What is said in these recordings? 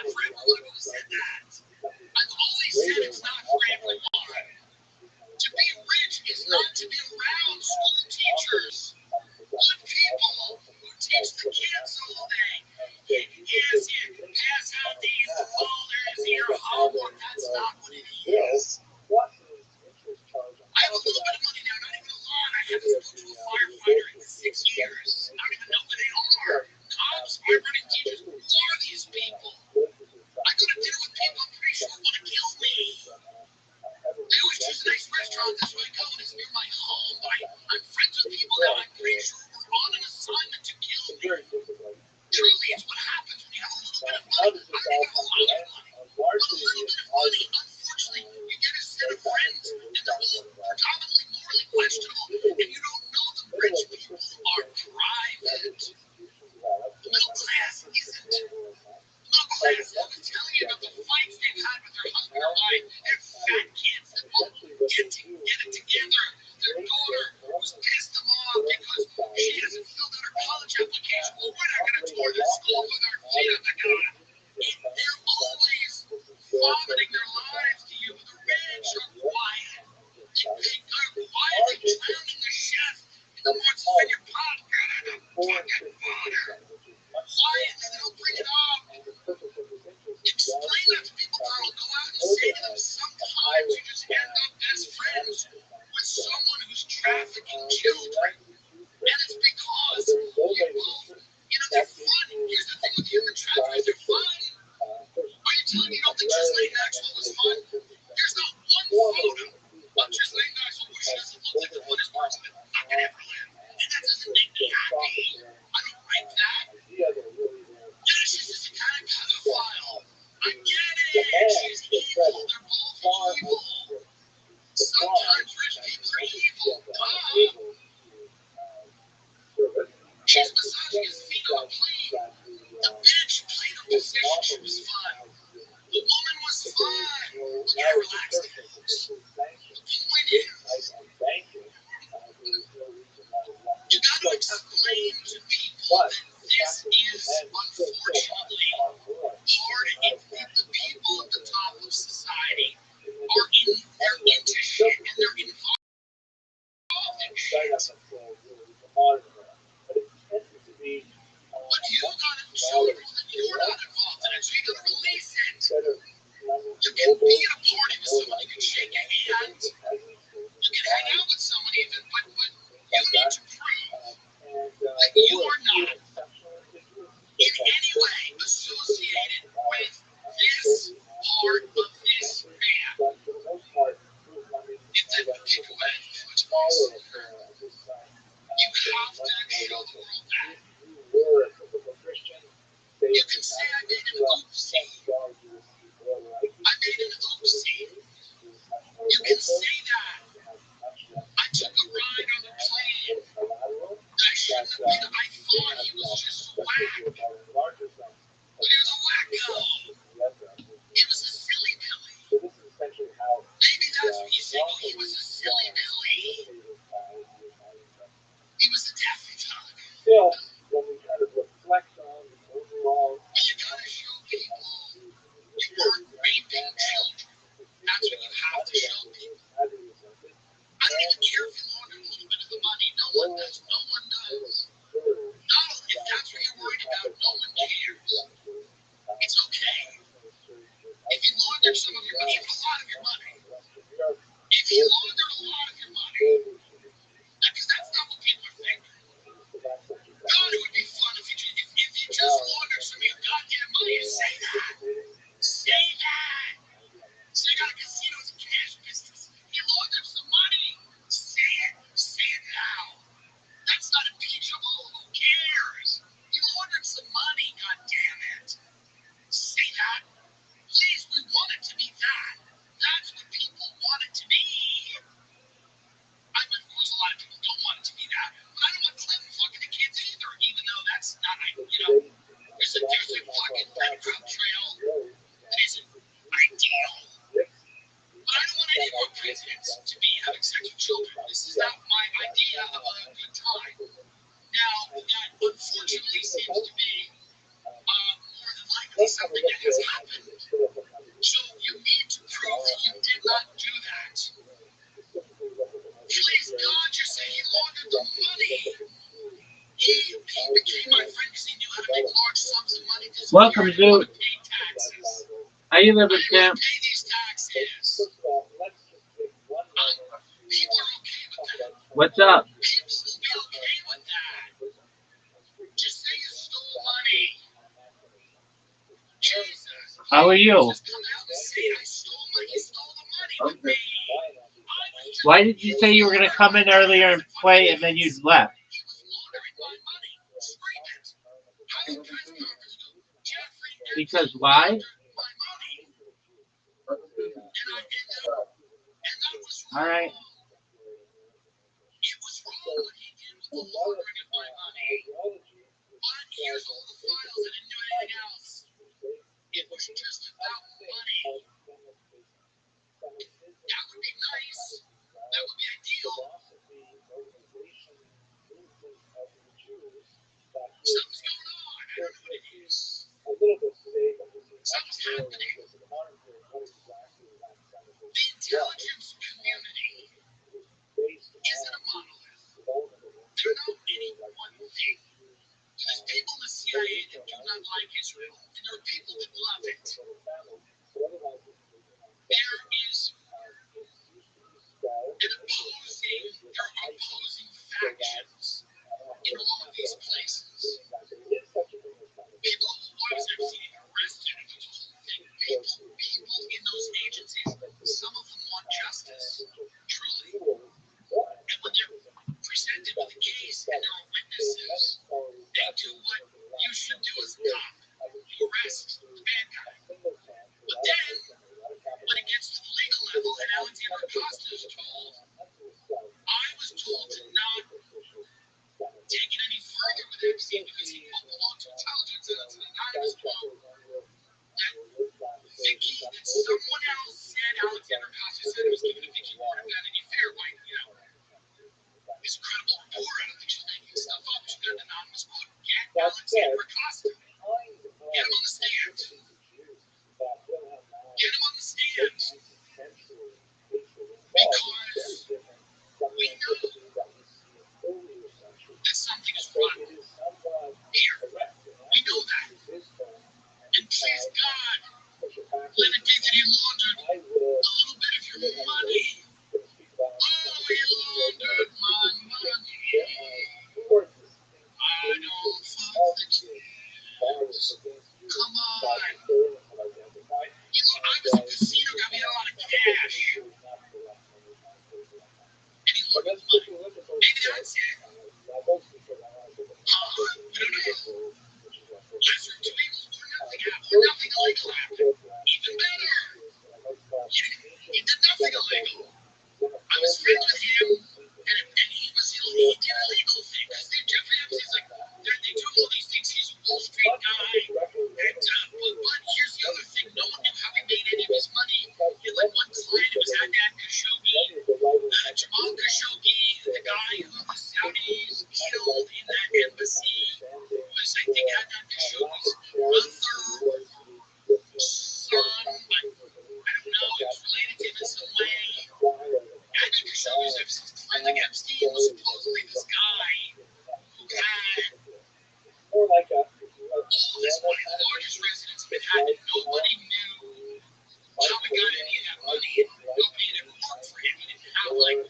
for everyone who said that. I've always said it's not for everyone. To be rich is not to be around school teachers. Good people who teach the kids all day. Yes, you pass out these folders, your homework. That's not what it is. I have a little bit of money now, not even a lot. I haven't spoken to a firefighter in 6 years. I don't even know who they are. Cops, firefighting teachers, who are these people? I go to dinner with people I'm pretty sure want to kill me. They always choose a nice restaurant, that's why I go, and it's near my home. But I'm friends with people that I'm pretty sure were on an assignment to kill me. Truly, it's what happens when you have a little bit of money. I don't even have a lot of money. But a little bit of money, unfortunately, you get a set of friends, and they're all predominantly morally questionable, and you don't know the rich people are private. The middle class isn't. The middle class will be telling you about the fights they've had with their husband or wife, and fat kids that won't get it together. Their daughter who's pissed them off because she hasn't filled out her college application. Well, we're not going to tour this school with our feet on the ground. And they're always vomiting their lives to you. The rich are quiet. They're quietly drowning the chef in the morning when you're pot out of the fucking water. Quietly, they don't bring it up. Explain that to people, girl. Go out and say to them, sometimes you just end up best friends with someone who's trafficking children. And it's because you both, they're fun. Here's the thing with human traffickers, they're fun. Are you telling me you don't think Ghislaine Maxwell was fun? There's not one photo of Ghislaine Maxwell where she doesn't look like the funnest person that I could ever live. And that doesn't make me happy. I don't like that. Yeah, she's just a kind of pedophile. I get it. She's evil. They're both evil. Sometimes rich people are evil. Duh. She's massaging his feet on a plane. The bitch played her position. She was fun. The woman was fun. Yeah, relax the folks. The point is, you got to explain to people that this is unfortunately hard, and the people at the top of society they're into shit and they're involved in shit. But you gotta show them that you're not involved in it, so you gotta release it. You can be at a party with somebody, you can shake a hand, you can hang out with somebody, but you need to prove that you are not in any way associated with this part of this man. If the people that influence us, you have to show the world that. You can say I made an oopsie. I made an oopsie. You can say that. I took a ride on the plane. I shouldn't have been. I thought he was just whack. But he was a wacko. He was a silly Billy. Maybe that's what you think. Oh, he was a silly Billy. He was a daffy dog. But you gotta show people you weren't raping children. That's what you have to show people. I don't even care if you launder a little bit of the money. No one does. No one does. No, if that's what you're worried about, no one cares. It's okay. If you launder some of your money, even a lot of your money, if you launder a lot of your money, because that's not what people are thinking. God, it would be fun if you just laundered some of your goddamn money and say that. Say that. So you got a casinos and cash business. You laundered some money. Say it. Say it now. That's not impeachable. Who cares? You laundered some money, goddammit. Say that. Please, we want it to be that. That's what people want it to be. something that has happened. So you need to prove that you did not do that. Please God, you say he laundered the money. He became my friend because he knew how to make large sums of money. Welcome, Zoo. Pay taxes. How you living, Tim? Pay these taxes. People are okay with that. What's up? People will be okay with that. Just say you stole money. Jesus. How are you? Just come out and say I stole money. You stole the money with me. Why did you say you were going to come in earlier and play and then you left? He was laundering my money. Scream it. How you press conference go? Jeffrey Because why? laundered my money. And that was wrong. All right. It was wrong what he did with the laundering of my money. But here's all the files. I didn't do anything else. It was just about money. That would be nice. That would be ideal. Something's going on. I don't know what it is. Something's happening. The intelligence community isn't a monolith. They're not any one thing. There's people in the CIA that do not like Israel, and there are people that love it. There are opposing factions in all of these places. People who want to see arrested and the whole thing. People in those agencies, some of them want justice, truly. And when they're presented with a case and there are witnesses, they do what you should do as a cop. You arrest the bad guy. But then, when it gets to the legal level, and Alexander Acosta is told, I was told to not take it any further with Epstein because he belonged to intelligence, and it's an anonymous quote that Vicky, that someone else said Alexander Acosta said it was given to Vicky Warren. Not any fair, like, is a credible reporter. I don't think she's making stuff up. She got an anonymous quote. Get Alexander Acosta. Get him on the stand. Get him on the stand. Because we know that something is rotten here. We know that. And please God, let it be that he laundered a little bit of your money. Oh, he laundered my money. I don't fuck the kids. Come on. I was a casino guy. We had a lot of cash. And he laundered the money. Maybe that's it. We don't know. Lesser two evils or nothing happened. Or nothing illegal happened. Even better. He did nothing illegal. I was friends with him, and he did illegal things. Jeffrey Epstein's like, they do all these things. He's a Wall Street guy. But here's the other thing. No one knew how he made any of his money. He had like one client. It was Adnan Khashoggi. Jamal Khashoggi, the guy who the Saudis killed in that embassy, was, I think, Adnan Khashoggi's brother, son, but I don't know. It was related to him in some way. Adnan Khashoggi's friend, like Epstein, was supposedly this guy who had all this money, the largest residence in Manhattan. Nobody knew how he got any of that money. Nobody had ever worked for him. He didn't have, like,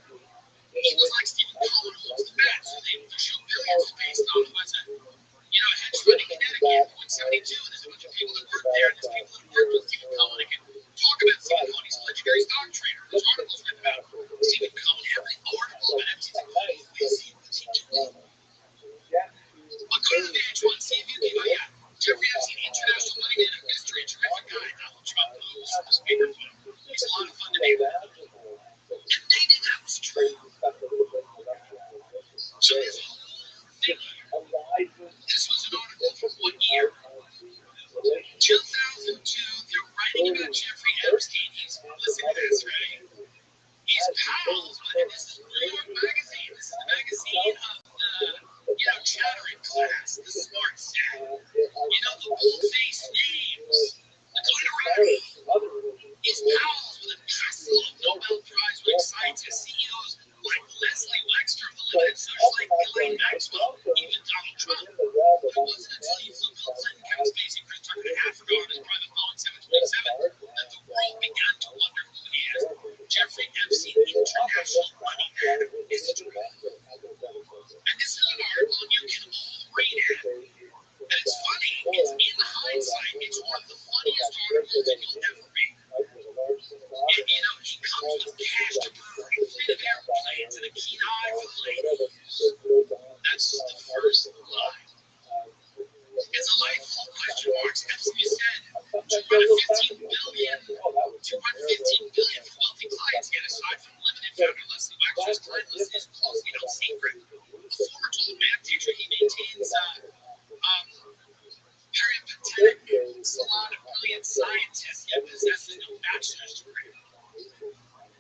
he was like Stephen Cohen, who owns the Met. So the show Billions is based on, who has a hedge fund in Connecticut, Point 72, and there's a bunch of people that work there, and there's people that work with Stephen Cohen. I can talk about Stephen Cohen. He's a legendary stock trader. There's articles written about Stephen Cohen. Every article about Epstein, what's he doing? But go to the VH1, see if you can, Jeffrey Epstein, international money man of history, terrific guy. Donald Trump knows his favorite one. He's a lot of fun to be with. And maybe that was true. So this whole thing here, this was an article from what year? 2002, there It's one of the funniest articles that you'll ever read. And, he comes with cash to burn, a fleet of airplanes, and a keen eye for the ladies. That's the first line. It's a life full of question marks. Epstein said, 215 billion for wealthy clients, yet aside from limited founder Leslie Wexner's client list is closely held secret. A former told math teacher he maintains peripatetic salon of brilliant scientists, yet possesses no bachelor's degree.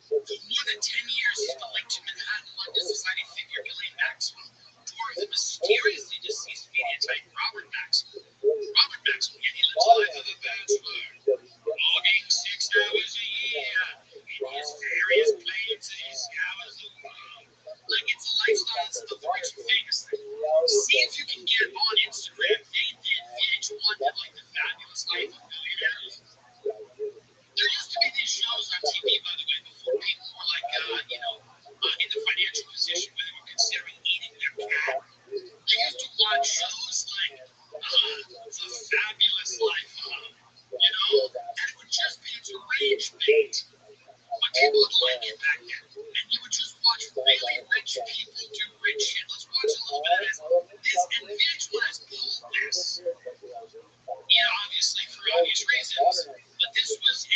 For more than 10 years, he's been linked to Manhattan London society figure Ghislaine Maxwell, dwarf the mysteriously deceased media type Robert Maxwell. Robert Maxwell, yet he lives the life of a bachelor, logging 6 hours a year in his various places, scours the world. Like it's a lifestyle of the rich and famous thing. See if you can get on Instagram. They did VH1 did like the fabulous life of millionaires. There used to be these shows on TV, by the way, before people were like, in the financial position where they were considering eating their cat. They used to watch shows like The Fabulous Life, and it would just be its rage bait. But people would like it back then, and you would just watch really rich people do rich shit. Let's watch a little bit of this. And VH1 has pulled this. Obviously for obvious reasons, but this was a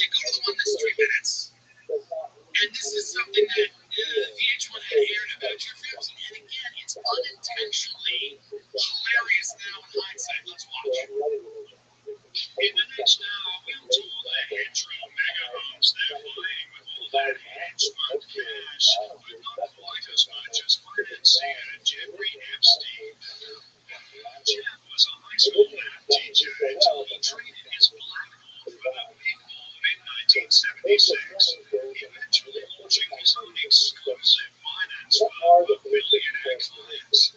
go to the one that's 3 minutes. And this is something that VH1 had aired about Jeff Epstein. And again, it's unintentionally hilarious now in hindsight. Let's watch. In the next hour, we'll tour the intro mega homes they're buying with all that hedge-fund cash, but not quite as much as financier Jeffrey Epstein. Jeff was a high school math teacher until he traded his black hole for the big hole in 1976, eventually launching his own exclusive finance firm of billionaire clients.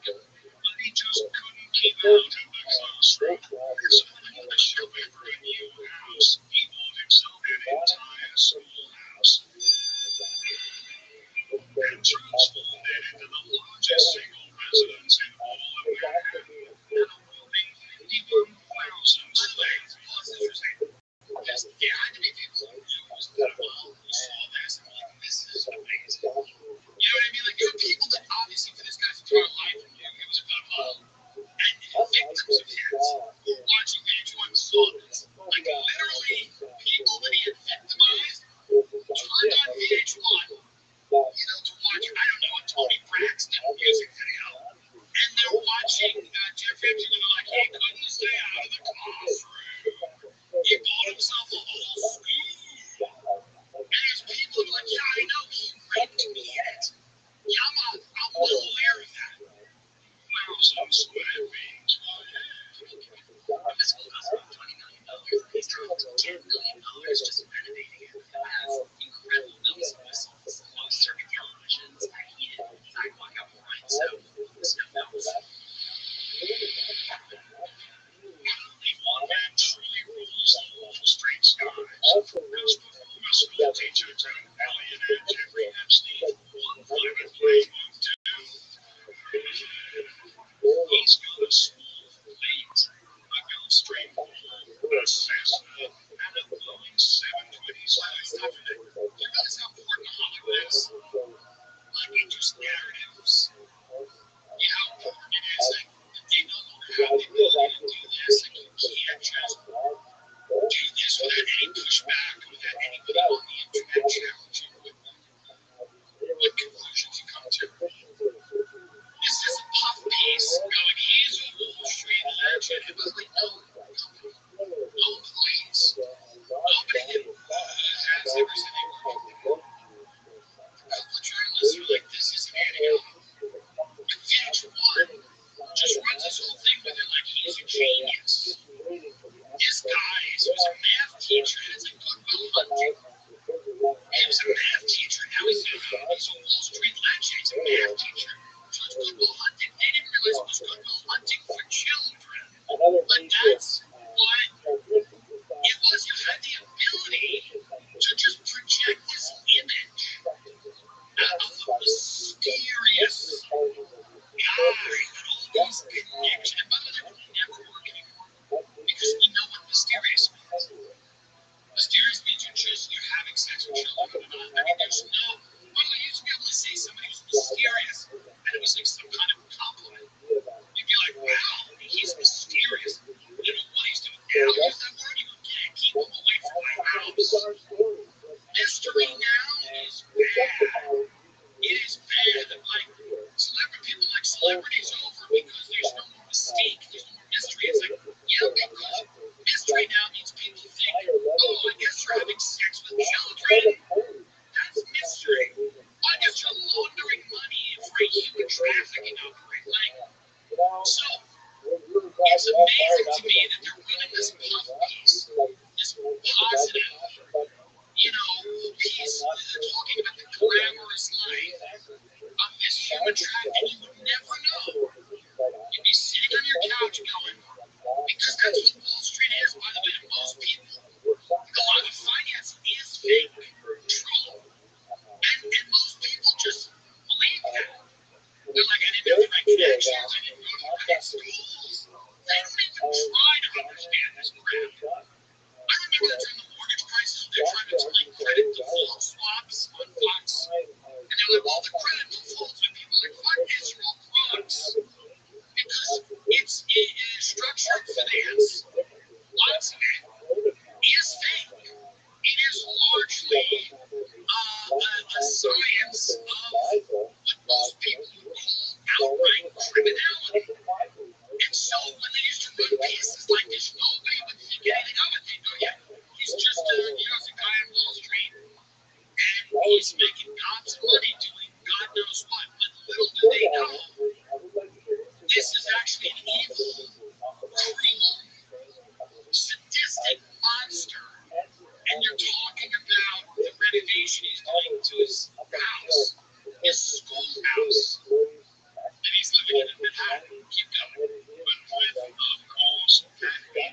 But he just couldn't keep out of the classroom, so when he was shopping for a new house, he bought himself an entire schoolhouse and transformed it into the largest single residence in all of Manhattan, and a whopping 51,000 slaves. Well, that's interesting. There had to be people who saw this and were like, this is amazing. You know what I mean? Like, there were people that obviously for this guy's entire life knew he was a pedophile, and victims of his who were watching VH1 saw this. Like, literally, people that he had victimized turned on VH1, to watch, I don't know, a Tony Braxton music video. And they're watching Jeff Epstein and they're like, he couldn't stay out of the classroom. He bought himself a whole school. And there's people who are like, yeah, I know, he raped me in it. Yeah, I'm well aware of that. 1,000 square feet. The school costs about $20 million. He's dropped $10 million just renovating it. It has incredible bells and whistles, closed-circuit televisions, heated sidewalk out front, so snow melts. Only one man truly rules the Wall Street skies. As performer school teacher turned billionaire Jeffrey Epstein, one private plane moved to. He's got a small fleet, a Gulfstream a Cessna, and a Boeing 727. You realize how important Hollywood is? Like, it just narratives. How important it is that they no longer have the ability to do this, and you can't just do this without any pushback, without anybody on the internet challenging what conclusions you come to. This is a puff piece going, he's a Wall Street legend, and by the way, no employees, nobody has ever said they were anything. A couple of journalists are like, this is an idiot. And VH1 just runs this whole thing with it like he's a genius. This guy was a math teacher and it's a Goodwill Hunting. He was a math teacher, now he's a Wall Street legend, he's a math teacher. So it's Goodwill Hunting. They didn't realize it was Goodwill Hunting for children. But that's what it was. You had the ability to just project this image of the mysterious guy with all these connections connection. And by the way, that would never work anymore because we know what mysterious means. Mysterious means you're having sex with children. I mean, there's no. By the way, you used to be able to say somebody was mysterious, and it was like some kind of compliment. You'd be like, wow, he's mysterious. You don't know what he's doing. Now use that word. You can't keep him away from my house. Mystery now is bad. It is bad. Like people like celebrities over because there's no more mystique. There's no more mystery. It's like, yeah, because mystery now means people think, oh, I guess you're having sex with children. That's mystery. Well, I guess you're laundering money for a human trafficking operation. Like, so it's amazing to me that they're running this puff piece, this positive, piece talking about the glamorous life of this human trafficking. You would never know. You'd be sitting on your couch going, because that's what Wall Street is, by the way, to most people. A lot of finance is fake, true. And most people just believe that. They're like, I didn't make the right connections, I didn't go to the right schools. They don't even try to understand this crap. I remember during the mortgage crisis, they're trying to explain credit default swaps on Fox. And they're like, well, the credit defaults, and people are like, what is your crux? Because it's structured finance. Lots of it is fake. It is largely a science of what most people would call outright criminality. And so when they used to run pieces like this, nobody would think anything of it. They'd go, yeah, he's just a guy on Wall Street, and he's making gobs of money doing God knows what. But little do they know, this is actually an evil, cruel, sadistic monster. And you're talking about the renovation he's doing to his house, his schoolhouse, that he's living in Manhattan. Keep going. But with, of course, that being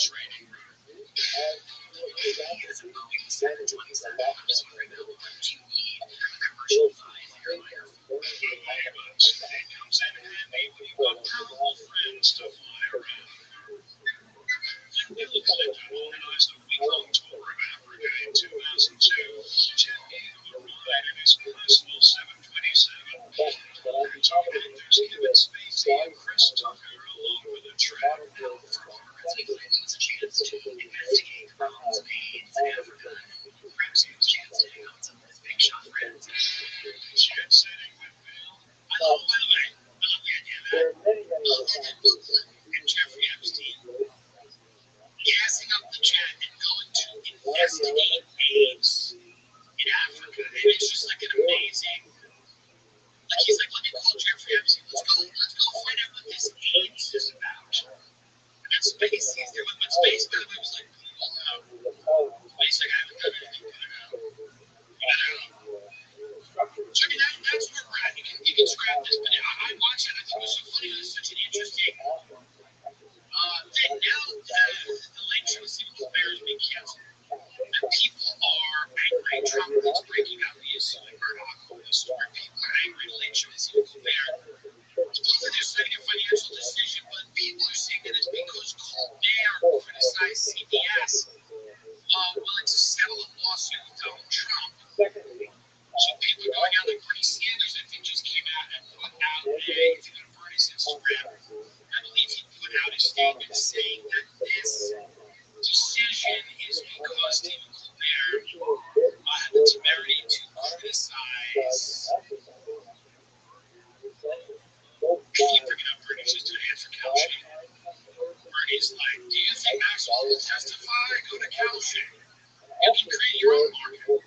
training room. He has a Boeing 727 house right now. What you need a commercial 5-year life. It comes in handy when you've got powerful friends to fly around. When Bill Clinton organized a week-long tour of Africa in 2002, Jackie arrived in his personal 727. Top actors Kevin Spacey and Chris Tucker along with a trip. Now, for Lawrence, he needs a chance to investigate problems of AIDS in Africa. Perhaps he has a chance to hang out with some of his big shot friends. Jet setting with Bill. By the way, I love the idea of that. Bill Clinton and Jeffrey Epstein gassing up the jet and going to investigate AIDS in Africa. And it's just like an amazing, like he's like, let me call Jeffrey Epstein. Let's go find out what this AIDS is about. And then Spacey's there with Space, by the way, was like, well, Spacey's like, I haven't done anything with it. So I mean, that's where we're at. You can scrap this, but I watched it. I think it was so funny. It was such an interesting thing. Now the late show Stephen Colbert is being canceled, and people are angry. Trump is breaking out the suing Murdoch over the story. People are angry. The late show Stephen Colbert. Supposedly they're citing a financial decision, but people are saying that it's because Colbert criticized CBS willing to settle a lawsuit with Donald Trump. So people are going out like Bernie Sanders, I think, just came out and put out if you go to Bernie's Instagram, I believe he put out a statement saying that this decision is because Stephen Colbert had the temerity to criticize. Keep bringing up Bernie's just to answer Kalshi. Bernie's like, do you think Maxwell will testify? Go to Kalshi. You can create your own market.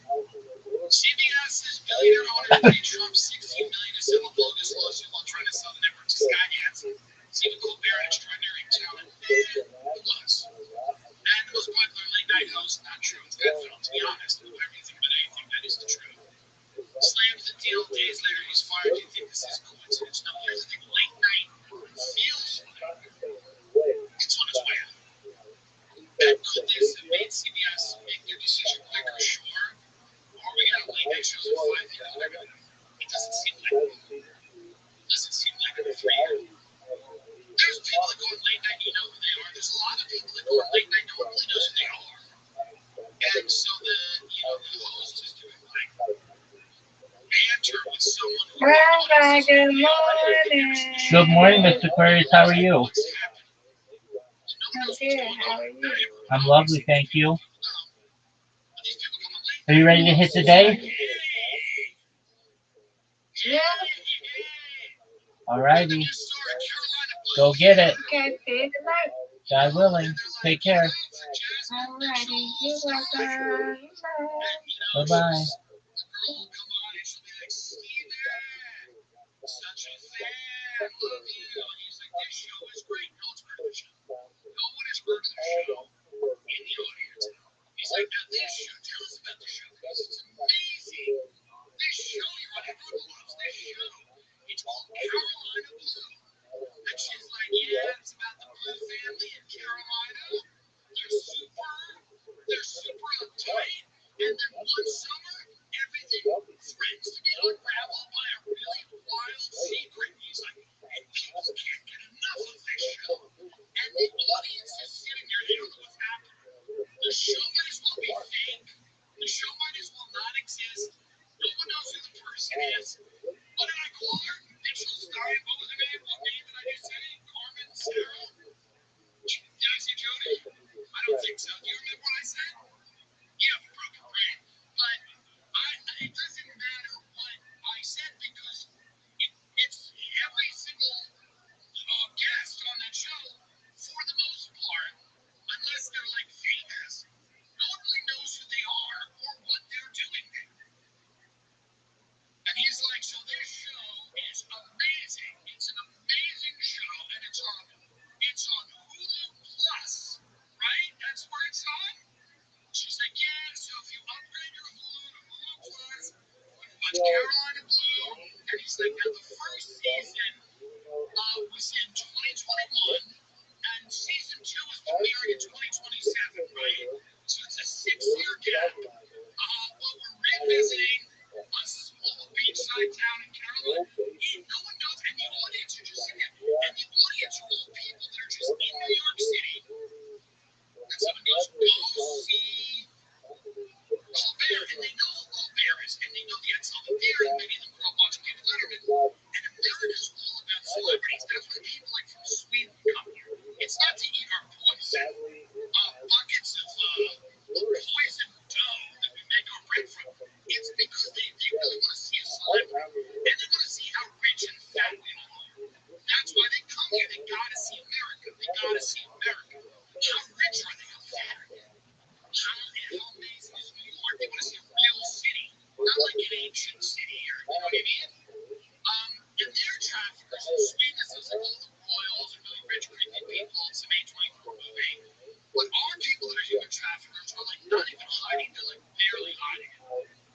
CBS's billionaire owner paid Trump $16 million to settle a bogus lawsuit while trying to sell the network to Skydance. Stephen Colbert, extraordinary talent, man, who was. And the most popular late night host, not true. Hi, good morning. Good morning, Mr. Aquarius. How are you? I'm good. How are you? I'm lovely, thank you. Are you ready to hit the day? Yeah. Alrighty. Go get it. Okay, see you tonight. God willing. Take care. Alrighty. You're welcome. Bye. Bye-bye. Such a fan. Love you. And he's like, this show is great. No one's heard of the show. No one has heard of the show in the audience. He's like, now this show, tell us about the show, because it's amazing. This show, everyone loves this show. It's called Carolina Blue. And she's like, yeah, it's about the Blue family in Carolina. They're super uptight. And then one summer, everything threatens to be unraveled by a really wild secret. He's like, and people can't get enough of this show. And the audience is sitting there, they don't know what's happening. The show might as well be fake. The show might as well not exist. No one knows who the person is. What did I call her? Mitchell Stein? What was her name? What name did I just say? Carmen? Sarah? Did I say Jody? I don't think so. Do you remember what I said? You have a broken brain. But it doesn't matter what I said because it's every single guest on that show, for the most part, unless they're like famous, no one really knows who they are or what they're doing there. And he's like, so this show is amazing. It's an amazing show, and it's on Hulu Plus, right? That's where it's on? She's like, yeah, so if you upgrade your Hulu to Hulu Plus, you put Carolina Blue, and he's like, now the first season was in 2021, and season 2 is premiering in 2027, right? So it's a 6-year gap. But we're revisiting a small beachside town in Carolina. No one knows, and the audience are just sitting there, and the audience are all people that are just in New York City. And someone goes, go see Colbert, and they know who Colbert is, and they know the Excel Theory, and many of them grew up watching David Letterman. And America's all about celebrities. That's why people like from Sweden come here. It's not to eat our poison, buckets of poison dough that we make our bread from. It's because they really want to see a celebrity, and they want to see how rich and fat we all are. That's why they come here. They gotta see America. They gotta see America. How rich are they? How fat are they? How amazing is New York? They want to see a real city, not like an ancient city here. You know what I mean? And they're traffickers in Sweden. It's like all the royals and really rich, creepy people. It's an A24 movie. But our people that are human traffickers are like not even hiding. They're like barely hiding.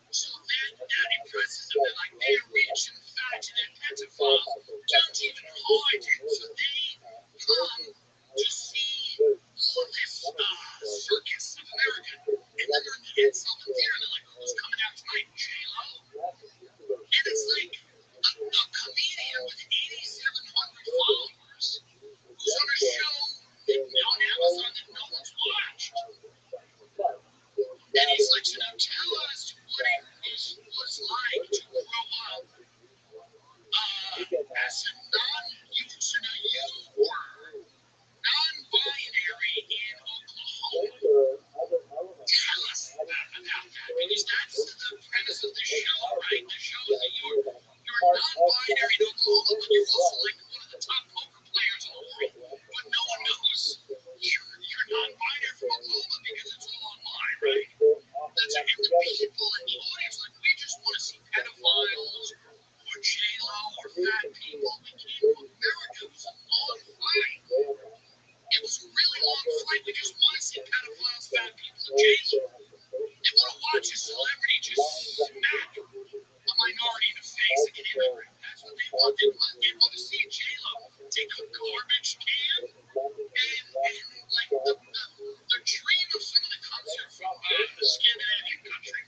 So that impresses them. They're like, they're rich and fat and they're pedophiles. Don't even hide it. So they come to see all this circus of America. And then they're in the Excel Theater and they're like, who's coming out tonight? J-Lo? And it's like a comedian with 8,700 followers who's on a show on Amazon that no one's watched. And he's like, so now tell us what it was like to grow up as a so now you were non-binary in Oklahoma. Tell us about that, because that's the premise of the show, right? The show is that you're non-binary in Oklahoma, but you're also like one of the top poker players in the world. But no one knows you're non-binary from Oklahoma because it's all online, right? That's like, and the people in the audience, like, we just want to see pedophiles or J-Lo or fat people. We came to America. It was a long flight. It was a really long flight. We just want to see pedophiles, fat people, and J-Lo. They want to watch a celebrity just smack a minority in the face like an immigrant. That's what they want. They want to see J-Lo take a garbage can and like the dream of someone that comes here from a Scandinavian country.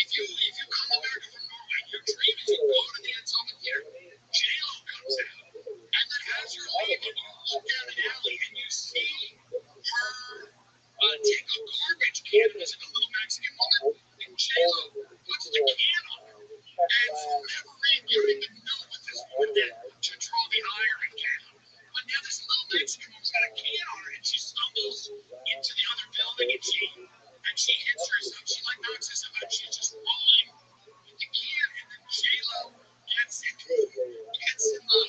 If you come to America from Norway, your dream is you go to the Ensemble Theater, J-Lo comes out, and then as you're leaving, you look down an alley and you see her take a garbage can. It's like a little Mexican woman, and J-Lo puts the can on her. And for whatever reason, you don't even know Mexican woman's got a can on her, and she stumbles into the other building, and she hits herself. She like knocks herself out. She's just rolling with the can, and then J-Lo gets in the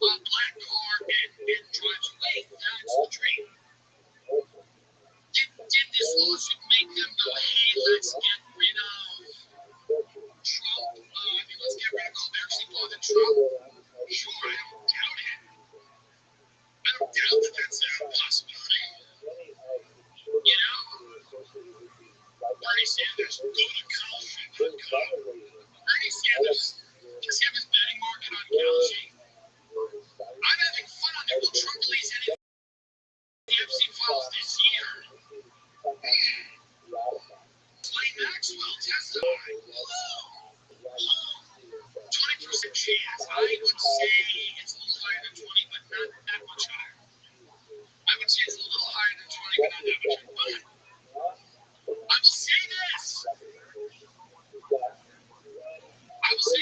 black car and drives away. That's the dream. Did this lawsuit make them go, hey, let's get rid of Trump? Let's get rid of Colbert more than Trump? Sure, I don't doubt it. I don't doubt that that's a possibility. You know? Bernie Sanders, go to Kalshi.com. Bernie Sanders, does he have his betting market on Kalshi? I'm having fun on there. Will Trump release any of the Epstein files this year? Slade Maxwell testified. 20% chance. I would say it's a little higher than 20, but not that much higher. I would say it's a little higher than 20, but not that much higher. But I will say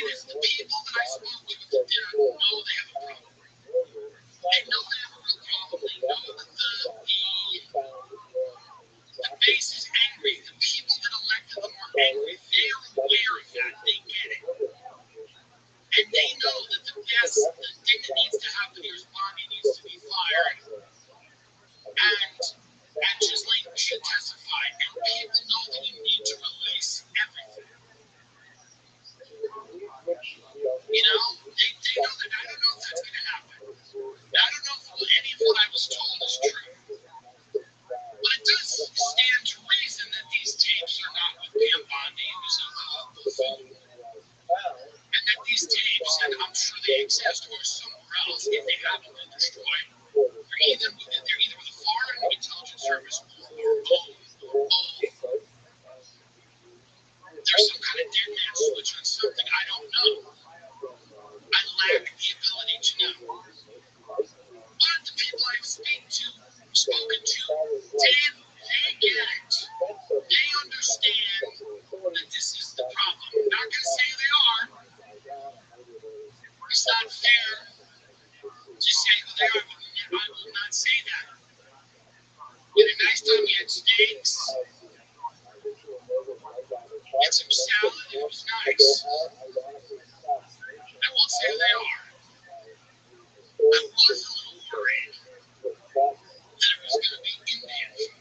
this. The people that I spoke to at the dinner know they have a problem. They know they have a real problem. They know that the base is angry. The people that elected them are angry. They're aware of that. They get it. And they know that the thing that needs to happen here is Barney needs to be fired. And Ghislaine should testify. And people know that you need to release everything. You know, they know that. I don't know if that's going to happen. I don't know if any of what I was told is true. But it does stand to reason that these tapes are not with Pam Bondi, who's a buffoon. And that these tapes, and I'm sure they exist, or somewhere else, if they haven't been destroyed, they're either with a foreign intelligence service or both. There's some kind of dead man switch on something. I don't know. I lack the ability to know. But the people I've spoken to, they get it. They understand that this is the problem. I'm not going to say they are. It's not fair to say who they are, but I will not say that. We had a nice time, we had steaks, had some salad, it was nice. I won't say who they are. I was a little worried that it was going to be Indian food.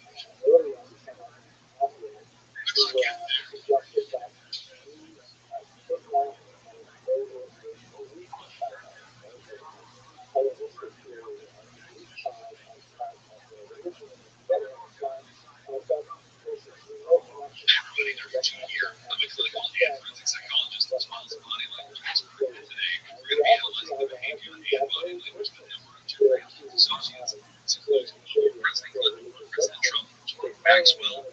Good luck out there. Everybody, they're Virginia here. I'm a clinical and forensic psychologist as well as a body language expert. And today, we're going to be analyzing the behavior and body language of a number of generational associates. This includes President Clinton, President Trump, Maxwell,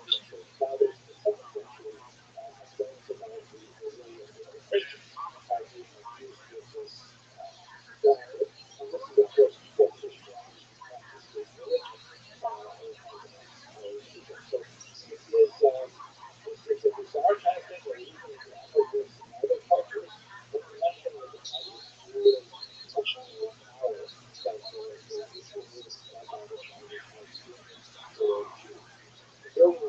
Bill.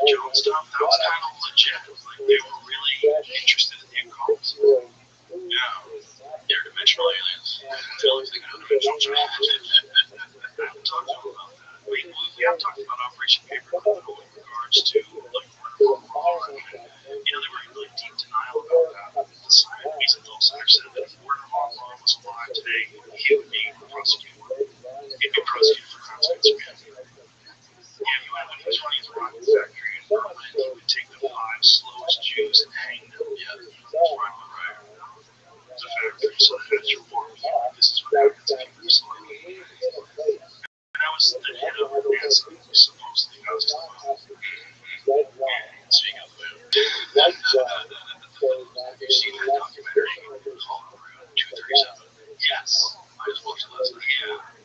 Jones stuff, that was kind of legit. Like, they were really interested in the occult. Yeah. Interdimensional aliens. The only thing interdimensional aliens. I haven't talked to them about that. We have talked about Operation Paperclip in regards to, like, they were in really deep denial about that. The reason those said that if Werner von Braun was alive today, he would be prosecuted. He'd be prosecuted for crimes against humanity. Yeah, when he was running his rocket factory in Berlin, he would take the 5 slowest Jews and hang them. Yeah, right. It's a factory, so that's your warning. This is what happens if you were slow. And I was the head of NASA, who supposedly passed to the moon. And speaking of the moon, have you seen that documentary called Room 237? Yes, I just watched it last night.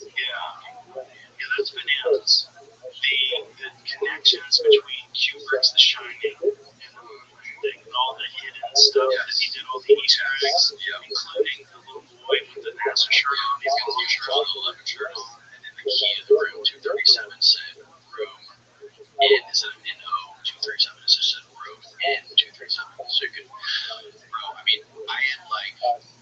Yeah, that's bananas. The connections between Kubrick's The Shining and the moon landing, and all the hidden stuff that he did, all the Easter eggs, including the little boy with the NASA shirt on, he's got a little shirt on, the 11 shirt on, and then the key to the room 237 said room in instead of in O 237, it's just said room in 237. So you could, bro, I mean, I am like,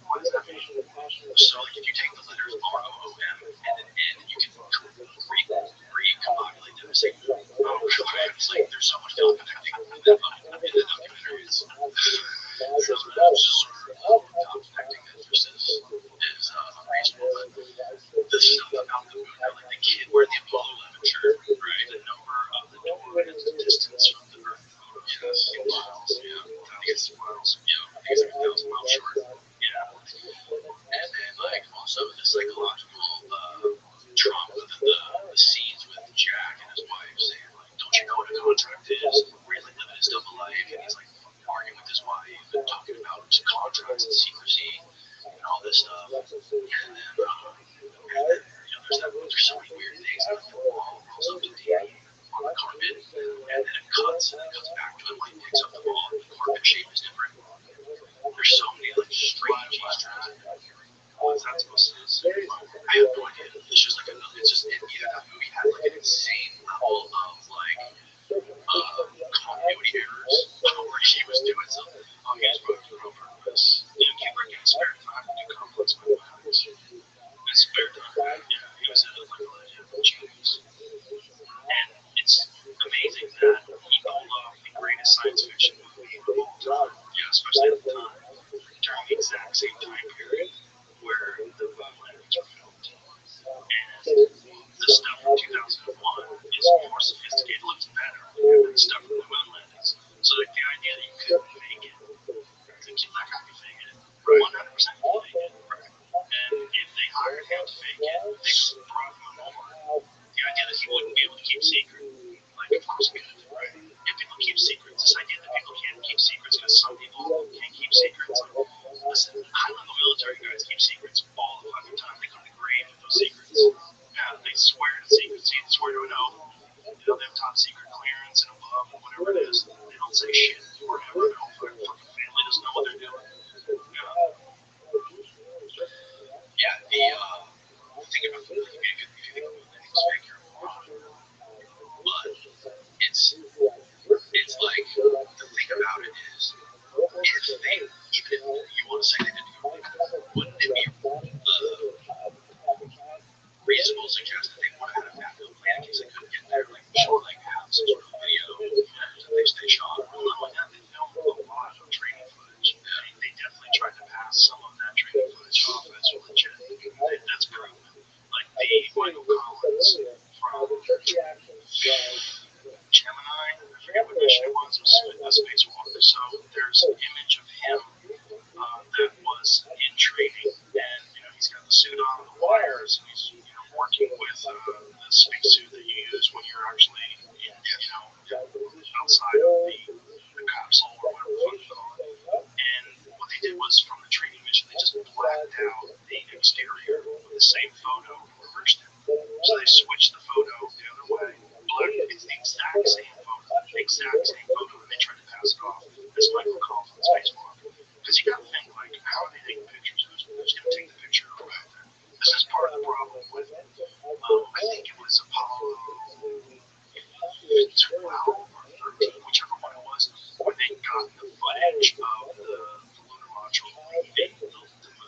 what does that mean? So like if you take the letters ROOM and then N, you can recombobulate them and say, it's like there's so much documenting in the documentary. So that's just sort of documenting interest is unreasonable. But the stuff about the moon, like the kid wearing the Apollo 11 shirt, right? The number of the door and the distance from the Earth. Yes, miles. Yeah, I think it's miles. Yeah, I think it's like 1,000 miles short. Yeah. And then, like, also the psychological trauma, the scenes with Jack and his wife saying, like, don't you know what a contract is? Really living his double life, and he's, like, arguing with his wife and talking about contracts and secrecy and all this stuff. And then, there's so many weird things, like, the wall rolls up to Danny on the carpet, and then it cuts back to him when he picks up the ball, and the carpet shape is different. There's so many, like, strange Easter eggs. What is that supposed to do? I have no idea. It's just like that movie had like an insane level of like continuity errors where he was doing something. Oh, he was working on purpose. Kubrick had spare time to do complex mathematics. And spare time. Yeah, he was like a genius. And it's amazing that he pulled off the greatest science fiction movie of all time. Yeah, especially at the time. During the exact same time period where the moon landings were filmed. And the stuff from 2001 is more sophisticated, looks better than the stuff from the moon landings. So like the idea that you couldn't make it, that guy could fake it. 100% could fake it. And if they hired him to fake it, they just brought him on. The idea that he wouldn't be able to keep secret, like of course he could, right? If people keep secrets, this idea that people can't keep secrets because some people can't keep secrets. Listen, high-level military guys keep secrets all the fucking time. They go to the grave with those secrets. Yeah, they swear to secrecy, they swear to an oath. They have top secret clearance and above and whatever it is. They don't say shit forever. Their whole fucking family doesn't know what they're doing. Yeah, the thing about the out the exterior with the same photo and reversed it. So they switched the photo the other way. It's the exact same photo, and they tried to pass it off as Michael Collins' Facebook. Because you got to think, like, how are they taking pictures? Who's going to take the picture? This is part of the problem with, I think it was Apollo 12 or 13, whichever one it was, where they got the footage of the lunar module leaving the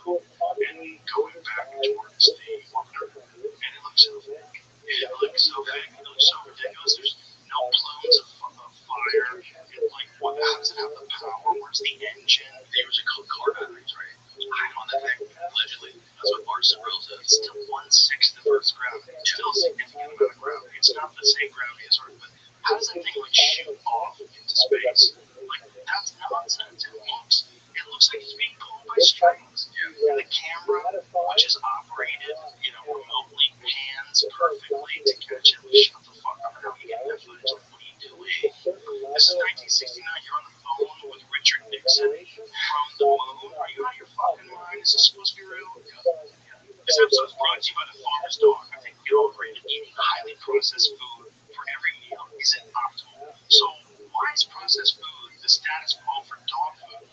moon and going back towards the orbiter. And it looks so fake. It looks so ridiculous. There's no plumes of fire. Like, how does it have the power? Where's the engine? There was a car batteries, right? I don't know that thing. Allegedly. That's what Mars Brill says. It's still 1/6 of Earth's gravity. It's still a significant amount of gravity. It's not the same gravity as Earth, but how does that thing like shoot off into space? Like, that's nonsense. It looks like it's being pulled by strings. And the camera, which is operated, remotely, pans perfectly to catch it. Shut the fuck up. How are you getting that footage? Like, what are you doing? This is 1969. You're on the phone with Richard Nixon from the moon. Are you out of your fucking mind? Is this supposed to be real? This episode is brought to you by the Farmer's Dog. I think we all agree that eating highly processed food for every meal isn't optimal. So why is processed food the status quo for dog food?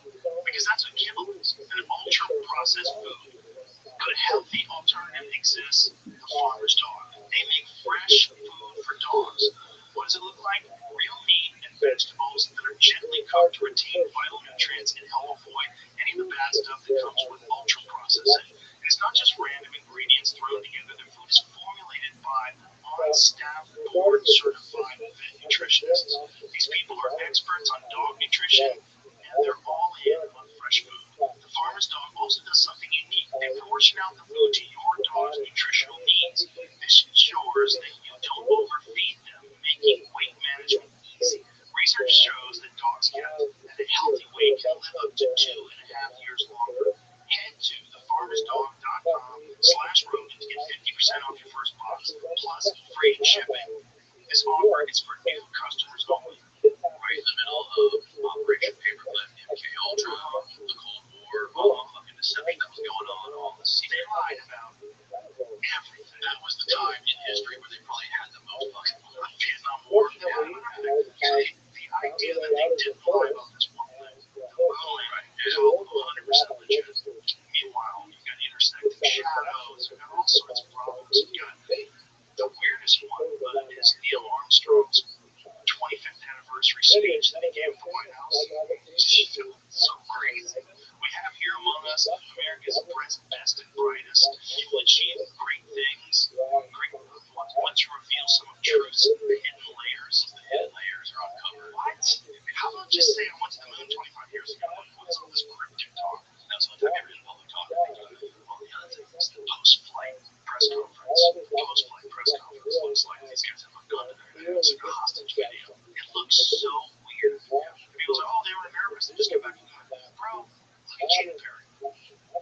Because that's what kibble is, an ultra-processed food. But a healthy alternative exists, the Farmer's Dog. They make fresh food for dogs. What does it look like? Real meat and vegetables that are gently cooked to retain vital nutrients and help avoid any of the bad stuff that comes with ultra-processing. And it's not just random ingredients thrown together. The food is formulated by on-staff, board-certified vet nutritionists. These people are experts on dog nutrition, and they're all in on fresh food. The Farmer's Dog also does something unique. They portion out the food to your dog's nutritional needs. This ensures that you don't overfeed them, making weight management easy. Research shows that dogs kept at a healthy weight can live up to 2.5 years longer. Head to thefarmersdog.com/Rogan to get 50% off your first box, plus free shipping. This offer is for new customers only. Right in the middle of Operation Paperclip, MK Ultra, the Cold War, all the fucking deception that was going on, all the they lied about everything. That was the time in history where they probably had the most fucking Vietnam War. The idea that they didn't lie about this one thing, right, is 100% legit. Meanwhile, you've got intersecting shadows, you've got all sorts of problems. You've got the weirdest one is Neil Armstrong's 25th anniversary speech that he gave at the White House. So crazy. We have here among us America's best and brightest. You will achieve great things. Once you reveal some of truth's hidden layers, the hidden layers are uncovered. What? How about just say I went to the moon 25 years ago? What's all this cryptic talk? That's what I've ever in public talk. Well, the other thing is the post-flight press conference. Post-flight press conference looks like these guys have a gun to their head. It's like a hostage video. It looks so weird. People say, oh, they were nervous. They just got back from the bro, look at Katy Perry.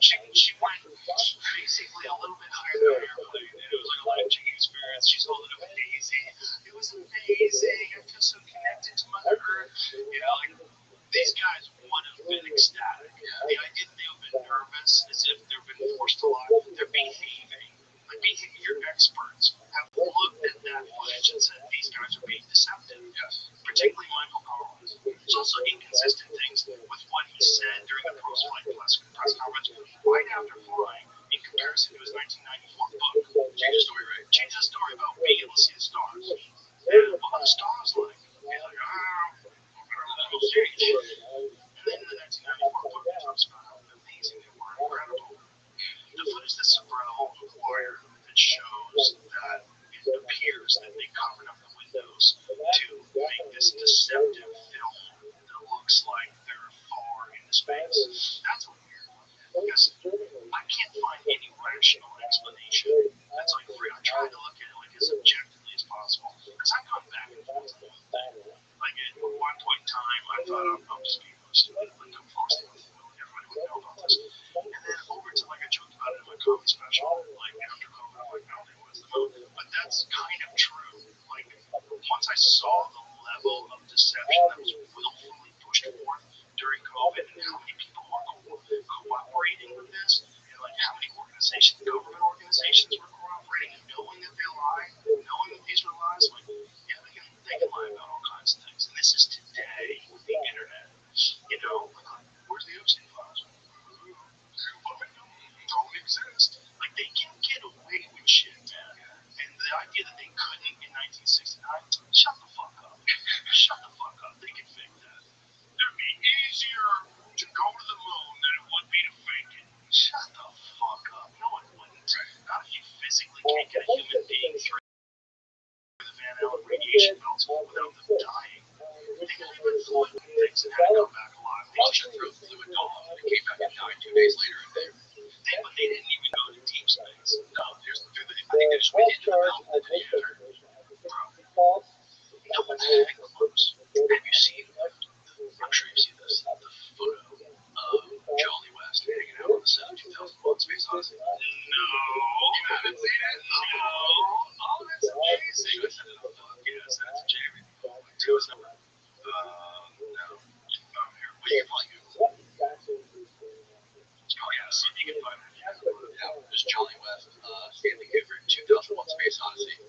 She went basically a little bit higher than an airplane. It was like a life-changing experience. She's holding up a daisy. It was amazing. I feel so connected to Mother Earth. Like, these guys would have been ecstatic. The idea that they would have been nervous as if they've been forced to lie. They're behaving. Like, behavior experts have looked at that footage and said these guys are being deceptive. Yes. Particularly Michael Collins. There's also inconsistent things with what he said during the post-flight press conference right after flying in comparison to his 1994 book. Change the story, right? Change the story about being able to see the stars. And what are the stars like? He's like, go see it. And then in the 1994 book, he talks about how amazing they were, incredible. The footage that Sobrell acquired that shows that it appears that they covered up the windows to make this deceptive film that looks like they're far into space. That's a weird one. can a human being through the Van Allen radiation belts without them dying? They could even fluid things and had to come back alive. They just threw fluid off and came back and died 2 days later. But they didn't even go to deep space. No, I think they just went into the mountain and then no, but the heck close. Have you seen, I'm sure you've seen this, the photo of Jolly West hanging out on the set of 2001 Space Odyssey? No. You haven't seen it? No. Oh, that's amazing. I sent it on the yeah, I sent it to Jamie. To his number. No. Here. Well, you can probably Google it. Oh, yeah, see if you can find it. Yeah, there's Jolly West, Stanley Kubrick, 2001 Space Odyssey.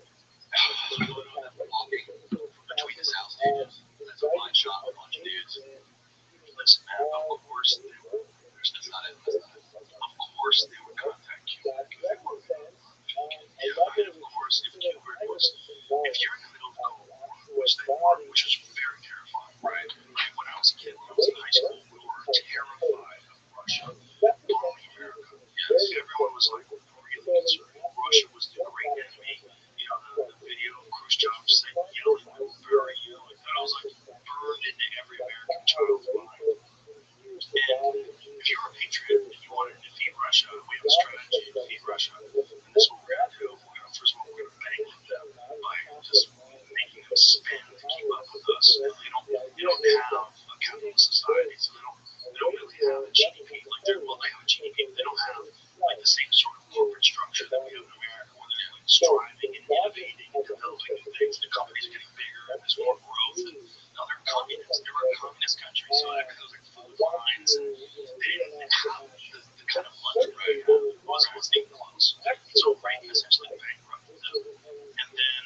Walking between the sound stages. That's a wide shot with a bunch of dudes. Listen, man, of course they would. That's not it. Of course they would contact Kubrick if they were. Yeah, and of course, if Kubrick was, if you're in the middle of the Cold War, which they were, which was very terrifying, right? When I was a kid, when I was in high school, we were terrified of Russia bombing America. Yes, everyone was like really concerned. Russia was the great enemy. You know, the video of Khrushchev saying, yelling, "We will bury you." Like that was like burned into every American child's mind. And if you're a patriot and you want to defeat Russia, we have a strategy to defeat Russia. And this is what we're going to do. First of all, we're going to bankrupt them by just making them spend to keep up with us. And they don't have a capitalist society, so they don't really have a GDP. Like they have a GDP, but they don't have like the same sort of corporate structure that we have in America, where they're like striving and innovating and developing new things. The companies are getting bigger, and there's more growth. And now they're communists. They were a communist country, so everything was like food lines, and they didn't have the kind of luxury it wasn't even close. So Reagan essentially bankrupted them. And then,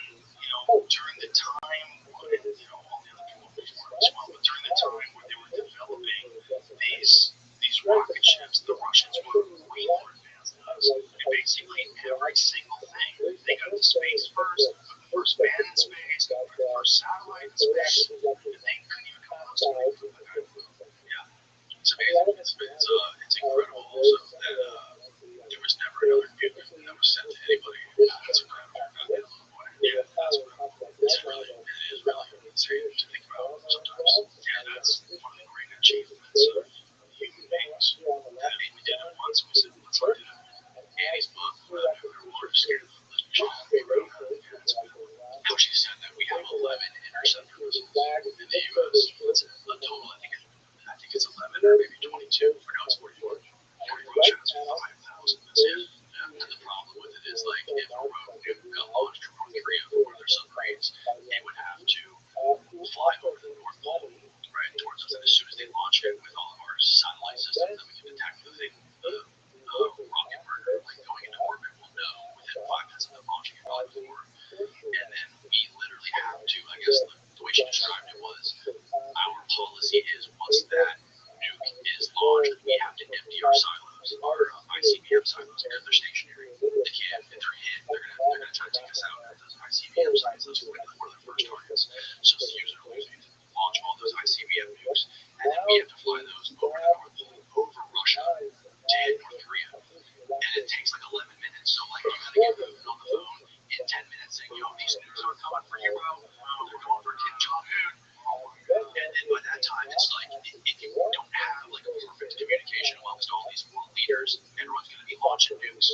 during the time when, all the other people were as well, but during the time when they were developing these rocket ships, the Russians were way more advanced than us. And basically every single thing, they got to space first, put the first man in space, put the first satellite in space, and they couldn't even come close to me from the guy. Yeah. It's amazing. It's incredible also that there was never another nuke that was sent to anybody. That's incredible. Yeah, that's incredible. It is really insane to think about sometimes. Yeah, that's one of the great achievements of human beings. I mean, we did it once. We said, let's not do that. Annie's book, Nuclear War, scared of this machine. We wrote her. Yeah, it's good. How she said that we have 11 interceptor missiles in the U.S. That's a total, I think it's 11 or maybe 22, or no, it's 44. Russia has 5,000 missiles. Yeah. And the problem with it is, like, if a rogue nuke got launched from North Korea from one of their submarines, they would have to fly over the North Pole, right, towards us. And as soon as they launch it with all of our satellite systems that we can detect the thing, the rocket burner, like, going into orbit, we'll know within 5 minutes of them launching it, probably before. And then we literally have to, I guess the way she described it was, our policy is once that nuke is launched, we have to empty our silos, our ICBM silos, because they're stationary. They can't, if they're hit, they're gonna try to take us out. Those ICBM silos, those were one of the first targets. So the user will launch all those ICBM nukes, and then we have to fly those over the North Pole, over Russia, to hit North Korea. And it takes like 11 minutes, so like you gotta get moving on the phone in 10 minutes saying, these nukes are coming for you, bro. They're coming for Kim Jong-un. And then by that time, it's like, if you don't have like a perfect communication amongst all these world leaders, everyone's going to be launching nukes.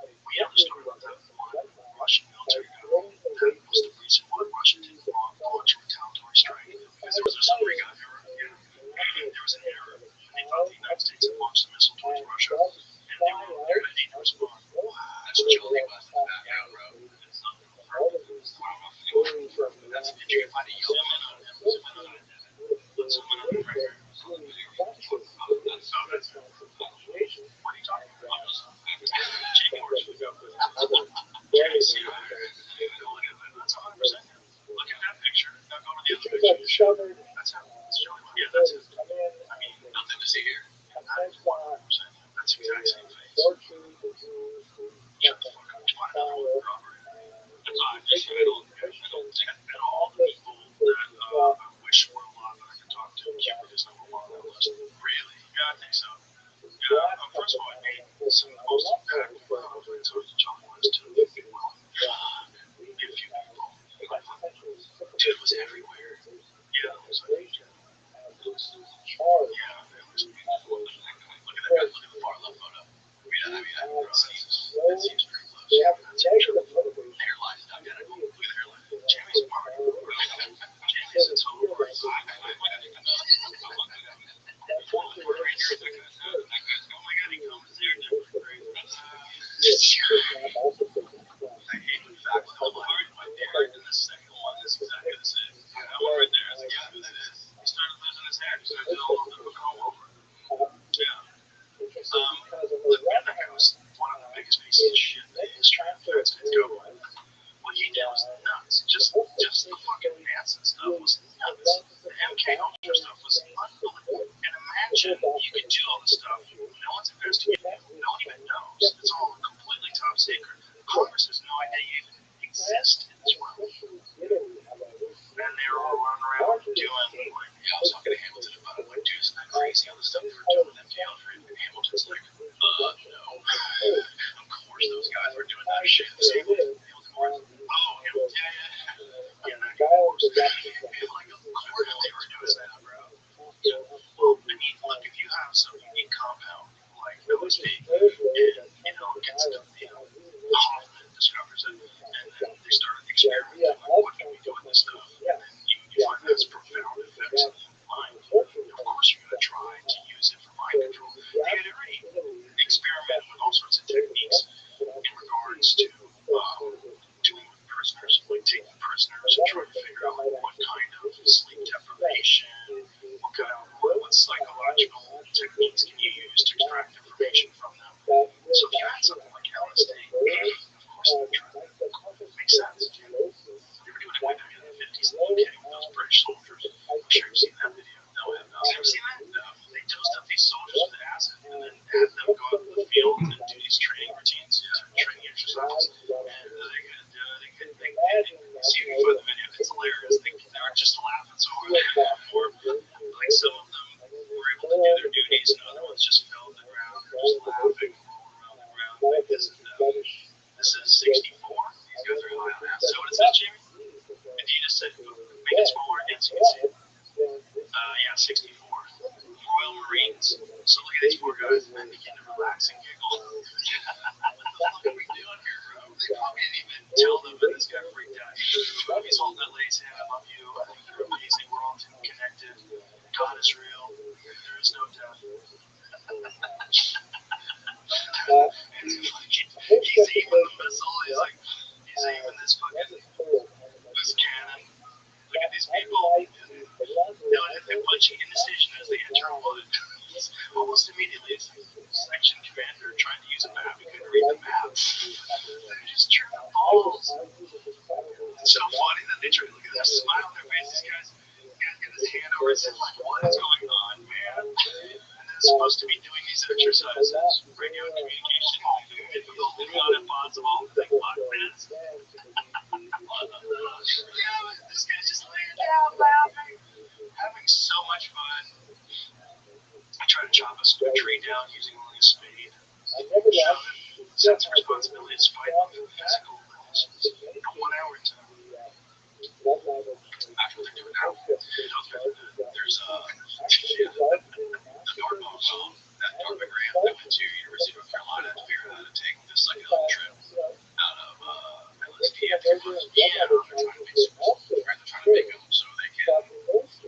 We never started with that one Russian military guy. That was the reason why Russia didn't launch a retaliatory strike, because there was a submarine guy error. There was an error. They thought the United States had launched a missile towards Russia, and they're going to need to respond. That's Jolly West in the background, bro. It's not that's if you can find a yellow man on him, zoom in on him right here. What are you talking about? That's Jamie Horsham. Jamie, see over there. That's 100% him. Look at that picture. Now go to the other picture. That's him. That's Jolly West. Yeah, that's him. I mean, nothing to see here. That is 100% him. That's the exact same face. Shut the fuck up. Find another one, Robert. I don't think at all the people that I wish were alive that I could talk to. Kubrick is number one on that list. Really? Yeah, I think so. Yeah, first of all, I made some of the most impactful conference with John West to well was everywhere. Yeah, it was like, yeah, it was beautiful. Look at that. Look at the far left photo. It seems pretty close. Yeah, that's for sure. Hairline is identical. Look at the hairline. Jimmy's a part. Jimmy's a total part. Oh my god, he comes there and I hate when facts don't hard. My beard and the second one is exactly the same. Yeah, that one right there. I was like, yeah, who that is? He started losing his hair. He started doing a little bit of a comb over. Yeah. Look, man, that guy was one of the biggest pieces of shit in the history of feds in go. What he did was nuts. Just the fucking Manson stuff was nuts. The MK Ultra stuff was unbelievable. And imagine you could do all this stuff. No one's investigating you. No one even knows. It's all completely top secret. Congress has no idea you even exist in this world. And they were all running around doing, like, yeah, I was talking to Hamilton about it, like, dude, isn't that crazy, all the stuff they were doing with MK Ultra? And Hamilton's like, no. Of course those guys were doing that shit. Hamilton was, yeah, that guy was like, of course they were doing that, bro. Yeah. Well, I mean, look, if you have some unique compound, like LSD, and, Hoffman discovers it, and then they started experimenting, like, what can we do with this stuff? And then you find that's profound effects on the mind. Of course you're going to try to use it for mind control. They had already experimented with all sorts of techniques in regards to doing with prisoners, like taking prisoners and trying to figure out what kind of sleep deprivation, what psychological techniques can you use to extract information from them. So if you had something like LSD, of course they would try that. Makes sense. They were doing it way back in the 50s in the UK with those British soldiers. I'm sure you've seen that video. No, I have not. Have you seen that? No. They dosed up these soldiers with acid and then had them go out in the field and do these training routines, training exercises. And see if you find the video. It's hilarious. They were just laughing so hard. Like some of them were able to do their duties and other ones just fell to the ground. They're just laughing, rolling around the ground. Like this is 64. These guys are high on acid. So what it says, Jamie? If you just said, make it smaller again so you can see it. Yeah, 64. Royal Marines. So look at these poor guys, and then begin to relax and giggle. What are we doing here, bro? They probably didn't even tell them, but this guy freaked out. He's holding that lady's hand. I love you. I think you're amazing. We're all connected. God is real. There is no death. He's aiming the missile. He's aiming this cannon. Look at these people. They're punching in the station as they enter a wood. Almost immediately, it's section commander trying to use a map. He couldn't read the map. They're just tripping balls. It's so funny that they try to look at that smile on their face. This guy's got his hand over his head, like, what is going on, man? And they're supposed to be doing these exercises, radio communication, difficult, not impossible. Like, what, man? This guy's just laying down, laughing, having so much fun. I try to chop a tree down using only a spade. Sense of responsibility despite the physical limitations. 1 hour into after they're doing that, there's the North grant that went to University of North Carolina to figure out how to take the psychedelic trip out of LSD after months. Yeah, they're trying to make them so they can.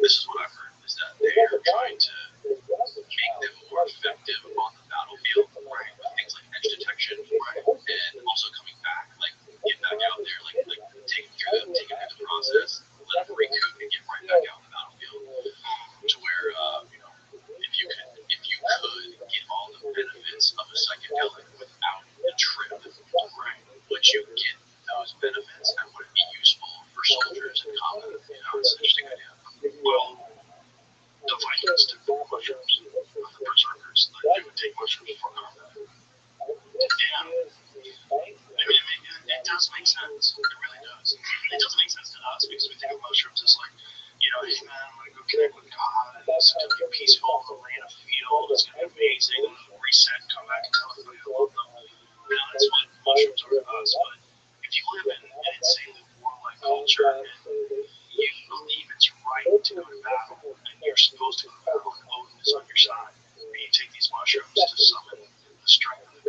This is what I've heard is that they're trying to make them more effective on the battlefield, right? With things like edge detection, right? And also coming back, like getting back out there, like taking through the process, let them recoup and get right back out on the battlefield. To where if you could get all the benefits of a psychedelic without the trip, right? Would you get those benefits and would it be useful for soldiers in combat? It's an interesting idea. Well, the Vikings took mushrooms, the berserkers, they would take mushrooms for combat. Yeah. I mean, it does make sense. It really does. It doesn't make sense to us because we think of mushrooms as like, hey man, I'm going to go connect with God and it's going to be peaceful in the land of field. It's going to be amazing. Reset, come back and tell everybody I love them. That's what mushrooms are to us. But if you live in an insanely warlike culture and you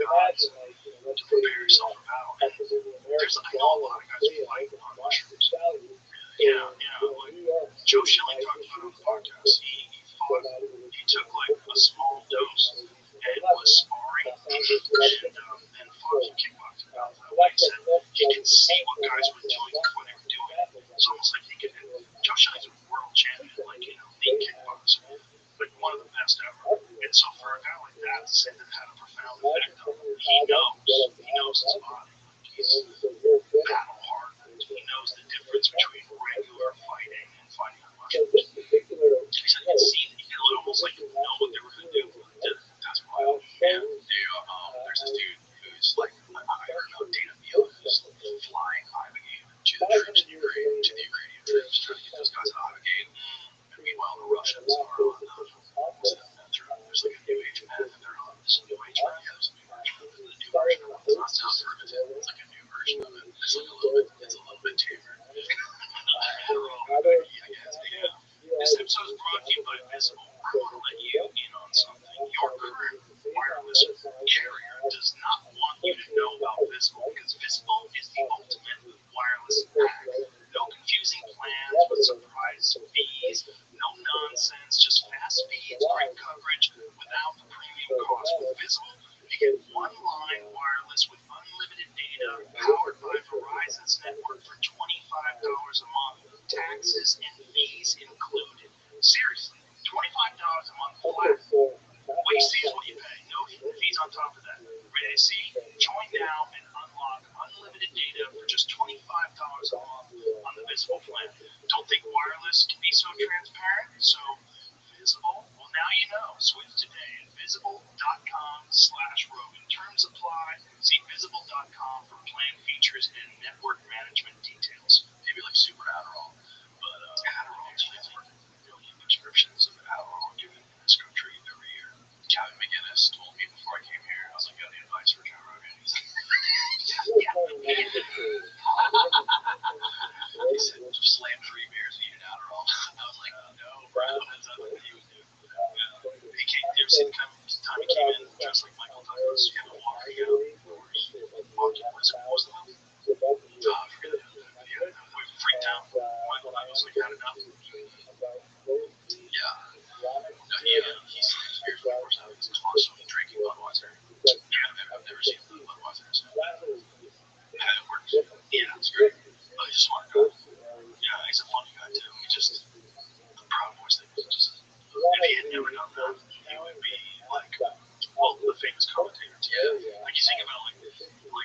gods to prepare yourself for battle. And I know a lot of guys who fight on mushrooms. Like Joe Schilling talked about on the podcast. He took like a small dose and was sparring and fought for kickboxing. Like he said, he could see what guys were doing when they were doing it. It's almost like he could. Joe Schilling's a world champion, like league kickboxer, but one of the best ever. And so for a guy like that to say that had a profound effect on him, he knows his body. He's battle hardened. He knows the difference between regular fighting and fighting on mushrooms. He said he could see, he could almost like know what they were going to do. That's wild. And there's this dude who's like, I heard about Dana Beal, who's flying Ibogaine to the troops in Ukraine, to the Ukrainian troops, trying to get those guys out of Ibogaine. And meanwhile, the Russians are on there's like a new age meth, and they're on this new age meth. There's a new version of it. The new version of it. It's not sound primitive. It's like a new version of it. It's like it's a little bit tamer. I guess, yeah. This episode is brought to you by Visible. I want to let you in on something. Your current wireless carrier does not want you to know about Visible because Visible is the ultimate wireless hack. No confusing plans with surprise fees, no nonsense, just fast speeds, great coverage without the premium cost. With Visible, you get one-line wireless with unlimited data powered by Verizon's network for $25 a month, taxes and fees included. Seriously, $25 a month flat. What you see is what you pay. No hidden fees on top of that. Ready to see? Join now and unlock unlimited data for just $25 a month on the Visible plan. Don't think wireless can be so transparent? So Visible? Well, now you know. Switch today at visible.com/Rogan. Terms apply. See visible.com for plan features and network management details. Maybe like Super Adderall, but Adderall is for million prescriptions of Adderall given in this country every year. Kevin McGinnis told me before I came here, I was like, got any advice for Joe Rogan? He's like, he said, just slam 3 beers and eat an Adderall. I was like, no, bro, that's not what he would do. He came, you ever seen the time he came in dressed like Michael Douglas? You know, walking out, walking, what was the movie? I forget it. Yeah, we freaked out. Michael Douglas, like, had enough. Yeah. No, he's here's what we're saying. He's constantly drinking Budweiser. Yeah, I've never seen Budweiser. It works. Yeah, it's great. But he's a smart guy. Yeah, he's a funny guy too. The Proud Boys thing was just, if he had never done that, he would be like, well, the famous commentator too. Like you think about like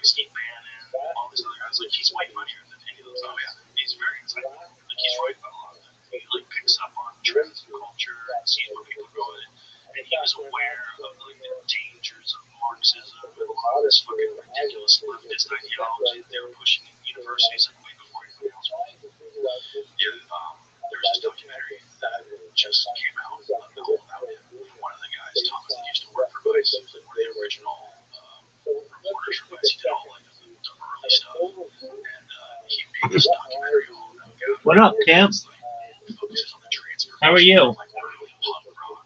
Steve Bannon, all these other guys. Like he's way funnier than any of those. Oh yeah, he's very insightful. Like he's right about a lot of that. He like picks up on trends and culture and sees where people are going. And he was aware of like the dangers of Marxism and a lot of this fucking ridiculous leftist ideology they were pushing in universities like way before anybody else was. Yeah, there was this documentary that just came out all about him. One of the guys, Thomas, that used to work for Vice, was like one of the original reporters for Vice. He did all like the early stuff, and he made this documentary all about God. What up, Tim? Focuses on the transfer. How are you? Like early punk rock.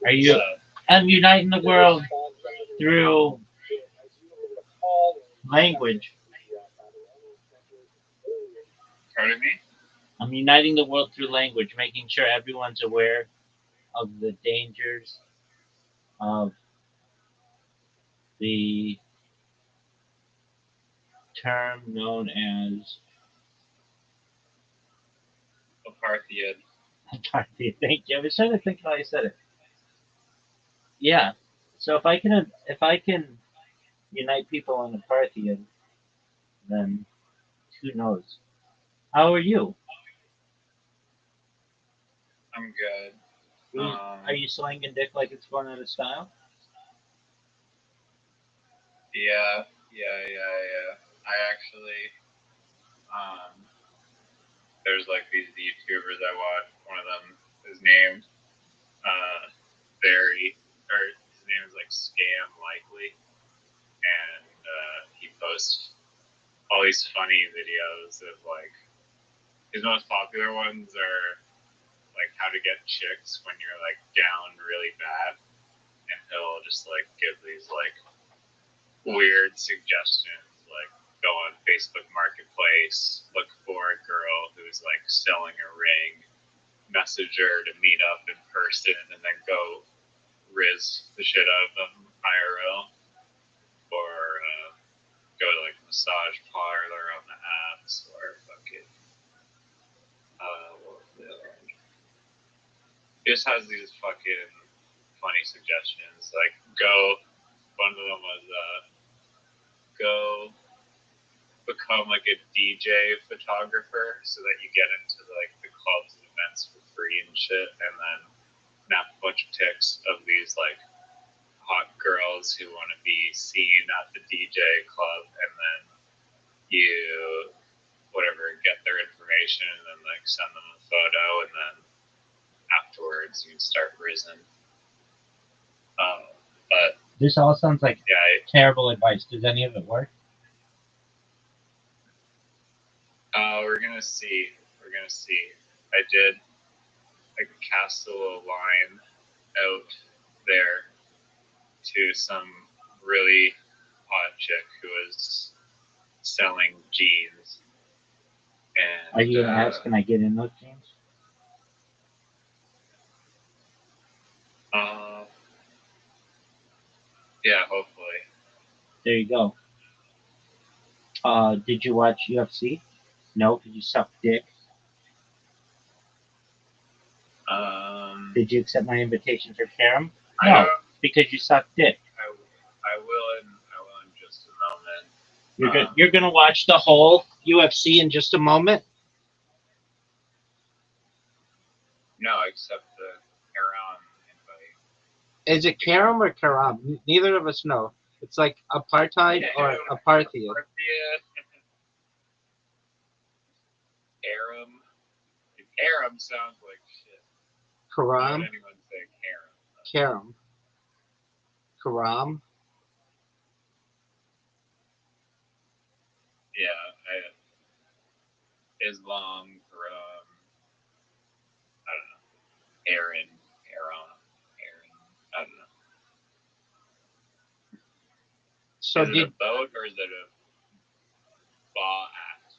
Are you? I'm uniting the world through language. Pardon me? I'm uniting the world through language, making sure everyone's aware of the dangers of the term known as Apartheid. apartheid. Thank you. I was trying to think how I said it. Yeah. So if I can unite people on apartheid, then who knows? How are you? I'm good. Are you slinging dick like it's going out of style? Yeah. I actually, there's like these YouTubers I watch. One of them is named, his name is like Scam Likely, and he posts all these funny videos of like, his most popular ones are like how to get chicks when you're like down really bad, and he'll just weird suggestions, like go on Facebook Marketplace, look for a girl who's like selling a ring, message her to meet up in person, and then go riz the shit out of them IRL, or go to like massage parlor on the apps, or fucking what was the other one? It just has these fucking funny suggestions, like go. One of them was go become like a DJ photographer so that you get into like the clubs and events for free and shit, and then snap a bunch of pics of these like hot girls who want to be seen at the DJ club, and then you whatever get their information and then like send them a photo, and then afterwards you can start rizzing. But This all sounds like yeah, terrible advice. Does any of it work? we're gonna see. We're gonna see. I did like cast a little line out there to some really hot chick who was selling jeans. And Are you gonna ask? Can I get in those jeans? Yeah, hopefully. There you go. Did you watch UFC? No, because you suck dick. Did you accept my invitation for Karam? No, because you suck dick. I will in just a moment. You're gonna watch the whole UFC in just a moment. No, except the Karam invite. Is it Karam or Karam? Neither of us know. It's like apartheid or apartheid. Aram. Aram sounds like shit. Karam. Why would anyone say Karam? Karam. Yeah, Islam, Karam. I don't know. Aaron. I don't know. So is it a boat or is it a ba act?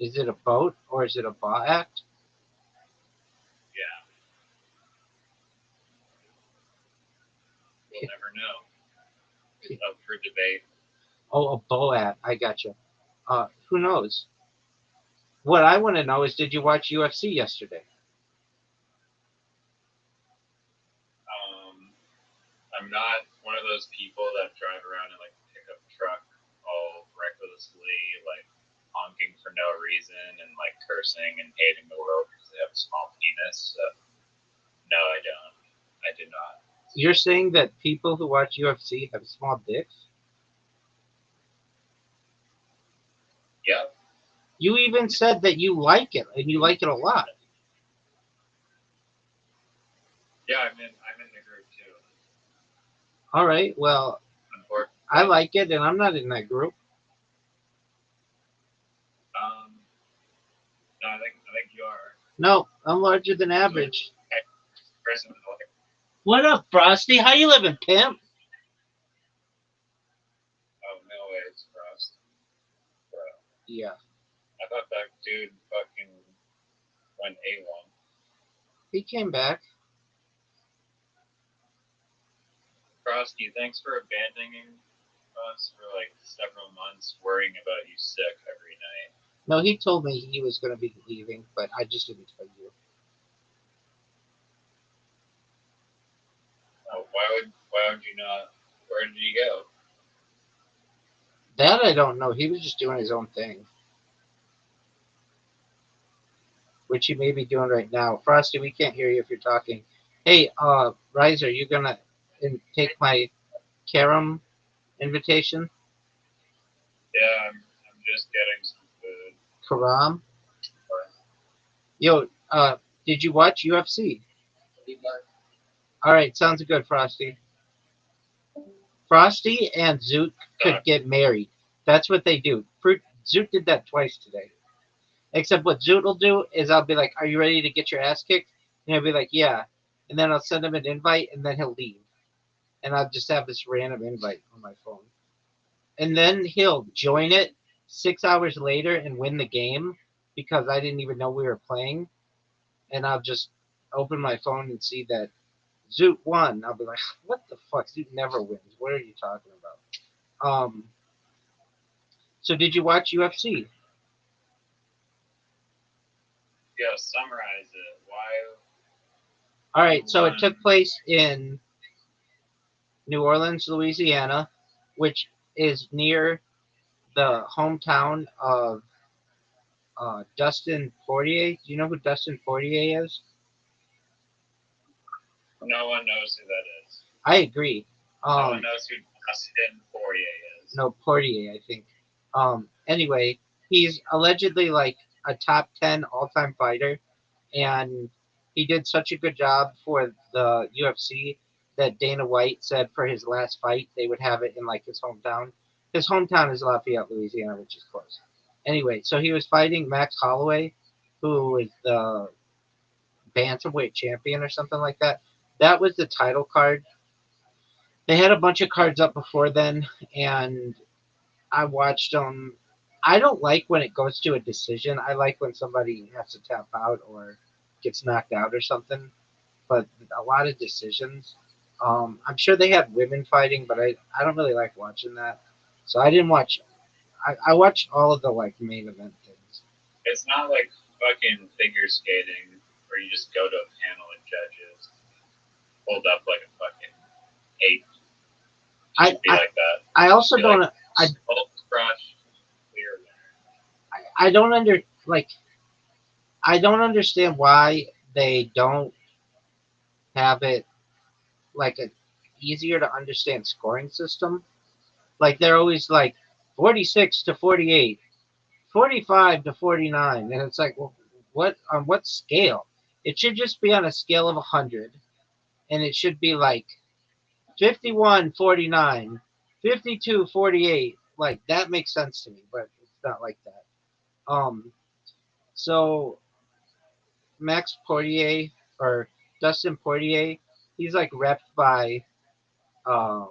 Is it a boat or is it a ba act? Yeah. We'll never know. It's up for debate. Oh, a boat. I gotcha. Who knows? What I want to know is, did you watch UFC yesterday? I'm not one of those people that drive around in like a pickup truck all recklessly, like honking for no reason and like cursing and hating the world because they have a small penis. So, no, I don't. I did not. You're saying that people who watch UFC have small dicks? Yep. You even said that you like it, and you like it a lot. Yeah, I'm in the group too. All right, well, I like it, and I'm not in that group. No, I think you are. No, I'm larger than average. What up, Frosty? How you living, pimp? Oh, no way, it's Frost. Bro. Yeah. I thought that dude fucking went A1. He came back. Frosty, thanks for abandoning us for like several months, worrying about you sick every night. No, he told me he was going to be leaving, but I just didn't tell you. Oh, why would you not? Where did he go? That I don't know. He was just doing his own thing, which he may be doing right now. Frosty, we can't hear you if you're talking. Hey, Riser, you gonna take my Karam invitation? Yeah, I'm just getting some food. Karam? Yo, did you watch UFC? All right, sounds good, Frosty. Frosty and Zoot could get married. That's what they do. Zoot did that twice today. Except what Zoot will do is I'll be like, "Are you ready to get your ass kicked?" And he'll be like, "Yeah." And then I'll send him an invite, and then he'll leave. and I'll just have this random invite on my phone. And then he'll join it 6 hours later and win the game because I didn't even know we were playing. And I'll just open my phone and see that Zoot won. I'll be like, what the fuck? Zoot never wins. What are you talking about? So did you watch UFC? Yeah, summarize it. Why? All right, so it took place in New Orleans, Louisiana, which is near the hometown of Dustin Poirier. Do you know who Dustin Poirier is? No one knows who that is. I agree. No one knows who Dustin Poirier is. No, Poirier, I think. Anyway, he's allegedly like a top 10 all-time fighter, and he did such a good job for the UFC that Dana White said for his last fight they would have it in like his hometown. His hometown is Lafayette, Louisiana, which is close. Anyway, so he was fighting Max Holloway, who is the bantamweight champion or something like that. That was the title card. They had a bunch of cards up before then, and I watched them. I don't like when it goes to a decision. I like when somebody has to tap out or gets knocked out or something. But a lot of decisions. I'm sure they had women fighting, but I don't really like watching that. So I didn't watch. I watched all of the like main event things. It's not like fucking figure skating where you just go to a panel of judges, hold up like a fucking ape. Like that. I also don't. Like, crush, clear winner. I don't I don't understand why they don't have it like a easier to understand scoring system. Like they're always like 46 to 48, 45 to 49, and it's like, well, what on what scale? It should just be on a scale of 100, and it should be like 51 49, 52 48. Like that makes sense to me, but it's not like that. So Max Portier or Dustin Portier, he's like repped by um,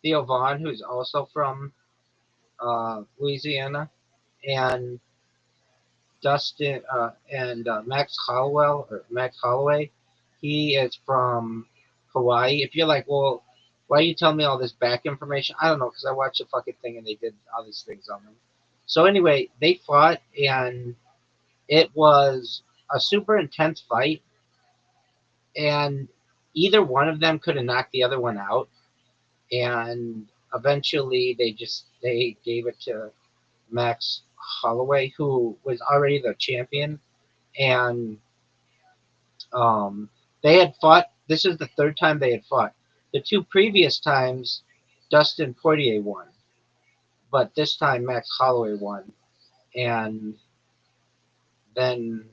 Theo Vaughn, who's also from Louisiana, and Max Holloway, he is from Hawaii. If you're like, well, why are you telling me all this back information? I don't know, because I watched the fucking thing and they did all these things on them. So anyway, they fought and it was a super intense fight, and either one of them could have knocked the other one out, and eventually they gave it to Max Holloway, who was already the champion, and they had fought. This is the third time they had fought. The two previous times, Dustin Poirier won, but this time Max Holloway won, and then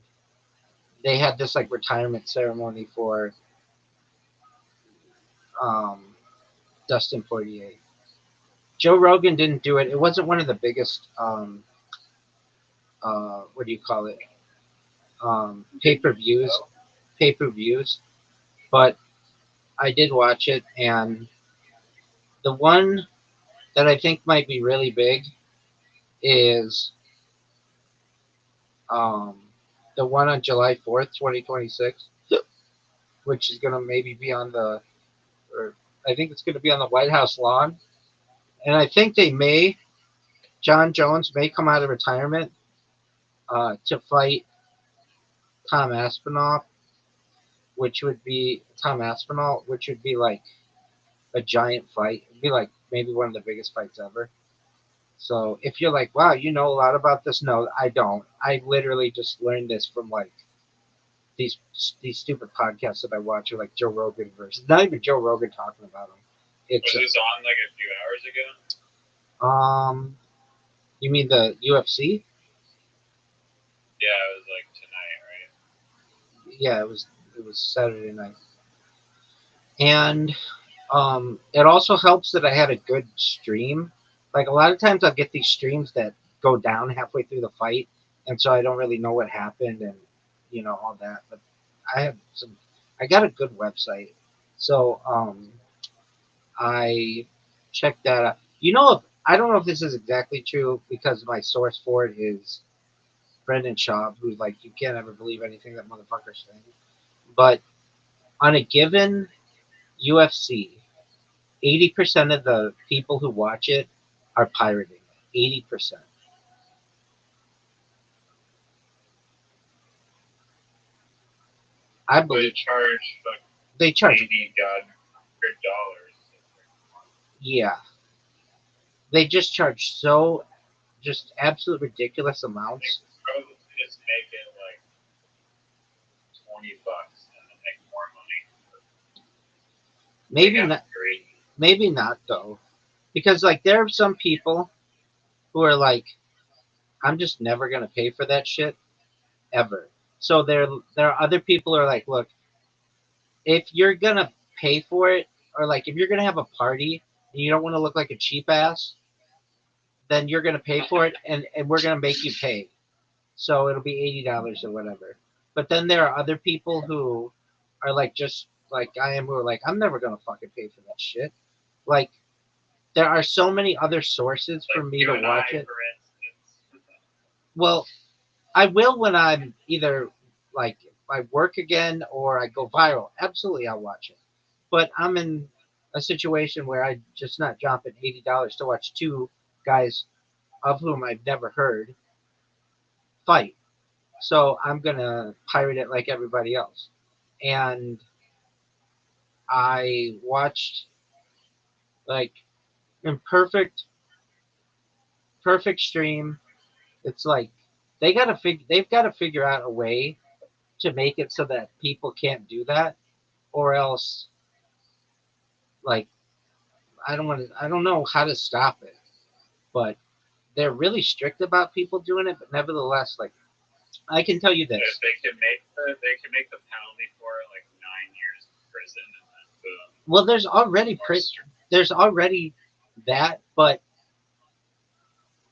they had this like retirement ceremony for um, Dustin Poirier. Joe Rogan didn't do it. It wasn't one of the biggest. What do you call it? Pay-per-views. Pay-per-views. But I did watch it, and the one that I think might be really big is the one on July 4th, 2026, which is going to maybe be on or I think it's going to be on the White House lawn. And I think John Jones may come out of retirement to fight Tom Aspinall, which would be like a giant fight. It'd be like maybe one of the biggest fights ever. So if you're like, wow, you know a lot about this, no, I don't. I literally just learned this from like these stupid podcasts that I watch, or like Joe Rogan versus not even Joe Rogan talking about them. Was this on like a few hours ago? You mean the UFC? Yeah, it was like tonight, right? Yeah, it was Saturday night. And it also helps that I had a good stream. Like a lot of times I'll get these streams that go down halfway through the fight, and so I don't really know what happened and all that. But I got a good website. So I checked that out. You know, I don't know if this is exactly true because my source for it is Brendan Schaub, who's like, you can't ever believe anything that motherfucker's saying. But on a given UFC, 80% of the people who watch it are pirating it. 80%. I But believe it charged like they charge. $80. Yeah. They just charge so just absolute ridiculous amounts. Probably just make it like $20 and then make more money. Maybe Like, not. great. Maybe not though, because like there are some people who are like, I'm just never gonna pay for that shit ever. So there are other people who are like, look, if you're gonna pay for it, or like if you're gonna have a party and you don't want to look like a cheap ass, then you're gonna pay for it, and we're gonna make you pay. So it'll be $80 or whatever. But then there are other people who are like just like I am, who are like, I'm never gonna fucking pay for that shit. Like there are so many other sources for Like me you to and watch I, it. for instance. Well, I will when I'm either like if I work again or I go viral. Absolutely, I'll watch it. But I'm in a situation where I'm just not dropping $80 to watch two guys of whom I've never heard fight. So I'm gonna pirate it like everybody else. And I watched like in perfect stream. It's like they've got to figure out a way to make it so that people can't do that, or else like I don't know how to stop it, but they're really strict about people doing it. But nevertheless, like I can tell you this. If they can make the penalty for it like 9 years in prison and then boom. Well, there's already that, but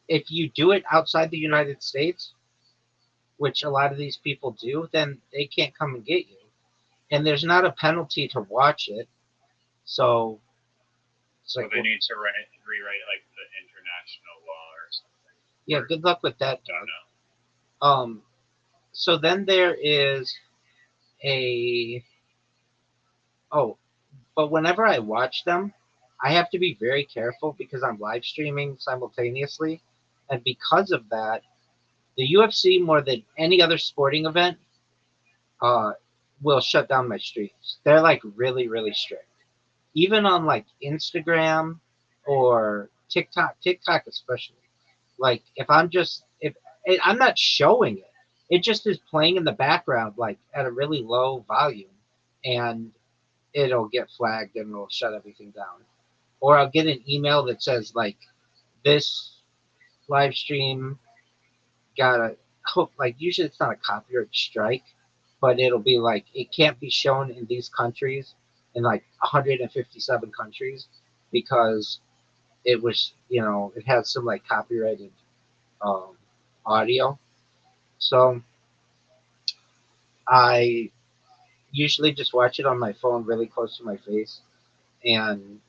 if you do it outside the United States, which a lot of these people do, then they can't come and get you. And there's not a penalty to watch it, so it's So like, they need to rewrite like the international law or something. yeah, good luck with that, I don't Doug. know. So then there is a oh, but whenever I watch them, I have to be very careful because I'm live streaming simultaneously, and because of that, the UFC more than any other sporting event uh, will shut down my streams. They're like really really strict. Even on like Instagram or TikTok especially. Like if I'm just if I'm not showing it, it just is playing in the background like at a really low volume, and it'll get flagged and it'll shut everything down. Or I'll get an email that says like this live stream got a hope like usually it's not a copyright strike, but it'll be like it can't be shown in these countries in like 157 countries because it was it has some like copyrighted um, audio. So I usually just watch it on my phone really close to my face and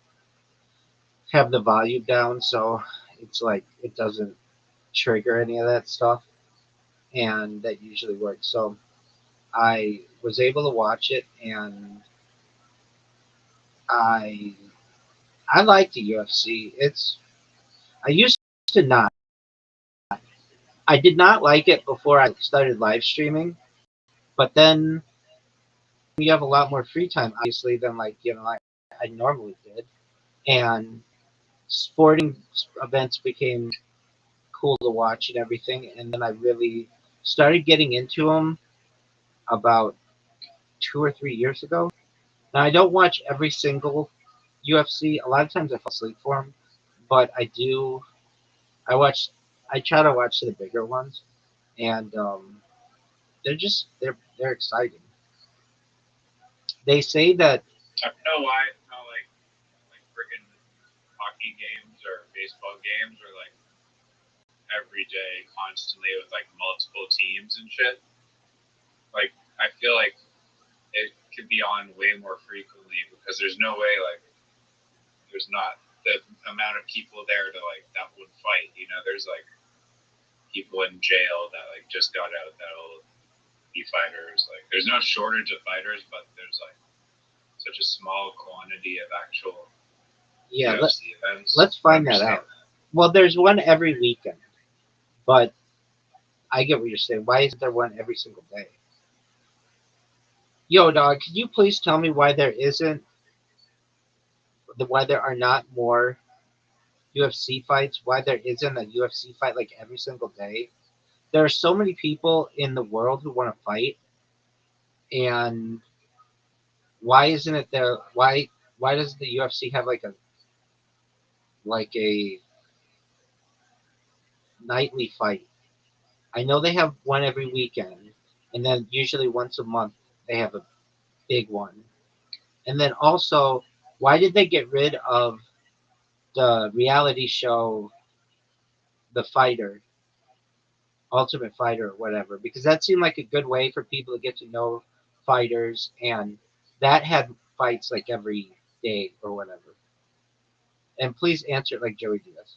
have the volume down so it's like it doesn't trigger any of that stuff, and that usually works. So I was able to watch it, and I I like the UFC. I used to not. I did not like it before I started live streaming, but then you have a lot more free time, obviously, than like I normally did, and sporting events became cool to watch and everything. And then I really started getting into them about 2 or 3 years ago. Now I don't watch every single UFC. A lot of times I fall asleep for them, but I do. I watch. I try to watch the bigger ones, and they're exciting. They say that I don't know why how like freaking hockey games or baseball games are like every day constantly with like multiple teams and shit. Like I feel like it could be on way more frequently because there's no way like there's not the amount of people there to like that would fight. You know, there's like people in jail that like just got out that'll be fighters. Like there's no shortage of fighters, but there's like such a small quantity of actual Yeah, UFC events. let's find that out. Well, there's one every weekend, but I get what you're saying. Why isn't there one every single day? Yo, dog, could you please tell me why there isn't, why there are not more UFC fights? Why there isn't a UFC fight like every single day? There are so many people in the world who want to fight, and why isn't it there? Why does the UFC have like a nightly fight? I know they have one every weekend, and then usually once a month they have a big one. And then also, why did they get rid of the reality show, The Fighter, Ultimate Fighter, or whatever? Because that seemed like a good way for people to get to know fighters, and that had fights like every day or whatever. And please answer it like Joey Diaz.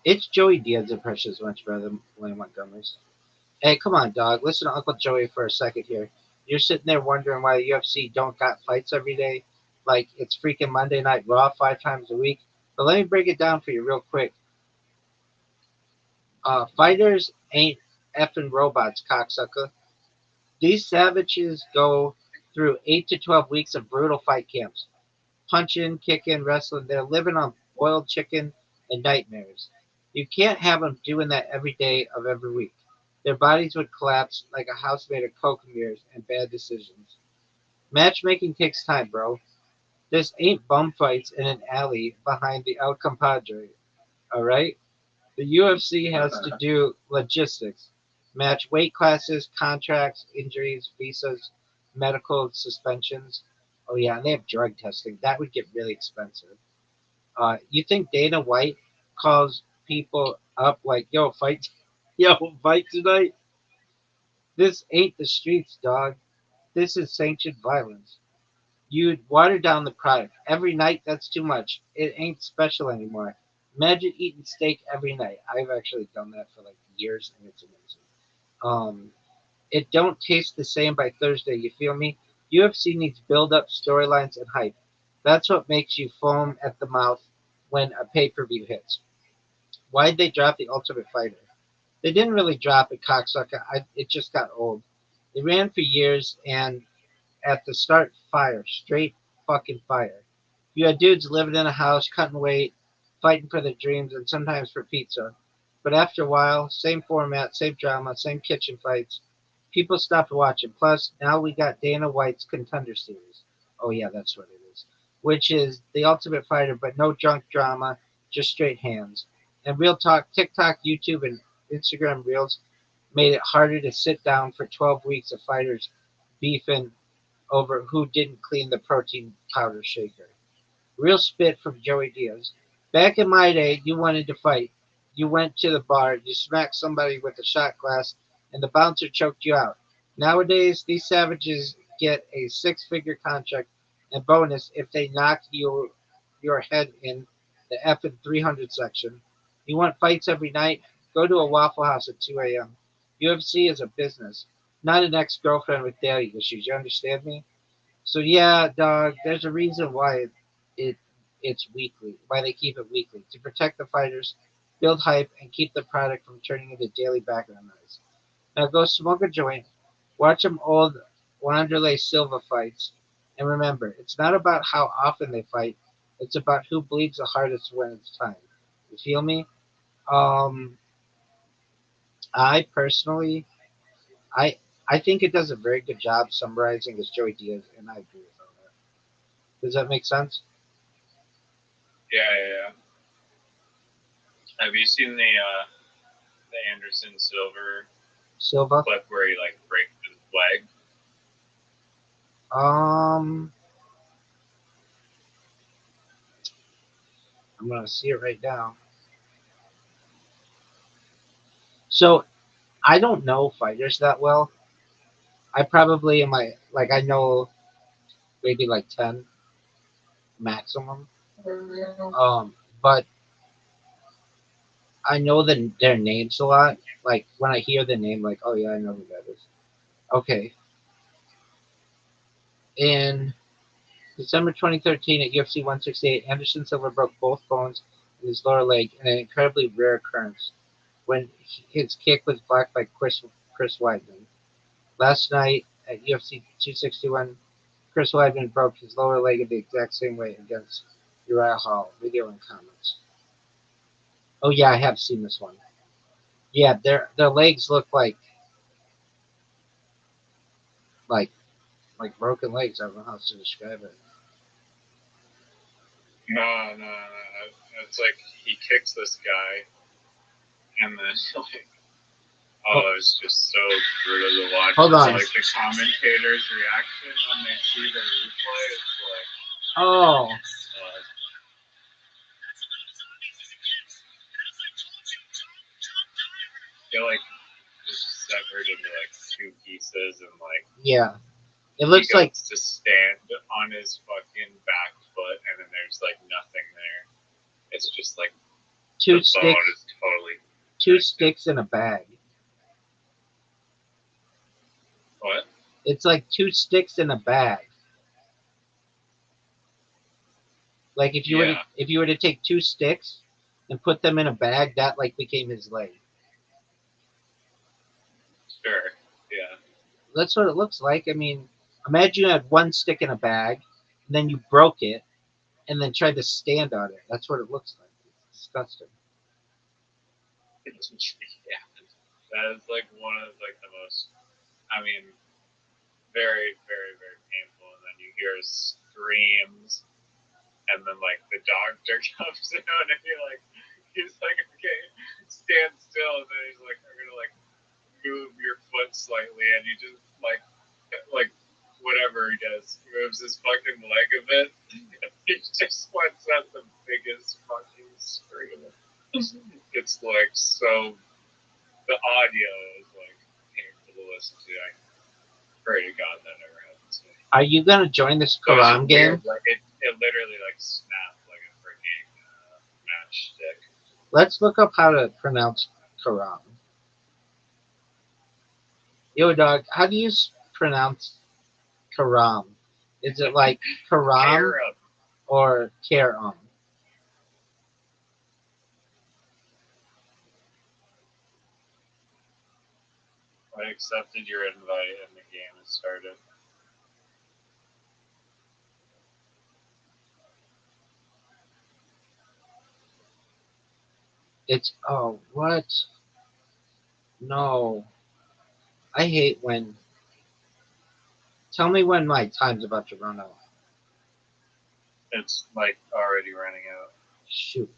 It's Joey Diaz impression is much better than William Montgomery's. Hey, come on, dog. Listen to Uncle Joey for a second here. You're sitting there wondering why the UFC don't got fights every day, like it's freaking Monday Night Raw 5 times a week. But let me break it down for you real quick. Fighters ain't effing robots, cocksucker. These savages go through 8 to 12 weeks of brutal fight camps, punching, kicking, wrestling. They're living on boiled chicken and nightmares. You can't have them doing that every day of every week. Their bodies would collapse like a house made of coke mirrors and bad decisions. Matchmaking takes time, bro. This ain't bum fights in an alley behind the El Compadre, alright? The UFC has to do logistics, match weight classes, contracts, injuries, visas, medical suspensions. Oh, yeah, and they have drug testing. That would get really expensive. You think Dana White calls people up like, yo, fight, yo, fight tonight? This ain't the streets, dog. This is sanctioned violence. You'd water down the product. Every night, that's too much. It ain't special anymore. Imagine eating steak every night. I've actually done that for like years, and it's amazing. It don't taste the same by Thursday, you feel me? UFC needs build up, storylines, and hype. That's what makes you foam at the mouth when a pay-per-view hits. Why'd they drop the Ultimate Fighter? They didn't really drop it, cocksucker. It just got old. They ran for years, and at the start, fire. Straight fucking fire. You had dudes living in a house, cutting weight, fighting for their dreams, and sometimes for pizza. But after a while, same format, same drama, same kitchen fights. People stopped watching. Plus, now we got Dana White's Contender Series. Oh, yeah, that's what it is. Which is the Ultimate Fighter, but no drunk drama, just straight hands. And real talk, TikTok, YouTube, and Instagram Reels made it harder to sit down for 12 weeks of fighters beefing over who didn't clean the protein powder shaker. Real spit from Joey Diaz. Back in my day, you wanted to fight. You went to the bar, you smacked somebody with a shot glass, and the bouncer choked you out. Nowadays, these savages get a six-figure contract and bonus if they knock your head in the effing 300 section. You want fights every night? Go to a Waffle House at 2 a.m. UFC is a business, not an ex-girlfriend with daddy issues. You understand me? So yeah, dog. There's a reason why it it's weekly. Why they keep it weekly to protect the fighters, build hype, and keep the product from turning into daily background noise. Now go smoke a joint, watch some old Wanderlei Silva fights, and remember, it's not about how often they fight. It's about who bleeds the hardest when it's time. You feel me? Um, I personally, I I think it does a very good job summarizing as Joey Diaz, and I agree with all that. Does that make sense? Yeah. Have you seen the Anderson Silver Silva? clip where he like breaks his leg? Um, I'm gonna see it right now. So I don't know fighters that well. I probably am I know maybe like 10. maximum. But I know their names a lot. Like when I hear the name, like, oh yeah, I know who that is. Okay. In December 2013 at UFC 168, Anderson Silva broke both bones in his lower leg in an incredibly rare occurrence when his kick was blocked by Chris Weidman. Last night at UFC 261, Chris Weidman broke his lower leg in the exact same way against Uriah Hall. Video and comments. Oh yeah, I have seen this one. Yeah, their legs look like like broken legs. I don't know how else to describe it. No. It's like he kicks this guy, and then like, it's just so brutal to watch. Hold on. Like the commentator's reaction when they see the replay is like, Oh, they're like just severed into like two pieces, and like yeah. It looks he goes like to stand on his fucking back foot, and then there's like nothing there. It's just like two the bone sticks, is totally. two sticks in a bag. What? It's like two sticks in a bag. Like if you were to take two sticks and put them in a bag, that like became his leg. Sure. Yeah. That's what it looks like. I mean, imagine you had one stick in a bag, and then you broke it, and then tried to stand on it. That's what it looks like. It's disgusting. Yeah. That is like one of like the most. I mean, very, very, very painful. And then you hear screams, and then like the doctor comes in, and he's like, okay, stand still, and then he's like, I'm gonna like move your foot slightly, and he just like whatever he does, he moves his fucking leg a bit. He just lets out the biggest fucking scream. It's like so. The audio is like painful to listen to. I pray to God that never happens to me. Are you gonna join this Quran game? Like it literally like snapped like a freaking matchstick. Let's look up how to pronounce Quran. Yo, dog, how do you pronounce Karam? Is it like Karam or Karam? I accepted your invite and the game has started. It's what? No. I hate when. Tell me when my time's about to run out. It's like already running out. Shoot.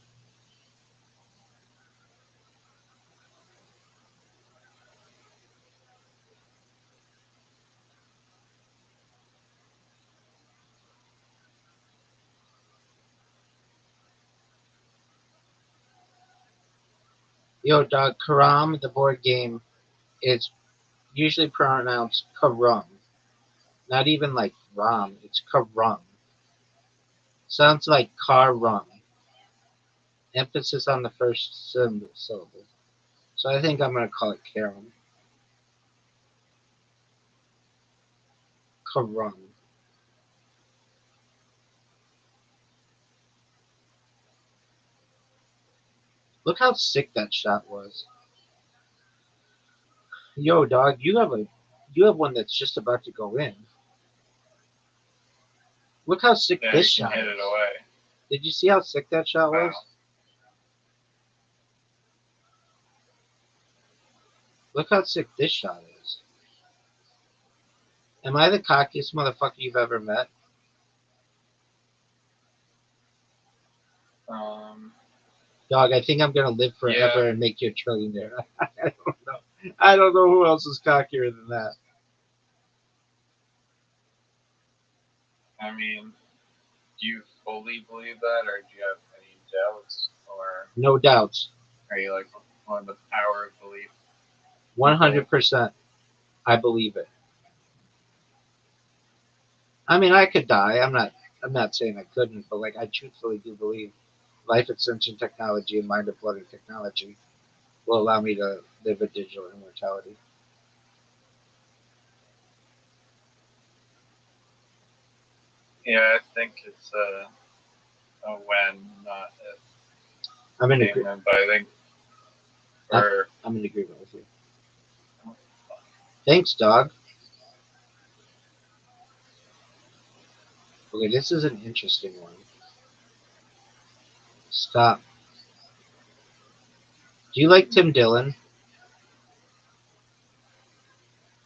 Yo, dog, Karam, the board game, is usually pronounced Karum. Not even like Ram, it's Karum. Sounds like Karum. Emphasis on the first syllable. So I think I'm going to call it Karam. Karum. Look how sick that shot was. Yo, dog, you have one that's just about to go in. Look how sick this shot hit is. it away. Did you see how sick that shot Wow. was? Look how sick this shot is. Am I the cockiest motherfucker you've ever met? Dog, I think I'm gonna live forever and make you a trillionaire. I don't know. I don't know who else is cockier than that. I mean, do you fully believe that, or do you have any doubts, or No doubts. are you like on the power of belief? 100%. I believe it. I mean, I could die. I'm I'm not saying I couldn't, but like I truthfully do believe life extension technology and mind uploading technology will allow me to live a digital immortality. Yeah, I think it's a when, not if. I'm in agree- Amen, but I think for I'm in agreement with you. Thanks, dog. Okay, this is an interesting one. Stop. Do you like Tim Dillon?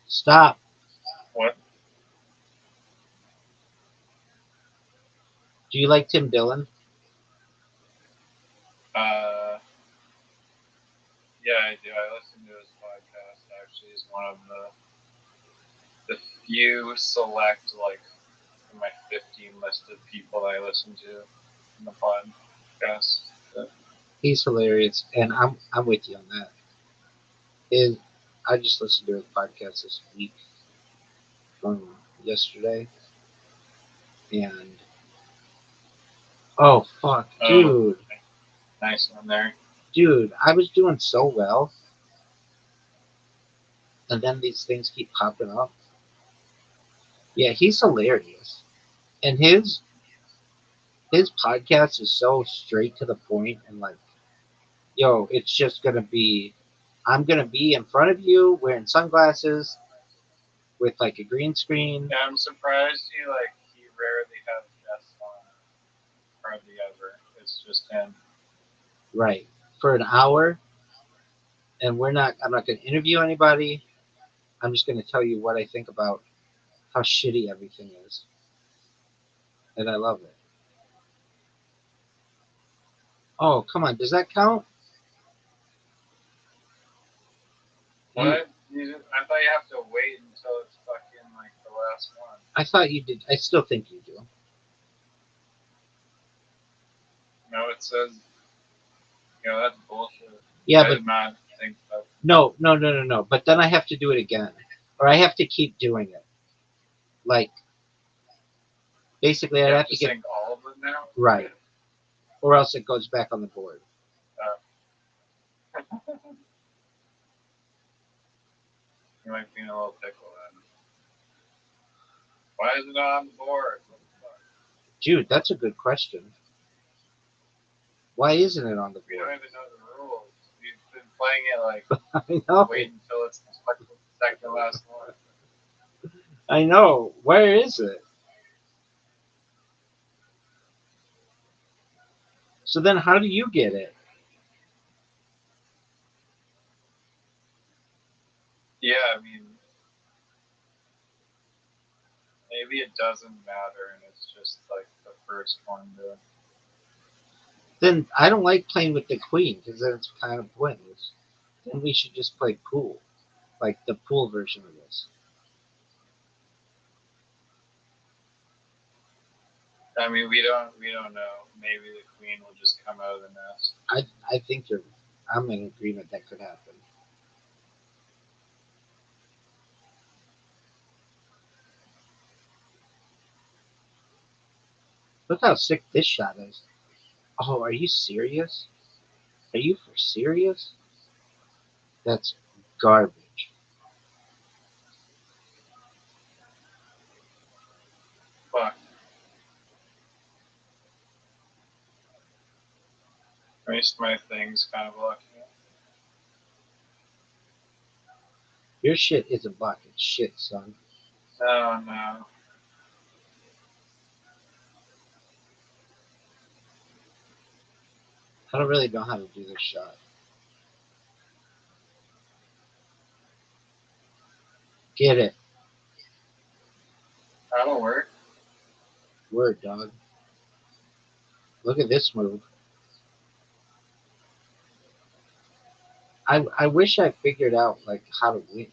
Stop. what? Do you like Tim Dillon? Yeah, I do. I listen to his podcast. Actually, he's one of the few select like my 15 list of people that I listen to in the podcast. He's hilarious, and I'm with you on that. I just listened to his podcast this week from yesterday, and oh fuck, Oh, nice one there. dude, I was doing so well, and then these things keep popping up. Yeah, he's hilarious, and his podcast is so straight to the point, and like, yo, it's just gonna be, I'm gonna be in front of you wearing sunglasses with like a green screen. Yeah, I'm surprised he rarely has guests on, hardly ever. It's just him. Right, for an hour, and I'm not going to interview anybody. I'm just going to tell you what I think about how shitty everything is, and I love it. Oh, come on, does that count? What? I thought you have to wait until it's fucking like the last one. I thought you did. I still think you do. No, it says, that's bullshit. Yeah, I but did not think that. no. But then I have to do it again, or I have to keep doing it. Like, basically, You I'd have have to to get sync all of them now? right, or else it goes back on the board. You might be in a little pickle then. Why is it not on the board? What the fuck? Dude, that's a good question. Why isn't it on the We don't board? even know the rules. We've been playing it like I know. wait until it's the second to last one. I know. Where is it? So then, how do you get it? Yeah, I mean, maybe it doesn't matter and it's just like the first one to. Then I don't like playing with the queen because then it's kind of pointless. Then we should just play pool, like the pool version of this. I mean, we don't know. Maybe the queen will just come out of the nest. I think I'm in agreement that could happen. Look how sick this shot is. Oh, are you serious? Are you for serious? That's garbage. Fuck. At least my thing's kind of blocking it. Your shit isn't blocking shit, son. Oh no. I don't really know how to do this shot. Get it. That'll work. Word, dog. Look at this move. I wish I figured out like how to win.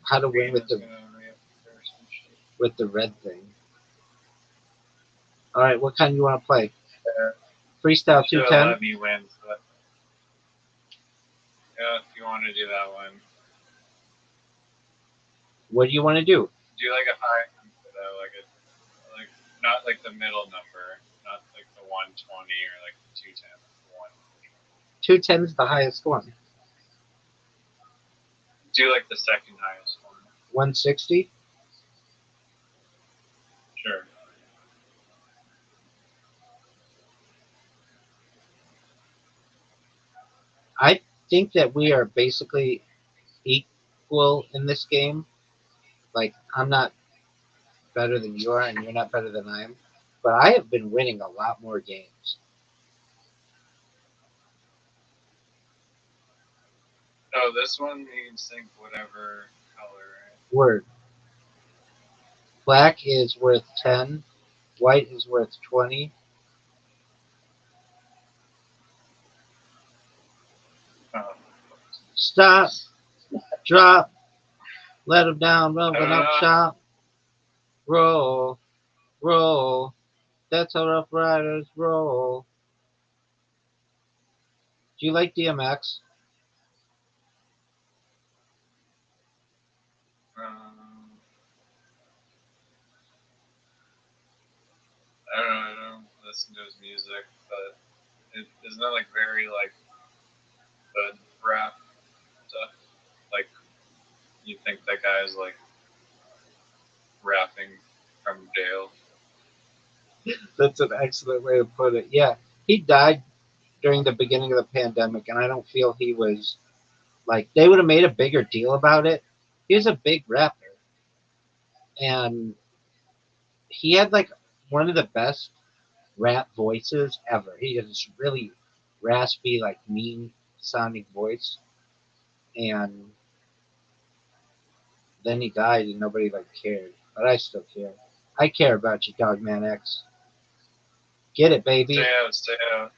How to win with the red thing. All right, what kind do you want to play? Freestyle 210. Let me win. So yeah, if you want to do that one. What do you want to do? Do like a high, Not like the middle number, not like the 120 or like the 210. One. 210 is the highest one. Do like the second highest one. 160. Sure. I think that we are basically equal in this game. Like, I'm not better than you are, and you're not better than I am. But I have been winning a lot more games. Oh, this one means think whatever color. Right? Word. Black is worth 10. White is worth 20. Oh. Stop. Drop. Let them down. Rumbling up shop. Roll. Roll. That's how Rough Riders roll. Do you like DMX? I don't know. I don't listen to his music, but isn't that like very like the rap stuff? Like you think that guy's like rapping from jail? That's an excellent way to put it. Yeah, he died during the beginning of the pandemic, and I don't feel he was like they would have made a bigger deal about it. He was a big rapper, and he had like one of the best rap voices ever. He had this really raspy, like mean sounding voice, and then he died, and nobody like cared. But I still care. I care about you, Dogman X. Get it, baby. Stay out, stay out.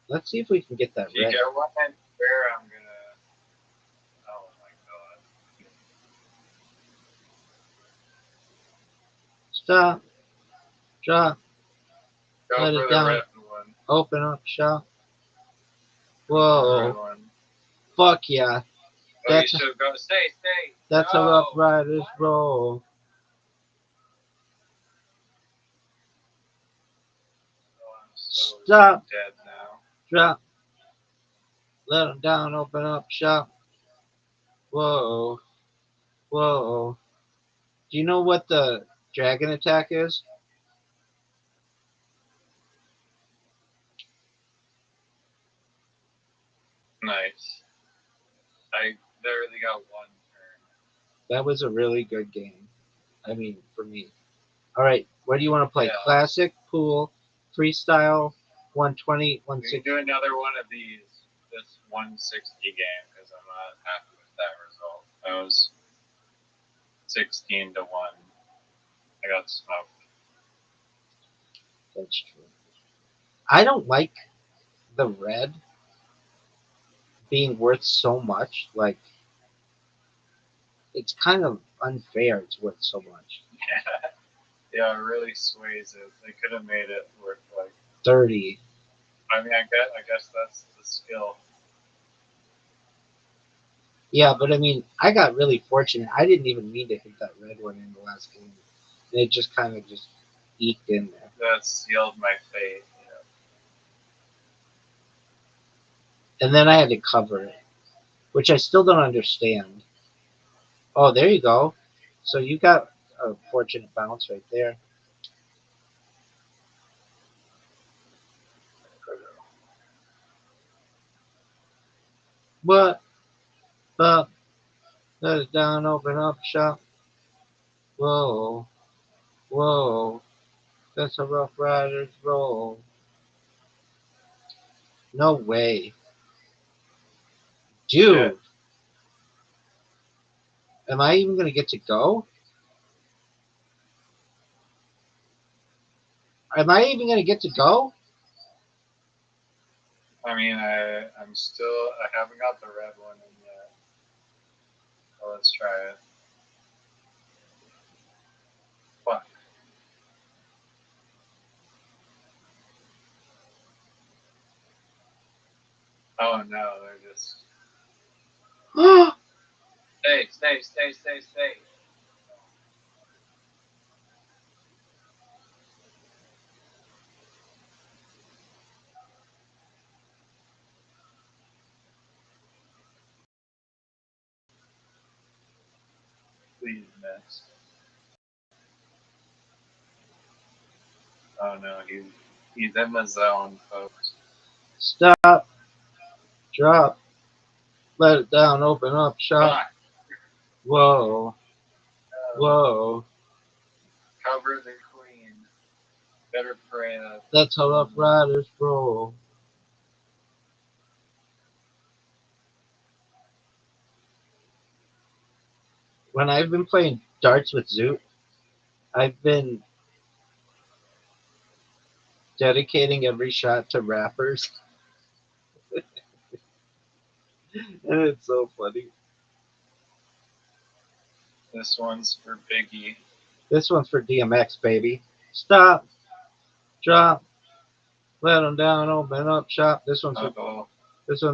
Let's see if we can get that If you red. get one where I'm gonna. Oh my god. Stop. Drop. Go Let for it the down. red one. Open up shop. Go for the red Whoa. one. Fuck yeah. Oh, That's you should go. Stay. That's no. how Rough Riders roll. Oh, I'm so Stop. dead now. Drop. Let them down. Open up shop. Whoa. Whoa. Do you know what the dragon attack is? Nice. I literally got one turn. That was a really good game. I mean, for me. All right. What do you want to play? Yeah. Classic, pool, freestyle, 120, We 160. can do another one of these. This 160 game because I'm not happy with that result. That was 16 to 1. I got smoked. That's true. I don't like the red being worth so much. Like, it's kind of unfair. It's worth so much. Yeah, it really sways it. They could have made it worth like 30. I mean, I guess that's the skill. Yeah, but I mean, I got really fortunate. I didn't even mean to hit that red one in the last game. And it just kind of just eked in there. That sealed my fate. And then I had to cover it, which I still don't understand. Oh, there you go. So you got a fortunate bounce right there. What? Up, let it down, open up shop. Whoa, whoa. That's a Rough Riders roll. No way. Dude. Yeah. Am I even going to get to go? Am I even going to get to go? I mean, I haven't got the red one in yet. So let's try it. Fuck. Oh no, they're just. Stay. Please miss. Oh no, he's in the zone, folks. Stop. Drop. Let it down. Open up shop. Fuck. Whoa. Whoa. Cover the queen. Better pray that. That's how Rough Riders roll. When I've been playing darts with Zoot, I've been dedicating every shot to rappers. And it's so funny. This one's for Biggie. This one's for DMX, baby. Stop. Drop. Let them down. Open up shop. This one's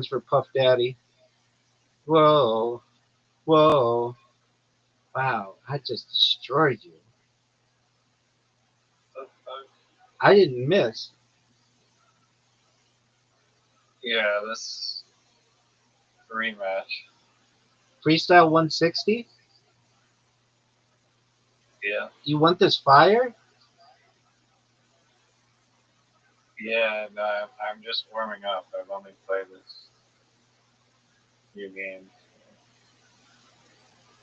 for Puff Daddy. Whoa. Whoa. Wow. I just destroyed you. I didn't miss. Yeah, this rematch. Freestyle 160? Yeah. You want this fire? Yeah, no, I'm just warming up. I've only played this few games.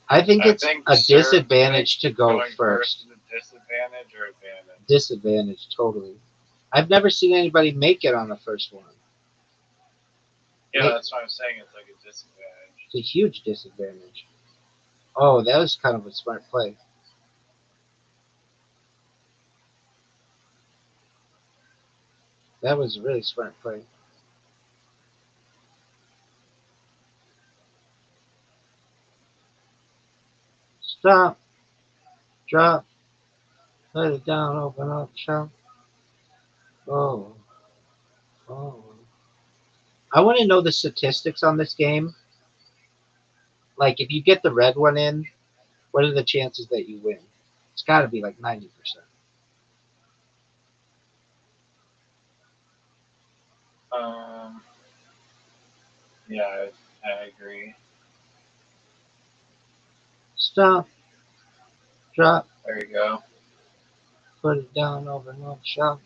I think it's a serve disadvantage to go going first. is a disadvantage or advantage? Disadvantage, totally. I've never seen anybody make it on the first one. Yeah, that's what I'm saying. It's like a disadvantage. It's a huge disadvantage. Oh, that was kind of a smart play. That was a really smart play. Stop. Drop. Let it down. Open up. Shop. Oh. Oh. I want to know the statistics on this game. Like, if you get the red one in, what are the chances that you win? It's got to be like 90%. Yeah, I agree. Stop. Drop. There you go. Put it down. Open up. Shop.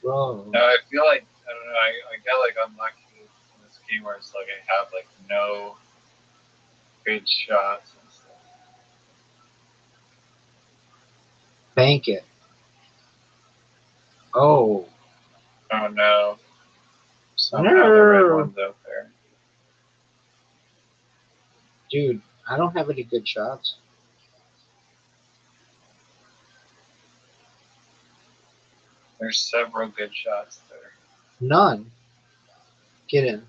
Whoa. No, I feel like I don't know. I got like unlucky in this game where it's like I have like no good shots and stuff. Bank it. Oh. Oh no. Somehow the red one's out there. Dude, I don't have any good shots. There's several good shots there. None. Get in.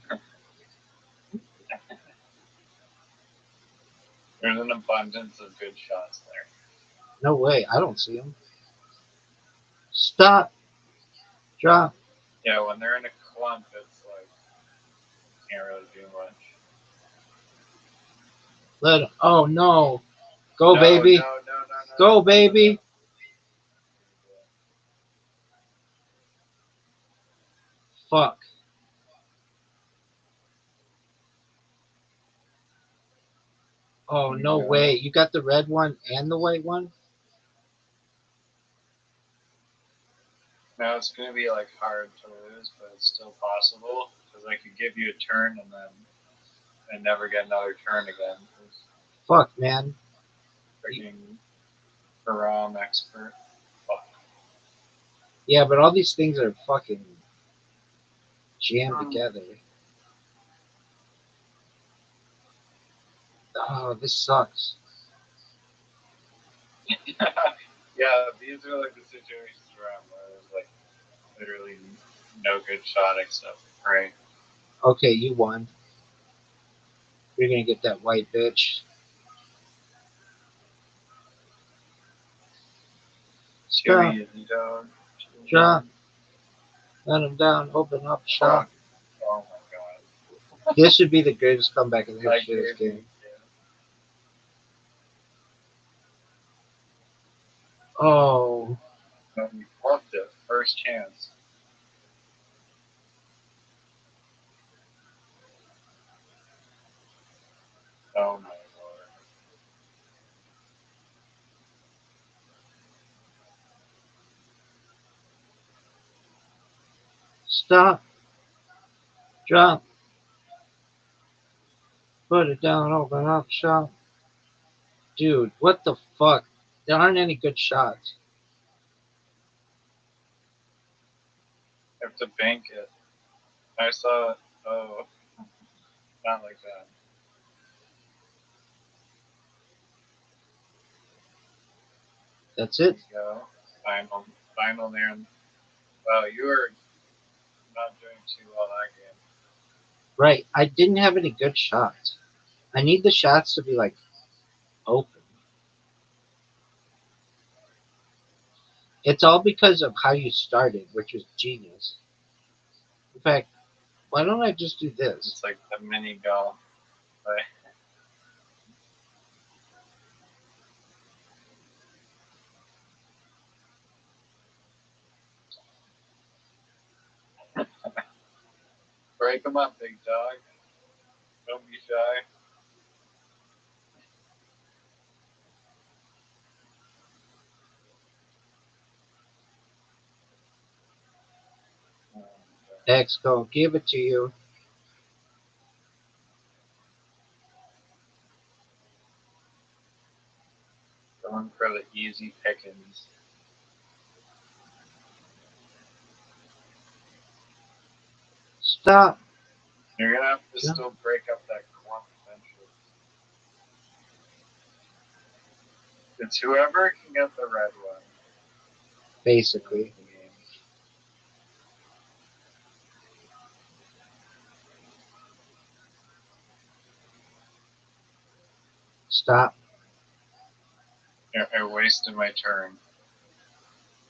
There's an abundance of good shots there. No way. I don't see them. Stop. Drop. Yeah, when they're in a clump, it's like can't really do much. Let 'em- Oh no. Go, No, baby. No, Go, baby. Fuck. Oh, no way. You got the red one and the white one? Now it's gonna be like hard to lose, but it's still possible because I could give you a turn and never get another turn again. Fuck, man. Freaking Haram expert. Fuck. Yeah, but all these things are fucking jammed together. Oh, this sucks. Yeah, these are like the situations where there's like literally no good shot except pray. Okay, you won. You're gonna get that white bitch. Stop. Too easy, dog. Drop. Let him down. Open up. Shop. Oh my god. This should be the greatest comeback in the Like, history of this game. Oh, You flubbed it. First chance. Oh my lord. stop, drop, put it down, open up shop. Dude, what the fuck? There aren't any good shots. I have to bank it. I saw it. Oh, not like that. That's There it. you go. Final there. Wow, you were not doing too well that game. Right. I didn't have any good shots. I need the shots to be like open. It's all because of how you started, which was genius. In fact, why don't I just do this? It's like the mini golf. Like, break them up, big dog. Don't be shy. X gonna give it to you. Going for the easy pickings. Stop. You're gonna have to Yeah. still break up that clump eventually. It's whoever can get the red one. Basically. The game. Stop. I wasted my turn.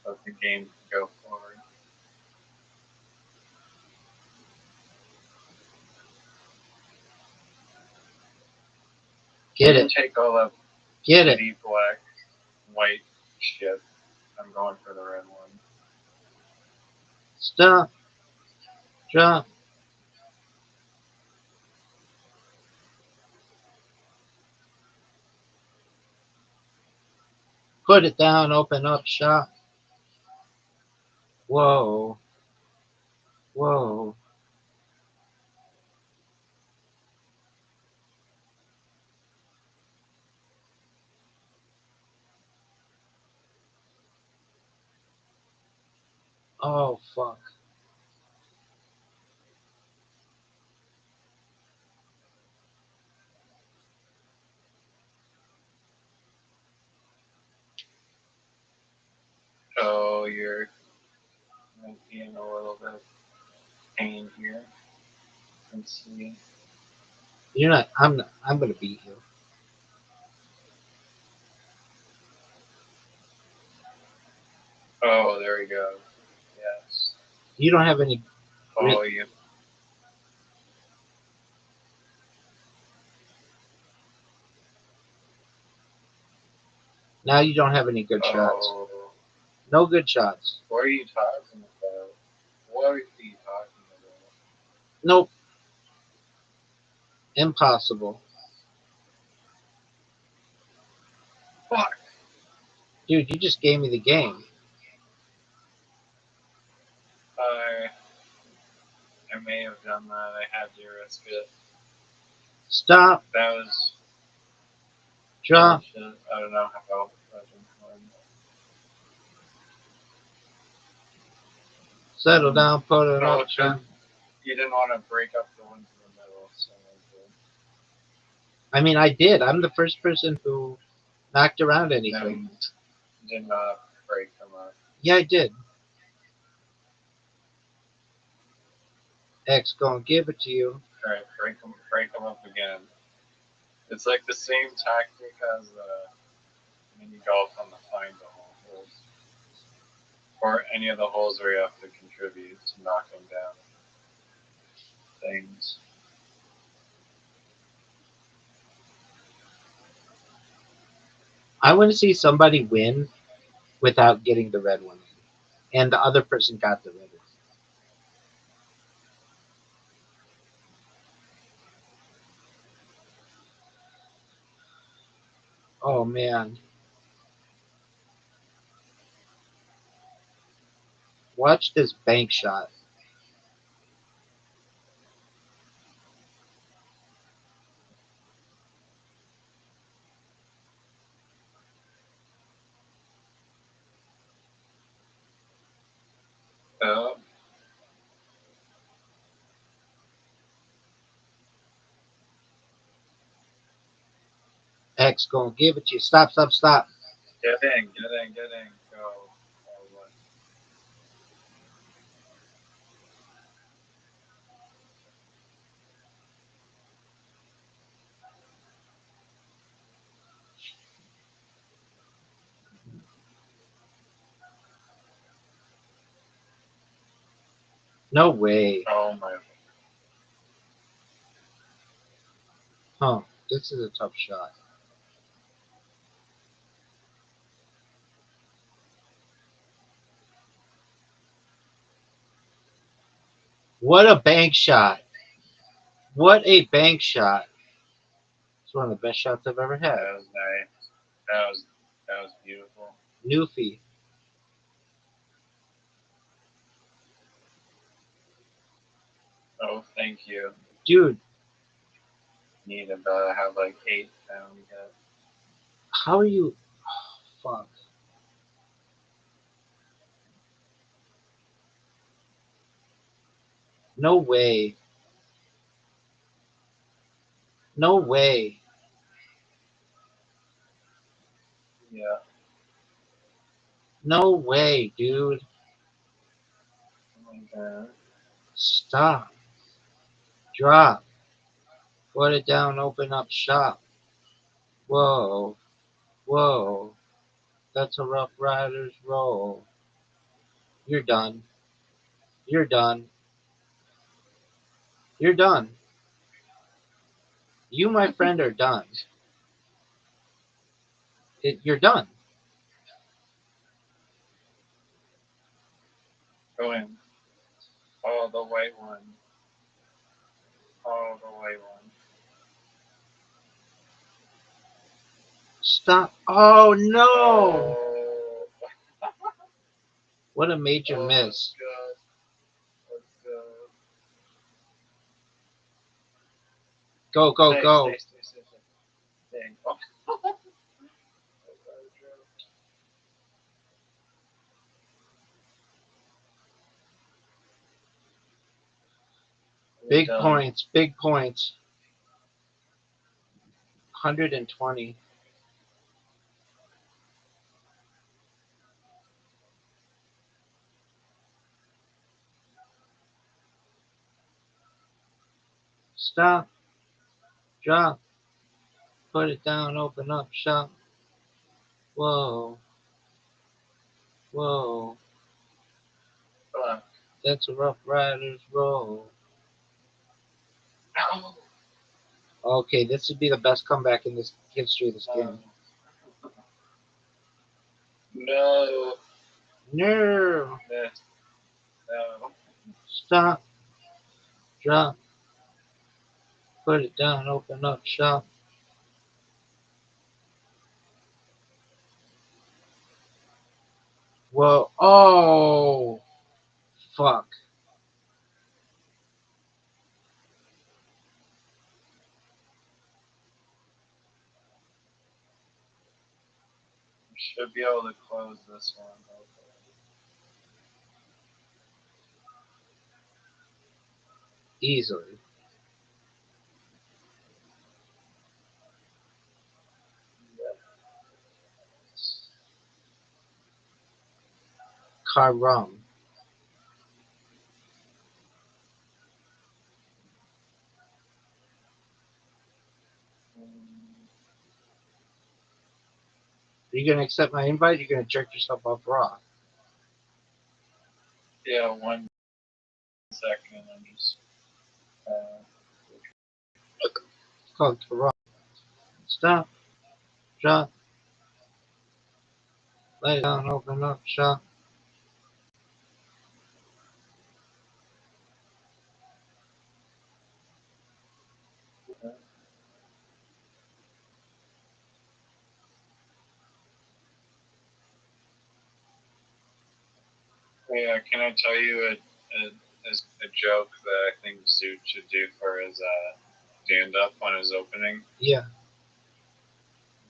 Let the game go forward. Get You it. take all that Get it. shitty black, white shit. I'm going for the red one. Stop. Drop. Put it down, open up shop. Whoa. Whoa. Oh, fuck. Oh, you're might be in a little bit of pain here. Let's see. You're not. I'm not. I'm gonna beat you. Oh, there we go. Yes. You don't have any. Oh, you. Now you don't have any good shots. Oh, No good shots. what are you talking about? What are you talking about? Nope. Impossible. Fuck. Dude, you just gave me the game. I may have done that. I had to risk it. Stop. That was Drop. bullshit. I don't know how Legend won. Settle down. Put it No, up shop. you didn't want to break up the ones in the middle, so I mean, I did. I'm the first person who knocked around anything. did not break them up. Yeah, I did. X gonna give it to you. All right, break them up again. It's like the same tactic as mini golf on the find the hole holes, or any of the holes where you have to contribute to knocking down things. I want to see somebody win without getting the red one in. And the other person got the red one. Oh man. Watch this bank shot. Oh, X gonna give it to you. Stop, stop, stop. get in, get in, get in. Go. Oh, what? No way. Oh my. Huh. This is a tough shot. What a bank shot. What a bank shot. It's one of the best shots I've ever had. That was nice. That was beautiful. Newfie. Oh, thank you. Dude, Need about have like 8 pound yet. how are you? Oh, fuck. No way. No way. Yeah. No way, dude. Oh my god. Stop. Drop. Put it down, open up shop. Whoa. Whoa. That's a Rough Riders roll. You're done. You're done. You're done. You, my friend, are done. You're done. Go in. Oh, the white one. Oh, the white one. Stop. Oh, no. Oh, What a major oh, miss. God. Let's go. Go, go, Stay, go. stay. Dang. Oh. Big Done. points. Big points. 120. Stop. Drop. Put it down, open up shop. Whoa. Whoa. Come on. That's a Rough Riders roll. Ow. Okay, this would be the best comeback in this history of this game. No. No. Missed. No. Stop. Drop. Put it down, open up shop. Whoa. Oh. Fuck. Should be able to close this one. Easily. Karam. Are you gonna accept my invite? Or are you gonna jerk yourself off raw? Yeah, 1 second. I'm just. It's called Karam. Stop. Drop. Lay it down, open up shop. Yeah, can I tell you a joke that I think Zoot should do for his stand-up on his opening? Yeah.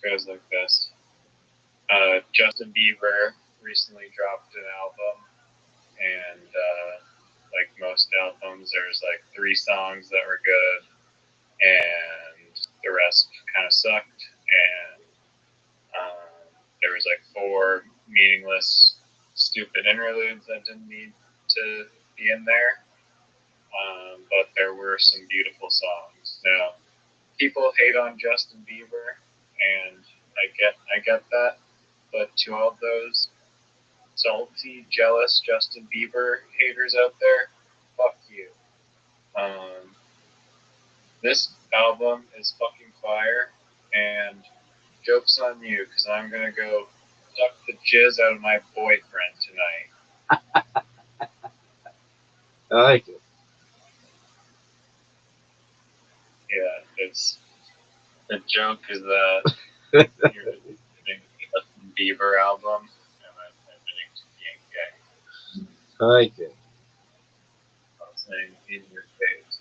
It goes like this. Justin Bieber recently dropped an album, and like most albums, there's like 3 songs that were good, and the rest kind of sucked, and there was like 4 meaningless, stupid interludes that didn't need to be in there. But there were some beautiful songs. Now, people hate on Justin Bieber, and I get that. But to all those salty, jealous Justin Bieber haters out there, fuck you. This album is fucking fire, and joke's on you, because I'm gonna go suck the jizz out of my boyfriend tonight. I like it. Yeah, it's the joke is that you're admitting the Justin Bieber album, and I'm admitting to being gay. I like it. I'm saying in your face.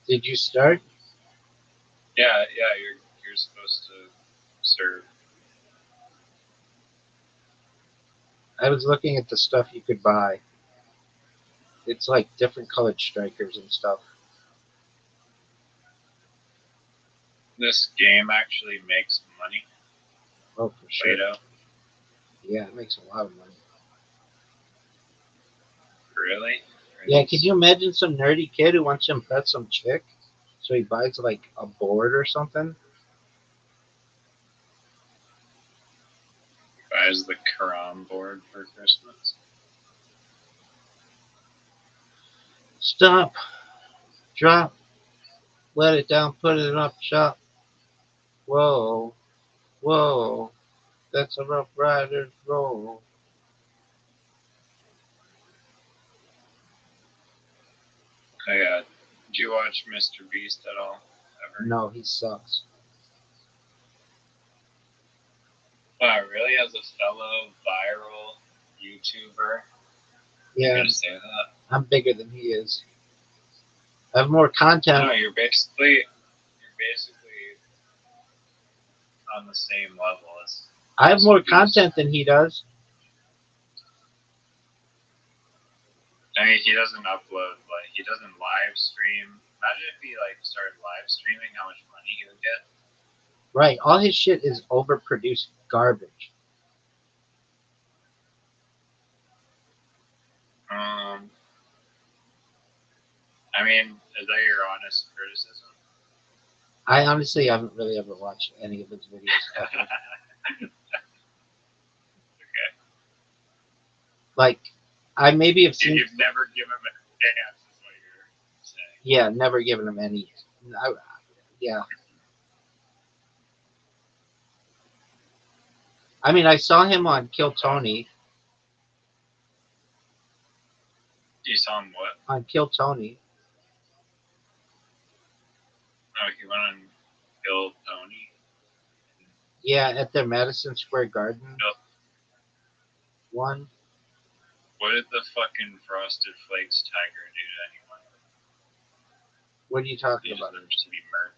Did you start? Yeah, you're supposed to serve. I was looking at the stuff you could buy. It's like different colored strikers and stuff. This game actually makes money. Oh, for sure. Play-Doh. Yeah, it makes a lot of money. Really? Yeah, could you imagine some nerdy kid who wants to impress some chick? So he buys like a board or something? Buys the Quran board for Christmas. Stop. Drop. Let it down. Put it up. Shop. Whoa. Whoa. That's a Rough Rider's roll. Did you watch Mr. Beast at all? Ever? No, he sucks. Wow, really? As a fellow viral YouTuber, you're Yeah, gonna say that? I'm bigger than he is. I have more content. No, you're basically on the same level as. I have more Mr. Beast. content than he does. I mean, he doesn't upload, like, he doesn't live stream. Imagine if he, like, started live streaming, how much money he would get. Right. All his shit is overproduced garbage. I mean, is that your honest criticism? I honestly haven't really ever watched any of his videos ever. Okay. Like, I maybe have seen. You've never given him a chance, is what you're saying. Yeah, never given him any. Yeah. I mean, I saw him on Kill Tony. You saw him what? On Kill Tony. Oh, he went on Kill Tony. Yeah, at their Madison Square Garden No. one. What did the fucking Frosted Flakes tiger do to anyone? What are you talking He about? deserves to be murdered.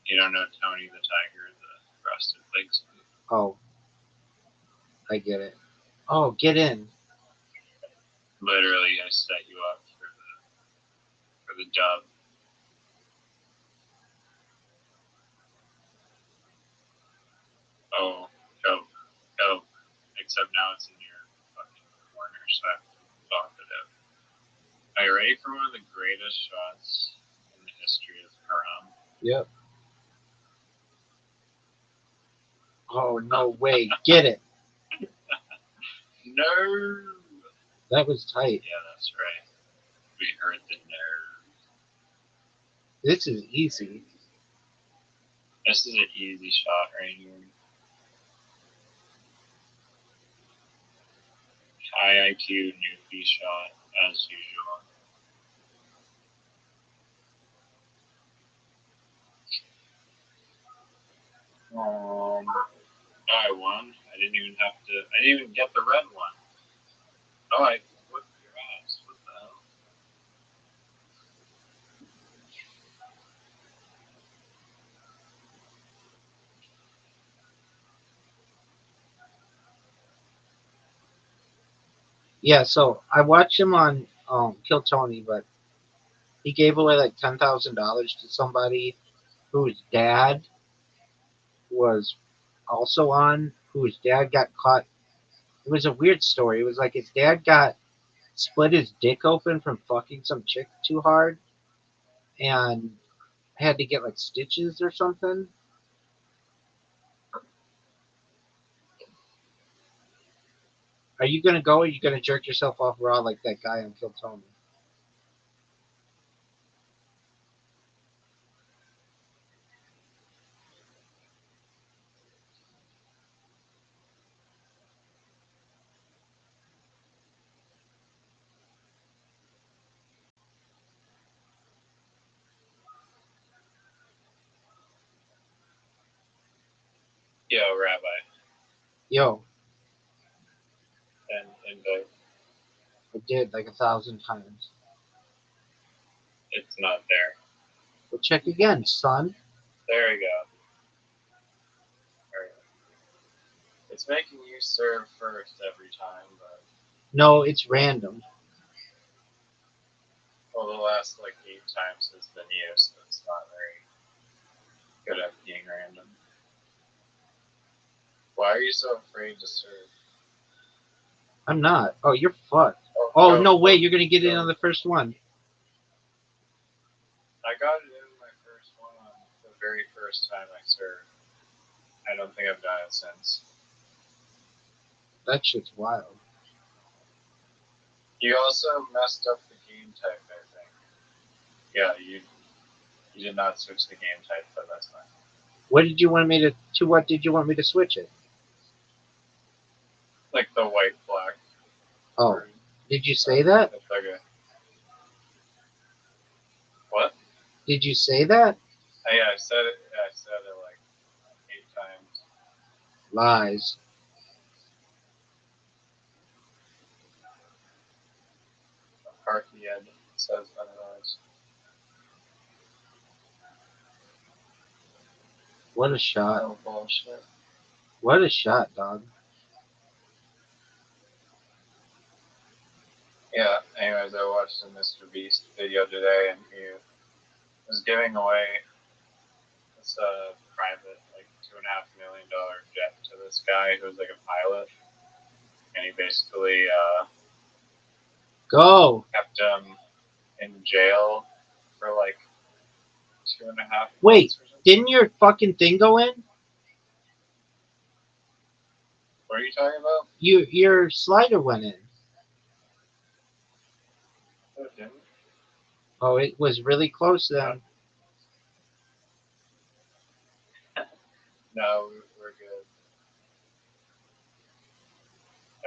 You don't know Tony the Tiger, the Frosted Flakes movie? Oh, I get it. Oh, get in. Literally, I set you up for the dub. Oh, go. Except now it's in your fucking corner, so I have to talk it out. Are you ready for one of the greatest shots in the history of Haram? Yep. Oh, no way. Get it. No! That was tight. Yeah, that's right. We We heard the nerve. This is easy. This is an easy shot right here. High IQ newbie shot, as usual. I won. I didn't even get the red one. Oh, I whipped your ass. What the hell? Yeah, so I watched him on Kill Tony, but he gave away like $10,000 to somebody whose dad was also on, whose dad got caught. It was a weird story. It was like his dad got split his dick open from fucking some chick too hard and had to get like stitches or something. Are you gonna go or are you gonna jerk yourself off raw like that guy on Kill Tony? Yo, Rabbi. Yo, And I did like 1,000 times. it's not there. Well, check again, son. There we go. There we go. It's making you serve first every time, but No, it's random. well, the last like 8 times has been you, so it's not very good at being random. Why are you so afraid to serve? I'm not. Oh, you're fucked. Oh, go, no way. go, You're going to get go. in on the first one. I got it in my first one on the very first time I served. I don't think I've done it since. That shit's wild. You also messed up the game type, I think. Yeah, you did not switch the game type, but that's fine. What did you want me to what did you want me to switch it? Like the white black. Oh, did you say that? It's like a, what? Did you say that? Yeah, I said it. I said it like 8 times. Lies. Parthead says otherwise. What a shot. Oh bullshit. What a shot, dog. Yeah. Anyways, I watched a Mr. Beast video today, and he was giving away this private like $2.5 million jet to this guy who was like a pilot, and he basically Go. kept him in jail for like 2.5 months. Wait, or something. didn't your fucking thing go in? What are you talking about? Your slider went in. No, it didn't. Oh, it was really close then. No, we're good.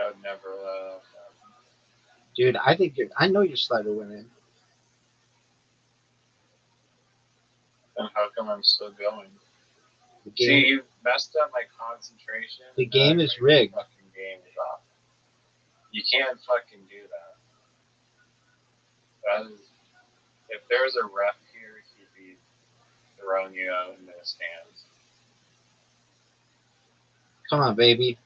I would never let that happen. Dude, I know your slider went in. Then how come I'm still going? The See, game you messed up my concentration. The game is like, rigged. Fucking game is off. You can't fucking do that. That is, if there's a ref here, he'd be throwing you out into the stands. Come on, baby.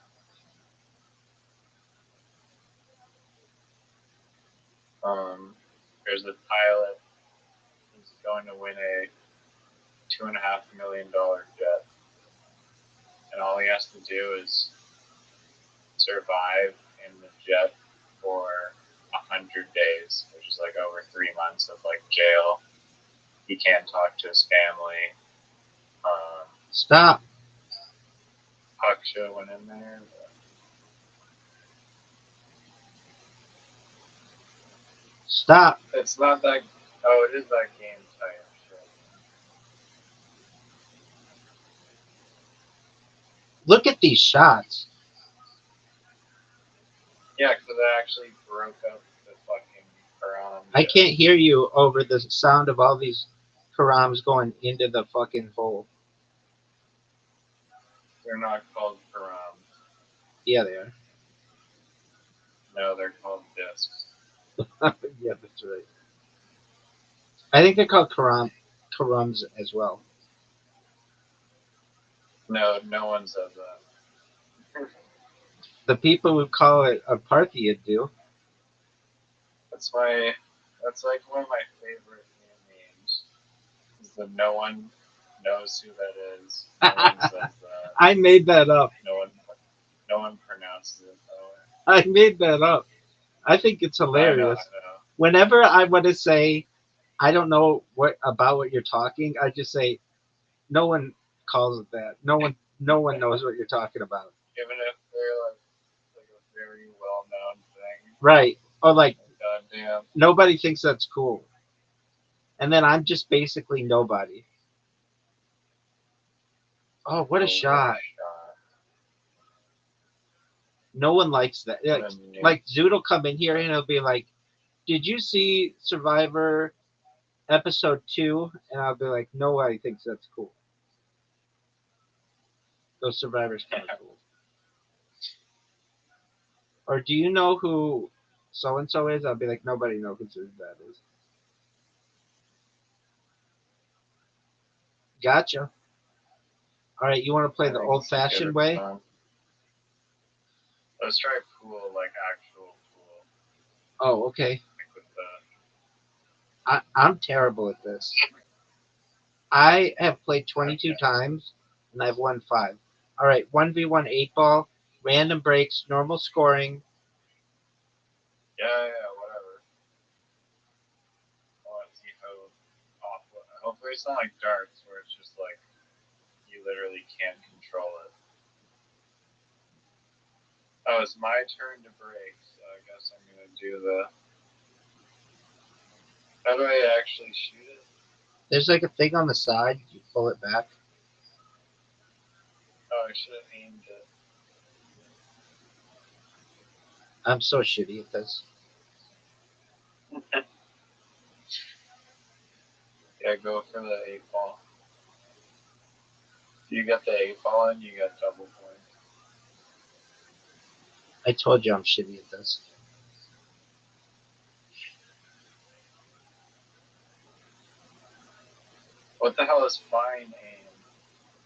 There's a pilot who's going to win a $2.5 million jet, and all he has to do is survive in the jet for 100 days, which is like over 3 months of like jail. He can't talk to his family. Stop. Aksha went in there. But Stop. It's not that. Oh, it is that game type. Shit. Look at these shots. Yeah, because I actually broke up the fucking Quran. I can't hear you over the sound of all these Karams going into the fucking hole. They're not called Quran. Yeah, they are. No, they're called discs. Yeah, that's right. I think they're called Karams as well. No, no one says that. The people who call it a Parthian do. That's like one of my favorite memes. Is that no one knows who that is. No one says that. I made that up. No one pronounces it that way. I made that up. I think it's hilarious. I know. Whenever I want to say I don't know what you're talking, I just say no one calls it that. No one knows what you're talking about. Even if they're like a very well known thing. Right. Or like Goddamn. nobody thinks that's cool. And then I'm just basically nobody. Oh, what a shot. No one likes that. Like Zoot will come in here and he'll be like, "Did you see Survivor episode 2?" And I'll be like, "Nobody thinks that's cool. Those Survivors kind of cool." Or do you know who so and so is? I'll be like, "Nobody knows who that is." Gotcha. All right, you want to play the old-fashioned way? Let's try pool, like actual pool. Oh, okay. Like with the... I'm terrible at this. I have played 22 times, and I've won 5. All right, 1v1 8-ball, random breaks, normal scoring. Yeah, whatever. I want to see how awful... Hopefully it's not like darts, where it's just like, you literally can't control it. Oh, it's my turn to break, so I guess I'm going to do the... How do I actually shoot it? There's like a thing on the side. You pull it back. Oh, I should have aimed it. I'm so shitty at this. Yeah, go for the 8-ball. If you get the 8-ball in, you get double points. I told you I'm shitty at this. What the hell is fine aim?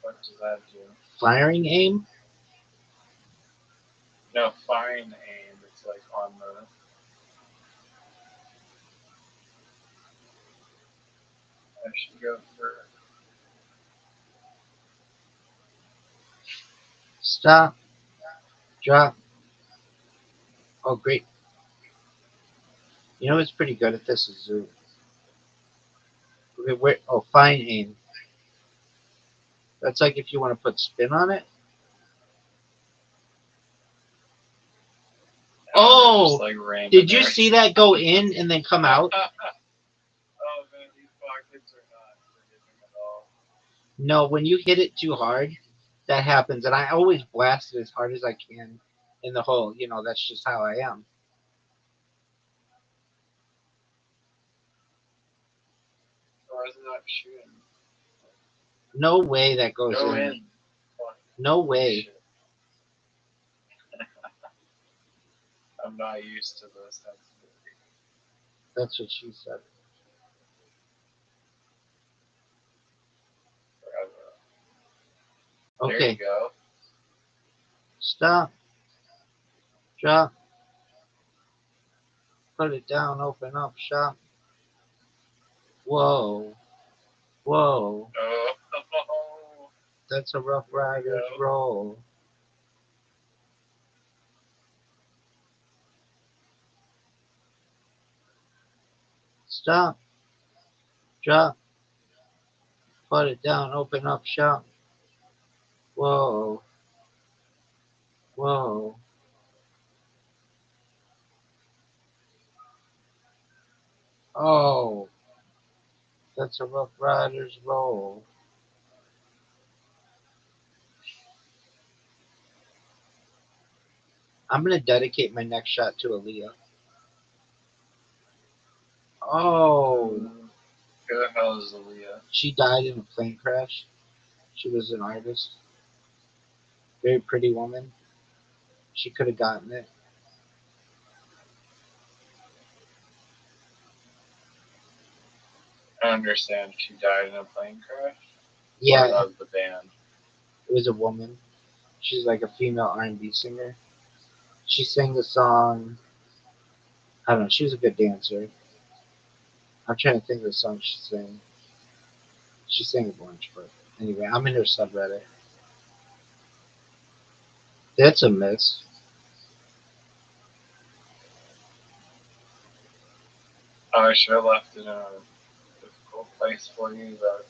What does that do? Firing aim? No, fine aim. It's like on the... I should go for... Stop. Drop. Oh, great. You know what's pretty good at this is Zoom. Okay, oh, fine aim. That's like if you want to put spin on it. Oh! Like Did you see that go in and then come out? Oh man, these pockets are not forgiving at all. No, when you hit it too hard, that happens. And I always blast it as hard as I can in the hole. You know, that's just how I am. Or is it not shooting? No way that goes Go in. in. No way. Shit. I'm not used to this. That's what she said. Forever. Okay. There you go. Stop. Drop. Put it down. Open up shop. Whoa. Whoa. Oh. That's a Rough Riders roll. Stop. Drop. Put it down. Open up shop. Whoa. Whoa. Oh, that's a Rough Riders roll. I'm gonna dedicate my next shot to Aaliyah. Oh, Who the hell is Aaliyah? she died in a plane crash. She was an artist, very pretty woman. She could have gotten it. I understand she died in a plane crash. Yeah, I love the band. it was a woman. She's like a female R&B singer. She sang the song. I don't know. She was a good dancer. I'm trying to think of the song she sang. She sang a bunch, but anyway, I'm in her subreddit. That's a miss. Oh, I should have left it in a difficult place for you, but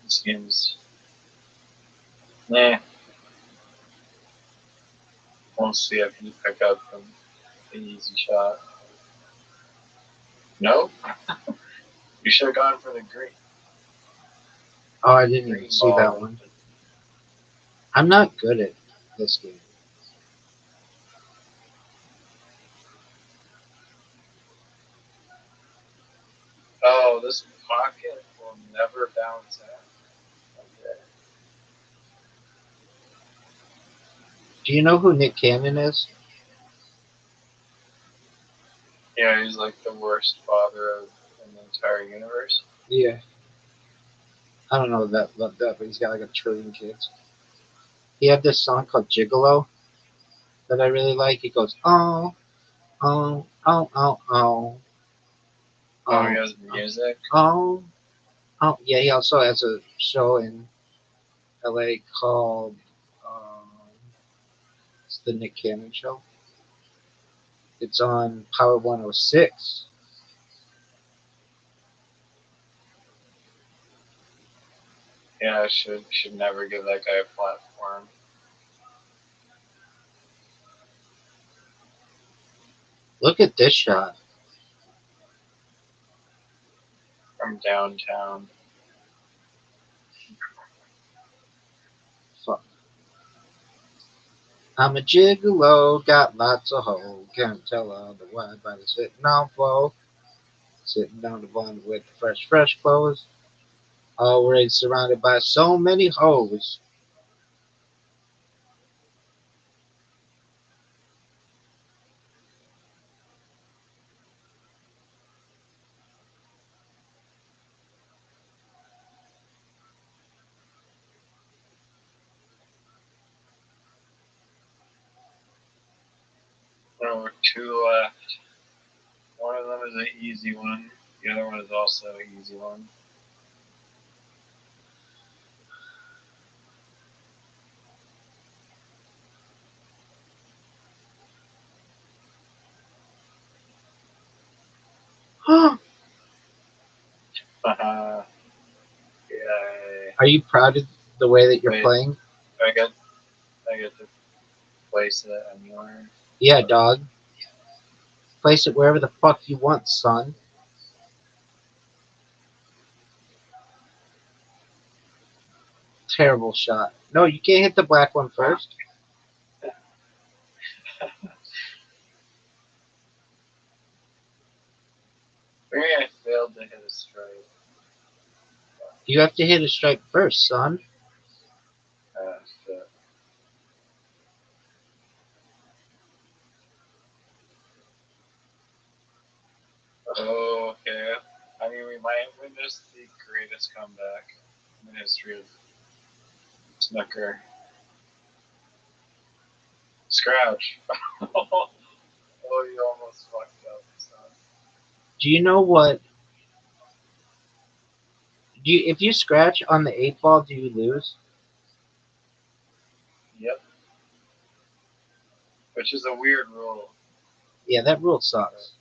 it seems. Nah. We'll see if you pick up an easy shot. Nope. You should have gone for the green. Oh, I didn't even Green see that ball. one. I'm not good at this game. Oh, this pocket will never bounce out. Okay. Do you know who Nick Cannon is? Yeah, he's like the worst father of in the entire universe. Yeah. I don't know that, but he's got like a trillion kids. He had this song called Gigolo that I really like. He goes, oh, oh, oh, oh, oh, Oh, he oh, has music. oh, oh. Yeah, he also has a show in LA called it's the Nick Cannon Show. It's on Power 106. Yeah, should never give that guy a platform. Look at this shot. From downtown. Fuck. I'm a gigolo, got lots of hoes. Can't tell otherwise by the sitting on floor. Sitting down the one with fresh clothes. Always surrounded by so many hoes. There were two left. One of them is an easy one. The other one is also an easy one. Haha. Yay. Are you proud of the way that you're Wait. playing? I get to place it anywhere. Yeah, dog. Place it wherever the fuck you want, son. Terrible shot. No, you can't hit the black one first. Maybe I failed to hit a strike. You have to hit a strike first, son. Shit. Oh, okay. I mean, we might witness the greatest comeback in the history of snooker. Scratch. Oh, you almost fucked up, son. Do you know what? If you scratch on the 8 ball, do you lose? Yep. Which is a weird rule. Yeah, that rule sucks.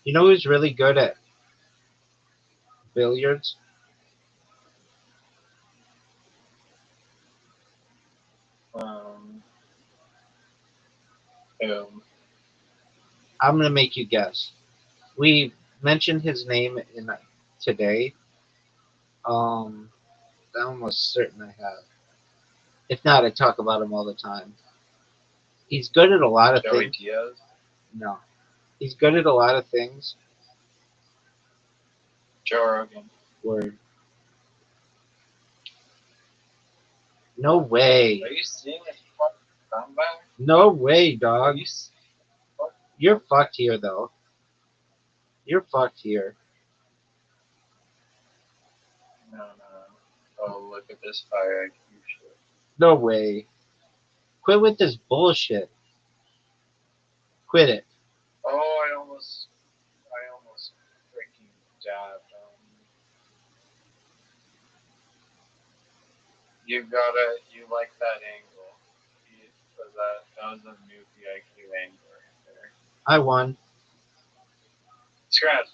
You know who's really good at billiards? Boom. I'm gonna make you guess. We mentioned his name in today. I'm almost certain I have. If not, I talk about him all the time. He's good at a lot of Joey things. Diaz. No, he's good at a lot of things. Joe Rogan. Word. No way. Are you seeing his fucking comeback? No way, Are dog. you s- You're fucked here, though. You're fucked here. No. Oh, look at this fire IQ shit. No way. Quit with this bullshit. Quit it. Oh, I almost freaking dabbed. You like that angle. That was a new PIQ angle right there. I won. Scratch.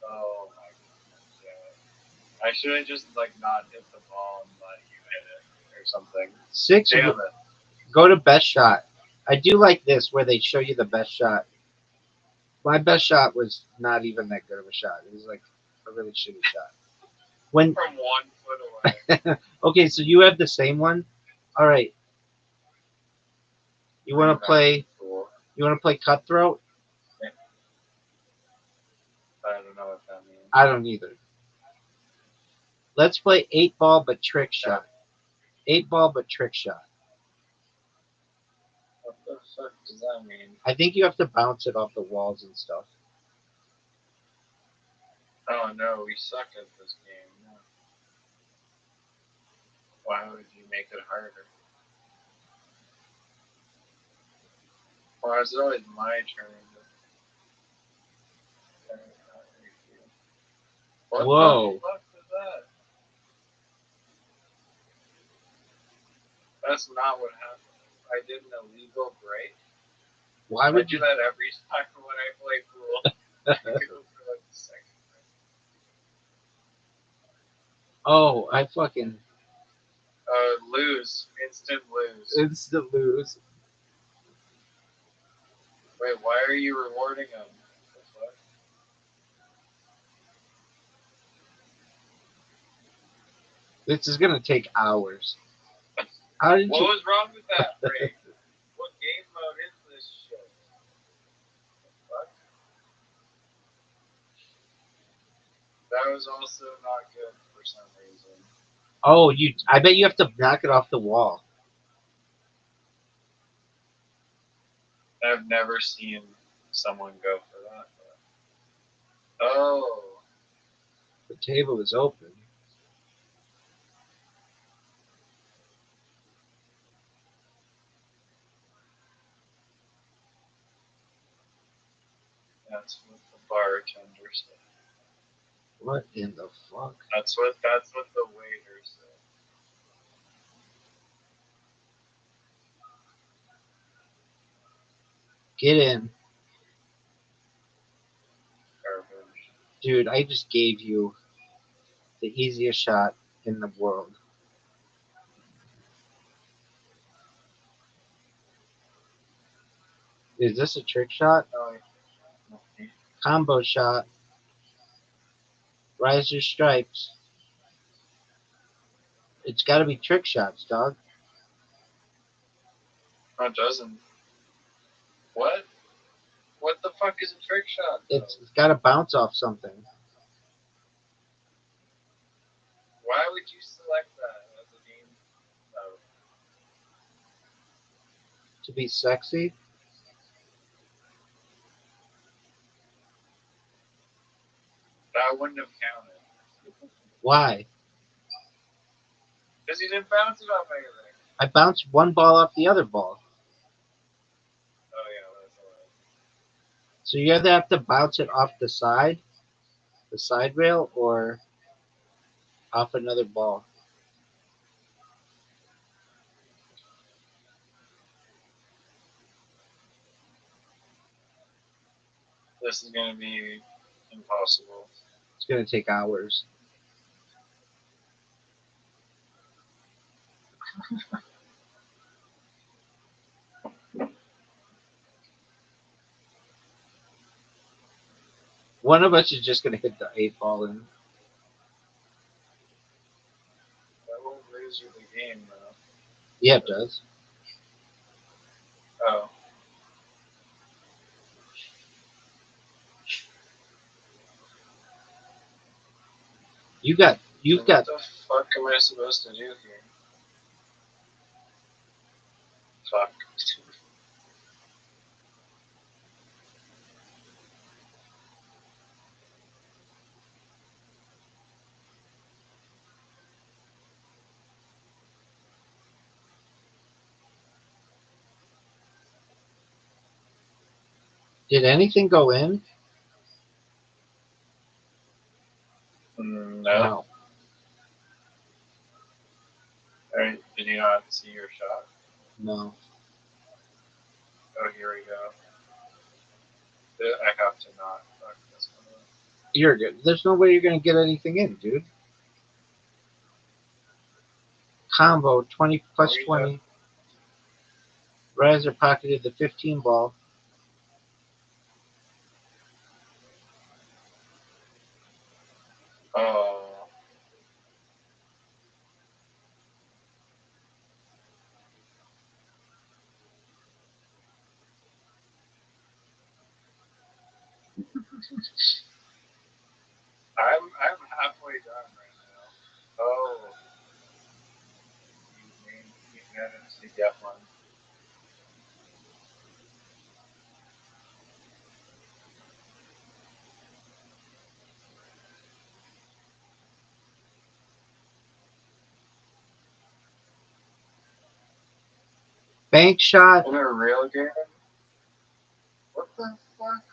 Oh my goodness, yeah. I should have just like not hit the ball and let you hit it or something. 6. Damn it. Go to best shot. I do like this where they show you the best shot. My best shot was not even that good of a shot. It was like a really shitty shot. When From 1 foot away. okay, so you have the same one. All right. You want to play? Cool. You want to play cutthroat? I don't know what that means. I don't either. Let's play 8-ball but trick shot. 8-ball but trick shot. What the fuck does that mean? I think you have to bounce it off the walls and stuff. Oh no, we suck at this game. No. Why would you make it harder? Why is it always my turn? What Whoa. the fuck is that? That's not what happened. I did an illegal break. Why I would do you? that every time when I play pool. I go for like the second break. Oh, I fucking Lose. Instant lose. instant lose. Wait, why are you rewarding him? What? This is gonna take hours. How did What you? was wrong with that break? What game mode is this shit? What? That was also not good for some reason. Oh, you. I bet you have to knock it off the wall. I've never seen someone go for that. Oh. The table is open. That's what the bartender said. What in the fuck? That's what the waiter said. Get in, Garbage. dude. I just gave you the easiest shot in the world. Is this a trick shot? Oh, Combo shot. Rise your stripes. It's got to be trick shots, dog. no, it doesn't. What? What the fuck is a trick shot? Though? It's got to bounce off something. Why would you select that as a game? No. To be sexy. That wouldn't have counted. Why? Because you didn't bounce it off anything. I bounced one ball off the other ball. Oh yeah, that's alright. So you either have to bounce it off the side rail, or off another ball. This is gonna be impossible. It's going to take hours. One of us is just gonna hit the 8 ball in. That won't lose you the game, though. Yeah, it does. Oh. You've got. What the fuck am I supposed to do here? Fuck. Did anything go in? No. Alright, did you not see your shot? No. Oh, here we go. I have to not fuck this one up. You're good. There's no way you're gonna get anything in, dude. Combo 20 plus 20. Riser pocketed the 15 ball. Oh. I'm halfway done right now. Oh. You managed to get one. Bank shot. In a real game? What the fuck?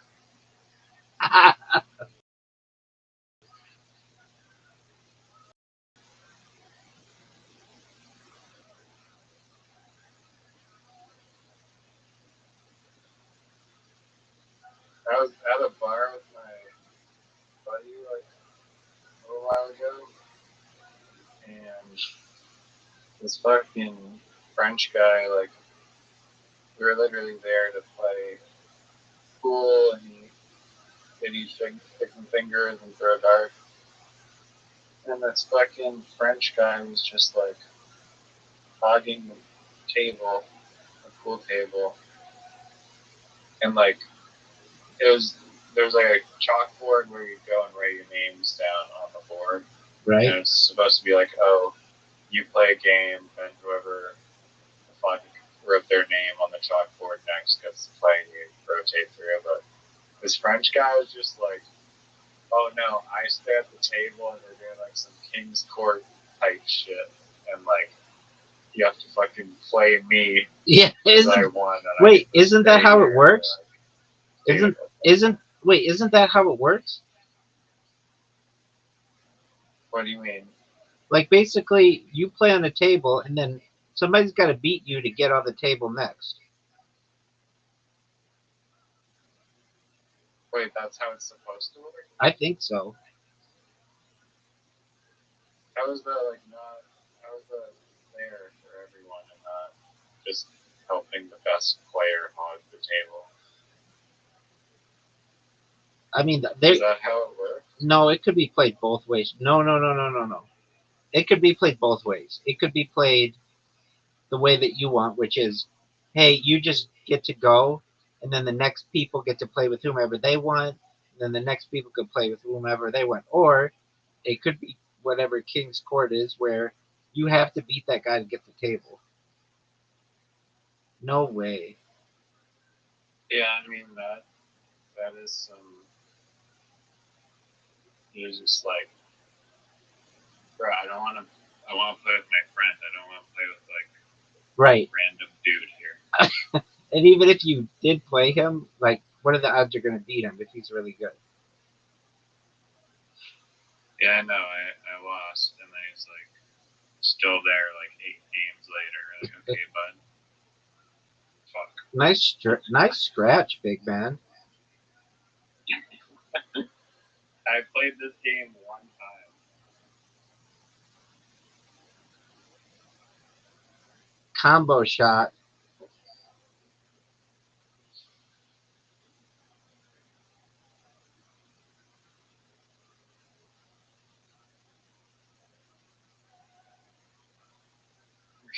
I was at a bar with my buddy like a little while ago, and this fucking French guy, like, we were literally there to play pool, and he'd stick some fingers and throw a dart. And this fucking French guy was just like hogging the table, the pool table, and like there was like a chalkboard where you go and write your names down on the board. Right. And it's supposed to be like, oh, you play a game, and whoever the fuck wrote their name on the chalkboard next gets to play, and you rotate through. But this French guy was just like, oh no, I stay at the table, and they're doing like some King's Court type shit, and like you have to fucking play me. Yeah. I won. Wait, isn't that how it works? Like, Isn't that how it works? What do you mean? Like basically, you play on a table, and then somebody's got to beat you to get on the table next. Wait, that's how it's supposed to work? I think so. How is that like not? How is that fair for everyone and not just helping the best player hog the table? I mean, Is that how it works? No, it could be played both ways. No. It could be played both ways. It could be played the way that you want, which is, hey, you just get to go, and then the next people get to play with whomever they want, and then the next people could play with whomever they want. Or it could be whatever King's Court is, where you have to beat that guy to get the table. No way. Yeah, I mean that is some. You're just like, bro, I want to play with my friend. I don't want to play with like Right. random dude here. And even if you did play him, like, what are the odds you're going to beat him if he's really good? Yeah, I know. I lost, and then he's like still there like 8 games later. Like, okay, bud. Fuck. Nice scratch, big man. I played this game one time. Combo shot.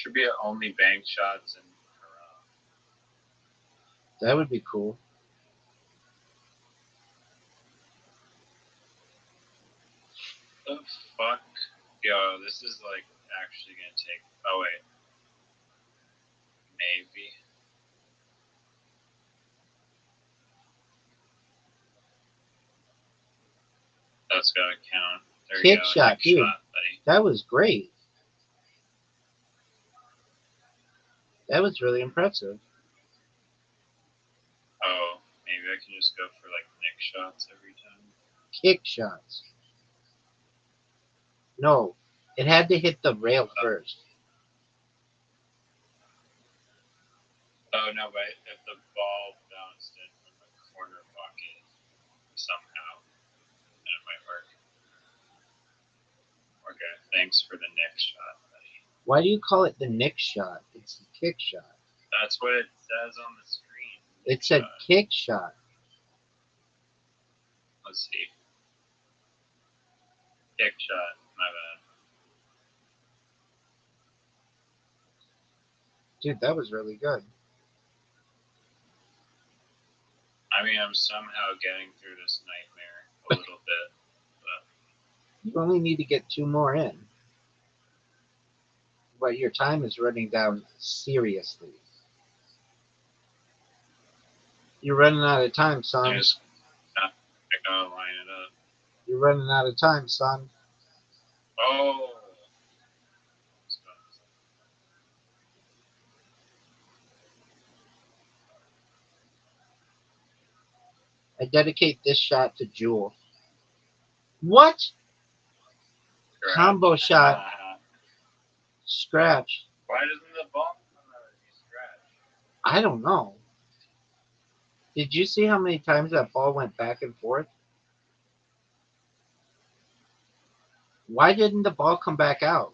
Should be only bank shots and haram. That would be cool. The fuck? Yo, this is like actually gonna take. Oh wait. Maybe. That's gotta count. There you Kick go. shot, Next dude. shot, buddy. That was great. That was really impressive. Oh, maybe I can just go for like nick shots every time. Kick shots. No, it had to hit the rail first. Oh no, but if the ball bounced in from the corner pocket somehow, then it might work. Okay, thanks for the nick shot, buddy. Why do you call it the nick shot? It's the kick shot. That's what it says on the screen. It said kick shot. Let's see. Kick shot. My bad. Dude, that was really good. I mean, I'm somehow getting through this nightmare a little bit. You only need to get 2 more in. But your time is running down seriously. You're running out of time, I son. just gotta line it up. You're running out of time, son. Oh. I dedicate this shot to Jewel. What? Scratch. Combo shot. Scratch. Why doesn't the ball come out if you scratch? I don't know. Did you see how many times that ball went back and forth? Why didn't the ball come back out?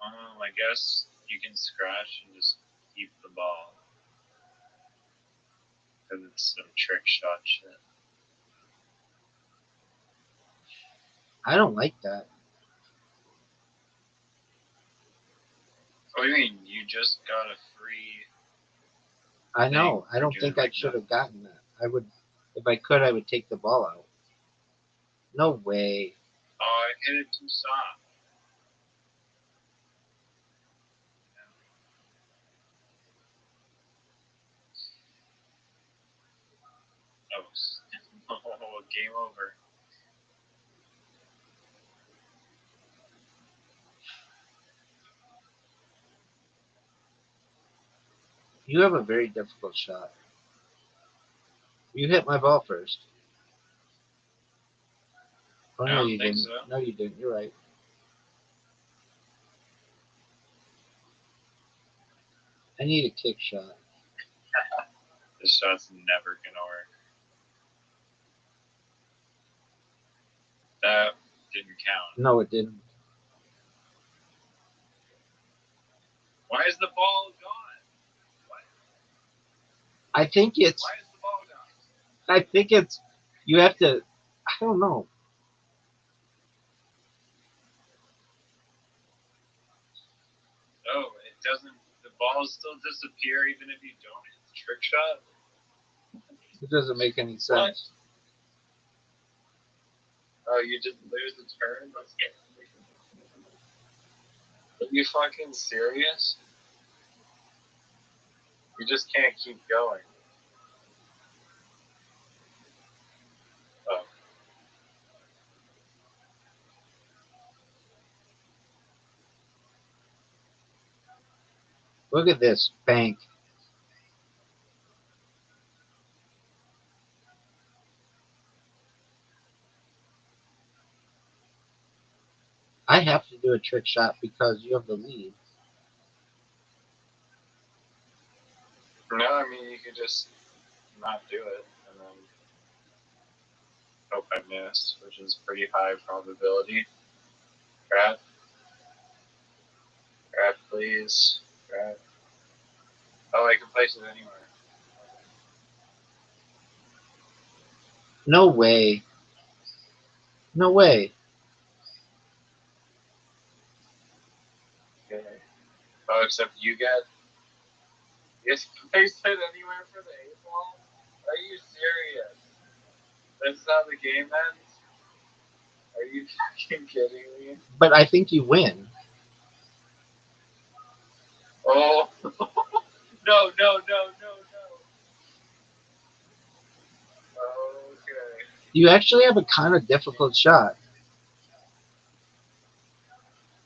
I guess you can scratch and just keep the ball. Because it's some trick shot shit. I don't like that. What do you mean? You just got a free. I know. I don't Dude, think I like should that. have gotten that. I would, if I could, I would take the ball out. No way. Oh, I hit it too soft. Oh, game over. You have a very difficult shot. You hit my ball first. Oh, I no, don't you think didn't. so. No, you didn't. You're right. I need a kick shot. This shot's never gonna work. That didn't count. No, it didn't. Why is the ball gone? I think it's. Why is the ball gone? I think it's. You have to. I don't know. Oh, it doesn't. The balls still disappear even if you don't hit the trick shot. It doesn't make any sense. Oh, you just lose the turn? Are you fucking serious? You just can't keep going. Oh. Look at this bank. I have to do a trick shot because you have the lead. No, I mean, you could just not do it and then hope I miss, which is pretty high probability. Grab. Grab, please. Grab. Oh, I can place it anywhere. No way. No way. Oh, except you get. Yes, they said anywhere for the 8-ball? Are you serious? This is how the game ends? Are you fucking kidding me? But I think you win. Oh. No, no, no, no, no. Okay. You actually have a kind of difficult shot.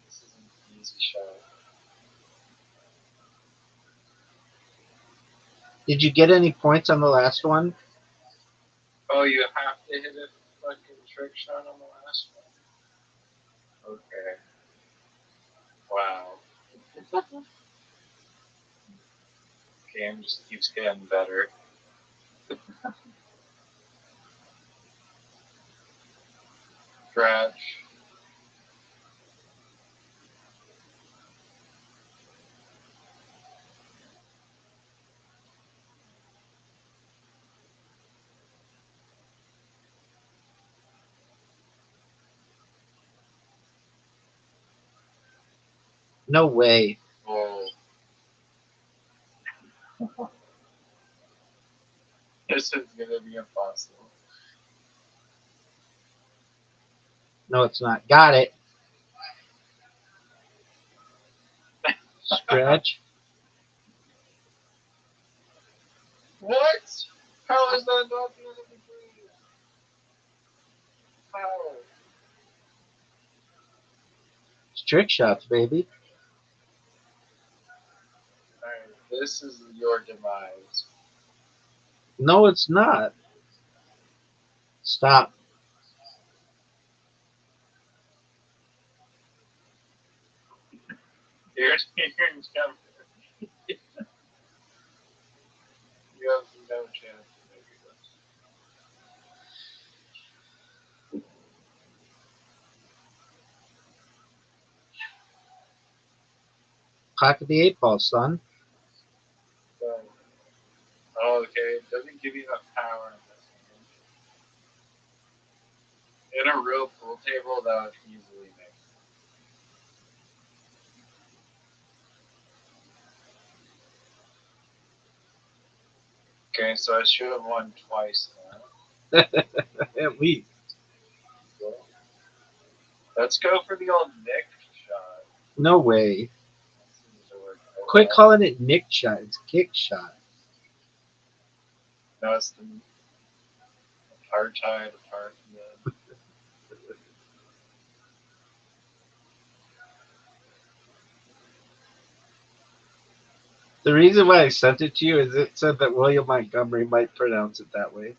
This is an easy shot. Did you get any points on the last one? Oh, you have to hit a fucking trick shot on the last one? Okay. Wow. Game just keeps getting better. Scratch. No way. Oh. This is gonna be impossible. No, it's not. Got it. Scratch. What? How is that not the end of the game? How? It's trick shots, baby. Alright, this is your demise. No, it's not. Stop. Here's never. You have no chance to make this. Clock of the 8-ball, son. So, oh, okay, it doesn't give you enough power in this game. In a real pool table, that would easily make. Okay, so I should have won twice now. At least. So, let's go for the old Nick shot. No way. That seems to work out Quit well. calling it Nick shot. It's kick shot. No, it's the apartheid, apartheid. The reason why I sent it to you is it said that William Montgomery might pronounce it that way.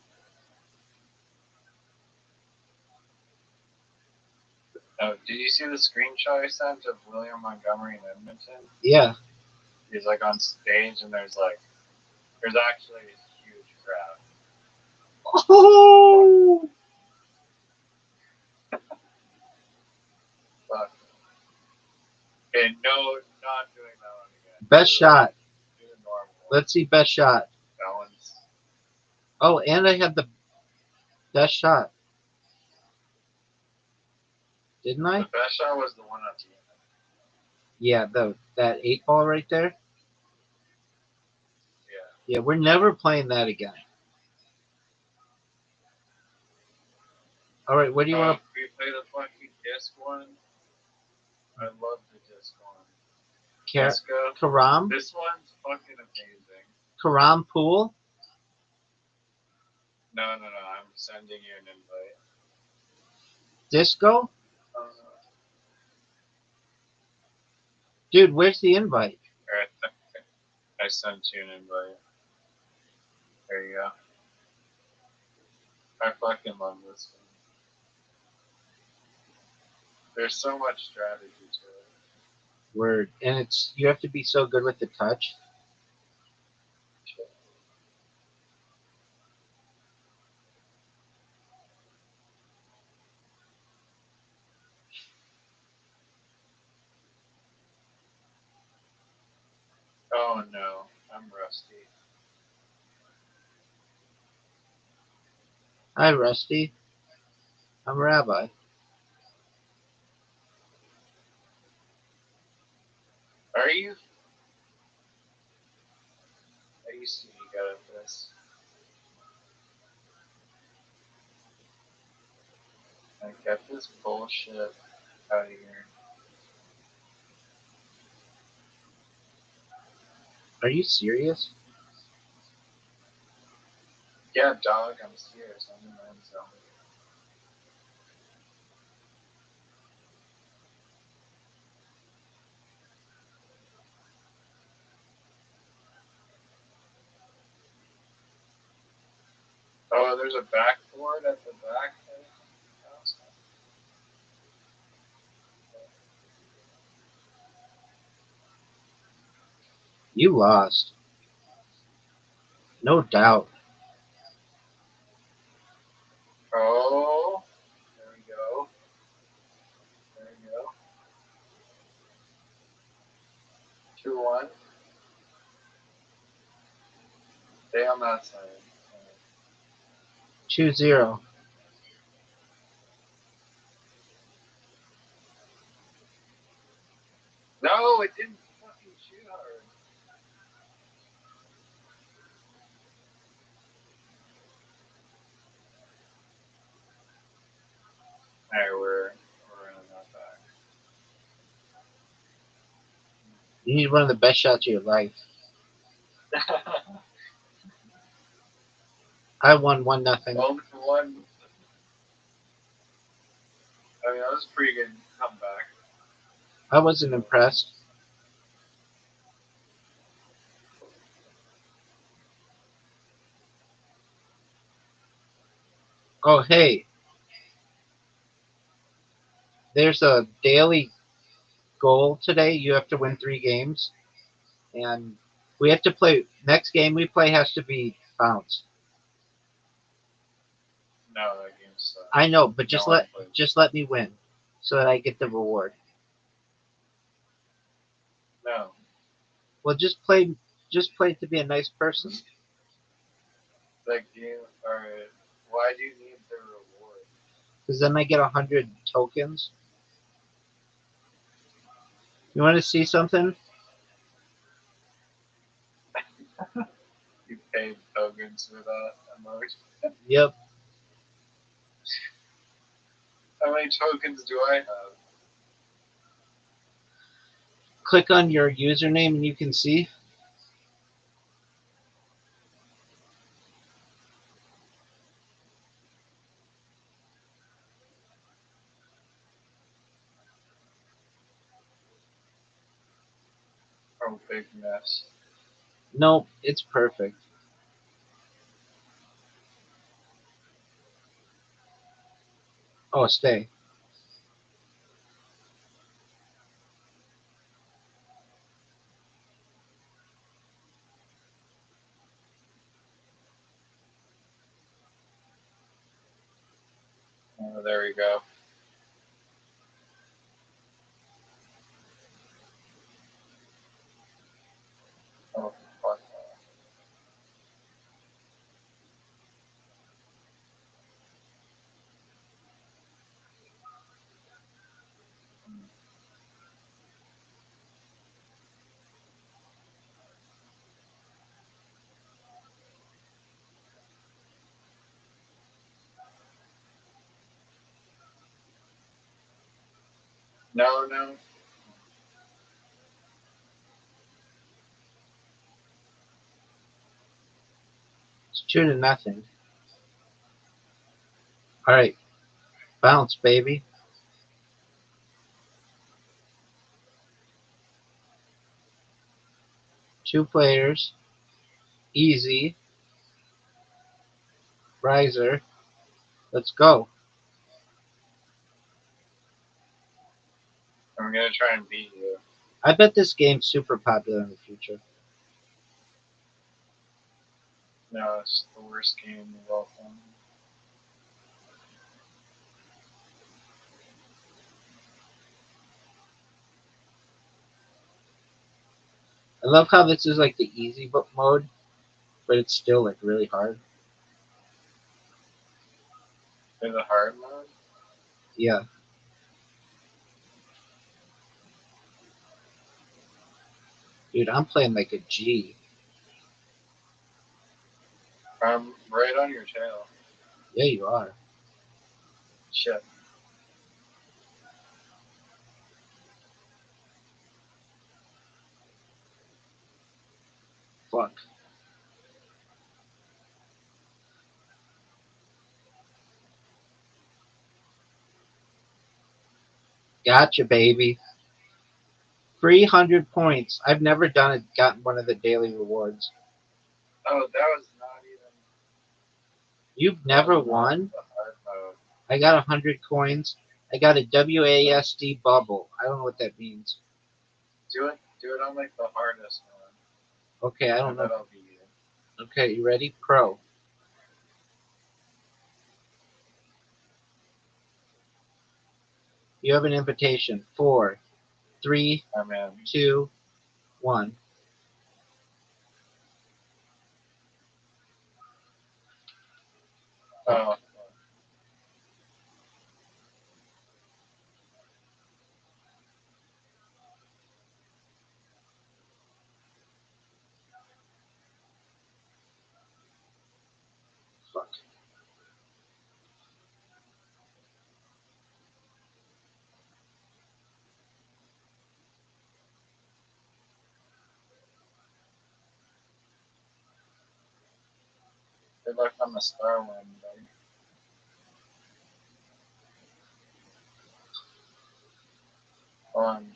Oh, did you see the screenshot I sent of William Montgomery in Edmonton? Yeah. He's like on stage and there's actually a huge crowd. Oh! Fuck. Okay, no, not doing that one again. Best shot. Do the normal. Let's see best shot. Balance. Oh, and I had the best shot. Didn't I? The best shot was the one on the end. Yeah, that 8-ball right there. Yeah. Yeah, we're never playing that again. All right, what do you want to... We play the fucking disc one. I love the disc one. Disco? Disco. Karam? This one's fucking amazing. Karam pool? No, I'm sending you an invite. Disco? Uh, Dude, where's the invite? I sent you an invite. There you go. I fucking love this one. There's so much strategy to it. Word. And it's you have to be so good with the touch. Oh no, I'm rusty. Hi, Rusty. I'm Rabbi. Are you greasy you got at this. Like, get this bullshit out of here. Are you serious? Yeah, dog, I'm serious. I'm in the end zone. Oh, there's a backboard at the back. You lost. No doubt. Oh, there we go. There we go. 2-1. Stay on that side. 2-0. No, it didn't fucking shoot hard. Alright, we're running that back. You need one of the best shots of your life. I won 1-0. 1-1. I mean, that was a pretty good comeback. I wasn't impressed. Oh, hey. There's a daily goal today. You have to win 3 games. And we have to play. Next game we play has to be bounce. No, that game sucked. I know, but No one played. just let me win so that I get the reward. No. Well, just play to be a nice person. That game, alright. Why do you need the reward? Because then I get 100 tokens. You want to see something? You paid tokens for that emoji. Yep. How many tokens do I have? Click on your username and you can see. Oh, big mess. Nope, it's perfect. Oh, stay. Oh, there we go. Oh, fuck. No, no. It's 2-0. All right, bounce, baby. 2 players. Easy. Riser. Let's go. I'm gonna try and beat you. I bet this game's super popular in the future. No, it's the worst game of all time. I love how this is like the easy mode, but it's still like really hard. In the hard mode? Yeah. Dude, I'm playing like a G. I'm right on your tail. Yeah, you are. Shit. Fuck. Gotcha, baby. 300 points. I've never done it. Gotten one of the daily rewards. Oh, that was not even. You've never won? The hard mode. I got 100 coins. I got a WASD bubble. I don't know what that means. Do it on like the hardest one. Okay, I don't And know. that'll be you. Okay, you ready? Pro. You have an invitation. 4, 3, I'm in. 2, 1. Oh. Fuck. Good luck on the star one, buddy. On.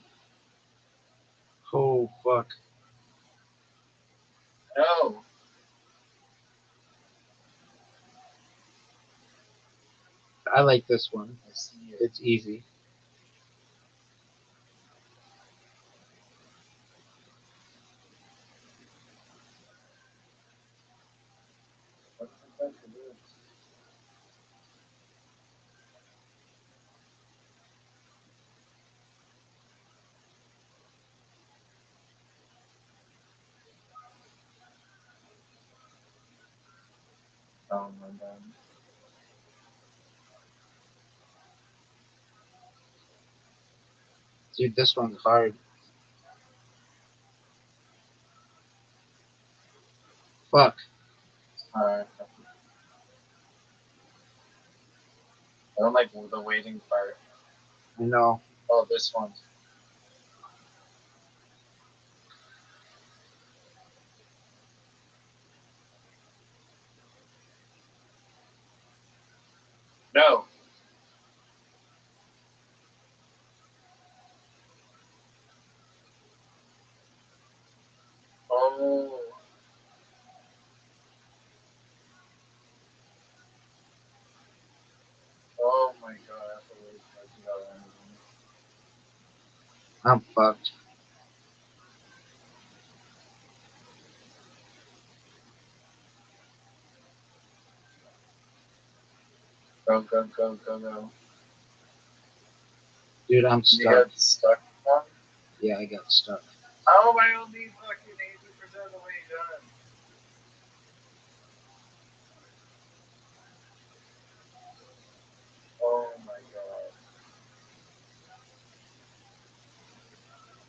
Oh, fuck. No. I like this one. I see it. It's easy. What's the fuck it is? Oh my god. Dude, this one's hard. Fuck. Alright. I don't like the waiting part. I know. Oh, this one. No. Oh. Oh my god. I have to wait for it to go in. I'm fucked. Go, go, go, go, go. Dude, I'm You stuck. got stuck one? Yeah, I got stuck. Oh, my only fucking 80% of the way done. Oh my god.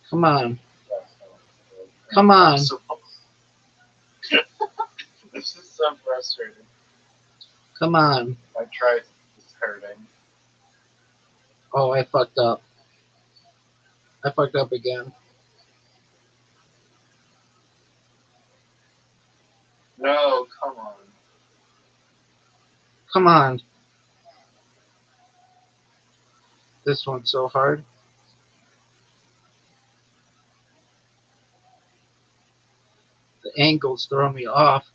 Come on. That's so good. Come on. This is so frustrating. Come on. My trice is hurting. Oh, I fucked up. I fucked up again. No, come on. Come on. This one's so hard. The angles throw me off.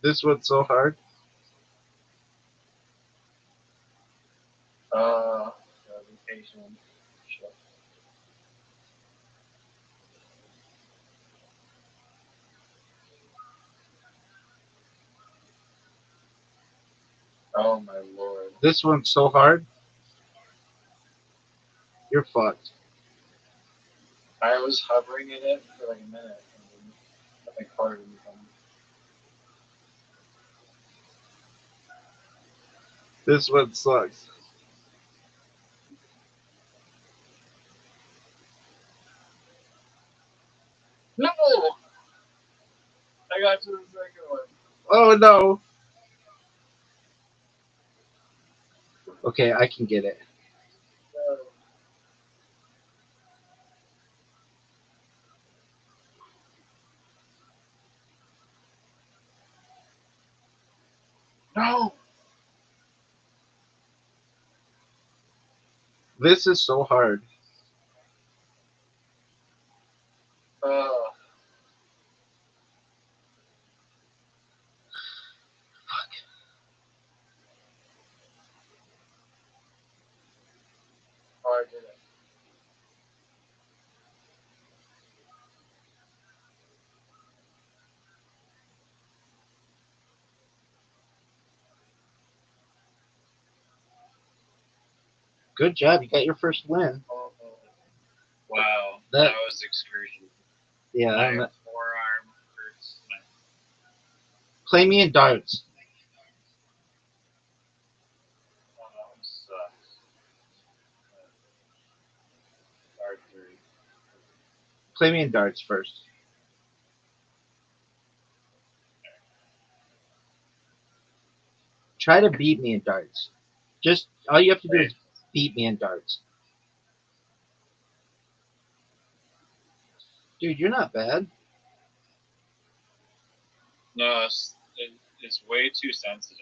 This one's so hard. Be patient. Shit. Oh my lord. This one's so hard. You're fucked. I was hovering in it for like a minute. And then my card didn't come. This one sucks. got to the second one. Oh no. Okay, I can get it. No. This is so hard. I did it. Good job. You got your first win. Wow, That- that was excruciating. Yeah. My I'm, forearm hurts. play me in darts. My arm sucks. Archery. Play me in darts first. Try to beat me in darts. Just all you have to do is beat me in darts. Dude, you're not bad. No, it's way too sensitive.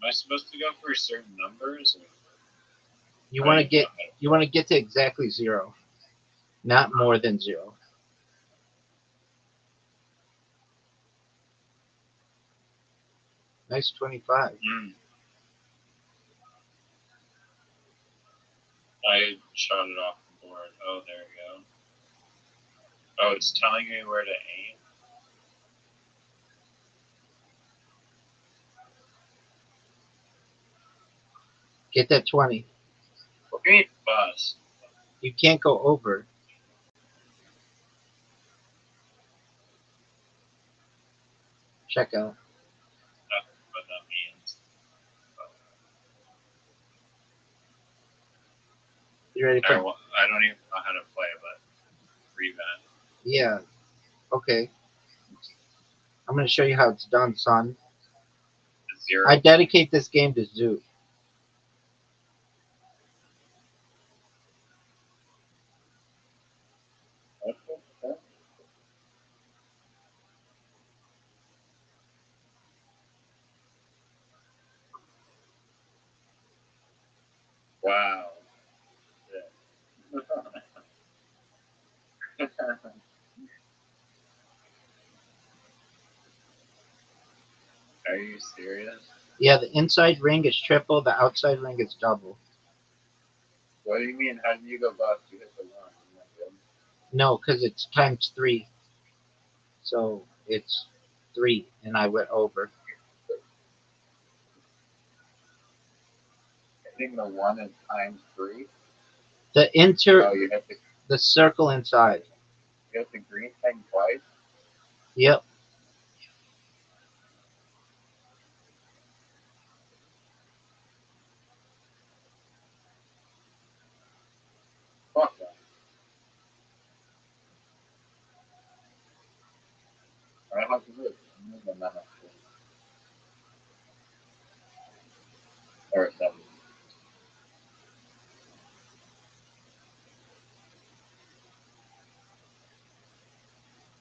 Am I supposed to go for certain numbers? Or You want to get to exactly 0, not more than 0. Nice 25. I shot it off the board. Oh, there we go. Oh, it's telling me where to aim. Get that 20. Okay, bus. You can't go over. Check out. That's what that means. You ready I for? don't even know how to play, but revamp. Yeah. Okay. I'm gonna show you how it's done, son. 0. I dedicate this game to Zoo. Wow. Are you serious? Yeah, the inside ring is triple, the outside ring is double. What do you mean? How did you go bust? You hit the 1. No, because it's times 3. So it's 3, and I went over. Hitting the 1 is times 3. The Oh, you hit the circle inside. the green thing twice. Yep. Fuck that. I don't have to do it. I'm moving that up. Or 7.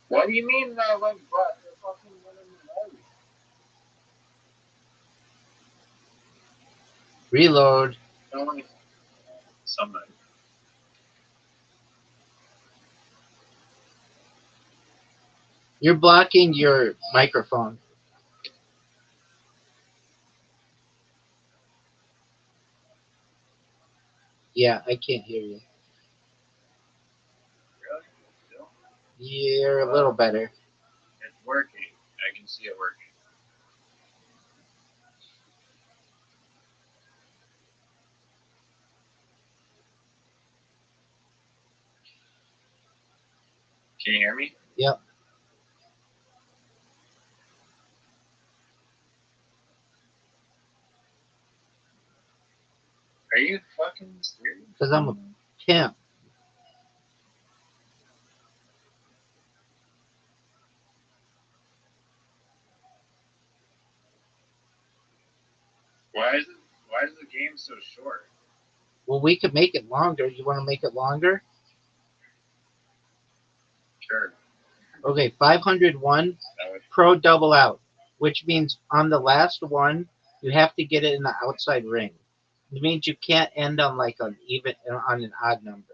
What do you mean that went bust? You're fucking winning the movie. Reload. Somebody. You're blocking your microphone. Yeah, I can't hear you. Really? Still? You're a little better. It's working. I can see it working. Can you hear me? Yep. Are you fucking serious? Because I'm a pimp. Why is the game so short? Well, we could make it longer. You want to make it longer? Sure. Okay, 501 That would, pro double out, which means on the last one you have to get it in the outside ring. It means you can't end on like an even on an odd number.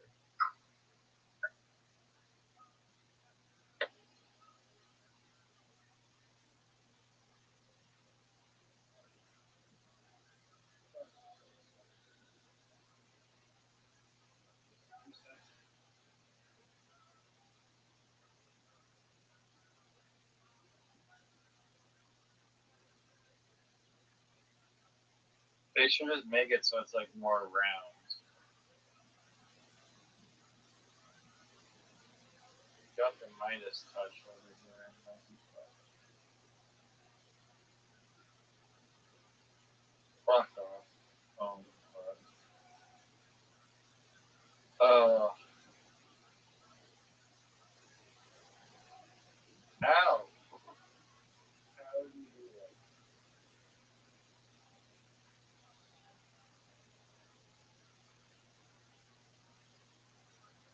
they should just make it so it's like more round. Got the Midas touch over here. Fuck off. Oh, fuck. Oh. Ow. How did you do that?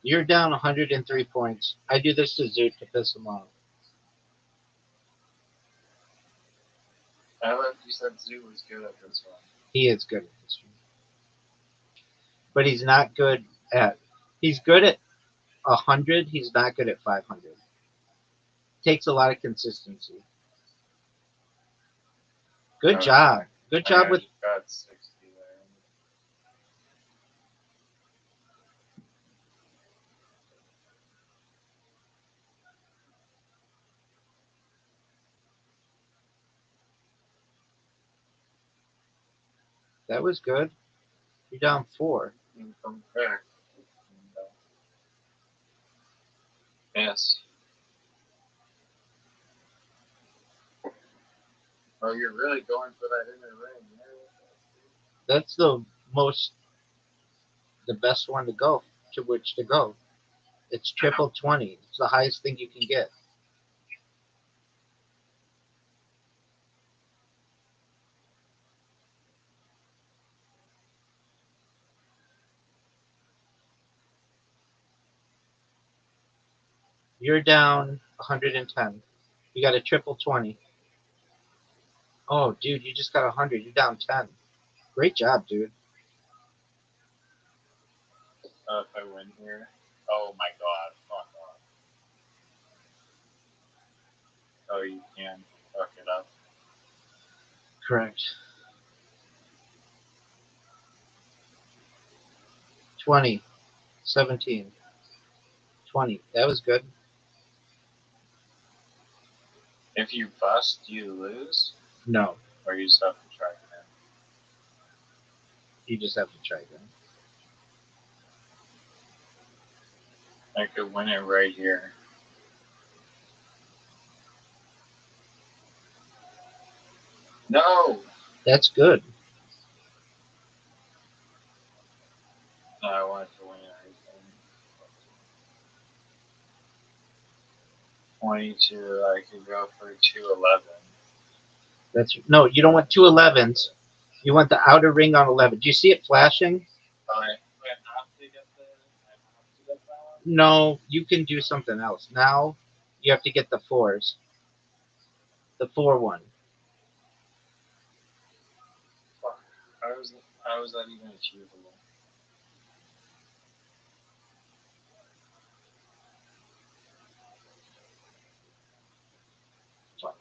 You're down 103 points. I do this to Zoot to piss him off. I thought you said Zoo was good at this one. He is good at this one, but he's not good at. He's good at 100. He's not good at 500. Takes a lot of consistency. Good Okay. job. Good job with. Got 60 there. That was good. You're down 4. Come back. Yes. Oh, you're really going for that inner ring. That's the best one to go. To which to go. It's triple 20. It's the highest thing you can get. You're down 110. You got a triple 20. Oh, dude, you just got 100. You're down 10. Great job, dude. If I win here. Oh my god. Fuck off. Oh, you can fuck it up. Correct. 20. 17. 20. That was good. If you bust, you lose? No, Or you just have to try again? you just have to try again. I could win it right here. No! That's good. No, I wanted to win it right there. 22, I could go for 211. That's no. You don't want 211s. You want the outer ring on 11. Do you see it flashing? Oh, I have to get that one? No, you can do something else. Now you have to get the 4s. The 4-1. Fuck. How is that even achievable? Fuck.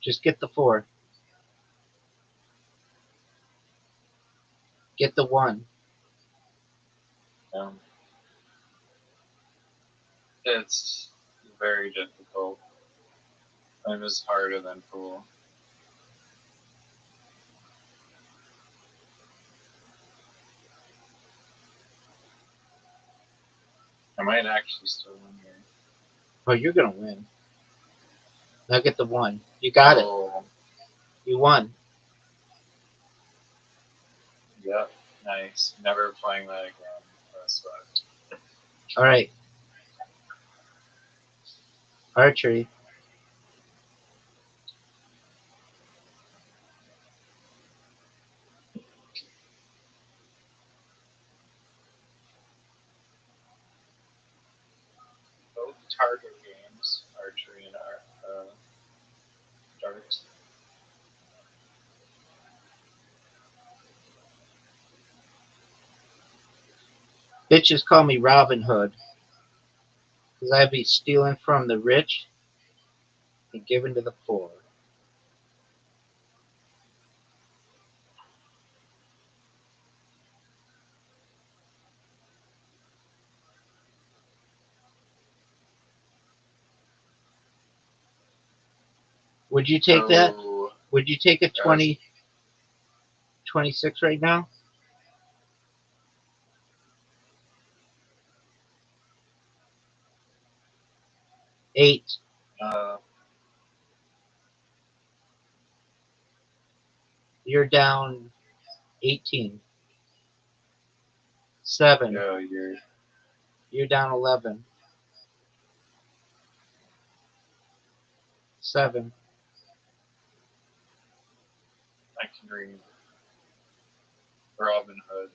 Just get the 4. Get the 1. It's very difficult. It is harder than pool. I might actually still win here. Oh, you're gonna win. Now get the 1. You got it. You won. Yep. Nice. Never playing that again. That's what. All right. Archery. Bitches call me Robin Hood because I be stealing from the rich and giving to the poor. Would you take that? So, Would you take a Yes. 20, 26 right now? 8. You're down 18. 7. yeah, You're down 11. 7. I can read Robin Hood.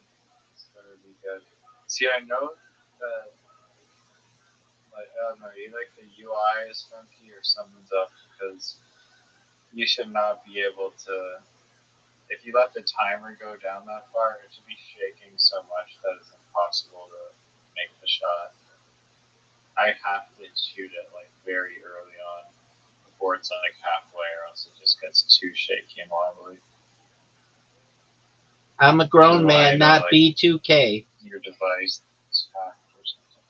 It's gonna be good. See, I know that, like, I don't know, either like the UI is funky or something's up because you should not be able to. If you let the timer go down that far, it should be shaking so much that it's impossible to make the shot. I have to shoot it like very early on before it's like halfway, or else it just gets too shaky and wobbly. I'm a grown Why man, not, not like- B2K. Your device is hacked or something.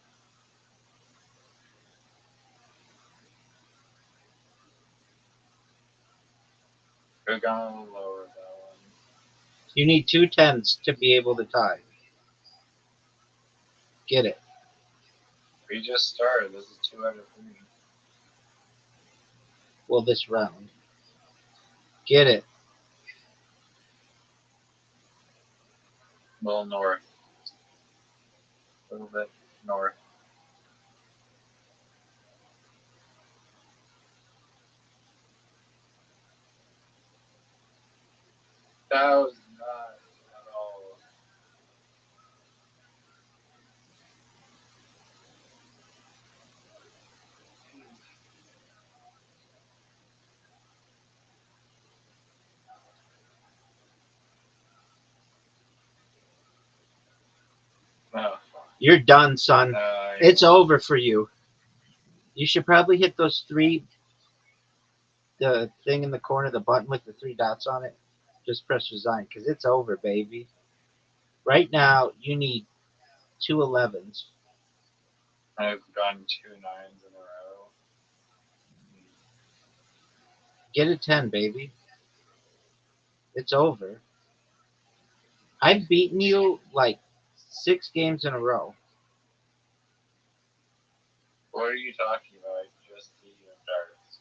Could have gone a little lower with that one. You need 2 10s to be able to tie. Get it. We just started. This is 2 out of 3. Well, this round. Get it. A little north. A little bit north. That was not at all. No. You're done, son. Uh, It's over for you. You should probably hit those 3, the thing in the corner, the button with the 3 dots on it. Just press resign because it's over, baby. Right now, you need 2 11s. I've gotten 2 9s in a row. Get a 10, baby. It's over. I've beaten you like 6 games in a row. What are you talking about? I just beat you in darts.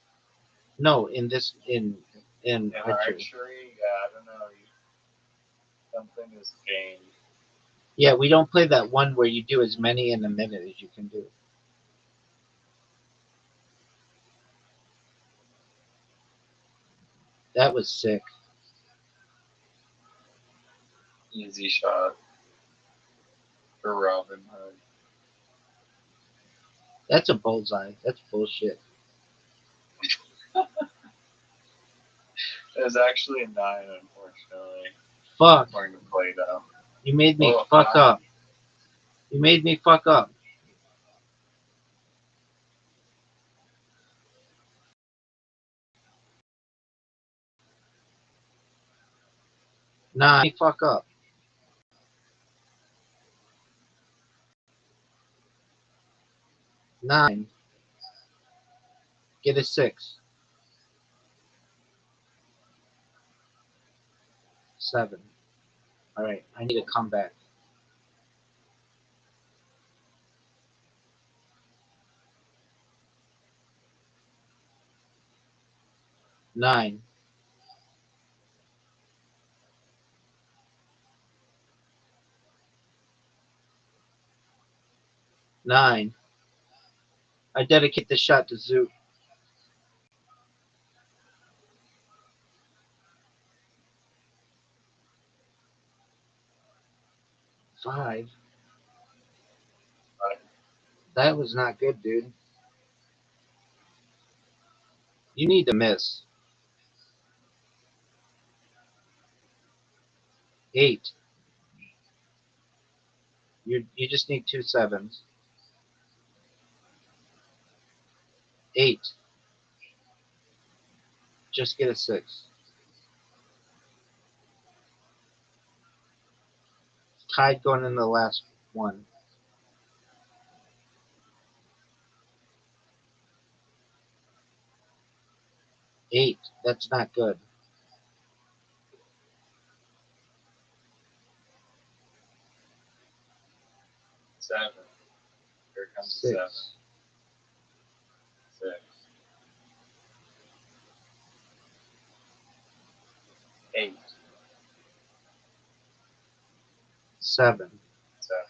No, in this in In archery. archery, yeah, I don't know. Something is gained. Yeah, we don't play that one where you do as many in a minute as you can do. That was sick. Easy shot for Robin Hood. That's a bullseye. That's bullshit. It was actually a 9, unfortunately. Fuck. According to Play-Doh. You made me Oh, fuck 5. up. You made me fuck up. Nah, fuck up. 9. Get a 6. 7. All right, I need a comeback. 9. 9. I dedicate this shot to Zoot. 5. That was not good, dude. You need to miss. 8. You just need 2 sevens. 8. Just get a 6. Tied going in the last one. 8. That's not good. 7. Here comes 6. 7. 6. 8. 7. 7.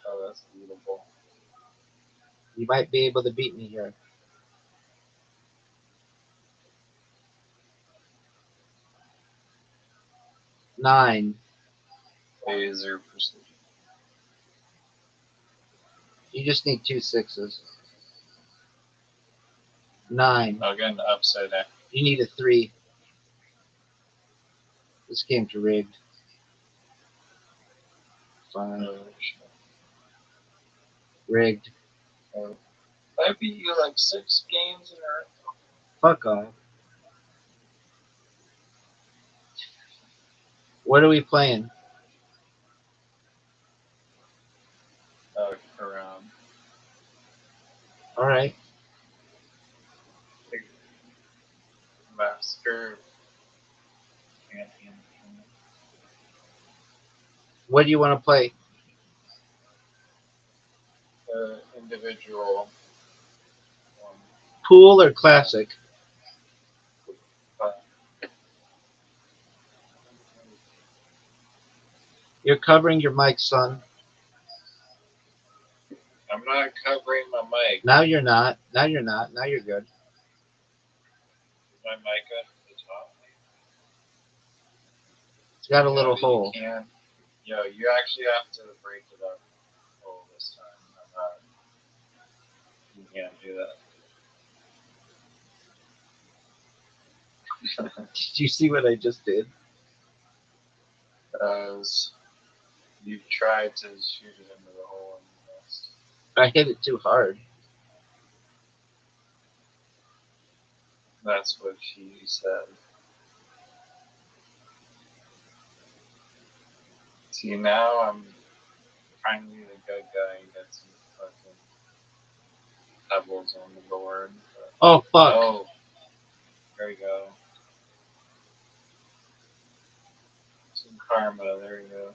Oh, that's beautiful. You might be able to beat me here. 9. Laser precision. You just need 2 6s. 9. Again, upside down. You need a 3. This game's rigged. 5. Oh, shit. Rigged. I beat you like 6 games in a row. Fuck off. What are we playing? Around. Alright. Master champion. What do you want to play? Individual one. Pool or classic? You're covering your mic, son. I'm not covering my mic. Now you're not. Now you're not. Now you're good. Is my mic up at the top? It's got a Yeah, little but hole. You can't. Yo, you actually have to break it up this time. I'm not. You can't do that. Did you see what I just did? As you tried to shoot it into the hole and you missed. I hit it too hard. That's what she said. See, now I'm trying to be the good guy and get some fucking pebbles on the board. But, Oh, fuck. oh, there you go. Some karma, there you go.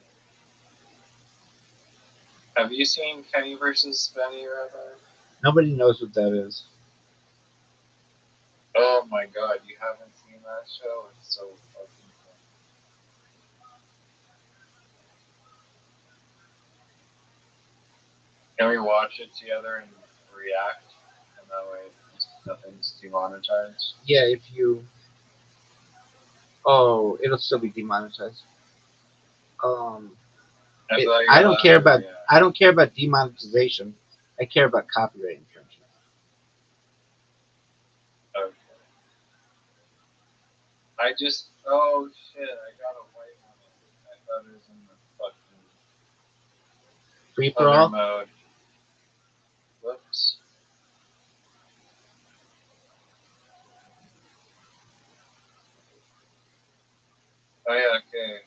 Have you seen Kenny versus Benny, Rabbi? Nobody knows what that is. Oh my god, you haven't seen that show? It's so fucking fun. Can we watch it together and react? And that way nothing's demonetized? Yeah, if you... Oh, it'll still be demonetized. I don't care about demonetization. I care about copyright infringement. Okay. I just... Oh shit, I got a white one. I thought it was in the fucking Free for other all? mode. Whoops. Oh yeah, okay.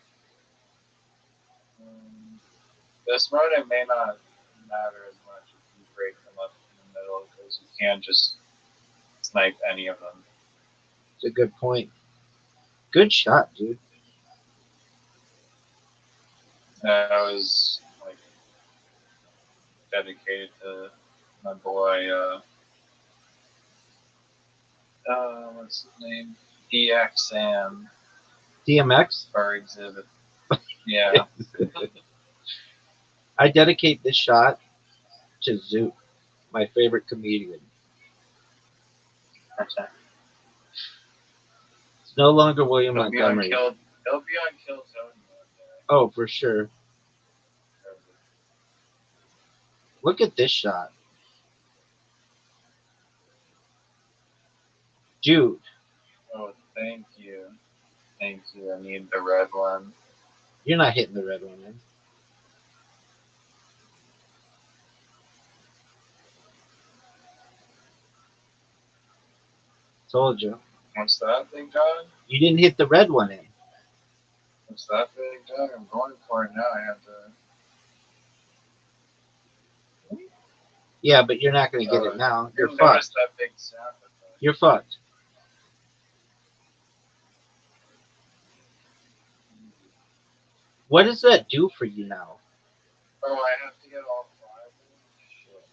This mode, it may not matter as much if you break them up in the middle because you can't just snipe any of them. It's a good point. Good shot, dude. I was like dedicated to my boy. What's his name? DXM DMX? or Exhibit. Yeah. I dedicate this shot to Zoot, my favorite comedian. It's no longer William Montgomery. He'll be on Kill Tony one day. Oh, for sure. Look at this shot. Dude. Oh, thank you. Thank you. I need the red one. You're not hitting the red one, man. Told you. Once that thing done, You didn't hit the red one in. once that thing done, I'm going for it now. I have to. Yeah, but you're not going to get Oh, it now. I You're didn't notice fucked. that big sound. You're fucked. What does that do for you now? Oh, I have to get all 5. Shit.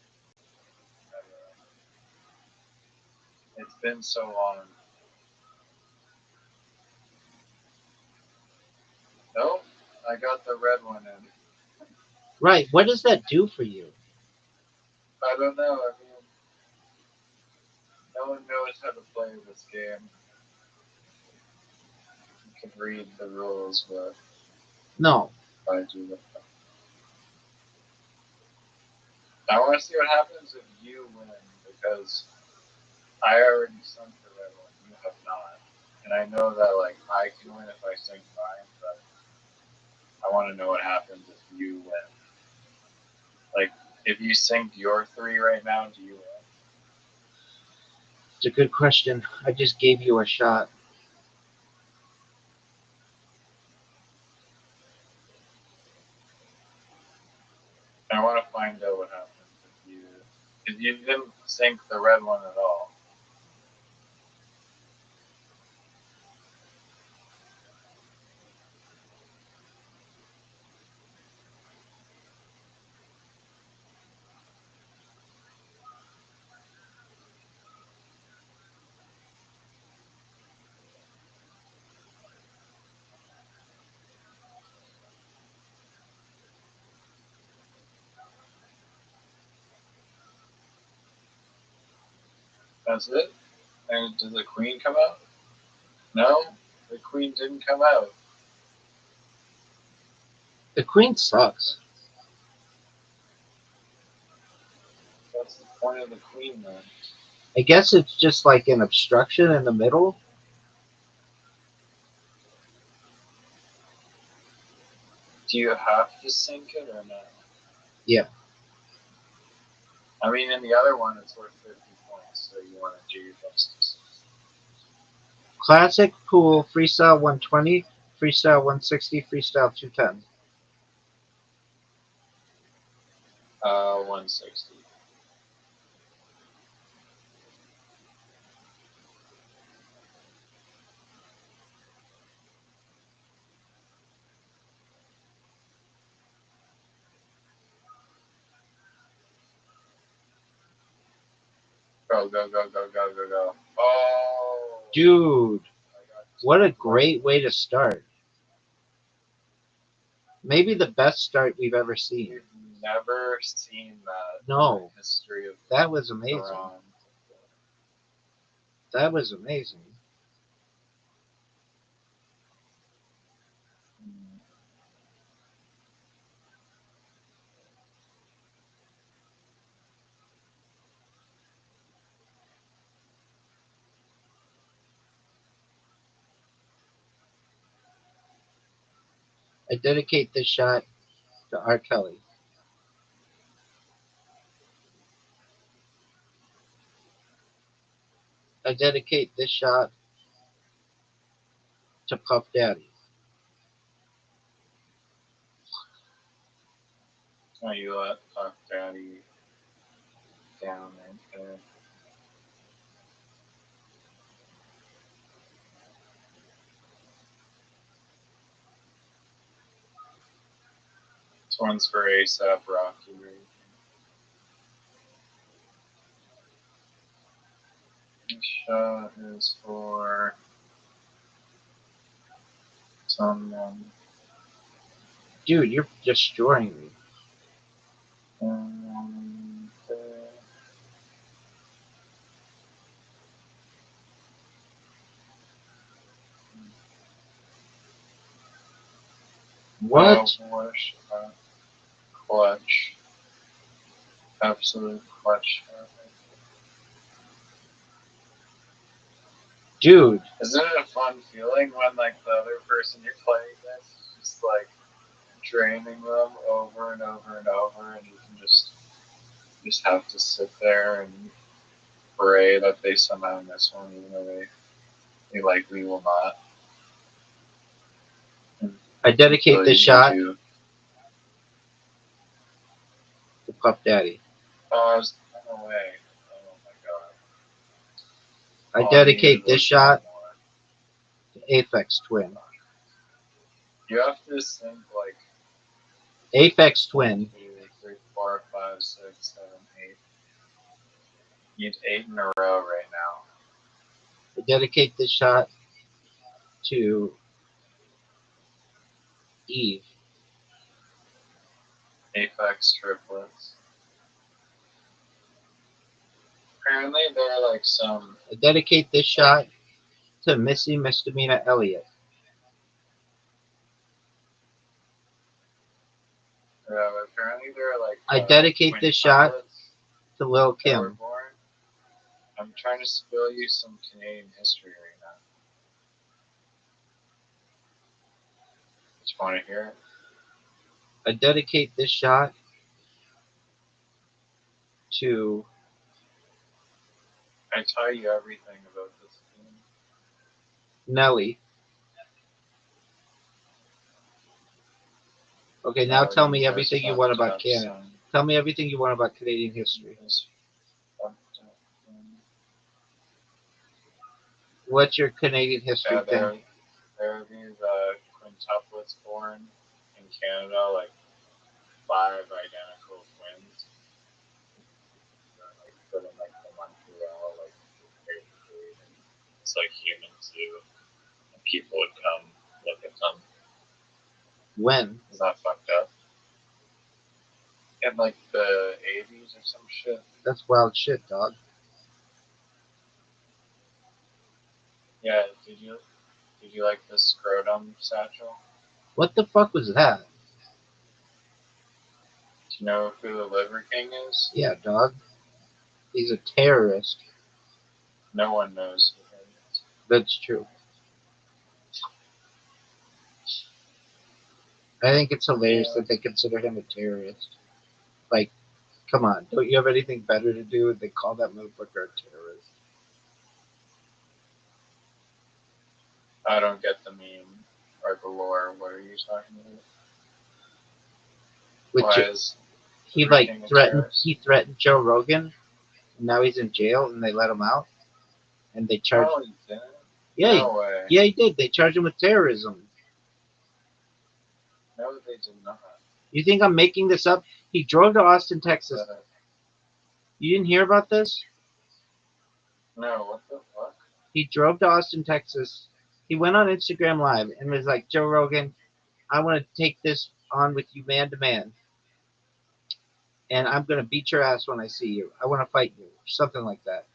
It's been so long. Nope, I got the red one in. Right. What does that do for you? I don't know. I mean, no one knows how to play this game. You can read the rules, but No. I do them. I want to see what happens if you win, because I already sunk the red one. You have not. And I know that, like, I can win if I sink mine, but I want to know what happens if you win. Like, if you sink your 3 right now, do you win? It's a good question. I just gave you a shot. I want to find out what happens if you didn't sink the red one at all. That's it? And does the queen come out? No, the queen didn't come out. The queen sucks. What's the point of the queen then? I guess it's just like an obstruction in the middle. Do you have to sink it or not? Yeah. I mean, in the other one, it's worth 50 points, so you want to do your best. Classic pool, freestyle 120, freestyle 160, freestyle 210. 160. Go, go, go, go, go, go, go. Oh! Dude, I got what a great way to start. Maybe the best start we've ever seen. We've never seen that in No, the history of that was amazing. Iran. That was amazing. I dedicate this shot to R. Kelly. I dedicate this shot to Puff Daddy. Oh, you let Puff Daddy down right there. This one's for ASAP Rocky. This shot is for someone. Dude, you're destroying me. What? Oh, what a shot. Clutch. Absolute clutch. Dude, Isn't it a fun feeling when, like, the other person you're playing with is just, like, draining them over and over and over, and you can just have to sit there and pray that they somehow miss one, even though they likely will not. I dedicate So this you shot do. to Puff Daddy. Oh, I was no way. Oh my god. I All dedicate needed this was shot one more. to Aphex Twin. You have to think like Aphex Twin. 1, 2, 3, 4, 5, 6, 7, 8. You need 8 in a row right now. I dedicate this shot to Eve. Apex triplets. Apparently there are like some. I dedicate this shot to Missy Misdemeanor Elliott. Apparently there are like. I dedicate twin this shot triplets to Lil that were Kim. born. I'm trying to spill you some Canadian history right now. Just want to hear it. I dedicate this shot to I tell you everything about this team. Nelly. Okay, now tell me everything you want about Canada. Tell me everything you want about Canadian history. What's your Canadian history thing? There are these quintuplets born in Canada, like 5 identical twins. Like put in like the Montreal, like it's like human zoo. And people would come look at them. When? Is that fucked up? In like the 80s or some shit. That's wild shit, dog. Yeah, did you like the scrotum satchel? What the fuck was that? Do you know who the Liver King is? Yeah, dog. He's a terrorist. No one knows who he is. That's true. I think it's hilarious that they consider him a terrorist. Like, come on, don't you have anything better to do? They call that motherfucker a terrorist. I don't get the meme or the lore. What are you talking about? Which he Liver like King a threatened. terrorist? He threatened Joe Rogan, and now he's in jail, and they let him out, and they charged. Oh, he didn't? Yeah, No way. yeah, he did. They charged him with terrorism. No, they did not. You think I'm making this up? He drove to Austin, Texas. You didn't hear about this? No, what the fuck? He drove to Austin, Texas. He went on Instagram Live and was like, Joe Rogan, I want to take this on with you man to man. And I'm going to beat your ass when I see you. I want to fight you. Something like that.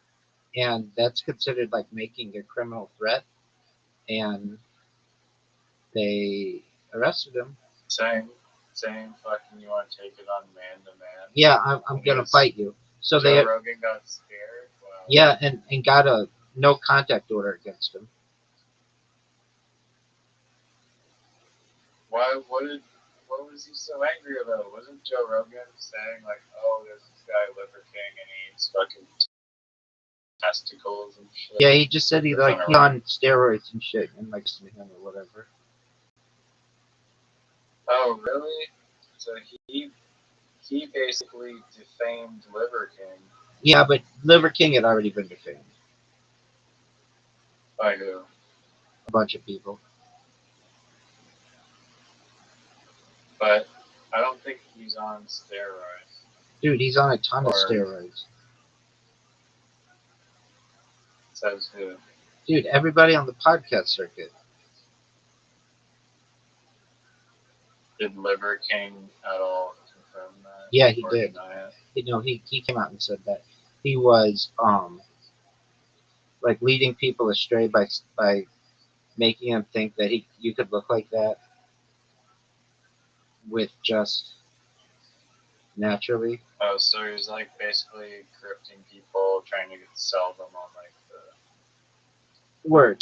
And that's considered like making a criminal threat. And they arrested him. Saying fucking you want to take it on man to man? Yeah, I'm going to fight you. So Joe Rogan got scared? Wow. Yeah, and got a no contact order against him. Why? What was he so angry about? Wasn't Joe Rogan saying like, "Oh, there's this guy Liver King and he eats fucking testicles and shit"? Yeah, he just said he's on steroids and shit and like him or whatever. Oh, really? So he basically defamed Liver King. Yeah, but Liver King had already been defamed. By who? A bunch of people. But I don't think he's on steroids. Dude, he's on a ton of steroids. Says who? Dude, everybody on the podcast circuit. Did Liver King at all confirm that? Yeah, he did. Deny it? You know, he came out and said that he was like leading people astray by making them think that you could look like that with just naturally. Oh, so he was like basically corrupting people, trying to sell them on like the Word.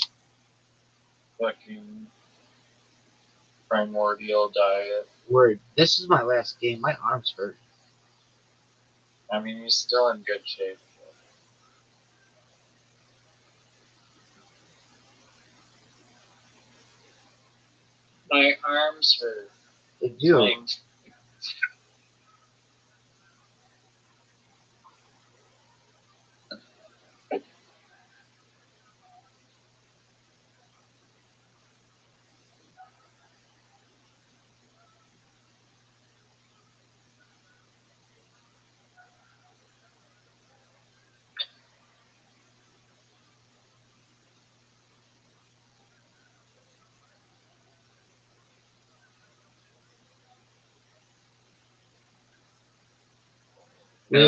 fucking primordial diet. Word. This is my last game. My arms hurt. I mean, he's still in good shape. My arms hurt. They do. Playing.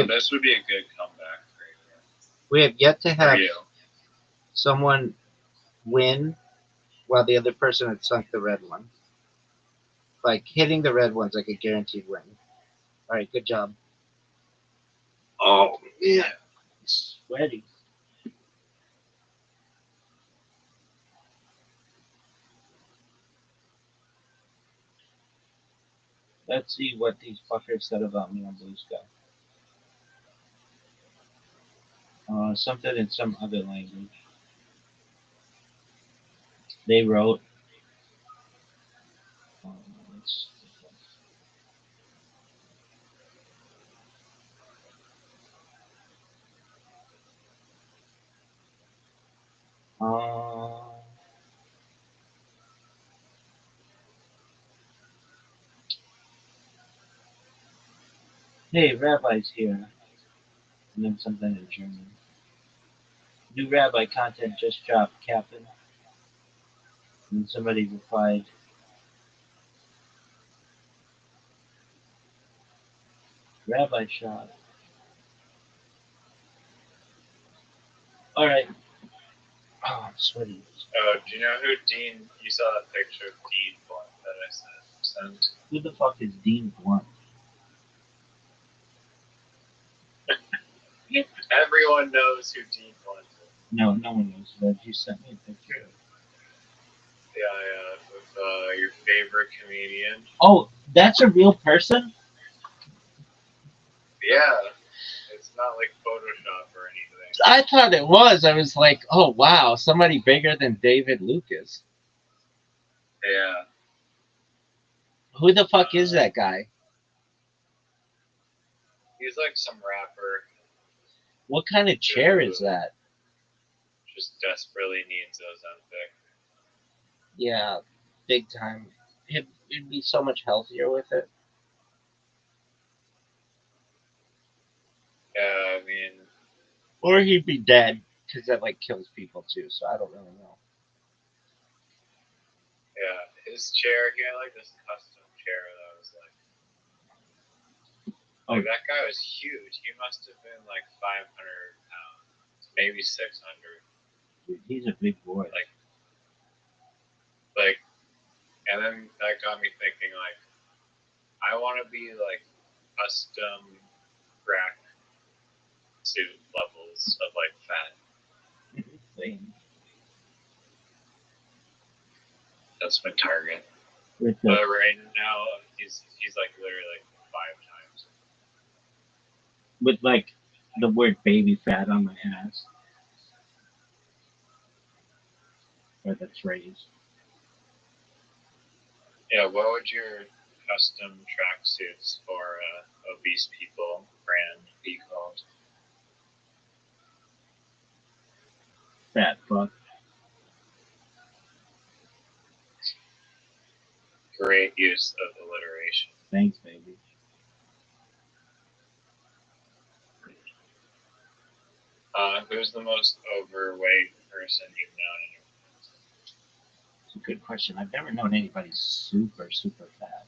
This would be a good comeback for you. We have yet to For have you. someone win while the other person had sunk the red one. Like hitting the red one's like a guaranteed win. All right, good job. Oh, yeah. Sweaty. Let's see what these fuckers said about me on Blue Sky. Something in some other language. They wrote. Let's- uh, hey, Rabbi's here. And then something in German. New Rabbi content just dropped, Captain. And somebody replied, Rabbi shot. Alright. Oh, I'm sweaty. Oh, do you know who Dean? You saw that picture of Dean Blunt that I sent. Who the fuck is Dean Blunt? Everyone knows who Dean Blunt is. No, no one knows, but you sent me a picture. Yeah, with your favorite comedian. Oh, that's a real person? Yeah, it's not like Photoshop or anything. I thought it was. I was like, oh wow, somebody bigger than David Lucas. Yeah. Who the fuck is that guy? He's like some rapper. What kind of chair is that? Just desperately needs Ozempic. Yeah, big time. It'd be so much healthier with it. Yeah, I mean, Or he'd be dead, because that like kills people too, so I don't really know. yeah, his chair, he had like this custom chair that was like that guy was huge. He must have been like 500 pounds, maybe 600. Dude, he's a big boy. Like, and then that got me thinking, like, I want to be like custom rack suit levels of like fat. Same. That's my target. With But the, right now, he's like literally like 5 times. with like the word baby fat on my ass. Or the trays. Yeah, what would your custom tracksuits for obese people brand be called? Fat fuck. Great use of alliteration. Thanks, baby. Who's the most overweight person you've known in your life? It's a good question. I've never known anybody super, super fat.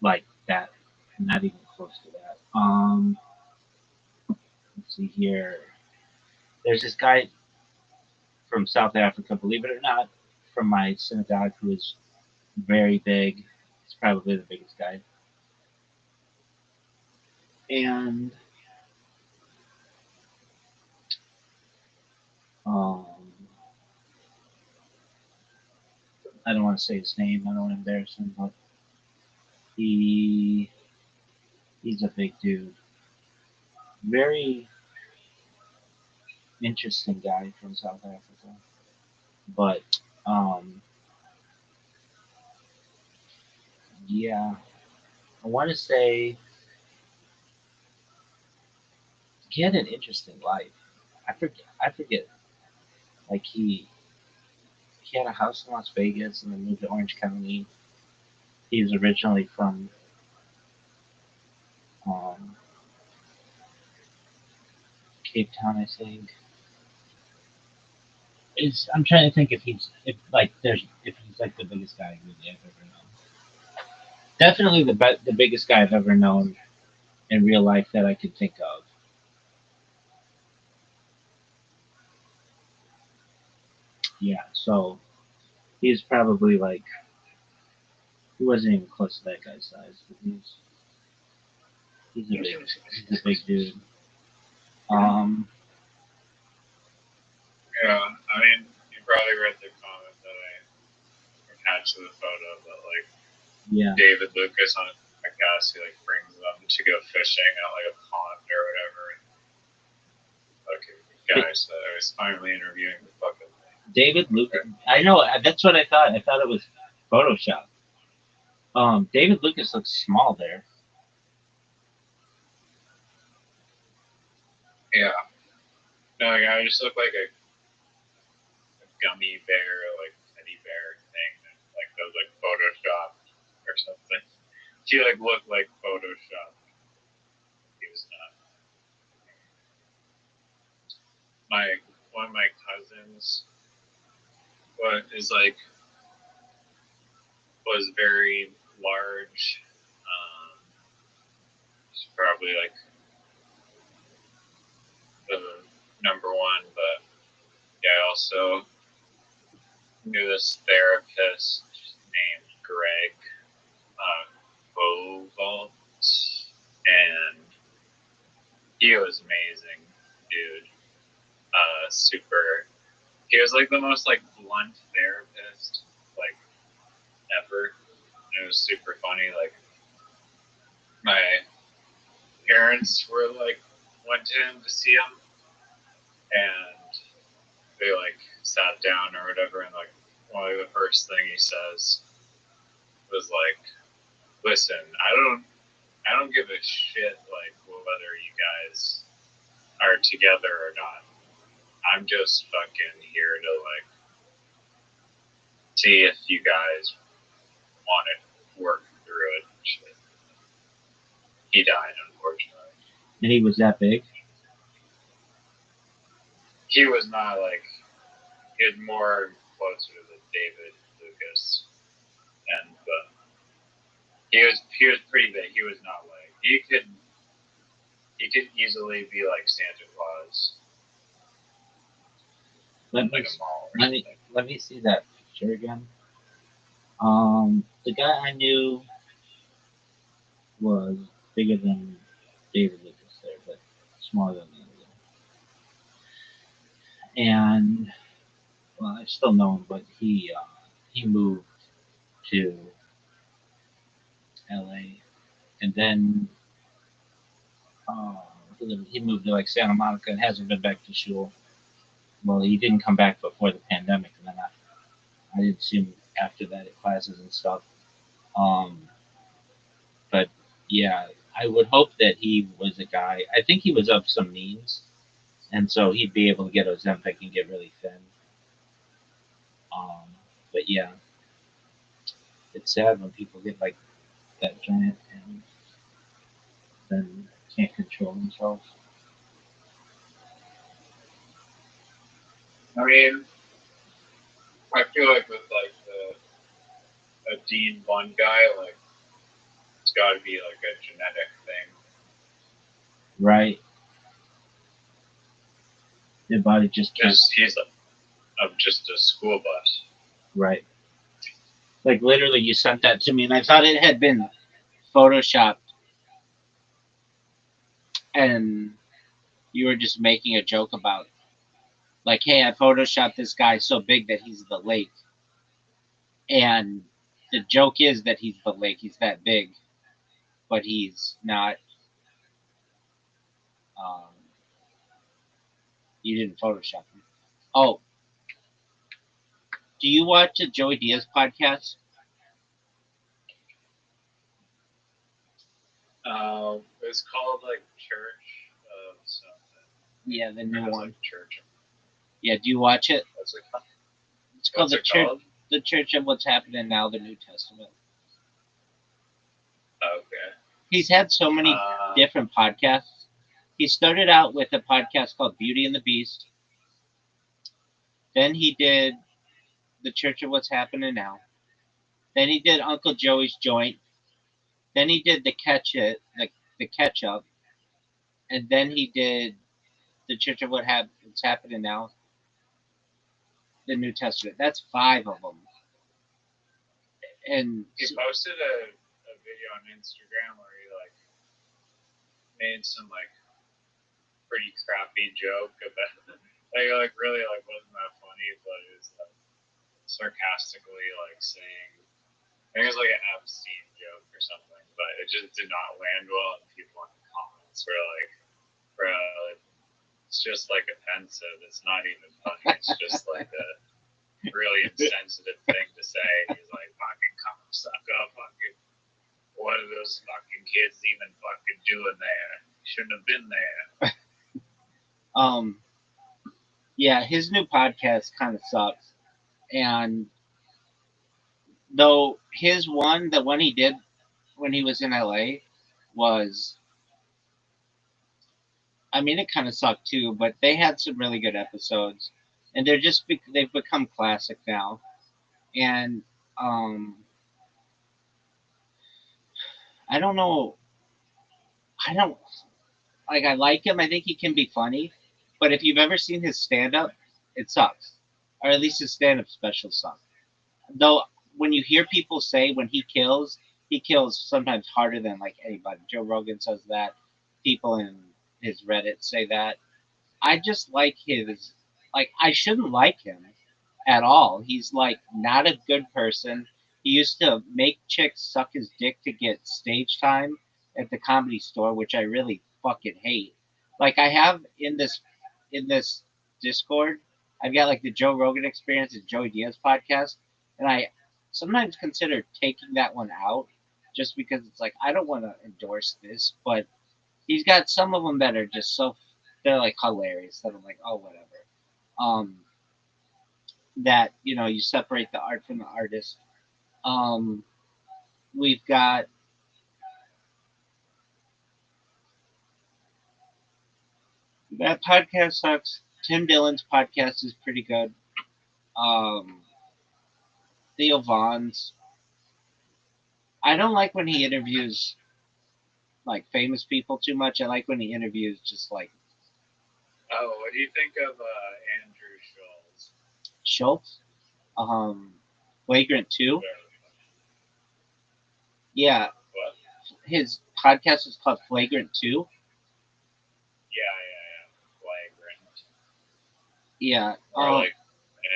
Like that. Not even close to that. Let's see here. There's this guy from South Africa, believe it or not, from my synagogue who is very big. He's probably the biggest guy. And I don't want to say his name. I don't want to embarrass him, but he's a big dude. Very interesting guy from South Africa. But Yeah, I want to say he had an interesting life. I forget. I forget. Like he had a house in Las Vegas and then moved to Orange County. He was originally from um, Cape Town, I think. I'm trying to think if he's like the biggest guy really I've ever known. Definitely the biggest guy I've ever known in real life that I could think of. Yeah, so he's probably like he wasn't even close to that guy's size, but he's a big dude. Um, Yeah, I mean, you probably read the comment that I attached to the photo, but like yeah, David Lucas on his podcast, he like brings them to go fishing at like a pond or whatever. And fucking guy said I was finally interviewing the fucking David Lucas. I know that's what I thought. I thought it was Photoshop. David Lucas looks small there. yeah. No, like, I just look like a gummy bear, like teddy bear thing, like those like Photoshop or something. He like looked like Photoshop. He was not. One of my cousins was very large. He's probably like the number one, but yeah, I also knew this therapist named Greg Bovalt, and he was amazing, dude. Super. He was like the most like blunt therapist like ever. And it was super funny. Like my parents were like went to him to see him, and they like sat down or whatever, and like one of the first thing he says was like, "Listen, I don't give a shit like whether you guys are together or not. I'm just fucking here to like see if you guys want to work through it." And shit. He died, unfortunately. And he was that big. He was not like he was more closer to the David Lucas, and he was pretty big. He was not like he could easily be like Santa Claus, Let like me a mall or let something. me let me see that picture again. The guy I knew was bigger than David Lucas there, but smaller than the other guy. And well, I still know him, but he moved to L.A. and then he moved to like Santa Monica and hasn't been back to shul. Well, he didn't come back before the pandemic, and then I didn't see him after that at classes and stuff. Um, but yeah, I would hope that he was a guy. I think he was of some means, and so he'd be able to get Ozempic and get really thin. But yeah, it's sad when people get like that giant and then can't control themselves. I mean, I feel like with like a Dean Bun guy, like it's got to be like a genetic thing. Right? Their body just can't. Because he's just a school bus. Right. Like literally, you sent that to me, and I thought it had been photoshopped, and you were just making a joke about, like, hey, I photoshopped this guy so big that he's the lake, and the joke is that he's the lake, he's that big, but he's not. Um, you didn't Photoshop him. Oh, do you watch the Joey Diaz podcast? It's called like Church of something. Yeah, the new It has, one. like, Church. Yeah, do you watch it? What's it It's called What's it called? The Church of What's Happening Now, the New Testament. Okay. He's had so many different podcasts. He started out with a podcast called Beauty and the Beast. Then he did the Church of What's Happening Now. Then he did Uncle Joey's Joint. Then he did the Catch Up, and then he did the Church of What's Happening Now, the New Testament. That's 5 of them. And He posted a video on Instagram where he like made some like pretty crappy joke about like really like wasn't that funny, but it was like sarcastically like saying I think it was like an Epstein joke or something, but it just did not land well, and people in the comments were like, "Bro, it's just like offensive. It's not even funny. It's just like a really insensitive thing to say." He's like, "Fucking cocksucker, fucking what are those fucking kids even fucking doing there? Shouldn't have been there." Yeah, his new podcast kind of sucks, and though the one he did when he was in LA was, I mean, it kind of sucked too, but they had some really good episodes, and they've become classic now, and I don't know, I don't I like him. I think he can be funny, but if you've ever seen his stand up, it sucks, or at least his stand up specials suck. Though when you hear people say when he kills sometimes harder than like anybody. Joe Rogan says that. People in his Reddit say that. I just like I shouldn't like him at all. He's like not a good person. He used to make chicks suck his dick to get stage time at the Comedy Store, which I really fucking hate. Like I have in this Discord, I've got like the Joe Rogan Experience and Joey Diaz podcast, and I sometimes consider taking that one out just because it's like I don't want to endorse this, but he's got some of them that are just they're like hilarious that I'm like, oh whatever. Um, that you separate the art from the artist. Um, we've got that podcast sucks. Tim Dillon's podcast is pretty good. Um, Theo Vaughn's. I don't like when he interviews like famous people too much. I like when he interviews just like Oh, what do you think of Andrew Schultz? Schultz. Flagrant 2. Yeah, What? his podcast is called Flagrant 2. Yeah. Flagrant. Yeah. Or like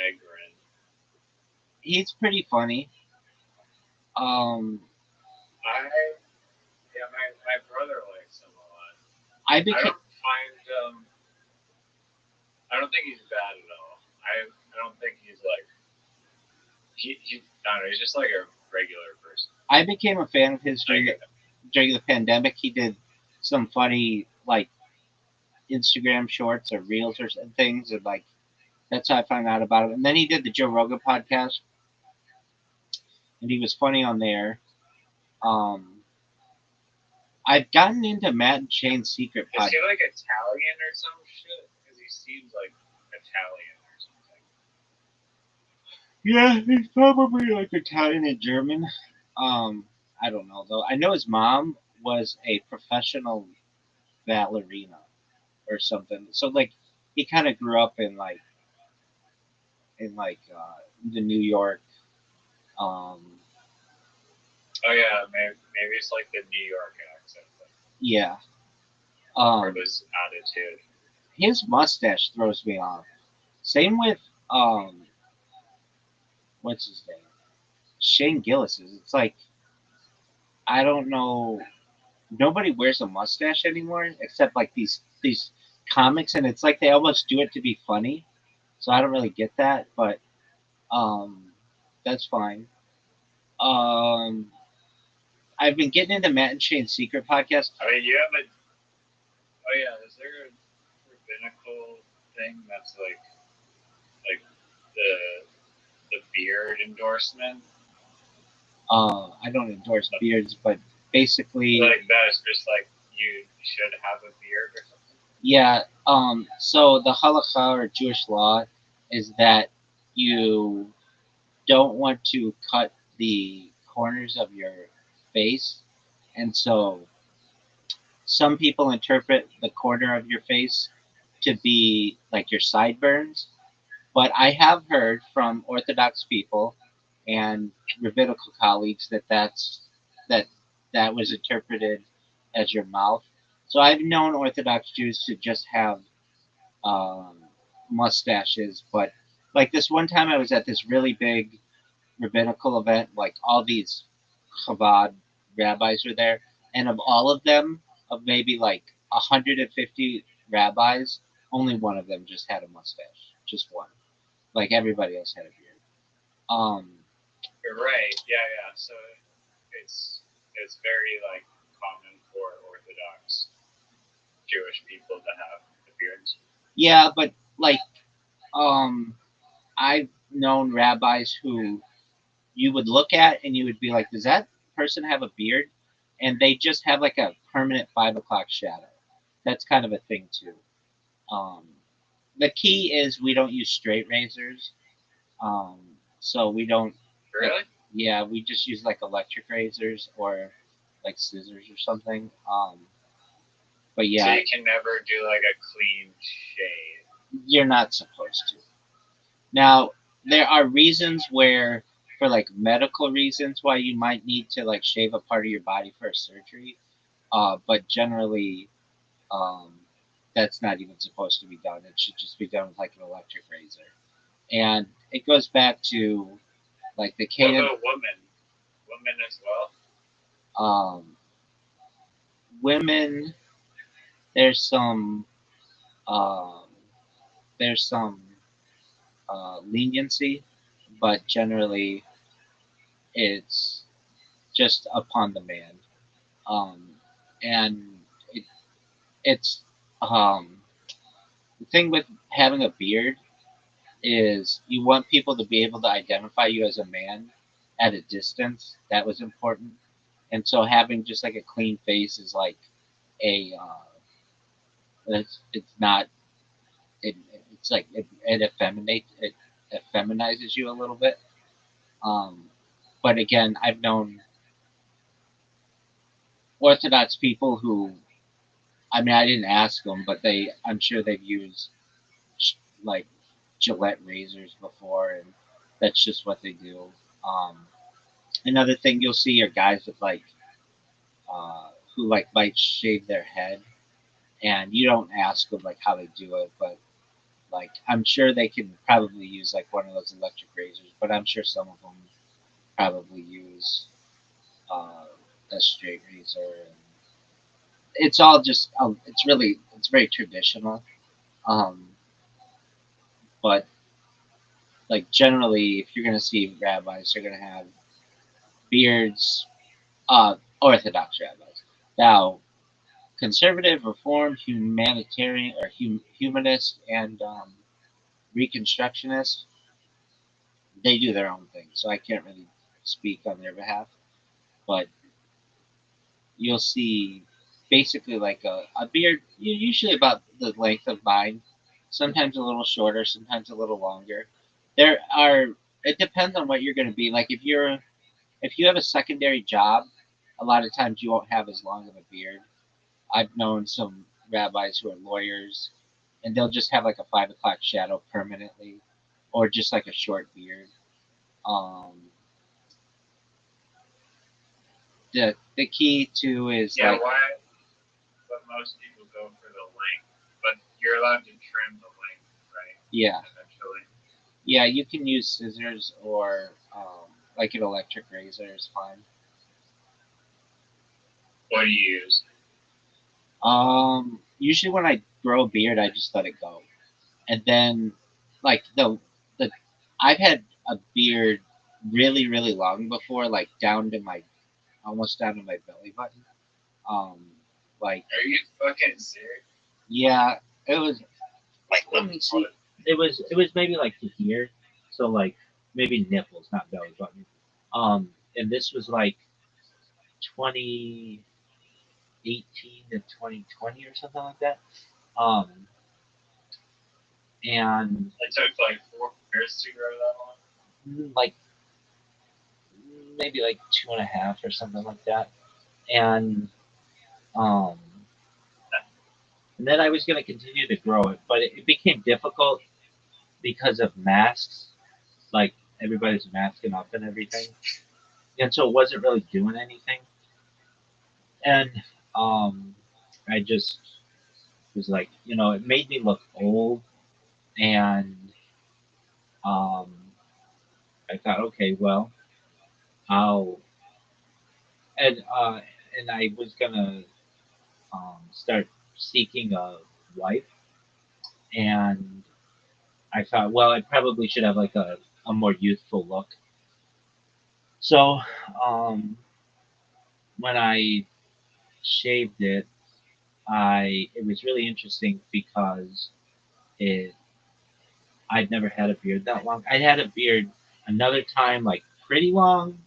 Egrant. He's pretty funny. My brother likes him a lot. I I don't think he's bad at all. I don't think he's like I don't know, he's just like a regular person. I became a fan of his during the pandemic. He did some funny like Instagram shorts or reels or things, and like that's how I found out about him. And then he did the Joe Rogan podcast, and he was funny on there. I've gotten into Matt and Shane's Secret Is podcast. he like Italian or some shit? Because he seems like Italian or something. Yeah, he's probably like Italian and German. I don't know though. I know his mom was a professional ballerina or something. So like he kind of grew up in the New York. Oh yeah, maybe it's like the New York accent. Yeah. Or this attitude. His mustache throws me off. Same with what's his name? Shane Gillis's. It's like I don't know. Nobody wears a mustache anymore except like these comics, and it's like they almost do it to be funny. So I don't really get that, but that's fine. I I've been getting into Matt and Shane's Secret podcast. I mean, you have a. Oh yeah, is there a rabbinical thing that's like the beard endorsement? I don't endorse beards, but basically, Like that is just like you should have a beard or something. yeah. So the halakha or Jewish law is that you don't want to cut the corners of your face, and so some people interpret the corner of your face to be like your sideburns. But I have heard from Orthodox people and rabbinical colleagues that that that was interpreted as your mouth. So I've known Orthodox Jews to just have um, mustaches, but like this one time I was at this really big rabbinical event, like all these Chabad rabbis were there, and of all of them, of maybe like 150 rabbis, only one of them just had a mustache, just one. Like everybody else had a beard. You're right. Yeah, yeah. So it's very like common for Orthodox Jewish people to have the beards. Yeah, but like I've known rabbis who you would look at and you would be like, does that person have a beard? And they just have like a permanent 5 o'clock shadow. That's kind of a thing too. Um, the key is we don't use straight razors. Um, so we don't. Really? Yeah, we just use like electric razors or like scissors or something. But So yeah, you can never do like a clean shave. you're not supposed to. Now, there are reasons where, for like medical reasons, why you might need to like shave a part of your body for a surgery. But generally, um, that's not even supposed to be done. It should just be done with like an electric razor. And it goes back to like the What cadence. about women? Women as well. Women, there's some um, there's some leniency, but generally it's just upon the man. Um, and it's the thing with having a beard is you want people to be able to identify you as a man at a distance. That was important, and so having just like a clean face is like a it's not it, it's like it effeminizes you a little bit. Um, but again, I've known Orthodox people who, I mean, I didn't ask them, but I'm sure they've used like Gillette razors before, and that's just what they do. Um, Another thing you'll see are guys with like who like might shave their head, and you don't ask them like how they do it, but like I'm sure they can probably use like one of those electric razors, but I'm sure some of them probably use uh, a straight razor. And it's all just it's very traditional. Um, but like generally, if you're gonna see rabbis, they're gonna have beards. Orthodox rabbis. Now, conservative, reform, humanitarian, or humanist, and reconstructionist, they do their own thing. So I can't really speak on their behalf. But you'll see basically like a beard, usually about the length of mine, sometimes a little shorter, sometimes a little longer. There are, it depends on what you're going to be. Like if you have a secondary job, a lot of times you won't have as long of a beard. I've known some rabbis who are lawyers, and they'll just have like a 5 o'clock shadow permanently, or just like a short beard. Um, the key too is Yeah, like why? But most people go for the length. But you're allowed to trim the length, right? yeah, Eventually. yeah, you can use scissors or like an electric razor is fine. What do you use? Usually when I grow a beard, I just let it go, and then like the I've had a beard really long before, like down to my almost down to my belly button. Like Are you fucking serious? yeah, it was like let me see. It was maybe like to here, so like maybe nipples, not belly button. And this was like 2018 to 2020 or something like that. And It took like 4 years to grow that long. like maybe like 2.5 or something like that. And um, and then I was going to continue to grow it, but it became difficult because of masks. Like everybody's masking up and everything, and so it wasn't really doing anything. And um, I just was like, it made me look old, and um, I thought, okay, well, I'll and I was gonna start seeking a wife, and I thought, well, I probably should have like a more youthful look. So when I shaved it, it was really interesting because it I'd never had a beard that long. I'd had a beard another time, like pretty long,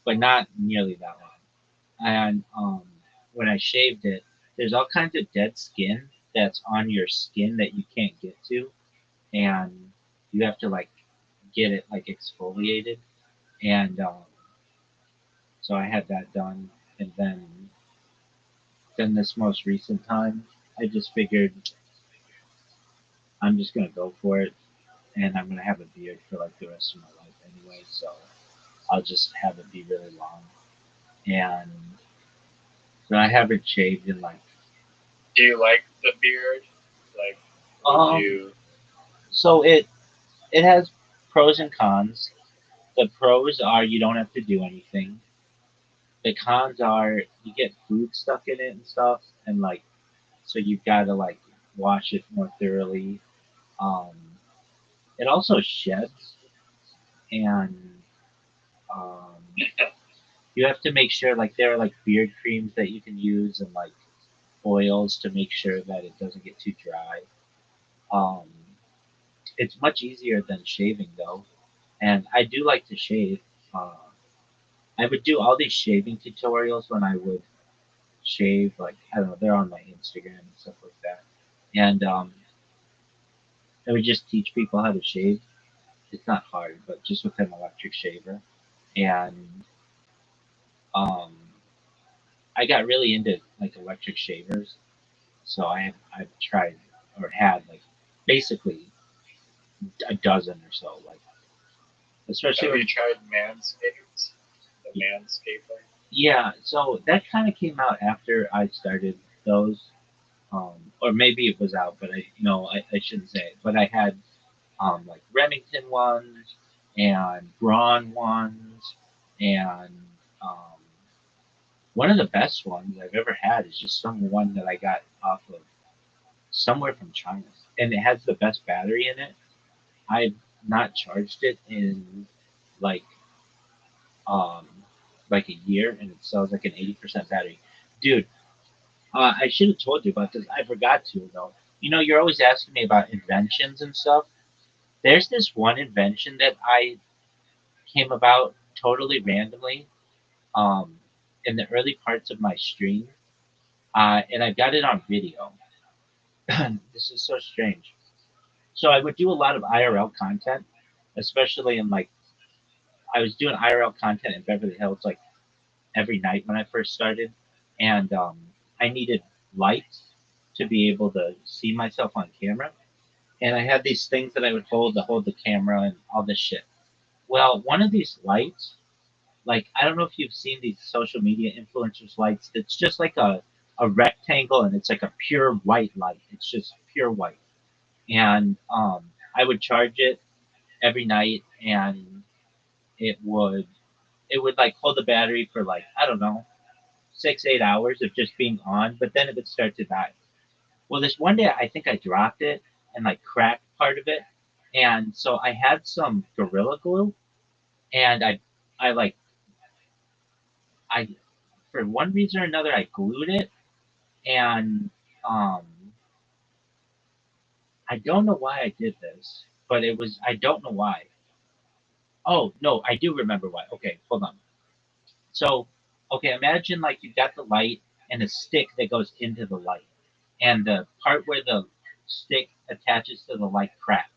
but not nearly that long. And when I shaved it, there's all kinds of dead skin that's on your skin that you can't get to, and you have to like get it like exfoliated. And so I had that done, and then this most recent time, I just figured I'm just gonna go for it, and I'm gonna have a beard for like the rest of my life anyway. So I'll just have it be really long, and so I haven't shaved in like Do you like the beard? Like, would um. you? So it has pros and cons. The pros are you don't have to do anything. The cons are you get food stuck in it and stuff, and like so you've got to like wash it more thoroughly. Um, it also sheds, and um, you have to make sure like there are like beard creams that you can use and like oils to make sure that it doesn't get too dry. Um, it's much easier than shaving though, and I do like to shave. Uh, I would do all these shaving tutorials when I would shave. Like I don't know, they're on my Instagram and stuff like that, and I would just teach people how to shave. It's not hard, but just with an electric shaver, and um, I got really into like electric shavers. So I've tried or had like basically a dozen or so, like especially Have with, you tried Manscaped? The Manscaping? yeah. So that kind of came out after I started those, or maybe it was out, but I shouldn't say it. But I had like Remington ones and Braun ones, and um, one of the best ones I've ever had is just some one that I got off of somewhere from China, and it has the best battery in it. I've not charged it in like um like a year, and it sells like an 80% battery. Dude, I should have told you about this. I forgot to though. You're always asking me about inventions and stuff. There's this one invention that I came about totally randomly um, in the early parts of my stream, and I got it on video. This is so strange. So I would do a lot of IRL content, especially in like I was doing IRL content in Beverly Hills like every night when I first started, and I needed lights to be able to see myself on camera, and I had these things that I would hold to hold the camera and all this shit. Well, one of these lights, like I don't know if you've seen these social media influencers lights. It's just like a rectangle, and it's like a pure white light. It's just pure white, and I would charge it every night, and it would like hold the battery for like I don't know 6 8 hours of just being on, but then it would start to die. Well, this one day I think I dropped it and like cracked part of it, and so I had some gorilla glue, and I like I for one reason or another, I glued it, and I don't know why I did this, but I don't know why. Oh, no, I do remember why. Okay, hold on. So, okay, imagine like you got the light and a stick that goes into the light, and the part where the stick attaches to the light cracked.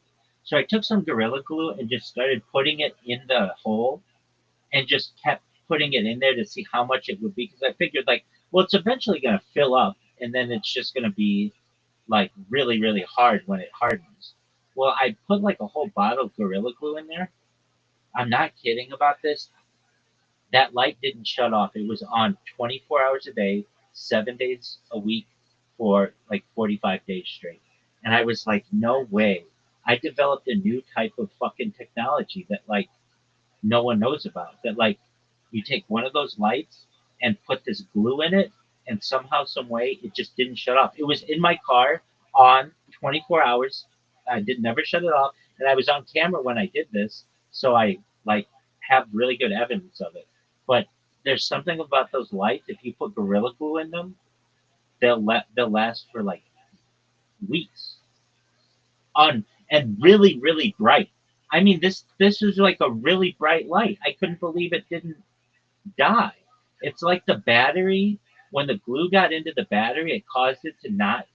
So I took some Gorilla Glue and just started putting it in the hole and just kept putting it in there to see how much it would be because I figured like, well, it's eventually going to fill up and then it's just going to be like really, really hard when it hardens. Well, I put like a whole bottle of Gorilla Glue in there. I'm not kidding about this. That light didn't shut off. It was on 24 hours a day, 7 days a week for like 45 days straight. And I was like, no way. I developed a new type of fucking technology that like no one knows about. That like you take one of those lights and put this glue in it, and somehow, some way, it just didn't shut off. It was in my car on 24 hours. I did never shut it off, and I was on camera when I did this, so I like have really good evidence of it. But there's something about those lights. If you put Gorilla Glue in them, they'll last for like weeks. On and really, really bright. I mean, this was like a really bright light. I couldn't believe it didn't die. It's like the battery, when the glue got into the battery, it caused it to not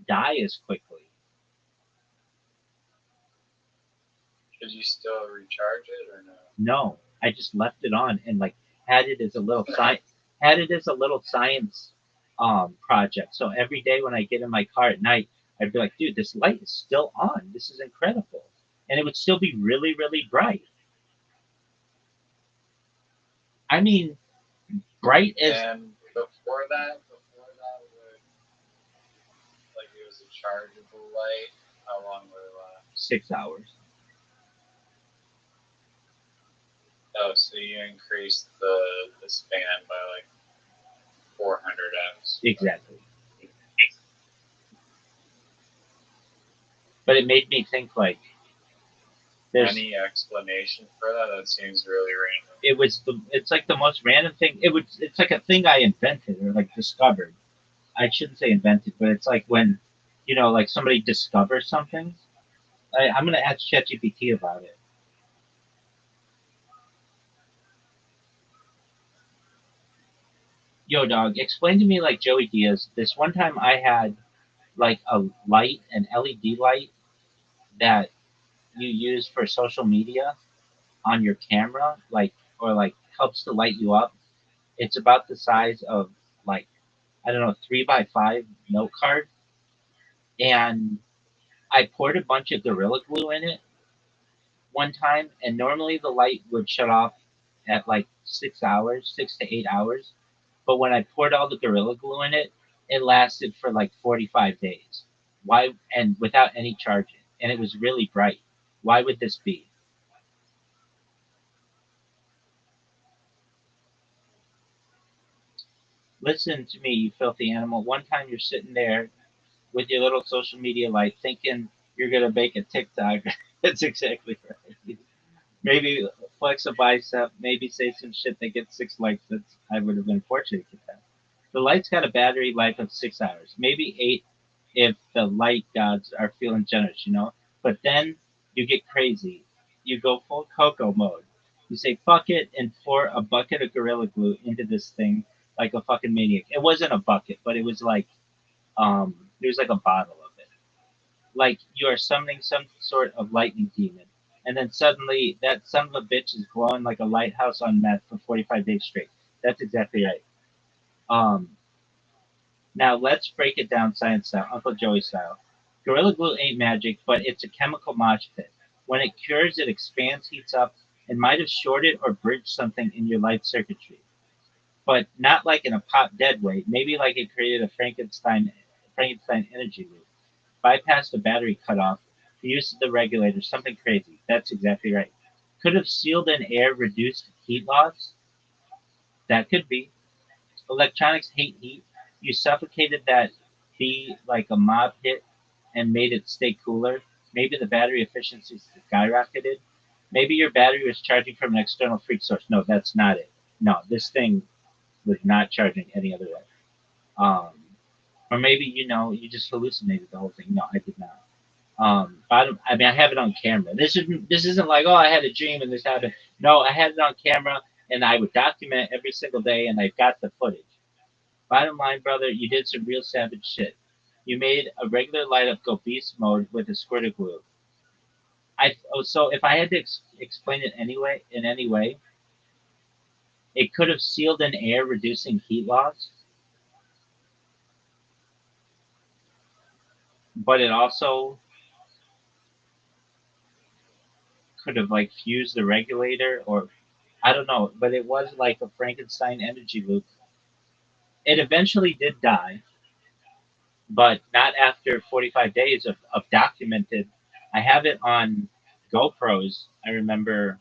die as quickly. Did you still recharge it or no? No, I just left it on and like had it as a little science project. So every day when I get in my car at night, I'd be like, dude, this light is still on. This is incredible. And it would still be really, really bright. I mean, bright as. And before that, like it was a chargeable light, how long would it last? 6 hours. Oh, so you increased the span by like 400x. Exactly. But it made me think like there's Any explanation for that? That seems really random. it's like the most random thing. It's like a thing I invented or like discovered. I shouldn't say invented, but it's like when like somebody discovers something. I'm gonna ask ChatGPT about it. Yo, dog, explain to me like Joey Diaz. This one time I had like a light, an LED light that you use for social media on your camera, like or like helps to light you up. It's about the size of like I don't know 3x5 note card, and I poured a bunch of Gorilla Glue in it one time, and normally the light would shut off at like 6 hours, 6 to 8 hours. But when I poured all the Gorilla Glue in it, it lasted for like 45 days. Why? And without any charging, and it was really bright. Why would this be? Listen to me, you filthy animal. One time you're sitting there with your little social media light thinking you're going to make a TikTok. That's exactly right. Maybe flex a bicep, maybe say some shit that gets 6 likes. I would have been fortunate to get that. The light's got a battery life of 6 hours, maybe 8 if the light gods are feeling generous. But then you get crazy. You go full Coco mode. You say fuck it and pour a bucket of Gorilla Glue into this thing like a fucking maniac. It wasn't a bucket, but it was like there's like a bottle of it. Like you are summoning some sort of lightning demon, and then suddenly that son of a bitch is glowing like a lighthouse on meth for 45 days straight. That's exactly right. Um, Now let's break it down science style, Uncle Joey style. Gorilla Glue ain't magic, but it's a chemical mosh pit. When it cures, it expands, heats up, and might have shorted or bridged something in your life circuitry. But not like in a pop dead way. Maybe like it created a Frankenstein energy loop. Bypassed the battery cutoff, the use of the regulator, something crazy. That's exactly right. Could have sealed in air, reduced heat loss. That could be. Electronics hate heat. You suffocated that bee like a mob hit and made it stay cooler. Maybe the battery efficiency skyrocketed. Maybe your battery was charging from an external freak source. No, that's not it. No, this thing was not charging any other way. Um, or maybe you just hallucinated the whole thing. No, I did not. I mean, I have it on camera. This isn't like, oh, I had a dream and this happened. No, I had it on camera and I would document every single day and I've got the footage. Bottom line, brother, you did some real savage shit. You made a regular light up go beast mode with a squirt of glue. So if I had to explain it anyway in any way, it could have sealed in air, reducing heat loss, but it also could have like fused the regulator, or I don't know, but it was like a Frankenstein energy loop. It eventually did die, but not after 45 days of documented. I have it on GoPros. I remember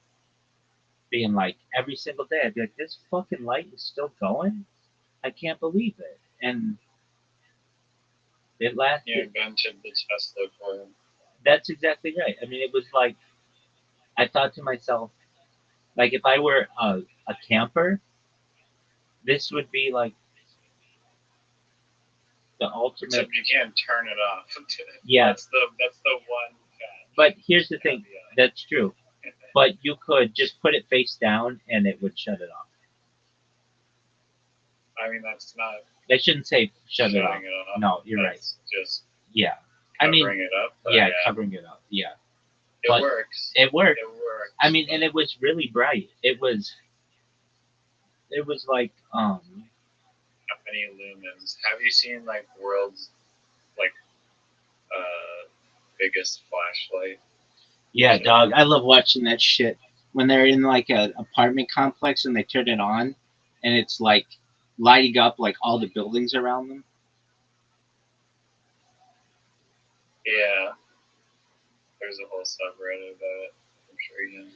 being like, every single day, I'd be like, this fucking light is still going? I can't believe it. And it You lasted. invented the Tesla coil. That's exactly right. I mean, it was like, I thought to myself, like, if I were a camper, this would be like the ultimate. Except you can't turn it off. Yeah. That's the one catch. But here's the thing. That's true. But you could just put it face down and it would shut it off. I mean, that's not I shouldn't say shut it off. shutting it off. No, you're right. That's just Yeah. I mean, covering it up. but yeah, covering it up. Yeah. It but works. It worked. It works. I mean, and it was really bright. It was like How many lumens? Have you seen like world's like biggest flashlight? Yeah, dog. I love watching that shit. When they're in like an apartment complex and they turn it on and it's like lighting up like all the buildings around them. Yeah. There's a whole subreddit about it. I'm sure you know.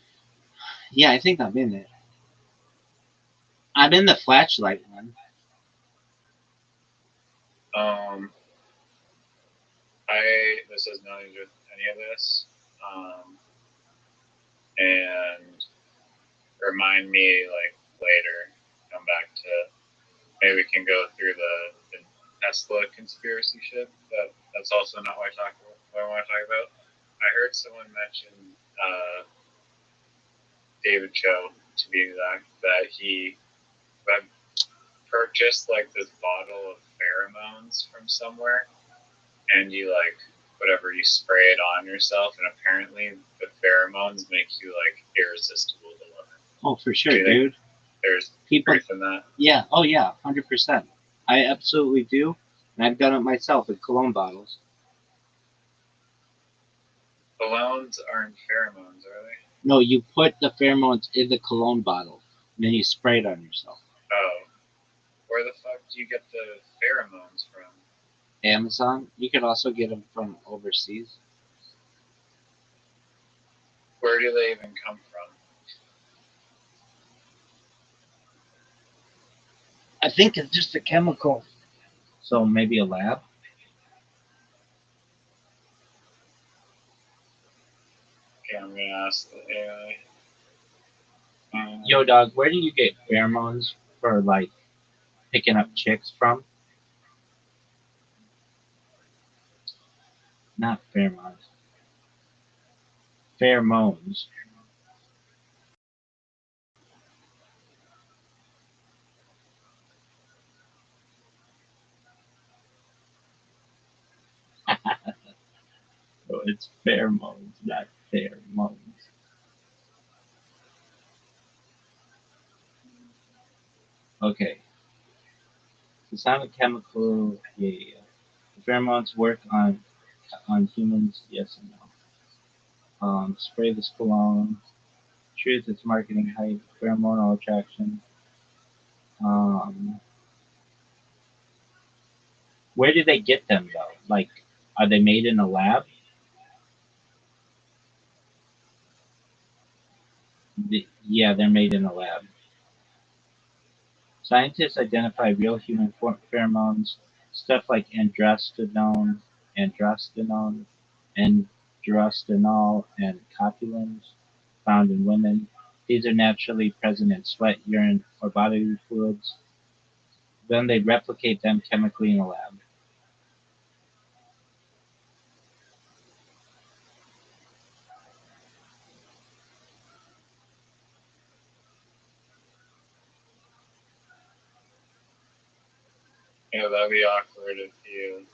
Yeah, I think I'm in it. I'm in the flashlight one. This has nothing to do with any of this. And remind me like later, come back to, maybe we can go through the Tesla conspiracy shit. That's also not what I want to talk about. I heard someone mention David Cho, to be exact, that he had purchased like this bottle of pheromones from somewhere, and you like whatever you spray it on yourself, and apparently the pheromones make you like irresistible to women. Oh, for sure, Do you think dude. There's People. proof in that. Yeah. Oh, yeah. 100%. I absolutely do, and I've done it myself with cologne bottles. Colognes aren't pheromones, are they? No, you put the pheromones in the cologne bottle, and then you spray it on yourself. Oh. Where the fuck do you get the pheromones from? Amazon. You could also get them from overseas. Where do they even come from? I think it's just a chemical. so maybe a lab. Okay, I'm gonna ask the AI. Yo, dog, where do you get pheromones for like picking up chicks from? Not pheromones. Pheromones. So it's pheromones, not pheromones. Okay. The sound chemical, yeah. The pheromones work on humans, yes and no. Spray this cologne. Truth, its marketing hype, pheromonal attraction. Um, where do they get them though? Like, are they made in a lab? Yeah, they're made in a lab. Scientists identify real human pheromones, stuff like androstenone, androstenol, and copulins, found in women. These are naturally present in sweat, urine, or bodily fluids. Then they replicate them chemically in a lab. Yeah, that'd be awkward if you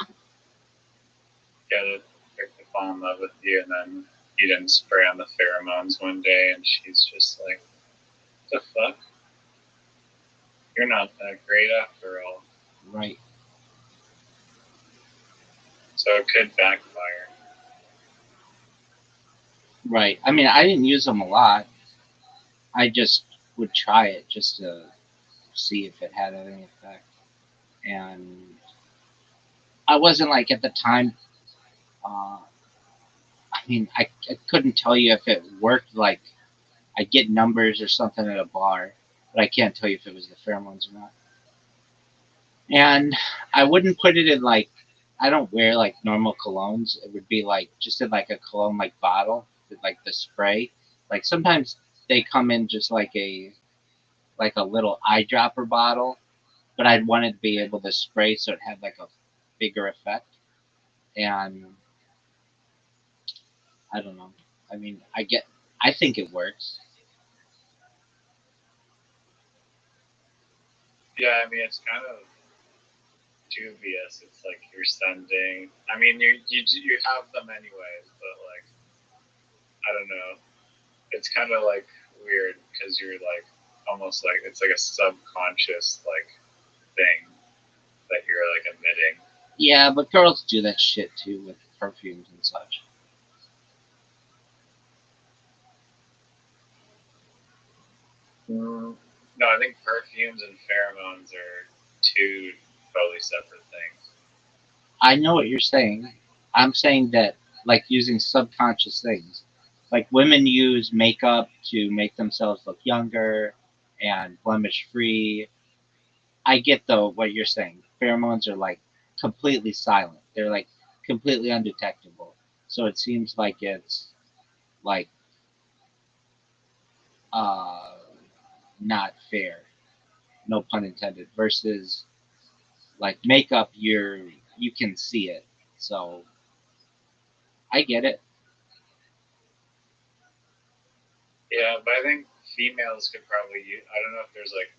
get a pick to fall in love with you, and then you didn't spray on the pheromones one day, and she's just like, "What the fuck? You're not that great after all." Right. So it could backfire. Right. I mean, I didn't use them a lot. I just would try it just to see if it had any effect. And I wasn't like at the time. I mean, I couldn't tell you if it worked. Like I get numbers or something at a bar, but I can't tell you if it was the pheromones or not. And I wouldn't put it in like I don't wear like normal colognes. It would be like just in like a cologne like bottle with like the spray. Like sometimes they come in just like a little eyedropper bottle, but I'd want it to be able to spray so it had like a bigger effect. And I don't know. I mean, I think it works. Yeah, I mean, it's kind of dubious. It's like you're sending. I mean, you have them anyways, but like I don't know. It's kind of like weird because you're like almost like it's like a subconscious like thing that you're like emitting. Yeah, but girls do that shit too with perfumes and such. No, I think perfumes and pheromones are two totally separate things. I know what you're saying. I'm saying that like using subconscious things. Like women use makeup to make themselves look younger and blemish free. I get though what you're saying. Pheromones are like completely silent. They're like completely undetectable. So it seems like it's like uh not fair. No pun intended. Versus like makeup you can see it. So I get it. Yeah, but I think females could probably use. I don't know if there's like.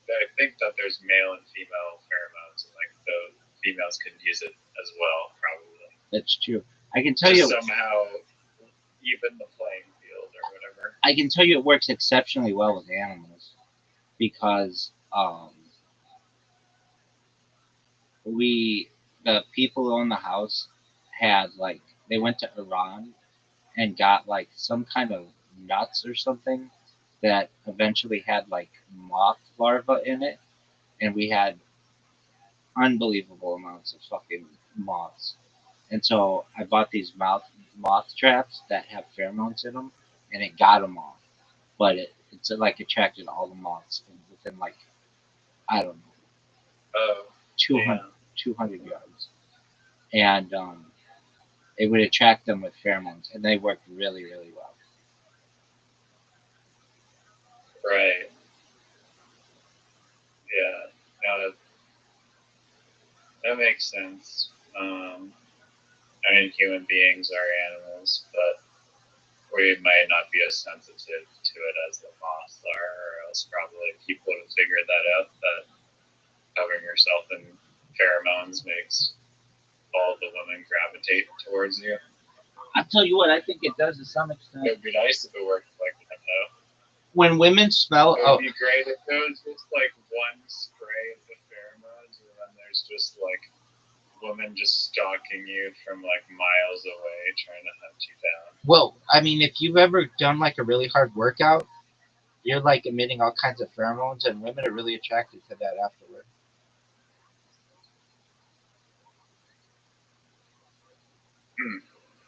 I think that there's male and female pheromones, and like the females could use it as well, probably. That's true. I can tell Just you somehow even the playing field or whatever. I can tell you it works exceptionally well with animals because we the people who own the house had like they went to Iran and got like some kind of nuts or something that eventually had like moth larvae in it, and we had unbelievable amounts of fucking moths. And so I bought these moth traps that have pheromones in them, and it got them all. But it's like attracted all the moths within like I don't know Oh, 200, damn. 200 yards, and it would attract them with pheromones, and they worked really really well. Right. Yeah. No, that makes sense. I mean, human beings are animals, but we might not be as sensitive to it as the moths are, or else probably people would have figured that out, that covering yourself in pheromones makes all the women gravitate towards you. I'll tell you what, I think it does to some extent. It would be nice if it worked like that, though. When women smell, It would be great if there was just like one spray of the pheromones, and then there's just like women just stalking you from like miles away, trying to hunt you down. well, I mean, if you've ever done like a really hard workout, you're like emitting all kinds of pheromones, and women are really attracted to that afterward.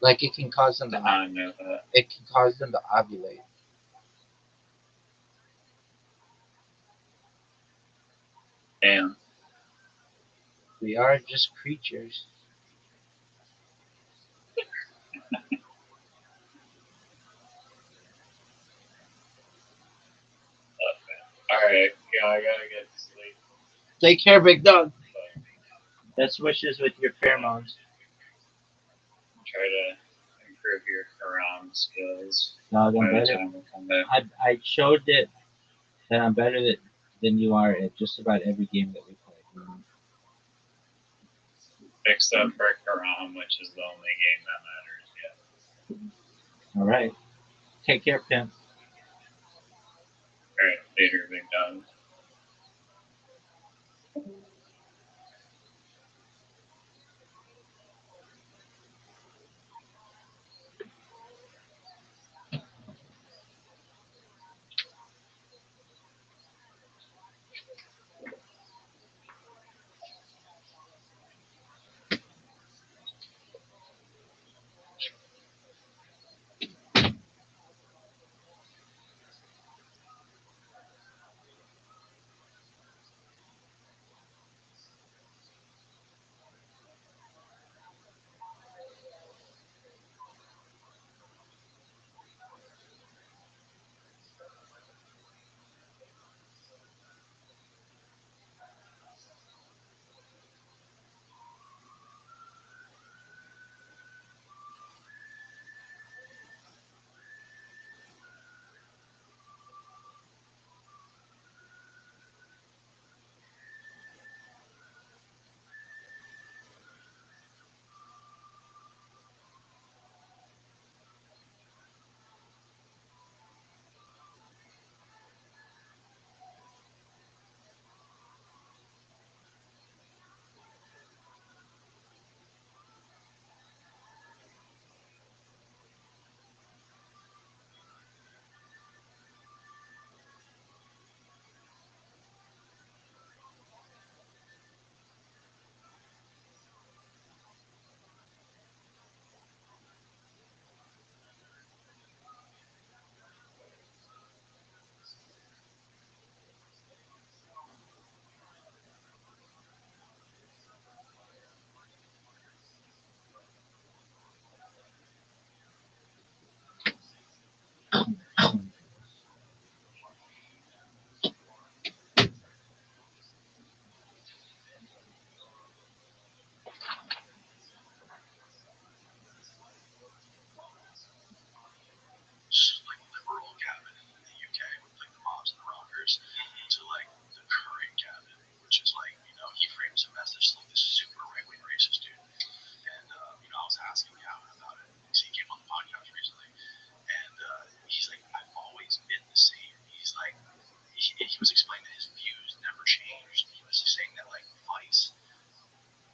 Like it can cause them Did to not know that. it can cause them to ovulate. Damn. We are just creatures. All right, yeah, I gotta get to sleep. Take care, Big Dog. Best wishes with your pheromones. Try to improve your haram skills. Dog, I'm By the better. time we come back. I showed it that I'm better than you are at just about every game that we play. Except for haram, which is the only game that matters yet. All right. Take care, pimp. Alright, later, Big Dog. Like liberal Gavin in the UK with like the mobs and the rockers, to like the current Gavin, which is like, he frames him as this like this super right wing racist dude. And I was asking Gavin about it because he came on the podcast recently, and he's like, I've always been the same. He's like, he was explaining that his views never changed. He was saying that like Vice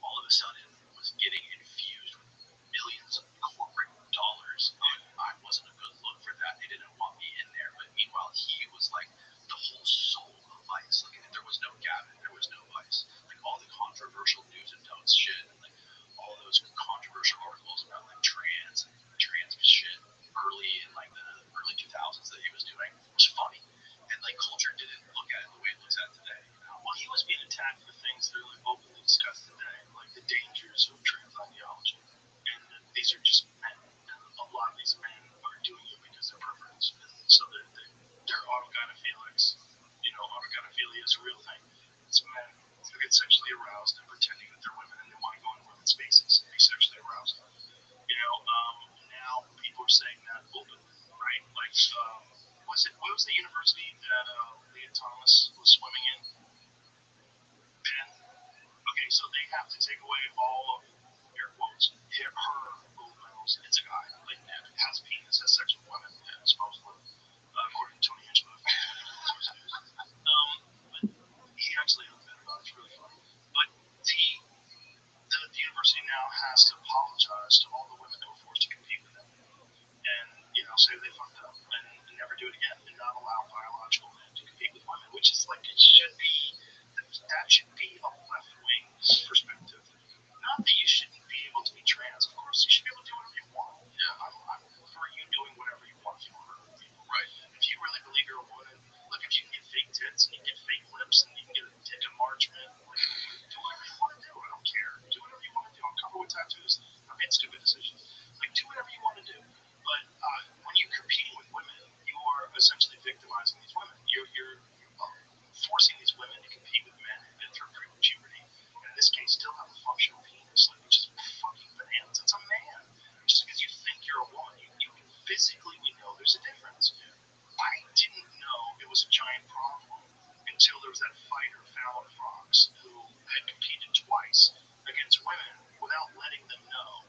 all of a sudden was getting infused with millions of corporate dollars, and I wasn't a good look for that. They didn't want me in there, but meanwhile he was like the whole soul of Vice. Like there was no Gavin, there was no Vice. Like all the controversial news and notes shit, and like all those controversial articles about like trans shit early in like the early 2000s that he was doing was funny, and like culture didn't look at it the way it looks at it today. Well, he was being attacked for things that are like openly discussed today, like the dangers of trans ideology. And these are just men. And a lot of these men are doing it because they're perverts. And so they're autogynephilics. Autogynephilia is a real thing. It's men who get sexually aroused and pretending that they're women and they want to go into women's spaces and be sexually aroused. Now people are saying that openly, right? Like, what was the university that Leah Thomas was swimming in? And okay, so they have to take away all of air quotes her gold medals. It's a guy, like has a penis, has sex with women, supposedly, according to Tony Hinchcliffe. But he actually has been about it. It's really funny. But the university now has to apologize to all the women that were forced to compete with them, and say they fucked up and never do it again, and not allow biological men to compete with women, which is like it should be. That should be a left wing perspective. Not that you shouldn't be able to be trans, of course. You should be able to do whatever you want. Yeah, I'm for you doing whatever you want if you want to hurt people. Right. If you really believe you're a woman, look, if you can get fake tits and you can get fake lips and you can get a dick enlargement, like, do whatever you want to do. I don't care. Do whatever you want to do. I'm covered with tattoos. I made stupid decisions. Like, do whatever you want to do. But when you're competing with women, you are essentially victimizing these women. You're forcing these women to compete with men who've been through physically we know there's a difference. I didn't know it was a giant problem until there was that fighter, Fallon Fox, who had competed twice against women without letting them know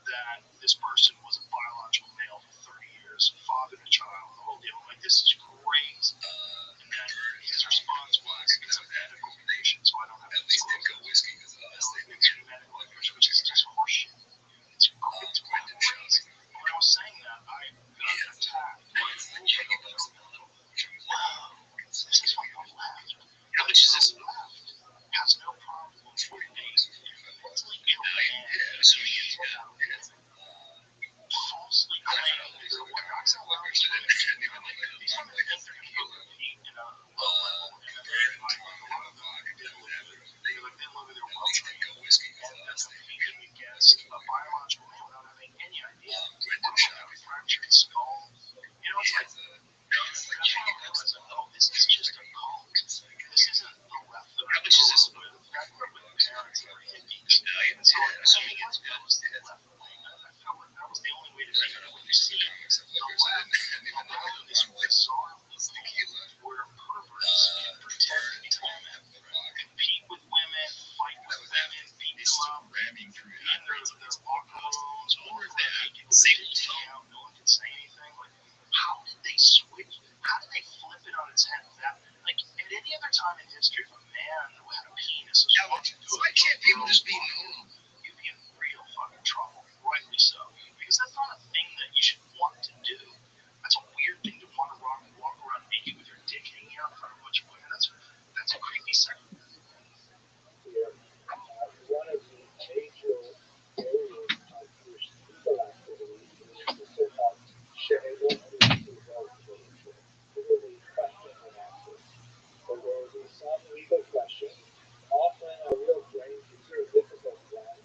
that this person was a biological male for 30 years, fathered a child, the whole deal. I'm like, this is crazy. And then his response was, it's a medical condition, so I don't have to disclose it. It's a medical condition, which is just horseshit. It's crazy. When I was saying that, I got attacked. This is why you're left. How much is this left? Has no problem with dating mentally ill man falsely claiming that what knocks out loud is women. These women think they're going to go compete in a low-level MMA fight. A lot of them did look good. They look at their well-trained and they're competing against a biological male without having any idea. A fractured skull. You know, it's like, that's why I realized, oh, this is just a cult. This isn't the left that I grew up with. I grew up with parents that were hippies. And so assuming it's opposed to the left wing, I felt like that was the only way to think of it. When you see the left allowing this bizarre loophole where perverts can pretend to compete with women, fight with women, beat them up, be in their locker rooms, or if they get out, no one can say anything. Like, how did they switch? How did they flip it on its head? That, like, at any other time in history, if a man who had a penis was walking through a can't people just be normal? You'd be in real fucking trouble, rightly so. Because that's not a thing that you should want to do. That's a weird thing to want to walk around naked with your dick hanging out in front of a bunch of women. That's a creepy sight. Yeah. One of the major areas of Jewish legal activity is the so-called Shehedot, the question and answer. So there will be some legal questions, often a real drain. These are difficult ones.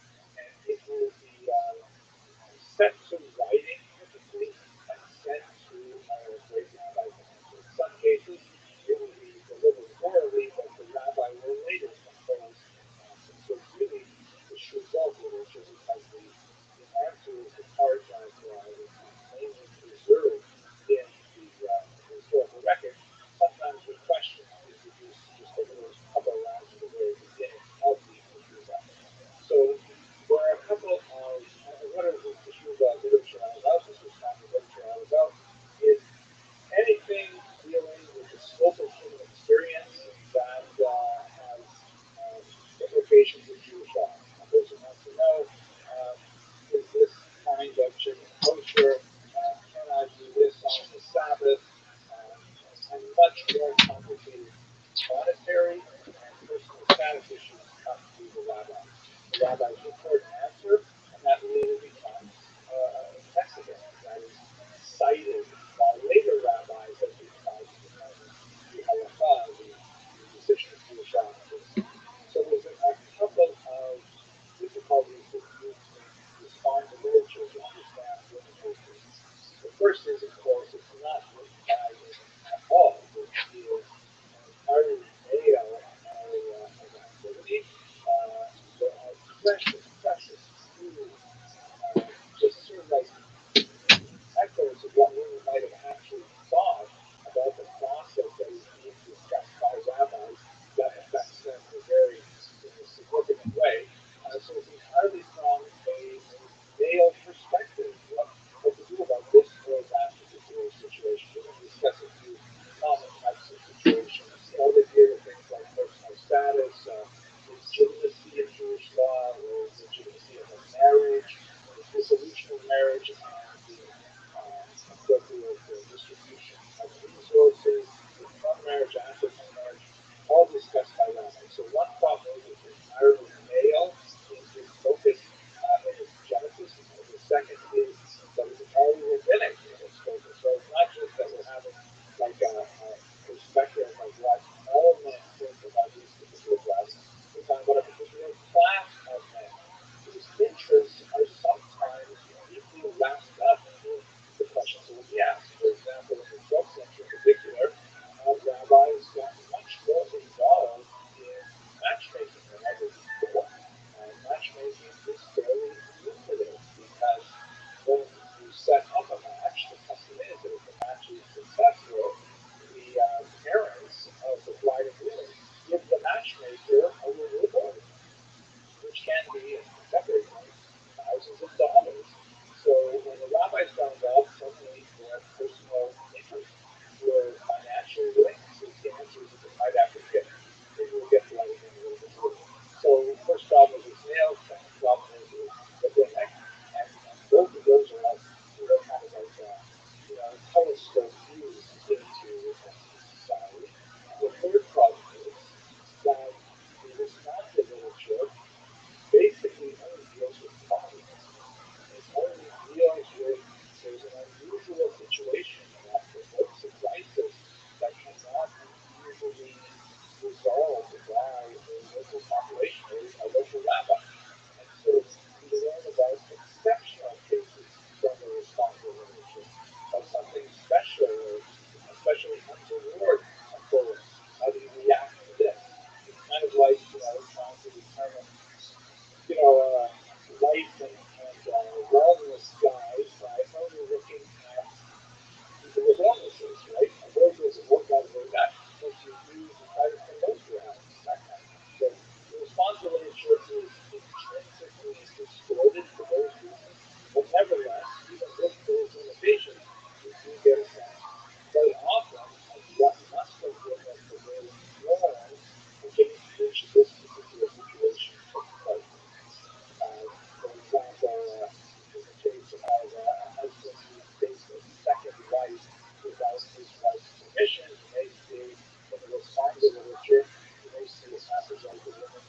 like traditions. You may see when you go find the literature, you may see a passage like the woman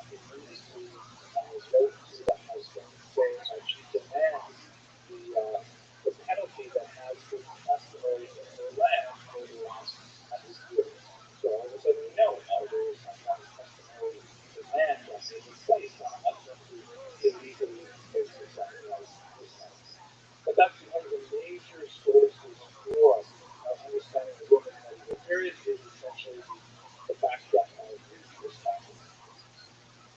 immediately wrote to the husband saying that she demands the penalty that has been customary in her land for the last 100 years. So all of a sudden we know how there is some kind of customary demand that may be placed on a husband who illegally takes or sacrifices his sons. But that's one of the major sources for understanding the woman having a period is essentially the backdrop of this topic.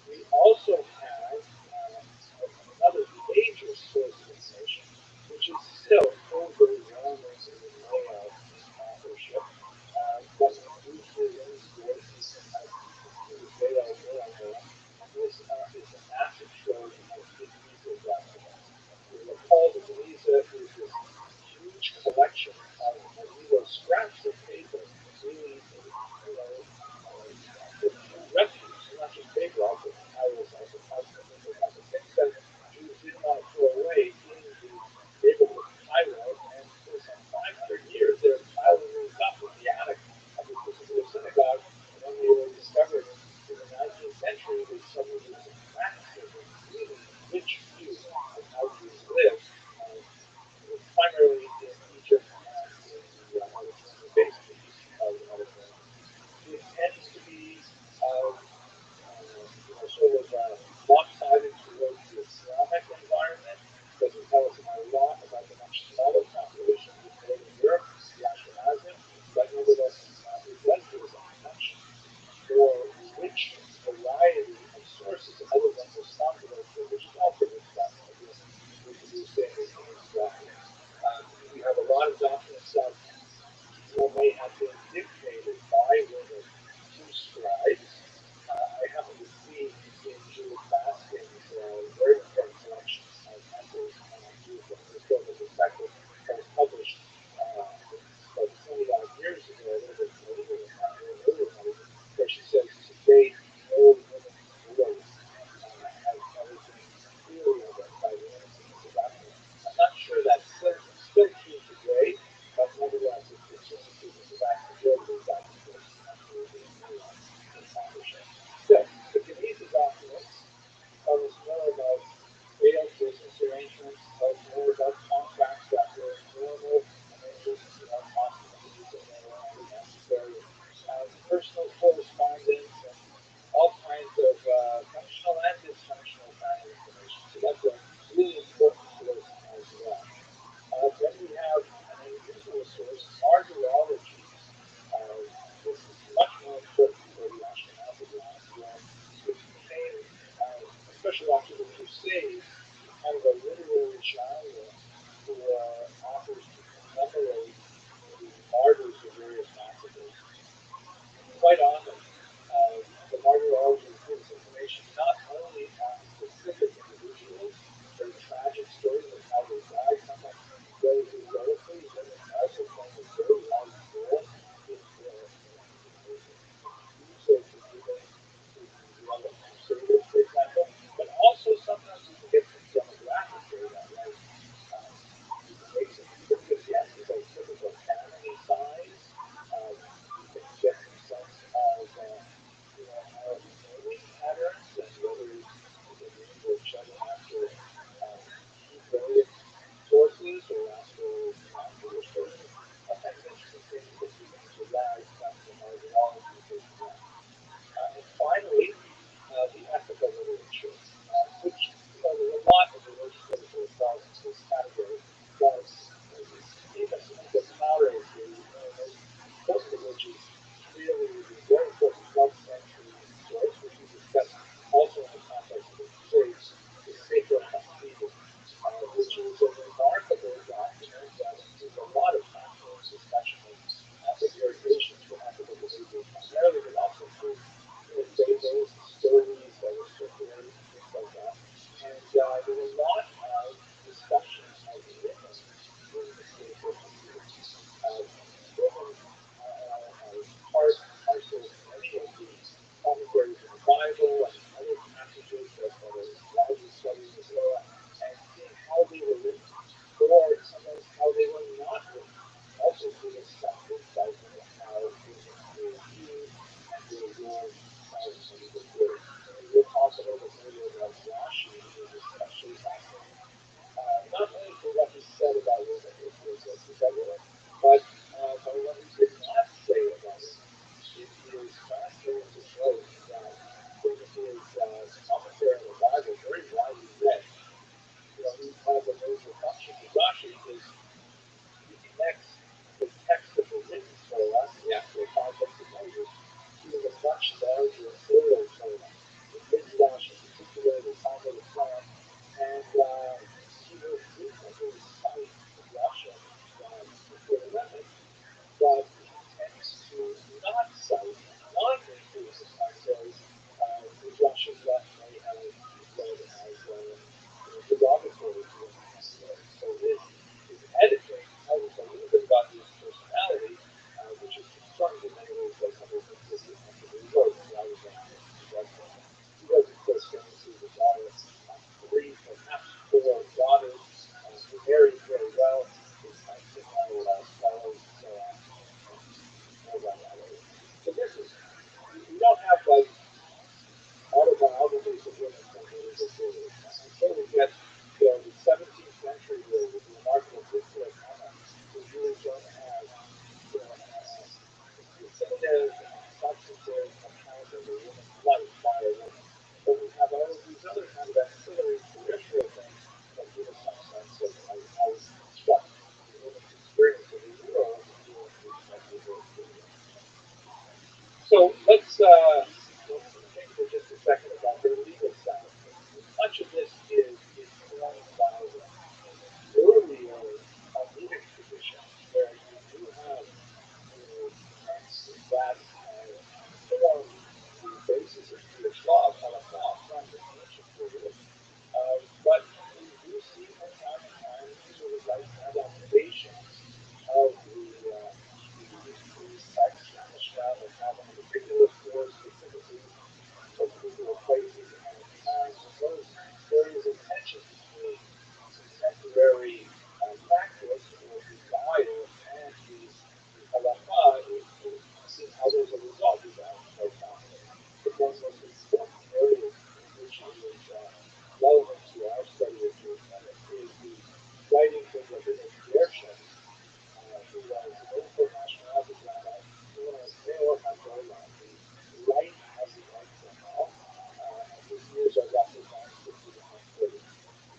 We also have another major source of information, which is still overwhelming in the male authorship, but usually leans towards the male era. This is a massive trove of Geniza documents. You recall that Geniza is this huge collection of medieval scraps of paper, really, refuse, not just paper, also papyrus, also parchment, different kinds of things that Jews didn't want to throw away in the neighborhood of Cairo. And for some 500 years, they were piling these up in the attic of this particular synagogue. And when they were discovered in the 19th century, they suddenly this massive and really rich view of how Jews lived, primarily in Egypt and in the Mediterranean basin, the eastern part of the Mediterranean. It tends to be sort of lopsided towards the Islamic environment. Doesn't tell us a lot about the much smaller populations in Northern Europe, the Ashkenazim, but nevertheless, it does give us a much more rich variety of sources other than the literature, which is also rich document, reproducing these documents. We have a lot of documents that may have been dictated by women to scribes. I happen to see in Judith Baskin's very important collection of essays on Jews from a historical perspective that was published about 20 odd years ago, a little bit later than that, or earlier than that, where she says today no woman's voice has ever been clearly identified in any piece of document. I'm not sure that's still true today, but nevertheless, it certainly true that the vast majority of documents are absolutely male in authorship. Still, the Geniza documents tell us more about real business arrangements, tell us more about contracts that were normal arrangements, often used in their own necessary, personal correspondence, and all kinds of functional and dysfunctional kind of information. So that's a really important source as well. Then we have an unusual source, martyrology. This is much more important for the Ashkenazi line, where it became, especially after the Crusades, kind of a literary genre for authors to commemorate the martyrs of various massacres. Quite often, the martyrology gives information not only on specific individuals, very tragic stories of how they died, sometimes very heroically, women also playing a very large role in the use of the giving to the other crusaders, for example. But also sometimes you can get some demographic data, like you can make some pretty good guesses at typical family size. You can get some sense of how naming patterns and whether the names were chosen after Hebrew sources or after their sources. All kinds of interesting things that you can derive from the martyrology as well. And finally, the ethical literature, which, there's a lot of religious literature that falls into this category, but even the Mares series, most of which is really a very important 12th century source, which we discussed also in the context of the Crusades, the Sacred Hasidim, which is a remarkable document that includes a lot of factual discussion of interrogations for ethical behavior primarily, but also includes fables and stories that were circulating and things like that. And there's a lot of discussion of women in the Sacred Hasidim. Women are part and parcel of many of the commentaries in the Bible and other passages that are widely studied in the Torah, and seeing how they were written, or sometimes how they were not written, also gives us some So let's think for just a second about their legal status. Much of this is informed by the earlier Talmudic tradition, where you do have texts that form the basis of Jewish law, halakha, from the ancient period. But we do see from time to time sort of like adaptations of these texts in Mishnah that have a particular for specifically particular places and times, and those there is a tension between contemporary practice or desire and the halakha. You see how there's a result of that quite commonly. But one of the most important areas in which it is relevant to our study of Jewish ethics is the writings of Rabbi Gershon, who was an old Ashkenazi rabbi, known as Meor HaGolan, the light of the exile, and his years are roughly 960 to 930.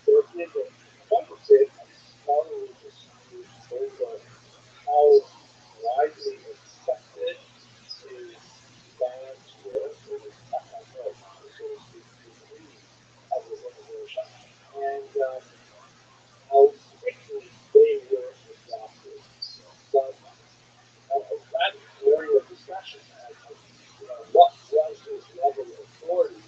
There is quite a bit of scholarly dispute over how widely accepted his lands were, or his takanot, so to speak, the decrees of the Reformation, and how quickly they were adopted. But that area of discussion as what was his level of authority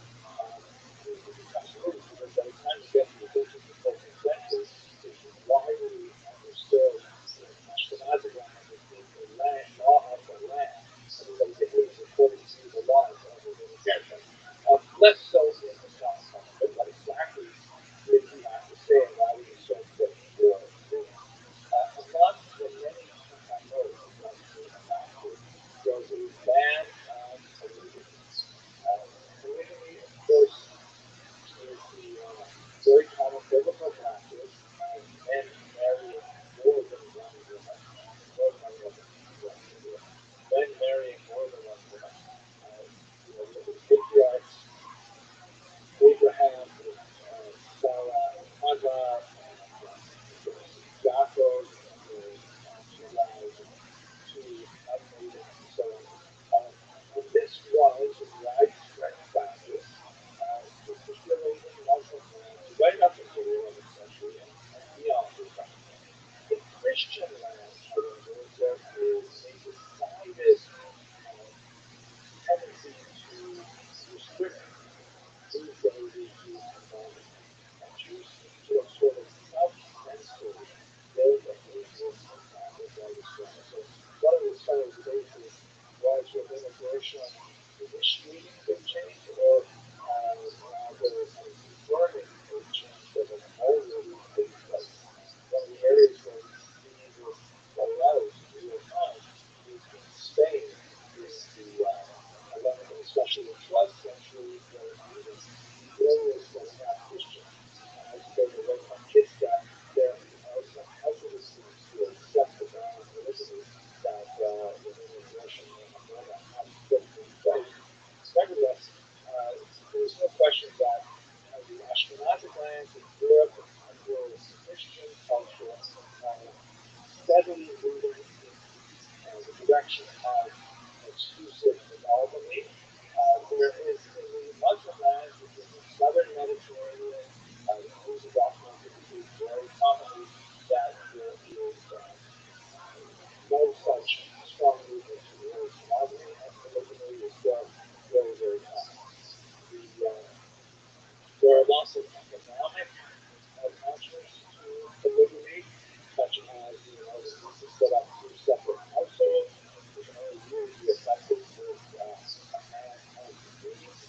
it becomes moot because by the time you get to the 13th and 14th century, it's widely understood that Ashkenazi land as being the land, law of the land. Everybody behaves according to the laws of the religion. Less so in the South. But what exactly did he have to say and why was it so important for him? Among the many takanot that were enacted was a ban on polygamy. Polygamy, of course, is the very common biblical practice of men marrying more than one woman, more than one woman, men marrying more than one woman. We have the patriarchs, Abraham, Sarah, and Hagar, and of course Yaakov, who allows two unmated and so on. But this was widespread practice, particularly in Muslim lands, right up until the 11th century and beyond the time. In Christian lands, however, there is a decided tendency to restrict these days Jews involvement. And Jews to have sort of self-censored their behavior in that regard as well. So one of the subtle debates is, was Rabbi Gershon initiating the change or rather confirming a change that had already taken place? One of the areas where we see this play out in real time is in Spain, is the 11th and especially the 12th century, where it was the earliest that we have Christians. As they were right Conquista, there are some hesitancies to accept the ban of polygamy that the Russian umbrella had put in place. Nevertheless, there's no question that the Ashkenazi lands in Europe under Christian culture are steadily moving in the direction of exclusive monogamy, whereas in the Muslim lands, which is the southern Mediterranean, the Orthodox ones indicate very commonly that there is no such strong movement towards monogamy, and polygamy is still very, very common. There are lots of economic attachments to polygamy, such as the need to set up two separate households, which can only really be effective if a man has the means,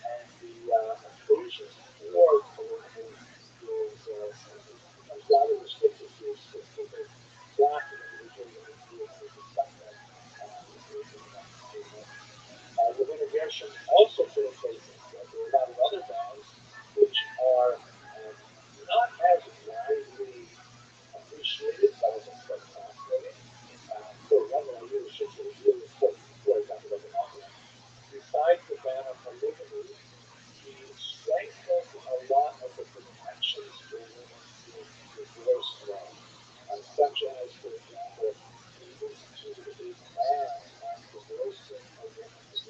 and the occasion for polygamy becomes rather restricted to a specific class of individuals, and it's really to respect them in that way. Rabbi Gershon also put in place there are a lot of other bans which are not as widely appreciated, but I think quite fascinating. For one that I really should say is really important before I talk about the Muslim. Besides the ban on polygamy, he strengthened a lot of the protections for women in divorce law, such as, for example, he instituted a ban on divorcing a woman's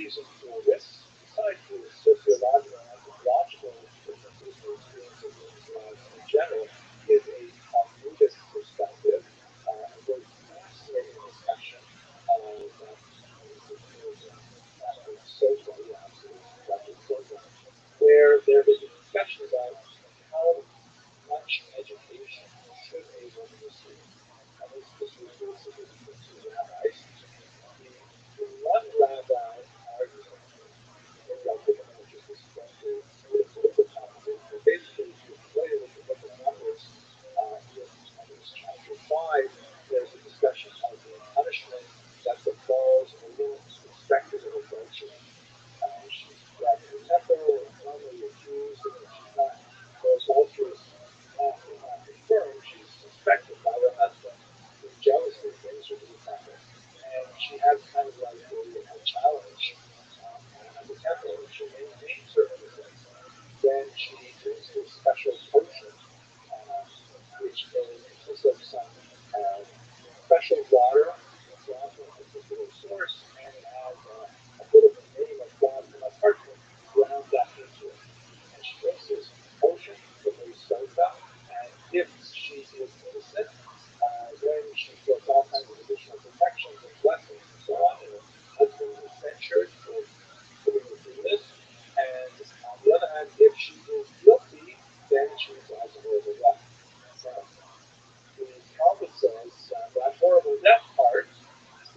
reason for this, besides the sociological and anthropological differences for experience of in general, is a Talmudic perspective, a very fascinating discussion that Sosa, Dr. Sosa, where there is a discussion about how much education should a woman receive. And this was basically between two rabbis. The one rabbi argued, maybe I'll take a minute just to explain to you a little bit complicated, but basically, if you're familiar with the book of Numbers, I think it's chapter 5, there's a discussion of the punishment that befalls a woman suspected of adultery. She's brought to the temple and normally accused, and if she's not adulterous, not confirmed, she's suspected by her husband, who jealously brings her to the temple. And she has kind of like a challenge at the temple. If she maintains her innocence, then she drinks a special potion, which consists of some special water drawn from a particular source, and it has a bit of the name of God from a parchment ground up into it. And she drinks this potion from the soda, and if she is innocent, then she gets all kinds of additional protections and blessings and so on. And her husband is censured for putting her through this. And on the other hand, if she is guilty, then she dies a horrible death. So the Talmud says that horrible death part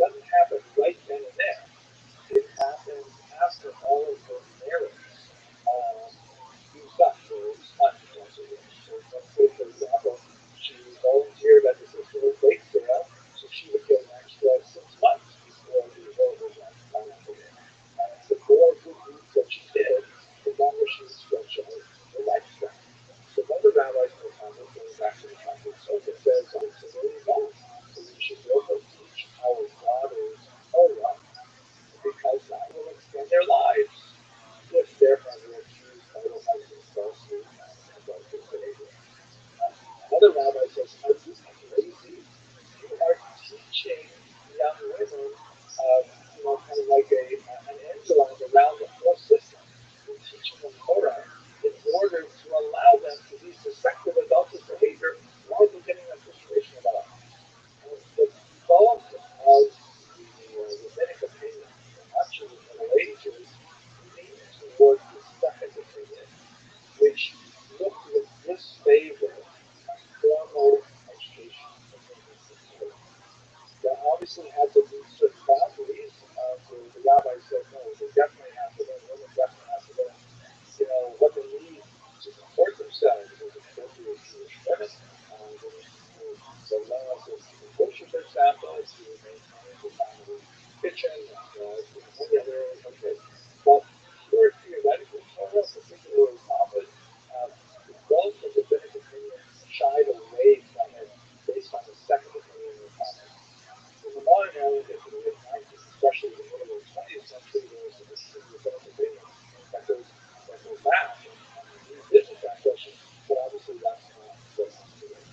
doesn't happen right then and there. It happens after all of her merits used up for consequences. So let's say, for example, she volunteered at the sisterhood bake sale, so she would get an extra 6 months before the horrible death happened. And the more good deeds that she did, the longer she would stretch out her lifespan. So one of the rabbis in the Talmud, going back to the Talmud, Soka says it's a really wrong. So we should also teach our daughters Torah because that will extend their lives if they're ever accused by their husbands falsely and adulterous behavior. Another rabbi says, are you crazy? You are teaching young women, kind of like an enzyme around the whole system. You're teaching them Torah in order to allow them to be suspected of adulterous behavior while they're getting a situation about it. And the bulk of the rabbinic opinion, much of the Middle Ages, leaned towards the second opinion, which looked with disfavor at formal education in women's. There obviously had to be certain boundaries. The rabbi said, no, they definitely have to learn, women definitely have to learn, what they need to support themselves as appropriate Jewish women. The laws of kosher, for example, to maintain the family kitchen and many other areas like this. But pure theoretical Torah, particularly Talmud, the bulk of the rabbinic opinion shied away from it based on the second opinion of Talmud. In the modern era, in the mid-90s, especially the middle of the 20th century, there was this rabbinic opinion that goes back and revisit that question, but obviously that's not what I'm doing.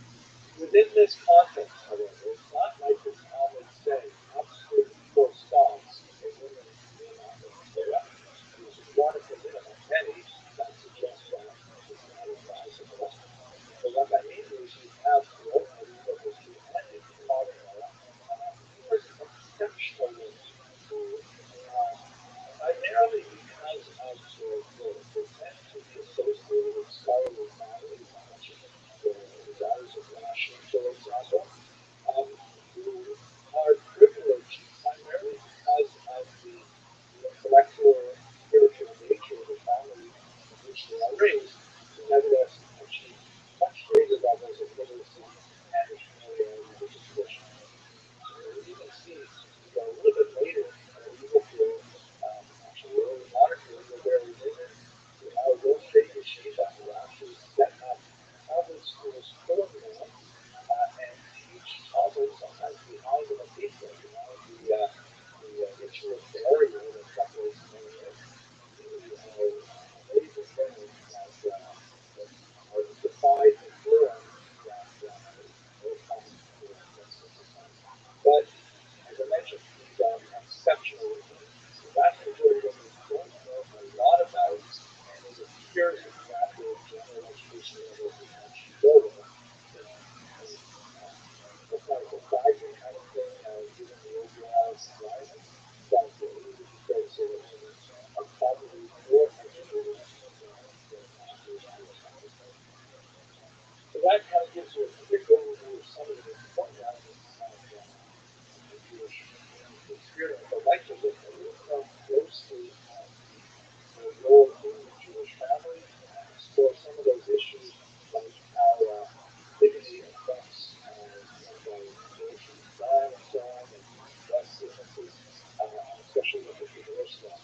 Within this context, however, it's not like the Talmud say absolute full stops that women may not learn Torah. There's one opinion among many that suggests that this is not advisable. But what that means is you have throughout medieval history and into the modern era numerous exceptional women who, primarily because of they tend to be associated with scholarly families. I mentioned the daughters of Rashi, for example, who are privileged primarily because of the intellectual and spiritual nature of the family in which they are raised, who nevertheless achieve much greater levels of literacy and familiarity with the tradition. We even see, a little bit later in the medieval period, actually early modern period, where women who now will stay yeshiva who actually set up Talmud schools for men and teach Talmud sometimes behind an appeasement, behind the ritual barrier that separates men and women. to a quick overview of some of the important elements of the Jewish experience, I'd like to look a little more closely at the role in the Jewish family and explore some of those issues like how bigamy affects things like abortion and diet and so on, and less differences, especially with the divorce law.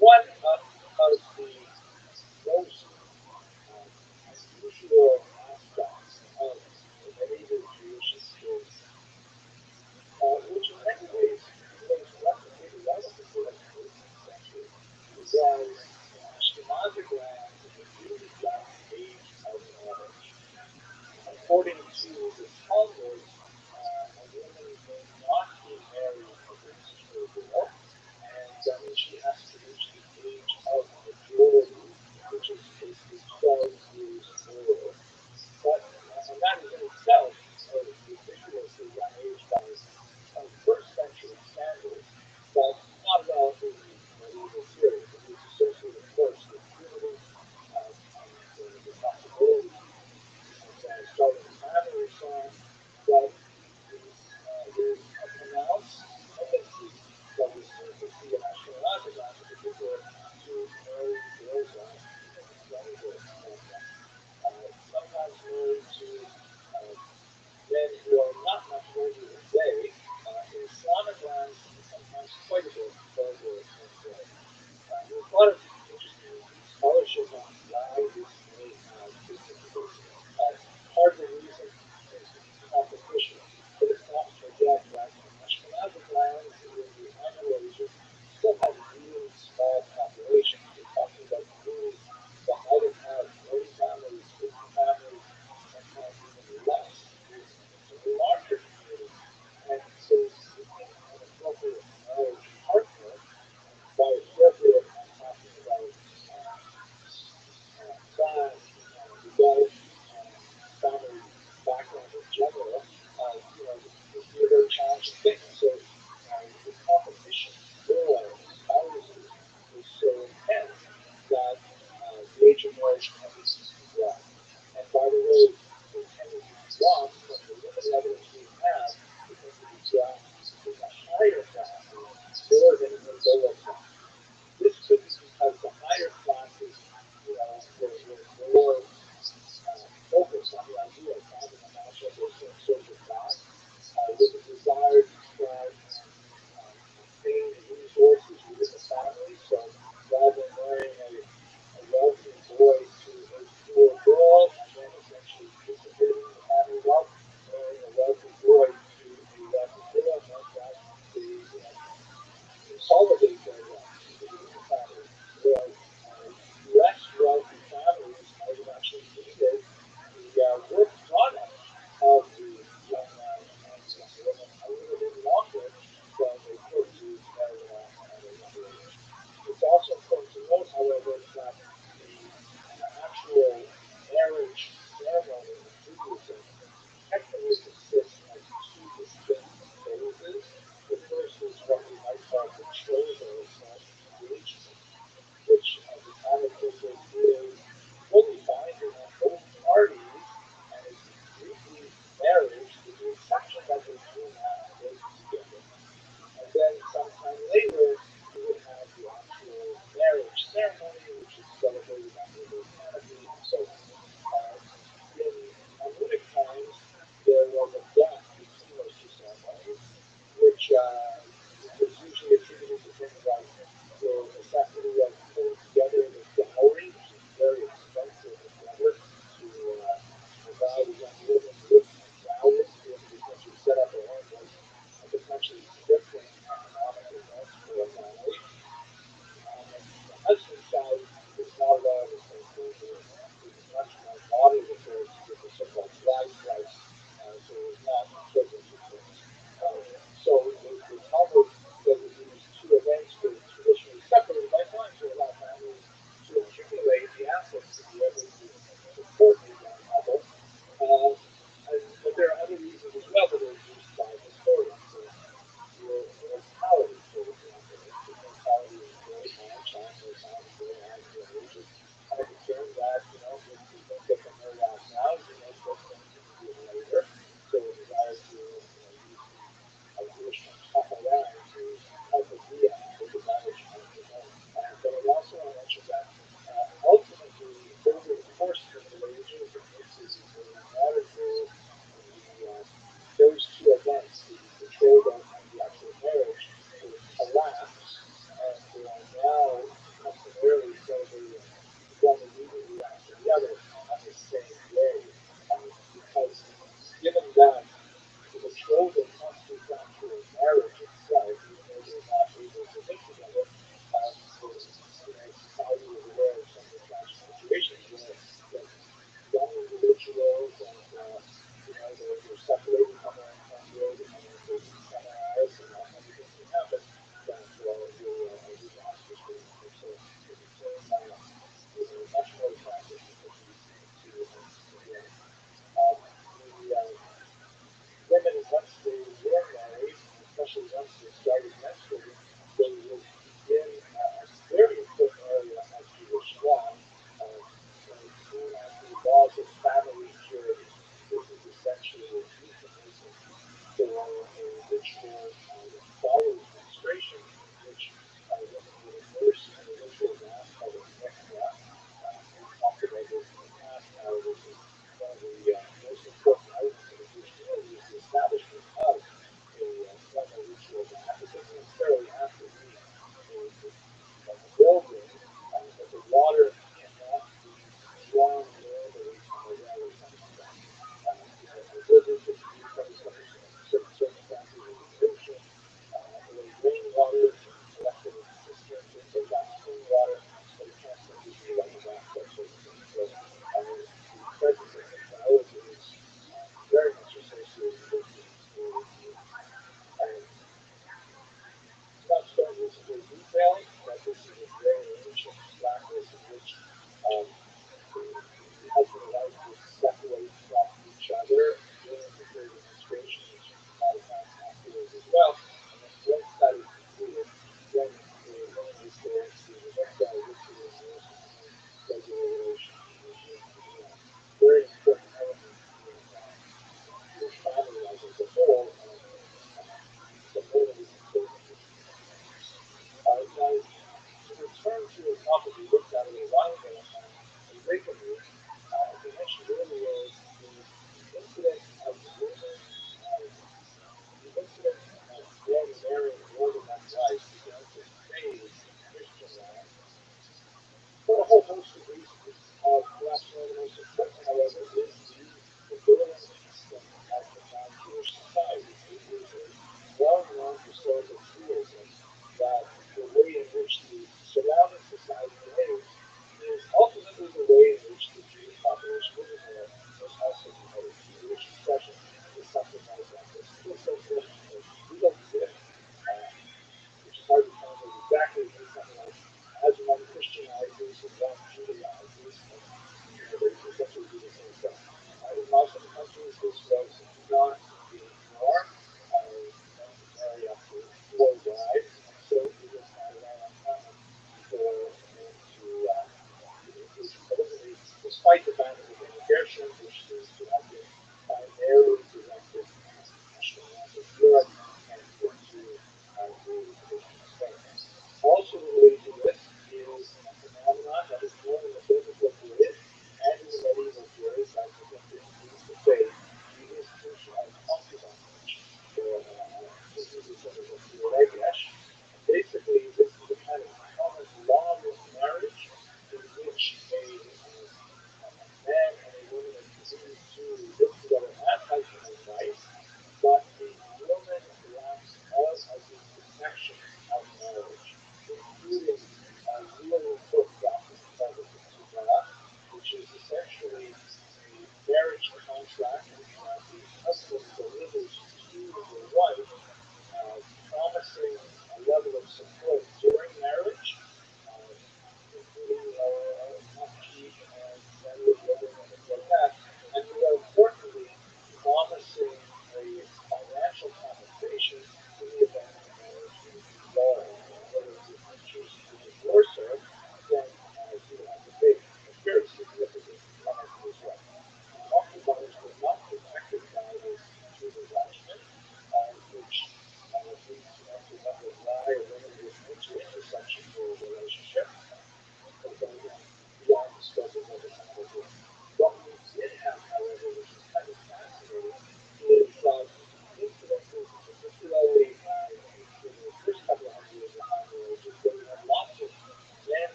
One of the most unusual aspects of the medieval Jewish experience, which in many ways was replicated relatively in the 18th century, was Ashkenazic lands in the newly young age of marriage. According to the Talmud, a woman may not be married against her will, and when she has to reach the age of majority, which is basically 12 years old. But, and that is in itself a ridiculously young age by first century standards, but not at all for the medieval period. It was associated, of course, with purity and the possibility starting a family or so on, but there's a pronounced tendency that we seem to see in Ashkenazi lands in particular to marry girls off younger than them. Sometimes married to men who are not much older than they. In Islamic lands, sometimes quite a bit older than they. There's a lot of interesting scholarship on why this may have taken place. Part of the reason is competition, but let's not forget that Ashkenazic lands in the Middle Ages still had really small populations. We're talking about communities that might have had 40 families, 50 families, sometimes even less. It's a larger community. And so seeking an appropriate marriage partner, by appropriate, I'm talking about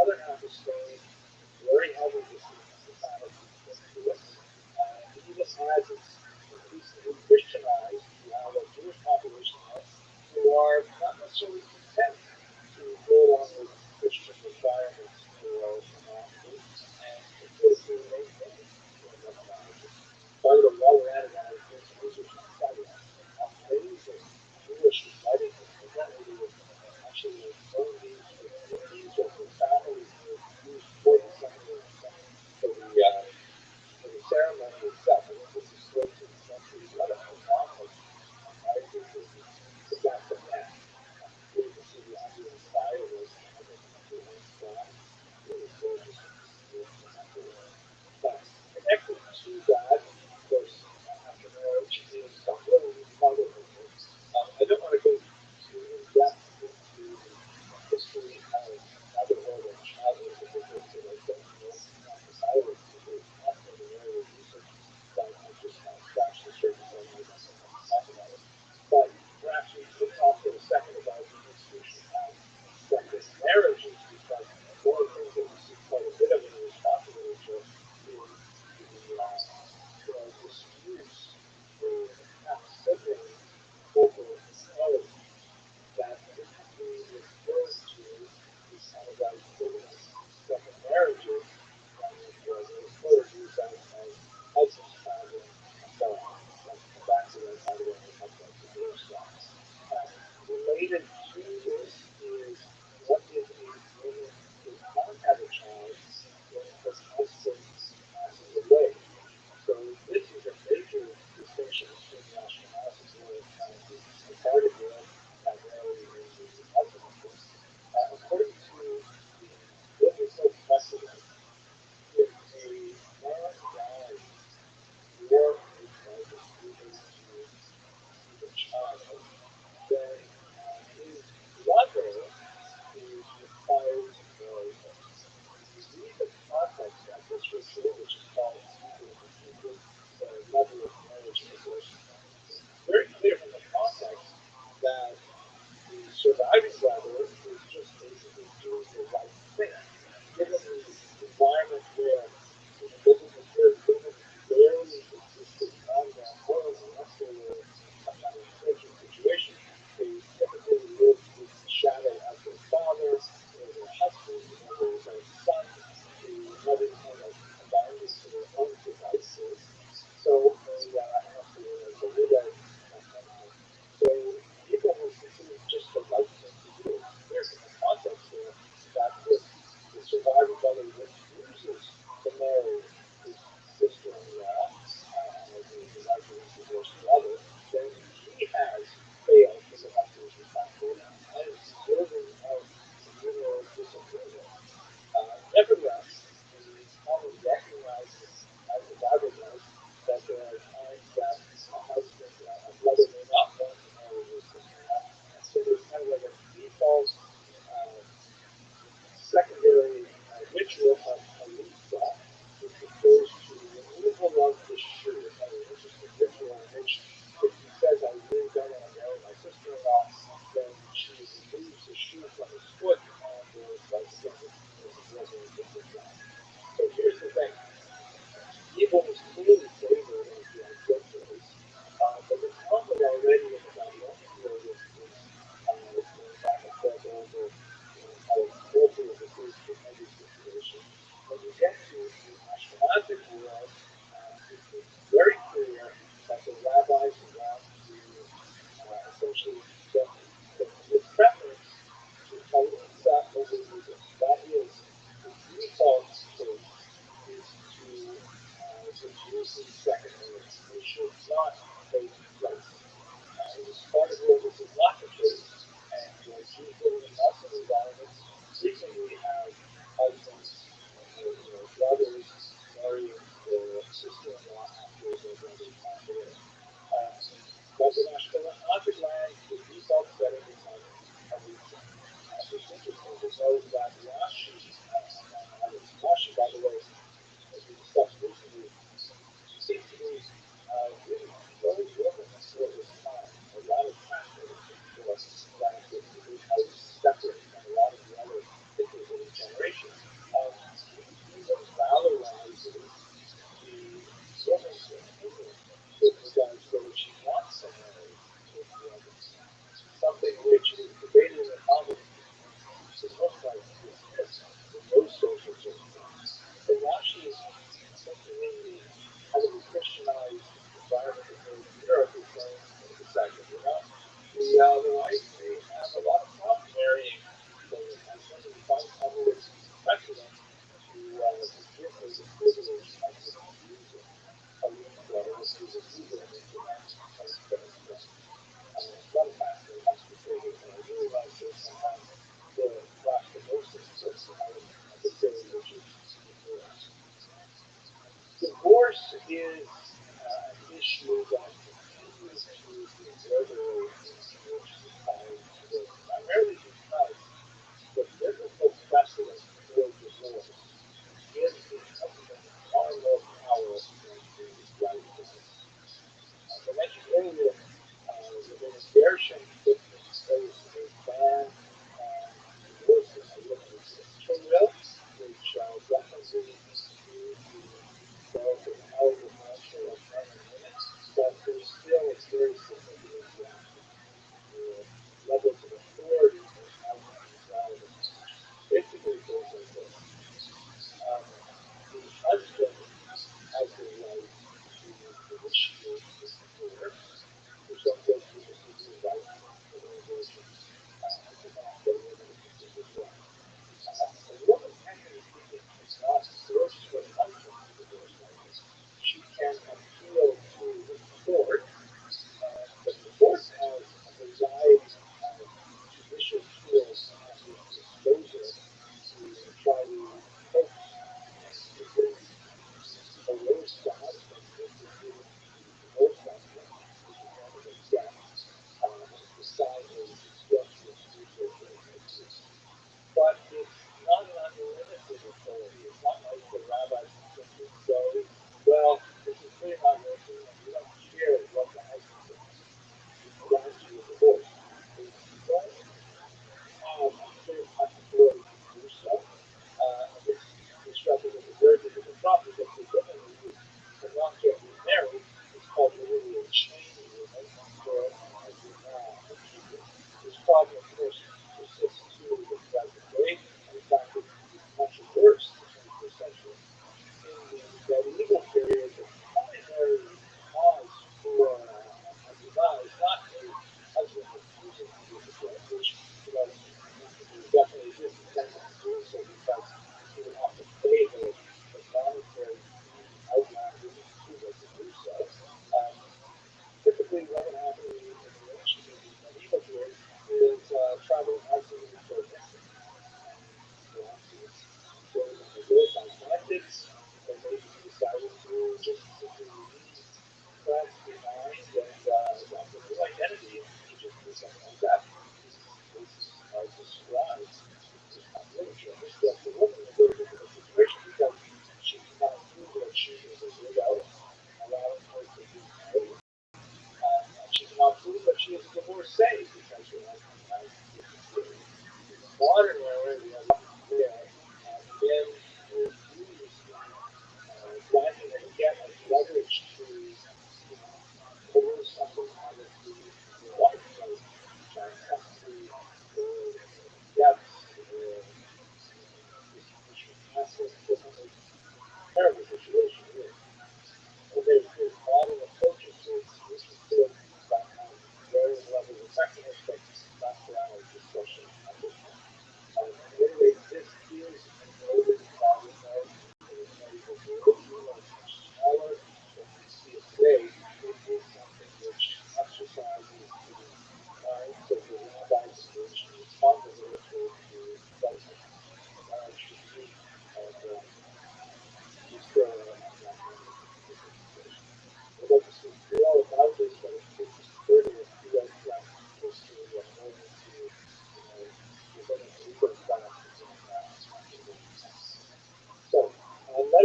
southern half of Spain, very heavily Hispanic influence. It even has its increasingly Christianized, you have a Jewish population there who are not necessarily content to go along with Christian requirements for monarchy and prefer to maintain the monarchy. By the way, while we're at it, I was doing some research on Friday. Amazing Jewish wedding that we were actually going these or the families were used for the ceremony for the ceremony itself. I think this is 14th century. What a phenomenal right? This is back from that. You can see the idea inside of it. I think it's really gorgeous. But connected to that, of course, after marriage is something motherhood. I don't want to go too in depth into the history of motherhood and childhood because I don't know I was not in the area of research, but I just kind of scratched the surface and I talk about it. But perhaps we could talk for a second about the institution of second marriages because one of the things that we see quite a bit of in responsive literature is the disputes with siblings over marriage that typically refers to these kind of like second marriages that was referred to as husband's family and so on. Come back to that by the way, we talk about divorce laws. Related to this is what if a woman does not have a child when her husband passes away? So this is a major distinction between the Ashkenazis and the Sephardic world, primarily in the Orthodox. According to the biblical precedent, if a man dies before his wife is able to conceive a child, then his brother is required to marry her. You read the context of this ritual, which is called the Hebrew level of marriage divorce. It's very clear from the context that the surviving brother is just basically doing the right thing, given the environment where living with good women barely existed on that world unless they were some kind of fortunate situation. They typically lived with the shadow of their father or their husband or their son who having kind of abandoned to their own devices. So they have to like a widow, that kind of thing. So people will consider just the right thing to do. There's a context there that if the surviving brother refuses to marry his sister-in-law as a wife of his divorced brother, then he has failed to live up to his responsibility and is deserving of communal disapproval. Nevertheless, the Talmud recognizes, as the Bible does, that there are times that a brother may not want to marry his sister-in-law, and so there's kind of like a default uh, secondary ritual of halitza, which refers to removal of the shoe. It's kind of an interesting ritual in which if he says, I really don't want to marry my sister-in-law, then she removes the shoe from his foot, and there's like, again, there's a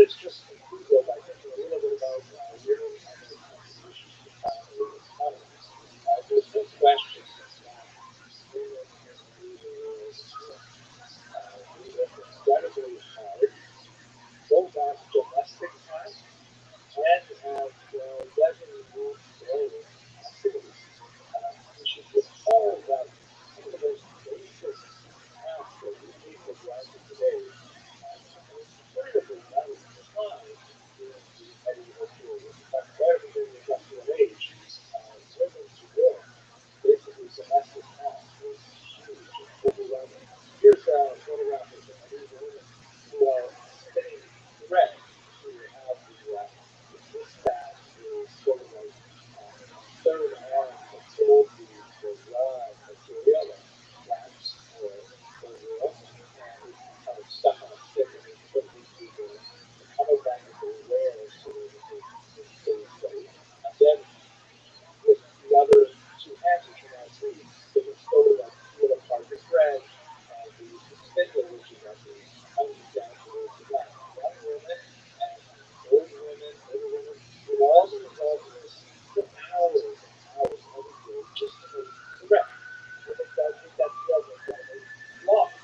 this just concludes by thinking a little bit about your primary contributions to the economy. There's no question that women in the world work incredibly hard, both on domestic time and as revenue building activities. We should recall that some of the most basic tasks that we take for granted today incredibly valuable time during the medieval period. In fact, right after the industrial age, women's work, basically domestic tasks, was huge and overwhelming. Here's a photograph of some medieval women who are spinning thread to have the distaff is sort of like third arm that holds the raw material like flax or wool, and it's kind of stuck on a stick and they put it into the cover bag that they wear so that it stays steady. And then with the other two hands, which you now see, they can sort of like peel apart the thread and the spindle, which is actually hanging down towards the back. Young women and old women, older women, would all be involved in this for hours and hours every day just to make thread. When it does make that thread, they've got to make cloth.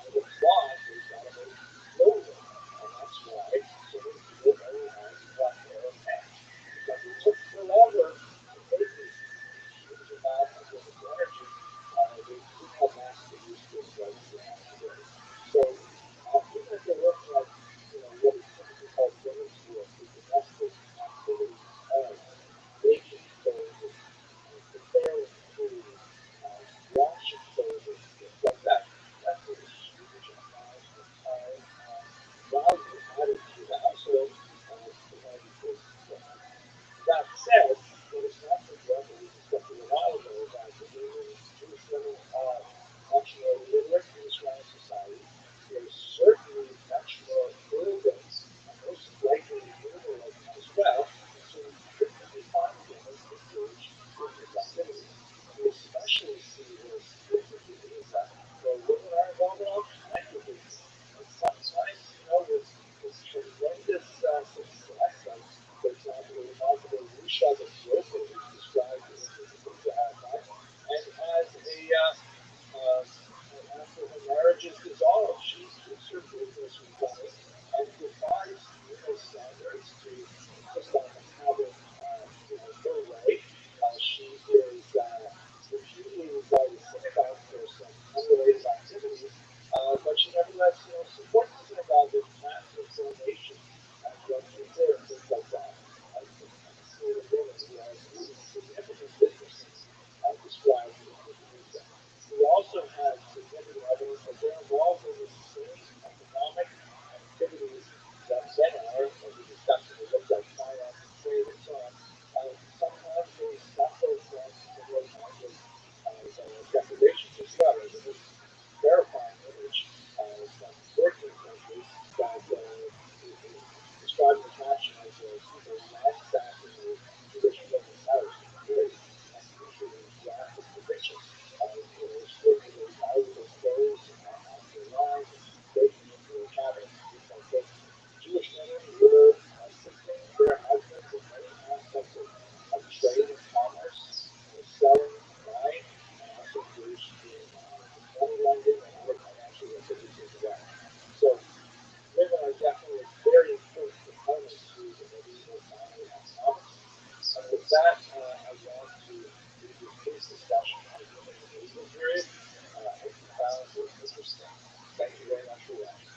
And the cloth, they've got to make clothing. And that's why so many people only have one pair of pants. Because it took forever to make this huge amount of women's energy. They couldn't have mass produced this like we have today. So even if they work like what is typically called women's work, the domestic activities of making clothing, preparing food, washing clothing, things like that, that's a huge amount of time and value added to the household behind this. That said, what is not forgotten, we discussed a while ago, that the Jewish women are much more literate in Israeli society. They're certainly much more urban, and most likely literate as well. And so we frequently find women engaged in these activities. We especially see this in the Giza, where women are involved in all kinds of things. And sometimes, with tremendous success, like, for example, the remarkable Rothschild'S broker who's described in the time, and as and after her marriage is dissolved, she keeps her business running and defies standards to insist on having her way. She is repeatedly invited to synagogue for some unrelated activities, but she nevertheless supports the synagogue with massive donations and Yom Kippur and things like that. Sort of women who have really significant businesses described in the Geneva. We also have significant evidence that they're involved in the same economic activities that men are, as we discussed when we looked at finance and trade and so on. Sometimes they suffer from similar kinds of deprivations as well. There's this terrifying image from 14th century that describes the caption as people ransacking the Jewish women's house in great and usually graphic depictions. Stripping their valuable clothes off their line, breaking into their cabins, things like this. Jewish women were assisting their husbands in many aspects of trade and commerce, selling, buying, and also engaged in money lending and other financial activities as well. So women are definitely a very important component to the medieval family economics. And with that, I want to leave this case discussion on women in the medieval period. I hope you found it interesting. Thank you very much for watching.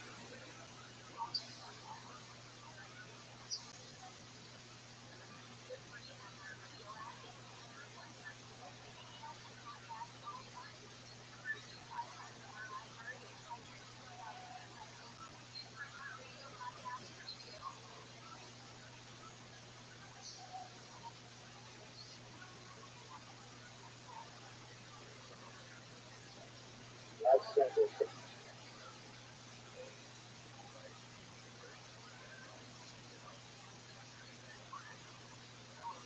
I've spent a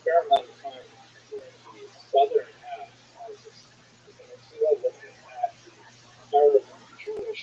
fair amount of time in the southern half of the peninsula looking at the Arab Jewish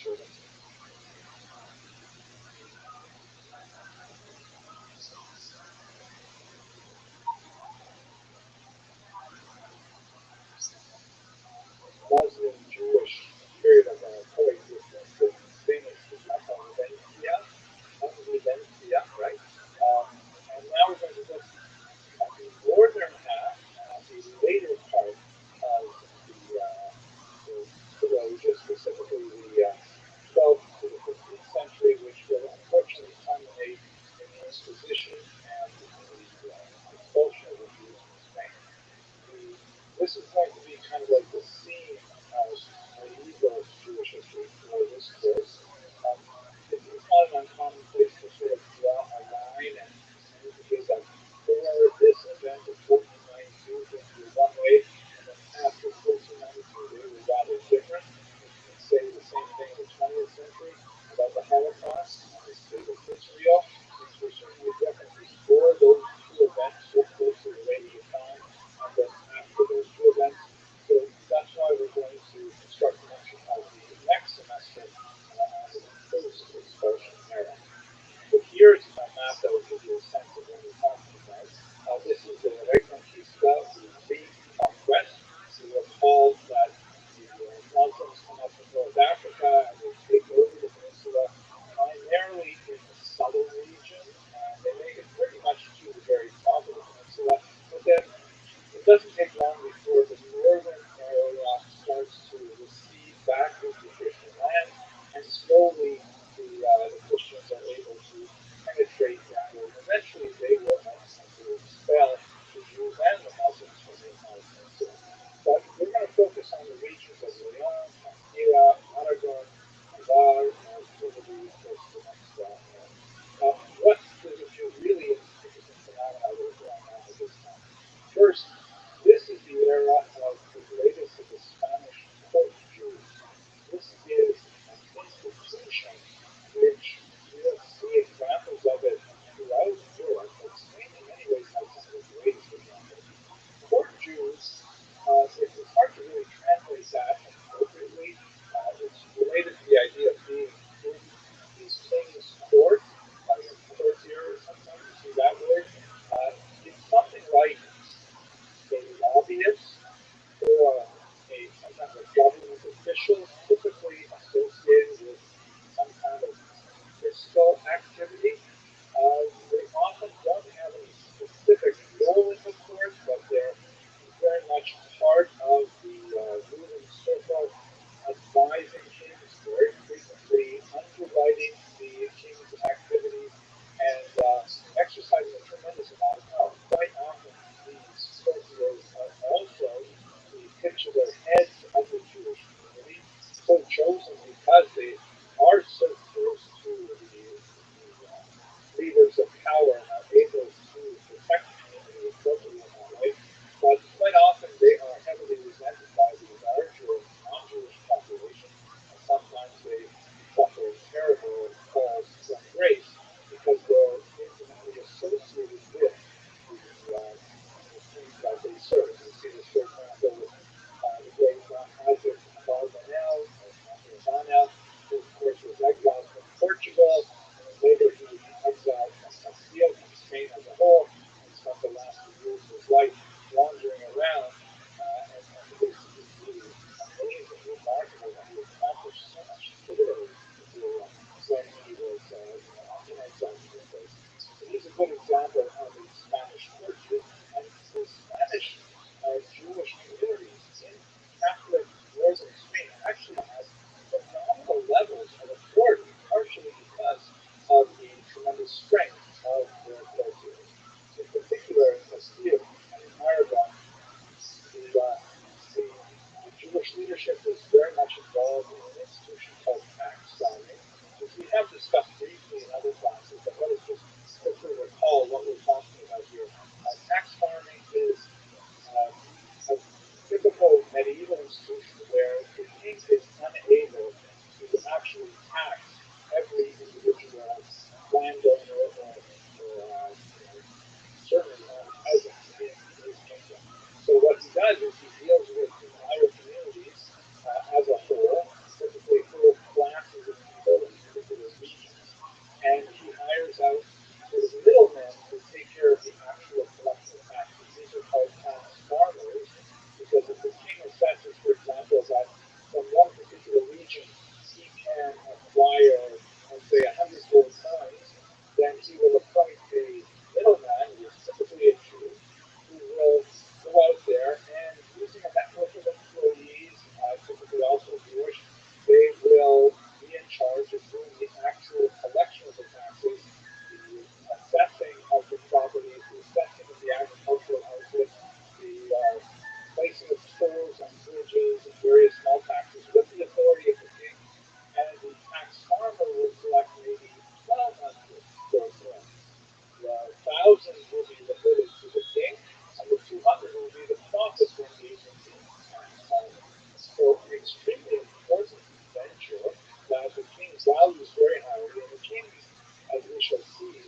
the strength of their culture. In particular, in Castile and in Aragon, the Jewish leadership was very much involved in an institution called tax farming, which we have discussed briefly in other classes, but let us just quickly recall what we're talking about here. Tax farming is a typical medieval institution where the king is unable to actually tax every individual landowner or certainly not peasants in his kingdom. So what he does is he deals with entire communities as a whole, typically whole classes of people in particular regions, and he hires out sort of middlemen to take care of the actual collection of taxes. These are called tax farmers, because if the king assesses, for example, that from one particular region he can acquire, let's say, 100 gold coins, then he will appoint a middleman, who is typically a Jew, who will go out there and, using a network of employees, typically also Jewish, they will be in charge of doing the actual collection of the taxes, the assessing of the properties, the assessing of the agricultural output, the placing of tolls on bridges and various small taxes with the authority of the king. And the tax farmer will collect maybe 1,200 gold coins. The 1,000 will be remitted to the king, and the 200 will be the profit when made from the tax farmer. So an extremely important venture that the king values very highly, and the kings, as we shall see,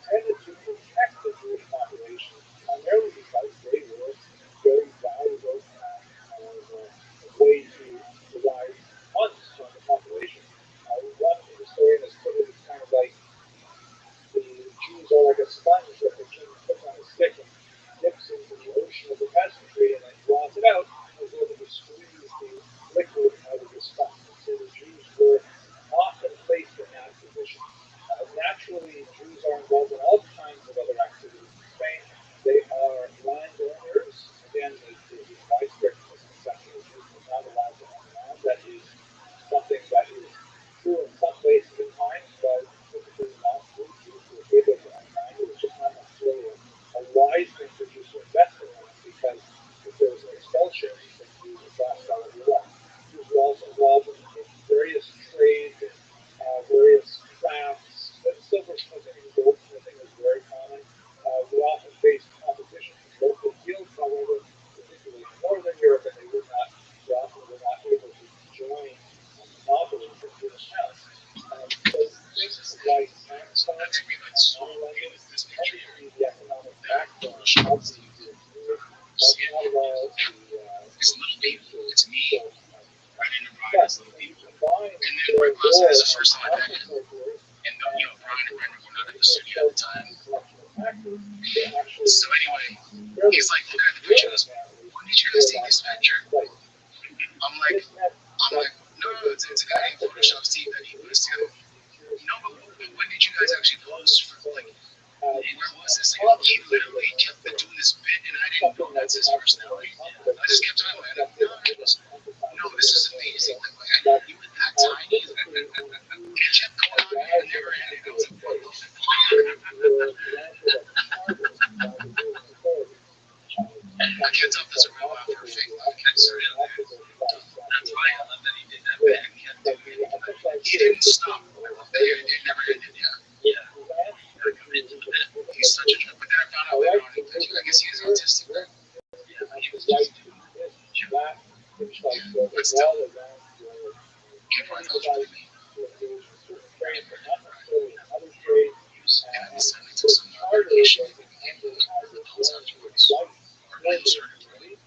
tended to protect the Jewish population primarily because they were very valuable way to derive funds from the population. One historian has put it as kind of like the Jews are like a sponge that the king puts on a stick and dips into the ocean of the peasantry and then draws it out and is able to squeeze the liquid out of the sponge. So the Jews were often placed in that position. Naturally, Jews are involved in all kinds of other activities in Spain. They are landowners. Again, there's this widespread misconception that Jews are not allowed to own land. That is something that is true in some places in time, but typically not true. Jews were able to own land. It was just not necessarily a wise thing for Jews to invest in land, because if there was an expulsion, then Jews would lost all of their wealth. Jews were also involved in various trades and various crafts. Silversmithing and goldsmithing was very common. We often faced competition from local guilds, however, particularly in Northern Europe, and they often were not able to join monopolies in given towns. So things like tax farming, money lending, tend to be the economic backbone of the European period, but not at all It's little people. It's me. I didn't but as little when you people. combine And then their my boss role has the as first time I met him. agriculturists And Brian and Brandon were not at the studio at the time. collection of taxes, they actually So anyway, fairly he's like, look at the picture of this. When did you guys take this picture? place. I'm like, This meant no, it's a guy in Photoshop Steve that he put us together. No, but when did you guys actually post for, like, where was this? Like, he literally kept doing this bit, and I didn't know that's his personality. I just kept talking about it. No, this is amazing. Like, I didn't even that tiny. It kept going on and it never ended. I was like, what the I can't tell if that's a real laugh or a fake laugh. That's real. That's why I love that he did that bit and kept doing it. He didn't stop. It never ended, yeah. He's such a jerk. But then I found out later on that I guess he was autistic, right? Yeah, he was just but still, he probably knows what I mean. And this time I took some medication and became adults afterwards. Or when you started really.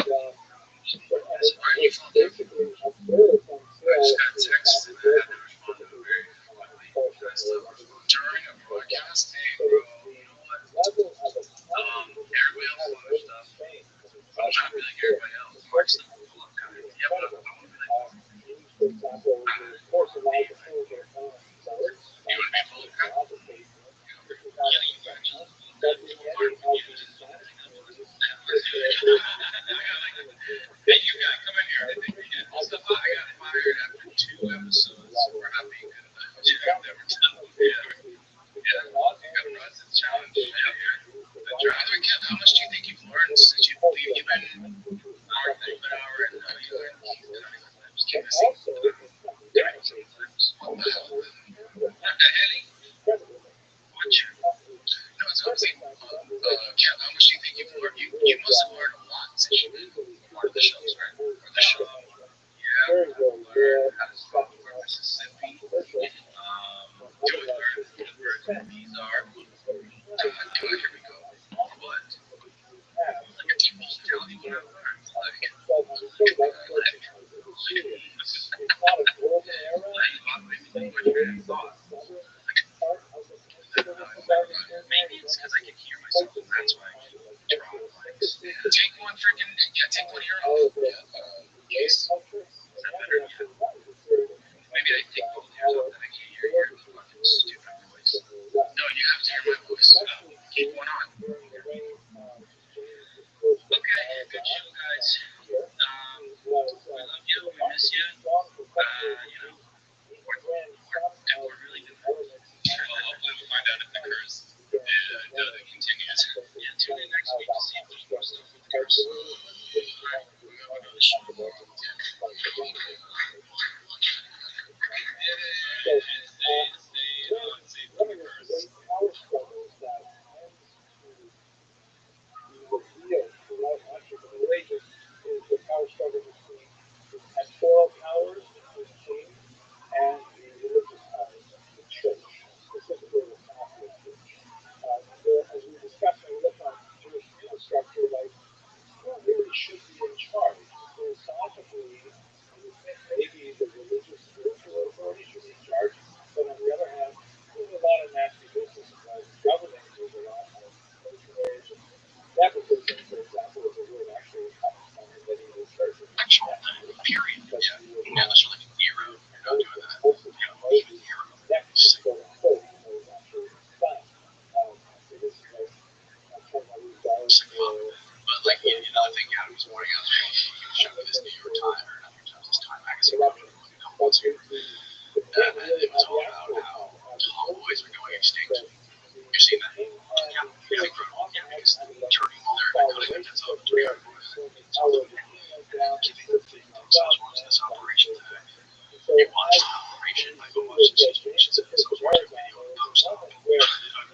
Are you feeling good? I just got a text and I had to respond to it very quickly. I still respond. During a broadcast, hey bro, you know what? Everybody else on their stuff. I'm trying to be like everybody else. Mark's the full up guy. Yeah, but I want to be like, you want to be full up guy? Hey, you guys come in here. I think I got fired after 2 episodes for not being good enough. I've never done it. Yeah. Henny? What? No, it's honestly, Kev, how much do you think you've learned? You must have learned a lot since you've been part of the shows, right? Or the show. Yeah. Learn how to spell the word Mississippi. Do we learn what the birds and bees are? Good, here we go. What? Like a teacher's telling you what I learned. Like, maybe it's because I can hear myself, and that's why I keep drawing blanks. Take one freaking, take one here off. Case. Is that better? Yeah. Maybe I take both ears off, then I can't hear your fucking stupid voice. No, you have to hear my voice. Keep one on. Okay, good show, guys. We love you. We miss you. We're really good. Well, hopefully we'll find out if the curse continues. Yeah, tune in next week to see if there's more stuff with the curse. We have another show tomorrow. The power struggle between the temporal powers of the king and the religious powers of the church, specifically the Catholic Church. As we discussed when we looked at Jewish infrastructure, like, who really should be in charge? Philosophically, you would think maybe the religious spiritual authority should be in charge, but on the other hand, there's a lot of nasty business involved in governing. There's a lot of patronage and nepotism, for example, is a word actually comes from the medieval church. Actual period. Yeah. Yeah, that's like a hero. You're not doing that. Even hero. Next, so quote was actually fine. But like, another thing Adam was pointing out, he was showing this New York Times, or not New York Times, this Time magazine, and it was all about how homeboys are going extinct. You've seen that? Yeah, it's incredible. Yeah, because turning all their cutting their heads off to be giving themselves watching this operation today. You watch the operation, I've been watching situations, and so I was watching a video of a post-op. I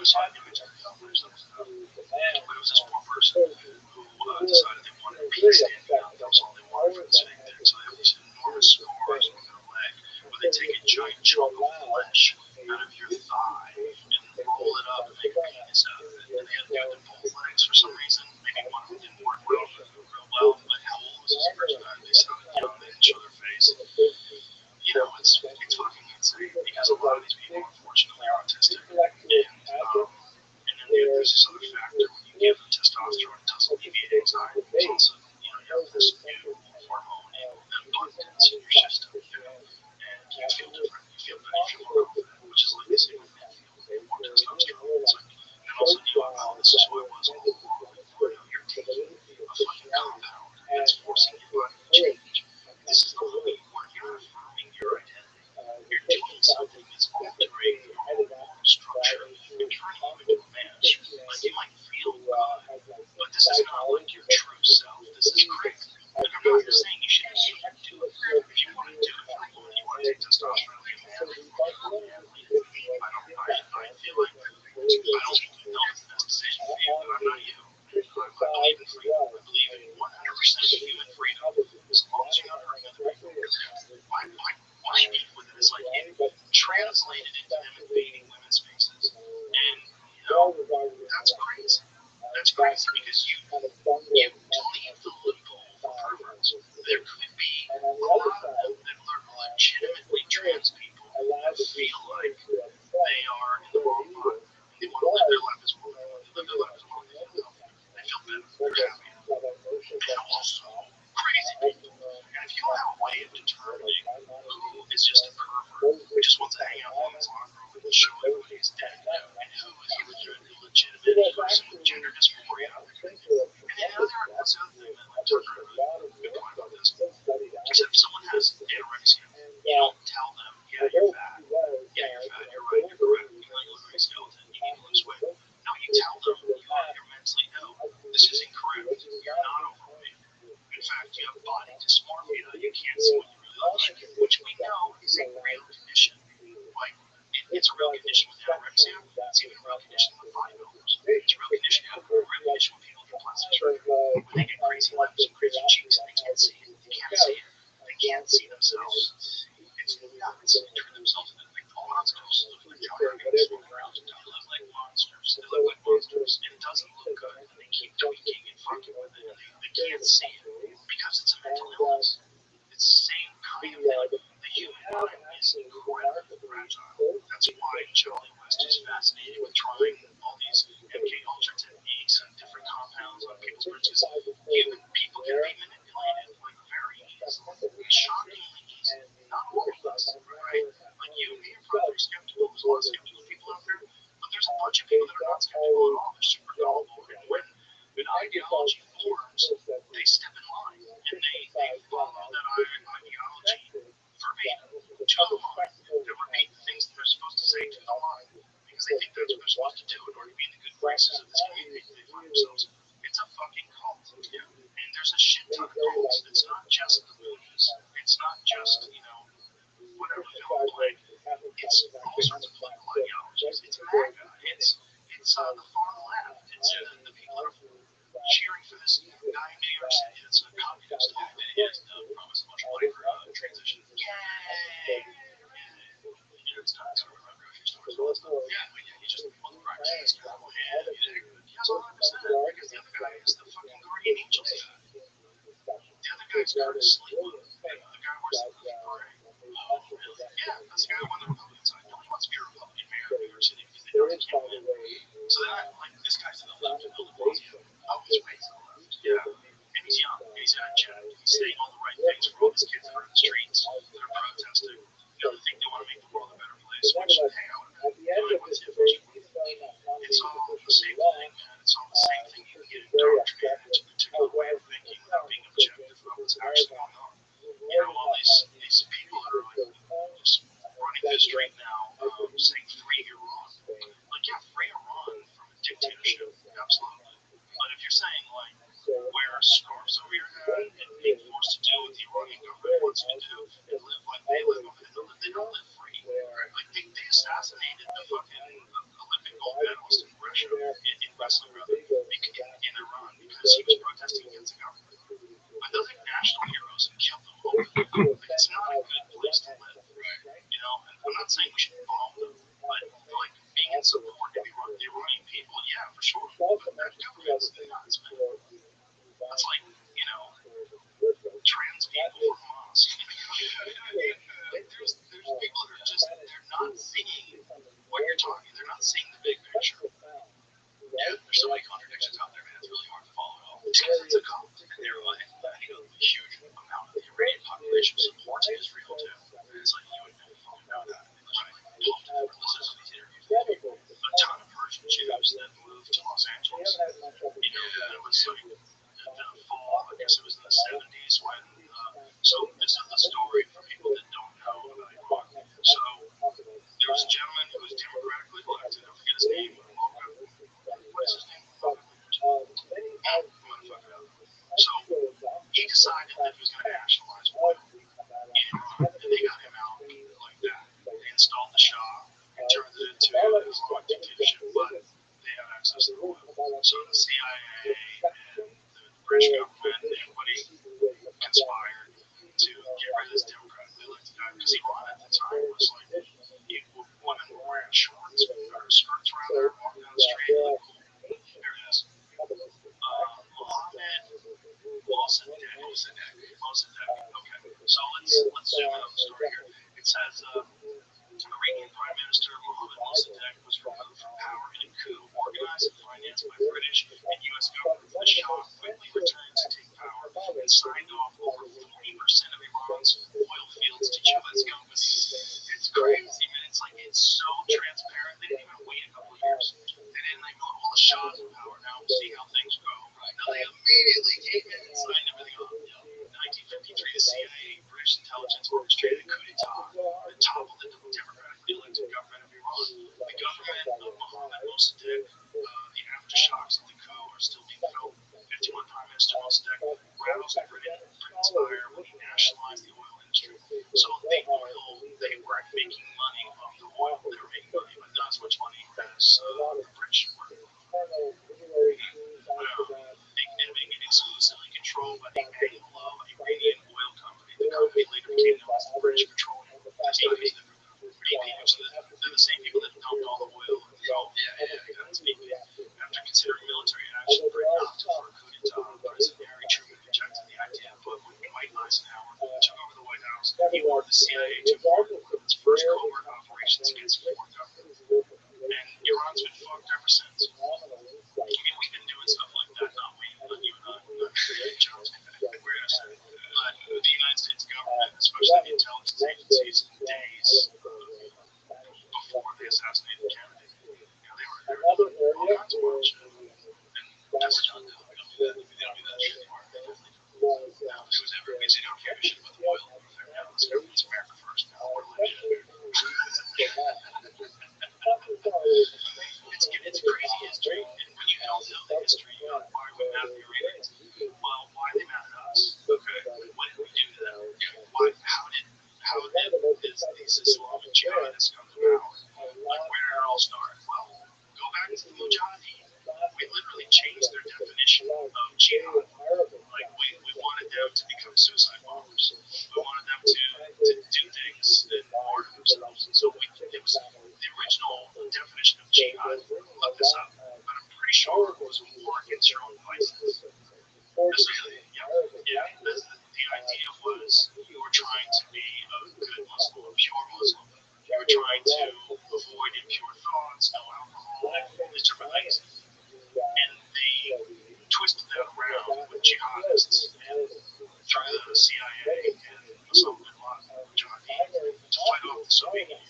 saw an image of the operation. It was this poor person who decided they wanted to be standing up. That was all they wanted for this big thing. So they have these enormous scars on their leg where they take a giant chunk of flesh out of your thigh and roll it up and make a penis out of it. And they had to do it to both legs for some reason. Maybe one of them didn't work real well. But how old was this person? They sounded young. They didn't show their face. You know, it's fucking insane because a lot of these people, unfortunately, are autistic. And then there's this other factor when you give them testosterone, it does alleviate anxiety. It's also, you have this new hormone abundance in your system, and you feel different. You feel better. You feel more confident, which is like they say, when you feel more testosterone. It's like, and then also knew about this is what it was all along. You're taking a fucking compound and it's forcing your body to change. This is not who you are. You're affirming your identity. You're doing something that's altering your whole structure. You're turning you into a man. Like, you might feel good, but this is not like your true self. This is crazy. Like, I'm not saying you should do it. If you want to do it for a woman, you want to take testosterone, be a man, I feel like I don't know it's the best decision for you, but I'm not you. I believe in freedom. I believe in 100% of human freedom. As long as you're not hurting other people. My beef with it is like it translated into them invading women's spaces. And, that's crazy. That's crazy because you leave the loophole for perverts. There could be a lot of them that are legitimately trans people who feel like they are in the wrong body. And they want to live their life as women. They live their life as women. They feel better. They're happy. And also crazy people. And if you don't have a way of determining who is just a pervert who just wants to hang out in his locker room and show everybody he's dead, and who is a legitimate person with gender dysphoria, and then that's the other thing that Tucker had a good point about this. Except if someone has anorexia, you don't tell them, yeah, you're fat. Yeah, you're fat. It's a real condition with anorexia. It's even a real condition with bodybuilders. It's a real condition with people who do plastic surgery. When they get crazy lips and crazy cheeks and they can't see it. They can't see it. They can't see themselves. It's nuts. They turn themselves into big monsters. They look like giant ants. They look like monsters. They look like monsters. And it doesn't look good. And they keep tweaking and fucking with it. And they can't see it because it's a mental illness. It's the same kind of thing. The human mind is incredibly fragile. That's why Charlie West is fascinated with trying all these MK Ultra techniques and different compounds on people's brains. Human people can be manipulated like very easily, shockingly easy. Not all of us, right? Like you and me are probably skeptical. There's a lot of skeptical people out there, but there's a bunch of people that are not skeptical at all. They're super gullible. And when an ideology forms, they step in line and they follow that ideology verbatim to the line. They repeat the things that they're supposed to say to the line because they think that's what they're supposed to do in order to be in the good graces of this community they find themselves. It's a fucking cult. Yeah. And there's a shit ton of cults. It's not just the movies. It's not just, whatever film like. It's all sorts of political ideologies. It's MAGA. It's the far left. It's the people that are cheering for this guy in New York City that's a communist. He has promised a bunch of money for transition. Yay! It's time to sort of grocery stores and all that stuff. Yeah, he just multiplied his guy. He has 100% because the other guy is the fucking guardian angels guy. The other guy's Curtis Sleeper. The guy wears the fucking gray. Oh, really? Yeah, that's the guy who won the Republican side. Nobody wants to be a Republican mayor of New York City because they know they can't win. So then, this guy's to the left of Bill de Blasio. Oh, he's way to the left. Yeah. And he's young. And he's energetic. He's saying all the right things for all these kids that are in the streets that are protesting. They think they want to make the world a better place, which, hey, I would have been it's all the same thing, man. It's all the same thing. You can get indoctrinated into a particular way of thinking without being objective about what's actually going on. All these people that are just running the street now, saying free Iran. Like, yeah, free Iran from a dictatorship, absolutely. But if you're saying, like, wear scarves over your head and being forced to do what the Iranian government wants you to do and live like they live, they don't live free. Right? Like, they assassinated the fucking Olympic gold medalist in Russia, in wrestling, rather, in Iran, because he was protesting against the government. But those are national heroes and killed them all. Like, it's not a good place to live, right? And I'm not saying we should bomb them, but like being in support of the Iranian people, yeah, for sure. But that government's nuts, man. That's like, trans people from mosque. There's people that are just, they're not seeing what you're talking. They're not seeing the big picture. Yeah, there's so many contradictions out there, man. It's really hard to follow it all. It's because it's a cult. And they're like, a huge amount of the Iranian population supports Israel too. And it's like, you would never fucking know that. Listen to these interviews. A ton of Persian Jews that moved to Los Angeles. It was like the fall, I guess it was in the 70s when, so this is the story for people that don't know about Iran. So there was a gentleman who was democratically elected, I forget his name, what is his name? So he decided that he was going to nationalize oil in Iran, and they got him out like that. They installed the Shah and turned it into a Islamic dictatorship, but they had access to the oil. So the CIA and the British government and everybody conspired to get rid of this democratically elected guy, because Iran at the time was like, women were wearing shorts or skirts rather, walking down the street, like, cool. There it is. Mohammed Mossadegh. Okay, so let's zoom in on the story here. It says Iranian Prime Minister Mohammed Mossadegh was removed from power in a coup organized and financed by British and U.S. government. The Shah quickly returned to all kinds of wild shit. And that's not they don't do that. They don't do that shit anymore. They definitely don't. Now, if it was ever, because they don't give a shit about the oil and everything now. It's America first now. We're legit. It's crazy history, and when you don't know the history, you know, why are we mad at the Iranians? Well, why are they mad at us? Okay, what did we do to them? Why? How did these Islamic jihadists come to power? Like, where did it all start? Well, go back to the Mujahideen. We literally changed their definition of jihad. Like, we wanted them to become suicide bombers. We wanted them to do things and martyr themselves. And so it was the original definition of jihad. Look this up, but I'm pretty sure it was war against your own vices. Basically, yeah. The idea was you were trying to be a good Muslim, a pure Muslim. You were trying to avoid impure thoughts, no alcohol, all these different things. And they twisted that around with jihadists and through the CIA and Osama bin Laden, Mujahideen, to fight off the Soviet Union.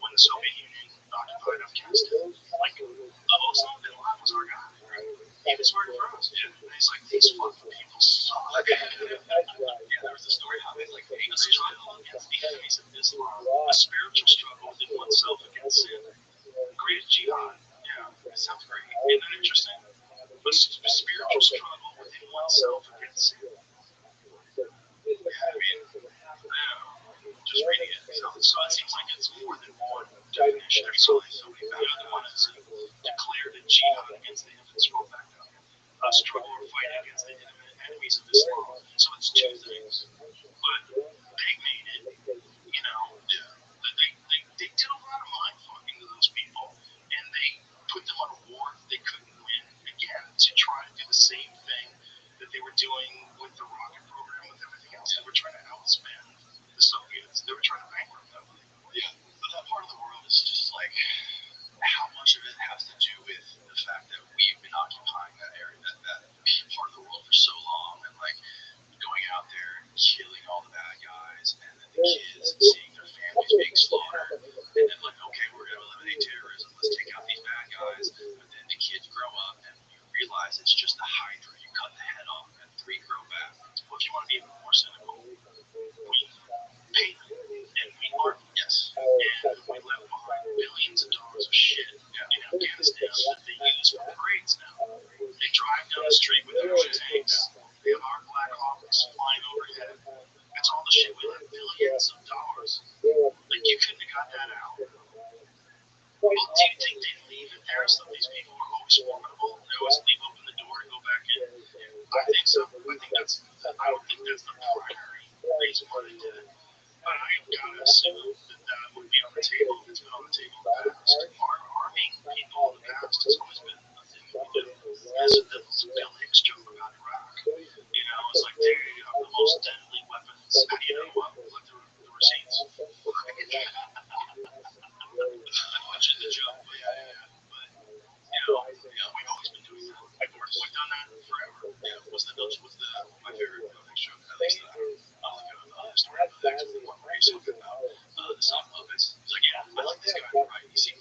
When the Soviet Union occupied Afghanistan, like, Osama bin Laden was our guy. He was working for us. Yeah. And he's like, these fucking people suck. There was a story how they like made a struggle against the enemies of Islam, a spiritual struggle within oneself against sin. Great jihad. Yeah, that sounds great. Isn't that interesting? A spiritual struggle within oneself against sin. Just reading it. So it seems like it's more than one definition. There's so many. The other one is declared a jihad against the infants rolled back up. A struggle or fight against the enemies of Islam. So it's two things. But they made it, you know, they did a lot of mind fucking to those people. And they put them on a war they couldn't win again to try to do the same thing that they were doing with the rocket program, with everything else. They were trying to outspend the Soviets. They were trying to bankrupt them. Yeah, but that part of the world is just like, how much of it has to do with the fact that we've been occupying that area, that part of the world for so long, and like going out there and killing all the bad guys, and then the kids and seeing their families being slaughtered, and then like, okay, we're gonna eliminate terrorism, let's take out these bad guys, but then the kids grow up and you realize it's just a hydra. You cut the head off and 3 grow back. Well, if you want to be even more cynical, we paid them and we armed, yes, and we left behind billions of dollars of shit in Afghanistan that they use for parades now. They drive down the street with their own tanks. They have our Black Hawks flying overhead. That's all the shit we left, billions of dollars. Like, you couldn't have got that out. Well, do you think they leave it there so these people are always formidable? They always leave open the door and go back in? I think so. I don't think that's the primary reason why they did it. But I've got to assume that would be on the table. It's been on the table in the past. Arming people in the past has always been a thing that we do. As the Bill Hicks joke about Iraq. You know, it's like they have the most deadly weapons. How do you know what? Look at the receipts. Which is the joke, but yeah. But, we've always been doing that. We've done that forever. Yeah, what's my favorite Bill Hicks joke? At least I'll look at the story of the one where he's talking about the sock puppets. He's like, yeah, I like this guy on the right. He seems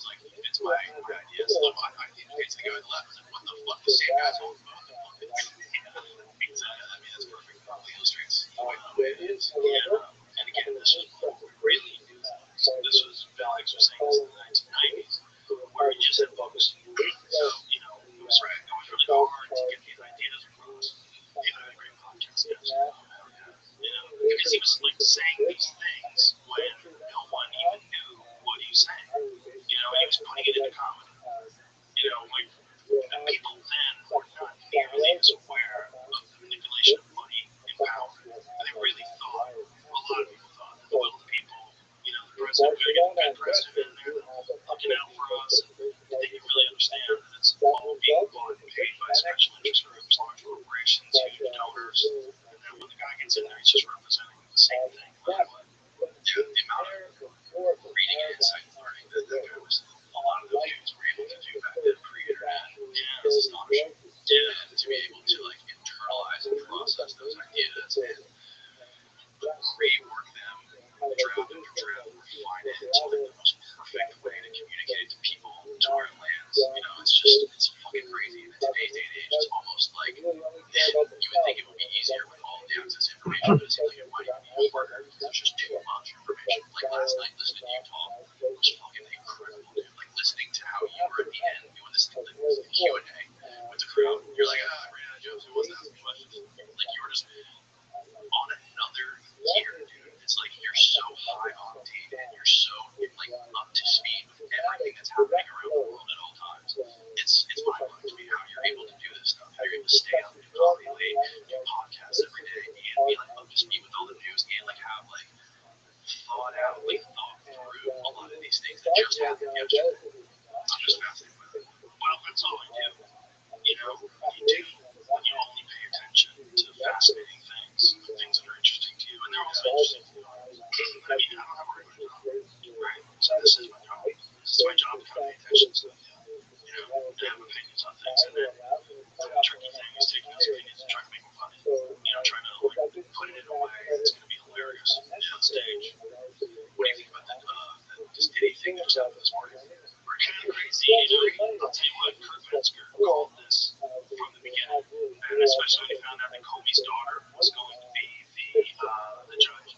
We're kind of crazy, I'll tell you what, Kurt Metzger called this from the beginning, and especially when he found out that Comey's daughter was going to be the judge.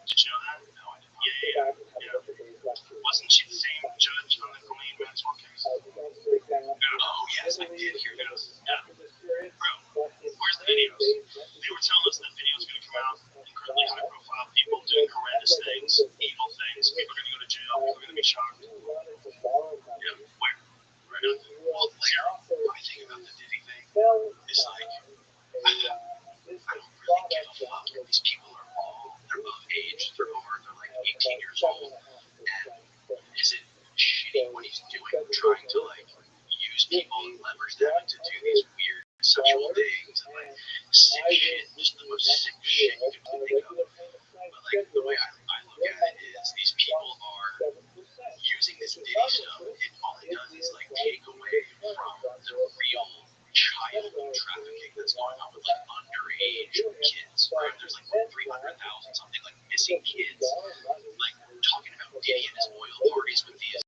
Did you know that? No, I didn't. Yeah. Wasn't she the same judge on the Ghislaine Maxwell case? Oh, yes, I did hear that. Yeah. Bro, where's the videos? They were telling us that videos going to come out, incredibly high-profile people doing horrendous things, evil things. People are going to go to jail. People are going to be shocked. Yeah, where? Right now. Well, what I think about the Diddy thing is like, I don't really give a fuck. These people are all, they're of age. They're like 18 years old. And is it shitty what he's doing, trying to like use people and leverage them to do these weird sexual things and like sick shit, just the most sick shit you can think of. But like the way I look at it is these people are using this Diddy stuff. All it does is like take away from the real child trafficking that's going on with like underage kids. Right? There's like 300,000 something like missing kids. Like talking about Diddy and his oil parties with these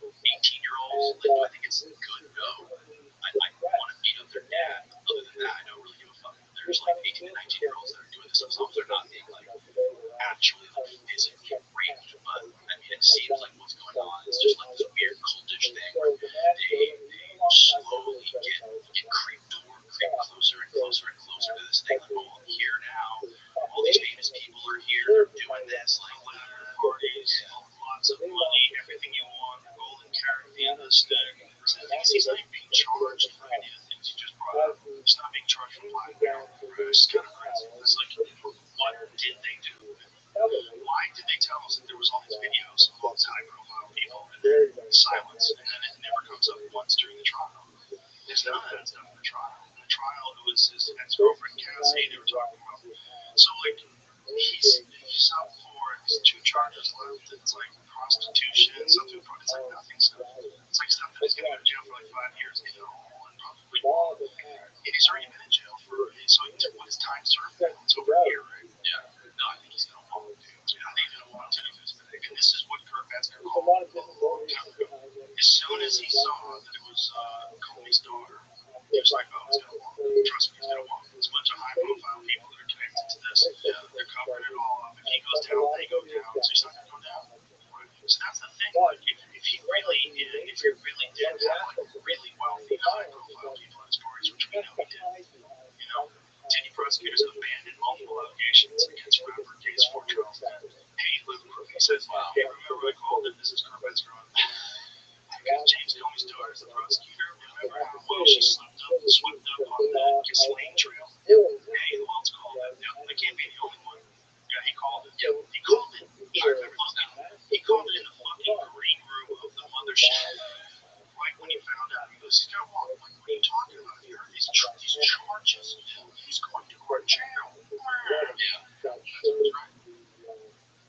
18-year-olds. Like, do I think it's good? No. I want to beat up their dad. Other than that, I don't really give a fuck. There's like 18 and 19-year-olds that are doing this stuff. As long as they're not being like actually like physically raped. But I mean, it seems like what's going on is just like this weird cultish thing where they slowly get creep closer and closer and closer to this thing. Like, oh, I'm here now. All these famous people are here. They're doing this. Like, parties, lots of money, everything you want, the golden carrot, the end of the stick. So the thing is, he's not even being charged for any of the things you just brought up. He's not being charged for Black Mirror. It's kind of crazy. It's like, what did they do? Why did they tell us that there was all these videos of all these high-profile people and then silence, and then it never comes up once during the trial? There's none of that stuff in the trial. In the trial, it was his ex-girlfriend, Cassie, they were talking about. So, like, he's up for his 2 charges left. It's like prostitution, something. It's like nothing stuff. It's like stuff that he's going to go to jail for like 5 years, and probably more. And he's already been in jail for, so what is time served now? It's over a year, right? Yeah. No, I think he's going to want to do it. I think he's going to want to do this. And this is what Kurt Metzger called a long time ago. As soon as he saw that it was Comey's daughter, he was like, oh, he's going to want it. Trust me, he's going to want it. There's a bunch of high-profile people that are connected to this. Yeah, they're covering it all up. If he goes down, they go down. So he's not going to go down. So that's the thing. Like, if he really did have like really wealthy, high-profile people in his stories, which we know he did, City prosecutors abandoned multiple allegations against rapper Case for Charles and paid Little Crook. He says, wow, hey, remember I called him? This is Kurt Metzger. Because James Comey's daughter is the prosecutor. Remember how well she swept up on that Ghislaine trail? Hey, who else called it? Yeah, I can't be the only one. Yeah, he called it. Yeah, he called it. He called it in the fucking green room of the mothership. Right when he found out, he goes, he's got one. Like, what are you talking about here? These charges. He's going to go to jail. Yeah, that's right.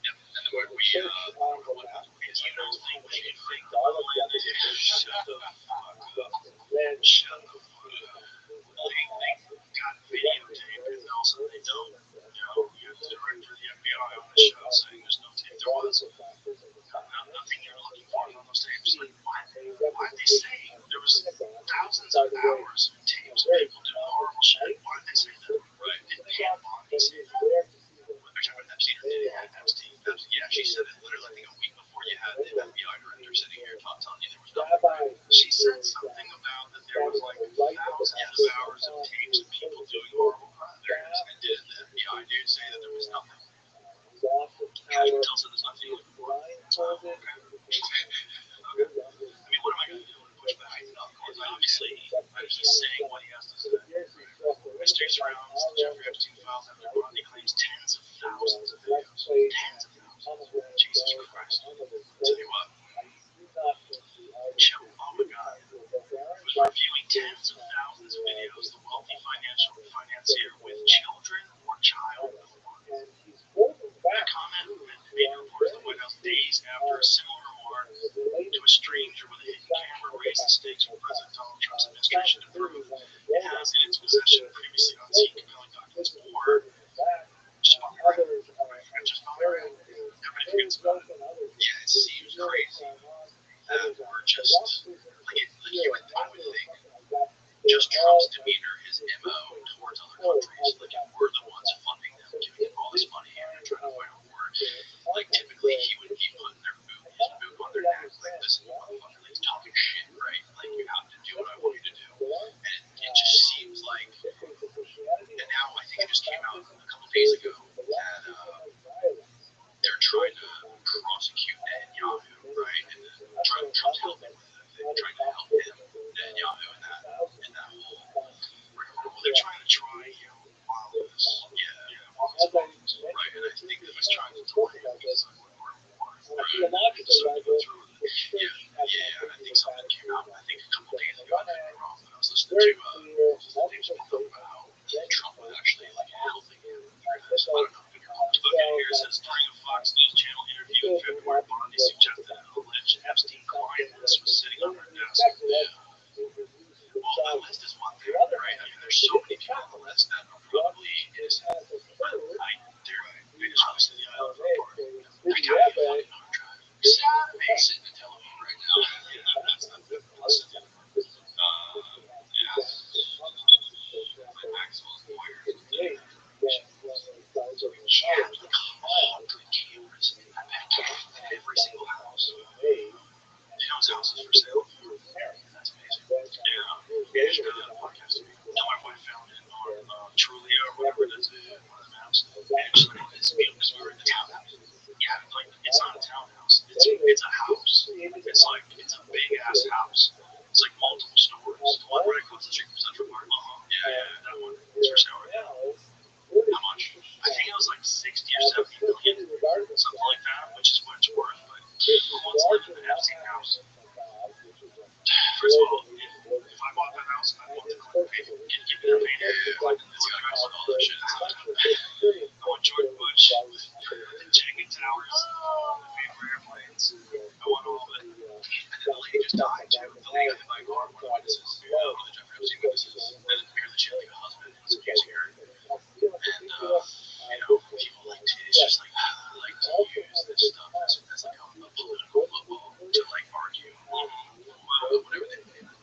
Yeah, and when we, I don't know what happened, because you know, they think the little man, they shut the fuck up. Shut the fuck up. They got videotaped, and also they don't. You have the director of the FBI on the show saying there's no tape. There was nothing you're looking for on those tapes. Like, why did they say there was thousands of hours of tapes of people doing horrible shit? Why did they say that? Right? Didn't Hannah Bondy say that? They're talking about Epstein, or did it have Epstein? Yeah, she said it literally, I think, a week before you had the FBI director sitting here telling you there was nothing. She said something about that there was like thousands of hours of tapes of people doing horrible crimes. And did the FBI dude say that there was nothing? Casual tells her there's nothing you're looking for. Okay. Okay. I mean, what am I going to do? Push back? Obviously, he's saying what he has to say. Mystery surrounds the Jeffrey Epstein files after Bondy claims tens of thousands of videos. Tens of thousands. Jesus Christ. Tell you what. Joe, oh my God, was reviewing tens of thousands of videos. The wealthy financier with children or child porn. The comment made reporters at the White House days after a similar remark to a stranger with a hidden camera raised the stakes for President Donald Trump's administration to prove it has in its possession previously unseen compelling documents or just bought me right. Just bought me right. Everybody forgets about it. Yeah, it seems crazy that we're just like you would, I would think just Trump's demeanor, his MO towards other countries, like if we're the ones funding them, giving them all this money and they're trying to fight a war, like typically he would be putting his boot on their neck, like this motherfucker, like he's talking shit, right? Like you have to do what I want you to do, and it just seems like, and now I think it just came out a couple days ago that they're trying to prosecute Netanyahu, right? And then Trump's helping with it. They're trying to help him, Netanyahu, in that whole rigmarole. They're trying to while this, while it's right? And I think that he's trying to delay it because of more war. Right? So go through it. I think something came out, I think a couple days ago, I could be wrong, but I was listening to Dave's talking about how Trump was actually like helping him. I don't know. Here it says during a Fox News Channel interview in February, Bondi suggested an alleged Epstein client list was sitting on her desk. Well, that list is one thing, right? I mean, there's so many people on the list that are probably innocent. They just listed the island report. Every time you fucking hard drive, sitting in Tel Aviv right now. That's the list. Maxwell's lawyer. She had like 100 cameras at every single house. You know his house is for sale? That's amazing. Yeah, you should go to that podcast. My wife found it on Trulia or whatever it is, one of the maps. And it just like this because we were in the townhouse. Yeah, like it's not a townhouse. It's a house. It's a big ass house. It's like multiple stories. The one right across the street from Central Park. Yeah, that one. It's for sale right now. How much? I think it was like 60 or 70 million, something like that, which is what it's worth. But who wants to live in an Epstein house? First of all, if I bought that house, I want the clickbait. Give me the painted, like the guys with all that shit. I want George Bush, the Jenkins Towers, the paper airplanes. I want all of it. And then the lady just died too. The lady got hit by a car, one of the witnesses, one of the Jeffrey Epstein witnesses. And apparently she had like a husband who was accusing her. And people like to, it's just like, like to use this stuff as like a political football to like argue whatever they believe in.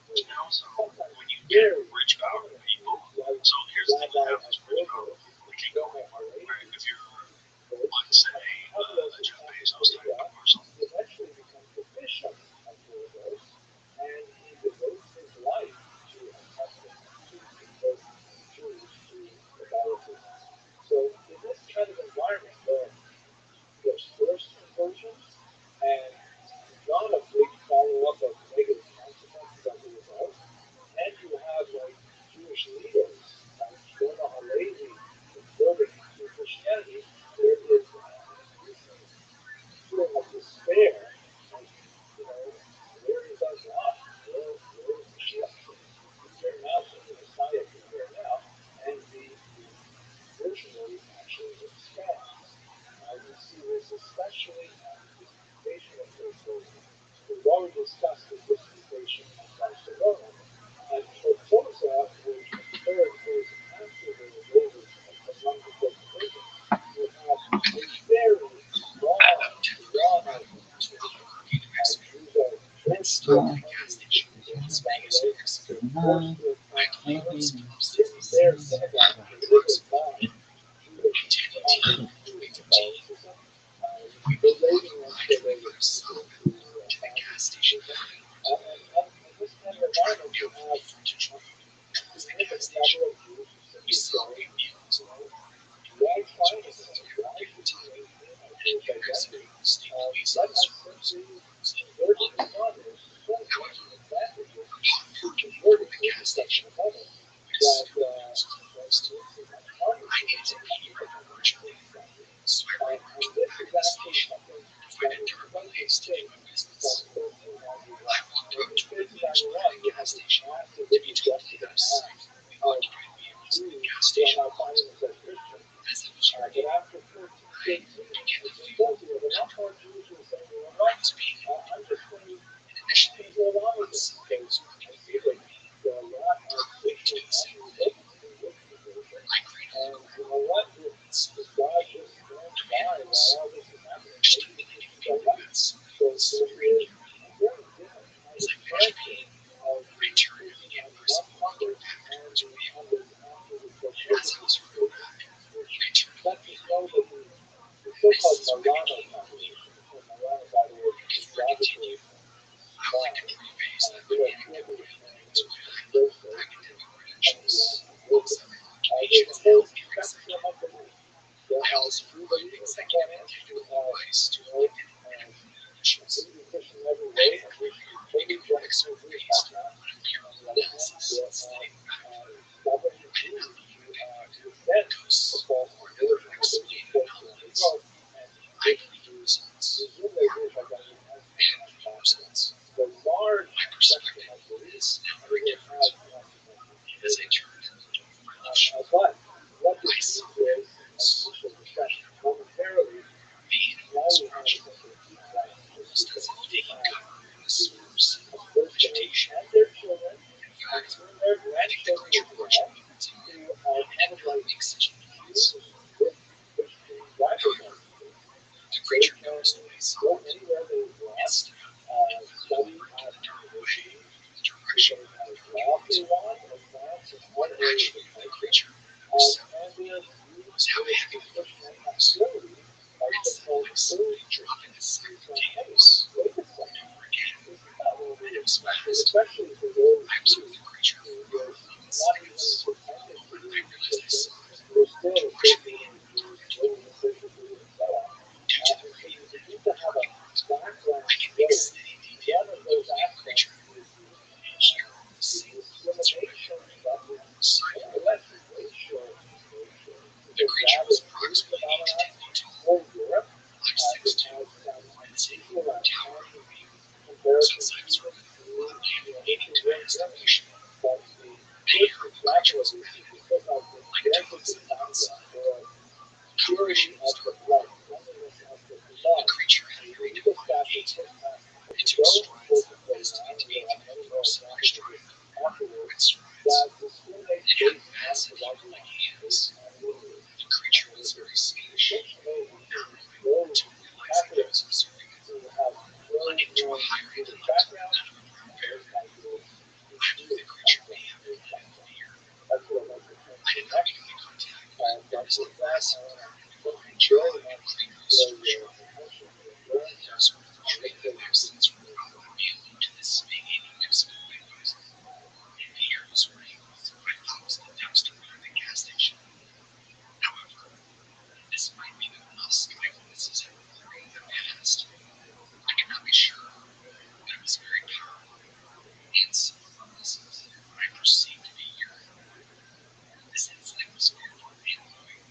So when you get rich powerful people, so here's the thing that happens with rich powerful people, they can't go anymore, right? If you're, let's say, Jeff Bezos type or something. And he devotes his life to so in this kind of environment where there's forced conversions and not a big follow-up of negative consequences as a result, and you have like Jewish leaders, you don't know how lazy converting to Christianity, there is feeling of despair, like, where is our God? Where is the Mashiach? Here now, so the Messiah is here now, and the virtually actually expands. We see this especially at the dispensation of grace. We've already discussed the dispensation of Christ alone, and for Tosa, which occurred was after the release of the London dispensation, you have a very long as Jews are forced to gas station in Las Vegas, forced to their synagogue, religious bond, relating them to the gas station. And this kind of environment, you have a significant number of Jews who simply go, why fight it? Why should we Jewish identity? Let us simply convert to God. There's so many advantages to converting to the section of heaven that I need to be virtually. So I this is actually something that is quite distinct from business. I walked up to a gas station to be told that we walked right to the gas station as I was but after 14 days, it's told you that a lot more Jews will say, I'm just going to go along with this because I feel like there are a lot of Christians who look for conversion. And you know what? If God just went by while all this is happening, so there's a very different kind of there are two other those there's a whole spectrum of belief. There are true believers in finance who have, completely Christian in every way, and we totally don't agree about that. On the other hand, there are stubborn Jews who resent the false religion that was imposed on the world, and resume their views by going as the large spectrum of beliefs, everyone has one but what this means is, as we shall discuss momentarily, now we have essentially two classes. Vegetation and their children, and soon their grandchildren will grow up, who are kind of like Jews with Christian driver's licenses. The creature knows the way Go anywhere they want, study at university, direction study at law if they want, advance in all areas of the life. creature. And their views How with heavy Christian hostility are so-called dropping a second on case latest over and over again. especially for those I observed the creature who for were moments not and even it was pretending to when be I realized I Christian, saw it. were still To watch me associating and Jews tormented with persecutors and so on. due to the And so great you begin to have a background I can make story. steady detail One of of those the aspects creature is and hear the the same discrimination that is side more or less racial in nature. The Because creature that was is a new approximately 8 to phenomenon 10 feet tall. for Europe. I'm It 6'2", has some and it's unusual and towering challenging over me. comparisons Sometimes even to leading ancient to Rome mass Germany. salvation. But the Many first early example of creatures this is because of the like gigantic dogs on the Alexandria, outside. or purity Coloration was of the dark. blood, cleanliness of the The blood. creature had a And very the legal defined status, gait. as It we took go strides towards the that program, estimated to and be we'll have many more more examples of civilized this drive, afterwards, quick strides. that discriminates It had based on massive the larger human-like hands. and The creature was very skittish. essentially Now, those to realizing I was observing it, who have blending to a very higher Jewish intellect background, than a brown bear. very Jewish, I believe the creature may have been headed for here. that's what I'd like to turn I to did not next. make any contact, But but it was with a that, massive, thank you jaw very and much cranial for structure. your attention and endurance. There was one of the tree that I've since forgotten what may allude to this being a Mexican windows. And the air was running through my thoughts the dumpster behind the gas station. However, this might be the musk my witnesses have already in the past. I cannot be sure, but it was very powerful, and somewhat repulsive, what I perceived to be urine. This incident was fearful and annoying.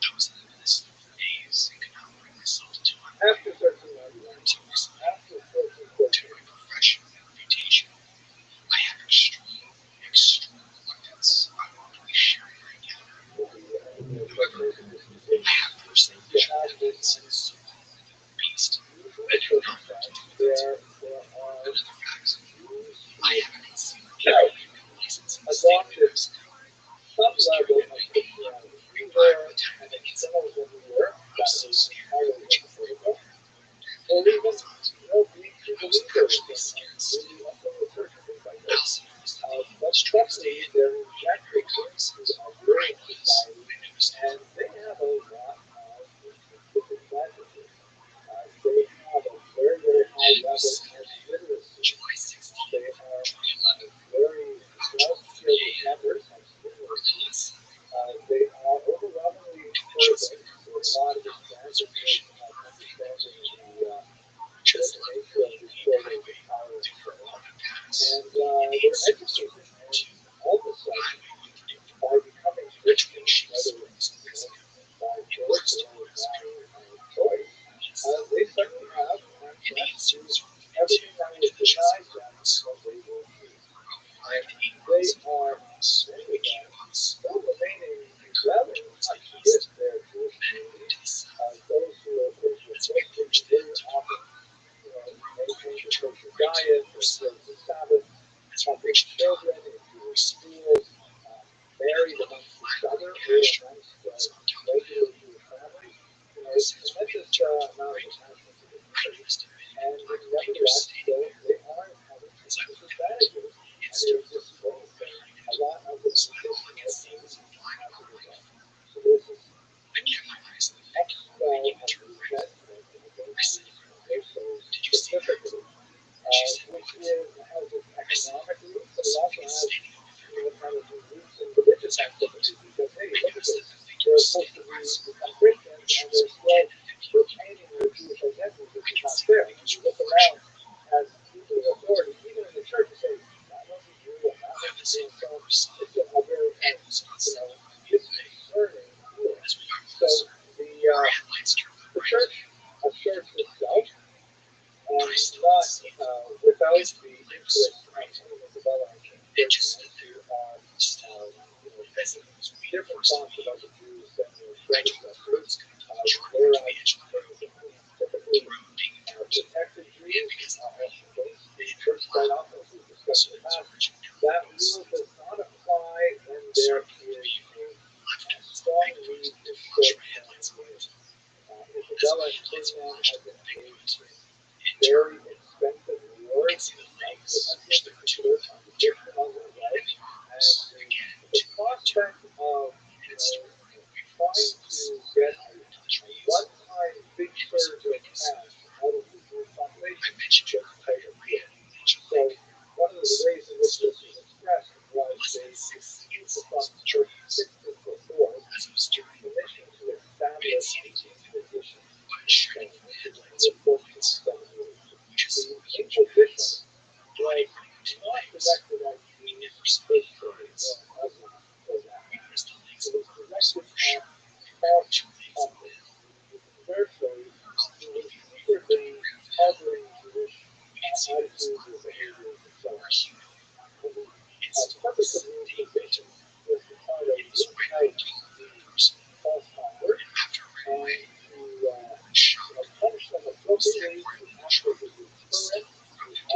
I was in the midst of a daze and could not bring myself to After unwind until recently. after 13 To my profession and reputation, I have extreme reluctance on openly sharing my encounter. However, I have personal vision evidence of some beast that had not left with its own. Another fact, I haven't seen a cat license in the state of New Mexico. I was carrying it in my hand, required the time of the incident. I was so scared of reaching for a weapon. And I thought, I was actually scared still. I also noticed that the English translated very cognizant where I was when I noticed it. they have a lot of linguistic advantages. They have a very, very high It level was of Saturday, literacy. July 16th, They are 2011, very about well 12:30 skilled a.m. members of or literacy. less. They are overwhelmingly In the fervent Chesapeake with Mountains, a lot of on the experience reservation, of everything was understanding just the left nature of the 30-feet story of highway the power of through prayer. Vermont Pass, And and they're then educated, and to all of a sudden, Highway 134 by becoming Christian, between Sheep whether Springs and Mexico. by It birth was or as by beautiful choice, and south they of suddenly have Indian access to service from everything that was the denied Chesapeake them Mountains when they were free. for about 5 to 8 They miles of are, miles many of them, on the still remaining well in towards the touch with east, their Jewish then community. to the south. Those who, of course, were As we forced approached the very Tacoma, often, the road maintain quickly the turned kosher right to diet, the north observe south. the Sabbath, As we couple reached the top, children in we Jewish saw schools, married another amongst flat each other or pasture amongst was on top of the regular hill. Jewish families. As Tremendous we turned to the amount of right, attachment to the I community. noticed a And black figure nevertheless, standing still, there. they are it's a very kind of, disconcerting view. So the church itself is not without the interest of development. Different thoughts about the Jews than their predecessors. Whereas typically protected Jews, the church quite often, as we discussed in the past, that rule does not apply when there is a strong need to put Isabella and Ferdinand has been engaged in very expensive wars against the particular different others, right? And the prospect of trying to get a one-time big surge of cash out of the Jewish population just tighter. So one of the ways in which this was expressed was they used the church 6 before permission to establish the position. The imposition was not directed at Jews personally or Muslims or that. It was directed at false converts. Therefore, it was secretly harboring Jewish attitudes or behaviors and so on. The purpose of the imposition was to try to root out the false convert and to punish them appropriately after the recurrence of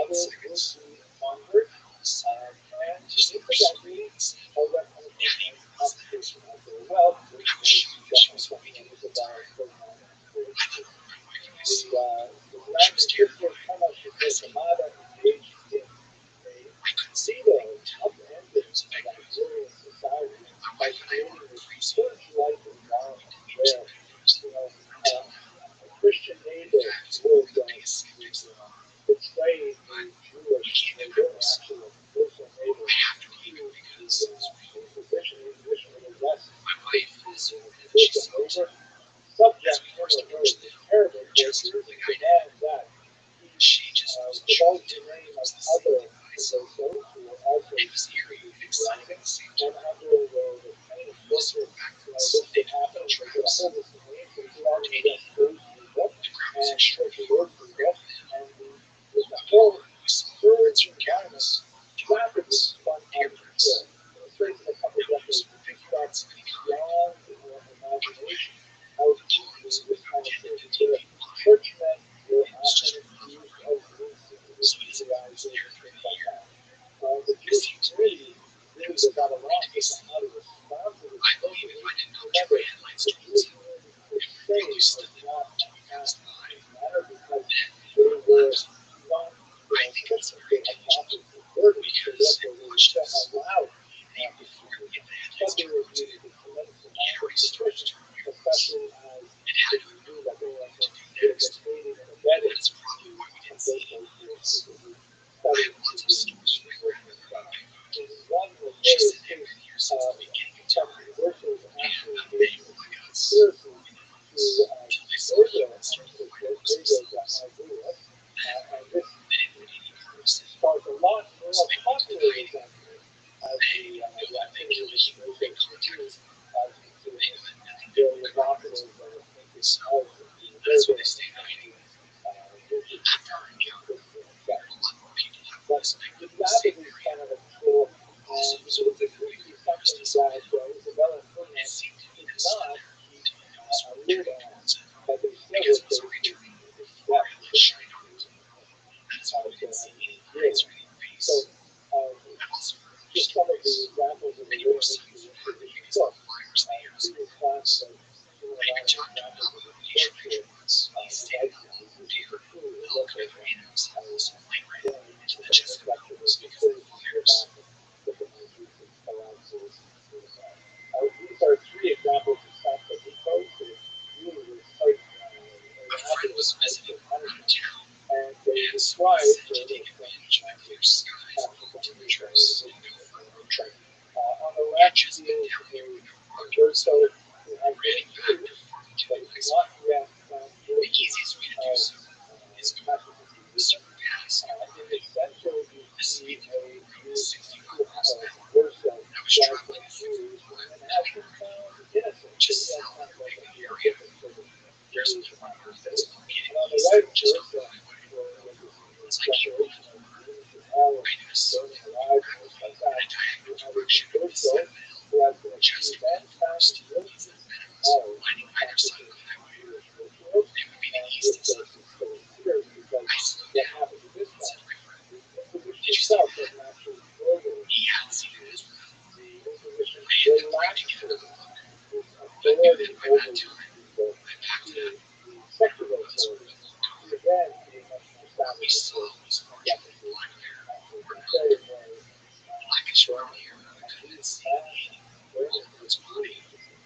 other would-be converts, and incidentally, all that punishment and compensation of their wealth, which was definitely something that was about the Grand Inquisitor Thomas de Torquemada engaged in a pseudo upending of Iberian society by creating a church-like environment where, a Christian neighbor would betray a Jewish neighbor, actually a Muslim neighbor, to the Inquisition. The Inquisition would arrest the Muslim neighbor, subject him or her to terrible torture, demand that he divulge the name of other conversos who were also Judaizing, and under the pain of torture, this would happen, and they get a hold of the name, they do all the best those people, and torture those people, and the whole surge environment rapidly spun out of control. In the space of a couple of decades, it starts beyond imagination how easily this kind of torture. Churchmen were often accused of Judaizing and things like that. The Jewish community really was at a loss as to how to respond to this torture. Remember, the Jewish community per se was not cast in this manner because they were not Christians. They had not been converted, so therefore they were still allowed to but they were viewed with tremendous amount of suspicion, especially as they knew that they were getting aided and abetted, and those who studied in one notarious case, some conversos actually engaged in a conspiracy to murder a Christian Isaiah, and this sparked a lot more popular resentment as the activity was moving to Jews as very evocative of thinking of the murder but the rapidly spun out of control, and it was really something that Isabella and Ferdinand did not keep a lid on, but they still were facing this threat. So, just some of the examples of the way in which the Inquisition took previous classes of examples of the church these are three examples of stuff that we posted. Really was quite elaborate and they describe on the left is a torso who has been used, but it's not yet the easiest way to do so is in the center you see a view of itself doesn't actually further He had seen it as well. the imposition I had been relaxed together its the book. authority By over that time, the I packed it up. secular That's what authority. I looked over. To then be much more What we savage saw with was large deficit. black hair, or Very, very blackish brown hair. I couldn't see any of its body.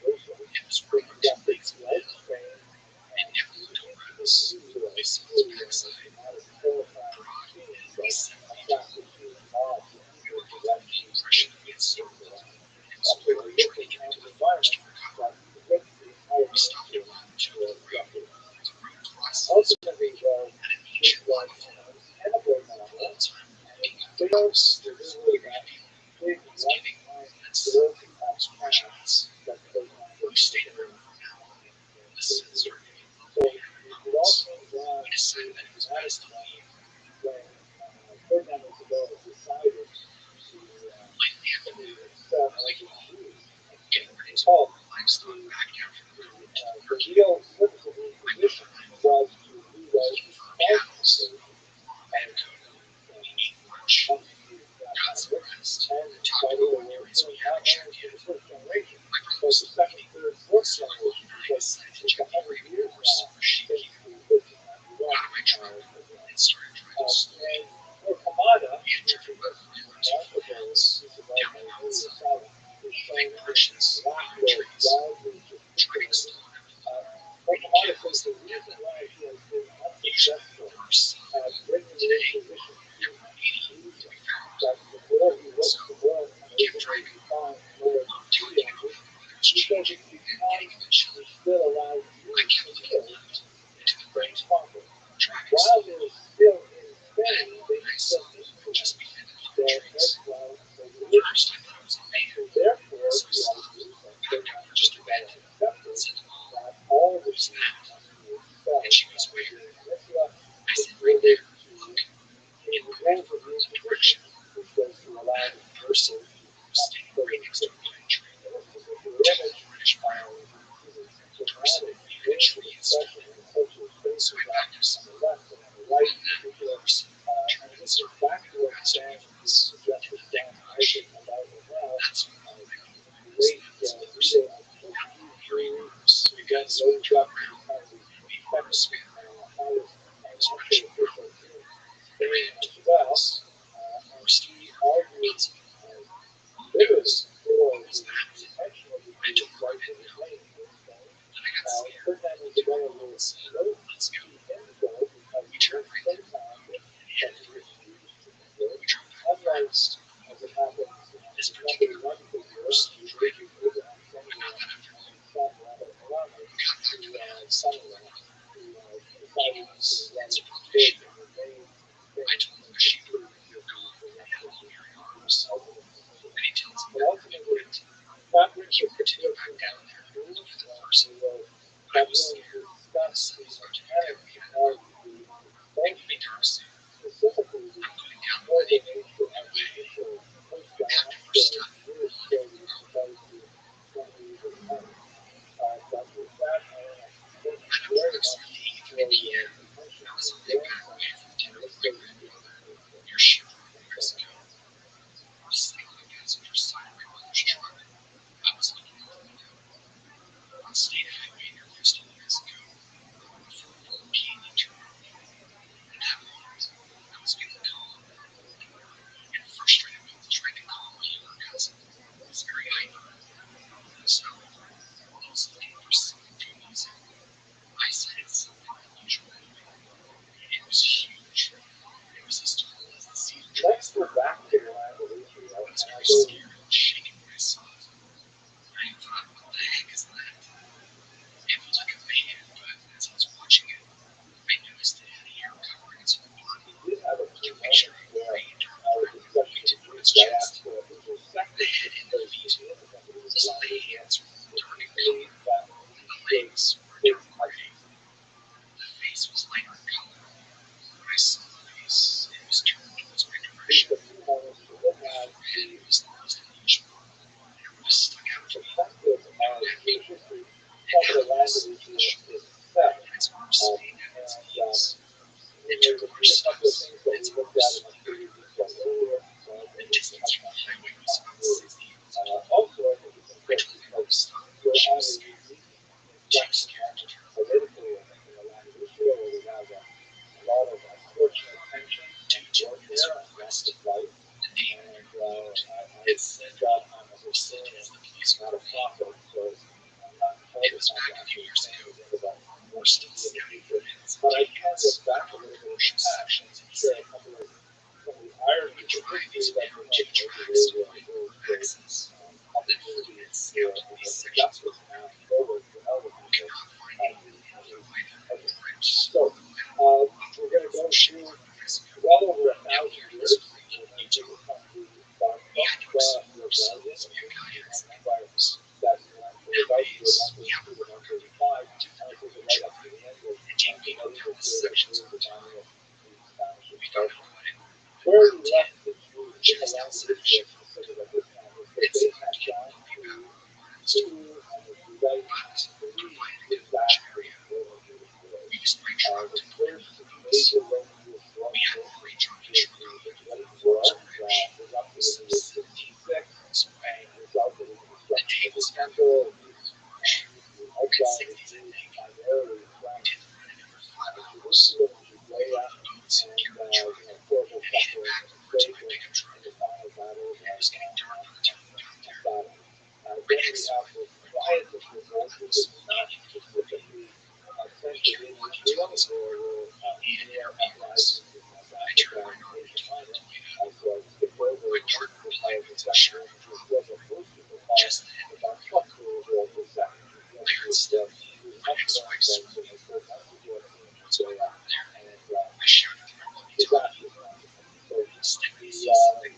It was relatively small. It never looked over at us. I saw its backside, broad, and asymmetrical. We were both under the impression that we had seen it, and so we were trying to get into the forest to recover. We stopped at one to the road. The road crosses Ultimately, though, at an this ancient was waterfall. cannibal All novel. the time walking up the They don't rocks, there was really three that people. big One was white giving line that growth silky of orange path eyes. that goes on We stayed there for an hour. The sun started getting low So behind the it all mountains. came down We decided that it was best to leave. when Ferdinand Isabella decided to Lately, I've been sell really all the Jews. getting ready to Paul, move our livestock back down from the mountain to the the market. real purpose of the I went Inquisition behind the was to farm, rewrite looking for all cows. I had a coat on. We ate lunch, got some rest, and and talked by the about way, the parents we hadn't checked for in. the first generation, My brother but was the second, leaving, third, fourth so my generation, mom and I because decided to it's check every 100 years horse now or sheep since keeper. the 1591 Got in my truck and started driving slowly. and for Kamada, We had driven about a mile or two from the house, down the mountainside, behind bushes and other trees. Driving slow enough to we didn't get lost along that way. Usually when a horse today, there were 80 to be found. So we kept driving along, until we came up with my brother's changing, and eventually I kept looking left and to the right, driving while slowly. they're still in And Spain, they I still saw just behind the pine their trees. well, First, I thought it was a man, therefore, so I the stopped, packed up just a bit, and said to Mom, that all of "Who's that?" the And she goes, "Where?" I said, "Right there. Look." And pointed over in that direction. That person was standing right next to a pine tree. Tall reddish brown, the person behind the tree is stopping. So I backed up some more, and that person turned and started walking past me from us in the thick brush. That's when Mom and I both noticed that this person had on hairy arms. We've got his foot to the ground before a swim. He was reddish brown, ran toward us. We were still near, not so far. Mom goes, "What's that?" I told her I didn't know. Then I got scared, turned around and said, "Let's go." We turned right then and headed for the farm. We drove pretty fast. This particular horse looked ready, but not that after long. We got back to the house and told my mother. He goes, "It's probably a sheep." I told him the sheep were gone and had long hairy arms. And he tells me that when he wouldn't, he wanted to go back down there and look at the person. I was scared, and I said, "I'll do whatever you have to do. It will be dark soon. I'm going down the lake on my way." After we're stuck in the middle of the road, at approximately 8:30 p.m., I was on my way back away from dinner with my grandfather near Chevron, New Mexico. I was sitting on the passenger side of my mother's truck. I was looking out the window. On State Highway near Houston, New Mexico, a four-wheel canyon turned on me. At that moment, I was feeling calm and frustrated with trying to calm my younger cousin, who was very hyper. So, while I was looking for something to amuse him, I sighted something unusual. It was huge. It was as tall as the cedar trees. let's go back to the I was very scared and shaken when I saw it. I thought, what the heck is that? It looked like a man, but as I was watching it, I noticed it had hair covering its whole body. You can picture a gray, dark brown point on its chest. The head and the feet also the hands were dark in color, and the legs were dark gray. The face was lighter in color. When I saw the face, it was turned towards my direction. The forehead was the most got on the whole thing, it's not a profit, so I'm not entitled to actually saying about more stuff in the future. But I can look back a little bit in the past and share a couple of some of the ironies of history that we have maybe opportunities for justice now forward for other people. So we're going to go through well over 1,000 years. We're going to take it from the rebellion and empires that were about to 135, and take it right up to the end of the medieval period, the time of the Spanish expulsion. Where we left the Jews with the land of Israel considered at this time was that they had gone through and the rebellion three disastrous Roman Jewish wars. The first major Roman Jewish war was the Great War that erupted in the year 66 and resulted in the destruction of the temple, the exile of the Jews primarily from Jerusalem, Judea, and horrible suffering and slavery in the final battle of Masada. Then we have the quietest revolt, which is not specifically centered in Israel or near uprisings in North Africa and Asia Minor, as skip over multiple times in section was what most people call the Bar Kokhba revolt in second. It was much more intense and it goes up to Jordan and Syria and disastrous consequences. So the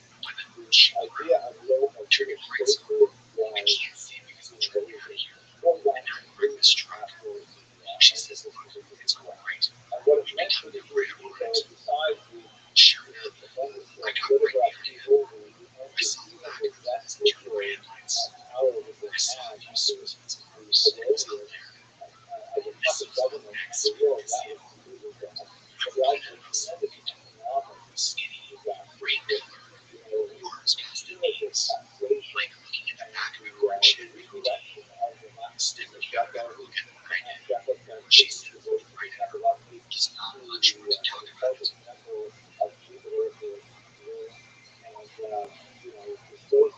idea of local trigger statehood was pulled down completely after and what it meant for the Jewish people, besides the political upheaval, the end of even the residual power that they had under the Babylonians as a puppet government of the world, that was completely gone. But it also extended to economic disaster. Cumulative taxation and the redirection of the shekel currency was have a lot of people to the Celtic temple of Jupiter for Rome, and displacement of people,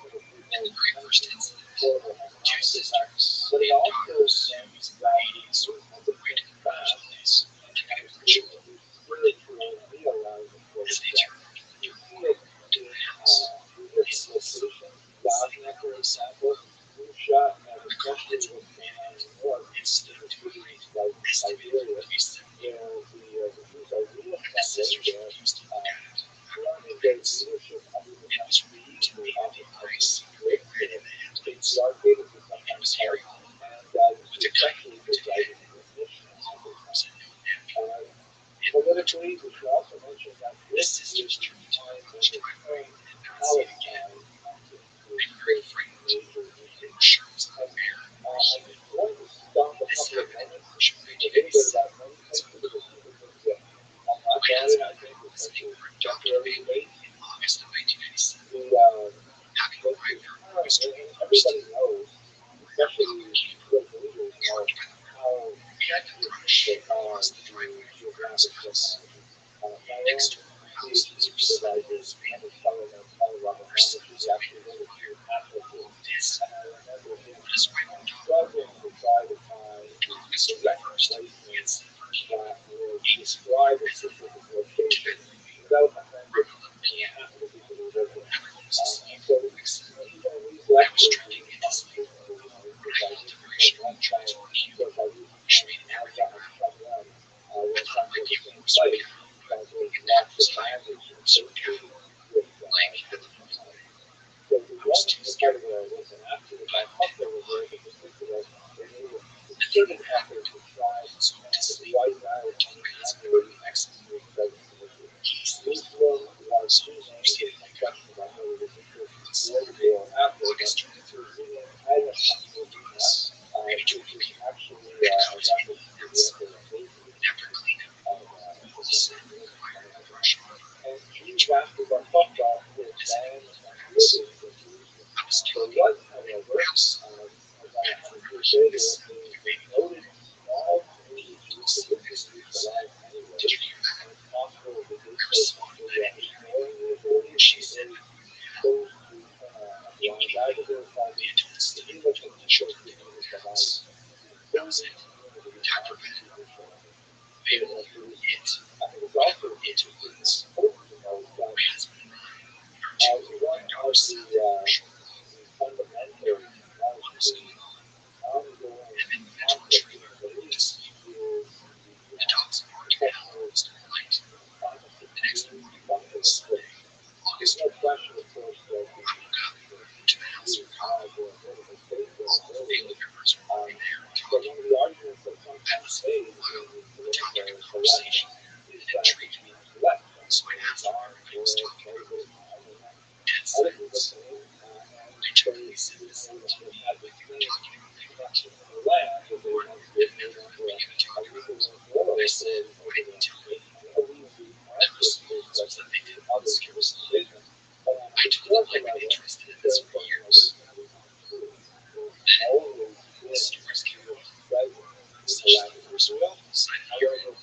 horrible economic impacts. But it also meant that the movement became fast and it was creating a new spiritual realignment for the West. You see it in two different locations. Bosnia, for example, Russia, and especially what's going on in the north, in cities like Siberia, where the Jews are reassembled, forming their leadership under the prestige of the great patriarchate, as it's sometimes called, and especially the writing of the mission. Politically, we should also mention that this is the time when the term Palestine is major usage. And I'm going to stop a couple of moments a little bit about many places that people think that I'm not bad at, I think, especially temporary late. Everybody knows, especially good leaders know how restricted they are to geographic locality. My own PhD supervisor, Andy Sullivan, Colorado, he actually wrote a few pamphlets, and I remember him struggling to try to find direct placements that would describe a specific location without offending half of the people who live there. And so, even in these lectures, we talk frequently, because I use one child, because I use I've got my son one, when trying to get the same site, trying to lots of language associated with so the one part where I was an actor about Huckler was there in particular, they made a concerted effort to try and wipe out any memory of Muslim, Latino, question about whether it was before or after, but Muslim Ayatollah which is actually a reference to the and Jews after the Fatah were banned from living in Jerusalem. There was, however, about 100 years later, a noted small community of Jews that lived in Jerusalem anyway, and it's possible that they chose to ignoring the authorities, chose to I think there was probably the English and the short videos that I That was it. Attack prevented. Maybe it. I think it's also It was important to know that my husband and I. one of the fundamental What was going on? ongoing And then the conflict trailer in the Middle to East sleep. is The dogs barked at hours all night. The next morning, Sunday, there's August no 12th, question, of course, that I woke up, went to the house for coffee. All the family members were already there but talking. one of the arguments that I sometimes listened made for a while, in the topic of political conversation, is and it that intrigued me. left So I asked him what everybody was talking about. Dead other people silence. saying, I took the listen to listen to me like they were talking about their connection. land that they Lord, want to they've do never heard me even talk about it. or I said, why didn't you tell me? Their response was that they didn't want to scare us off. I told them I've been interested in this for years. Then stories came up. Such as the first one decided hearing.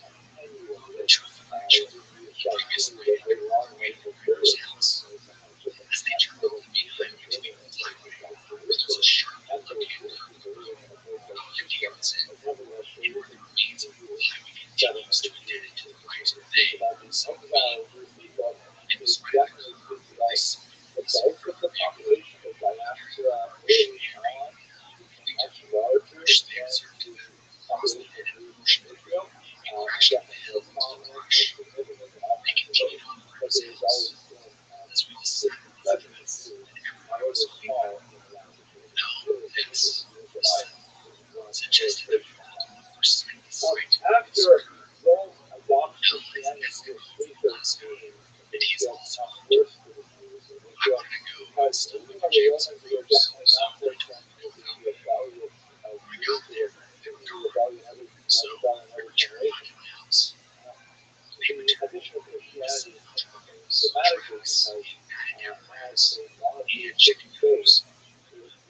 The truth of my children previous night had been far away from Peter's house. As they turned off behind between the highway, there was a sharp looking about 50 yards in. They were the remains of the highway continues to a dead end to the right. They saw me. It was right at the corner where they saw me. So for the population of diaspora, we pushed the excerpt across the dead end portion of the road. We crashed up the hill into the brush. They continued on for themselves. As we all sat in the fence, and everybody was quiet. No, this suggested that we all do for sight to sight. after long adoption No, and it's your Alaska. speakers It is also first to the news and I want to go and still with the James and Bruce. So they told me to come. When I got there, they were gone. So I returned back to my house. They returned some tacos, drinks, and apples, and chicken fingers.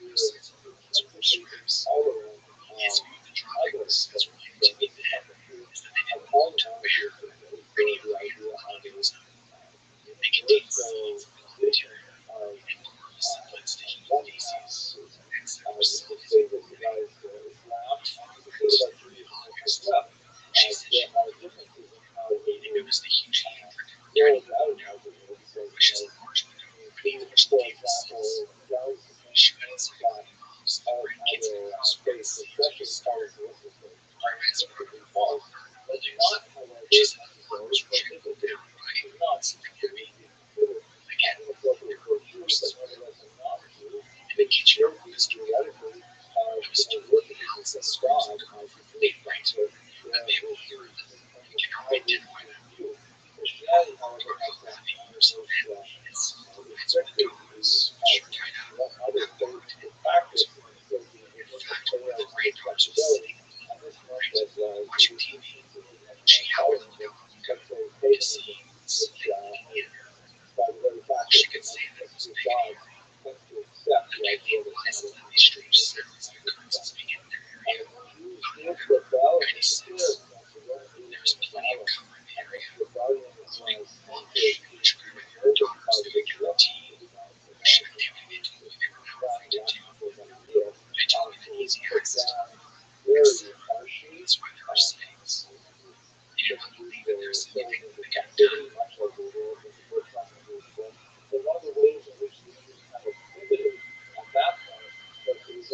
Besides the horse ribs, his view of the tropics has reminded to me then is that they didn't want to wear any radioactivism. They contain seeds of raw material and form a semblance to human feces, hence their facility. Not far away in August, she said she loved me. They noticed the huge handprint underneath the window, which is a large window underneath which the table sits. She went inside with my mom's and grandkids in the house where the seeds were started. I ran some of the wall of her buildings. She said the farmers were trickled down by something heavy. Again, there were horses in the kitchen was doing. I was told the house is frozen completely right, and they will hear that you cannot identify them. Our Rabbi or some family is provides windows which are tied out and locked in bars. In fact, one of the granddaughters was sitting in the middle of the night watching TV. She howled at the dog to see something looking in her. She could say that it was big and hairy. And I realized that these strange sounds and occurrences began in their area about November 96. There's plenty of cover in the area, including mulch, which Grandma and her daughters knew to guarantee ocean activity they told me they were not afraid to do. They told me that easy access to them, except that's why there are sightings. They do not believe that there's anything that can be done. one of the ways in which the Jews kind of pivoted on that point was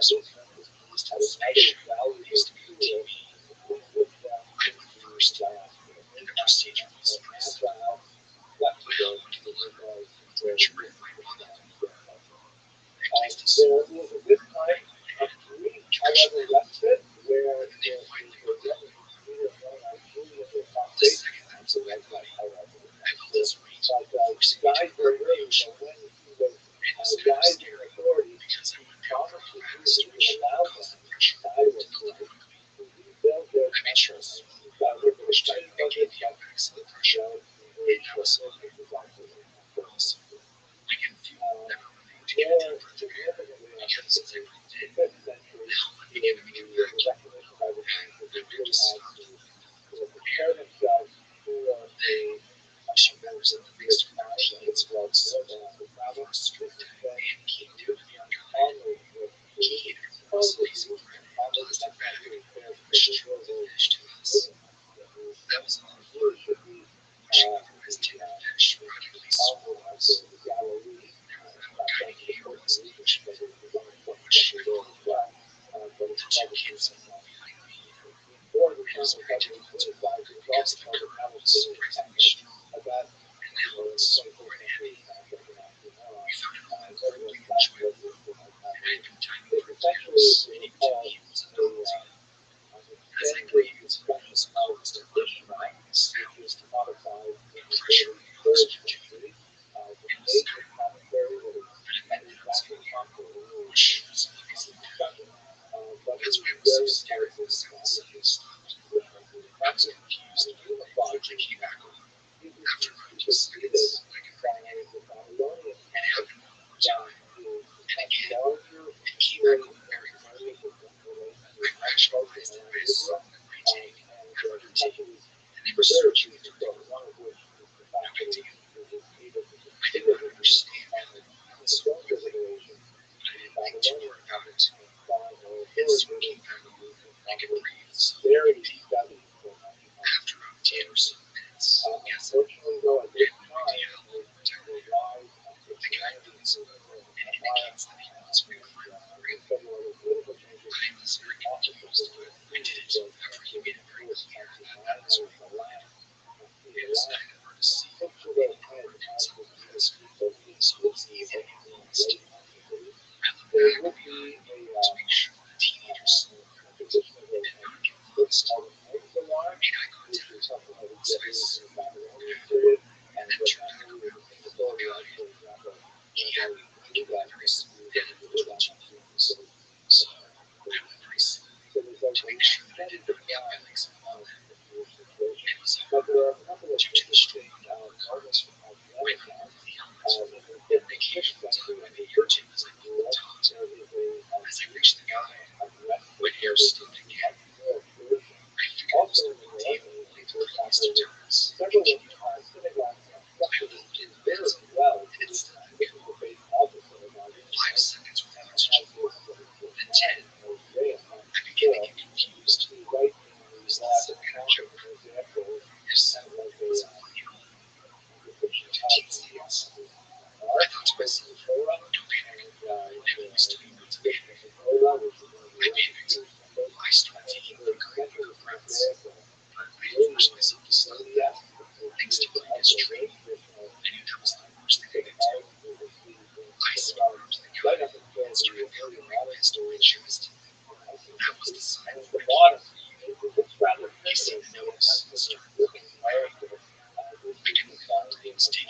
had another valuable tool to put them into diaspora. And the procedure was Agile, flexible. flexible, To in learn regards to from where the we trip live right on that. there is a good time of grief, however, respite, where there is a representative leader known as Julian the Apostate, and so that's like highlighted in that. But died very early, but when he was rising in authority, he promised his leaders he would allow them to die with life to rebuild their temple. And he got a little bit excited about this, but well, he was short-lived with his disaster in that process. More significantly, I think, in the 5th century, the recognition by the Jews that they really had to prepare themselves for a more severe time that would involve more than the travel. This is when European commerce was created. Supposedly, commerce not necessarily fair because the real world living that really should be the Congo of the Galilee. Not saying the first region because it was only 20th century there as well. But it's probably more of the terms that they criticized was also called the Palestinian commerce, but that, in the 21st century taken off the on. Nevertheless, that was the it's essentially, if you recall, an extended discussion of the Mishnah, which is commodified in the early 3rd century. The major commentary that is exactly comparable to the discussion, but it was very important to establish the practice of a unified Mishnah. It was superseded by the Babylonian canon that is much larger in scale areas of relates to agriculture around Israel, and countries very few to go, one of which is the fact that it was able to considerably on its own deliberation the Babylonian canon and find or authoritative very studied for unfortunately, though, at this time, with the rise of Christianity in America and several other political changes, officers were accused of actually forced to deny the land and free the land, took to their head as the Jewish people would be ultimately enslaved antiquity. There would be a tradition of what's called an exile, which is something that would get rid of the Babylonian period, and what actually was in authority of, for example, when I do that, you get rid of that much facility. So there's like a extended decline of the Jewish situation. But there are a couple of interesting moments of the Renaissance. In the 5th and 6th century, in the Europe, there is a rest where there's much more spiritual. Also in the millennium, for example, several synagogues and structures very well at this time. This is the base of the synagogue, and it has this mountain mosaic on the floor. You can see right in the last account of the mosaic, there was kind of like a depiction of the ark of the Torah, and the inscription of the Torah, which is one of the Jewish symbols, and in the very center is mosaic, really zodiac, which is also a very traditional pagan art that we see in synagogues right up until the early modern period in the 19th century. And at the bottom, it looks rather primitive, but it has this living character. This is the binding of Isaac.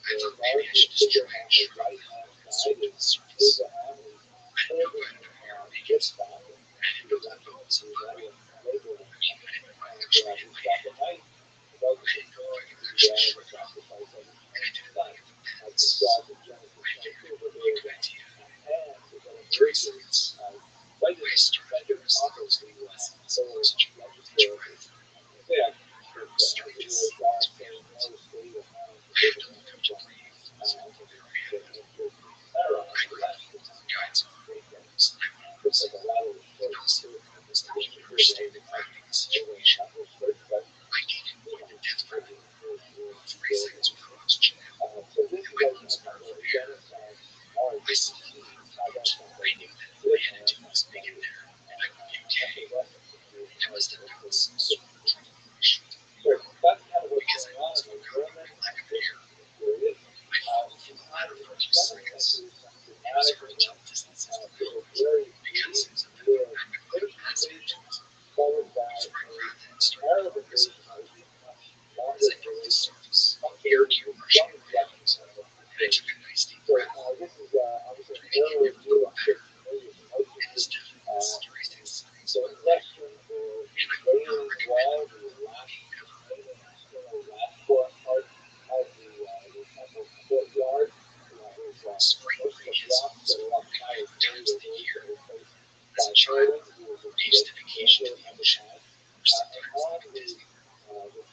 The larger figure on the right-hand side is Abraham, and he's holding Yitzhak, and he was actually to Rabbi Abraham. And he's got the knife about to prepare the sacrifice of his son. As described in Genesis 22, but there is a hand that emerges right in the center of the whole register of Mosaic. As it were, God saying, no state of mind to Abraham's son. I think the answer to Sarah on the left is great that looks like a rather short period of this period of but so this was a Renaissance art. How that's something times of the year. As a child, I used to vacation to the ocean or sometimes even Disney.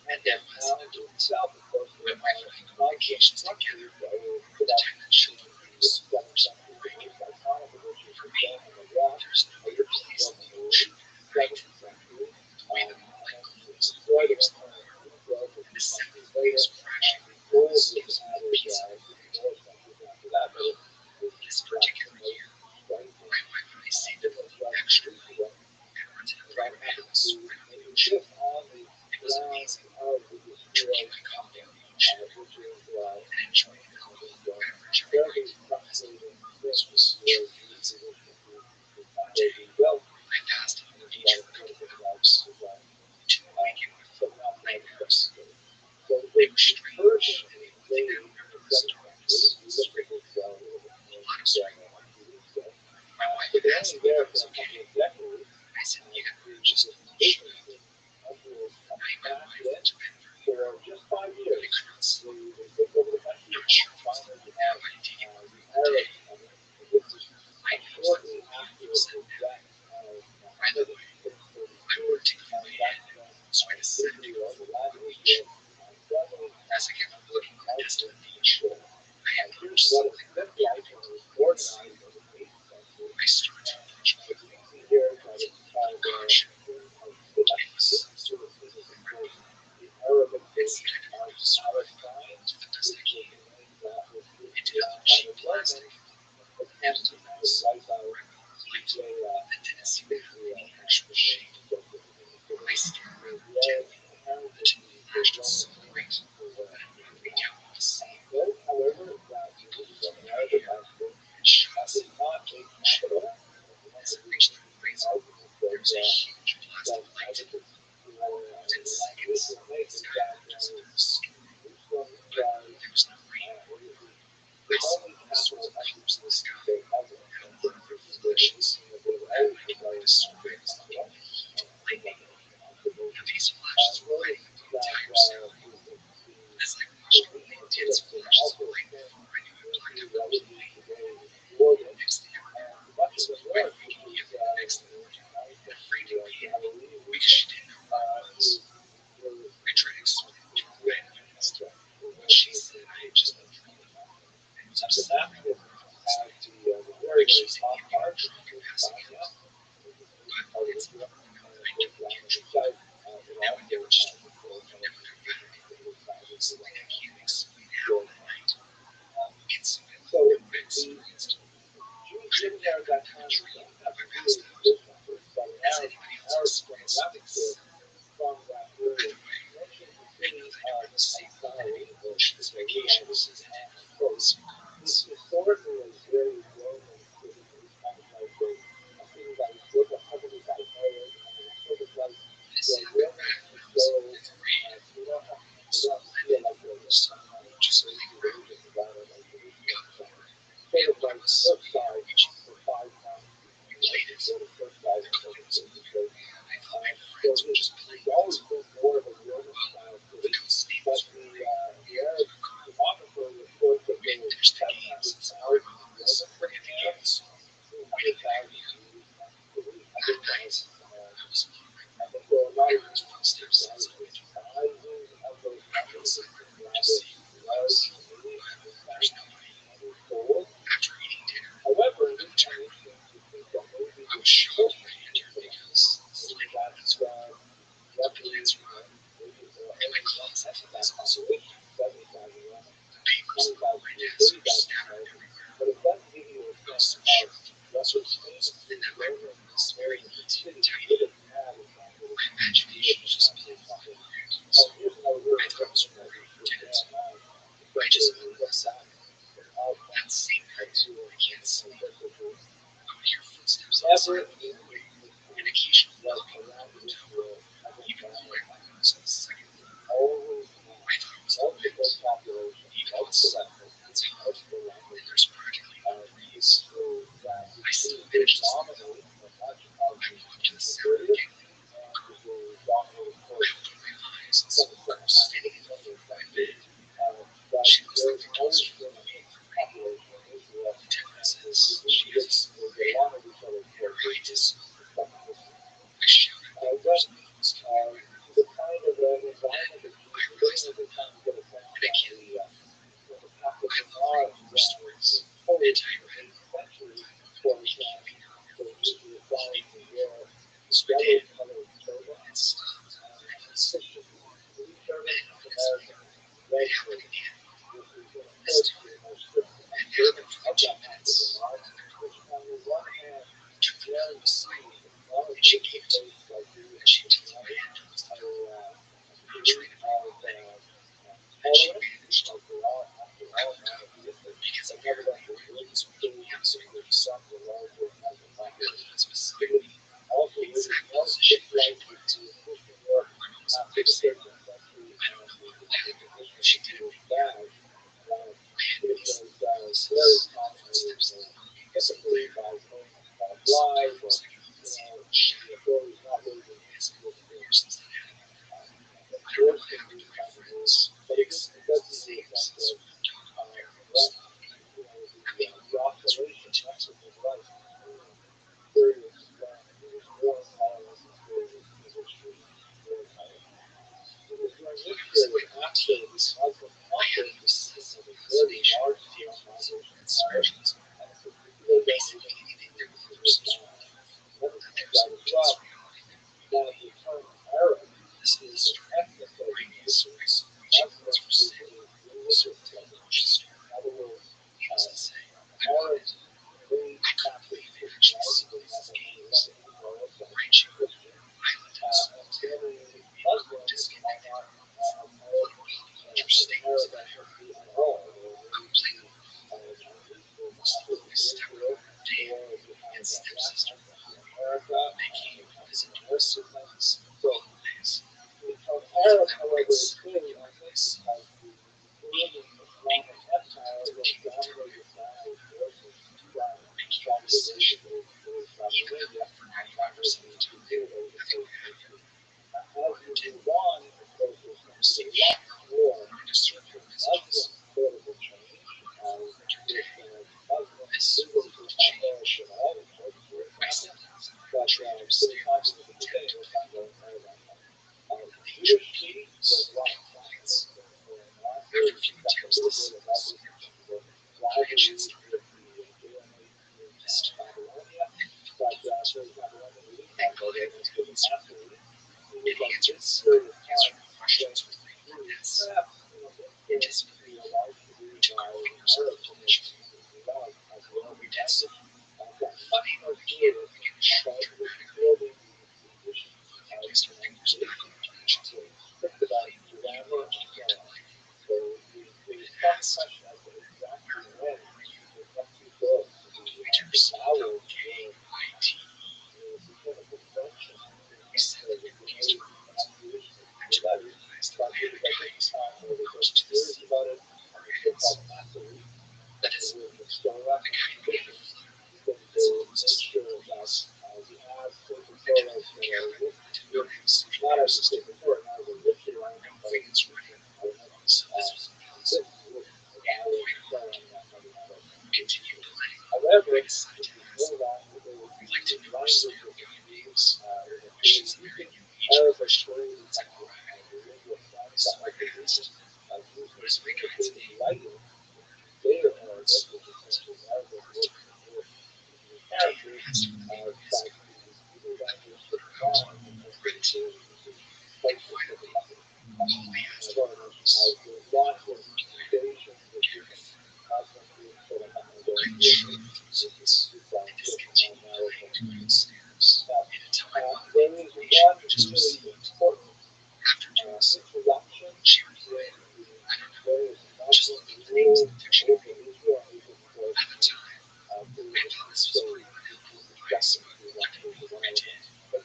And then as an adult, my wife and I go on vacations together from the time that children go to school or summer break. For me, there's no other place in the ocean than night. The way the moonlight glows on the waves in the water, and the sound of the waves crashing always gives me a peace of mind. This particular year, my wife and I saved up a little extra money and rented a private house right on the ocean. It was amazing. Drinking my coffee on the ocean and enjoying an alcoholic beverage every night as the moon rose was truly amazing. One day, I passed another beach with a couple of hours. To awaken with nightmares. They were strange, and the only thing I remember was darkness, spring, a lot of spring water. My wife had asked me if it was okay. I said, yeah, just a little shock. I met my wife went to bed very early. I could not sleep. Not sure if it was the nap I had taken earlier in the day. I knew it was the full nap. By the way, I worked in California, so I decided to go for a walk on the beach. As I kept looking past the beach, I had noticed something that made me pause. I started to approach quickly. Oh gosh, it was something incredible. It seemed hard to describe to the best I can. It didn't look cheap plastic. It was a nice, light that didn't seem to have any actual shape. I stared at it intently until it flashed so bright that it made me count the sea. He pulled it from the air and shot us into the ocean. As it reached the horizon, there was a huge plastic light. Within seconds, the sky looked as if it was storming, but there was no rain. I saw all sorts of colors in the sky, and one of their flashes that I can only describe as looking like heat and lightning. These flashes were lighting up the entire sky. As I watched one of the intense flashes of light before I knew it blacked out completely, the next thing I remember was my wife waking me up the next morning and freaking me out because she didn't know what it was. I tried to explain to her what I noticed, but she said I had just been dreaming and was upset that my girlfriend was accusing me of being drunk and passing out. But it's not enough that I don't get drunk. Now I never just want to never come back. Something I can't explain happened that night. It's something I've never experienced. Could have never gotten a dream if I passed out. Has anybody else experienced something similar? By the way, I know that I don't say many oceans vacations and so congrats. This happened back when I was in fifth grade. School ended, so we just played around and got bored. We had one of those silly Ouija board. We played it. The coin was moving, and I thought my friends were just playing it. Well, the ghost tables were moving, and the coin we had finished the game since my mom was in the game, so we didn't agree. That night, I was wondering, I heard footsteps outside. I went inside the room to see who it was, but there's nobody. After eating dinner, I went to my room. I was shocked when I entered because the light was on. The plants were up, and my closet was also neat. The papers on my desk were scattered everywhere. I was so shocked. And that my room was very neat and tidy. My imagination just played wild games. I thought it was really intense. I just went inside. That same night, I can't sleep. I would hear footsteps outside the hallway, and occasionally knocking on the window, even though my room was on the second floor. I thought it was the wind, even though it's summer, it's hot, and there's practically no breeze. I still managed to sleep though. I woke up to the sound of giggling and crying. I opened my eyes and saw a girl standing in front of my bed. She looks like the ghost from the movie The Ring. The difference is she has a full face she gave it to me, and she took my hand and was like, I'm treated all day. And she made it because I never got to really speak so good son specifically exactly as she like to my mom's fixated. She did it bad. My head was very confident. Basically, by live or she really not really the musical forces that happen. I don't know how to do rules, but it's things that Rothschild'S really talks about life. There is more power than history. After this Muslim conference, this is a very large deal insurgents. They basically anything their leaders now the term Arab this is ethnically source which includes for city certain technologies. In other words, Arabs very happily purchase games ranging from islanders to Muslims might not interesting that at all. Completely separate day and stepsister making a visit to her siblings. So, Arab, however, is clearly on this being Islamic empire was dominated by making a decision even for 95% of the time. As you move on, there's this war to serve your business. Political change. This will change my sentence. But stairs of the tent leadership was compliance. After a few attempts to reactions missed. And voted to many answers questions with yes. Anticipating to corners of the position. We did so. Funny or cute, we can show placed our fingers in the positions. Think about it. So we discussed such as the exact way we took solid KIT. We said that we used to until I realized that I had a trace when it comes to the sea of our heads. That is, the kind of influence as opposed to us. Not as a state before, now we're lifting around and putting its running. So this was constant. And we continue playing. However, it's we like to know our style of games, questions that are in each it's like so like this is first week of its name. After doing this introduction, she replied, I don't know, just look at the names in the dictionary. At the time, I thought this was pretty impressive. I didn't know what I did. The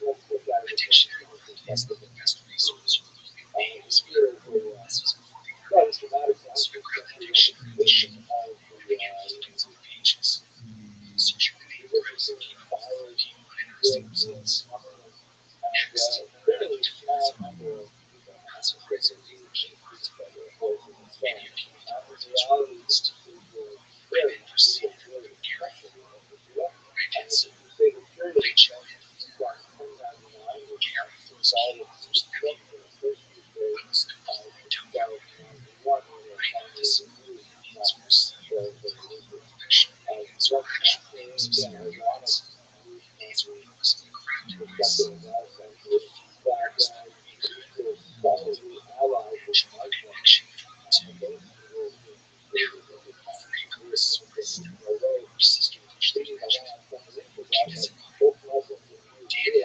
dictionary is the best resource for learning names. This was before the internet, so I grabbed the dictionary and began to pages. Searching the name words came up with 15 minor sentences. Next, I looked for the number as a resolution. Many of you list. I then proceeded very carefully. I did so. They chatted. Careful was all of those that I was completely total. I had disagreed with these received perfection. These were actual names of stereotypes. These were names of the craft race. There's good which my connection between the two. There were three groups of sister relations because of data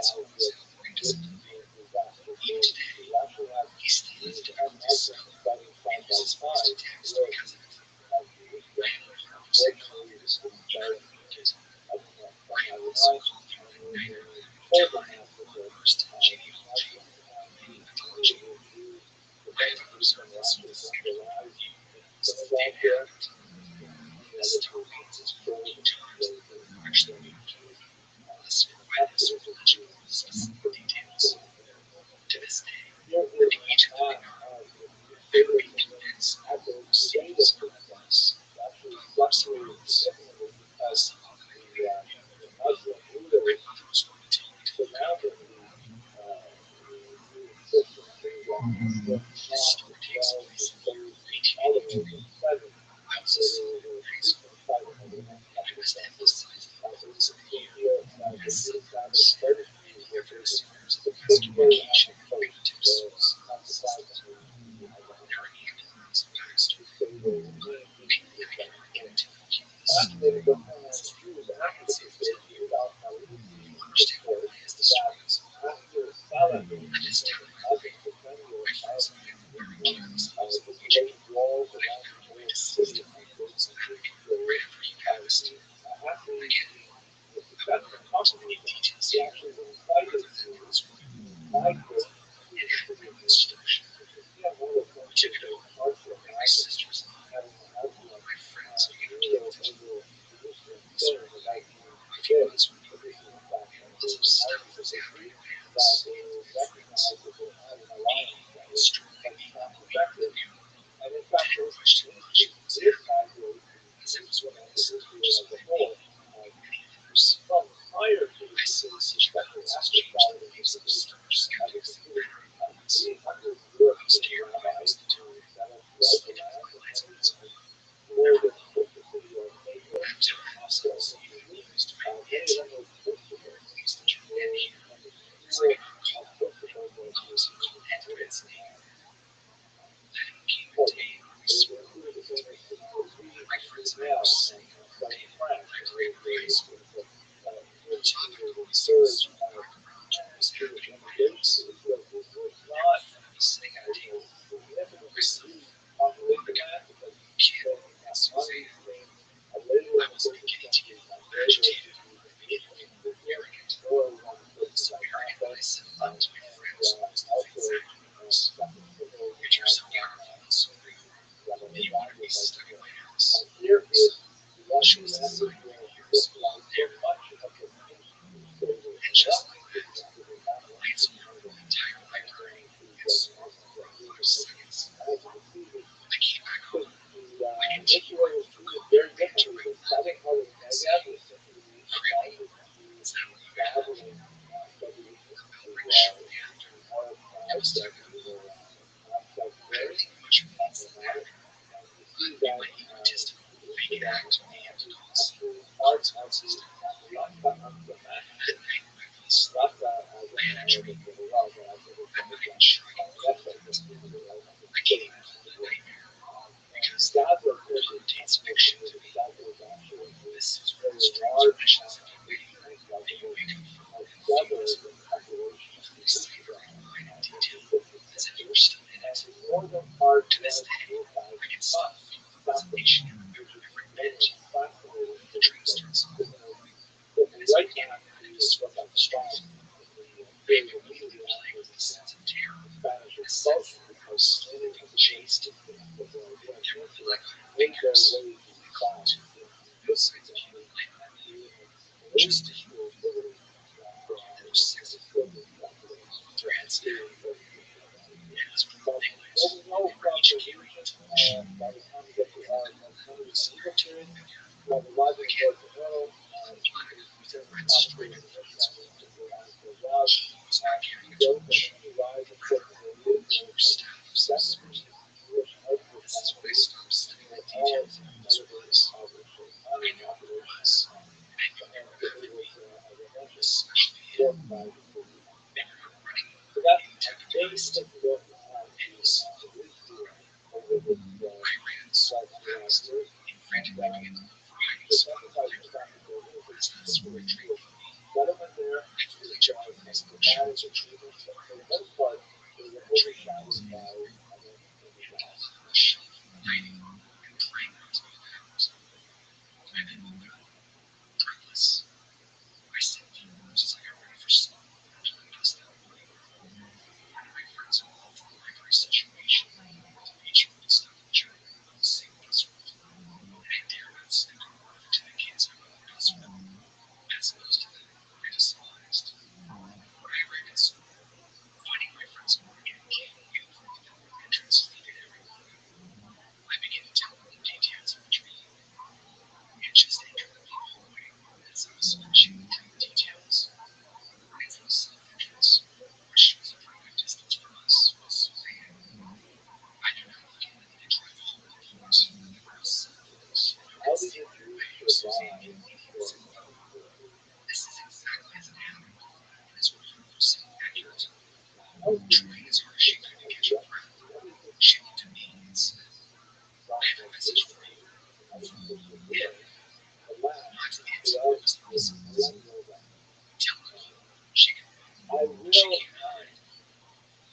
she came out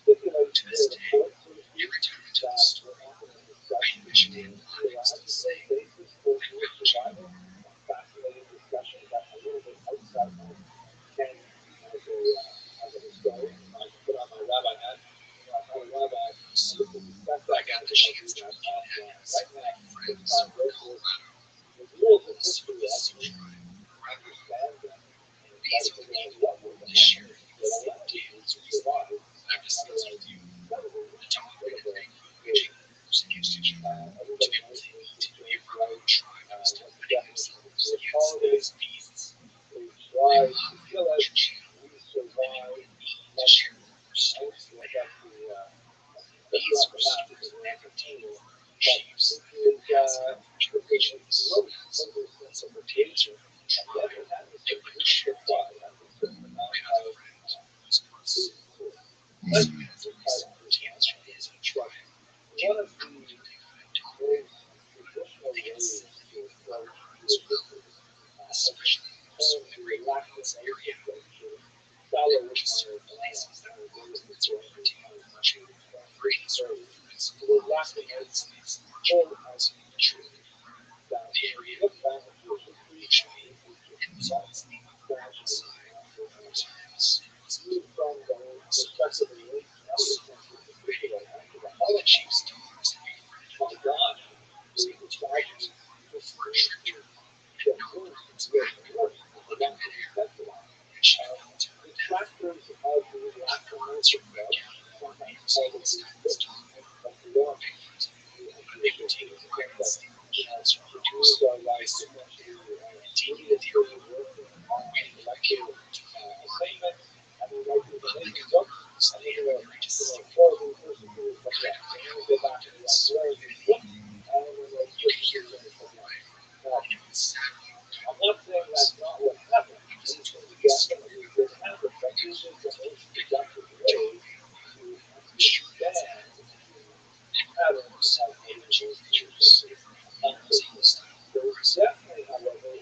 stipulate to this the day. court, so to speak, Every time I tell that the story, we're not going to I discuss wish the they had a lot of things to theological say. basis for I Jewish found you survival. A fascinating discussion that's a little bit outside my ken as a historian. I put on my rabbi hat. I'm not a rabbi. I so get to discuss I that got kind the of stuff chance with to that reconnect right now. This friends time, from therefore, Colorado. the rules of So history this as is we Rabbi. understand them and try to These are the figure out people what would this happen year that allow Daniel's you to reason survive. I discussed with you Incredibly the topic of critical waging wars against each other to everybody be able knows to me eat to every other tribe what's is the defending definition of themselves Jewish against holidays. these beasts. We I try to love the feel like relationship we and survive we need to much share our stories. else like that's These not are the last stories because that we're contain but chiefs this and is massive generations. so So for Taser, yes, tribe, it has a they certain went to share thought, it has a certain my amount other of friend was Chris. like So as a reason, Taser is a tribe. one of the They most traditional get ways sick to approach as Jewish well, history, especially so and the the great lack of ones an area. approach to There follow were with just my certain places that were very locked its orientation much more free early. influence So we're lacking because these full marginalized true that the area look back at Jewish history actually and insults the tragedy side of times. viewed from the perspective of the late 20th century, particularly after the The Holocaust. chief's daughters that My God, was they able to decided fight before a to tractor get and no moved rockets to back the north, on the the one who midair. respected us. And she fell to her The death. tractors of the last The birds American from the club, cabin sometimes names called all it this the kind of Six stuff. of the North, Picked. and They would take a ride and see the you know, kids Jews reduce are like this essentially and taking the media area working or on waiting for the collective killer to be assignments, having write these but amazing like books, others, and they then had they're, agreed to stick horribly persecuted from kind that. of They like only how go the back to the Americans West in the book, Navy and then they're would persecuted hear from the the line Now, and exactly I'm not saying that's not what happened. it was a totally Definitely did happen, but this is the most they productive way to understand the patterns of medieval Jewish history. There is definitely, however, a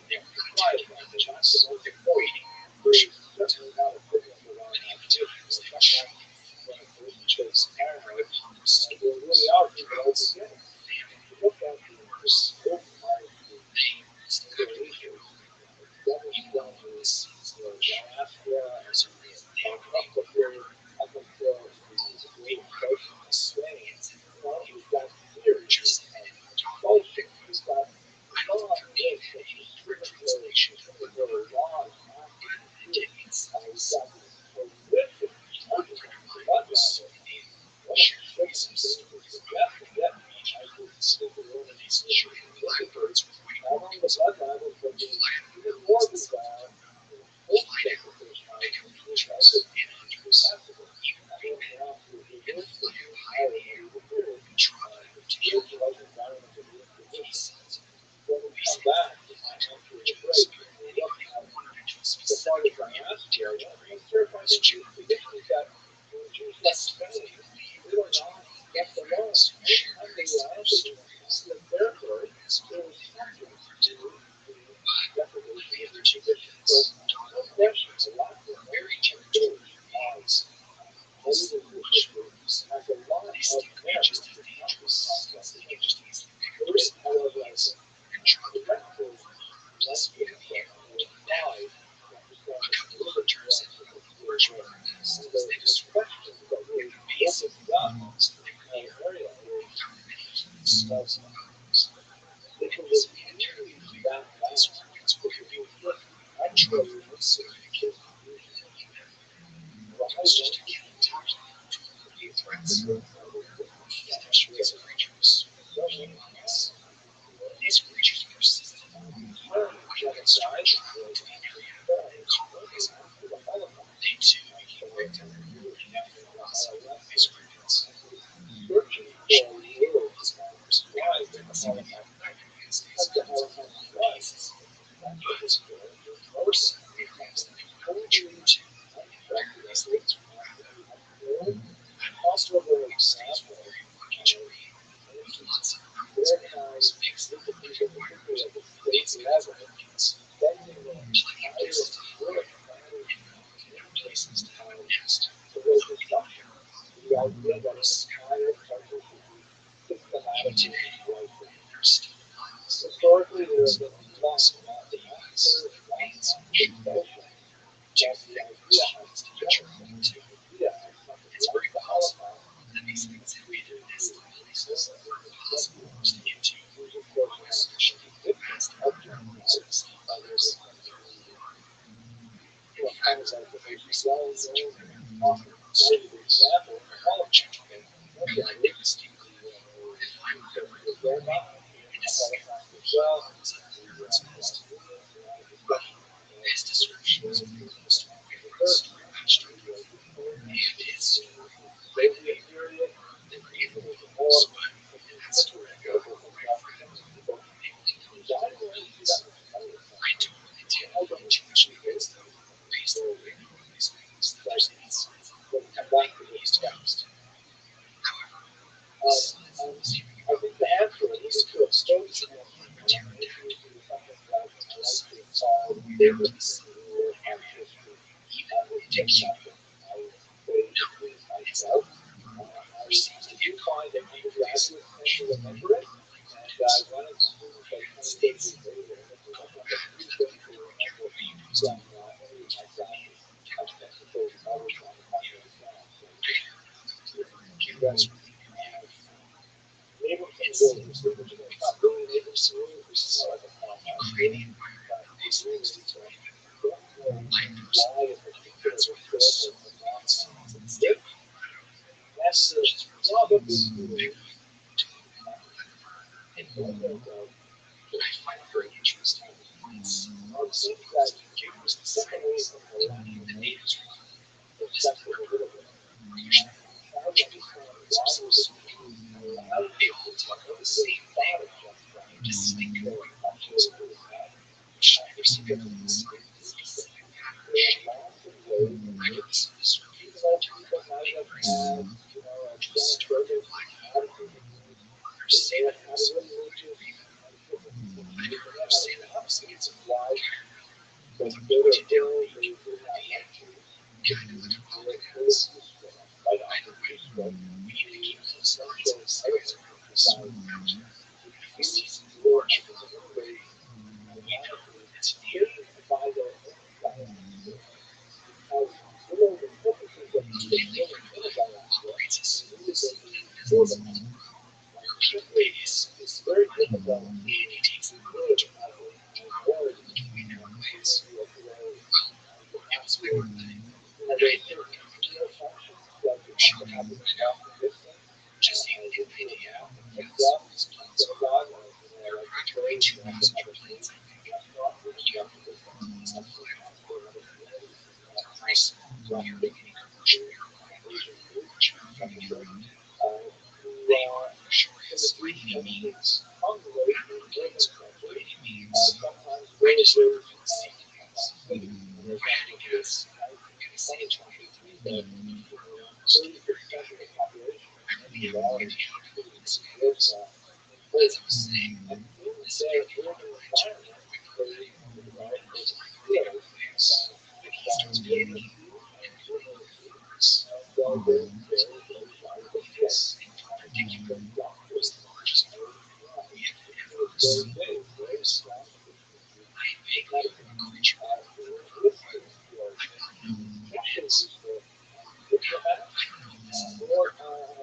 pride that not the most important. There is certainly not a quickness around that tradition. Or sometimes when a person shows paranoid, and there really are people out to get it. If you look at the book of the Eurasians, demonstrating the diaspora and up until the Great Migration of Spain, you've got series of cultures, you've got long lists of tributary laws, we've got horrific arguments for bloodline. What a sick thing to suggest that yet I would think the Roman not only the bloodline, but the even more bizarre post-segregation arguments, right? I mean, now to reverse the entire period, the spiritual environment of the tradition. When we come back, after the break, we'll look at the part of diaspora. And clarify the traditions that Jews left Spain, they were not left alone. Anytime they landed in the territory, there was something to do with deprivation of their tradition. So, no question, a lot of the American story of medieval Jewish history has a lot of merit to the concept of change. There is, however, I think, the rest of less than wide to understand the significance of the spiritual and the questions that really opens up an area of literally that vast. If you look at the It's just a killing tactic to eliminate threats. These creatures, humongous. These creatures persisted. Humans started traveling to the area and colonizing. They too became victim and never lost these cryptids. Showing those numbers and seeing the Americans pieces. But most of the things that they were true to record these things and also the states were very much agree with lots of numbers makes the picture wonderful. These guys are kids. idea that entire culture should be systematically wiped. Historically, there have been lots of massacres, lots of expulsions. Just the idea of idea of something like the Holocaust that these things have been used kind of like the very often cited example of Holocaust. Their mind, Holocaust as well. His descriptions of the first slavery period, the created the war, that's where I go. I do really too much because based on these things, there's these come back to the East Coast. However, I think the answer is to expose them to something like there was this art history. You find that undergraduate tend to remember it, and one of the students that states I find it very interesting. It seems that it was the second wave of the natives were accepted a little bit. They all talk about the same thing, distinctive functions of the lab, which neither significance nor specific pattern shape. I can listen to surveys of time and person, to a started black attitude. Others say that it was I heard others say that it was it's a wide but pointed down the age of the attitude, kind of like a public house. Either way, we need to keep close lines on the sides of the side mountain. If we see some large from the way, we know it's near by the operates as invisible. It's very difficult, and he takes advantage of that between our ways. Well, it was my birthday, and I never got to the she would have it just the idea of these plants are there are practically 2,000 plants, I think. You got stuff like the price of your beginning commercial sure is by any means I just never feel safe. If I had to guess, I'm going to say it's 2023, so very casual population. I really have no idea how to do this. As I was saying, this big environment, there's like bigger waves, but he starts panicking and feeling worse. This, in particular, was the largest bird we had ever seen. I vaguely heard a creature called I'm not known what it is. I don't know if this is more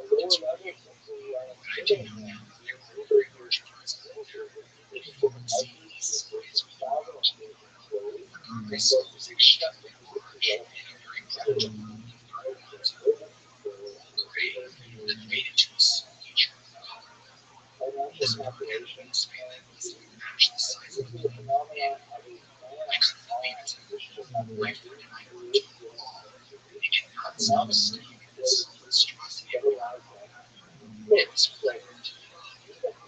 but it's real. But I do know now that there are very large birds out there that don't see these displays we do not. I saw a fish that was large and a very fragile gray that made it to a signature color. This organism expanded easily to match the size of the plant. I couldn't believe it. My friend and I were too wrong. It did not sound steam as monstrosity ever had. It was flavored to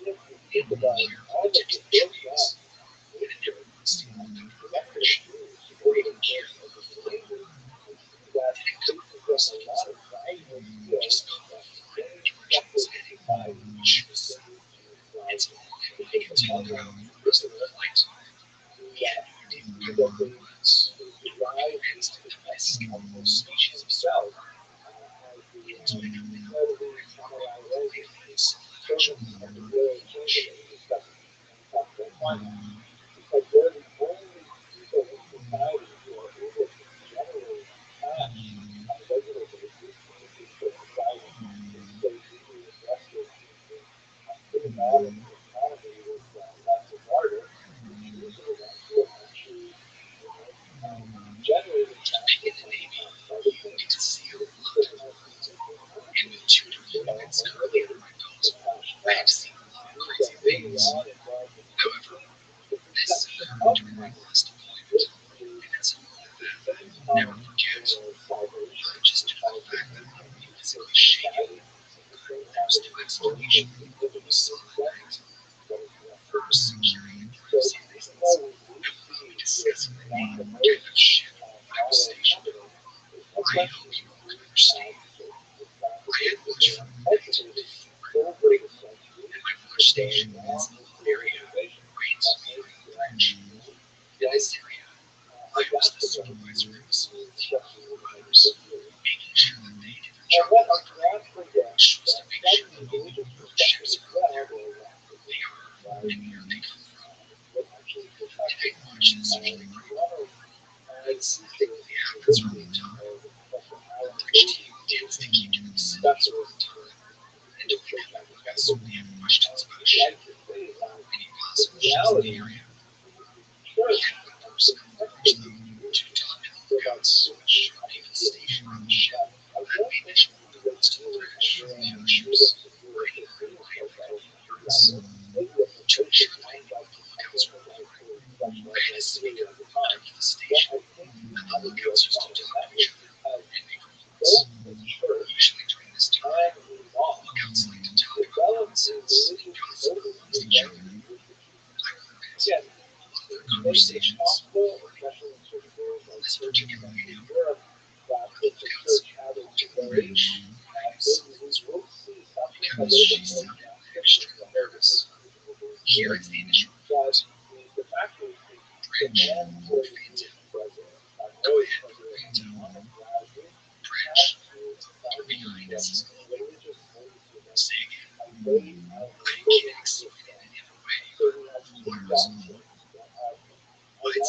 me. It would appear potentially trees, but it never once seemed to come to refresh or even care for the flavor. Then it took us a lot of pride. We just felt the flying direction it was heading, which was it's all I can tell you the rest of the flight. Yeah, it was derived as to the best of most species of cell. Inexplicably, Never forget, just due to the fact that I would be physically shaken, there was no explanation. It was solid first security privacy reasons. I will not be discussing any kind of shit I was stationed in. I hope you all understand. I had watched from until before, and my watch station is in an area right near the bridge. In this area, I was the supervisor of a small team of providers, making sure that they did their job correctly, which was to make sure that all the work ships are there. They are, and where they come from. And I watched it essentially grow. As frequently happens from the time, the bridge team tends to keep to themselves all the time, and don't come up with us when they have questions about ship, any possible ships in the area. We had one person approach them to talk to them about shopping and station on the ship that made mention of the roads to the bridge from the other ships, writing a line for alerts to ensure that any of the lookouts were recorded. I had a speaker back at the station, and the lookouts used to talk to each other and make reports. Usually during this time, lookouts like to talk about nonsense and gossip amongst each other. I will admit, a lot of their conversations were boring. On this particular video, the lookouts walked to the bridge, and I saw his role because she seemed extremely nervous. Here is the initial report. Bridge, Phantom. Go ahead, Phantom. Bridge, they're behind us. Say again. I can't explain it any other way. Water's low. What? I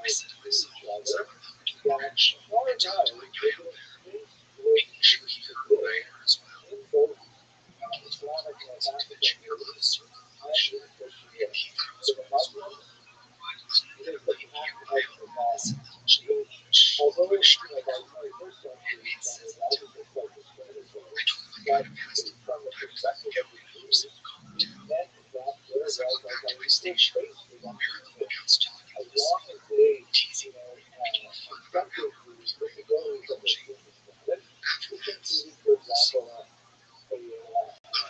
said to myself as I went over to the bridge and talked to my guy out there, making sure he heard what I heard as well. I was mentioning a lot of circumvention, and he throws one as well. But lately, I don't know this analogy, which pushed me and made sense at the time. I told my guy to pass the word I was heavily hopes it would calm down. As I went back to my station, I heard the lookouts talking on the speaker, teasing me, making fun about how I was bringing the technology. After that, the scene about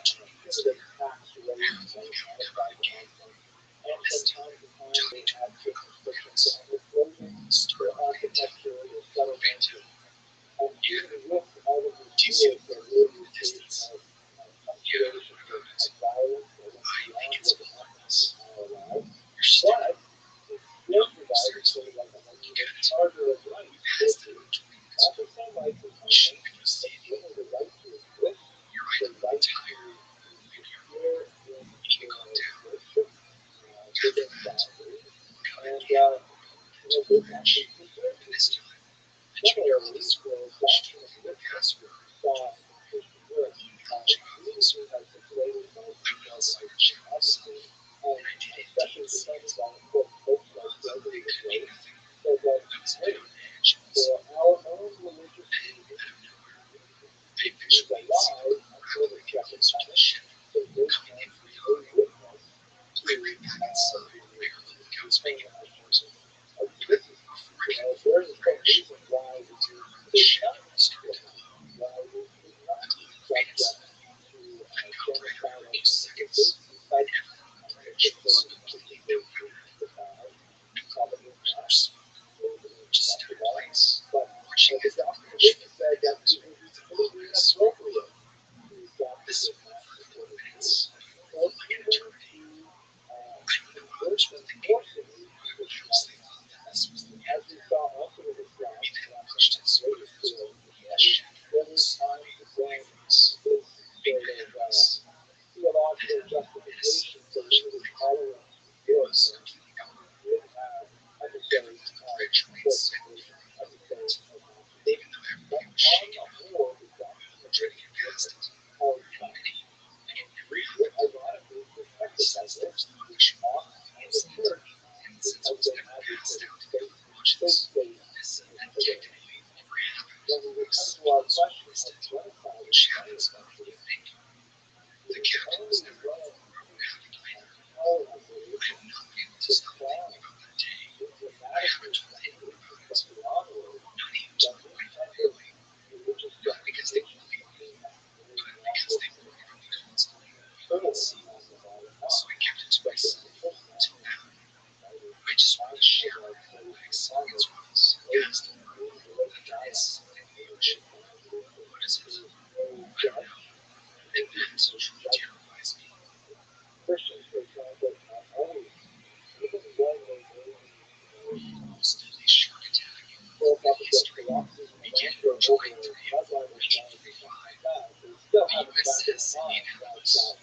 20 minutes later, I heard the lookout come out again. This time, talking to one of the other lookouts. Startled me. Phantom, yeah, do you see the water in the distance? Yeah, what about it? I think it's behind us. You're stupid. No, seriously, look at it. We passed it about 20 minutes ago. Shouldn't be seeing me. You're either really tired or maybe you're wrong. You need to calm down. After that, look out and came over to the bridge. And this time, the junior officer pushed me through the password. The technology officer. I went outside to check myself, and I did indeed see it. Although it could be nothing, I was a bit on edge. Then, out of nowhere, I visually see the grappling closer to the ship, coming in from behind. I ran back inside where I heard the lookouts making a report. But before I could move from the bridge, the ship started to glow. history beginning on July 30th, 1945. The USS Indianapolis,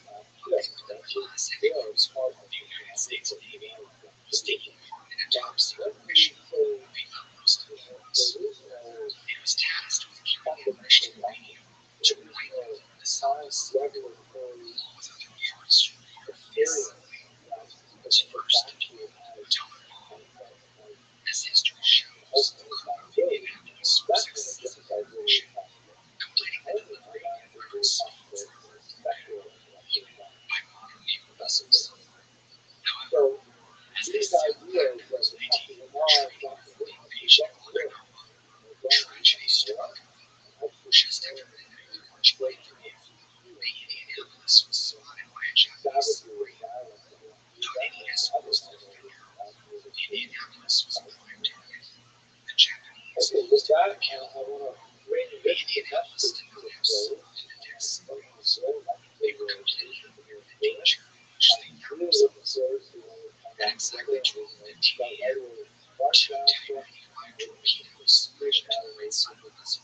the class heavy cruiser of the United States Navy, was taking part in a top-secret mission of the utmost importance. It was tasked with carrying enriched uranium to rival the Soviets, along with other parts of its first atomic bomb. As history shows, the crew of Indianapolis was successful in the mission, completing the delivery of record speeds by modern naval vessels. However, as they sailed back towards the 18th century for the invasion of Okinawa, tragedy struck. Just after midnight on July 30th, the Indianapolis was spotted by a Japanese submarine. Without any escorts to defend her, the Indianapolis was a prime target. The Japanese used it to kill. The Indianapolis did not have soap in the deck submarines. They were completely unaware of the danger in which they found themselves. At exactly 12:15 a.m., two Type 85 torpedoes crashed into the right side of the vessel,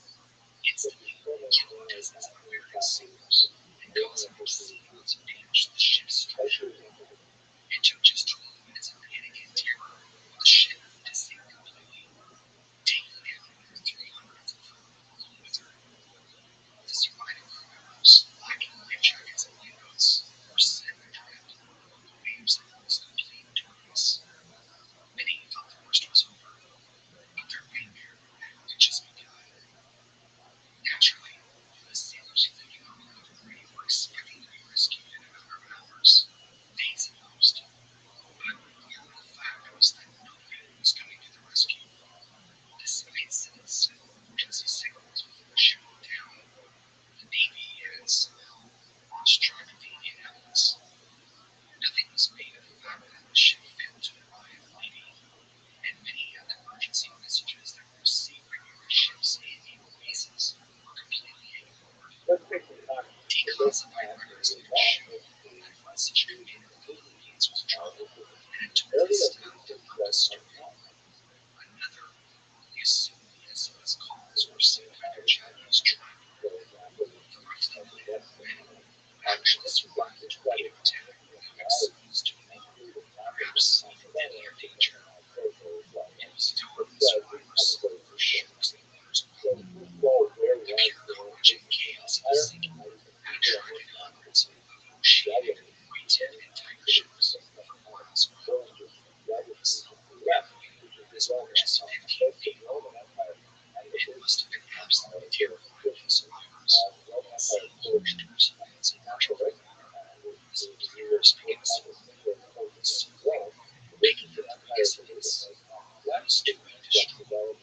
instantly killing dozens of American sailors and causing serious damage to the ship's structure. It took just 12 minutes of panic and terror for the ship to sink completely, taking down her 300 along with her. The surviving crew members, lacking life jackets and lifeboats, were sadly trapped in the waves of almost complete darkness. Many thought the worst was over, but their nightmare had just begun. Naturally, the sailors fleeing on the debris were expecting to be rescued in a matter of hours, days at most. But the horrible fact was that nobody was coming to the rescue. Despite sending several emergency signals before the ship went down, the Navy had somehow lost track of the Indianapolis. Nothing was made of the fact that the ship failed to arrive late, and many of the emergency messages that were received by nearby ships and naval bases were completely ignored. Declassified records later showed that a message conveyed that the Philippines was trouble and had told the staff to not disturb it. Another only assumed the SOS calls were sent by their Japanese tribe. The roughly minded men actually survived the torpedo attack without exposed to anything, perhaps even any air danger. It was toward the survivors for sharks and waters below. The pure carnage and chaos of the sinking had attracted hundreds of oceanic, white-tipped, and tiger sharks from miles around. The silver wing was more just 15 feet long. It must have been absolutely terrifying for the survivors, seeing huge torpedoes in martial water as the flares began swirling over the silver, making them guesstimates. It was too weak to struggle.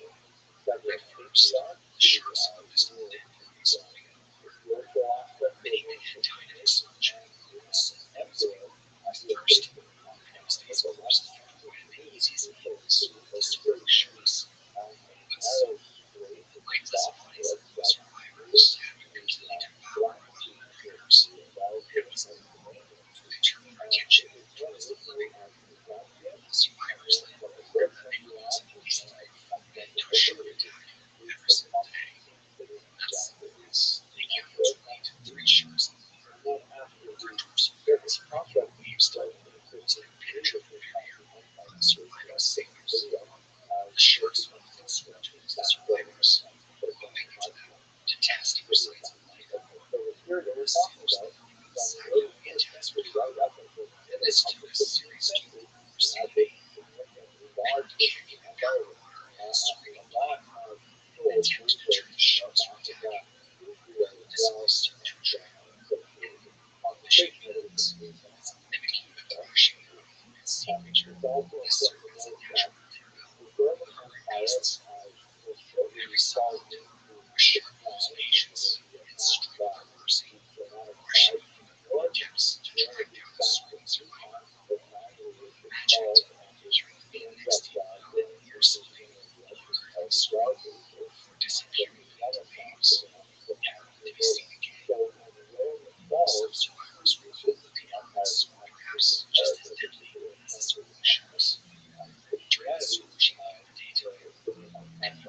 At first, the sharks focused on dead bodies floating in the water. Many men had died of exhaustion and sudden poisoning. First, the next day's course would have been easy as hills close to where the sharks. But soon, quite to the surprise of the survivors, had been completely devoured by the predators. It was over. They turned their attention towards the living. The survivors then reported that they were losing at least 3 men to a shark attack every single day. That's the risk. They counted 20 to 30 sharks in the water. Their dorsal fins breaking waves to open holes that penetrated the barrier of the surviving sailors. The sharks would often swim towards the survivors, bumping into them to test for signs of life. The sailors then knew exactly what the attacks would come. This took a serious toll on their sanity. They would kick and cover water and scream loudly in an attempt to deter the sharks from attacking. This all served to attract more and more fishing units. Mimicking the thrashing of a human sea creature, this served as a natural parallel of current beasts. Every so often, a shark lose patience and strike for mercy, rushing from the water depths to drag down a swimming survivor. Imagine you're being next to you you're slipping while a curtain swirl before disappearing into waves, never to be seen again. Some survivors were caught looking out and swim perhaps just as deadly as the swirling sharks. During the swirling of the daytime, many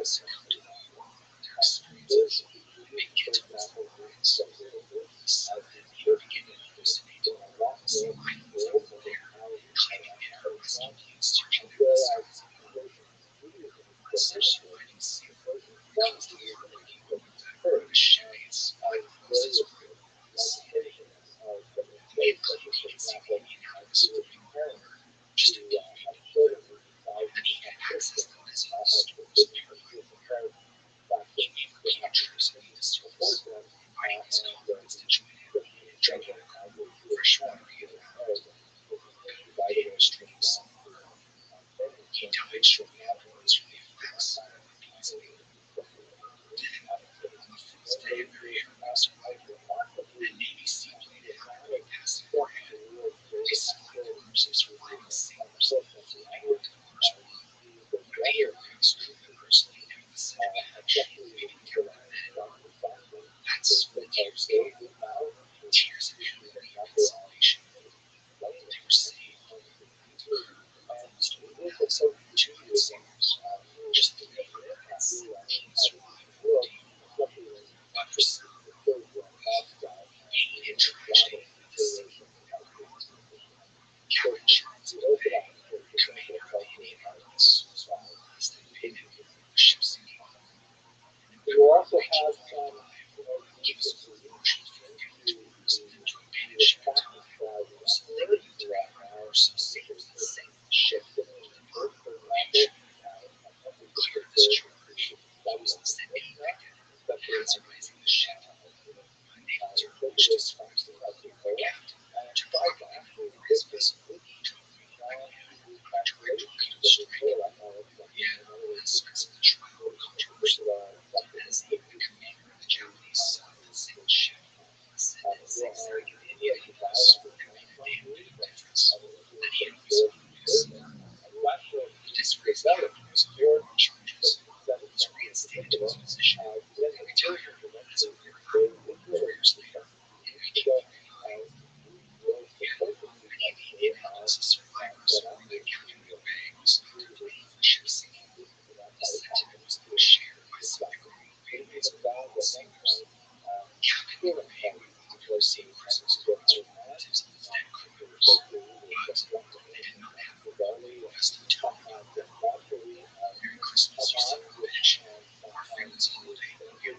succumb to the horror of their experiences. They may get to its minds, as they begin to hallucinate. So I was over there, claiming terrorists against searching for the stars of God. Such finding safe caused the earthquake over the machetes, like Moses wrote the city. We had located civilian houses from Horror, just a few feet away, and he had access to this stores nearby. He made captures of the surface, inviting his comrades to join him in drinking fresh water he had found, guiding our streams. He died shortly afterwards from the effects of the poisoning. On the first day of their aircraft survival, the Navy seaplane had already passed overhead. They spotted the corpses of surviving sailors lying in cars below. The aircraft's crew members leaned out the center hatch, waiting to arrive. That's when tears came. Tears of hunger and consolation. They were saved. Almost all of the 2 sailors, just 3 had survived the day. Others, pain and tragedy at the sea. Captain Charles Bay, commander of the Indian Islands, was one of the last that made it before the ship's sinking. We will also have some He was fortunate for the tours to abandon ship time, so they could utilize some sailors that sank the ship to clear this charge. He was instead convicted of hazardizing the ship. Natives are urged to swim to the captain to provide for his vessel to avoid to replicate the strike. Yeah, aspects of the trial were controversial, as the commander of the Japanese South ship said that zigzagging in India was made a big difference, that he had always found this. This raised Captain's criminal charges. He was reinstated to his position and retired as a warrior 4 years later in 1989. Many of the Indian Islands survivors from the Captain Bay was not to blame for the ship's sinking. The sentiment was shared by some of the crew families of all the sailors. Captain Bay would often receive presents from his relatives and his dead crew members, but they did not have the festive talk. Merry Christmas used to finish our family's holiday every year.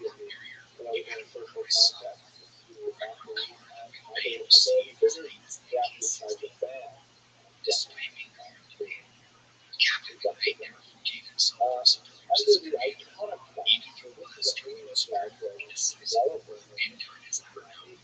We had a voice. Bay received things that despite being armed, Captain Bay never forgave himself for some years of behavior, even though his dream was hard and decisive, and time has never known.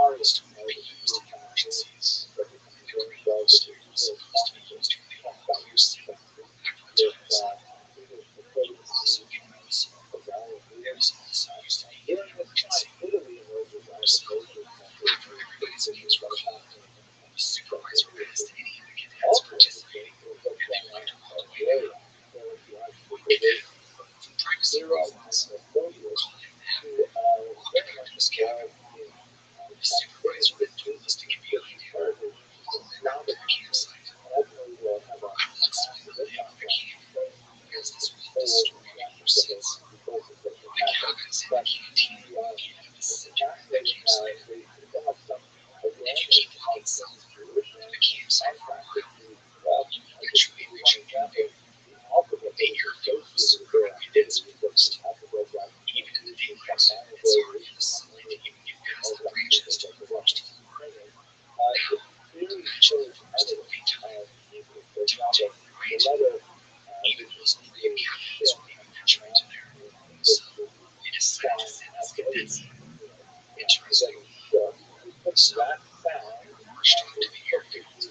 models to be used in emergencies. The green gold standard is supposed to be used to enable players to advertise. It will also give notice. It was also used to be in emergency. After everybody's views were called, the supervisor asked any of the cadets participating and they left right away. If they, for privacy reasons, call him that while everyone was gathered. The supervisor then told us to give you a tour around the campsite. I want someone to name the camp because this was the story of your sins. The cabins in the canteen located at the center of the campsite. If you keep walking south the campsite for a while, you will eventually reach a camping. The airfield was surrounded densely forest. Even in the daylight, it's hard for the sunlight to even get past the branches to the first floor. Now, eventually, the forest would be time to take the right. Even those only cabins would even venture into there. So, we decided to send this cadets interesting. So, we marched on to the airfield. We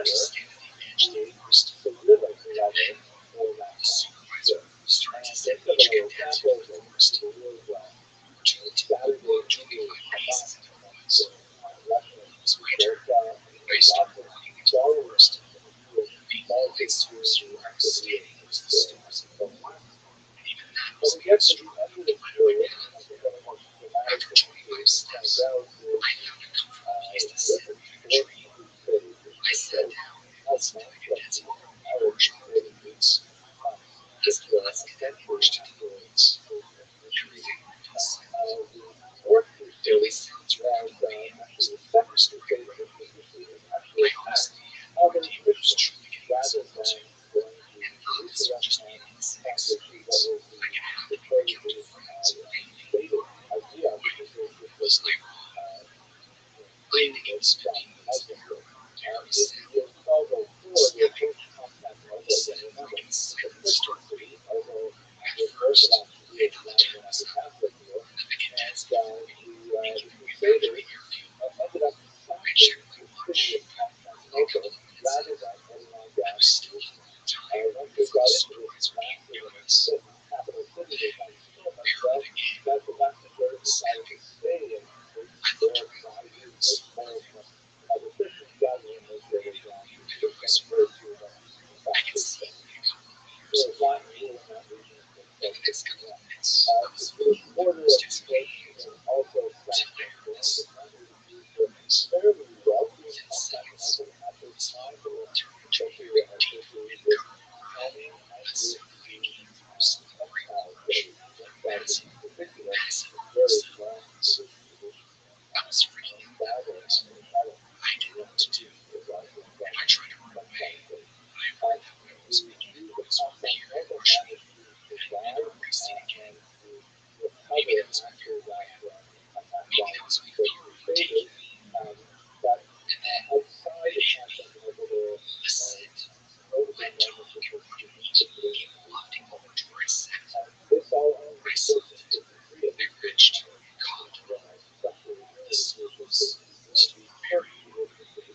stand at the edge of the forest. And then, the supervisor started to send each cadet into the forest. Unfortunately, my pace into the woods. It was my turn. I started running into the forest. The only source where I was standing was the stars of the water. And even that was a struggle to find a way down. After 25 steps, I found a comfortable place to sit behind a tree. I sat down and listened to the cadets march into the woods. As the last cadet marched into the woods, everything fell silent. The only sounds were the waves of the forest around me. I honestly had no idea what was truly getting myself into, and thought this would just be an innocent experience I could have when I came to friends and family. But was I wrong? I think it was 15 minutes later when Gary said, "Snapping." He said it like in a silent story. At first, I thought the time was up, that the cadets would be making their way back to the airfield. I checked my watch. In a couple of minutes, I was still feeling tired before the supervisor gave me notice. Barely again, snapping. I looked around the woods, nothing. And a whisper, I can see only a couple of meters in front of me. In the next couple of minutes, I was feeling the distance away, to where this within seconds, was turning to be a deep and covered, massive figure from some great large, massive, massive sea lions. I was freaking out that moment. I didn't know what to do. If I tried to run away, I worried that what I was making noise would appear and rush me, and I'd never be seen again. Maybe that was my fear of land. Maybe that was my fear of taking me. And then it hit me. A scent. My dog and running came wafting over to where I sat. I slipped. I reached, caught. The scent was very, very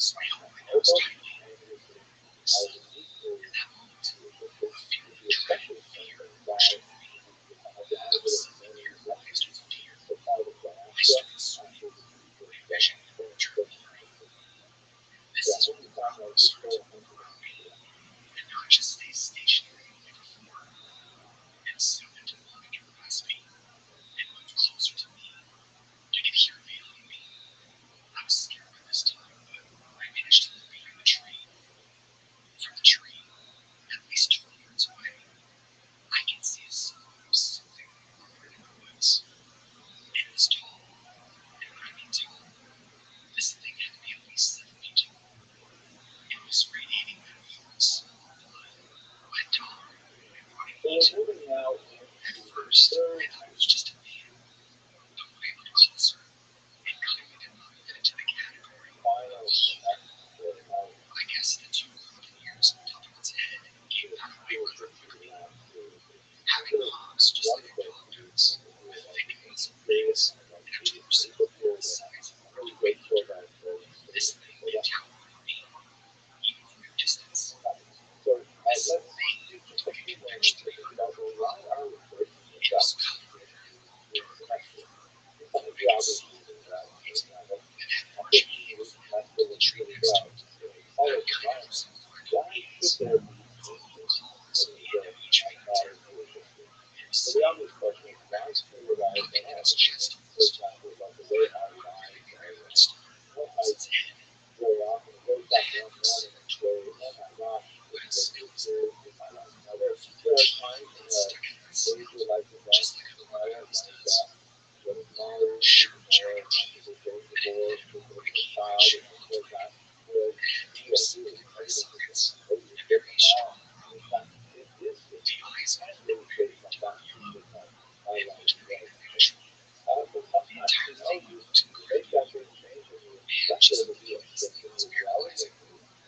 sure to be a fit for reality.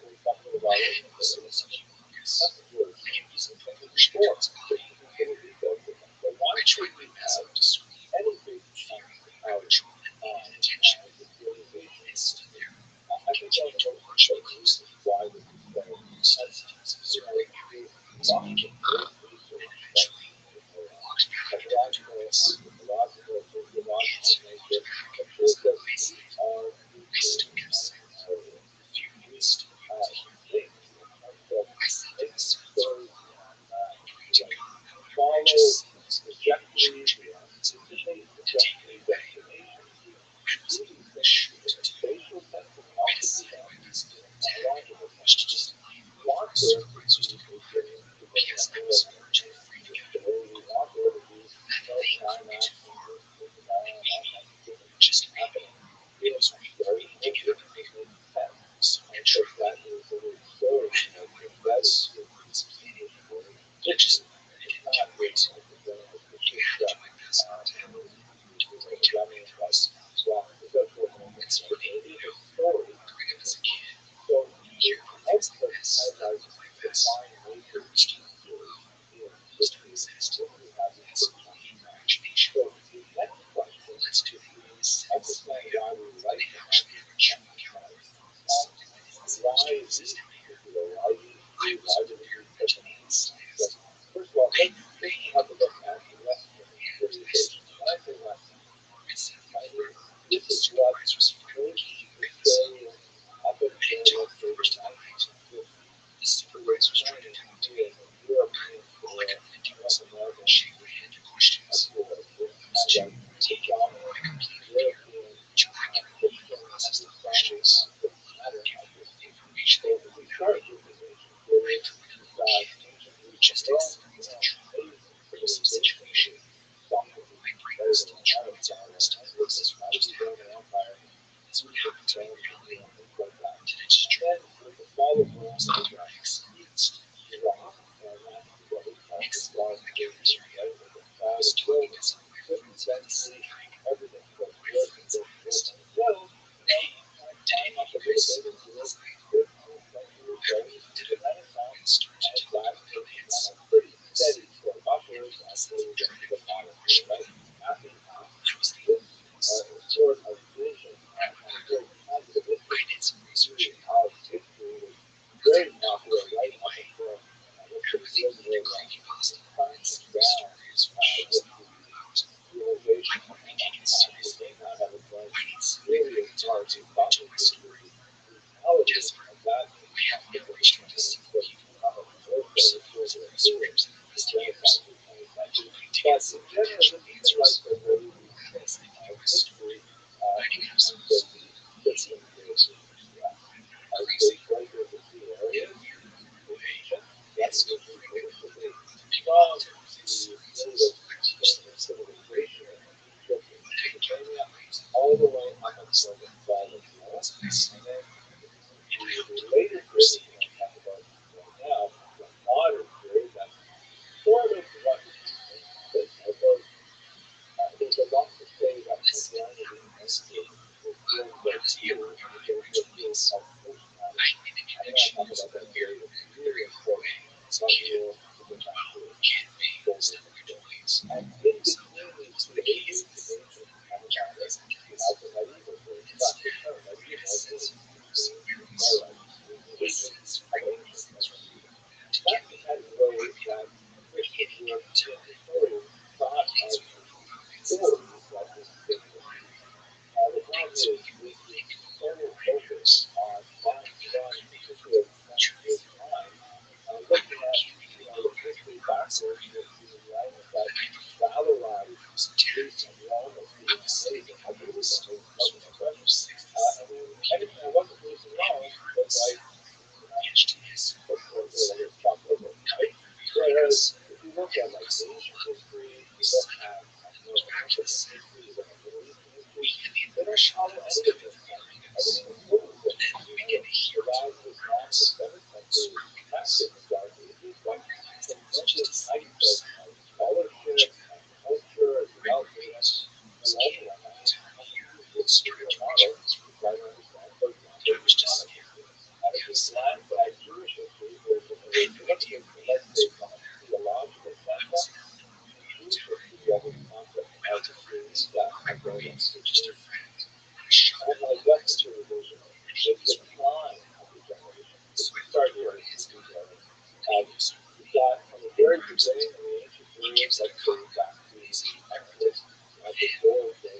We're talking about it. That's the word. Before, but why should we have any big out I can tell you why we do that. I was just scared. At a time that I Jewish history, there's a significant, let's say, from a theological standpoint, Jewish history was a concept of the identity. Just a friend. And my gut revision, the decline of the generation. So I Start here. You've got from the very beginning of the ancient periods, let's go back to Exodus, at the goal of the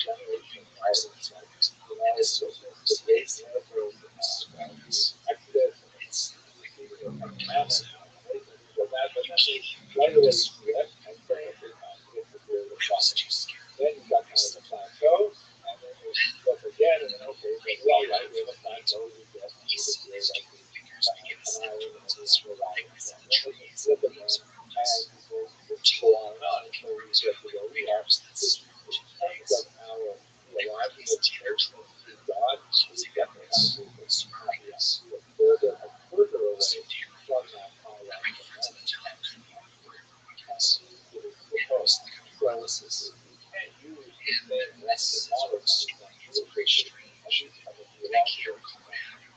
generation of Moses. The great miracle Exodus, commandments, so that, but then right away script and then the period of process. Then you've got kind of the plateau, and then you look again, and then okay, well, right, we have a plateau, we get These here, like, figures begin to and I see was just like relaxed. the And trees then and you leaves flip are it, and you go on and on until we get to where we are. that's Which ends up our theological connection to God. We get there. We're further and further away from that hierarchy. Because you can't use the same method model it's very strange. And I can't recall what happened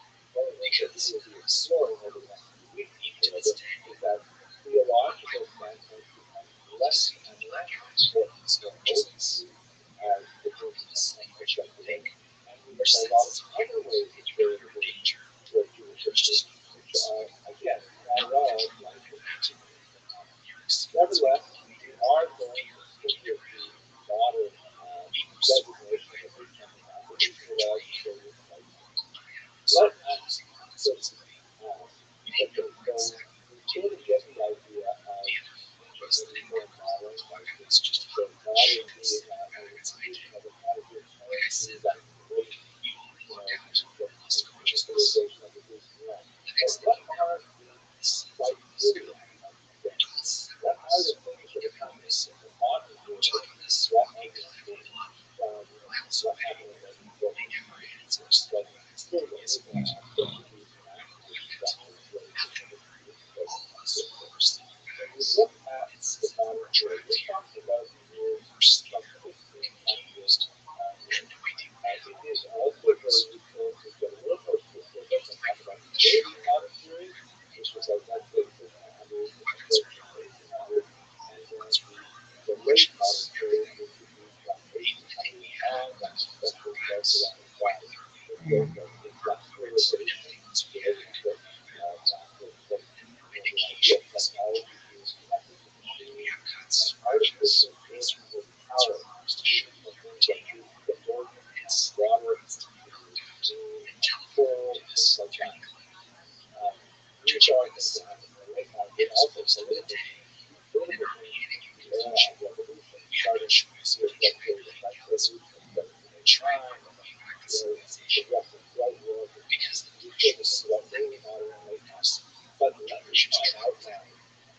because exploring over the next week. even to this day, Is that theological standpoint becomes less and less important for Moses as the person's language of think. And there's a lot of other ways to share the danger toward Jewish history, which are, again, not at all like nevertheless, we are going to stick with the modern designation of the which provides for this like, let us just okay, so we sort of get the idea of more modern, like it's just the modern being an institution of a category that just the civilization of the Greek realm. But what are the like really what are the things that are happening in the modern world? What are the things what happened in the book? Like still the movement of the when you look at the modern world, we're talking about the years from 1500s. It is also very useful to get a little more specific and talk about the early modern period, which was like let's say 1500s, and the late modern period, which would be from 1800 on, especially starts around the time the industrialization, the idea of technology being connected to machines, artificial sources of power, the northern water, coal, things like that. Which are things that happen in the late modern, but also political revolution started with the French Revolution, but in China, the progressive right world, because the future was very modern and late modern. But let me try and outline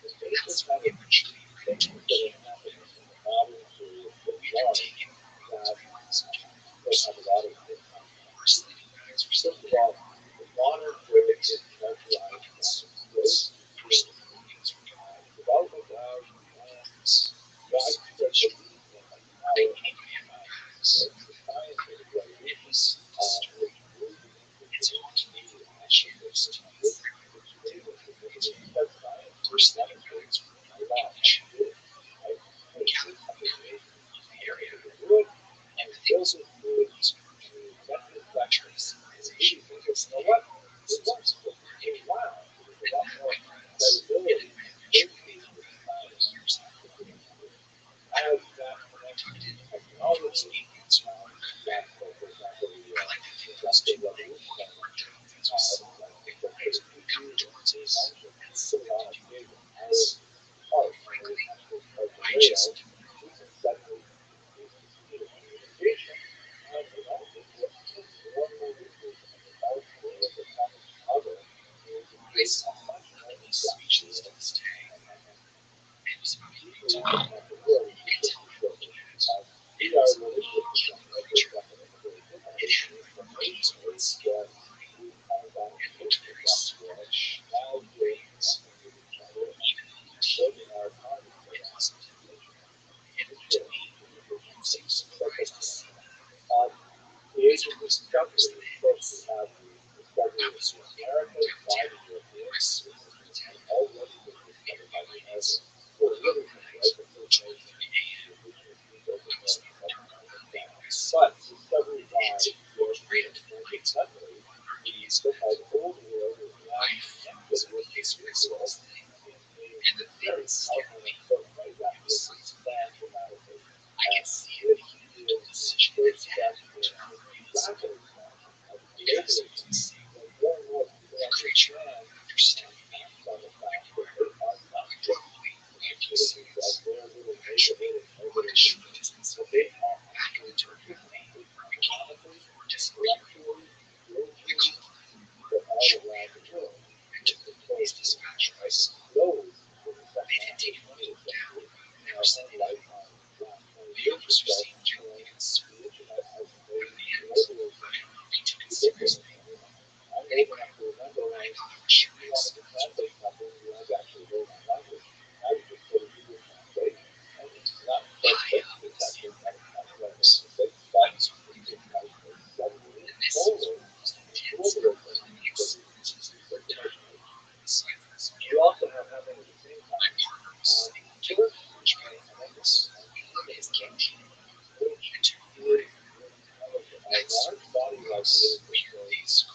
the basic kind of things that are happening in the modern period that we are that have a lot of impact. First of all, the modern period is characterized by growth, development of widespread belief in the power of the scientific revolution, which moved into the actions which gave us the ability that science demonstrates a lot of good, right? And it's the area of the wood, and it fills with wood, and we invented lectures. Because you know what? It works for a while. There's a lot more credibility in science as that connected technology, that, for example, the industrial revolution, put on a big iron part, and it actually starts to rail, we can suddenly increase the speed of communication, and it also gets more and more research in the South Pole of the common other is a much more species to this day. We are religious information is that we find out now gains building our economy major discovery, of course, we have the discovery of America by the Europeans, and already been discovered by the Americans. So it really is right, the first nation, the indigenous peoples of North and South America. But discovery by Europeans, more suddenly, so-called old world is now connected with the new world in a very powerful and important way that will expand dramatically. And this is the first step in a rapid expansion of globalism, when more and more people understand on the fact that they are not just citizens of their little neighborhood and neighborhood, but they are actually participating economically, intellectually, spiritually, for all around the world. Which of course explode in the second half of the 20th century. In our own lifetime, last 20 years or so, the internet has made globalism ubiquitous. I'm old enough to remember when you wanted to translate something, you wanted to actually learn that language. Now you just go to Google Translate, and it's not perfect, it's actually not like a mistake, but it has suddenly forward globalism because internationally. You also have happening at the same time church and emphasis on communication, which is really powerful. A large body of ideas that say man is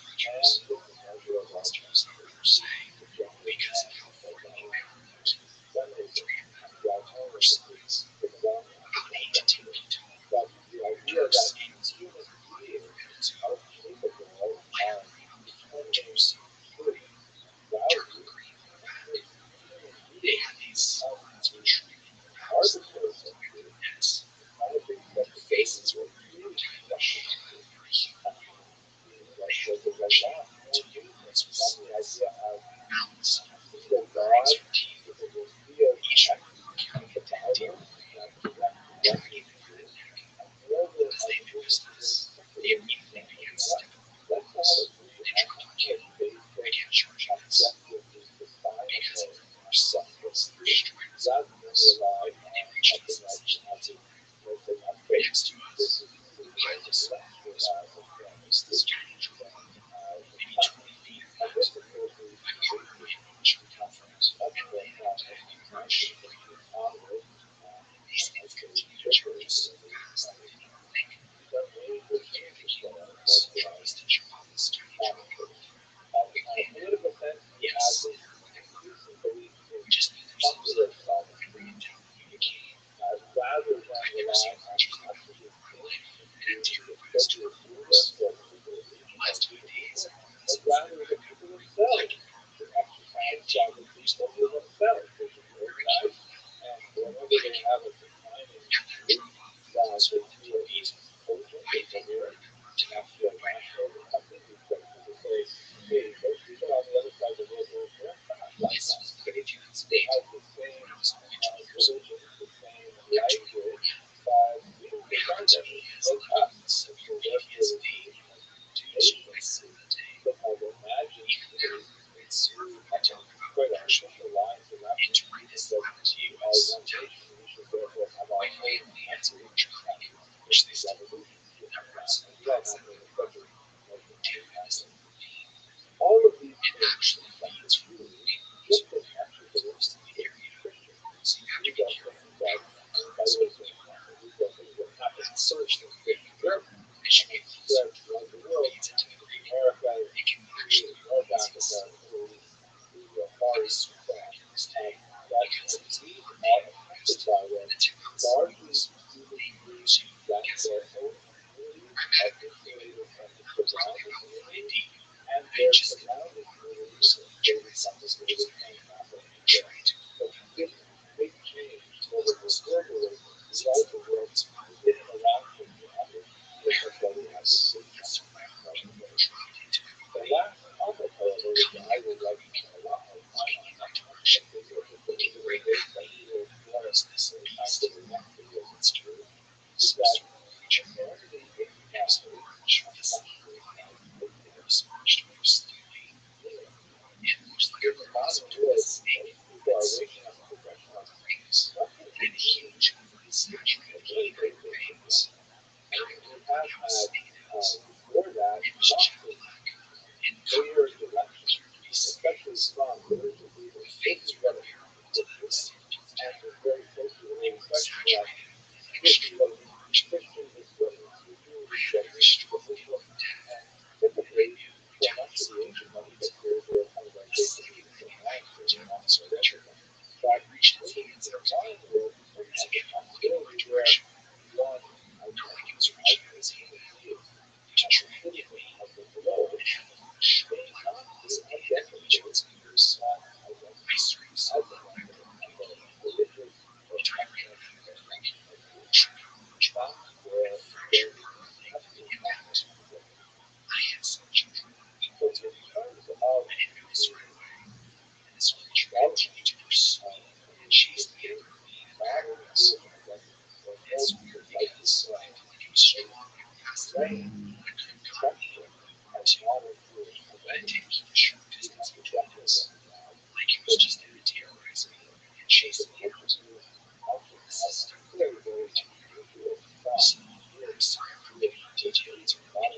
the measure of all things, the justice of all feminism, the alternatives to the one but the idea that human beings are capable of determining truth, value, and human beings are arbiters of truth is not a big step to take. It's a huge step to take. Like the Rabbi, movement from the idea of the God, the revealed the Bible, that direct direction to you, and more than let's have a basic objective definable self-truth rather than rely on something like you have to say on faith. This is less reliable form of truth than I guess of course we much more prominent in 19th century onward as the churches there are major changes that are characterized on a political sense, you have this increasing belief in popular sovereignty rather than rely on absolute king being the appropriate ruler for a particular region or group of people, but rather the people themselves should exercise sovereignty over themselves. They should be organized, and whenever they have a declining group, that they feel urgent or national or something, these places to say, hey, those people on the other side of the river, they're not like us. They have the same religion, the same language, but we don't regard them as us. So therefore, this nation somehow imagined through quite artificial lines and representations that we are one nation, we should therefore have our own country, which the revolution should have that. And we all have those such all of these things that is true just as much as it is Christian. We've got things that, by the way, we've got things that happen first in Europe and spread throughout the world. America, North Africa, the Far East, and that these are affected by them largely due to the belief that their own communities are insulated from the surrounding community, and their surrounding communities are created from the greatest natural good. So this big change over the globalism throughout the world has been around for eons. That's why we have this big transformation. The last topic, however, which I would like to spend a lot more time on, not too much, because this is a great big that we will explore in the time for the next video, is that humanity is now essentially in the modern world, most people are waking up to the question of what can we do to really make a difference? And we have had before that, constant clear direction, especially from religious leaders, this is what it is. And it's very closely related question that this is what it is. Christian is what it is. Jewish is what it is. The Muslim, and typically, for much of the ancient money pictures, they're kind of like basically the same language and also everything. But looking into the modern world, we have a possibility where one identity as human beings, as a citizen of the globe, may not be identical, not identical as a religious or ethnic group. That's where there has to be conflict. So in terms of development modern Jewish identity, or most precisely framed conception of modern Jewish identity, we have to definitely recognize that the differences often have very, very unusual from Jewish modern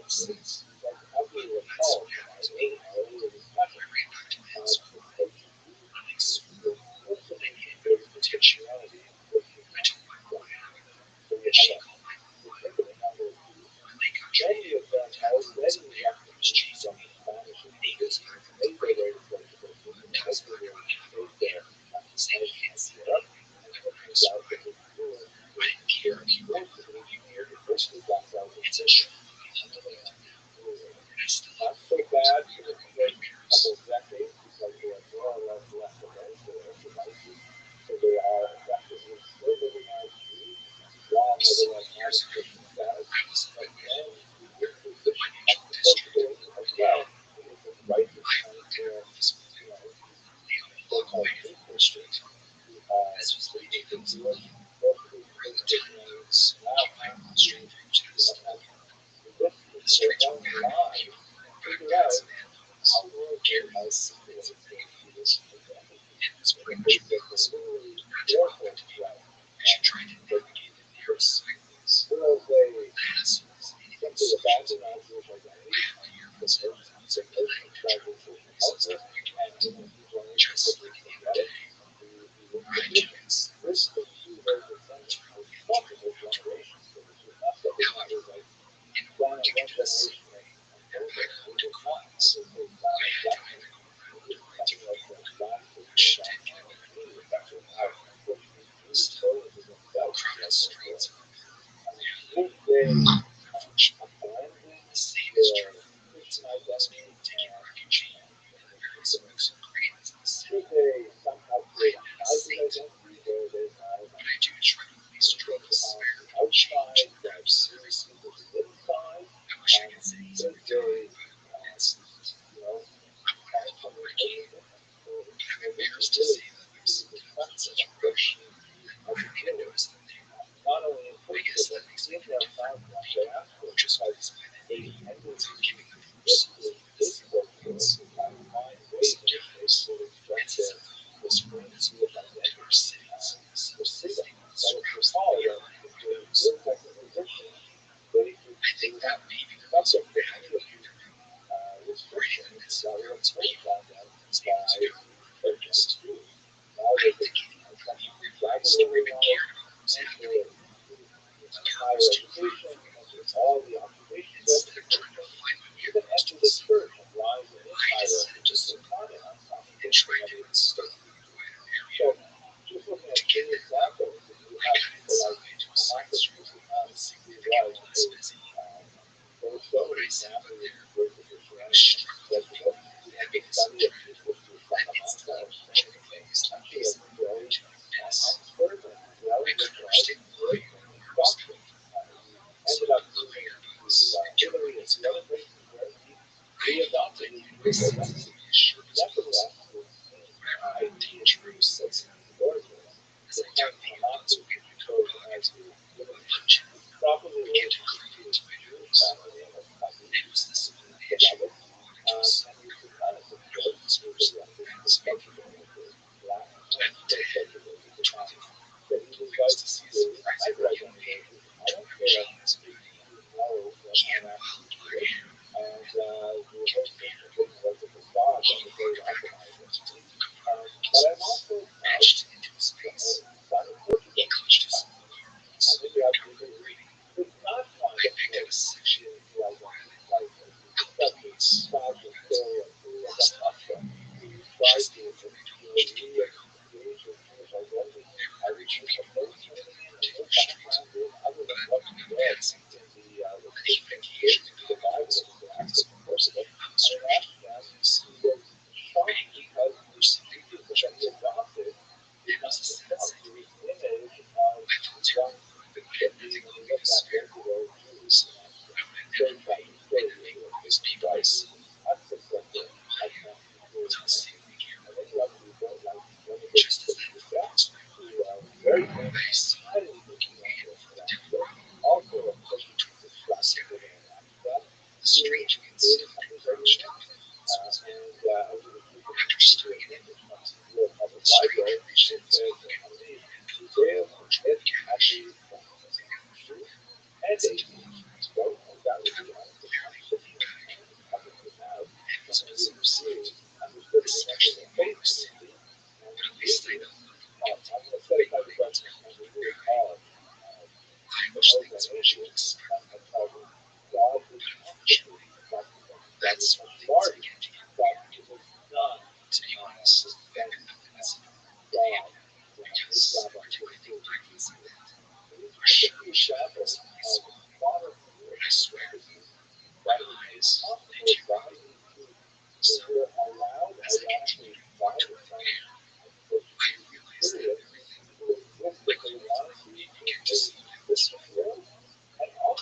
Jews. Like as we recall from our earlier discussion, the Jews implicitly based Christianity on Christian concepts. So we have a significant number of Jews, many of them already refugees from the Spanish Inquisition, made their way to Portugal, and migrated and stayed there after Spanish Europe, and it turns out that the Jews were forcibly virtually locked out of Britain. Not so bad for the first couple of decades because they are more or less left alone for their devices. So they are effectively still living as Jews while nevertheless having Christian status. But then with this Portugal as well, it was a crisis point where, so-called hate Christians leading the Jewish forcibly Christians now have to, risk their own lives and figure out how will they articulate their Jewish identity in the face of the literally warfare threat of Britain. Will they simply abandon our Jewish identity and the notion of salvation outlook and innocent journey to the right and the religion? Risk the Jews are descendants of multiple generations, so this is not something that is like done in one generation and over. It is not to say that definitely it is something like the last picture that effective out which the Jews poses themselves as the world. Would they abandon their Christian identity and should they somehow create a hybrid identity where they have things on the outside that Jews people the inside, and should they, actually coexist? So this is really the question that Christians have to deal with, not only in Portugal, but in their Muslim diaspora, because they tended to escape Portugal to try to find ways in which they could express their discrete Jewish identity for freedom. But if you recall that if they were technically Christian, they would have subject to many of these restrictions that were imposed on them by Christians too. Now they could travel where they wanted, enter higher education, enter all the occupations as a Christian, even enter the church and rise in its hierarchy. It's not an uncommon thing for many states. So, just looking at three examples, you have people like Marcus Aurelius, those examples of great Christianity in Portugal, and the study of his history of Salamanca, actually a very fervent, well-regarded Christian doctrine. He ended up moving to Italy and the other places where he readopted his Jewish identity. Nevertheless, his ideas of origin, the point Salamanca chose as his religion, properly related to his Jewish family of Habib, beloved, and he could not have enjoyed his elected to Portugal into Latin and Portugal at the time. That he was like, I don't care if you know what I and wild I am. And the whole system was a facade that was very optimizing. But I'm also etched into his face. son of He Portugal. clutched his I think you have to be it's not fun I picked up a section to like such a tragic story of Russia. He tried to re-engage with Jewish identity. I reached a place in the background in other than what you read in the occasionally the Bible, the Acts of Portugal. I asked them, he was shocked because the Jesus that he adopted it was a sense of the image of I felt young terrified, but I had nothing on me to spare. So I went and interviewed those people I saw without seeing the camera. Just as that thought crossed my mind, I saw him looking in from the down row, looking toward the house area. The stranger instantly approached him with his after staring at him, the stranger reached in his pocket and pulled out a large amount of cash. As he took off, I barely holding back, and was well received, especially among my city. But at least I know I'm not guilty of being able to guy. I wish things would you expect, but unfortunately, that's one of the things I can't get back. To be honest, I have nothing to say because where do I think my kids live? Are surely shadows in my soul. But I swear, my eyes, they do not move. So, as I continue to walk toward the man, I realize that everything, like a wall, began to see my this way.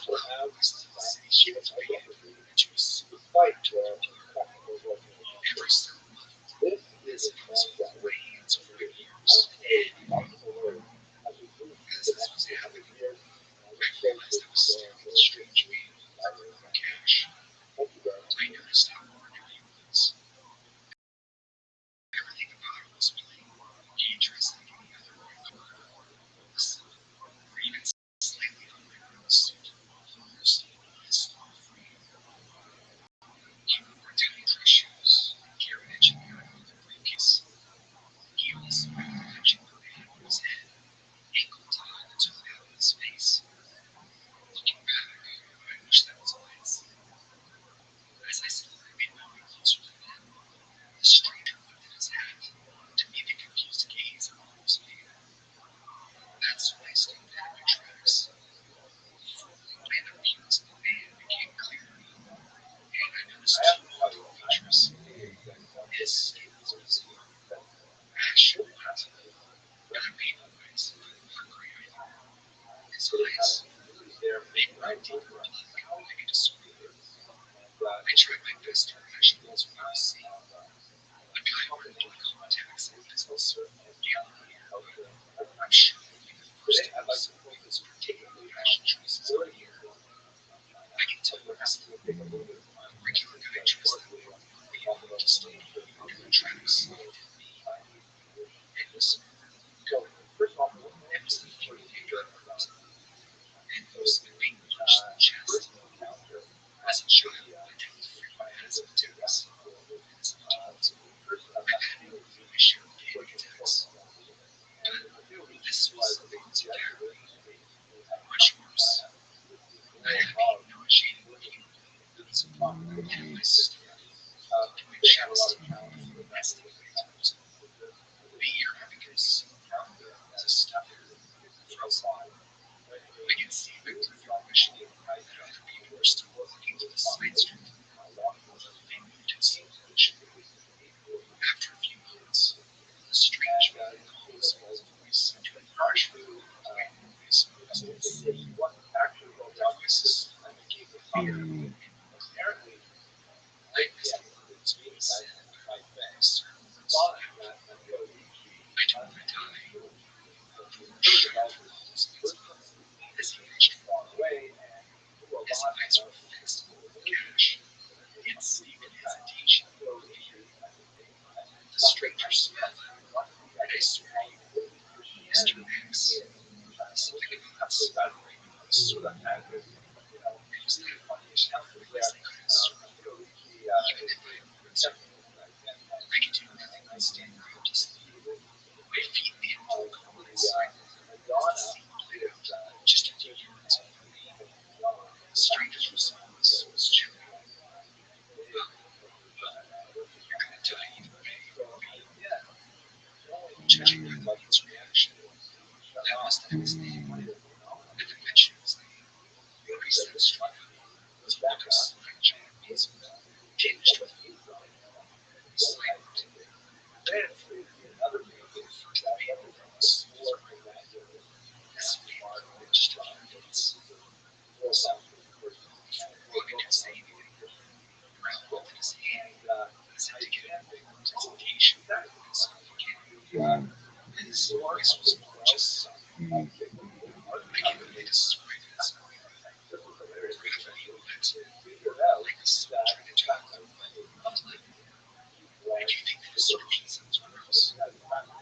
Cloud was the city of pain into a super particular. Every cell leveled, as if it was rains over years. As this was happening, I realized I was staring at a strange man with cash. I noticed how ordinary he was. Everything about him was plain, just like any other man. The sun, or even slightly unlike the suit, stayed on his small frame. He wore tiny dress shoes, carried a giant leather briefcase. He also had a matching band on his head, angled to hide the toad out of his face. Looking back, I wish that was all I had seen. As I slowly made my way closer to him, the stranger lifted his hat to meet the confused gaze of Paul's man. That's when I stopped dead in my tracks. Fully my appearance of the man became clear to me, and I noticed two notable features. His skin was visible, ashen white, with a painful white, hungry eye. His eyes, they were deeper black than I could describe. I tried my best to imagine what I was seeing. A guy wearing black contacts and business suit beyond the air. I'm sure that would be the first time I saw his particular fashion choices of the year. I can tell you honestly, a regular guy dressed that way would be able to stay on the tracks. It was the fear figure of it. And was being punched in the chest. As a child, I didn't free my hands of attacks. As an adult, I've had my share of panic attacks. But this was something entirely much worse. I had a nauseating feeling in my stomach, in my chest, as the weight. The air had become so warm as a stuffer frozen. I could see my peripheral vision that other people were still looking to the side street, although they moved in slow motion. After a few moments, the strange man in the hall's voice seemed to enlarge me the way I suppose it is. Their voices gave me fear. Apparently, I missed the words being said. Servants, I don't want to die. Shuddered as he reached far away. His eyes were fixed on the cash, and seeing an hesitation or fear. The stranger smiled, and I swear to you, Mr. X, something about that smile was so that it was that Just a few yards away. The stranger's response was chilling. You're gonna die either way, Rabbi. Judging by Lincoln's reaction, that must have been his name. At the mention of his name, the priest that struck him was a look of slight Japanese, tinged with fear. He slammed. Then, another man who referred to the paper from the small this man just a few minutes. So, before Robin could say anything, Brown lifted his hand as if to get a presentation and again. His voice was gorgeous. I can't really describe it as a bit of a feel that, like the sun trying to track them. If you think the description sounds gross,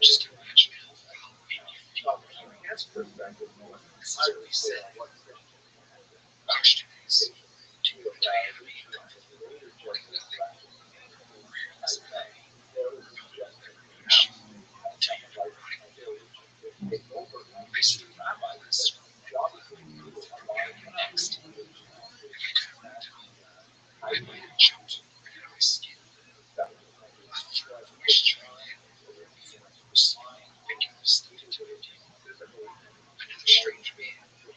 just imagine how foul it made you feel hearing it. This is what he said. Question is, do you have any comfortable or nothing? Where is it? Tell you what, I see the rabbi was next. If I could have knocked him, I might have jumped right out of my skin. A third voice joined in before the first line, making a stated to review. Another strange man, he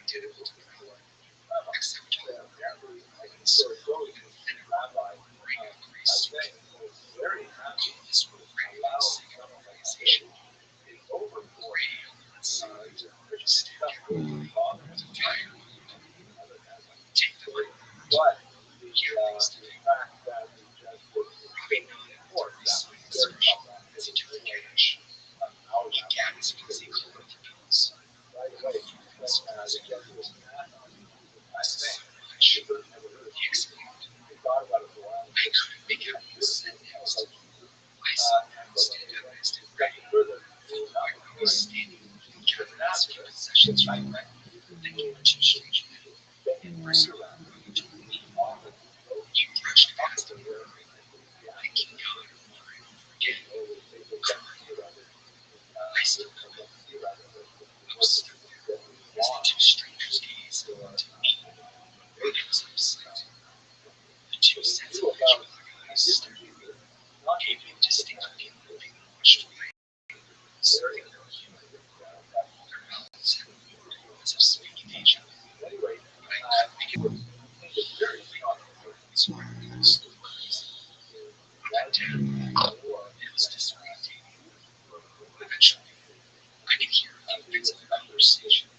did it with the door, except taller, and so even thinner, wearing a gray suit. Call this program synchronization. Gray on one side, standard with a fire. Take the light. Here things to do. Robbie nodded for a slight expression as he took the cash. He gathered his busy cloak of bills. This is so much. He exclaimed. I couldn't make out what was said next. I saw him stand up next to Ray. I was standing looking carefully at his few possessions right back. Then came two strange men. And first around, he brushed past him, thinking how I would never forget. I still come up. I was stuck there as the two strangers gazed into me. I was upset. The two sets of vigilant eyes stared at me, gave me a distinct feeling of being watched away. Something more human. Their mouths had moved as if speaking to each other. I couldn't make it out. So I used the words. I went down. It was disorientating. Eventually, I could hear a few bits of conversation.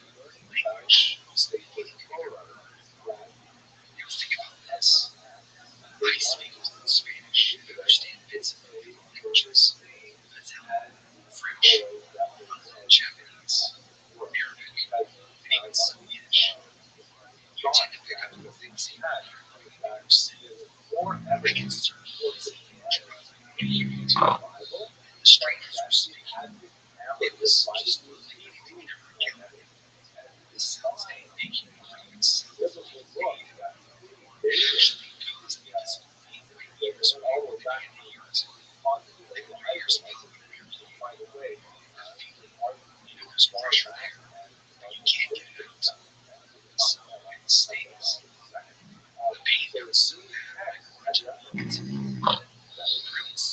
Language was the only computer. Now think about this. I speak fluent Spanish and understand bits of many languages. Italian, French, Japanese, Arabic, and even some Yiddish. You tend to pick up on things you understand. I can search words in English. The strangers were speaking. It was just like anything we never encountered. The sounds they were making were so weird. It usually caused me disbelief. My ears were able to begin to hear it. Like my ears make me weird. A feeling, there's pressure there, but you can't get it out. So it stays. The pain there was so bad, I wanted to vomit. Prince,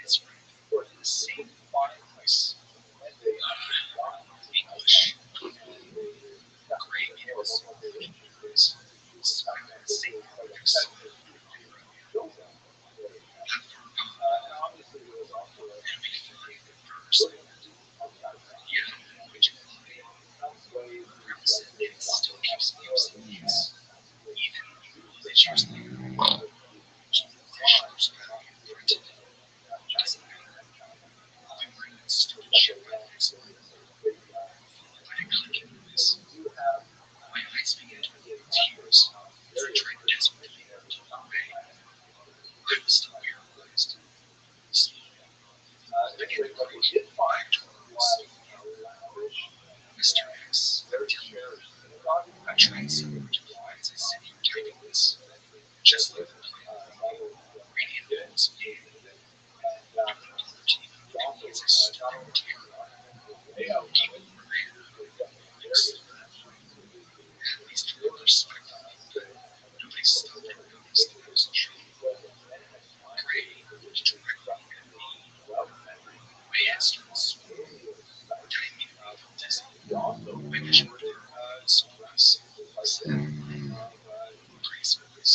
it's right in the same place. English. Gray made us so confused. So I'm in the same place. Not far gone. And before I could first, yeah, would you lie? Brown said it still keeps me upset. Yes. Even this year's later. Officials got me printed. As a matter, we were in a stupid ship by the next morning. Followed by a clicking noise. My eyes began to fill with tears as I tried desperately to look away. I was still paralyzed. Slowly, I began to creep back towards Mr. X. Tell me. I tried so hard to lie as I sit here typing just like the planet, radiant walls of game. Your team needs a strong tier. Keep it rare. At least from their perspective, nobody stopped and noticed that it was true. Gray was directly at me. My instruments tiny enough to see. My vision was suppressed. Grace was his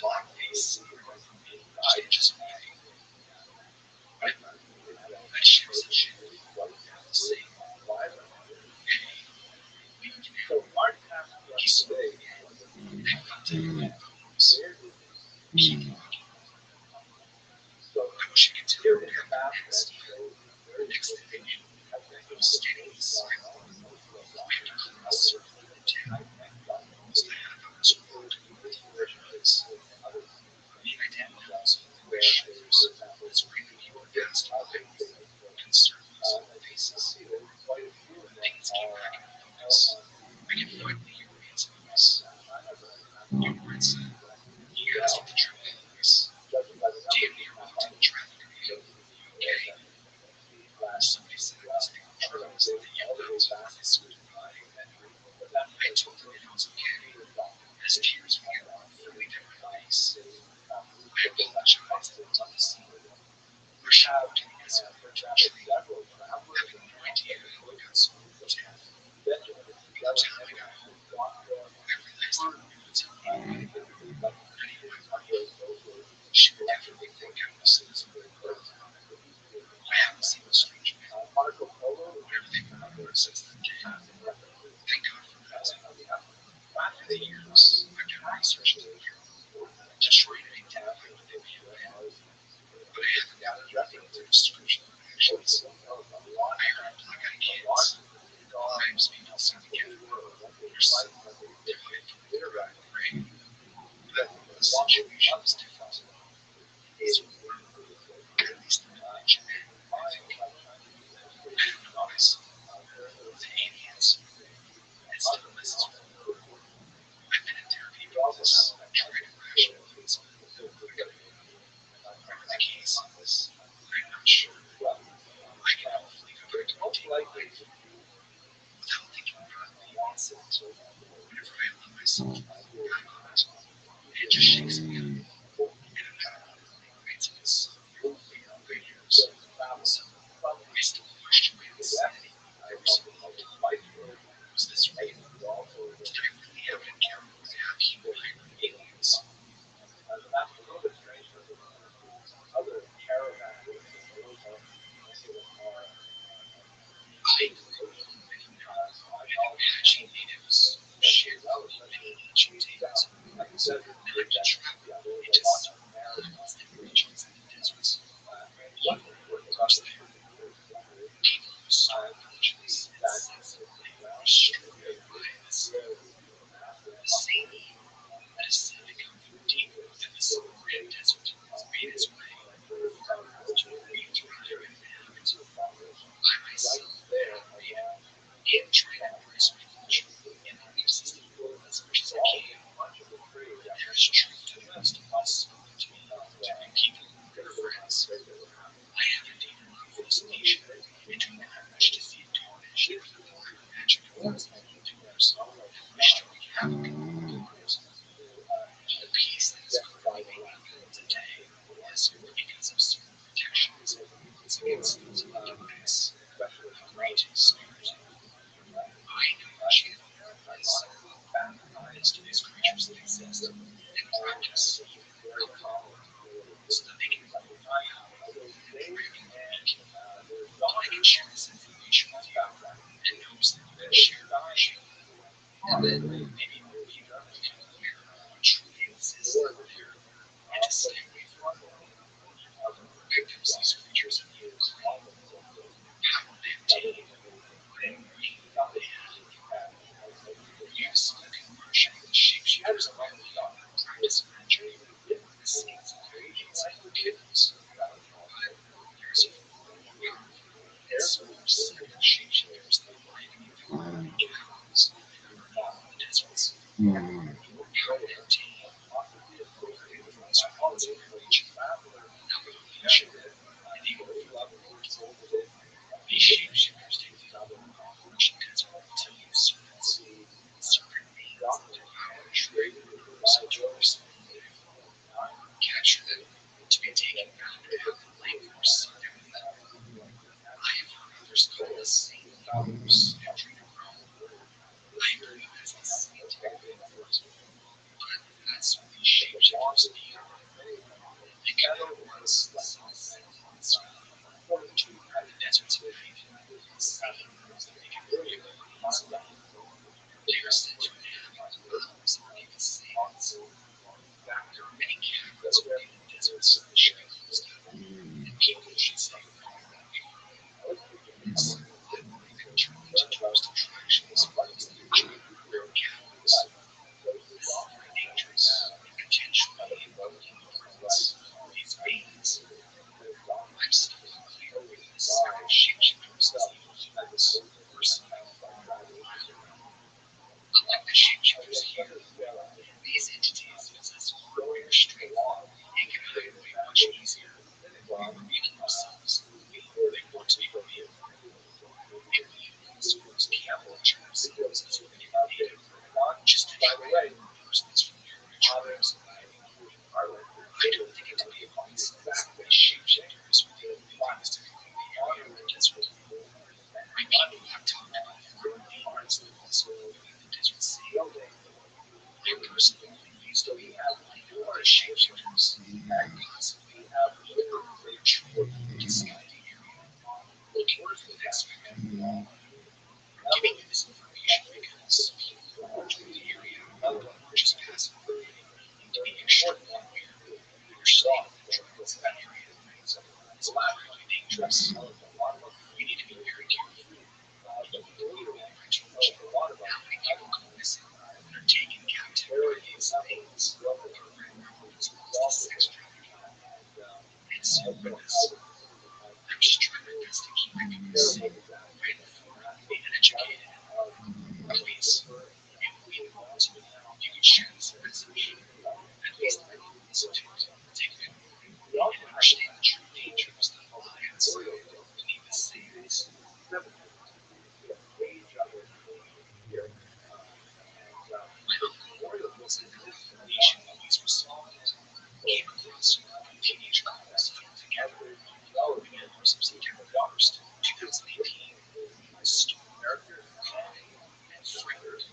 black face changes me. I share such the same. He saw me and got to my bones. Keep walking. I wish I could tell you what next. Next thing I knew, I was standing beside him. We had to clear a circle in town. It was the half hour's walk with flashlights. I didn't know my shoulders. It's bringing you fast away. Concerns on faces. Things came back into focus. I can finally hear Rand's voice. You weren't said. He asked with a trembling voice. Damn near walked into traffic. Okay. Somebody said I was taking drugs and the yellow was fast. I told him it was okay. As tears began flowing down my face. I apologized and done the scene. Rushed out to the exit of the tree, having no idea how it got so dead. By the time I got home, I realized that it was me. She would definitely think I was losing. I haven't seen a strange man. Everything remembered since that day. Thank God for that. Over the years, I've done research into the hero to try to identify what they may have been, but I haven't gotten anything in their description of actions. I heard black-eyed kids. Sometimes people sing together. They're so different from the gray. But the situation is different. It's warm, or at least the village. I think. I don't know what I saw. The aliens. It still messes with me. I've been in therapy for this. I've tried to rationalize it. Whatever the case is, I'm not sure. I can hopefully go back to my daily life without thinking about the incident. Whenever I allow myself to think about it, it just shakes me up. And I'm not reminds me of some years. So I still question my insanity every single day. Was this real? Did I really have an encounter with half-human hybrid aliens? I grew up in Apache natives who shared many ancient tales and lived to travel into some constant regions in the deserts. Even worse there, people who started villages and sets of land were destroyed by this Sadie, a descendant from deep within the Saharan desert, has made its way to where we thrive and inhabit. I myself am trying to embrace my culture and persist in it as much as I can. There is truth to the wisdom that's spoken to me, to my people, their friends. I have indeed a love for this nation, and do not wish to see it tarnished with the black magic of its evildoers who wish to wreak havoc among the world. The peace that is prevailing today is because of certain protections against those wickedness, outrage, and spirit. I know the channel is as to these creatures that exist and practice even real power so that they can glorify how and bring weak. I can share this information with you in hopes that you can share the vision. And then maybe more people become aware of what truly exists out there and to stay away from it. Victims these creatures have been claimed. How would they obtain what energy they have? You've spoken Russian with shapeshifters around the world that practice magic. The saints of their agency for kittens. But there's a Mm. How that day was responsible for each evolution and the overall world. These shapeshifters take the large desert to use serpents. Serpent beings that devour true receptors, capture them to be taken back to have the life force sucked out of them. I have heard others call the same flowers after the grown. I believe that's the scientific word, but that's what these shapeshifters do. They can go once the sun sets in the sky to the deserts of night, seeing that they can really easily. They are said to have arms that make the sands. There are many caverns within the deserts that should be closed up, and people should stay far away from them. It's literally been turned into tourist attractions because they enjoy their own caverns. This is very dangerous and potentially invoking the presence of these beings. I'm still unclear whether the sight of shapeshifters is evil humans or some unlike the shapeshifters here, these entities possess far greater strength and can hide away much easier. Revealing themselves before they want to be revealed. If the humans first camouflage themselves as a native, just to try and persons from nearby tribes, I don't think it to be a coincidence that these shapeshifters were the only ones to come from the area of the desert. My people have talked about foreign beings that also live in the desert sea. I personally believe these to be the shapeshifters, and possibly the approach to sky the area, looking for the next victim. I'm giving you this information because people who are to the area or just passing through need to be extremely aware that you're staying in the trails of that area. It's incredibly dangerous. We need to be very careful. You need to be aware of how many people go missing and are taken captive by these things. Our railroad is close to sex trafficking. And so with this, I'm just trying my best to keep my people safe and informed and educated. Please, if we want, you can share this message. At least I will listen to it, take it, and understand the true dangers that lie outside beneath the sands. My uncle, who was an Nation police respondent, came across a group of teenage girls huddled together on the hours of September 1st, 2018, storm, crying, and frightened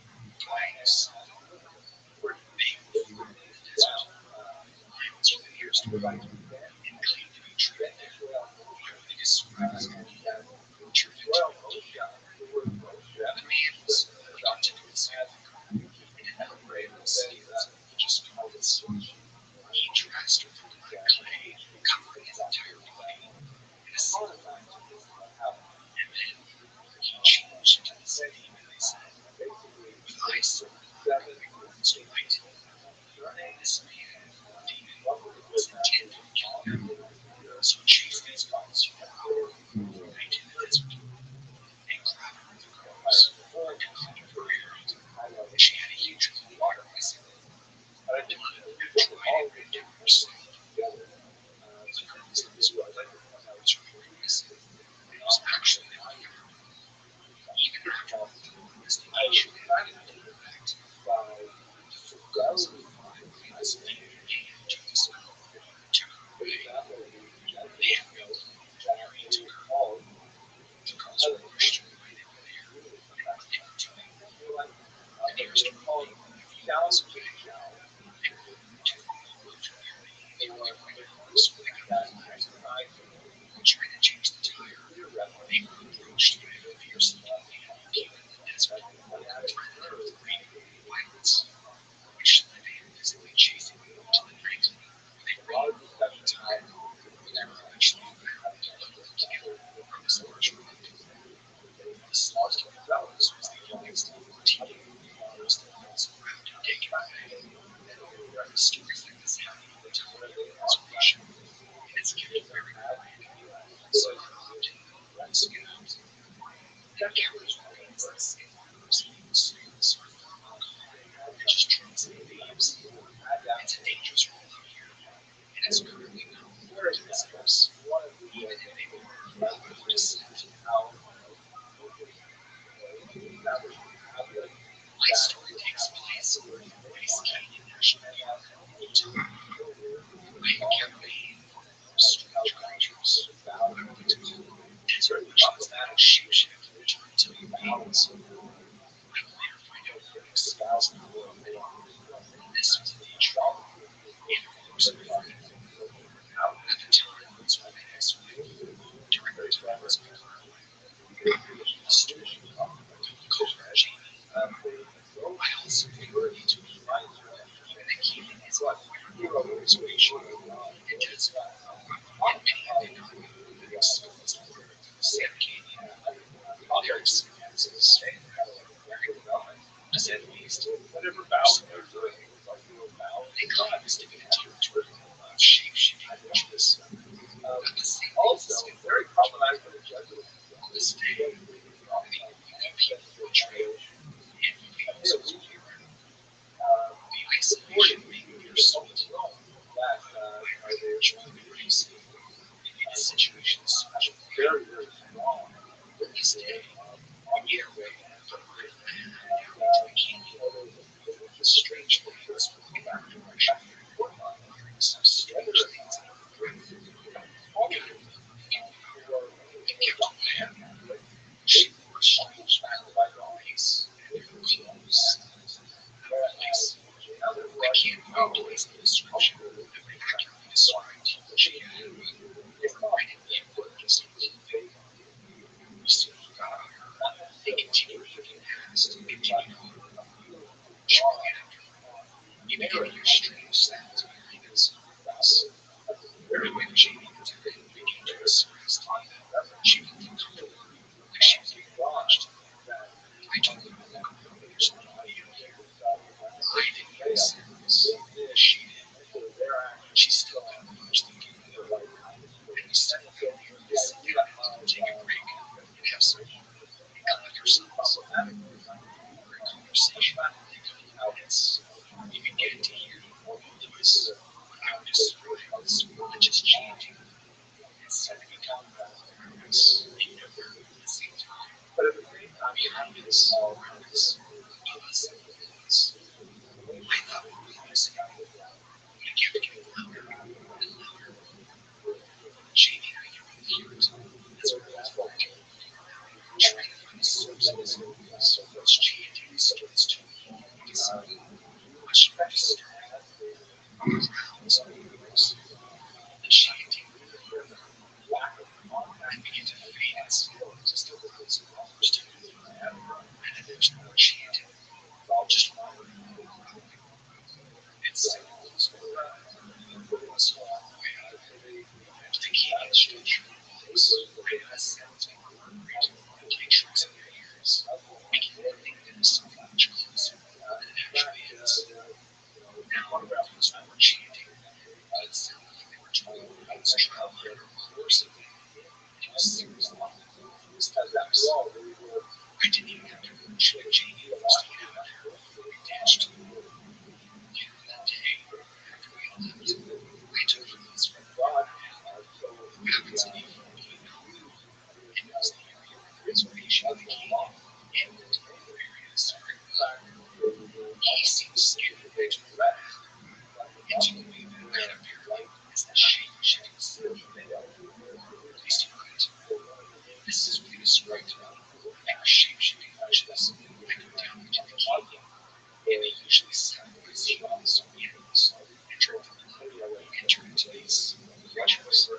by a song. They were from the desert, miles from the nearest road, and claimed to be trapped there by what they described as a terrific technology. The man was looking to do his family in an outbreak of skills and religious practice. He dressed with black clay, covering his entire body in a single act. And then he changed into this demon, they said, with eyes so black they were almost white. This man, demon, was intent on killing them, so he chased these girls around. I My story takes place in Bryce Canyon National Park in Utah. I have a campaign for strange creatures. I like to call them desert witches that will shapeshift and turn into beings. I will later find out what exposed the world they are. This was nature. And of course, my friend. At the time, I was with my ex-wife. During the time, I was with her. The story called Jamie. I also figured it to be even the king is a weird persuasion. It does and many of you know that exposed the world to the Sam Canyon. Other experiences very well, as at least whatever bound they're doing. They caused to be a territory of shape-shifting witches. But the same also very problematic for the judges. On this day, the people portrayed and feels so weird. The isolation being your soul alone. Why are they trying to raise you in a situation so very, very wrong? On this day, we get away from the river and down into the canyon. The strange things will come back to our shop. Hearing some strange things out of the breath. It kept on happening. She wore a strange face and her clothes. That place, I can't even place the description that accurately described what she had. I didn't even put just a little bit. We soon forgot about her. They continued looking past and continued on. Shortly after, we began to hear strange sounds behind us. When Jamie began to express to me that she felt uncomfortable, like she was being watched. I told her to look over. There's nobody in here. I didn't hear the sounds. She did. She still had much thinking. And we still felt this need to take a break and have some fun and collect ourselves. We were in conversation. It's you can get to hear all of this. I would describe it as religious chanting. It's to become awareness and nowhere at the same time. Behind us, around us, above us, and below us. I thought we were losing it, but it kept getting louder and louder. Jamie and I could both hear it as we both walked trying to find the source of this. So much chanting starts to be much registered. Our crowds are numerous. The chanting grew and began to fade and slow as the words of others to me. And then there's more chanting, just one. It sounds was far away. The canyon structure walls ran a sounds concrete and pictures in their ears, making them think that it's so much closer than it actually is. Now, those were chanting. It sounded like they were talking about us traveling over the course of it. It was seriously steps. I didn't even have to urge Jamie was to get out of here before we dashed. Later that day, after we all left, I took Ruth's friend Rod, who happens to be from Vietnam, and knows the area where the reservation of the canyon and multiple areas very well. He seemed scared of it to the and told me that kind of fear is the shape-shifting sound. At least he couldn't. This is what he described to me. They were shape-shifting witches that go down into the canyon, and they usually sound like zombies or animals, and turn from the middle and turn into these creatures.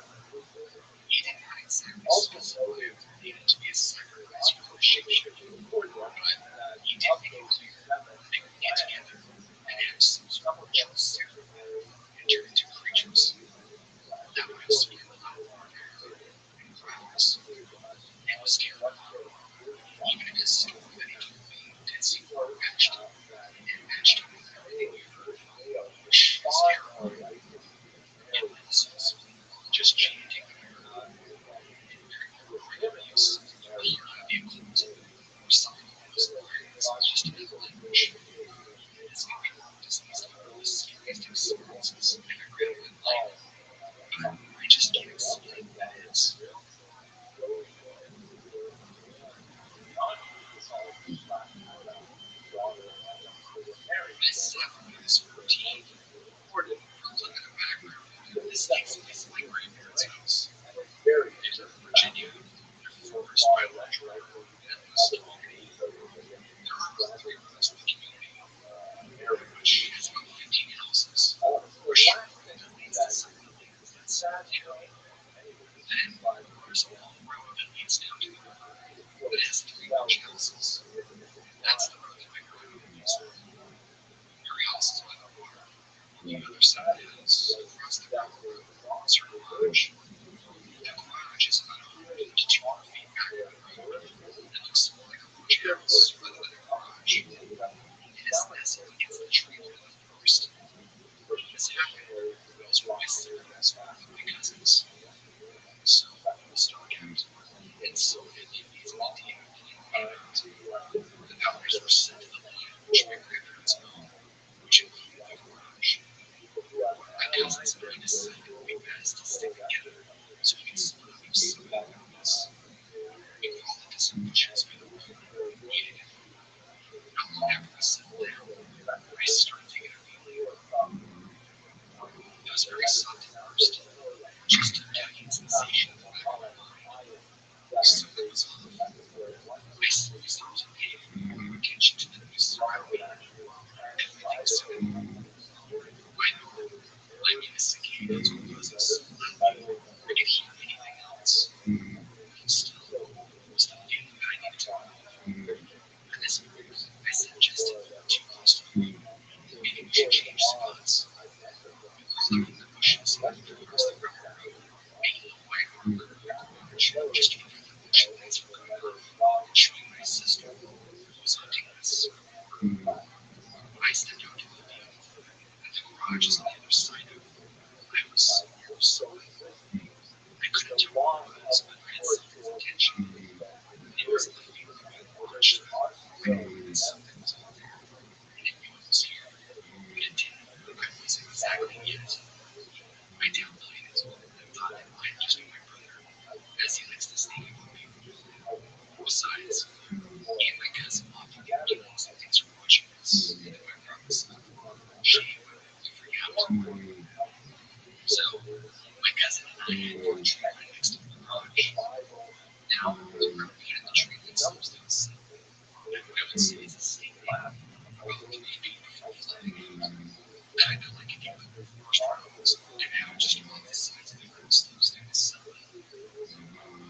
He didn't have exactly specify if they needed to be a cyber as you were shape-shifting, but he did make it clear that they would get together and have some sort of ritual ceremony and turn into creatures. That would have spoken a lot more than heard and growls. And was scared. Even if his story that he told me did seem more matched up and matched up with everything we've heard, which is terrible. It was also just chanting that I heard. And very curious, he could be a cult or something along those lines, just a new language. It's getting disease like really serious experiences, and I really would like, but I just can't explain what that is. first biological group that was dominated. There are three of us in the community, which has about 15 houses, where she leads to something that's narrow. Then there's a long road that leads down to the river that has three large houses. That's the road that my grandmother used. Her house is by the water. The other side is across the river. It's her garage. The garage is about 100 to 200 feet back from the road. It looks like a large house rather than a garage. It is nestled against the tree line of the forest. This happened when I was with my siblings and my cousins. So we struck out and sorted these Indian and the powders were sent to the land which my grandparents owned, which included the garage. My cousins and I decided it would be best to stick together so we could split up some of the this. We crawled into some bushes by the road and waited. Not long after we settled down, I started taking a feeling. It was very soft at first, just a tugging sensation in the back of my mind. Something was off. I slowly started to pay more attention to the noises around me. Everything sounded normal. By normal, I mean the cicadas or buzzing so loudly I could hear anything else. Still, it was the feeling that I needed to move. At this point, I suggested we were too close to the road. Maybe we should change spots. We crawled out from the bushes and moved across the gravel road, making a wide arc around the garage just before the bush lights were going off, showing my sister who was hunting us for more. I stepped out to the field, and the garage is on the other side of it. I was so quick. I couldn't tell what it was, but I had something's attention. It was the feeling I watched. I knew that something was out there. I didn't know it was here, but it didn't look like it was exactly it. I downplayed it and thought it might just be my brother, as he likes to sneak up on people. Besides, he and my cousin often get doing some things for watching us, and if I promise, she would freak out. So, my cousin and I had the tree right next to the garage. Now, the road behind the tree line slopes down suddenly. I would say it's a steep path, probably 3 feet before flattening. Kind of like if you put marshmallows and have it just on the sides of the road slopes down suddenly.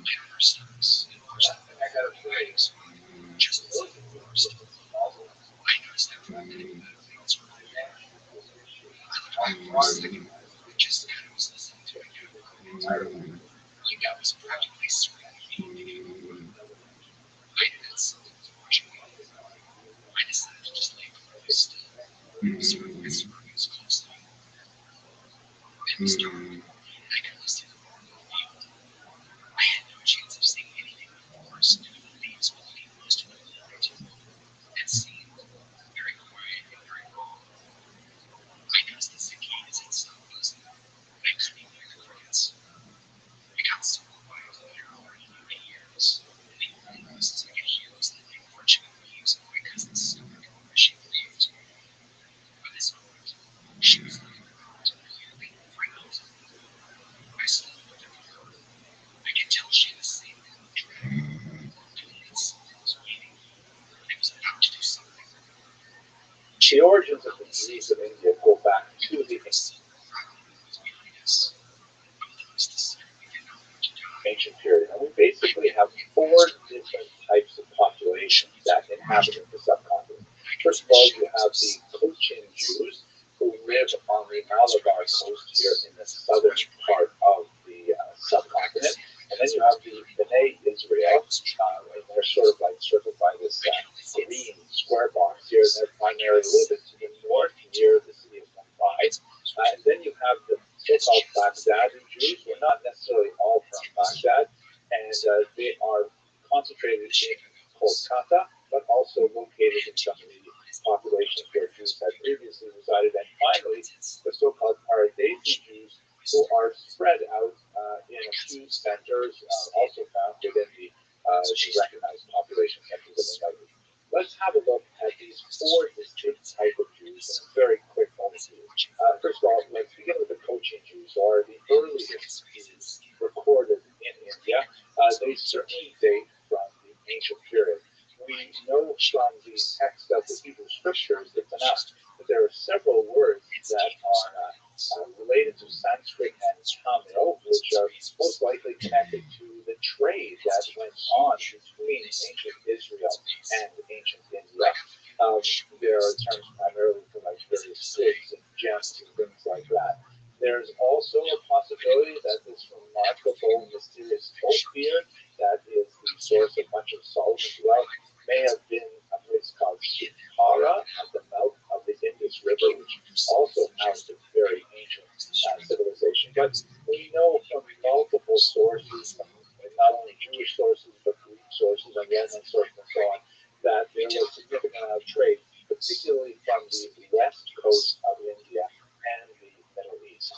My heart stops and watches the hiding spot just inside the forest. I noticed that for a minute that everything else were quiet. I looked back for a second and just kind of was listening to it get over. Like I was practically certain he didn't move. I knew that something was watching me. I decided to just lay perfectly still, observing my surroundings closely. It was dark, and I could only see the far in the field. I had no chance of seeing anything in the forest due to the leaves belonging close to the ground. It seemed very quiet and very calm. I noticed the cicadas had stopped buzzing. I couldn't even hear the crickets. I got so quiet that I hardly knew my ears, and the only noises I could hear was the light crunching of leaves on my cousin's stomach as she breathed. By this point, she was looking around and clearly freaked out. I slowly looked up at her. I could tell she had the same look of dread, feeling that something was waiting, and it was about to do something. The origins of the disease of India go back to the ancient period. And we basically have 4 different types of populations that inhabit the subcontinent. First of all, you have the Cochin Jews who live on the Malabar coast here in the southern part of the subcontinent. And then you have the B'nai Israel, and they're sort of like circled by this green square box here. And they're primarily a little bit to the north near the city of Mumbai. And then you have the so-called Baghdadi Jews. We're not necessarily all from Baghdad, and they are concentrated in Kolkata, but also located in some of the populations where Jews had previously resided. And finally, the so-called Paradesi Jews, who are spread out in a few centers, also found within the recognized population centers of the Middle East. Let's have a look at these 4 distinct types of Jews in a very quick overview. First of all, let's begin with the Cochin Jews, or the earliest Jews recorded in India. They certainly date ancient period. We know from the text of the Hebrew scriptures, the Tanakh, that there are several words that are related to Sanskrit and Tamil, which are most likely connected to the trade that went on between ancient Israel and ancient India. There are terms primarily for like various goods and gems and things like that. There's also a possibility that this remarkable, mysterious ophir that is the source of much of Solomon's wealth may have been a place called Saqqara at the mouth of the Indus River, which also housed a very ancient civilization. But we know from multiple sources, from not only Jewish sources, but Greek sources and Roman sources and so on, that there was significant amount of trade, particularly from the west coast of India and the Middle East.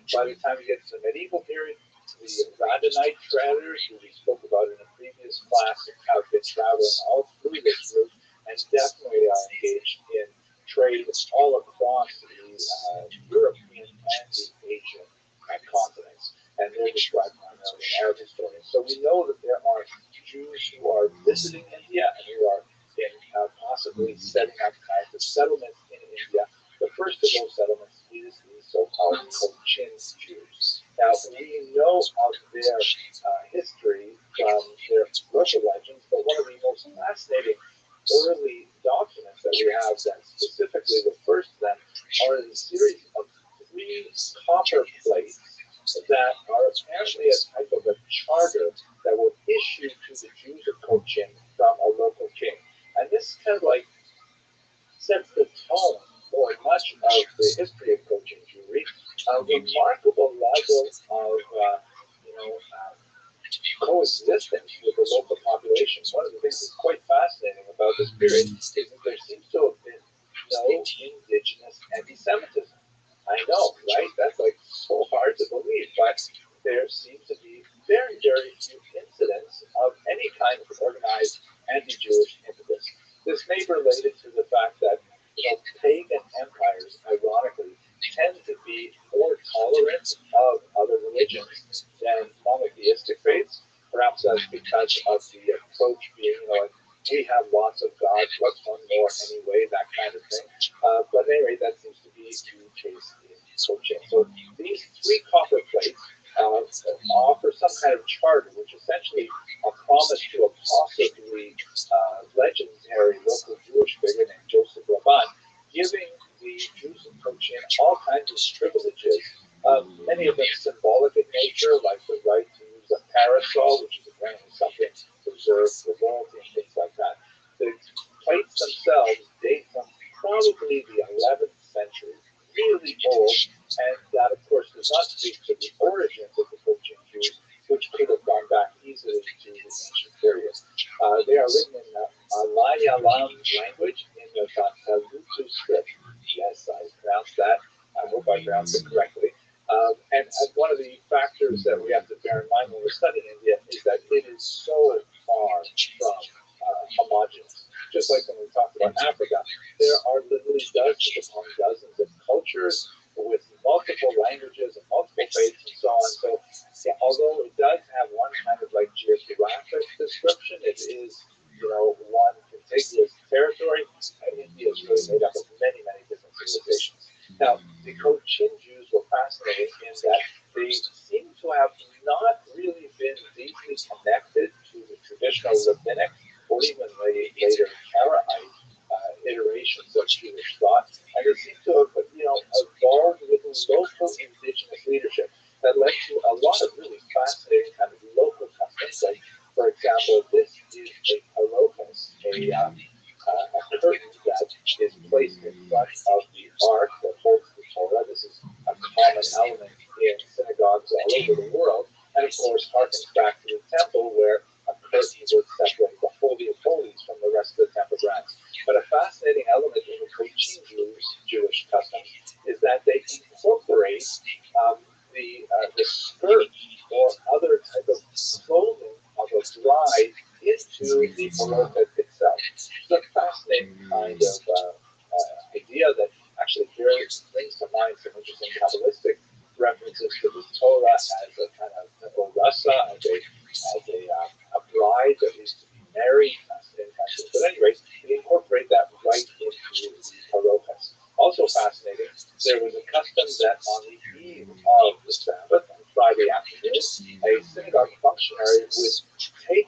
By the time we get to the medieval period, the Radhanite traders, who we spoke about in a previous class, have been traveling all through this route and definitely are engaged in trade all across the European and the Asian continents. And they're described primarily in our historians. So we know that there are Jews who are visiting India and who are possibly setting up kinds of settlements in India. The first of those settlements is the so-called Cochin Jews. Now, we know of their history from their local legends, but one of the most fascinating early documents that we have that specifically refers to them are a series of 3 copper plates that are apparently a type of a charter that were issued to the Jews of Cochin from a local king. And this kind of like sets the tone for much of the history of Cochin Jewry. A remarkable level of, coexistence with the local population. One of the things that's quite fascinating about this period is that there seems to have been no indigenous anti-Semitism. I know, right? That's like so hard to believe, but there seems to be very, very few incidents of any kind of organized anti-Jewish impetus. This may be related to the fact that pagan empires, ironically, tend to be more tolerant of other religions than monotheistic faiths. Perhaps that's because of the approach being, like, we have lots of gods, what's one more anyway, that kind of thing. But anyway, that seems to be the case in Cochin. So these 3 copper plates offer some kind of charter, which essentially a promise to a possibly legendary local Jewish figure named Joseph Rabbi, giving the Jews of Cochin all kinds of privileges, many of them symbolic in nature, like the right to use a parasol, which is apparently something reserved for royalty and things like that. The plates themselves date from probably the 11th century, really old, and that, of course, does not speak to the origins of the Cochin Jews, which could have gone back easily to the ancient period. They are written in Malayalam language in the Telugu script. Yes, I pronounced that. I hope I pronounced it correctly. And one of the factors that we have to bear in mind when we're studying India is that it is so far from homogeneous. Just like when we talked about Africa, there are literally dozens upon dozens of cultures with multiple languages and multiple faiths and so on. So, yeah, although it does have one kind of like geographic description, it is, one contiguous territory. India is really made up of many, many different civilizations. Now, the Cochin Jews were fascinating in that they seem to have not really been deeply connected to the traditional rabbinic or even the later Karaite iterations of Jewish thought, and they seem to have, evolved with local indigenous leadership that led to a lot of really fascinating kind of local customs. Like, for example, this is a palokas, a curtain that is placed in front of the ark that holds the Torah. This is a common element in synagogues all over the world, and of course harkens back to the temple where a curtain would separate the Holy of Holies from the rest of the temple grounds. But a fascinating element in the Cochin Jewish customs is that they incorporate the skirt or other type of clothing of a bride into the paloka itself. It's a fascinating kind of idea that actually brings to mind some interesting Kabbalistic references to the Torah as a kind of rasa, as a bride that needs to be married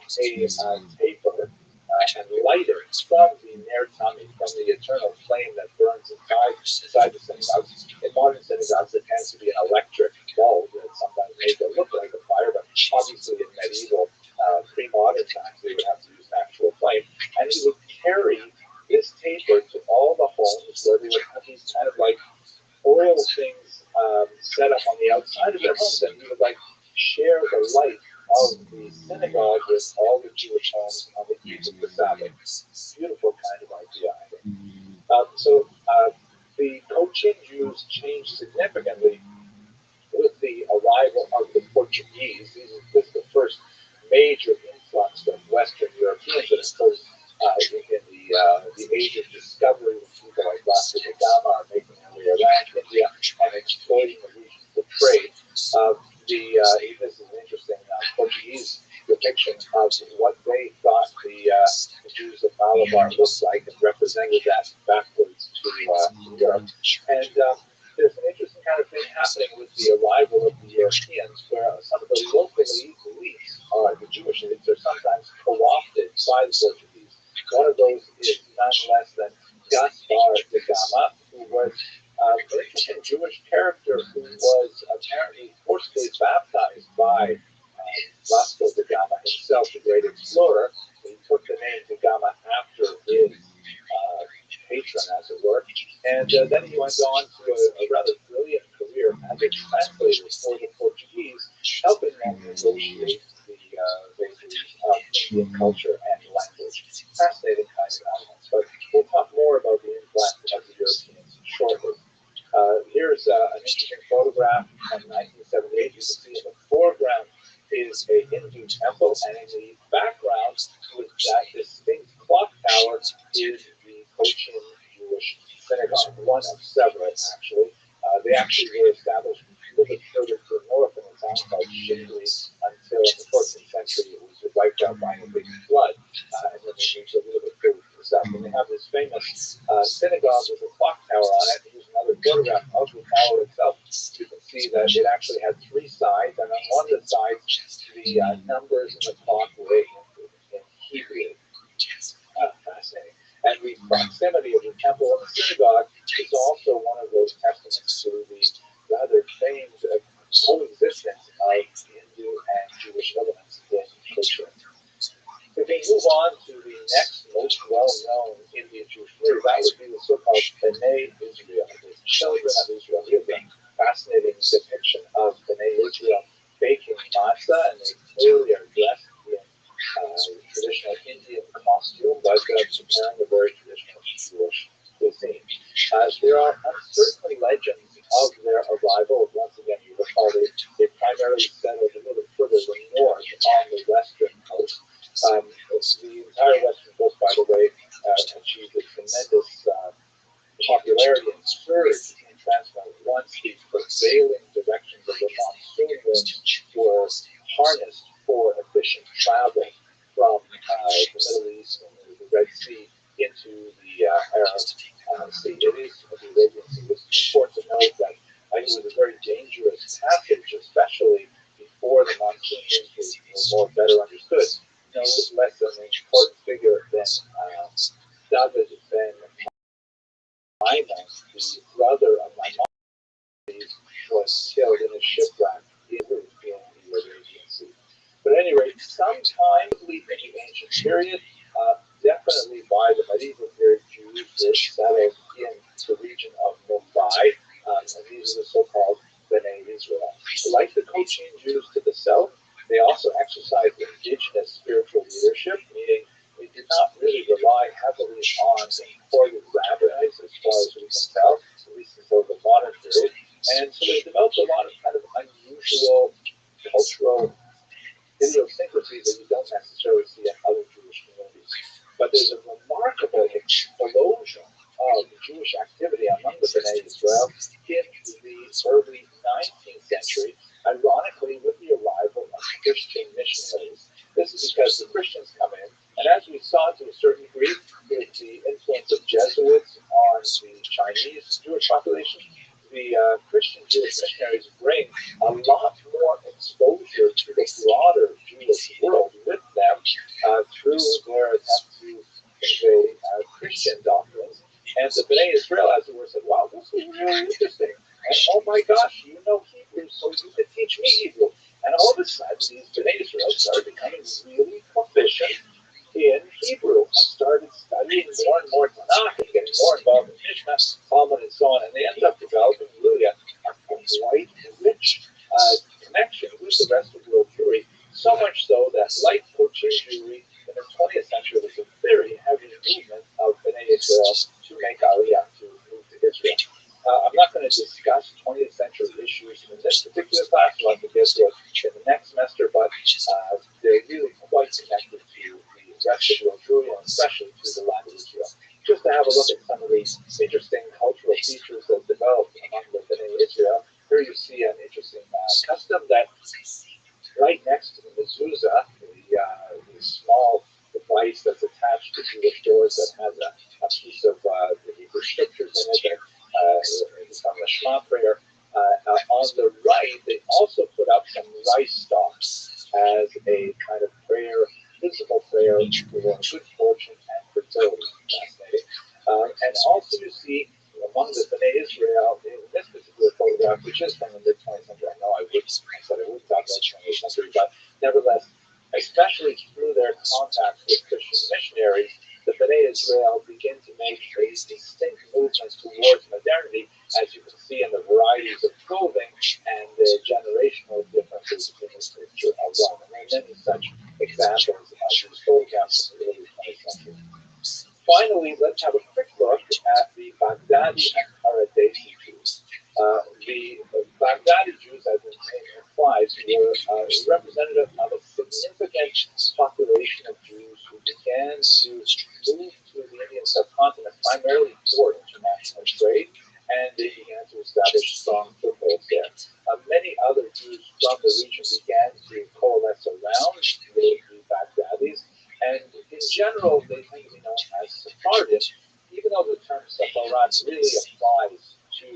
take a paper and light it from the Ner Tamid, from the eternal flame that burns inside the synagogues. In modern synagogues, there tends to be an electric bulb that sometimes makes it look like a fire, but obviously in medieval, pre-modern times, they would have to use an actual flame. And he would carry this taper to all the homes where they would have these kind of like oil things set up on the outside of their homes, and he would like share the light of the synagogue with all the Jewish homes on the eve of the Sabbath. Beautiful kind of idea, I think. The Cochin Jews changed significantly with the arrival of the Portuguese. This is the first major influx of Western Europeans, and of course, in the age of discovery, when people like Vasco da Gama are making their way around India and exploiting the region for trade. This is an interesting Portuguese depiction of what they thought the Jews of Malabar looked like, and represented that backwards to Europe. And there's an interesting kind of thing happening with the arrival of the Europeans, where some of the local elites, the Jewish elites, are sometimes co-opted by the Portuguese. One of those is none less than Gaspar da Gama, who was an interesting Jewish character who was apparently forcibly baptized by Vasco da Gama himself, the great explorer. He took the name da Gama after his patron, as it were. And then he went on to a rather brilliant career as a translator for the Portuguese, helping them negotiate the vagaries of Indian culture and language. Fascinating kind of elements. But we'll talk more about the influence of the Europeans shortly. Here's an interesting photograph from 1978. You can see in the foreground is a Hindu temple, and in the background, with that distinct clock tower, is the Cochin Jewish synagogue, one of several, actually. They actually were established a little bit further to the north in a town called Shindley until in the 14th century it was wiped out by a big flood, and then they moved a little bit further to the south. And they have this famous synagogue with a clock tower on it. Here's another photograph of the tower itself. You can see that it actually had three sides, and on one of the sides, the numbers in the clock were in Hebrew. Fascinating. And the proximity of the temple and the synagogue is also one of those testaments to the rather famed coexistence of Hindu and Jewish elements in Cochin. If we move on to the next most well-known Indian Jewish community, that would be the so-called B'nai Israel, the children of Israel. Here's a fascinating depiction of B'nai Israel baking matzah, and they clearly are dressed in traditional Indian costume, but preparing a very traditional Jewish cuisine. There are uncertain legends of their arrival. Once again, you recall they primarily settled a little bit further north on the western coast. The entire western coast, by the way, achieved a tremendous popularity and surge in transport once the prevailing directions of the monsoon winds were harnessed for efficient travel from the Middle East and the Red Sea into the Arab Sea. It is the Arabian Sea. It's important to note that it was a very dangerous passage, especially before the monsoon winds were better understood. No less an important figure than David ben Maimon, the brother of Maimonides, was killed in a shipwreck in the Arabian Sea. But at any rate, sometime in the ancient period, definitely by the medieval period, Jews were settled in the region of Mumbai, and these are the so-called B'nai Israel. Like the Cochin Jews to the south, they also exercised indigenous spiritual leadership, meaning they did not really rely heavily on imported rabbis, as far as we can tell, at least until the modern period. And so they developed a lot of kind of unusual cultural idiosyncrasies that you don't necessarily see in other Jewish communities. But there's a remarkable explosion of Jewish activity among the B'nai Israel in the early 19th century, ironically with the arrival of Christian missionaries. This is because the Christians come in, and as we saw to a certain degree with the influence of Jesuits on the Chinese Jewish population, the Christian Jewish missionaries bring a lot more exposure to the broader Jewish world with them through their attempt to convey Christian doctrines. And the B'nai Israel, as it were, said, wow, this is really interesting. And oh my gosh, you know Hebrew, so you can teach me Hebrew. And all of a sudden, these B'nai Israel started becoming really proficient in Hebrew and started studying more and more Tanakh and getting more involved in Mishnah, Talmud, and so on. And they ended up developing really a quite rich connection with the rest of world Jewry, so much so that, like Cochin Jewry in the 20th century, was a very heavy movement of B'nai Israel to make Aliyah, to move to Israel. I'm not going to discuss 20th century issues in this particular class. I'll have to get to it in the next semester, but they're really quite connected to the rest of world Jewry, and especially to the land of Israel. Just to have a look at some of these interesting cultural features that developed among the B'nai Israel. Here you see an interesting custom that right next to the mezuzah, the small device that's attached to Jewish doors that has a piece of the Hebrew scriptures in it that is from the Shema prayer. On the right, they also put up some rice stalks as a kind of prayer, physical prayer for good fortune and fertility. Fascinating. And also you see among the B'nai Israel, in this particular photograph, which is from the mid-20th century, I know I said I wouldn't talk about the 20th century, but nevertheless, especially through their contacts with Christian missionaries, the B'nai Israel begin to make a distinct movement towards modernity, as you can see in the varieties of clothing and the generational differences between the culture of Rome. And there are many such examples of these photographs in the early 20th century. Finally, let's have a quick look at the Baghdadi and Haradesi Jews. The Baghdadi Jews, as the name implies, were representative of a significant population of Jews who began to move to the Indian subcontinent primarily for international trade, and they began to establish strong footholds there. Many other Jews from the region began to coalesce around the Baghdadis, and in general, they tend to be known as Sephardim, even though the term Sepharad really applies to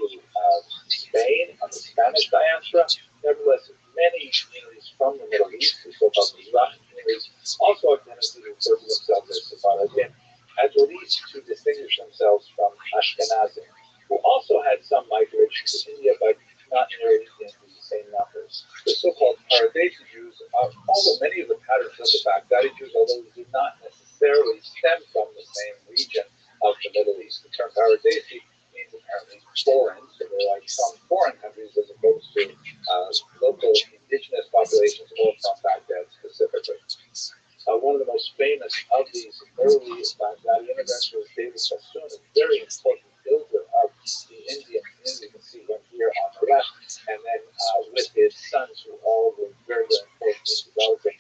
Spain and the Spanish diaspora. Nevertheless, many communities from the Middle East, the so-called Mizrahi communities, also have tendency to refer to themselves as Sephardim, at least to distinguish themselves from Ashkenazim, who also had some migration to India, but not nearly in the same numbers. The so-called Haradesi Jews follow many of the patterns of the Baghdadi Jews, although they do not necessarily stem from the same region of the Middle East. The term Haradesi means apparently foreign, so they're like from foreign countries as opposed to local indigenous populations or from Baghdad specifically. One of the most famous of these early Baghdadi immigrants was David Sassoon, a very important builder of the Indian community. You can see him here on the left, and then with his sons, who all were very, very important in developing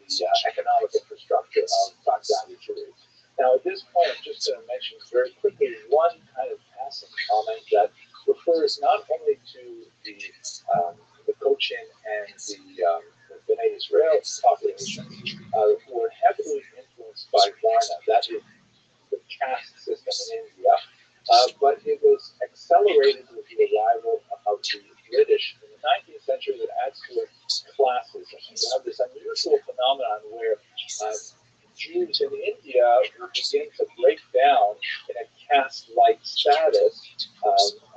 the economic infrastructure of Baghdadi Jewry. Now, at this point, I'm just going to mention very quickly one kind of passing comment that refers not only to the Cochin and the B'nai Israel population, who were heavily influenced by Varna, that is the caste system in India, but it was accelerated with the arrival of the British in the 19th century that adds to it classism. And you have this unusual phenomenon where Jews in India will begin to break down in a caste-like status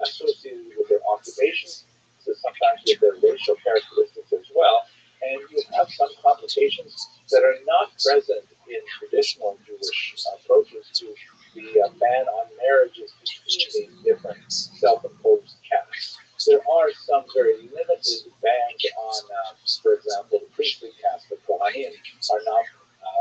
associated with their occupations, so sometimes with their racial characteristics as well. And you have some complications that are not present in traditional Jewish approaches to the ban on marriages between these different self-imposed castes. There are some very limited bans on, for example, the priestly caste, the Kohanim, are not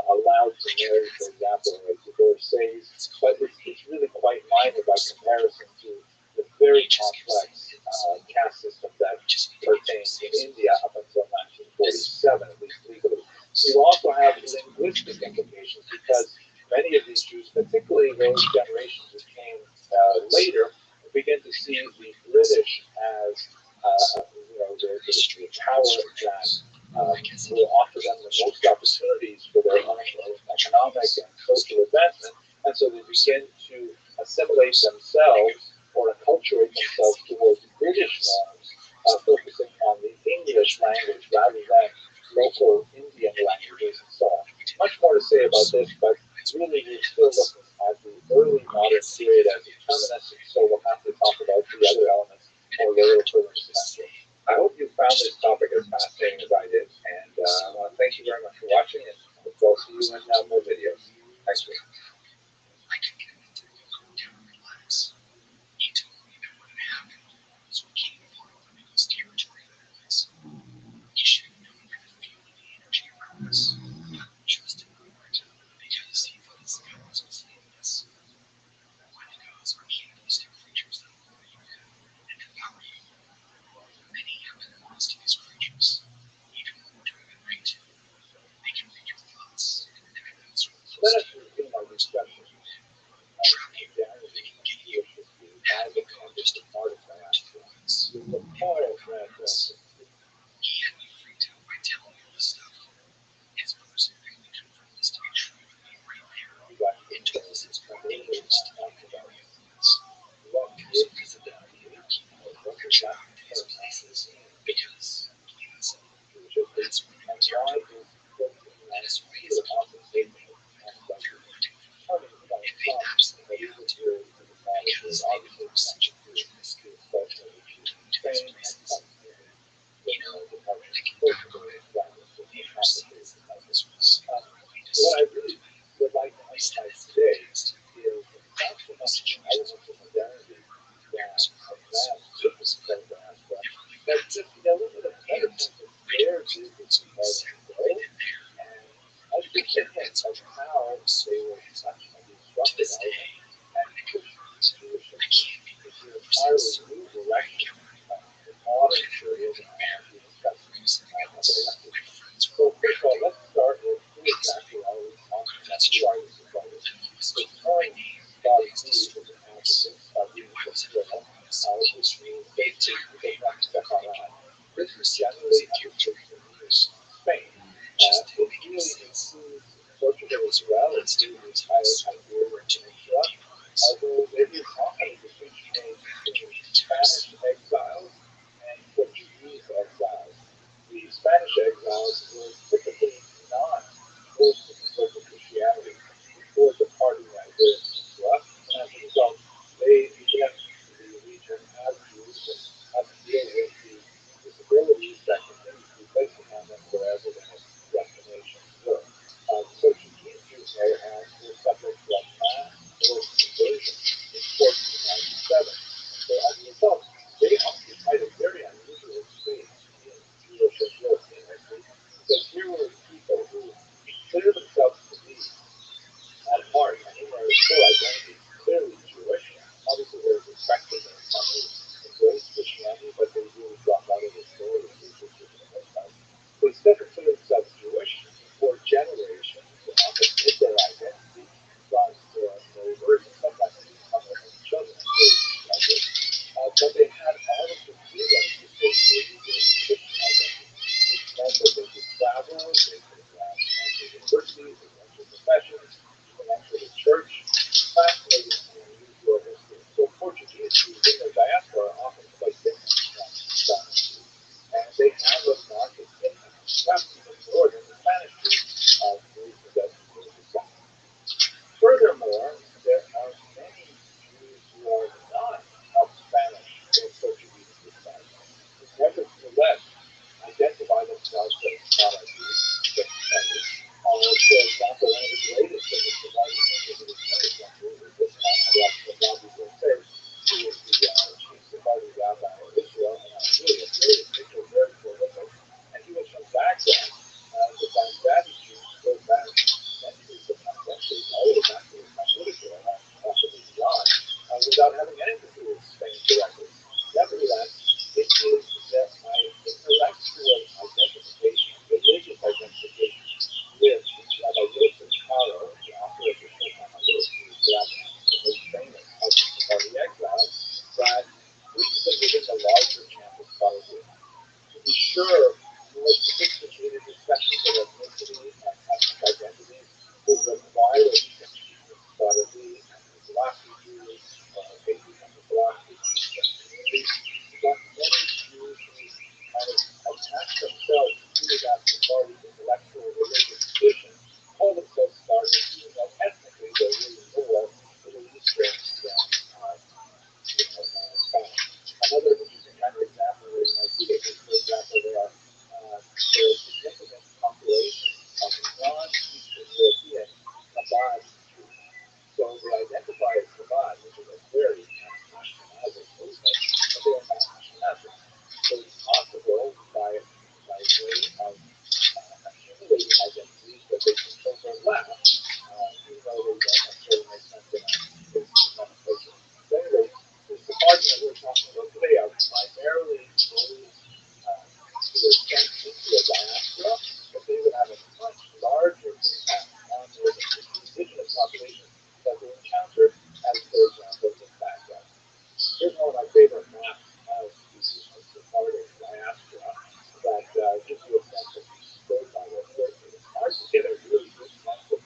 allowed to marry, for example, divorcees, but it's really quite minor by comparison to the very complex caste system that pertains in India up until 1947, at least legally. You also have linguistic implications because many of these Jews, particularly those generations who came later, begin to see the British as the power that will offer them the most opportunities for their own economic and social advancement, and so they begin to assimilate themselves or acculturate themselves towards British norms, focusing on the English language rather than local Indian languages and so on. to say about this, but really we're still looking at the early modern period as deterministic, so we'll have to talk about the other elements more later for this semester. I hope you found this topic as fascinating as I did, and I want to thank you very much for watching, and we'll see you in more videos. Thanks. I could get him to calm down and relax. He told me that what had happened was what came upon Omega's territory that was. He should have known by the feel of the energy around us. Just ignored it because he thought his powers was limitless. Wendigos are cannibalistic creatures that lure you in and devour you. Many have been lost to these creatures, even more during the night. They can read your thoughts and mimic those who are close to you. Trap you, they can get you, have you go just a part of that to the woods. He had me freaked out by telling me all this stuff. His brothers and family confirmed this to be true with me right there. It told us it's more dangerous to be in the area of the woods. There's a reason that other people are attracted to these places because, plain and simple, that's where the territory. That is why it's called the If they absolutely have to, because they become such a huge risk to these places. You know, they can downgrade the ourselves of this was really What I disturbing really to me. would like to I started emphasize to today fast is not so much the elements of modernity that advance fitness programs, but just a little bit of a better sense of where business is going to go, and a significance of how they were such a disruptive element and push Jewish into an entirely new direction in modern period as we discussed a couple of lectures. So first of all, let's start with who exactly are we talking about? Who are these brothers? The term body is an adjective used in plural, which means basically they have to step on that. This is generally understood to mean Spain. It really includes Portugal as well, it includes the entire Iberian Peninsula, although it is often a distinction made between Spanish exiles and Portuguese exiles. The Spanish exiles were typically not close to conservative Christianity before departing the Iberian Peninsula, and as a result, they left the region as Jews and had to deal with the disabilities that continued to be placed upon them wherever their destinations were. Portuguese Jews, on the other hand, were subject to a mass forced conversion in 1497. So as a result, they occupied a very unusual space in Jewish and European history because here were people who considered themselves to be at heart and in their core identity clearly Jewish. Obviously, they were respected and some who embraced Christianity, but they really dropped out of the story of Jesus for the most part. They still considered themselves Jewish for generations and often hid their identity from their neighbors and sometimes even from their own children and neighbors. But they had all of the freedoms associated with Christian identity, which meant that they could travel, they could enter universities, they could enter professions, they could enter the church. Fascinating and unusual history. So Portuguese Jews in their diaspora are often quite different from Spanish Jews, and they have a marked impact, perhaps even more than the Spanish Jews who possessed the South. Furthermore, there are many Jews who are not of Spanish or Portuguese descent who nevertheless identify themselves as Protestants. For example, one of the greatest of the surviving European Chabad Jews. So they identify as Chabad, which is a very Ashkenazic movement, but they are not Ashkenazic. So it's possible by way of accumulating identities that they can overlap, even though they don't necessarily make sense in a nomenclature. So anyway, the argument we're talking about today are primarily those who are sent into a diaspora, but they would have a much larger impact on the indigenous populations that they encounter, as for example in Baghdad. Here's one of my favorite maps of the part of diaspora that gives you a sense of the scope of it. It's hard to get a really good sense of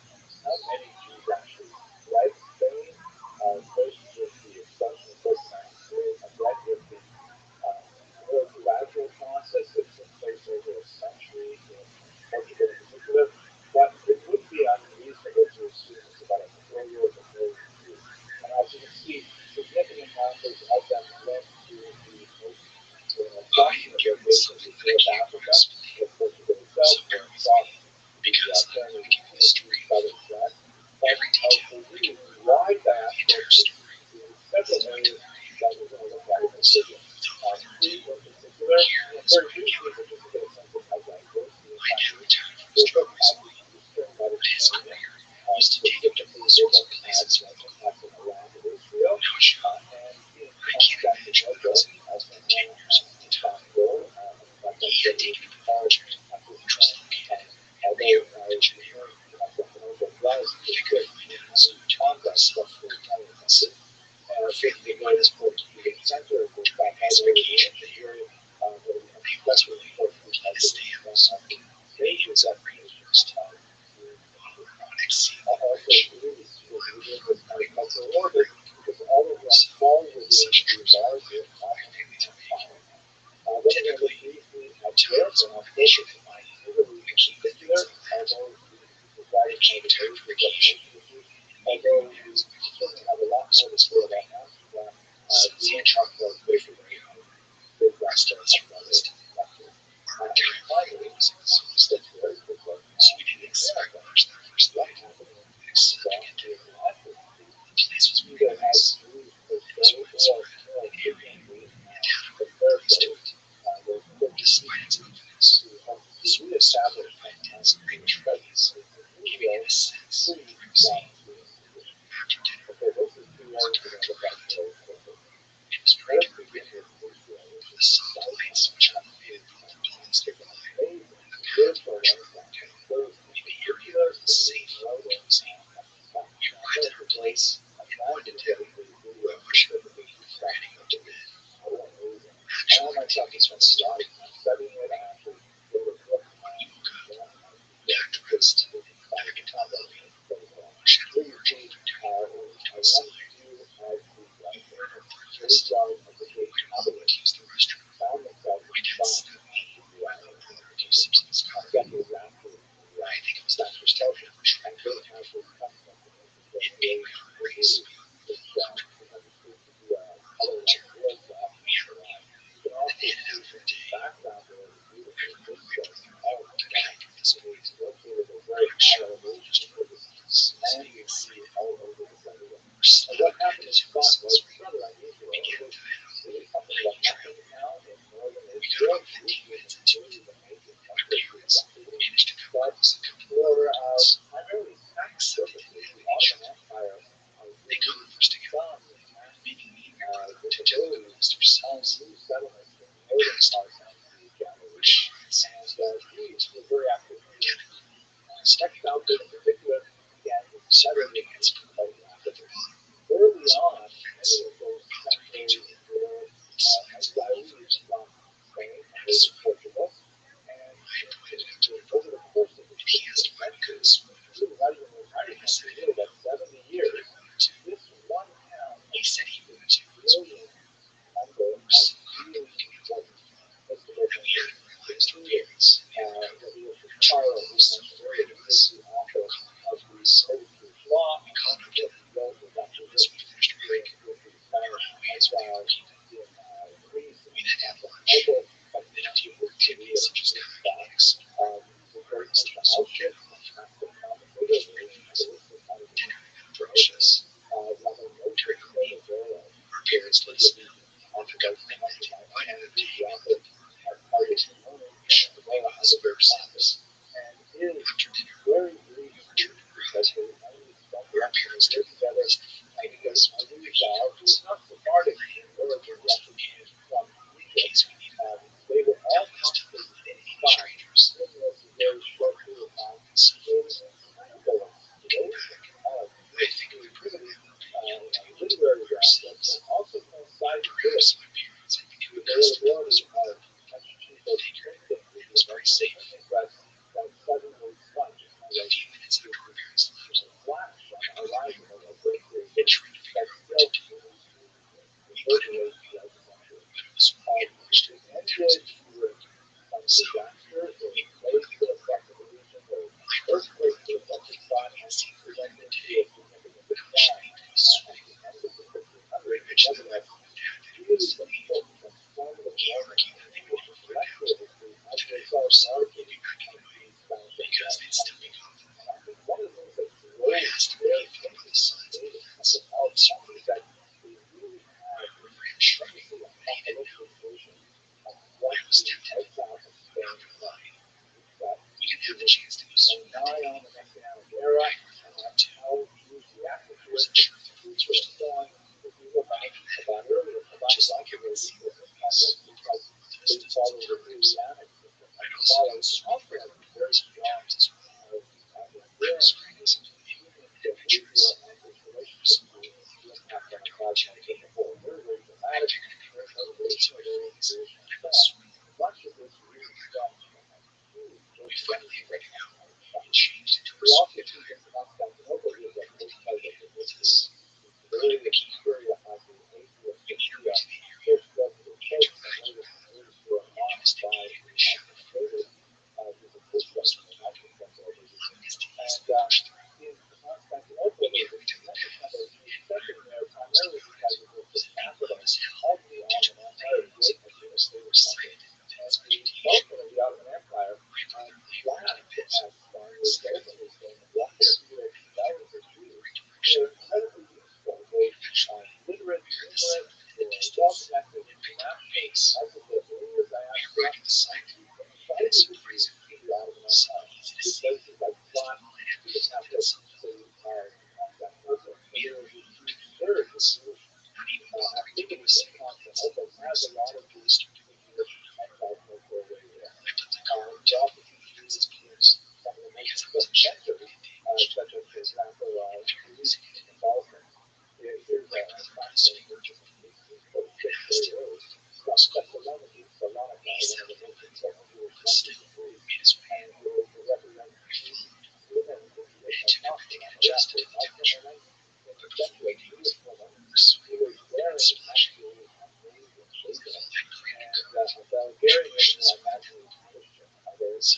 how many Jews actually fled Spain, first with the expulsion in 1492, and then with the more gradual process that took place over a century in Portugal in particular. But it would be unreasonable to assume it's about a quarter of a million Jews. And as you can see, significant numbers of them went to the most proximate locations of North Africa, or Portugal itself, or across the Mediterranean southern threat. But the really wide diaspora in several areas that we're going to look at in this video. Three in particular, very briefly, but just to get a sense of how diverse the impact is, we'll look at the Eastern Mediterranean, specifically we'll look at the impact in the land of Israel, and in Constantinople, as in Istanbul, like I said, part of Pakistan, although Constantinople was the good conquest of the Italian country. Certainly not as important to the center of the back as we can here, but it becomes less really important as the major separations also really within this kind of cultural orbit, because all of that fall within the larger continental empire. Then we're going to look briefly at Europe, and I'll focus on Italy in particular, although the writing kind of varies with what most issues, although we certainly have a lot more to say about Amsterdam, the Antwerp was very big restaurant lecture. And finally, just very quickly, so we didn't expect what happened in either as Jews per se or frequently the Pharisees were put to help reestablish a fantastic presence in Israel pre-Zionism. Okay, this is two areas we're going to look at today quickly. Let's begin with Israel, which is the site which have made amazing spiritual renaissance. There was particular notice we arrived at her place. I wanted to tell you the video specifically describing it to me. So amazing. I myself have spent a lot of time studying it. I actually wrote a book on activist. I can tell that here you see I want to as the graveyard of the great Kabbalists found themselves in decades after the Spanish Television, and really actually come from it being raised this understood to be a color world map. You can also see the background there is beautiful. This all of the guy is located at a very high elevation, and you can see it all over the center. And what happened in Scott was rather unusual. It was really something like nothing town in northern Israel. Usually it's really the major activity. But for primarily tax purposes, the Ottoman Empire really some massive capabilities on new settlements in the northern parts of the Galilee. And Jews were very active in textile goods in particular, and settling against early on, many adjusted into measurement, but before we knew it, we were sweeping and splashing over the full head cleaning so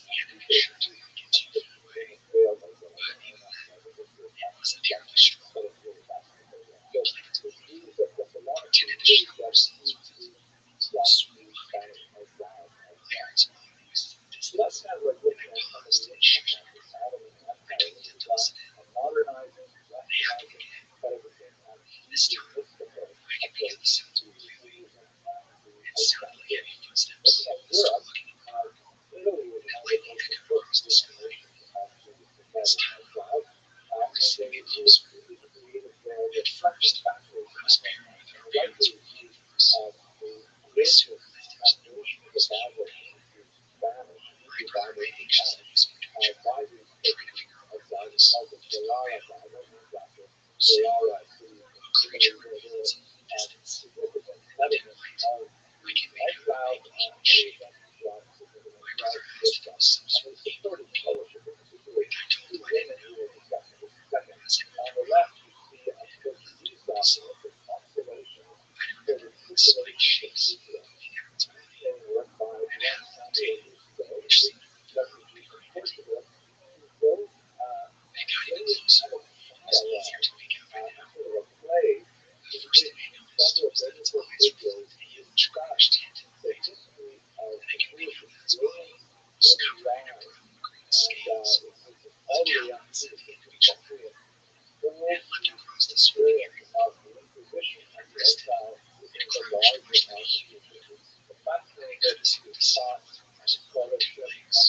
we had to make sure to continue away. It was a terribly strong plant intended to show ourselves with a sweep behind it. Parents often use distance and paused and shushed predicted to listen in. They held again. This time, I could make the sounds clearly, and sounded like heavy footsteps. Still looking at the and lightning could come across the sky. This time, everything it was moving. At first, I was paranoid that our parents were looking for us. I assumed that there was no way was happening. I probably anxiously whispered to each other, trying to figure out why this creature remains in the distance. In the light, I can make out a human shape. My brother asked if it was some sort of alien being. I told him I didn't know. As I looked around, noticing I remember spiked shapes moving every time. And at that day, which seemed perfect, they got even closer. It was easier to make out by now. The first thing I noticed was that its eyes were filled with a huge greenish tint in the light, and I could make out that its body was covered in a brown green scales. The tail instead of hand reached forward and leapt across the swimming area. I pressed it, and it crouched towards the beach. I seemed to see as it crawled to legs.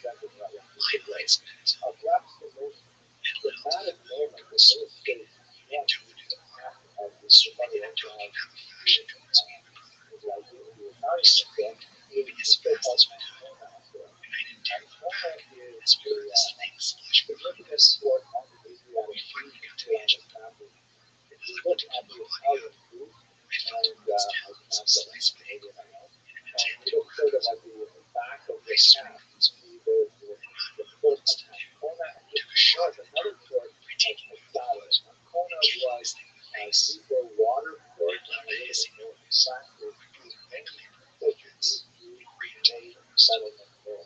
Then, light lights met, and lifted so into the water, swimming in a doggy kind of fashion towards me and my brother. We screamed, moving as fast as we could, and I didn't dare look back, as we heard this thing splash behind us. We finally got to the edge of the pool, and as I went to keep my body up, I felt a woman's talons slice my ankle in an attempt to grab it. I screamed and not knowing what to do, took a shot by taking my foot and kicking this thing in the face. It let out a hissing noise. My brother quickly removed the fence and ran to the forest. Our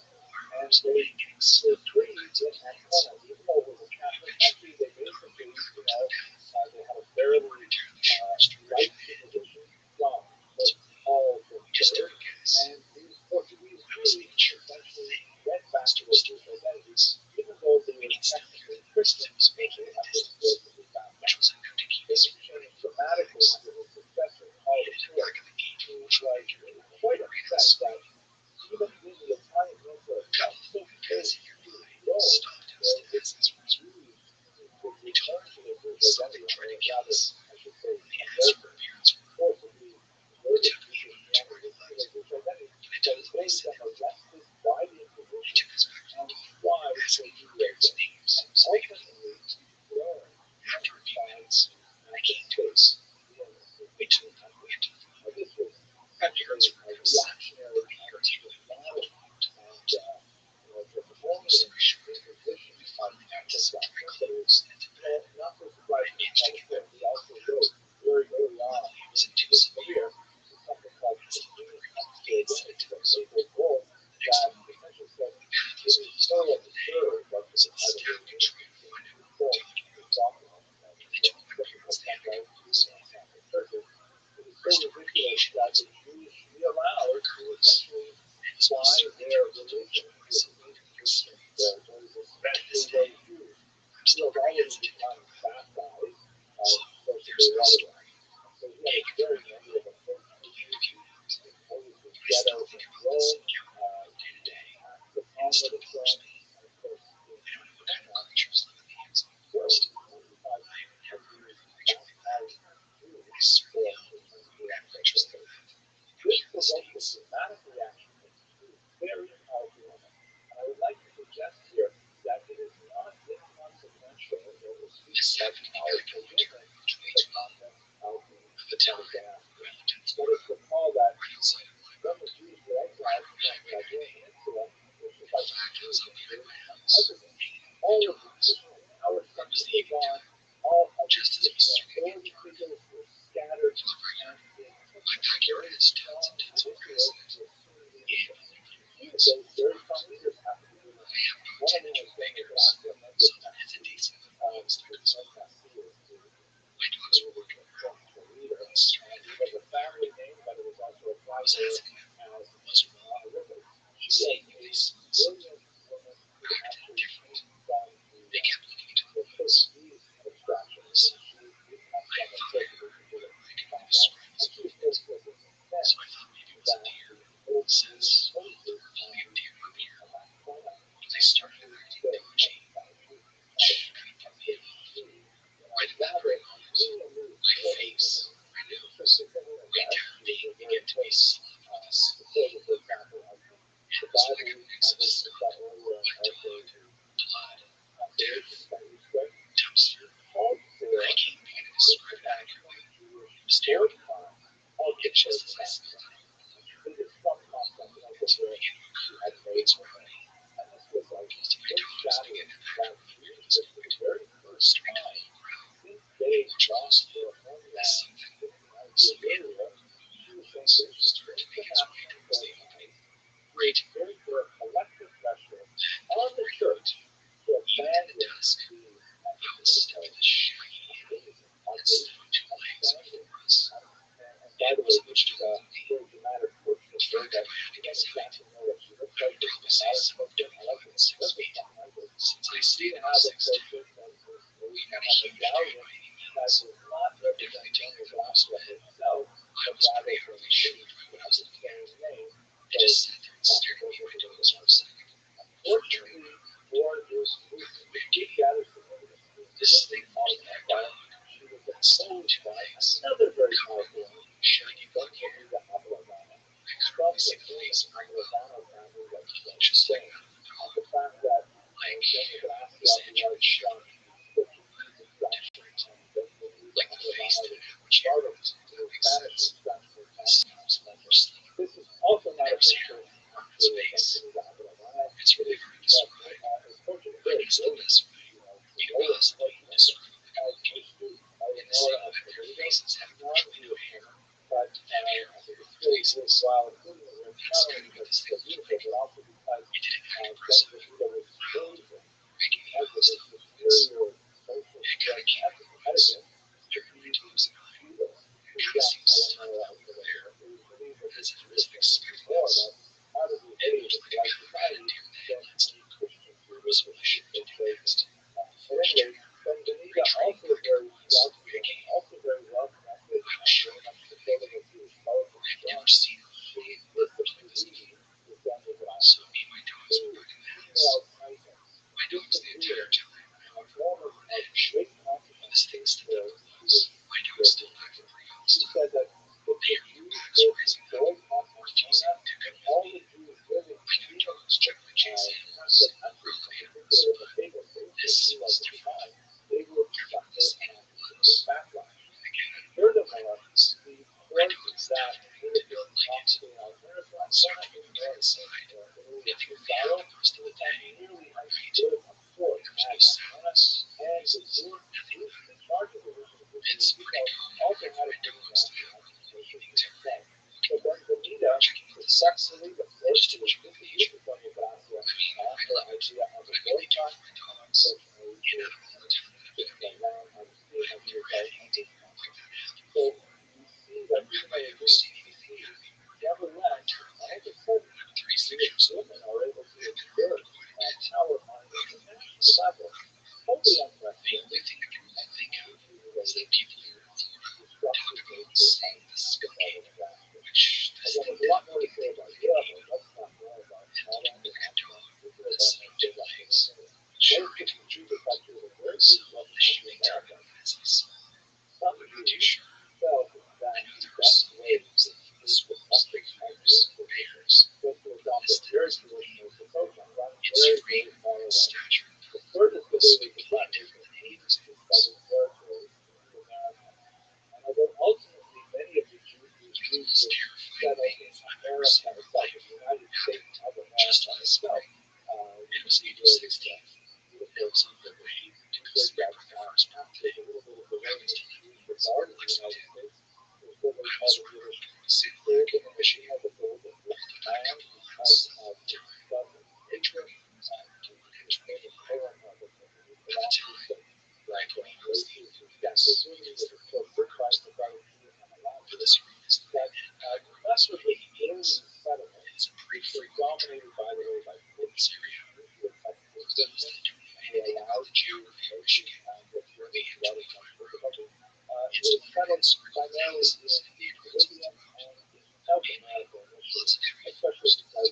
arms and leg getting slipped right into the plants. Eventually, we were to the path. We weren't entirely sure which direction it headed. Ultimately, we just took a guess. I was making sure that the thing still following us. We could still hear the noise that was making in the distance, which was enough to keep us from running for our lives. We hit the back of the gate, trying to get the whole grass. As he nearby, stopped and stared as we through. We told him something tried to kill us. The answer appearance were. It took me a minute to realize, but I told him I said it. He took us back to the door, asking for our parents' names, speaking of the room. After a few minutes, I came to us. We told him we had to follow. Our parents were nervous. Our parents really wanted to. Long story short, we finally got to some dry clothes and to bed. I managed to get there. It was in Tucson. As the moon fades into the blue, the next morning, the path was closed off for the day. So the staff could try and find out where the dog went. I told my parents they had to go do something. Our interpretation was to our course, and as we started to reach some wilderness streets. By this day, I'm still pretty hesitant to go around. So here's my story. Take it from me. I believe a few names. I still think about this encounter day to day. It still bothers me. I don't know what kind of creatures live in the Amazon forest. I have never heard of a creature like that. I certainly hope there are creatures like that out here in the States. This happened because I got returned between of a time relatives were right outside of my road. I remember the fact I was up near my house, all of this, our structure is on, all of just as we stream the figures were scattered and my backyard has tons and tons of grass in it. those very fun leaders have to be I have no one of them tenant is saying acres, so that is a decent homes there. So my dogs were working around on the street. it was a family name, but it was also a I was private asking him, house was in a river. he said these Brilliant women who acted actually different. done They kept looking into the the woods. Portuguese extraction. So She I had thought I heard to do it. like screams of wind. So I thought maybe it was a deer. Since there were plenty of deer up here, but they started acting dodgy, which kind of put me off. Right at that very moment, my face, I knew, right down began to be sullen with this it was like a mix of slop, wet dog, blood, death, dumpster. I can't begin to describe it accurately. It was terrifying. Yet just as I smelled it all familiar, it began to occur in ways where I most of my dogs began to act weird at this point. Starting to look around, much closer. As something slowly started to make its way towards the opening. Right On the church, the even band in the dusk, I would step in the shaggy animal and sit on two legs before us. It was much taller than me. The fact that I had to get sight, I'd probably say some between 5 and 6 feet. Since I stayed in the 6'2", we not a huge dude by any means. Definitely taking the most of it. I was pretty hardly sure what I was looking at. I just sat there and stared at my dogs for a second before turning around and walking away again. This thing was like a dog, with 2 legs, covered in long, shaggy black hair. I could only see the face very well, but it looked just like that of a dog. Like this android shape, different, like the face didn't have much hair. That makes sense. The snout never sleep. This is also It not a was picture hair all over its face. It's really hard to describe, but it's the best way. It was like describing me. In the same way their faces have virtually no hair, and hair all over their faces. And spreading with this thing looked like it didn't act aggressively or loud or make any hostile movements. It kind of came from woods. There were my dogs and I. It kind of seemed suddenly out of there, as if it wasn't expecting us. It was like a rat in deer in the headlights look. Or was what I should have done next. The first deer, retreating quicker, was way again. I was shocked by the big thing. I've never seen a whole animal like this before. So me and my dogs were working the house. My dogs the entire time, however, were on edge. When this thing stepped up close, my dogs still acted pretty hostile. They heard their backs rising up, refusing to come with me. I knew dogs generally chase animals, rough animals, but this was different. Never let this animal loose. And again, my dogs definitely did not like it. Started moving to the side, nipping me out the rest of the day. Right? There was no sounds, noises, nothing good. It's pretty common for my dogs to be out in the evening time, looking around, checking out the sky, just enjoying nature. I mean, I really do for my dogs. And out of all the time that I've been here, I've never had anything like that happen before. Nor have I ever seen anything happen in my entire life. I'm 36 years old now. I've been around quite a bit. But in the past, the only thing I can really think of is that people here in Florida talk about seeing the skunk ape, which this thing definitely gave me like an ape. It looked more like a dog with the same 2 legs. Sure, I told you. So initially turned on as I saw them, but not too sure. I knew there were some males and swarms, pairs. This thing was big. Its frame and stature was completely different than any of its animals. It was the most terrifying thing I've ever seen in my life. Happened just last spring. It was April 16th. It was United States. It was built by the British. Cleared the mission of the gold of land because of government interest. That's what the early settlements were dominated, by the way, by British. They allowed geography and the British rather than it was settled primarily in the Caribbean and in South America, especially because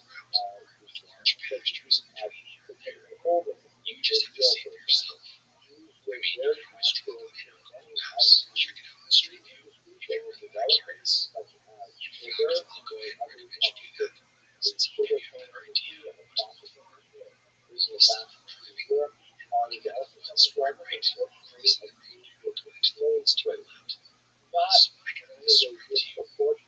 large pastures had the cold in you just have to see it yourself. I mean, you can always stroll in a cool house, check it out on the street view. You get really developments, you know, I'll go ahead and recommend you do that. Since I'll give you a better idea of what to look for. There's a Europe, subscribe right, place like go to an experience to it left. But I can only guarantee you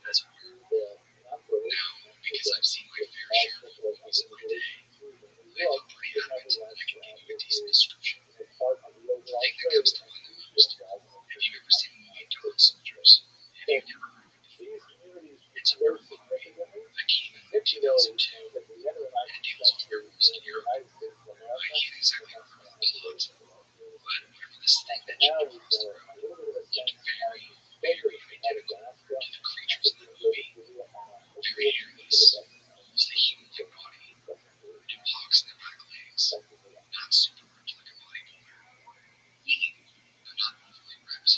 as a rule, now, because I've seen my fair share of movies in my day, I feel pretty confident I can give you a decent description. The thing that comes to mind the most, have you ever seen the movie Dog Soldiers? Have you never heard of it? It's a horror film that came out in 2002, and it deals with werewolves in Europe. I can't exactly remember the plot, but whatever this thing that Jimmy crossed the road looked very, very identical to the creatures in the movie. Very hairless, almost a human body, two hawks in their back legs, not super ripped like a bodybuilder, lean, but not overly ripped.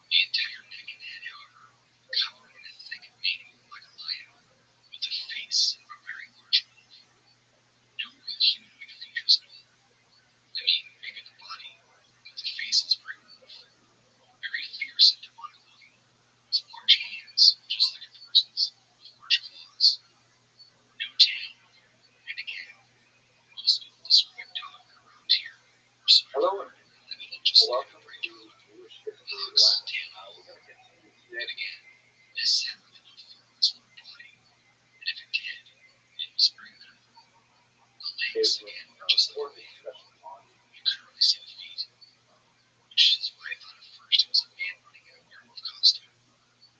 The entire neck and head, however, covered in a thick mane like a lion, with the face of a very large wolf. No real humanoid features at all. I mean, maybe the body, but the face is very wolf. Very fierce and demonic looking, with large hands, just like a person's, with large claws. No tail, and again, most people describe dog around here or sorry, that look just like a regular hawk's tail. And again, this had really no fur on its lower body, and if it did, it was very minimal. The legs, again, were just like a wolf. You could hardly see the feet, which is why I thought at first it was a man running in a werewolf costume,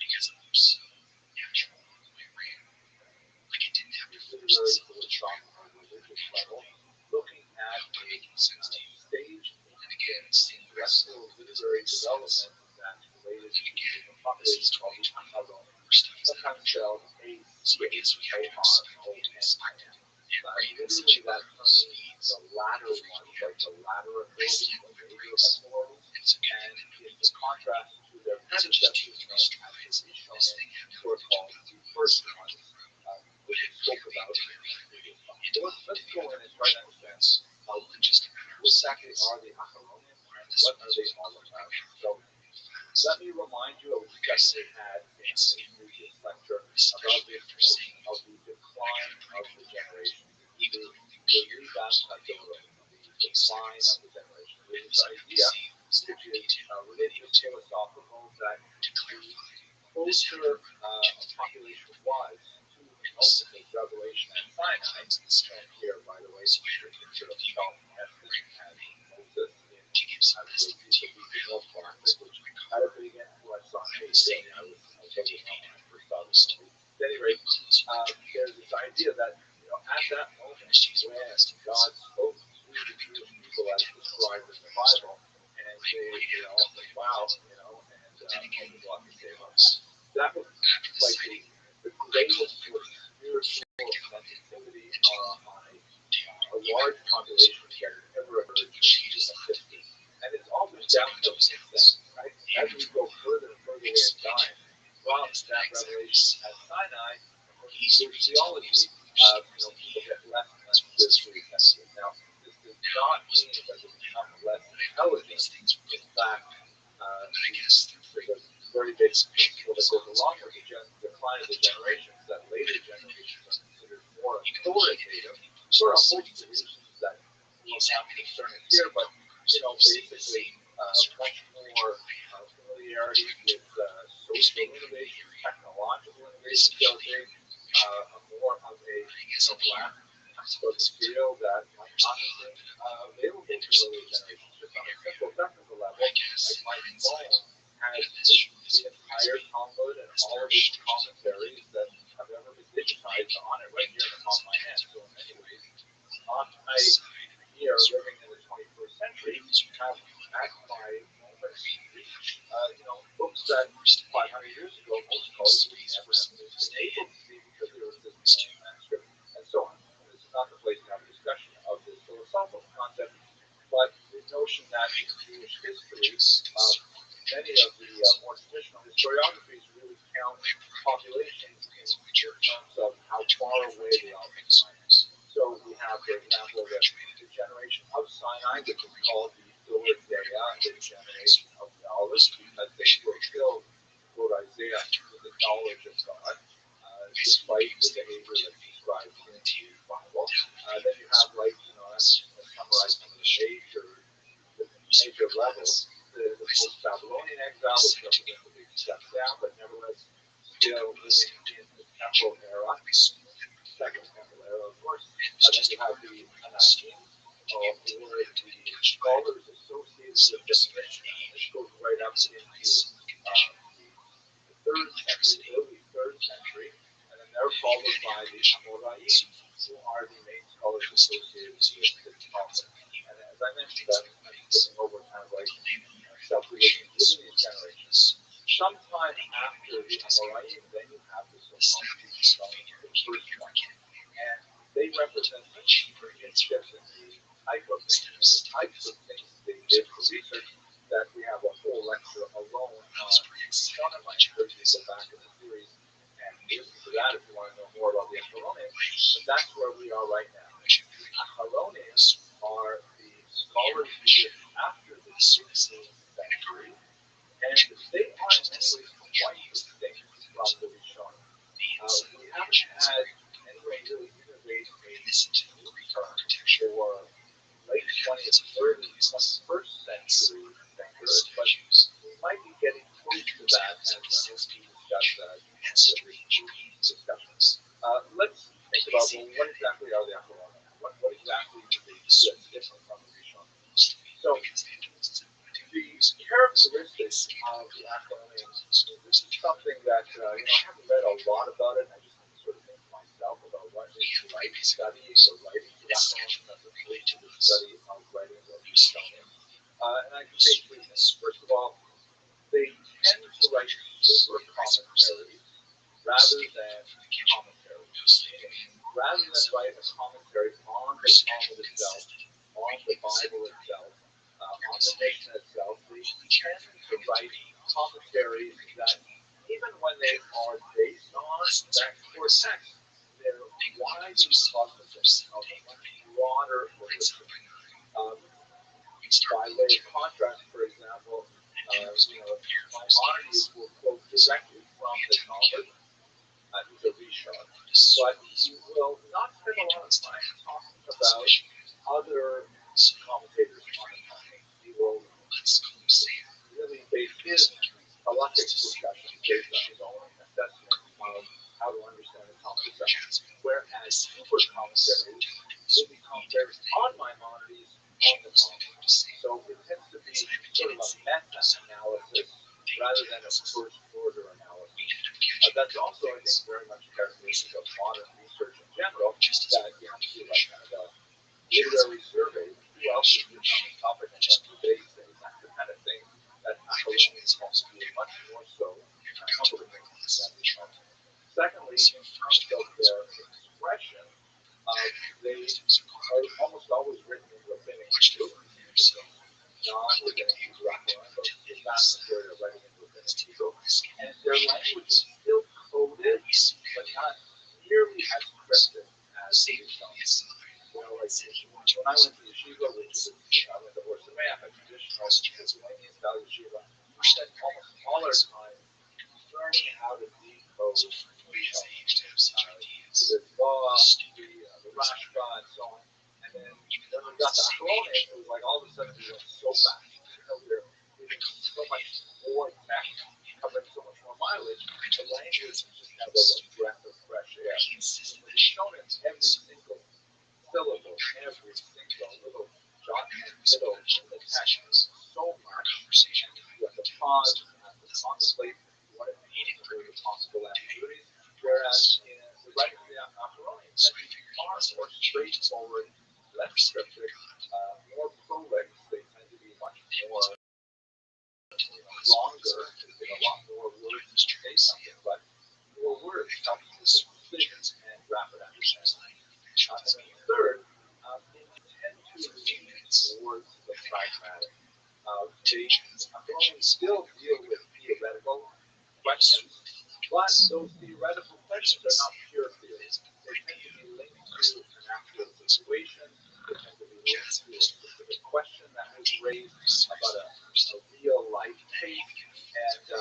because it looked so natural the way it ran. Like it didn't have to force itself to try and run naturally. I hope I'm making sense to you. And again, seeing the rest of the literary development and again, this is 2020. We're stuck in time travel. So I guess we have to expect the unexpected. And right in such incredible speeds, the latter one, like the latter ability of the brakes, and so again, in this contrast to the not just 2-3 strides, this thing had to have gone through the first one, would have spoke about it. Let's go in and try to understand how just a matter of seconds are the Aharonians and what are they all about. So let me remind you of what we had in a previous lecture about the notion of the decline of the generation. Even the decline of the generation. This idea, which is related to philosophical, that the closer a population was to the ultimate revelation at Sinai, and here, by the way, the picture of Charlton Heston and Moses in the Park, which had a big influence on me. I was taking on my first thought. At any rate, there's this idea that at that moment when God spoke to the Jewish people as described in the Bible, and they, wow, and Moses will have to say about that. That was like the greatest sort of spiritual sensitivity on a large population that had ever occurred in history. And it's all been downhill since then, right? As we go further and further in time, well, that revelation at Sinai, Jewish theology, people get less and less spiritually sensitive. Now, this does not mean that they become less intelligent. In fact, there's a very big principle that goes along with the decline of the generations, that later generations are considered more authoritative for a whole bunch of reasons that will not be concerning here, but basically much more familiarity with social innovation, technological innovation, more of a black sort of scale that might not have been available to earlier generations. Just on a simple technical level, like my phone has the have at my moment reached, books that 500 years ago most scholars would never have been able to see because they were sitting in manuscript and so on. And this is not the place to have a discussion of this philosophical concept, but the notion that in Jewish history, many of the more traditional historiographies really count populations in terms of how far away they are from Sinai. So we have, for example, the generation of Sinai, which is called the Dorothea, the generation of knowledge, because they fulfilled, quote Isaiah, with the knowledge of God, despite the behavior that's described in the Bible. Then you have, let's summarize some of the major levels. The post-Babylonian exile, which represents a big step down, but nevertheless still living in the temple era, second temple era, of course. And then you have the Anakim, or the scholars associated with the Mishnah. This goes right up into the third century, early third century, and then they're followed by the Amoraim, who are the main scholars associated with the Talmud. And as I mentioned, I'm skipping over kind of like self-relations within these generations. Sometime after the Amoraim, then you have the so-called Rothschild'S, the first one. And they represent it's just in the types of things they did for research that we have a whole lecture alone on. One of my encourages to go back in the series and listen to that if you want to know more about the Acharonim. But that's where we are right now. The Acharonim are the scholars who lived after the 16th century, and they are in many ways quite distinct from the Rishonim. We haven't had anyone really innovate a new term for late 20th, early 21st century thinkers, but we might be getting close to that as we discuss discussions. Let's think about, well, what exactly are the Acharonim? What exactly do they do that's different from the Rishonim? So, the characteristics of the Acharonim, this is something that, I haven't read a lot about it. I just sort of think to myself about what is right studying or writing the Acharonim as opposed to the study of writing the Rishonim. And I can say three things. First of all, they tend to write super commentaries rather than commentaries. Rather than write a commentary on the Talmud itself, on the Bible itself, on the Mishnah itself, they tend to write commentaries that, even when they are based on that core text, they're widely cognizant of a much broader literature. By way of contrast, for example, Maimonides will quote directly from the Talmud. He's a Rishon, but he will not spend a lot of time talking about other commentators on the Talmud. He will really base his halakhic discussion based on his own assessment of how to understand the Talmud itself. Whereas super commentaries will be commentaries on Maimonides on the Talmud. So it tends to be sort of a meta-analysis rather than a first-order analysis. That's also, I think, very much characteristic of modern research in general, that you have to do like kind of a literary survey. Who else is on the topic and what do they say? That's the kind of thing that Acharonim tends to do much more so in a couple of things than the Talmud. Secondly, in terms of their expression, they are almost always written in rabbinic Hebrew. Non-rabbinic Hebrew, but the vast majority are writing in rabbinic Hebrew. And their language is still coded, but not nearly as cryptic as the Rishonim. When I went to yeshiva, which is I went to Orsameh, a traditional Pennsylvania style yeshiva, we spent almost all our time learning how to decode the law, the Rashba, and so on. And then when we got to Acharonim, it was like all of a sudden we went so fast. We're reading so much more text, covering so much more mileage. The language just had like a breath of fresh air. When we shown it, every single syllable, every single little jot and tittle in the text, so much. You have to pause, you have to contemplate what it means for the possible ambiguities. Whereas in the writing of the Acharonim tends to be far more straightforward, less cryptic, more prolix. They tend to be more longer, a lot more words to say something, but more words help with precision and rapid understanding. And then third, they tend to lean towards the pragmatic. They still deal with theoretical questions, but those theoretical questions are not pure theory. They tend to be linked to an actual situation. They tend to be linked to a specific question that was raised about a real life case, and they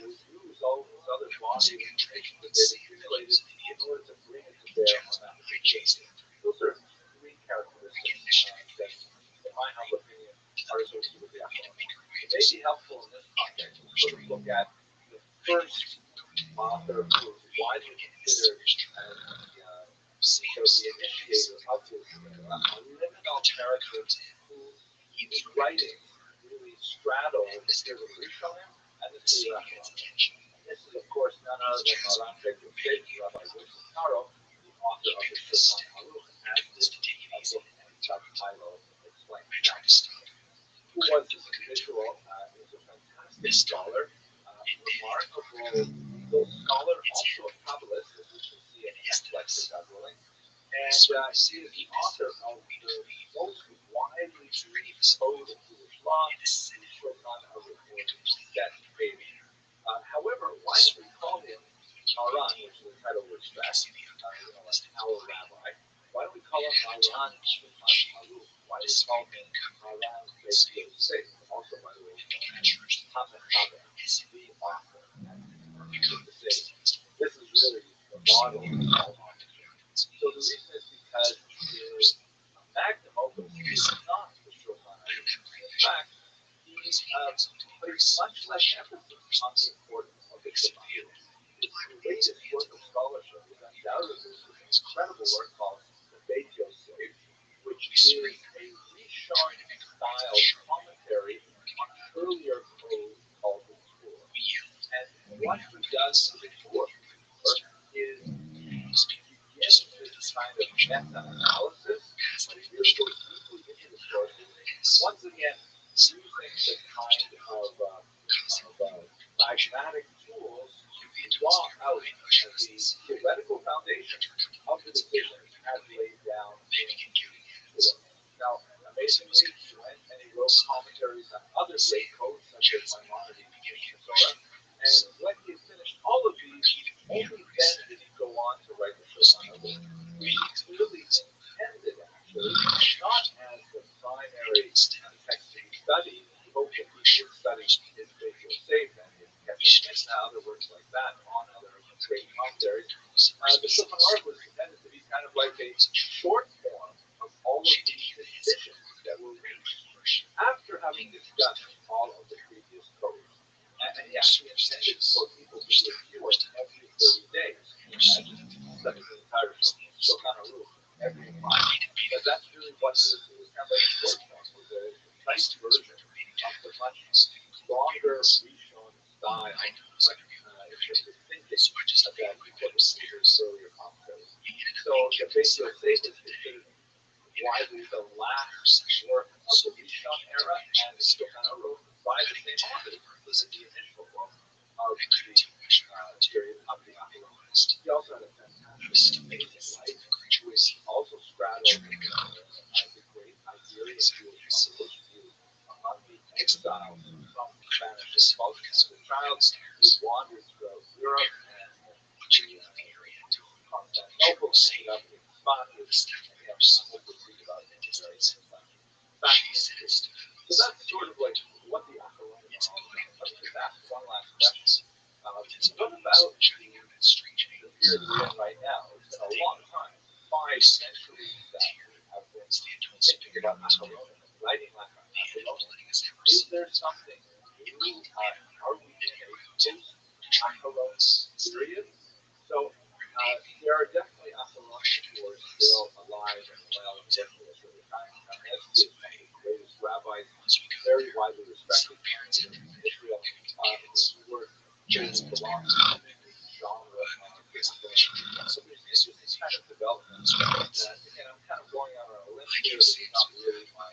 will use all of those other body of information that they've accumulated in order to bring it to bear on that case. Those are three characteristics that, in my humble opinion, are associated with the academic. It may be helpful in this context to sort of look at the first author who was widely considered as the initiator of this a liminal character whose writings really straddle the theory of Rothschild and the theory of Rabbi. This is, of course, none other than Rabbi Rothschild'S, the author of the Shulchan Aruch, as this book and subtitle explains. Who was this individual? He was a fantastic scholar, remarkable scholar, also a Kabbalist, as we can see in his lecture, God willing. And he is the author of the most widely read code of Jewish law, the Shulchan Aruch, that page. However, why do we call him Maran, which is the title we're stressing, like our rabbi? Why do we call him Maran Shulchan Aruch? Why do we call him Maran Beit Yosef? Also, by the way, known as Papa Chaba, the author. This is really the model of all authors. So the reason is because his magnum opus is not the Shulchan Aruch. In fact, he placed much less emphasis on the importance of the Shulchan Aruch. His latest work of scholarship is undoubtedly an incredible work called the Beit Yosef, which is a Rishon-style commentary on earlier code called the Torah. And what he does in the work is begins this kind of meta-analysis, when he really goes deeply into the sources, once again, using the kind of pragmatic tools to draw out the theoretical foundation of the decisions as laid down in the Torah. Now, amazingly, and he wrote commentaries on other great codes, such as Maimonides and Torah. And when he had finished all of these, only then did he go on to write the Shulchan Aruch. He clearly intended, actually, not as the primary text to be studied. He hoped that people would study his Beit Yosef and his Kesef Mishnah, other works like that, on other great commentaries. The Shulchan Aruch was intended to be kind of like a short form of all of these decisions that were reached after having discussed all of the previous codes. And he actually intended for people to review it every 30 days. Studying the entire Shulchan Aruch every month. But that's really what it was kind of like a short form, was a concise version of the much longer Rishon style, in terms of thinking that what was Peter's earlier commentaries. So the Beit Yosef is considered widely the last work of the Rishon era, and the Shulchan Aruch by the same author. This is the initial book of the period of the Acharon. He also had a fantastic, amazing life, which also straddled the great Iberian Jewish population. He was among the exiles from Spanish expulsion. As a child, he wandered throughout Europe and Constantinople, and ended up in Spain. So that's sort of like what the Acharon is all about. Let me just ask one last question. What about the period we're in right now? It's been a long time, 5 centuries that we have been thinking about Acharon and writing Acharon. Is there something new? Are we in a post-Acharon period? So there are definitely Acharonim who are still alive and well and working at the time. Kamenetsky is one of the greatest rabbis, very widely respected in Israel, who work who belongs to the genre of so there's just this kind of development. And I'm kind of going out on a limb here. This is not really my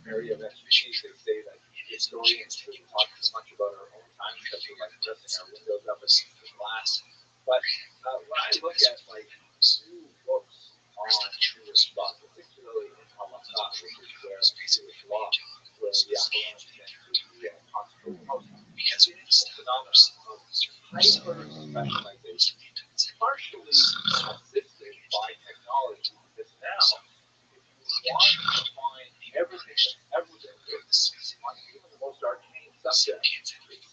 area of expertise. They say that historians shouldn't talk too much about our own time because we like pressing our windows up against the glass. But when I look at like new books on Jewish thought, particularly in Halakha, which is where Jewish law, where the Apollonians and the Constantinople, because it is the phenomenon of hyper-specialization, partially assisted by technology. Because now, if you want to find everything that's ever been written on even the most arcane subject, it's a Google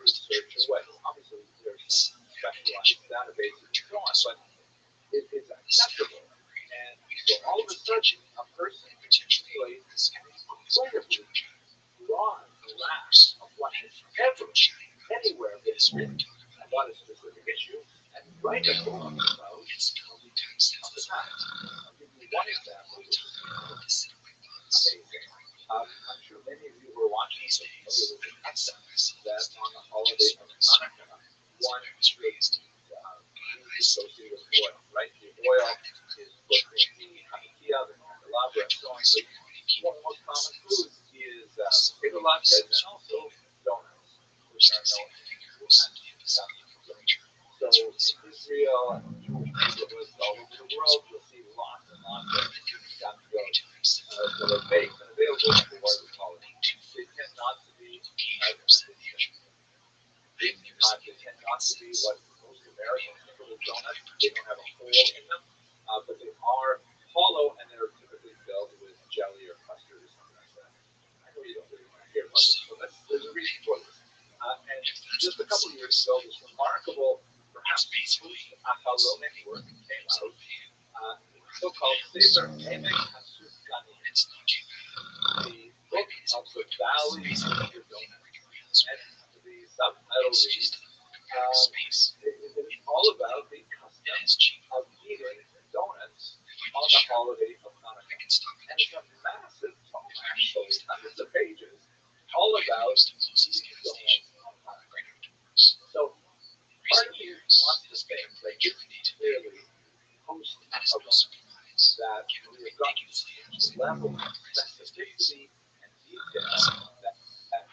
search away. Obviously, there's specialized databases and so on, but it is accessible. And so all of a sudden, a person can accumulate this incredibly broad grasp of what has ever, anywhere been written about a specific issue, and write a book about the past. I'll give you one example, which is amazing. I'm sure many of you who are watching this are familiar with the custom that on the holiday of Hanukkah, one should associated with oil, right? The oil is put in the Hanukkah, the candelabra, and so on. So one of the most common foods is potato latkes and also donuts, which are known as so in Israel and Jewish neighborhoods all over the world, you'll see lots and lots of donuts that are baked and available for what we call it. They tend not to be they tend not to be what most Americans think of as donuts. They don't have a hole in them, but they are hollow and they're typically filled with jelly or custard or something like that. I know you don't really want to hear about this, but there's a reason for this. And just a couple of years ago, this remarkable, perhaps post-Apollonic work came out, so-called Sefer Emek HaSufganim, the book of the valleys of the donuts. And the subtitle reads, it's all about the custom of eating donuts on the holiday of Hanukkah. And it's a massive tome, actually, hundreds of pages, all about eating donuts on Hanukkah. So, part of me wants to think that this is clearly post-Apollonic, that we have gotten this level of specificity and detail that and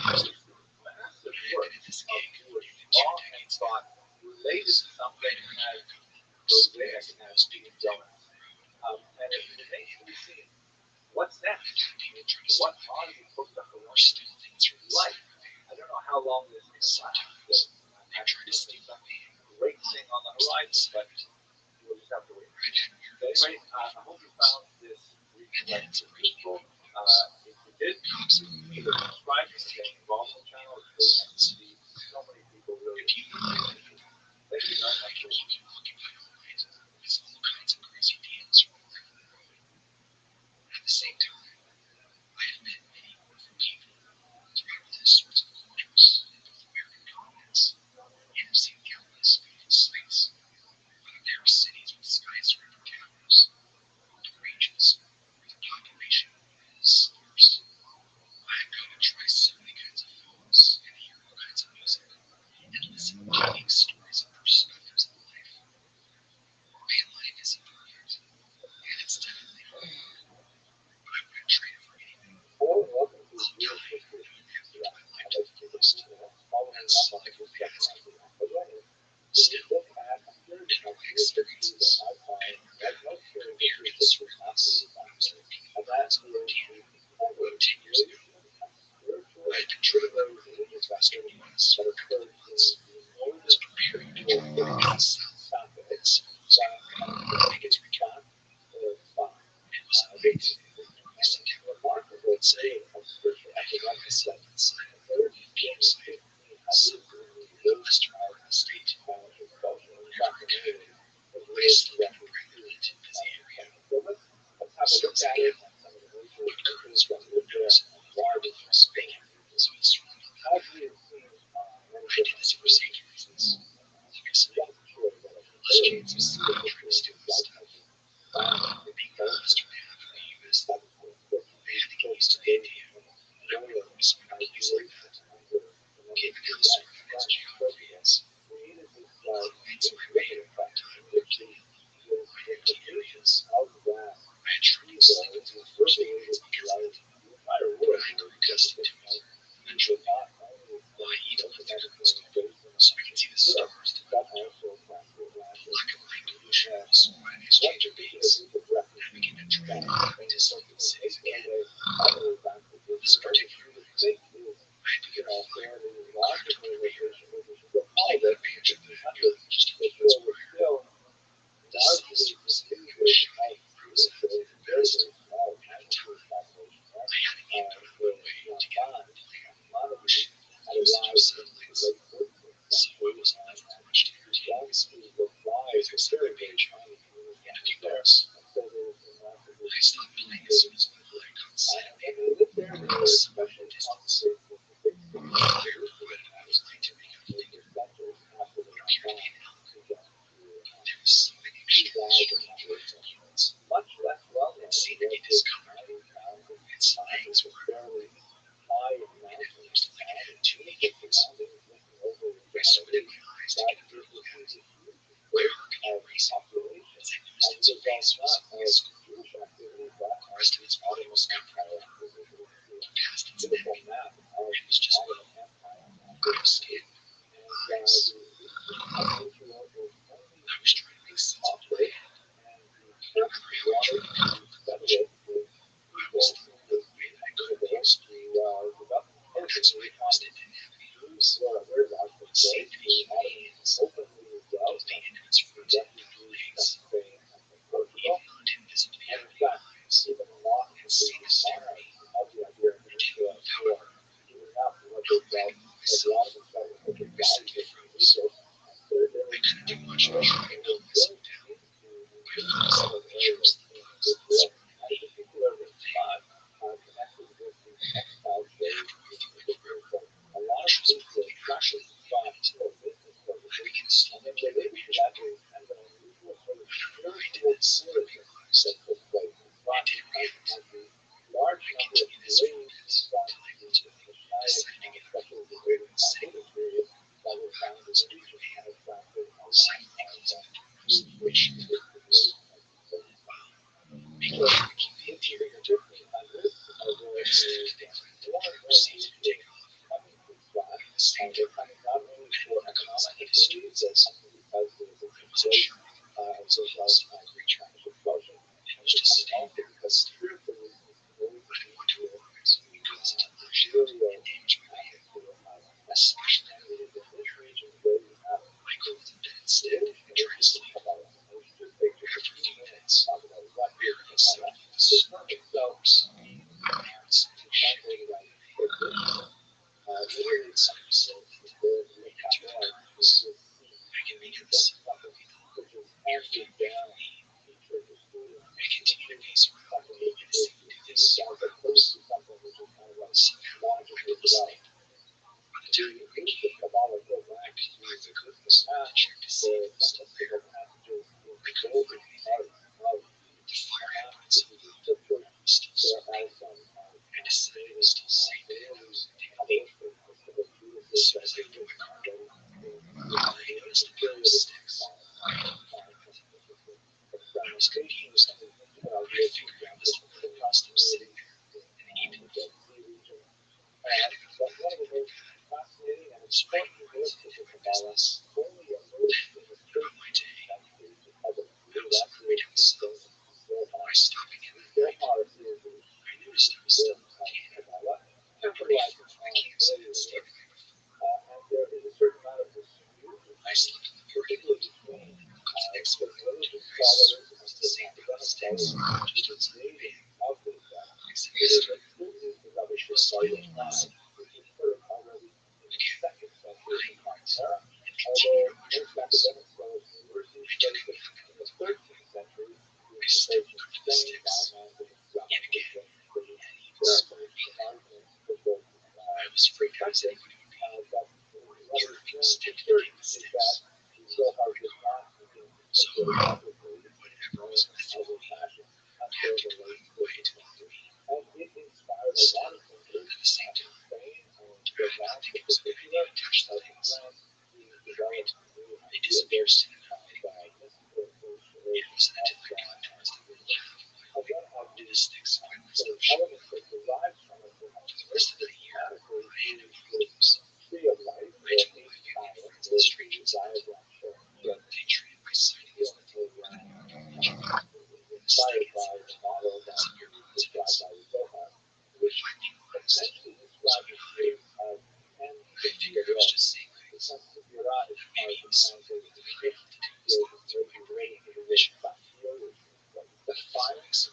massive work of Jewish law and thought related to something as prosaic as eating donuts. And it remains to be seen what's next. What are the post-Apollonians like? I don't know how long this can last. I'm sure there's some great thing on the horizon, but we'll just have to wait. But anyway, I hope you found this lesson useful. If you did, either subscribe or get involved in the channel. It's really nice to see so many people really interested. Thank you very much for watching. At the same time, I have met many wonderful people throughout all sorts of cultures in both American continents, and have seen countless beautiful sights, whether they are cities with skyscraper towers, or ranges where the population is sparse. I have come to try so many kinds of foods and hear especially concentrated with the big cities. I was like to make a thing Centers after the appeared to be an elk. to get There was so many extremely beautiful yields. much less well known. It seemed to be discolored. Its legs were fairly high in and it mountains. looked like it had two Mountains ears. looking over I squinted my eyes to get a better look at it. My heart began racing population. as I noticed its face was fully square. Jewish activity that The rest of its body was covered in fur. Past its neck, beautiful map of it was just Ottoman bone, Empire. no skin, And eyes. Israel was only I was trying to make sense of what I had. and I remember how I tried to cover the studied collision. it with I was thinking of the way that I could be explained. developed That's why I noticed it didn't have any hooves. where lots of It seemed to be human hands. openly Those welcome painted in its front and middle legs, Spain and Portugal. even invisibly And in ugly fact, eyes. even a lot And of see the the ceremony of the Iberian continued Peninsula power. giving up what I they knew felt myself. a lot of it I simply froze. I couldn't do much to try and calm myself down. I focused on the pictures of the clouds of the ceremony, the thing, half through the river, which was proving actually quiet. I began slowly to arrange my room. I don't know why I did this, I realized. I didn't react. I continued this for a bit, till I ultimately decided to get up and say, I was a doing man, signing names on the doors, wishing for curves. Wow, making sure to keep the interior totally under. I decided to declare the trip safe to take off. At the same time, I didn't want to cause any disturbances. I wasn't sure if the movie was a hostile creature. It was just standing there, staring. I didn't want to alarm it and cause it to lash out and damage my vehicle, especially in the middle of the night. I crawled in bed instead and tried to sleep. After a few minutes, we heard a sound like the surge of force. I heard something shifting beneath my feet. The fire inside was so lit, it entered the darkness. I can make out the silhouette of a dog nearly underneath me. I continued to pace around, menacing to do this far close. Somehow, I fell asleep. By the time I came back to the curtains to check to see if it was still there, I couldn't find anything. The fire had burned so low that it was still smoking. I decided it was still safe to head out and take a leak. As soon as I opened my car door, I noticed a pile of sticks lying on the pavement. I was confused. My finger must have come across them sitting there, and even I had to go back to my pad, so I ignored the different business. Then, throughout my day, I was afraid of myself. By stopping in the night, I noticed I was still located. Pretty far from the campsite I'd stayed the night before. I slept in the parking lot. Got the next morning, I assumed it was the same pile of sticks, just outside the van. Except this time, it was silent glass. Again, I ignored it and continued on my travels. I took a nap in the parking lot. I still ignored the sticks. And again, it even scared me then. I was afraid I was anybody would be throwing a stick to take the sticks. Or ignore. So, whatever was messing with me would have to find a way to bother me. Still, at the same time, nothing was a good idea attached to things. But alright, they disappeared soon enough anyway. It wasn't until I got towards the middle half of my life did the sticks find myself showing up. For the rest of the year, I had no problems. I told my family and friends and strangers that they treated my sighting as nothing more than a lucky creature. A stick had seemed some mere coincidence. But if I'm being honest, so did I. I figured I was just saying things. That maybe it was something that I didn't have to do was go through my brain and envision. But for weeks, I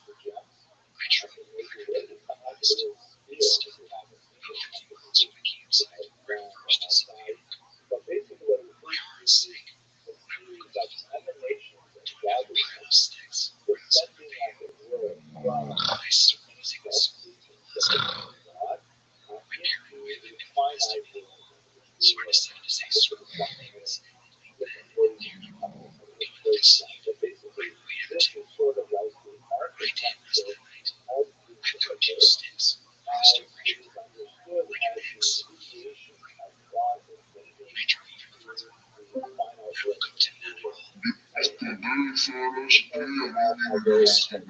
tried everything in my best, and still, about 50 miles from the campsite where I'd first seen the elk, my heart sank when I woke up following a pile of sticks across my van. I certainly was able to swallow the last of them. So I decided to say screw things. Going to sleep. My reality. My day was that night. I took 2 sticks, crossed over each other, like an X. I drove further. I woke up to none at all. Sitting around with a sleep. Because I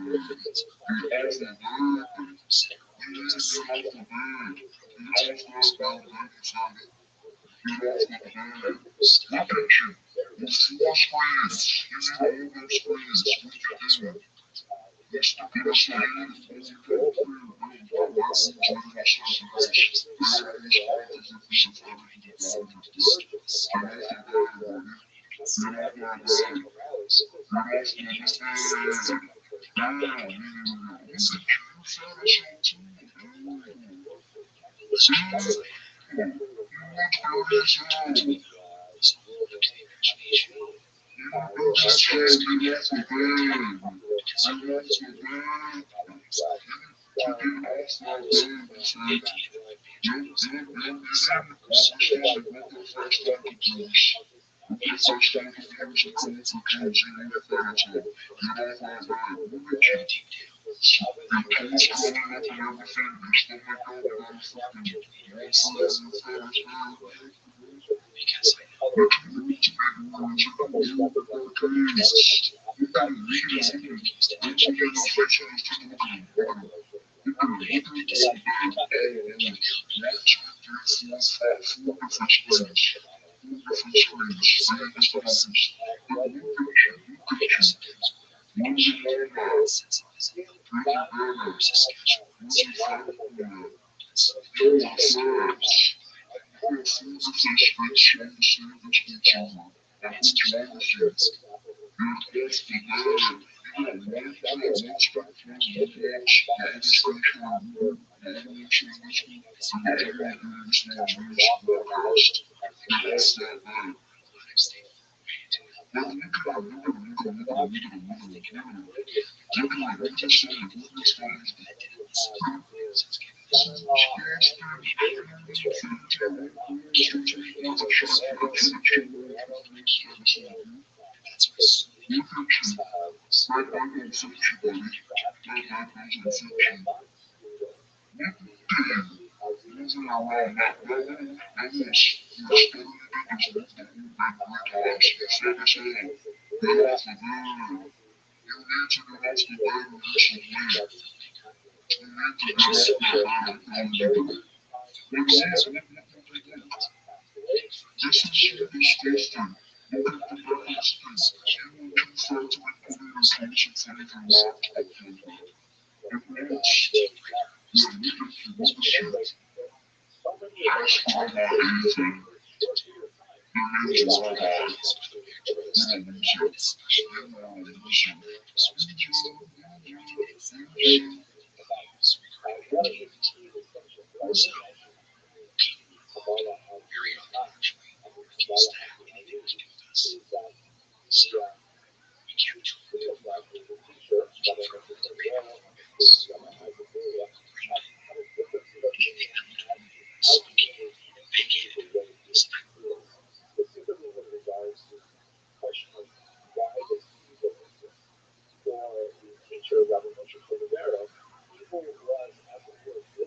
know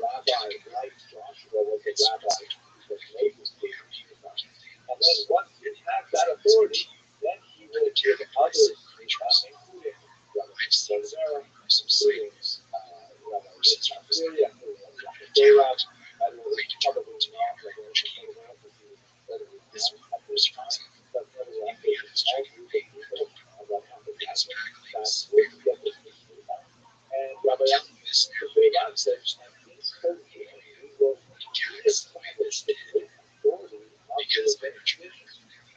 rabbi like Joshua was a rabbi because Moses gave him to him. And then once he had that authority, then he would give others, including Rabbi Shlomo, including Rabbi Yitzchak, Rabbi I will probably not Revelation because he was literally not at this time, but nevertheless, there's a small group of people that happened that would get this mystery out. And Rabbi Shlomo said, and he told me, we will reestablish the great authority of the Rabbinic tradition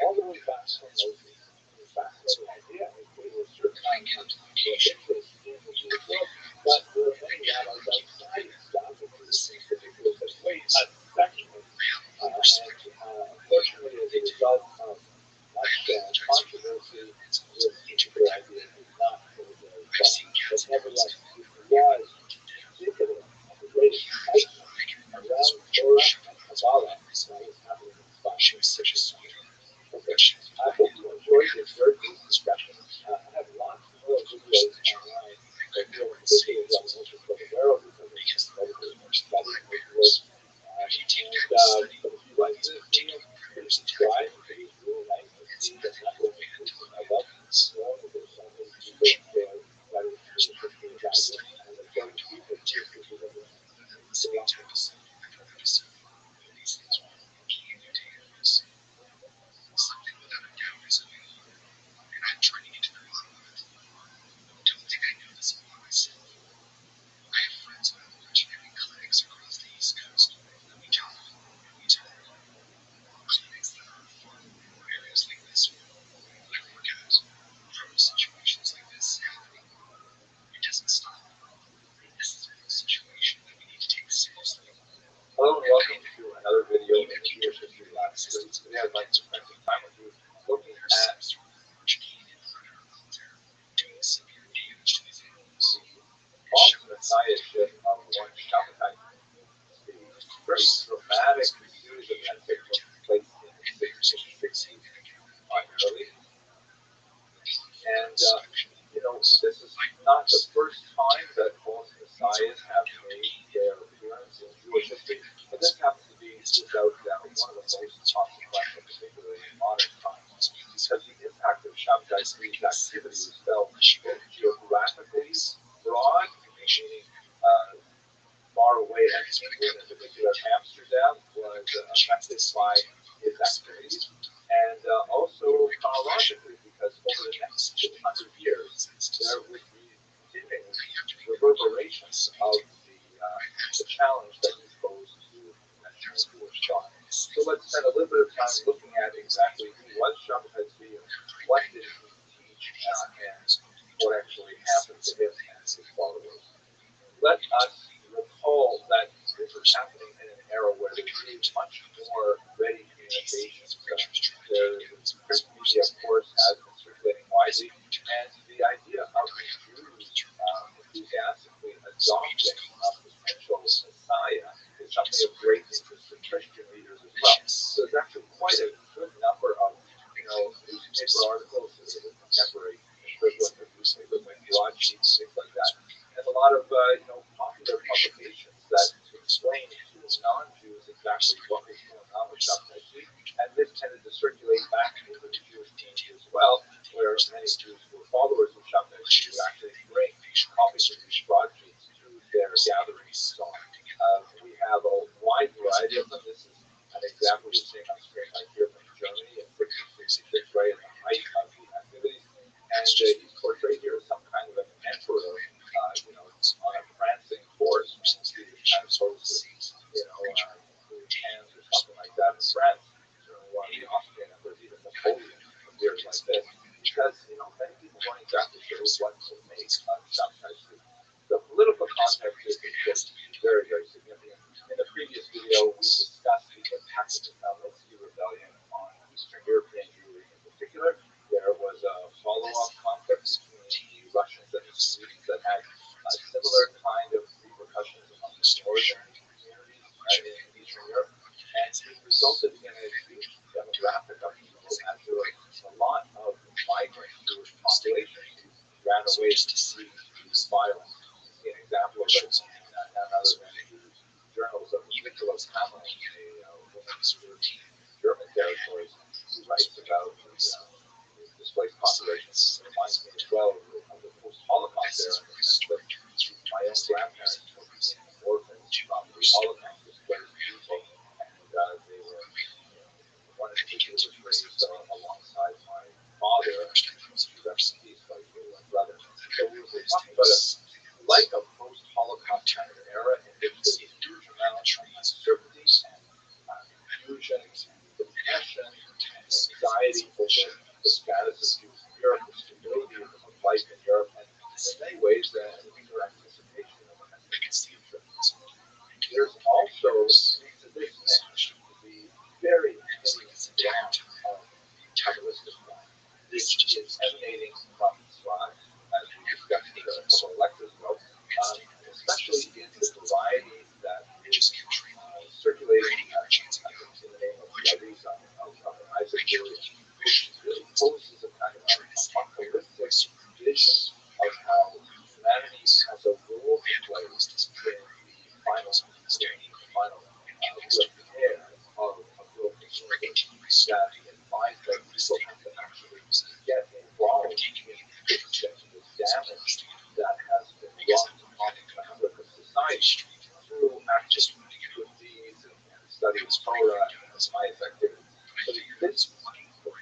all the way back from Moses. In fact, the idea is there was a certain amount of interest in the Jewish world, but there were many rabbis outside Islam who were particular persuaded sectionally. Unfortunately, as a result of much controversy, this particular idea did not go very far. But nevertheless, it was indicative of the great excitement around Torah and Kabbalah that was happening in Islam. Okay, I hope you enjoyed this very brief discussion. I have lots more videos online that deal with the videos I'm most aware of because it's incredibly studying this work. But if you like this video, please subscribe. It's really nice to see that people I love knowing that there's so many people there that is interested in guidance and there's so many people interested in it. Something without a doubt is available, and I'm trying to get to the bottom of it. Don't think I know this about myself. I have friends who have veterinary clinics across the East Coast, and we talk, and we talk. Clinics that are far from areas like this one. I work out from situations like this happening. It doesn't stop. This is a real situation that we need to take seriously. Hello and welcome to another video in the Jewish History Lab series. Today I'd like to spend some time with you looking at Doing severe damage to these animals. false messiahship of one Shabbatai. The very dramatic series of events that took place in 1660 primarily. And, this is not the first time that false messiahs have made their appearance in Jewish history, but this happens to be, without doubt, one of the most consequential, particularly in modern times, because the impact of Shabbatai activity was felt both geographically broad, meaning far away as England, in particular Amsterdam, was affected by his activities, and also chronologically, because over the next 200 years, there would be continuing reverberations of the challenge that he posed to conventional Jewish thought. So let's spend a little bit of time looking at exactly who was Shabbatai Tzvi, what did he teach, and what actually happened to him and his followers. Let us recall that this was happening in an era where there was much more ready communications. The print media, of course, has been circulating widely, and the idea of the Jews enthusiastically adopting a potential Messiah is something of great interest to Christian readers as well. So there's actually quite a good number of, newspaper articles, contemporary equivalent of newspapers like Rothschild'S, things like that, and a lot of popular publications that explain to non-Jews exactly what was going on with Shabbatai Tzvi, and this tended to circulate back into the Jewish community as well, where many Jews who were followers of Shabbatai Tzvi would actually bring copies of these broadsheets to their gatherings and so on. We have a wide variety of them. This is an example you're seeing on screen right here from Germany in 1666, right at the height of the activities, and he's portrayed here as some kind of an emperor, on a prancing horse, kind of poses, hands or something like that in France. Certainly one of the Austrian emperors, even Napoleon, appears like this, because, many people weren't exactly sure what to make of Shabbatai Tzvi. The political context is just very, very significant. In the previous video, we discussed the impact of the Malinski rebellion on Eastern European Jewry in particular. There was a follow-up conflict between the Russians and the Swedes that had similar kind of repercussions among the northern communities in Eastern Europe, and it resulted in a huge demographic upheaval as there was a lot of migrant Jewish populations who ran away to flee violence. You see an example of it in none other than the German territories, who writes about displaced populations. It reminds me as well of the post-Holocaust era, in the sense that my own grandparents were orphans from the Holocaust, displaced people, and they were, one in particular was raised alongside my father, rest in peace, but my brother. So we were talking about a post-Holocaust kind of era in which there's a huge amount of uncertainty and confusion, depression, and anxiety over the status of Jews in Europe, the stability of life in Europe, and in many ways, the eager anticipation of a future. There's also this mix, the very down of capitalistic life. This is emanating from Islam, as we discussed a couple of lectures ago, especially in the variety that is circulating in the name of Rabbi Isaac Lewis, which really poses a kind of apocalyptic vision of how humanity has a role to play in the final repair of global society, that implies that people have to actually get involved in fixing the damage that has been wrought upon the fabric of society through active good deeds and study of Torah and pious activities. So this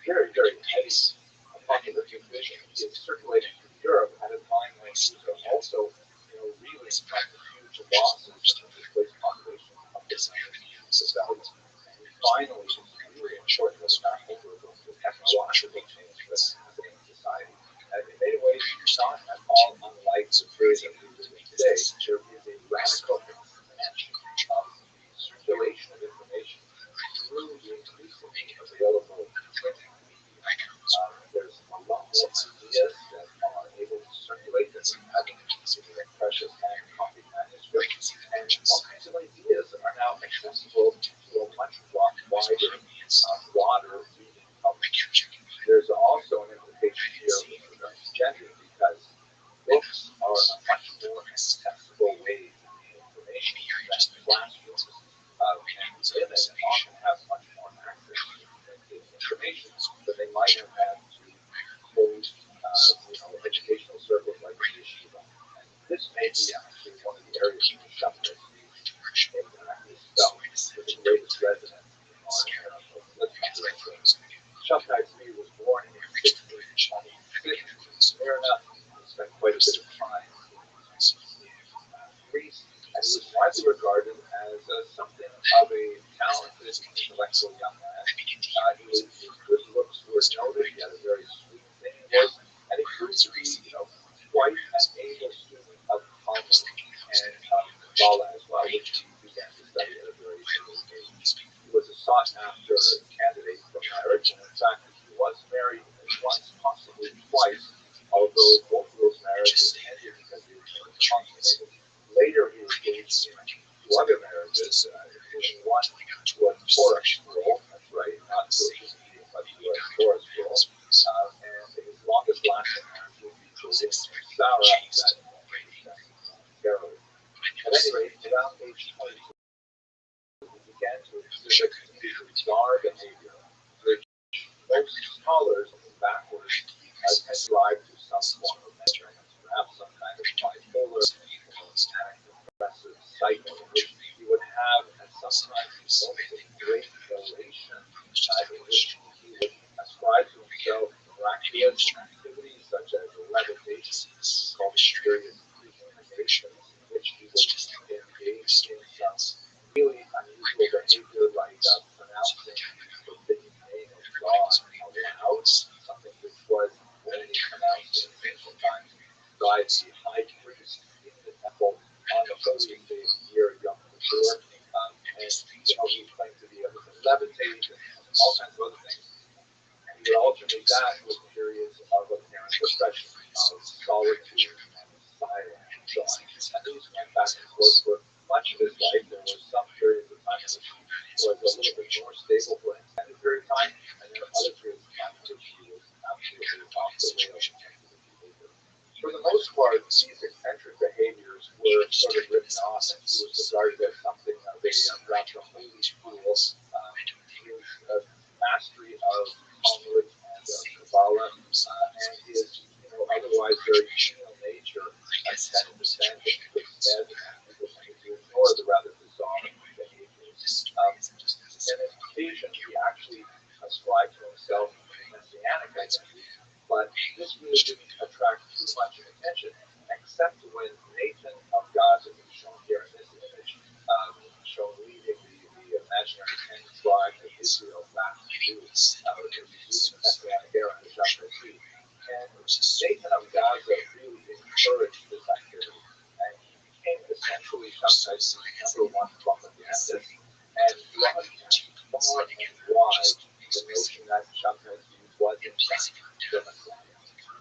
very, very heavy apocalyptic vision is circulating through Europe at a time when Jews are also, reeling from the huge losses of the displaced population of this society. And finally, it's really important to not overlook the technological change that's happening in society. And in many ways, it's not at all unlike the period that we live in today. There is a radical expansion of the circulation of information through the increasingly available printing media. There's a lot more ideas that are able to circulate than we have in the precious hand copy manuscripts, and all kinds of ideas are now accessible to a much wider, broader reading public. There's also an implication here with regard to gender, because books are a much more accessible way to gain information than classrooms. And women often have much more access to information than they might have had to closed, educational circles like the yeshiva. And this may be actually one of the areas in which Shabtai is felt with the greatest resonance in our era of literature. Shabtai was born in 1626 in Smyrna. He spent quite a bit of time in Greece, and he was widely regarded as something of a talented intellectual young man. His good looks were noted. He had a very sweet singing voice, and he proved to be, quite an able student of Talmud and Kabbalah as well, which he began to study at a very early age. He was a sought-after candidate for marriage, and in fact, he was married once, possibly twice, although both of those marriages ended because he was consummated. Later, he engaged in two other marriages, including one to a Torah scroll, that's right, not to a Judaism, but to a Torah scroll, and his longest lasting marriage would be to Sarah, that Carol. At any rate, around age 22, he began to exhibit bizarre behavior, which most scholars looking backwards has ascribed to some form of mental illness, perhaps some kind of bipolar or manic depressive cycle, in which he would have at sometimes moments of great elation, in which he would ascribe to himself miraculous activities such as levitation, called mysterious illuminations, in which he would engage in some really unusual behavior like pronouncing the forbidden name of God aloud, something which was only pronounced in ancient times by the high priest in the temple on the holy day of the year, Yom Kippur, and he claimed to be able to levitate and all kinds of other things. And he would alternate that with periods of apparent depression, of solitude and silence, and so on. And these went back and forth for much of his life. There were some periods of time in which he was a little bit more stable for an extended period of time, and there were other periods of time in which he was absolutely off the rails in terms of his behavior. For the most part, these eccentric behaviors were sort of written off, and he was regarded as something of a perhaps a holy fool, mastery of Talmud and Kabbalah, and his otherwise very genial nature tended to stand in good stead, and people tended to ignore the rather bizarre behaviors. And on occasion, he actually ascribed to himself messianic identity, but this really didn't attract too much attention, except when Nathan of God, as is shown here in this image, shown leading the imaginary 10 tribes of Israel back to the messianic era in chapter 3. And Nathan of Gaza really encouraged this activity, and he became essentially Shabtai number one propagandist, and broadcast far and wide the notion that Shabtai was in fact the Messiah.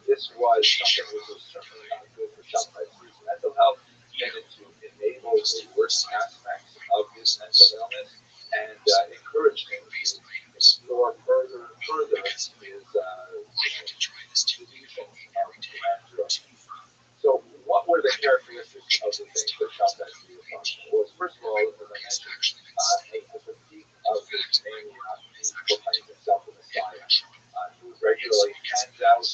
This was something which was certainly not good for Shabtai's mental health, tended to enable the worst aspects of his mental illness, and encouraged him to explore further his delusions of grandeur. So, what were the characteristics of the things that Shabtai was talking about? Well, first of all, as I mentioned, at the peak of his mania, he proclaimed himself the Messiah. He would regularly hand out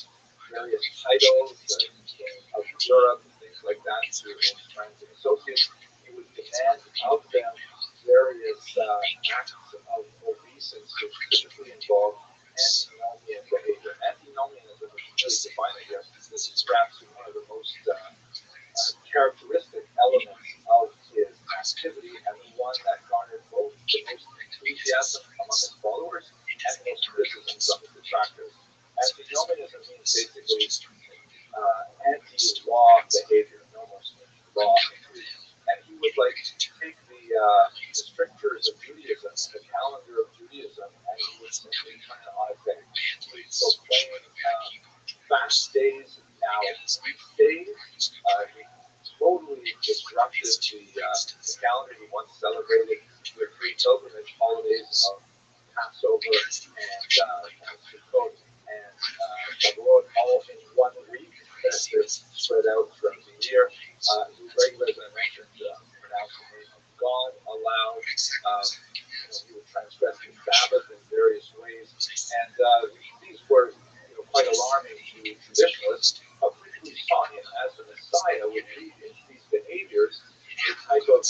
various titles, King of Europe, things like that, to his friends and associates. He would demand of them various acts of obeisance, which typically involved antinomian behavior. Antinomianism is really defined here. This is perhaps one of the most characteristic elements of his activity, and the one that garnered both the most enthusiasm among his followers and the most criticism from his detractors. Antinomianism means basically anti-law behavior, almost law. And he would take the strictures of Judaism, the calendar of Judaism, and he would simply turn it on its head. He would proclaim fast days now feast days. He totally disrupted the calendar he once celebrated with three pilgrimage holidays of Passover and Sukkot and Shavuot all in 1 week that they're spread out throughout the year. He regularly, as I mentioned, pronounced the name of God aloud. He would transgress the Sabbath in various ways, and these were quite alarming to traditionalists, who saw him as the Messiah would lead into these behaviors, a type of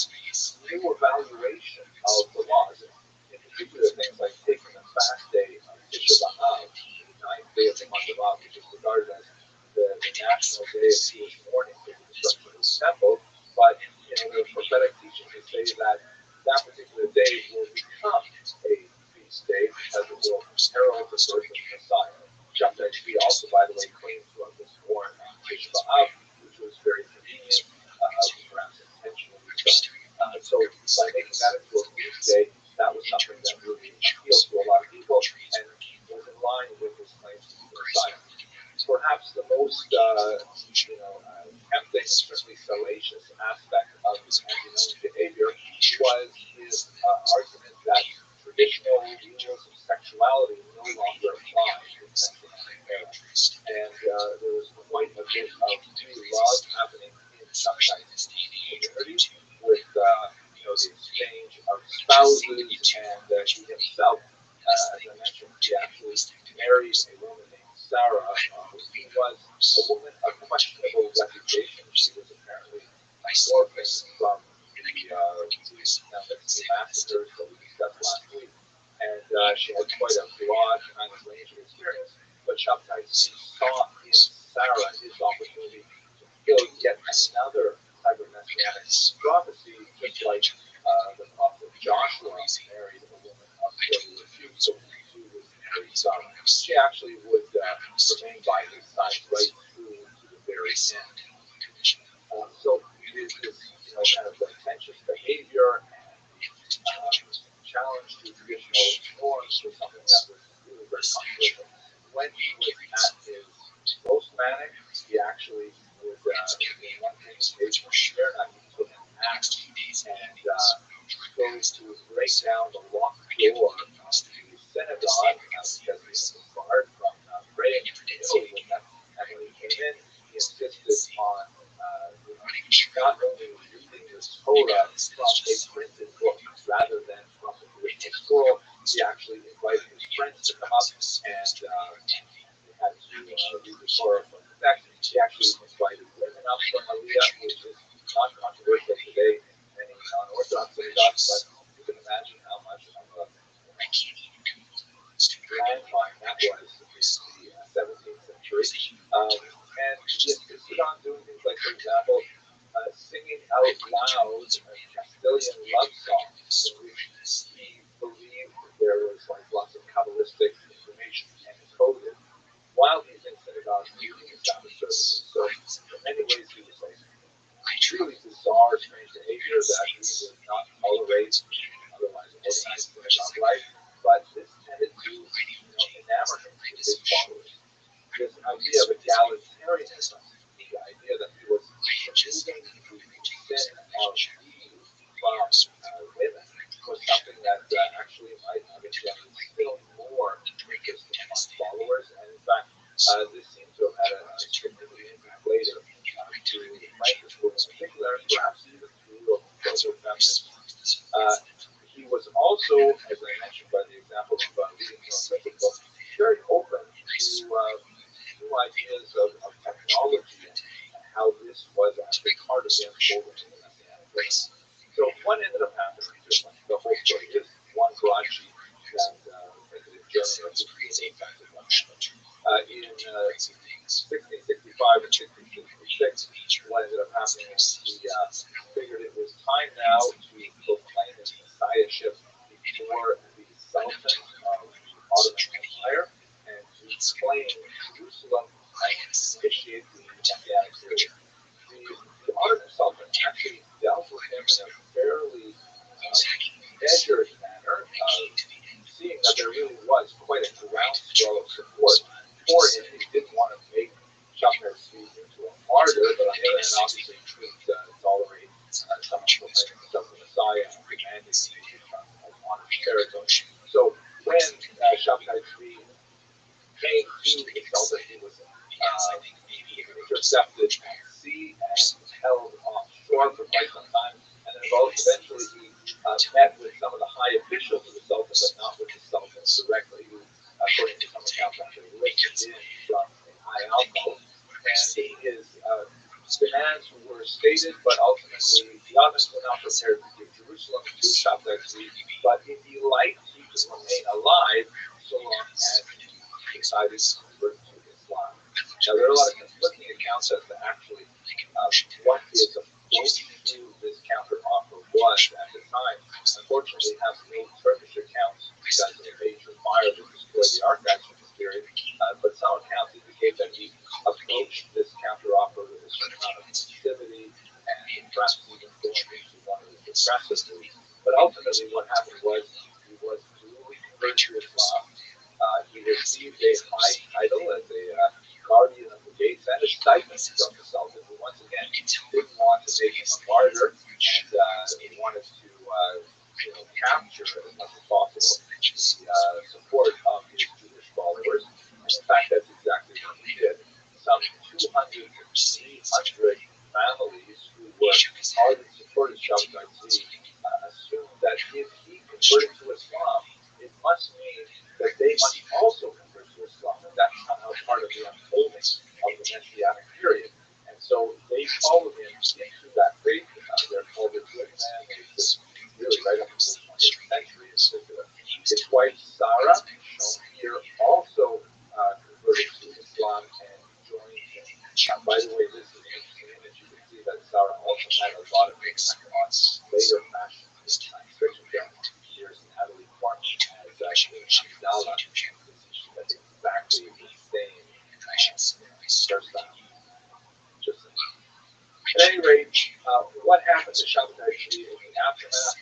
new evaluation of the laws. In particular, things like taking the fast day of Tisha B'Av, the 9th day of the month of Av, which is regarded as the national day of Jewish mourning for the destruction of the temple. But there are prophetic teachings that say that that particular day will become a feast day because it will herald the birth of the Messiah. Shabtai also, by the way, claims to have been born on Tisha B'Av, which was very convenient, perhaps intentionally so. So by making that into a feast day, that was something that really appealed to a lot of people and was in line with his claims to be the Messiah. Perhaps the most tempting, certainly salacious aspect of his antinomian behavior was his argument that traditional rules of sexuality no longer apply in the Messianic era. And there was quite a bit of new love happening in Shabtai's community with the exchange of spouses, and he himself, as I mentioned, he actually married a woman named Sarah, who was a woman of questionable reputation. She was apparently orphaned from the massacres that we discussed last week, and she had quite a broad kind of range of experience. But Shabtai saw in Sarah his opportunity to fulfill yet another type of messianic prophecy, just like the prophet Joshua married a woman of early refusal to his married son. She actually would remain by his side right through to the very end. So his kind of contentious behavior and challenge to traditional norms was something that was really very controversial. When he was at his most manic, he actually would, in one case, share that he took an axe and goes to break down the locked door of the synagogue because he was barred from praying in the middle of them. And when he came in, he insisted on not only reading the Torah from a printed book rather than from the original scroll, he actually invited his friends to come up, and they had to read the Torah from the text. He actually invited women up from Aliyah, which is not controversial today in many non-Orthodox synagogues, but you can imagine how much of a landmine that was in the 17th century. And he insisted on doing things like, for example, singing out loud Castilian love songs in which he believed there was like lots of Kabbalistic information encoded while he's in synagogue leading the Sabbath services. So in many ways he was like truly bizarre, strange behavior that he would not tolerate otherwise organized synagogue life. But this tended to enamor him with his followers. This idea of egalitarianism, the idea that he was removing the sin of Eve from women, was something that actually might have engendered still more interest among followers. And in fact, this seems to have had a significant impact later to Francis in particular, and perhaps even to social feminists. He was also, as I mentioned by the example of reading his own book, very open to new ideas of technology and how this was actually part of the unfolding of the Messianic race. So what ended up happening to the whole story is one broadsheet that printed in German, which is a effective one. In 1665 and 1666, what ended up happening is he figured it was time now to proclaim his messiahship before the Sultan of the Ottoman Empire and to claim Jerusalem and initiate the Messianic period. The Ottoman Sultan actually dealt with him in a fairly measured manner, seeing that there really was quite a groundswell of support for him. He didn't want to make Shabtai into a martyr, but on the other hand, obviously he couldn't tolerate someone proclaiming himself the Messiah and demanding the nation on his territory. So when Shabtai came to the Sultan, he was intercepted at sea and held offshore for quite some time, and then eventually he met with some of the high officials of the Sultan, but not with the Sultan directly, who, according to some accounts, actually listened in from a high alcove, and his demands were stated, but ultimately the Ottomans were not prepared to give Jerusalem to Shabtai, but if he liked, he could remain alive so long as he decided to convert to Islam. Now, there are a lot of conflicting accounts as to actually what his approach to this counter offer was at the time. Unfortunately, we have no Turkish accounts because of a major fire that destroyed the archives from this period, but some accounts indicate that he approached this counter offer with a certain amount of passivity and perhaps even going into one of the repressive moves. But ultimately, what happened was he was duly converted to Islam. He received a high title as a guardian of the gates and a stipend from the Sultan, who once again didn't want to make him a martyr, and he wanted to capture as much as possible the support of his Jewish followers. And in fact, that's exactly what he did. Some 200 to 300 families who were ardent supporters of Shabtai assumed that if he converted to Islam, it must mean that they must also convert to Islam, and that's somehow part of the unfolding of the Messianic period. And so they followed him into that faith. They're called the good man. It's really right up until the 20th century in particular. His wife Sarah, shown here, also converted to Islam and joined him. By the way, this is an interesting image. You can see that Sarah also had a lot of impact on later fashion science fiction films. Here's Natalie Portman as actually Abdallah. She has exactly the same hairstyle. At any rate, what happened to Shabtai in the aftermath?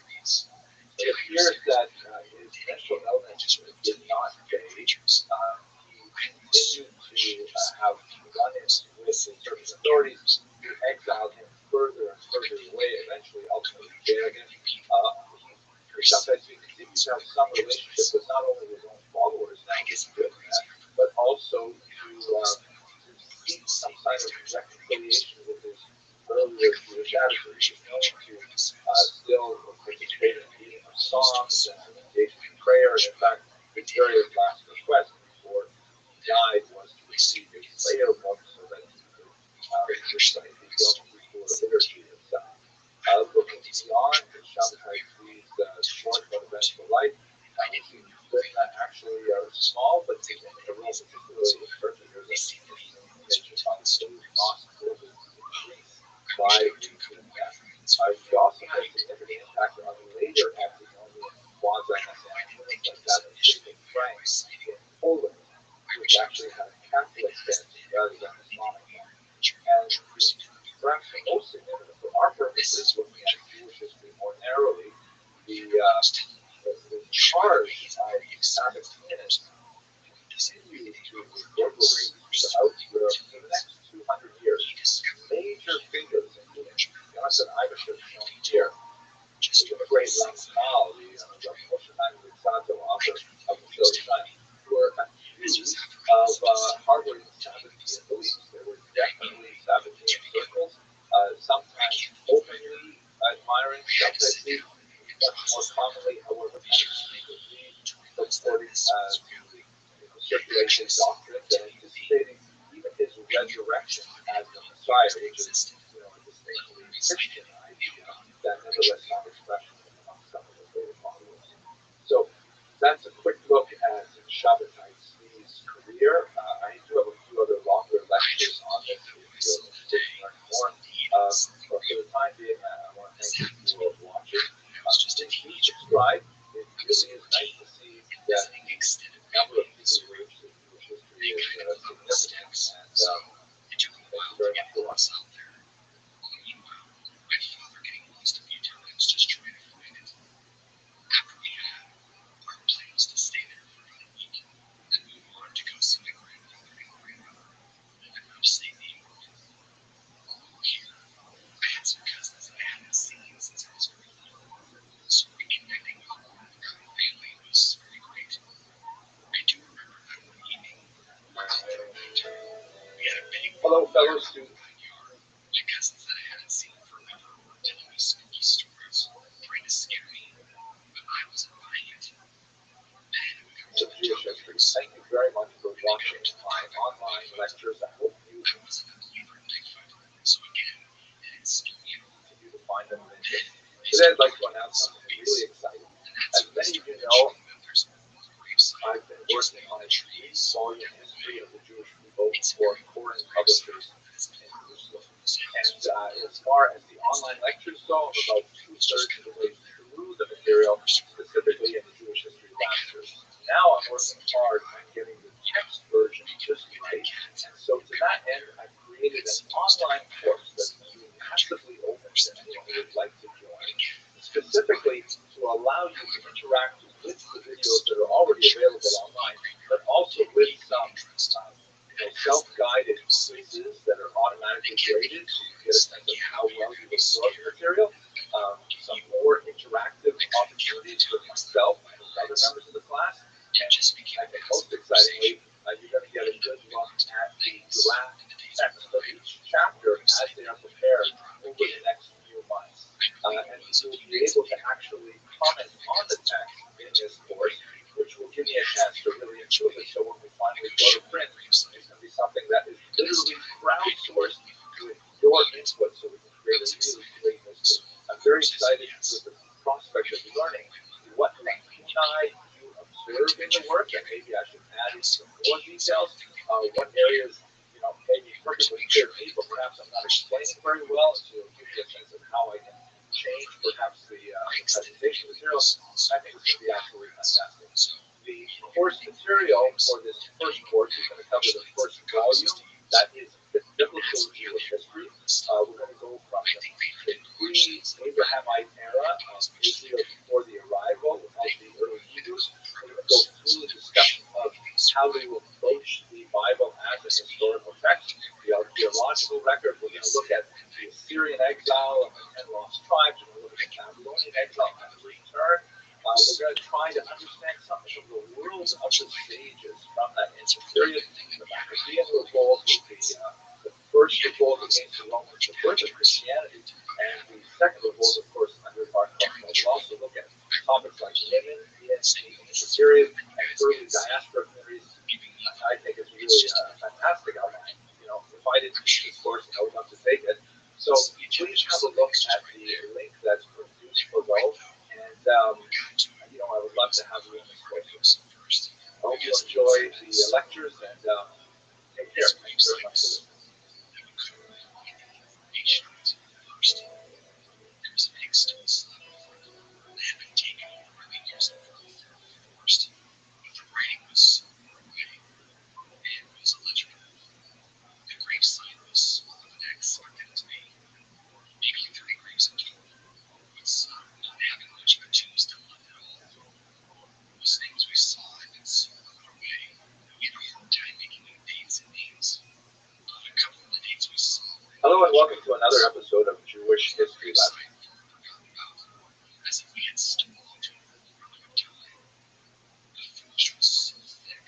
It appears that his mental illness did not fade. He continued to have run-ins with the Turkish authorities, who exiled him further and further away, eventually ultimately jailed him. Shabtai continued to have some relationship with not only his own followers, now he's good at that, but also to seek some kind of reconciliation with his earlier Jewish attitude. He's known to still participate in reading of songs and engaging in prayer, honor. In fact, his very last request before he died was to receive a Plato book so that he could recite the Yom Kippur liturgy himself. Looking beyond the Shabbatai Tzvi's short but eventful life, he's been actually small, but in a role particularly in church. There's a major possibility lost global increase by recent death. He also had a significant impact on later Babylonian quasi-messianic like that of Jacob Frank in Poland, which actually had a Catholic bent rather than a Islamic one. And perhaps most significant for our purposes, looking at Jewish history more narrowly, the charge of Sabbath continue to reverberate throughout Europe for the next 200 years. Major figures, including Jonathan Iverson, shown here, the great Ramchal, the Moshe author of the Shoshan, were accused of harboring Sabbathean beliefs. There were definitely Sabbathean circles, sometimes openly admiring Sabbath, but more commonly, however, supporting circulation doctrines and anticipating even his resurrection as the Messiah, which is a distinctly Christian idea that nevertheless found expression among some of his later followers. So that's a quick look at Shabbatai Tzvi's career. I do have a few other longer lectures on this if you're interested in learning more. But for the time being, I want to thank you for watching. Please subscribe. It really is nice to see that the number of people who are interested in Jewish history is significant. And thank you very much for watching. Meanwhile, my father getting lost a few times just trying to find it. After we had, our plan was to stay there for about a week and move on to go see my grandfather and grandmother who live in upstate New York. While we were here, I had some cousins that I hadn't seen since I was very little. So reconnecting with all of the Kern family was very great. I do remember that one evening, our father went. We had a big Hello, fellow students. backyard. My cousins that I hadn't seen forever were telling me spooky stories, trying to scare me, but I wasn't buying it. Then we got to the Jewish history. Thank you very much for watching my online lectures. I hope you I wasn't a believer in Bigfoot, so again, it didn't scare me at all. continue to find them interesting. Today I'd like to announce something really exciting. As many of you know, I've been working on a 3-volume history of the Jewish people for Koren publishers in Jerusalem. And as far as the online lectures go, I'm about 2/3 of the way through the material, specifically in the Jewish history lectures. Now I'm working hard on getting the text version just right. And so to that end, I've created an online course that's massively open to anyone who would like to join, specifically to allow you to interact with the videos that are already available online, but also with some self-guided quizzes that are automatically graded so you get a sense of how well you absorb the material, some more interactive opportunities for myself and other members of the class, and I think most excitingly, you're going to get a good look at the draft text of each chapter as they are prepared over the next few months. And you'll be able to actually comment on the text in this course, which will give me a chance to really improve it. So when we finally go to print, it's going to be something that is literally crowdsourced with your input so we can create a really great history. I'm very excited with the prospect of learning what lacunae you observe in the work, and maybe I should add in some more details. What areas, maybe perfectly clear to me, but perhaps I'm not explaining very well, so it'll give you a sense of how I can change perhaps the presentation material. I think it's going to be absolutely fantastic. The course material for this first course is going to cover the first volume. That is biblical Jewish history. We're going to go from the pre-Abrahamite era of Israel before the arrival of the early Hebrews. We're going to go through the discussion of how to approach the Bible as a historical text, the archaeological record. We're going to look at the Assyrian exile and the 10 lost tribes. We're going to look at the Babylonian exile and the return. We're going to try to understand something of the world of the sages from that ancient period. The Maccabean revolt is the first revolt against the Romans, the birth of Christianity, and the second revolt, of course, under Bar Kokhba. We'll also look at topics like women in the period and early diaspora communities. I think it's really a fantastic outline. If I didn't teach this course, I would love to take it. So please have a look at the link that's produced below, and I would love to have you in this course. I hope you enjoy the lectures, and take care. Thanks very much for listening. There was a big stone slab that had been taken over by the years of growth first, but the writing was so far away, it was illegible. The grave sign was on the X marked as me, maybe 30 graves in total, with some not having much of a tombstone on at all. Most things we saw had been so far away that we had a hard time making new dates and names. A couple of the dates we saw were Hello and welcome to another episode of Jewish History Lesson. as if we had stumbled into a relic of time. The foliage was so thick,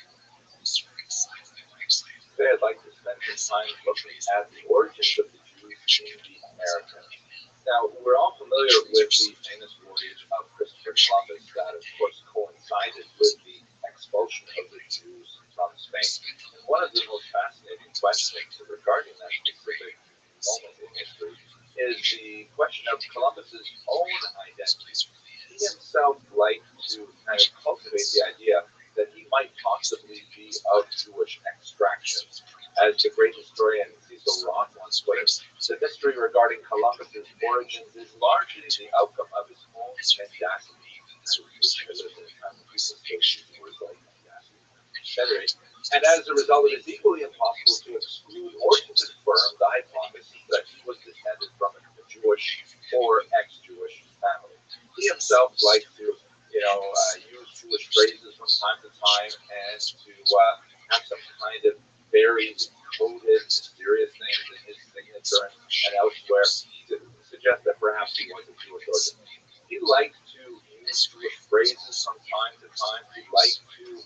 almost right sides of the gravesite. Today I'd like to spend some time looking at the origins of the Jews in the Americas. Now, we're all familiar with the famous voyage of Christopher Columbus that, of course, coincided with the expulsion of the Jews from Spain. And one of the most fascinating questions regarding that specific moment in history is the question of Columbus's own identity. He himself liked to kind of cultivate the idea that he might possibly be of Jewish extraction. As the great historian Cecil Roth once put it, the mystery regarding Columbus's origins is largely the outcome of his own mendacity. And as a result, it is equally impossible to exclude or to confirm the hypothesis that he was descended from a Jewish or ex-Jewish family. He himself liked to, use Jewish phrases from time to time and to have some kind of buried, coded, mysterious names in his signature and elsewhere to suggest that perhaps he was a Jewish origin. He liked to use Jewish phrases from time to time. He liked to,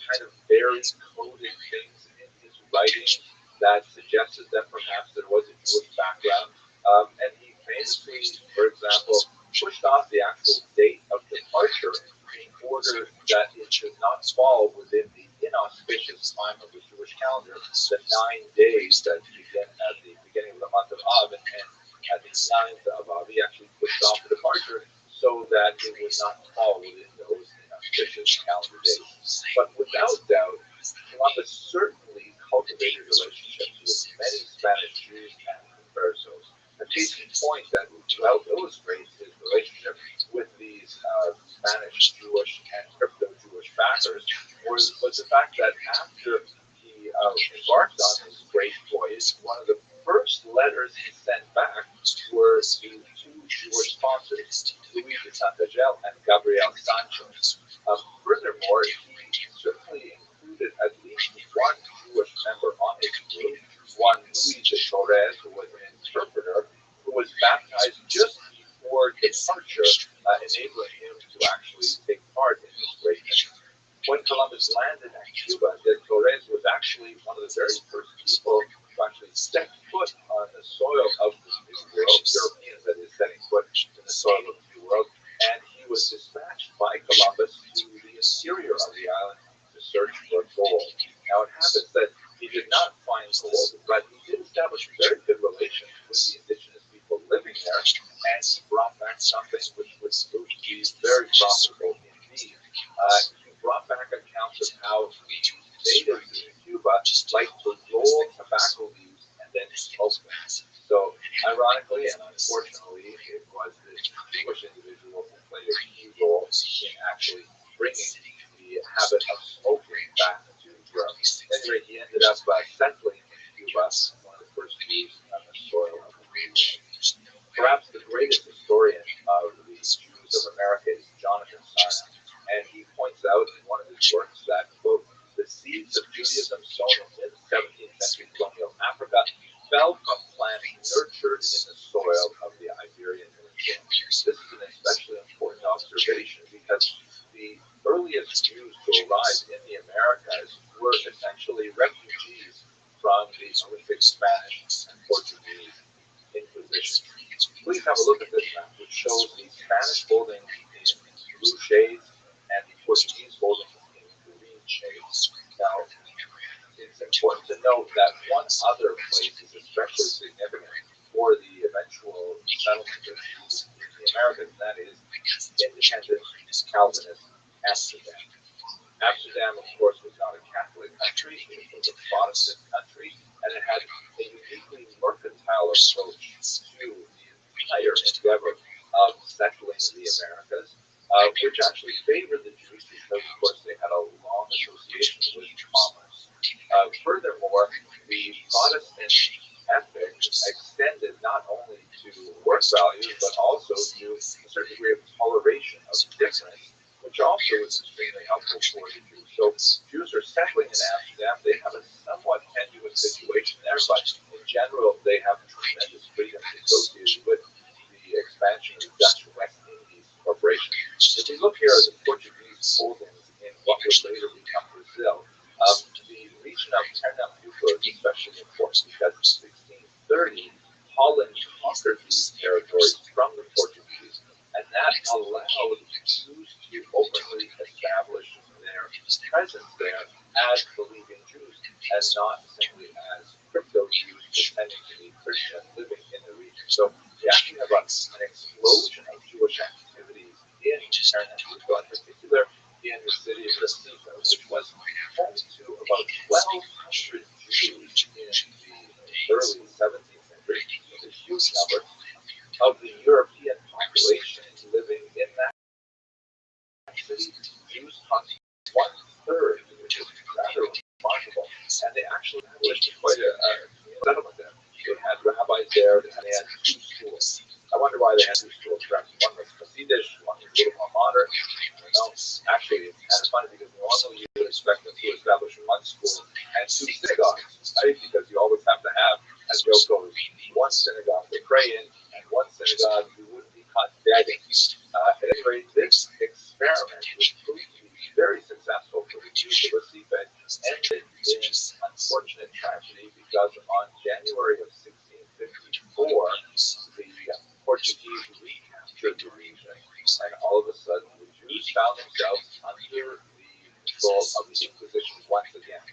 kind of bury coded things in his writings that suggested that perhaps there was a Jewish background. And he famously, for example, pushed off the actual date of departure in order that it should not fall within the inauspicious time of the Jewish calendar, the 9 days that begin at the beginning of the month of Av and end at the 9th of Av. He actually pushed off the departure so that it would not fall within those inauspicious calendar days. But without doubt, Columbus certainly cultivated relationships with many Spanish Jews and conversos. A case in point that well illustrates his relationship with these Spanish Jewish and crypto-Jewish backers was the fact that after he embarked on his great voyage, one of the first letters he sent back were to two Jewish sponsors, Luis de Santagel and Gabriel Sanchez. Furthermore, he certainly included at least one Jewish member on his group, one Luis de Torres, who was an interpreter, who was baptized just before departure, enabling him to actually take part in this great mission. When Columbus landed at Cuba, de Torres was actually one of the very first people to actually set foot on the soil of the New World, Europeans that is setting foot in the soil of the New World, and he was dispatched by Columbus to the interior of the island to search for gold. Now it happens that he did not find gold, but he did establish very good relations with the indigenous people living there, and he brought back something which would prove to be very profitable indeed. He brought back accounts of how the natives in Cuba liked to roll tobacco leaves and then smoke them. So, ironically and unfortunately, it was this Jewish individual who played a key role in actually bringing the habit of smoking back to Europe. Anyway, he ended up settling in Cuba, one of the first Jews on the soil of the region. Perhaps the greatest historian of the Jews of America is Jonathan Sarna, and he points out in one of his works that, quote, the seeds of Judaism sown in the 17th century colonial Africa fell from plants nurtured in the soil of the Iberian Peninsula. This is an especially important observation because the earliest Jews to arrive in the Americas were essentially refugees from the prolific Spanish and Portuguese Inquisition. Please have a look at this map, which shows the Spanish holdings in blue shades and the Portuguese holdings in green shades. Now, it's important to note that one other place is especially significant for the eventual settlement of Jews in the Americas, and that is independent Calvinist Amsterdam. Amsterdam, of course, was not a Catholic country, it was a Protestant country, and it had a uniquely mercantile approach to the entire endeavor of settling the Americas, which actually favored the Jews because, of course, they had a long association with commerce. Furthermore, the Protestant ethic extended not only to work values, but also to a certain degree of toleration of difference, which also is extremely helpful for the Jews. So Jews are settling in Amsterdam. They have a somewhat tenuous situation there, but in general, they have tremendous freedoms associated with the expansion of the Dutch West Indies Corporation. If we look here at the Portuguese holdings in what would later become Brazil, the region of Pernambuco is especially important because in 1630, Holland conquered these territories from the Portuguese, and that allowed Jews to openly establish their presence there as believing Jews, and not simply as crypto Jews pretending to be Christian living in the region. So we actually have an explosion of Jewish activities in Pernambuco, in particular in the city of Recife, which was home to about 1,200 Jews in the early 17th century. It's a huge number of the European population living in that city. Jews constitute 1/3, which is rather remarkable. And they actually established quite a settlement there. They had rabbis there, and they had 2 schools. I wonder why they had 2 schools. Perhaps one was Hasidic, one was a little more modern. I don't know. Actually, it's kind of funny because normally you would expect them to establish 1 school and 2 synagogues, right? Because you always have to have, as Joe goes, 1 synagogue to pray in and 1 synagogue you wouldn't be caught dead in. At any rate, this experiment was proved to be very successful for the Jews of Recife, ended in unfortunate tragedy because on January of 1654, the Portuguese recaptured the region, and all of a sudden the Jews found themselves under the control of the Inquisition once again.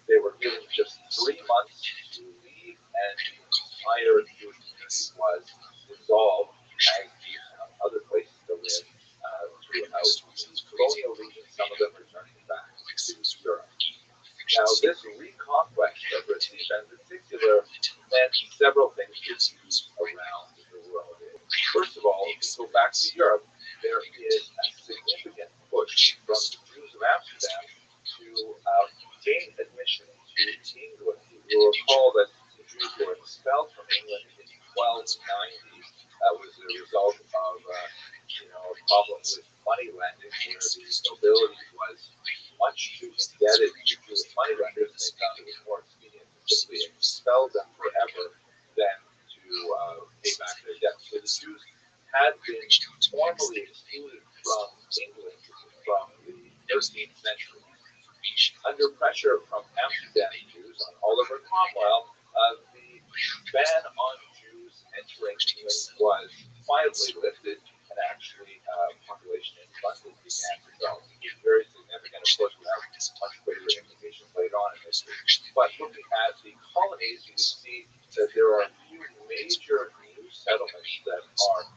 They were given just 3 months to leave, and the entire Jewish community was dissolved as they found other places to live throughout the colonial region. Some of them returning back to Europe. Now, this reconquest of Recife in particular meant several things to Jews around the world. First of all, if you go back to Europe, there is a significant push from the Jews of Amsterdam to gain admission to England. You will recall that the Jews were expelled from England in 1290. That was the result of a problem with money lending, where the nobility was much too indebted to Jewish moneylenders, and they found it was more expedient to simply expel them forever than to pay back their debts. So the Jews had been formally excluded from England from the 13th century. Under pressure from Amsterdam Jews on Oliver Cromwell, the ban on Jews entering England was quietly lifted, and actually population in London began to grow. It's very significant. Of course, we have much greater implications later on in history. But looking at the colonies, we see that there are a few major new settlements that are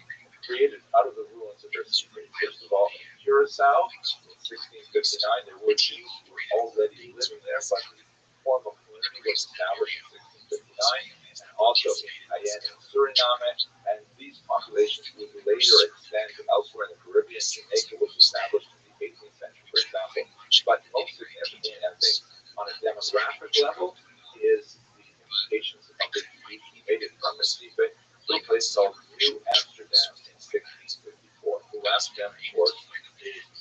created out of the ruins of their secret. First of all, in Curacao, in 1659, there were Jews who were already living there, but the formal community was established in 1659, and also in Cayenne and Suriname, and these populations would later extend elsewhere in the Caribbean. Jamaica was established in the 18th century, for example. But most significantly, I think, on a demographic level, is the implications of the Jews who made it from Recife to a place called New Amsterdam in 1654. New Amsterdam, of course,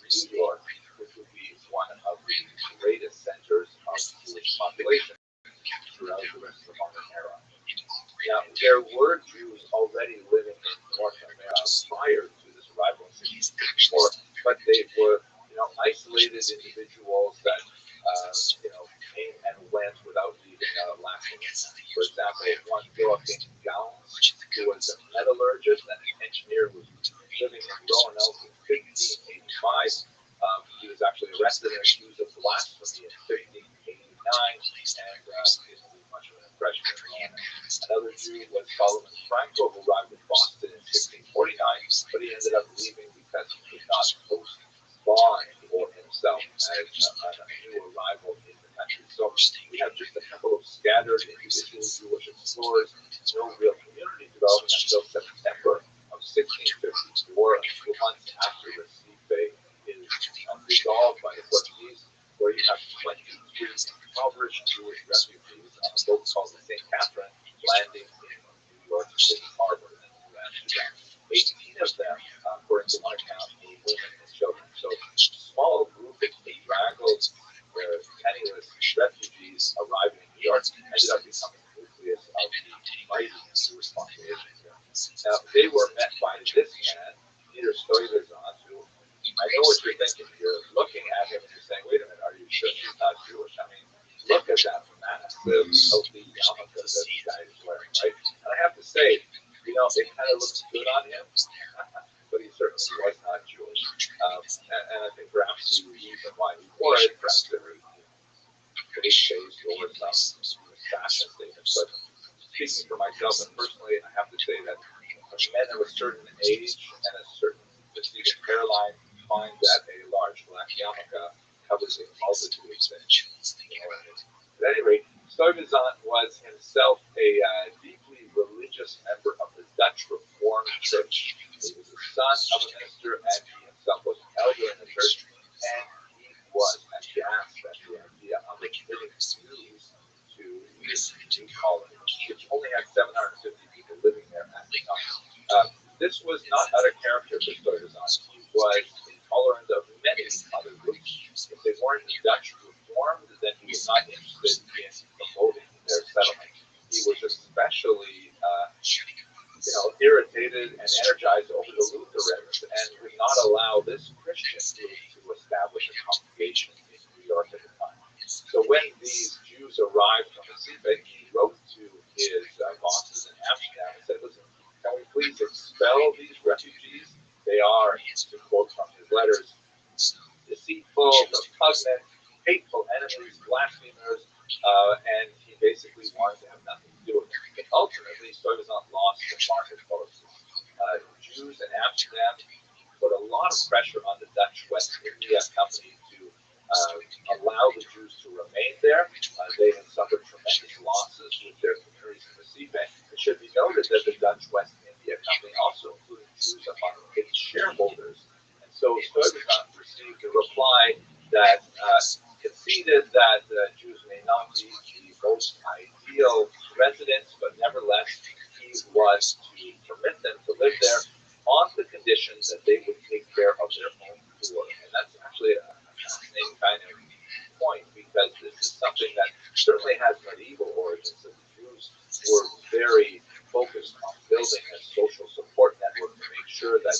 is New York, which would be one of the greatest centers of Jewish population throughout the rest of the modern era. Now, there were Jews already living in North America prior to this arrival in 1654, but they were, isolated individuals that, came and went without leaving a lasting impact. For example, one Joachim Gauss, who was a metallurgist and an engineer, was living in Roanoke in 1585. He was actually arrested and accused of blasphemy in 1589, and didn't leave much of an impression at all. Another Jew was Solomon Franco, who arrived in Boston in 1649, but he ended up leaving because he could not post bond for himself as a new arrival in the country. So we have just a couple of scattered individual Jewish explorers, no real community development until September of 1654, a few months after Recife is dissolved by the Portuguese, where you have 23 impoverished Jewish refugees on a boat called the St. Catherine, landing in New York City Harbor in New Amsterdam. 18 of them, according to one account, were women and children. So a small group of bedraggled, penniless refugees arriving in New York ended up becoming the nucleus of the mighty Jewish population here. Now, they were met by this man, Peter Stuyvesant, who, I know what you're thinking. You're looking at him and you're saying, wait a minute, are you sure he's not Jewish? I mean, look at that massive, healthy yarmulke that the guy is wearing, right? And I have to say, it kind of looks good on him, but he certainly was not Jewish. And I think perhaps the reason why he wore it, perhaps there were face or some fashion statements. But speaking for myself and personally, I have to say that men of a certain age and a certain physique hairline find that a large black yarmulke covers a multitude of things. At any rate, Stuyvesant was himself a deeply religious member of the Dutch Reformed Church. He was the son of a minister, and he himself was an elder in the church, and he was aghast at the idea of admitting Jews to New Colony, which only had 750 people living there at the time. This was not out of character for Stuyvesant. He was intolerant of many other groups. If they weren't Dutch Reformed, then he was not interested in promoting their settlement. He was especially irritated and energized over the Lutherans and would not allow this Christian group to establish a congregation in New York at the time. So when these Jews arrived from Recife, he wrote to his bosses in Amsterdam and said, listen, can we please expel these refugees? They are, to quote from his letters, deceitful, repugnant, hateful enemies, blasphemers, and he basically wanted to have nothing to do with them. But ultimately, Stuyvesant lost the market forces. Jews in Amsterdam put a lot of pressure on the Dutch West India Company to allow the Jews to remain there. They had suffered tremendous losses with their communities in Recife. It should be noted that the Dutch West India Company also included Jews among its shareholders. And so Stuyvesant received a reply that conceded that Jews may not be the most ideal residents, but nevertheless, he was to permit them to live there on the condition that they would take care of their own poor. And that's actually a fascinating kind of point, because this is something that certainly has medieval origins. That the Jews were very focused on building a social support network to make sure that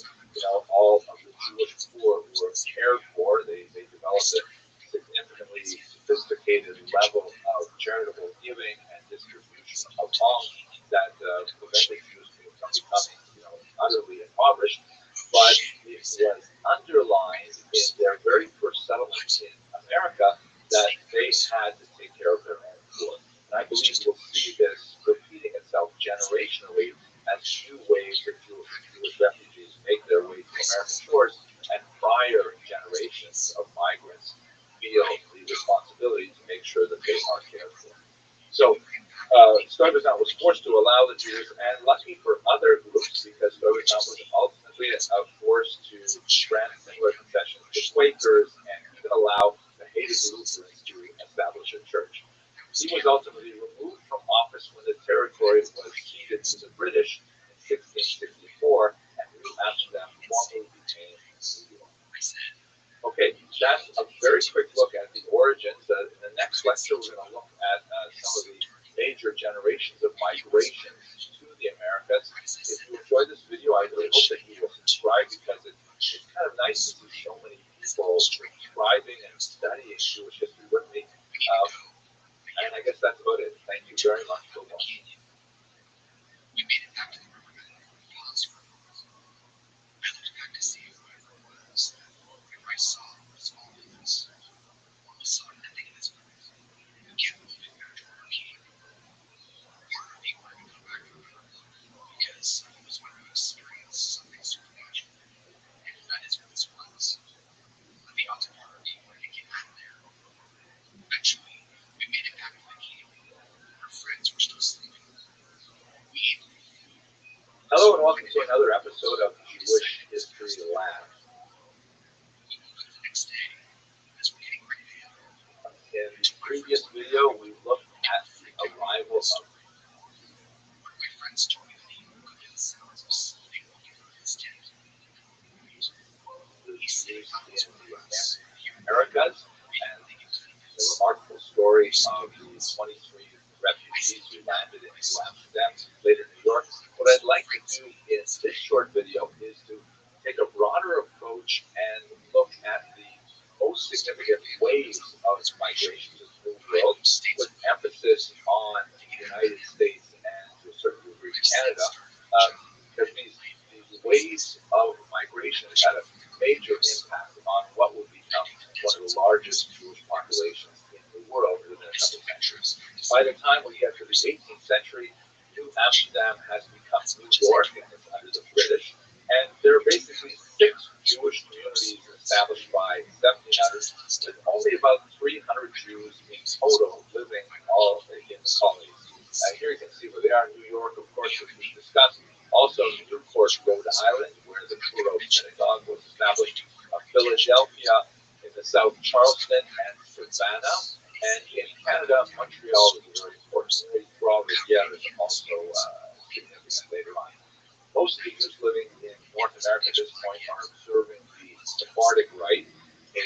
all of the Jewish poor were cared for. They developed a significantly sophisticated level of charitable giving and distribution of alms that prevented Jews from becoming utterly impoverished. But it was underlined in their very first settlements in America that they had to take care of their own poor. And I believe we'll see this repeating itself generationally as new waves of Jewish refugees make their way to American shores, and prior generations of migrants feel the responsibility to make sure that they are cared for. So Stuyvesant was forced to allow the Jews, and lucky for other groups, because Stuyvesant was ultimately forced to grant similar concessions to Quakers and even allow the hated Lutherans to establish a church. He was ultimately removed from office when the territory was ceded to the British in 1664, and New Amsterdam formally became New York. Okay, that's a very quick look at the origins. In the next lecture, we're going to look at some of the major generations of migrations to the Americas. If you enjoyed this video, I really hope that you will subscribe, because it's kind of nice to see so many people subscribing and studying Jewish history with me. And I guess that's about it. Thank you very much for watching. We made it back to the Roman God's room. I looked back to see who I was. Where I saw was all based in the Americas, and the remarkable story of the 23 refugees who landed in New Amsterdam, later New York. What I'd like to do in this short video is to take a broader approach and look at the most significant waves of migration to the New World, with emphasis on the United States and to a certain degree Canada, because these waves of migration had a major impact on what would become one of the largest Jewish populations in the world within a couple of centuries. By the time we get to the 18th century, New Amsterdam has become New York, and it's under the British. And there are basically 6 Jewish communities established by 1700s, with only about 300 Jews in total living all in the colonies. Here you can see where they are. New York, of course, as we discussed. Also, Newport, Rhode Island, where the Truro Synagogue was established. Philadelphia in the south, Charleston and Savannah. And in Canada, Montreal is a very important area. Trois-Rivières is also significant later on. Most of the Jews living in North America at this point are observing the Sephardic Rite, a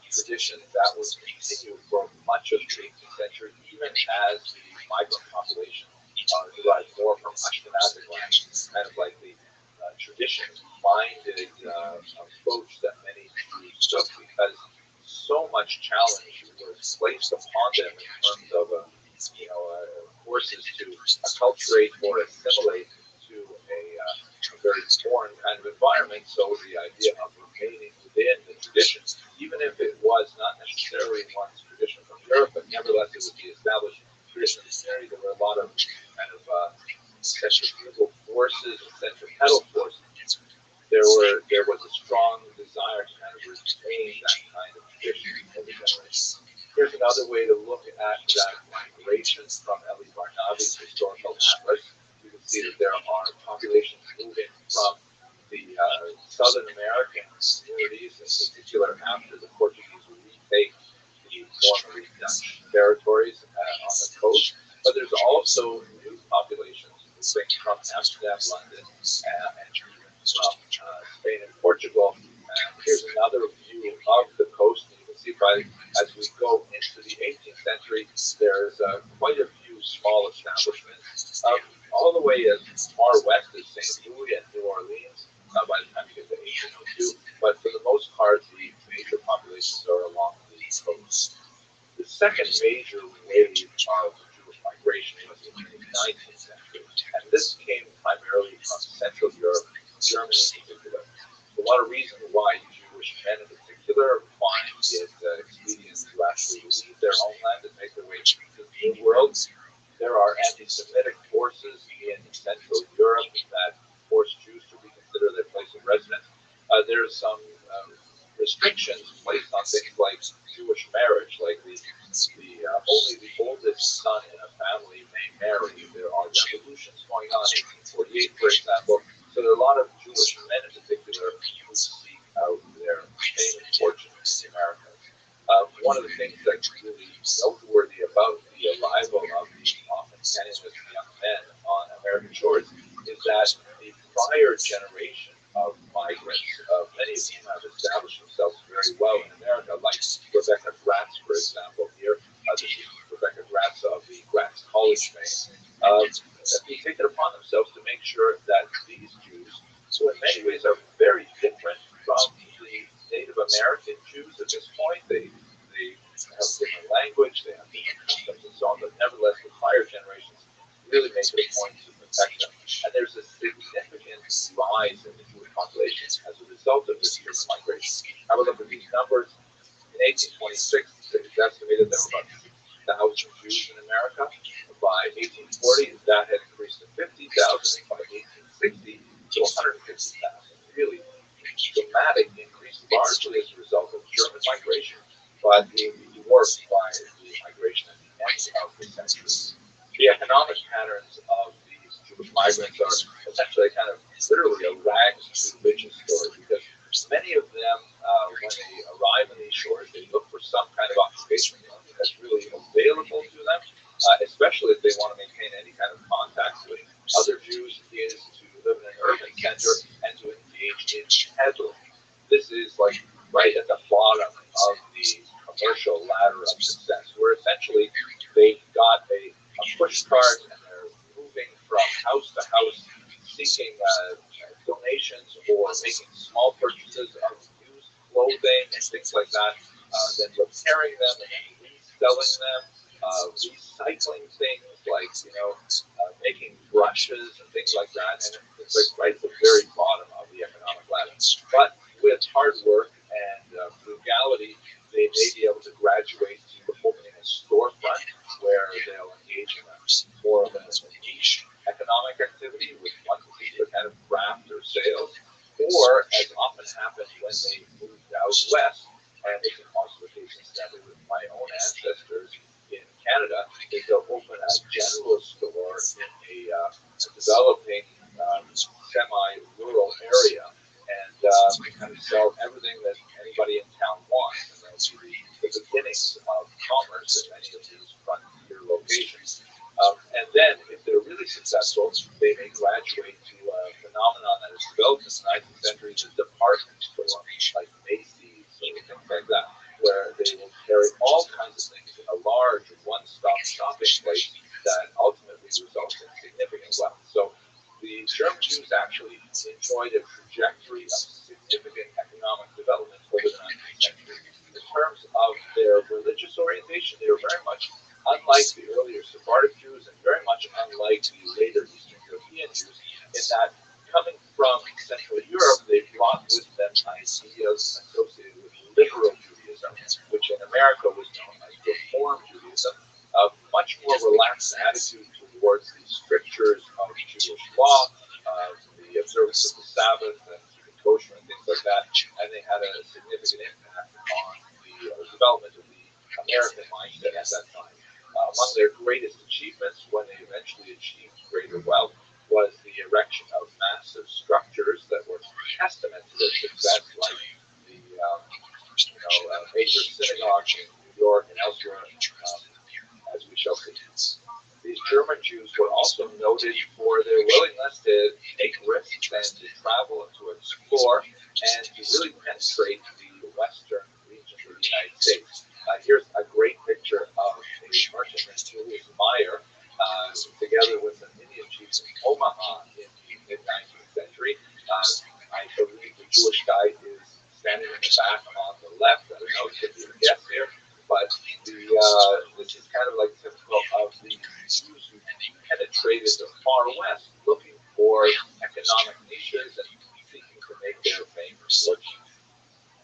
tradition that would continue for much of the 18th century, even as the migrant population derived more from Ashkenazic lands, kind of like the tradition-minded approach that many Jews took, because so much challenge was placed upon them in terms of forces to acculturate or assimilate to a very foreign kind of environment. So the idea of remaining within the tradition, even if it was not necessarily one's tradition from Europe, but nevertheless it would be established tradition in this area. There were a lot of kind of centrifugal forces and centripetal forces. There was a strong desire to kind of retain that kind of tradition over generations. Here's another way to look at that migration from Eli Barnabi's historical atlas. You can see that there are populations moving from the Southern American communities, in particular after the Portuguese retake the formerly Dutch territories on the coast. But there's also new populations moving from Amsterdam, London, and from Spain and Portugal. Here's another view of the coast. You can see as we go into the 18th century, there's quite a few small establishments, all the way as far west as St. Louis and New Orleans, by the time you get to 1802. But for the most part, the major populations are along the coast. The second major wave of Jewish migration was in the 19th century, and this came primarily from Central Europe, Germany in particular. A lot of reasons why Jewish men in particular find it expedient to actually leave their homeland and make their way to the New World. There are anti-Semitic forces in Central Europe that force Jews to reconsider their place of residence. There's some restrictions placed on things like Jewish marriage, like only the oldest son in a family may marry. There are revolutions going on in 1848, for example. So there are a lot of Jewish men in particular who seek out their fame and fortune in the Americas. One of the things that's really noteworthy about the arrival of the often penniless young men on American shores is that the prior generation of migrants, many of whom have established themselves very well in America, like Rebecca Gratz, for example, here. This is Rebecca Gratz of the Gratz College fame. They take it upon themselves to make sure that these Jews, who in many ways are very different from the Native American Jews at this point, they have a different language, they have different customs and so on, but nevertheless, the prior generations really make it a point to protect them. And there's a significant rise in the Jewish population as a result of this human migration. Have a look at these numbers. In 1826, it's estimated there were about 6,000 Jews in America. By 1840, that had increased to 50,000, and by 1860 to 150,000. Really dramatic increase, largely as a result of German migration, but being dwarfed by the migration at the end of the century. The economic patterns of these Jewish migrants are essentially kind of literally a rags to riches story, because many of them, when they arrive on these shores, they look for some kind of occupation that's really available to them, especially if they want to maintain any kind of contact with other Jews, is to live in an urban center and to engage in peddling. This is like right at the bottom of the commercial ladder of success, where essentially they got a push cart and they're moving from house to house seeking donations or making small purchases of used clothing and things like that, then repairing them and reselling them, recycling things like, making brushes and things like that. And it's like right at the very bottom of the economic ladder. But with hard work and frugality, they may be able to graduate to opening a storefront where they'll engage in more of a niche economic activity with one particular kind of craft or sales, or as often happens when they moved out west, and it's also the case incidentally with my own ancestors in Canada, is they'll open a general store in a developing semi-rural area and kind of sell everything that anybody in town wants. And those are the beginnings of commerce in many of these frontier locations. And then, if they're really successful, they may graduate to a phenomenon that has developed in the 19th century, the department store, like Macy's and things like that, where they will carry all kinds of things in a large one-stop shopping place that ultimately results in significant wealth. So the German Jews actually enjoyed a trajectory of significant economic development over the 19th century. In terms of their religious orientation, they were very much unlike the earlier Sephardic Jews and very much unlike the later Eastern European Jews, in that coming from Central Europe, they brought with them ideas associated with liberal Judaism, which in America was known as Reform Judaism, a much more relaxed attitude towards the strictures of Jewish law, the observance of the Sabbath and keeping kosher and things like that, and they had a significant impact on the development of the American mindset at that time. Among their greatest achievements, when they eventually achieved greater wealth, was the erection of massive structures that were testament to their success, like the major synagogues in New York and elsewhere, as we shall see. These German Jews were also noted for their willingness to take risks and to travel and to explore and to really penetrate the western regions of the United States. Here's a great picture of a merchant named Julius Meyer, together with an Indian chief in Omaha in the mid-19th century. I believe the Jewish guy is standing in the back on the left. I don't know if you can guess here, but this is kind of like typical of the Jews who penetrated the far west looking for economic niches and seeking to make their fame and fortune.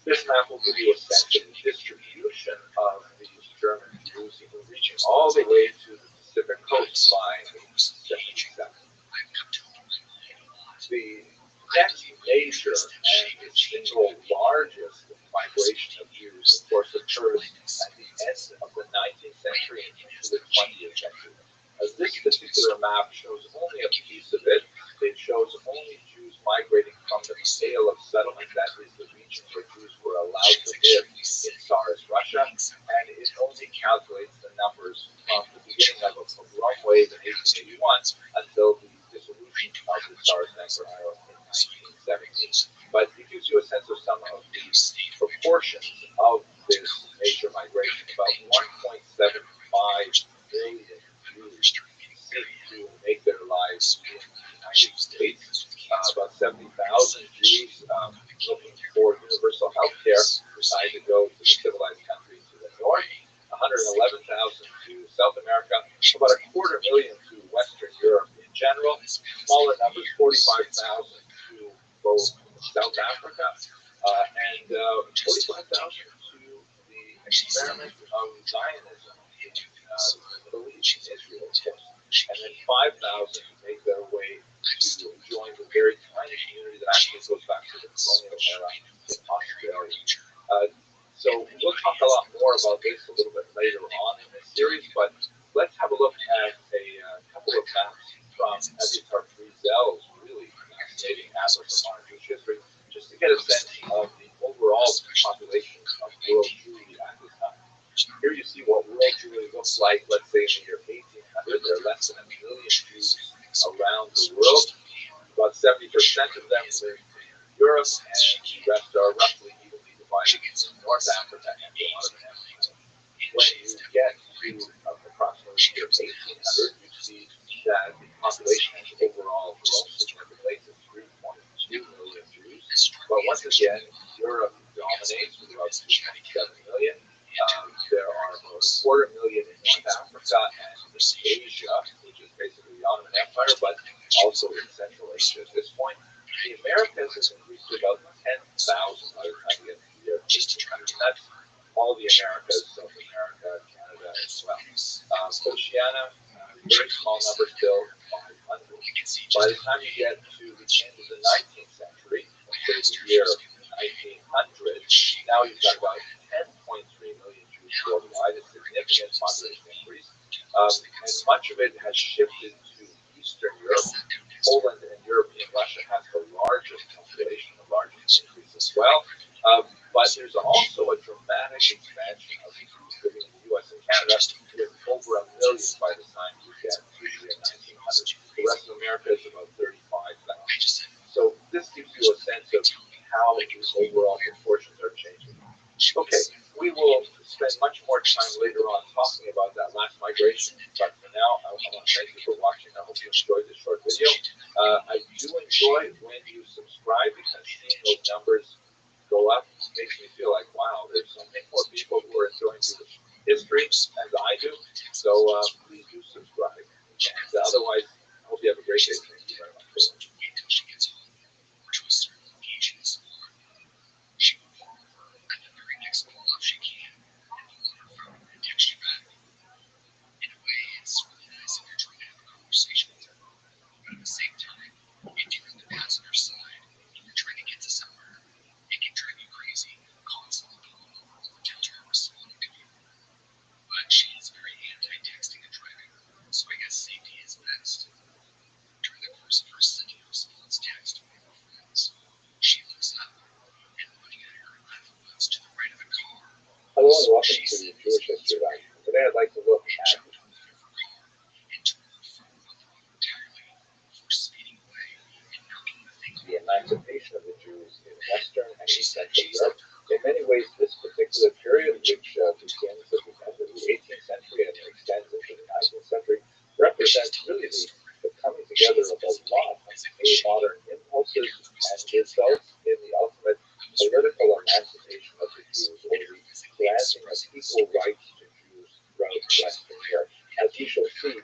This map will give you a sense of the distribution of these German Jews, reaching all the way to the Pacific coast by 1877. The next major and the single largest migration of Jews, of course, occurs at the end of the 19th century and into the 20th century. This particular map shows only a piece of it. It shows only Jews migrating from the Pale of Settlement, that is the region where Jews were allowed to live in Tsarist Russia, and it only calculates the numbers from the beginning of a pogrom wave in 1881 until the dissolution of the Tsarist Empire in 1917. But it gives you a sense of some of the proportions of this major migration. About 1.75 million Jews seek to make their lives in the United States. About 70,000 Jews looking for universal health care decide to go to the civilized countries to the north, 111,000 to South America, about 250,000 to Western Europe in general, smaller numbers, 45,000 to both South Africa, and 45,000 to the experiment of Zionism in the Middle East, Israel, of course. And then 5,000 make their way to join the very tiny community that actually goes back to the colonial era in Australia. So we'll talk a lot more about this a little bit later on in this series, but let's have a look at a couple of maps from Evitar Friesel's really fascinating atlas of modern Jewish history, just to get a sense of the overall population of world Jewry at this time. Here you see what world Jewry looks like, let's say in the year 1800. There are less than 1 million Jews around the world. About 70% of them live in Europe, and the rest are roughly evenly divided North Africa and the Ottoman Empire. When you get to approximately the year 1800, you see that the population has overall grown significantly to 3.2 million Jews. But once again, Europe dominates with about 2.7 million. There are about a quarter million in North Africa and Asia, which is basically the Ottoman Empire, but also in Central Asia at this point. The Americas has increased to about 10,000 by the time you get to the year 1800. That's all the Americas, South America, Canada as well. Oceania, very small number still, 500. By the time you get to the end of the 19th century, let's say the year 1900, now you've got about 10.3 million Jews worldwide, a significant population increase. And much of it has shifted to Eastern Europe. Poland and European Russia has the largest population, the largest increase as well. But there's also a dramatic expansion of the Jews living in the U.S. and Canada, with over 1 million by the time you get to the year 1900. The rest of America is about 35,000. So this gives you a sense of how the overall proportions are changing. Okay, we will spend much more time later on talking about that last migration, but for now, I want to thank you for watching. I hope you enjoyed this short video. I do enjoy when you subscribe, because seeing those numbers go up makes me feel like, wow, there's so many more people who are enjoying Jewish history as I do. So please do subscribe. And otherwise, I hope you have a great day. Thank you very much for watching. She will call her at the very next call up she can, and pull out her phone and text you back. In a way, it's really nice if you're trying to have a conversation with her. But at the same time, if you're in the passenger side and you're trying to get to somewhere, it can drive you crazy, constantly pulling over all the time responding to you. But she is very anti-texting and driving, so I guess safety is best. During the course of her sending a response text to one of her friends, she looks up, and looking at her left was to the right of the car. Hello and welcome to Jewish History Live. Today I'd like to look at And turn her phone on the road entirely before speeding away and knocking the thing the emancipation of the Jews in Western and East Central Europe. In many ways, this particular period, which begins at the end of the 18th century and extends into the 19th century, represents really the coming together of a lot of modern impulses and results in the ultimate political emancipation of the Jews, or the granting of equal rights to Jews throughout Western Europe. As we shall see,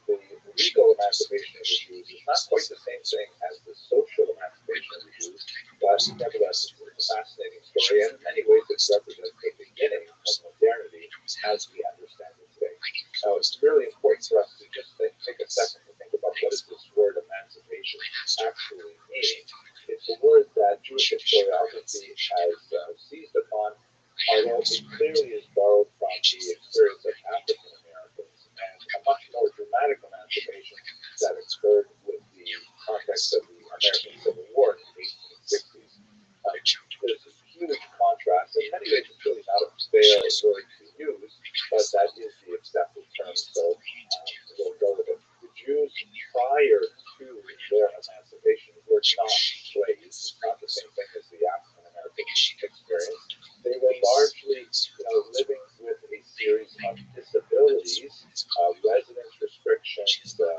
the legal emancipation of the Jews is not quite the same thing as the social emancipation of the Jews, but nevertheless, it's a fascinating story, and in many ways it represents the beginning of modernity as we understand it today. Now, it's really important for us to just take a second to think about what does this word emancipation actually mean. It's a word that Jewish historiography has seized upon, although it clearly is borrowed from the experience of African Americans and a much more dramatic emancipation that occurred with the context of the American Civil War in the 1860s. There's a huge contrast. In many ways, it's really not a fair word to use, but that is the accepted term, so we'll go with it. The Jews, prior to their emancipation, were not slaves. It's not the same thing as the African American experience. They were largely, living with a series of disabilities, residence restrictions, the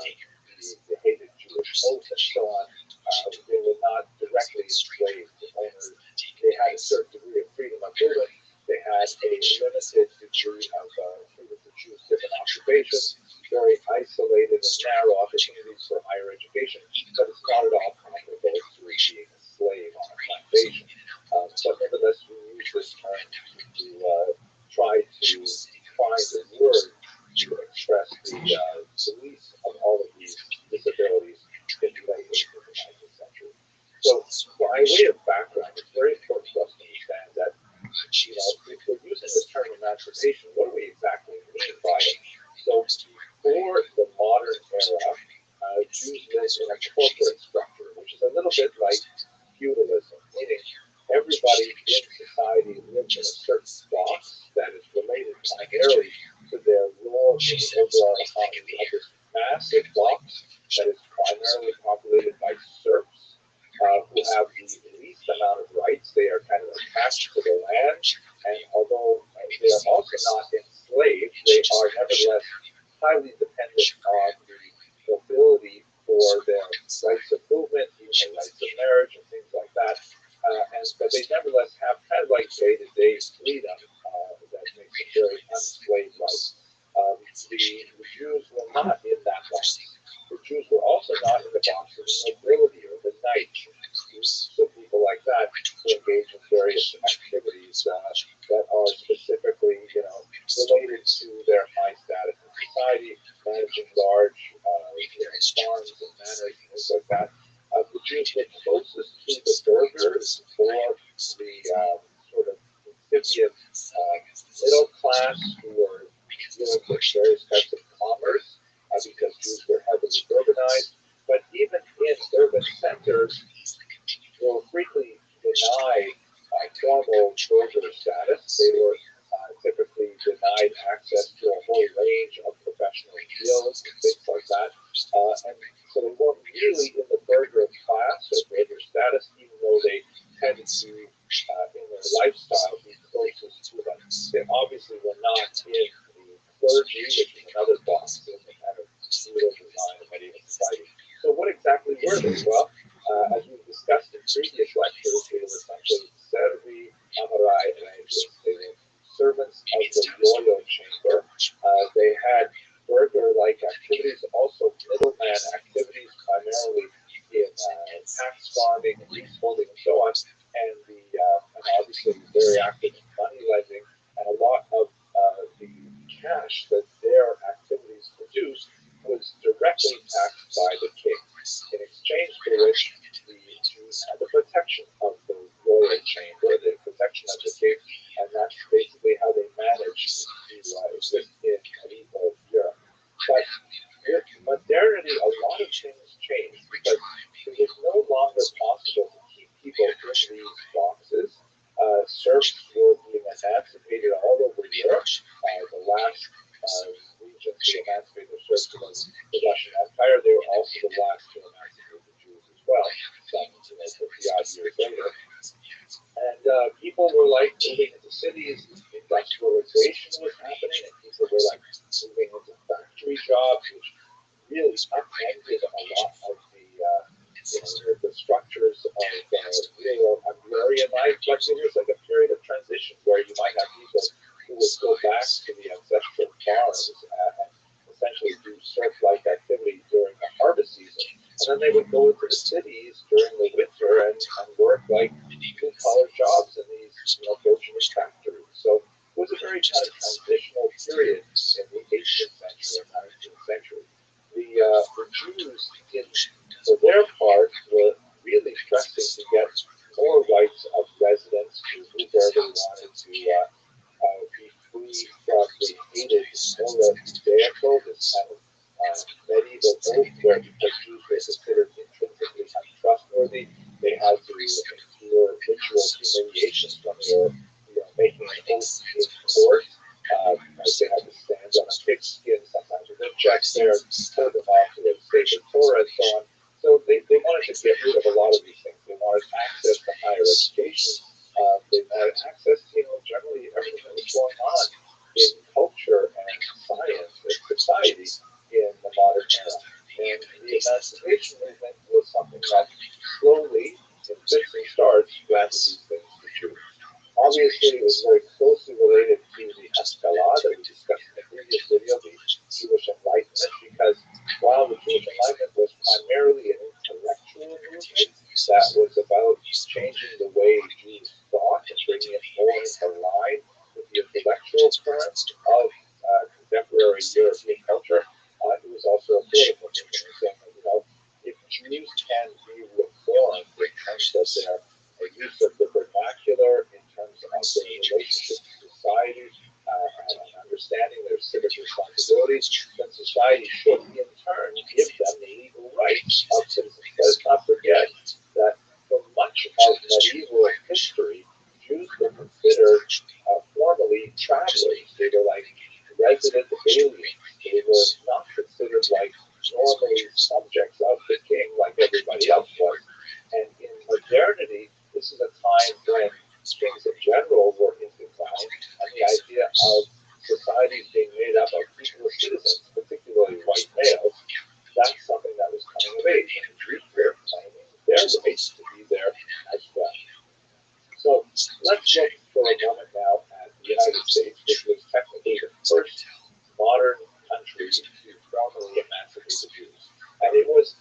hated Jewish oath, and so on. They were not directly enslaved owners. They had a certain degree of freedom of movement. They had a limited degree of freedom to choose different occupations, very isolated and narrow opportunities for higher education, but it's not at all comparable to being a slave on a plantation. But nevertheless, we use this term to try to find a word to express the release of all of these disabilities in the late 18th and 19th century. So, by way of background, it's very important for us to understand that, if we're using this term emancipation, what do we exactly mean by it? So, before the modern era, Jews lived in a corporate structure, which is a little bit like feudalism, meaning everybody in society lived in a certain box that is related primarily to their role in the overall economy. You have this massive box that is primarily populated by serfs who have the least amount of rights. They are kind of attached to the land, and a like day-to-day freedom that makes a very enslaved life. The Jews were not in that box. The Jews were also not in the box of the nobility or the knights. So people like that who engage in various activities that are specifically, related to their high status in society, managing large, farms and manors and things like that. The Jews were closest to the burghers or the sort of incipient middle class who were dealing with various types of commerce because Jews were heavily urbanized. But even in urban centers, they were frequently denied formal burgher status. They were typically denied access to a whole range of professional skills and things like that. And so they weren't really in the burgher class or burgher status, even though they tended to, in their lifestyle, be closest to them. They obviously were not in the clergy, which is another box in the kind of feudal design of medieval society. So what exactly were they? Well, as we've discussed in previous lectures, they were essentially servi, amarai, and aegis. They were servants of the royal chamber. They had burgher-like activities, also middleman activities, primarily in tax farming, leaseholding, and so on, and obviously very active in money lending, and a lot of the cash that their activities produced was directly taxed by the king, in exchange for which the Jews had the protection of the royal chamber, the protection of the king, and that's basically how they managed to exist in medieval Europe. But with modernity, a lot of things changed because it was no longer possible to keep people in these boxes. Serfs were being emancipated all over Europe. The last region to emancipate the serfs was the Russian Empire. They were also the last to emancipate the Jews as well, some 50-odd years later. And people were like moving into cities, industrialization was happening, and people were like moving into factory jobs, which really upended a lot of the structures of real agrarian life. But it was like a period of transition where you might have people who would go back to the ancestral farms and essentially do serf-like activity during the harvest season. And then they would go into the cities during the winter and work like blue-collar jobs in these Bolshevik factories. So it was a very kind of transitional period in the 18th century and 19th century. The Jews, for their part, were really pressing to get more rights of residence to whoever wanted to be free from the hated Mora Judaical, this kind of medieval oath where because Jews were considered intrinsically untrustworthy, they had to endure ritual humiliations when they were making an oath in court. They had to stand on a pigskin, sometimes with their checks there, pull them off to the sacred Torah and so on. So they wanted to get rid of a lot of these things. They wanted access to higher education. They wanted access to, generally everything that was going on in culture and science and society in the modern era. And the emancipation movement was something that slowly, in fits and starts, granted these things to Jews. Obviously, it was very closely related to the Haskalah that we discussed in the previous video, the Jewish Enlightenment, because while the Jewish Enlightenment was primarily an intellectual movement that was about changing the way Jews thought and bringing it more into line with the intellectual currents of contemporary European culture, it was also a political movement, saying, if Jews can be reformed in terms of their use of the vernacular, in terms of their relationship to society, and understanding their civic responsibilities, then society should in turn give them the legal rights of citizens. Let's not forget that for much of medieval history, Jews were considered formally travelers. They were like resident aliens. They were not considered like normally subjects of the king like everybody else was. And in modernity, this is a time when kings in general were in decline, and the idea of societies being made up of equal citizens, particularly white males, that's something that was coming of age, and the Jews were claiming their rights to be there as well. So let's look for for a moment now at the United States, which was technically the first modern country to formally emancipate the Jews. And it was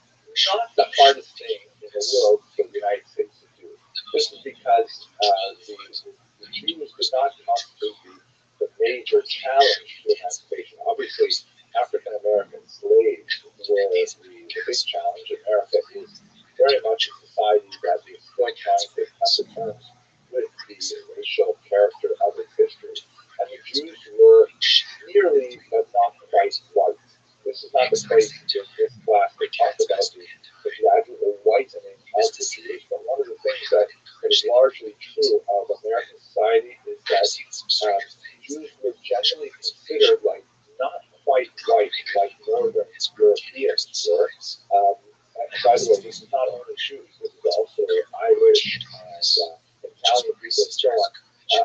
not the hardest thing in the world for the United States to do. This is because the Jews did not constitute the major challenge to emancipation. Obviously, African American slaves were the big challenge. America is very much a society that is still trying to come to terms with the racial character of its history. And the Jews were nearly, but not quite white. This is not the place in this class to talk about the gradual whitening of the Jews, but one of the things that is largely true of American society is that Jews were generally considered like not quite white like Northern Europeans were. And by the way, this is not only Jews, this is also Irish and Italian people and so on.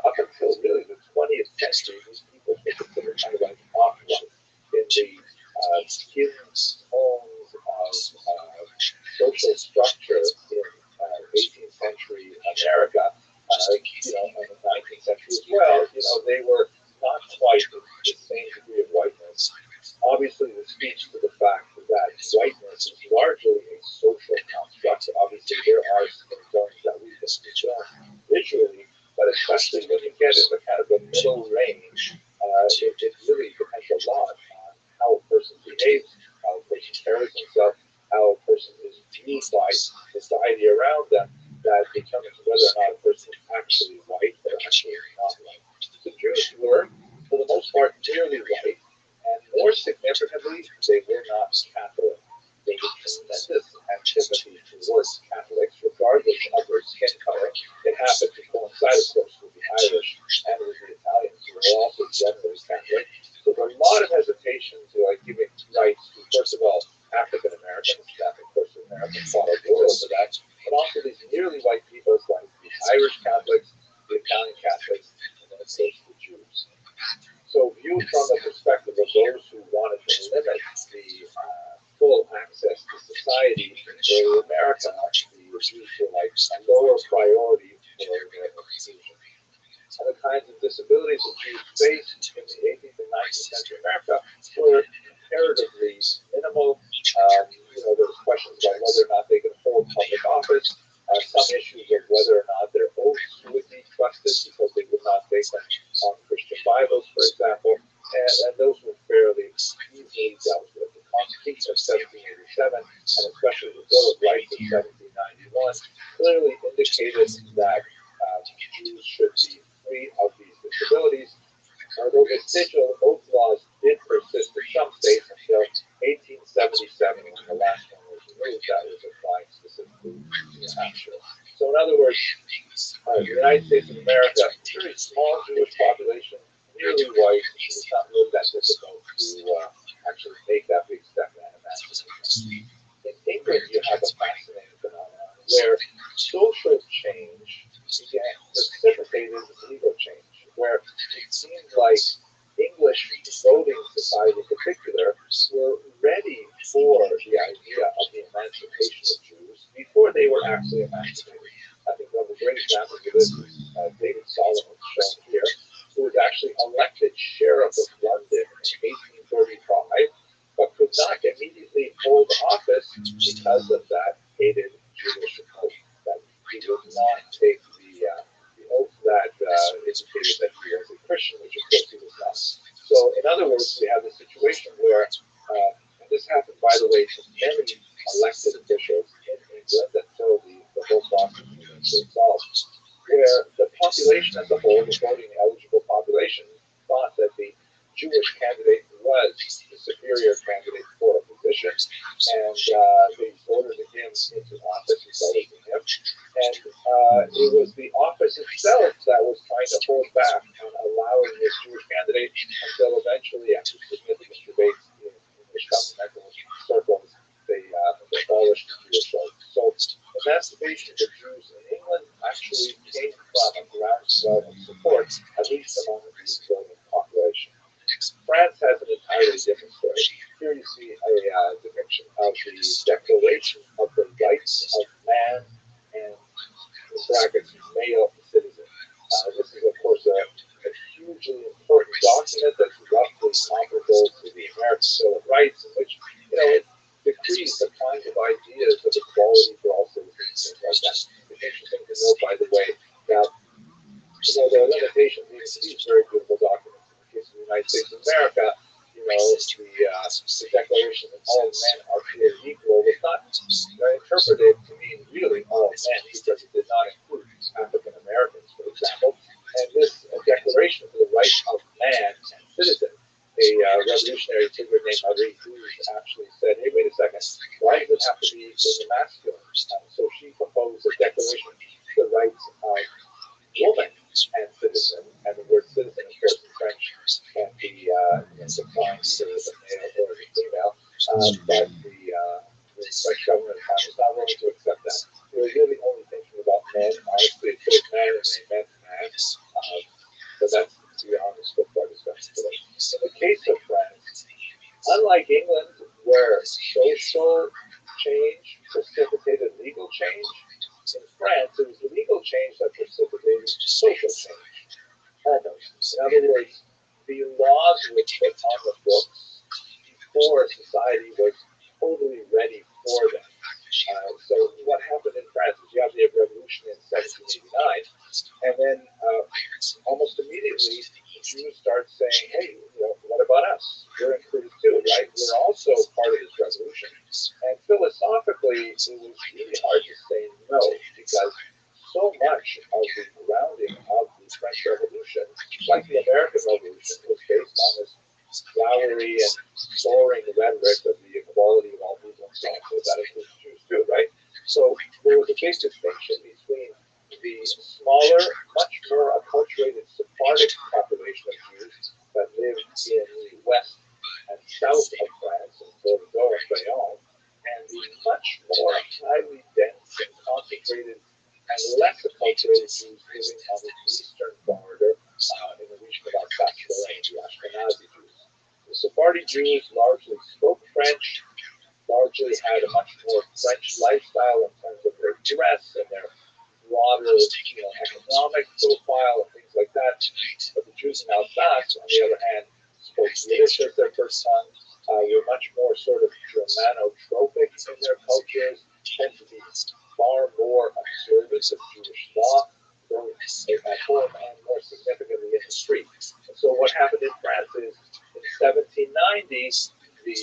Up until really the 20th century, these people were considered kind of like off-white in the skin tones of social structure in 18th century America. In the 19th century as well, they were not quite the same degree of whiteness. Obviously, this speaks to the fact that whiteness is largely a social construct. Obviously, there are skin tones that we can discern visually, but especially when you get in the kind of the middle range, it really depends a lot on how a person behaves, how a person carries himself, how a person is viewed by society around them, that determines whether or not a person is actually white or actually not white. The Jews were, for the most part, nearly white, and more significantly, they were not Catholic. There was tremendous antipathy towards Catholics, regardless of their skin color. It happened to coincide, of course, with the Irish and with the Italians, who were also generally Catholic. So there was a lot of hesitation to giving rights to, first of all, African Americans. Of course, Americans fought a war over that, but also these nearly white peoples like the Irish Catholics, the Italian Catholics, and then of course the Jews. So viewed from the perspective of those who wanted to limit the full access to society in America, the Jews were like a lower priority for their exclusion. And the kinds of disabilities that Jews faced in the 18th and 19th century America were comparatively minimal. There was questions about whether or not they could hold public office, some issues of whether or not their oaths would be trusted because they would not take them on Christian Bibles, for example, and those were fairly easily dealt with. The Constitution of 1787, and especially the Bill of Rights of 1791, clearly indicated that Jews should be free of these disabilities. Although the digital oath laws did persist in some states until 1877, when the last one was removed, that was applied specifically to New Hampshire. So in other words, the United States of America, very small Jewish population, nearly white. It was not really that difficult to actually make that big step in emancipation. In England, you have a fascinating phenomenon where social change precipitated legal change, where it seemed like English voting society in particular were ready for the idea of the emancipation of Jews before they were actually emancipated. I think one of the great examples of this is David Solomon, shown here, who was actually elected sheriff of London in 1835, but could not immediately hold office because of that hated Jewish oath, that he would not take the oath that indicated that he was a Christian, which of course he was not. So in other words, we have a situation where, and this happened, by the way, to many elected officials in England until the whole process was resolved, where the population as a whole, the voting eligible population, thought that the Jewish candidate was the superior candidate for a position, and they voted him into office instead of him. And it was the office itself that was trying to hold back on allowing this Jewish candidate until eventually, after significant debates in English governmental circles, they abolished the Jewish oath. So emancipation of Jews in England actually came from a groundswell of support, at least among the civilian population. France has an entirely different story. Here you see a depiction of the Declaration of the Rights of Man and, in brackets, male citizen. This is, of course, American Bill of Rights, in which, it decrees the kinds of ideas of equality for all citizens, things like that. It's interesting to note, by the way, that there are limitations even to these very beautiful documents. In the case of the United States of America, the Declaration that all men are created equal was not interpreted to mean really all men, because it did not include African Americans, for example. And this Declaration for the Rights of Man and Citizen, a revolutionary figure named Rabbi actually said, hey, wait a second, why does it have to be in the masculine? So she proposed a declaration for the rights of woman and citizen, and the word citizen, of course, in French can be defined either as a male or as a female, but the French government was not willing to accept that. They were really only thinking about men. Honestly, it says man and they meant man, but that's, to be honest, what our discussion today. In the case of France, unlike England, where social change precipitated legal change, in France, it was legal change that precipitated social change. Almost. In other words, the laws were put on the books before society was totally ready for them. So what happened in France is you have the revolution in 1789, and then almost immediately Jews start saying, hey, what about us? We're included too, right? We're also part of this revolution. And philosophically, it was really hard to say no, because so much of the grounding of the French Revolution, like the American Revolution, was based on this flowery and soaring rhetoric of the equality of all people and so on. So that includes Jews too, right? So there was a big distinction between the smaller, much more acculturated Sephardic population of Jews that lived in the west and south of France, in Bordeaux and Bayonne, and the much more highly dense and concentrated and less acculturated Jews living on the eastern border in the region of Alsace-Lorraine, the Ashkenazi Jews. The Sephardi Jews largely spoke French, largely had a much more French lifestyle in terms of their dress and their broader economic profile and things like that. But the Jews in Alsace, on the other hand, spoke Yiddish as their first tongue, were much more sort of Germanotropic in their cultures, tend to be far more observant of Jewish law, both at home and more significantly in the street. And so what happened in France is, in 1790, the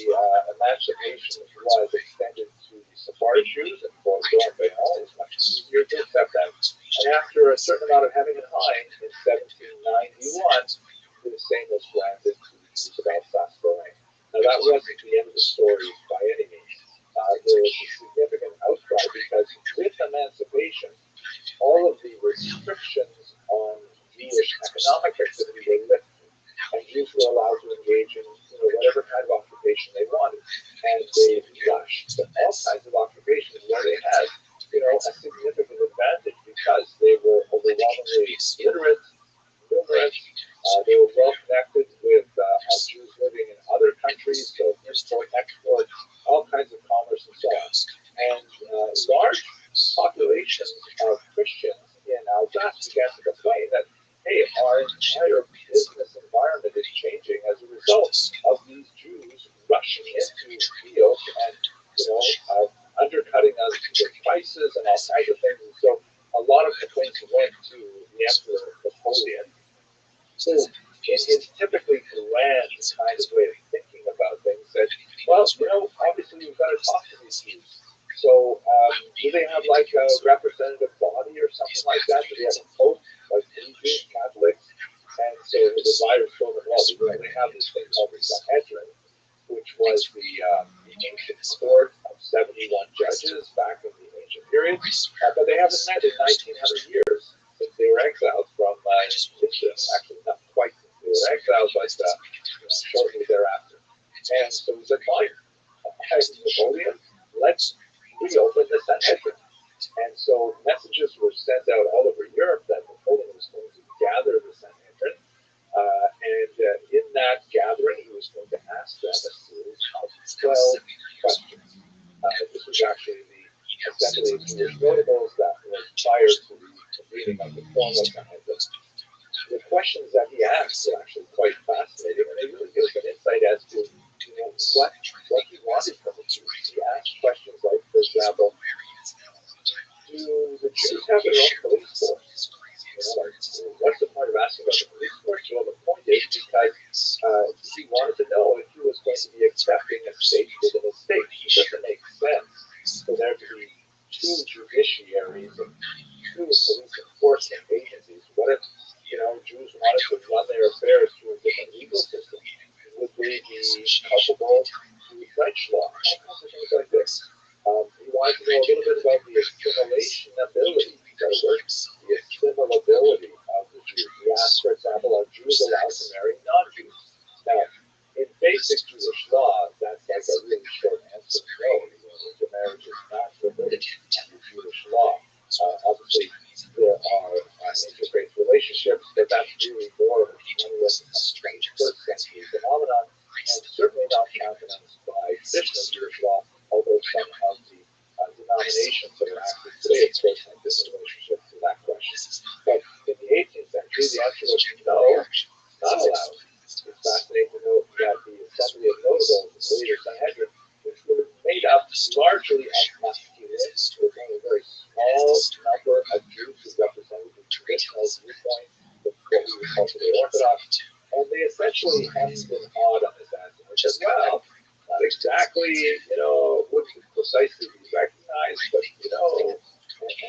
emancipation was extended to the Sephardic Jews, and Bordeaux and Bayonne. It was much easier to accept them. And after a certain amount of hemming and hawing, in 1791, the same was granted to the Jews of Alsace-Lorraine. Now, that wasn't the end of the story by any means. There was a significant outcry because with emancipation, all of the restrictions on Jewish economic activity were lifted, and Jews were allowed to engage in whatever kind of occupation they wanted. And they rushed to all kinds of occupations where they had a significant advantage because they were overwhelmingly literate, numerous, they were well connected with Jews living in other countries, so import, export, all kinds of commerce and so on. And large populations of Christians in Alsace began to complain that, hey, our entire business environment is changing as a result of these Jews rushing into fields and, undercutting us with prices and all kinds of things. And so a lot of complaints went to the Emperor Napoleon, who, in his typically grand kind of way of thinking about things, said, well, obviously we've got to talk to these Jews. So do they have like a representative body or something like that? Do they have a pope, like Jewish Catholics? And so the advisors told them, well, they have this thing called the Sanhedrin, which was the ancient court of 71 judges back in the ancient period. But they haven't met in 1900 years since they were exiled from Israel. Actually, not quite since they were exiled, but shortly thereafter. And so it was a fine. Napoleon, let's reopen the Sanhedrin. And so messages were sent out all over Europe that Napoleon was going to gather the Sanhedrin. And in that gathering, he was going to ask them a series of 12 questions. This was actually the assembly of Jewish notables that was prior to the convening of the formal Sanhedrin. The questions that he asked were actually quite fascinating, and they really give us an insight as to what he wanted from the Jews. He asked questions like, for example, do the Jews have their own police force? What's the point of asking about the police force? Well, the point is because he wanted to know if he was going to be accepting a state within a state. It doesn't make sense for there to be two judiciaries and two police enforcement agencies. What if, Jews wanted to run their affairs through a different legal system? Would they be culpable to French law? All kinds of things like this. He wanted to know a little bit about the assimilation ability, the assimilability of the Jews. He asked, for example, are Jews allowed to marry non-Jews? Now, in basic Jewish law, that's like a really short answer. No, intermarriage is not forbidden under Jewish law. Obviously, there are interfaith relationships, but that's really more of a 20th first century phenomenon, and certainly not countenanced by traditional Jewish law, although some of the denominations that are active today, of course, have this relationship to that question. But in the 18th century, the answer was no, not allowed. It's fascinating to note that the Assembly of Notables, the later Sanhedrin, which were made up largely of masculinists, with only a very small number of Jews who represented the traditional viewpoint of what we would call today Orthodox, and they essentially hemmed and hawed on this answer, which is, well, not exactly, wouldn't precisely be recognized, but, and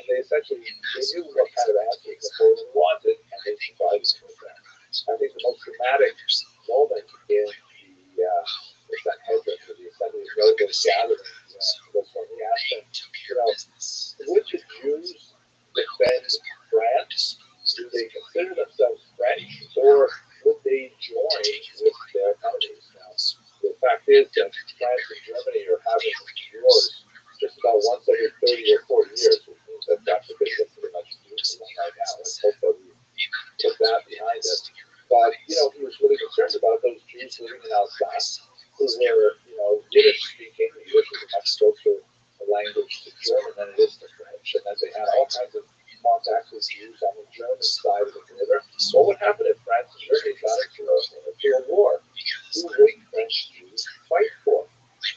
they essentially, they knew what kind of answer Napoleon wanted, and they provided with that. I think the most dramatic moment in the Sanhedrin, or the Assembly of Notables gathering, was when he asked them, would the Jews defend France? Do they consider themselves French, or would they join with their enemies? Now, the fact is that France and Germany are having wars just about once every 30 or 40 years, which means that that's a bit of pretty much news right now. Let's hope that we put that behind us. But, he was really concerned about those Jews living in Alsace who were, Yiddish speaking. Yiddish is a much closer language to German than it is to French, and that they had all kinds of contacts with Jews on the German side of the river. What would happen if France and Germany got into a war? Who would French Jews fight for?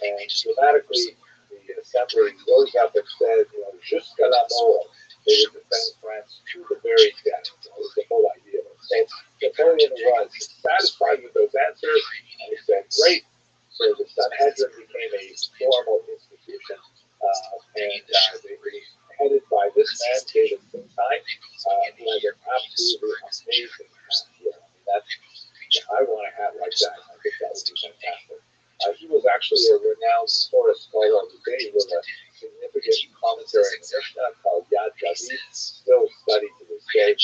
And dramatically, the assembly rose up and said, jusqu'à la mort, they would defend France to the very death. That was the whole idea of it. So Napoleon was satisfied with those answers, and he said, great. So the Sanhedrin became a formal institution, and they were headed by this man, David Finkelstein, who has an absolutely amazing hat here. I want a hat like that. I think that would be fantastic. He was actually a renowned Torah scholar of the day. He wrote a significant commentary on the Mishnah called Yad David, still studied to this day. And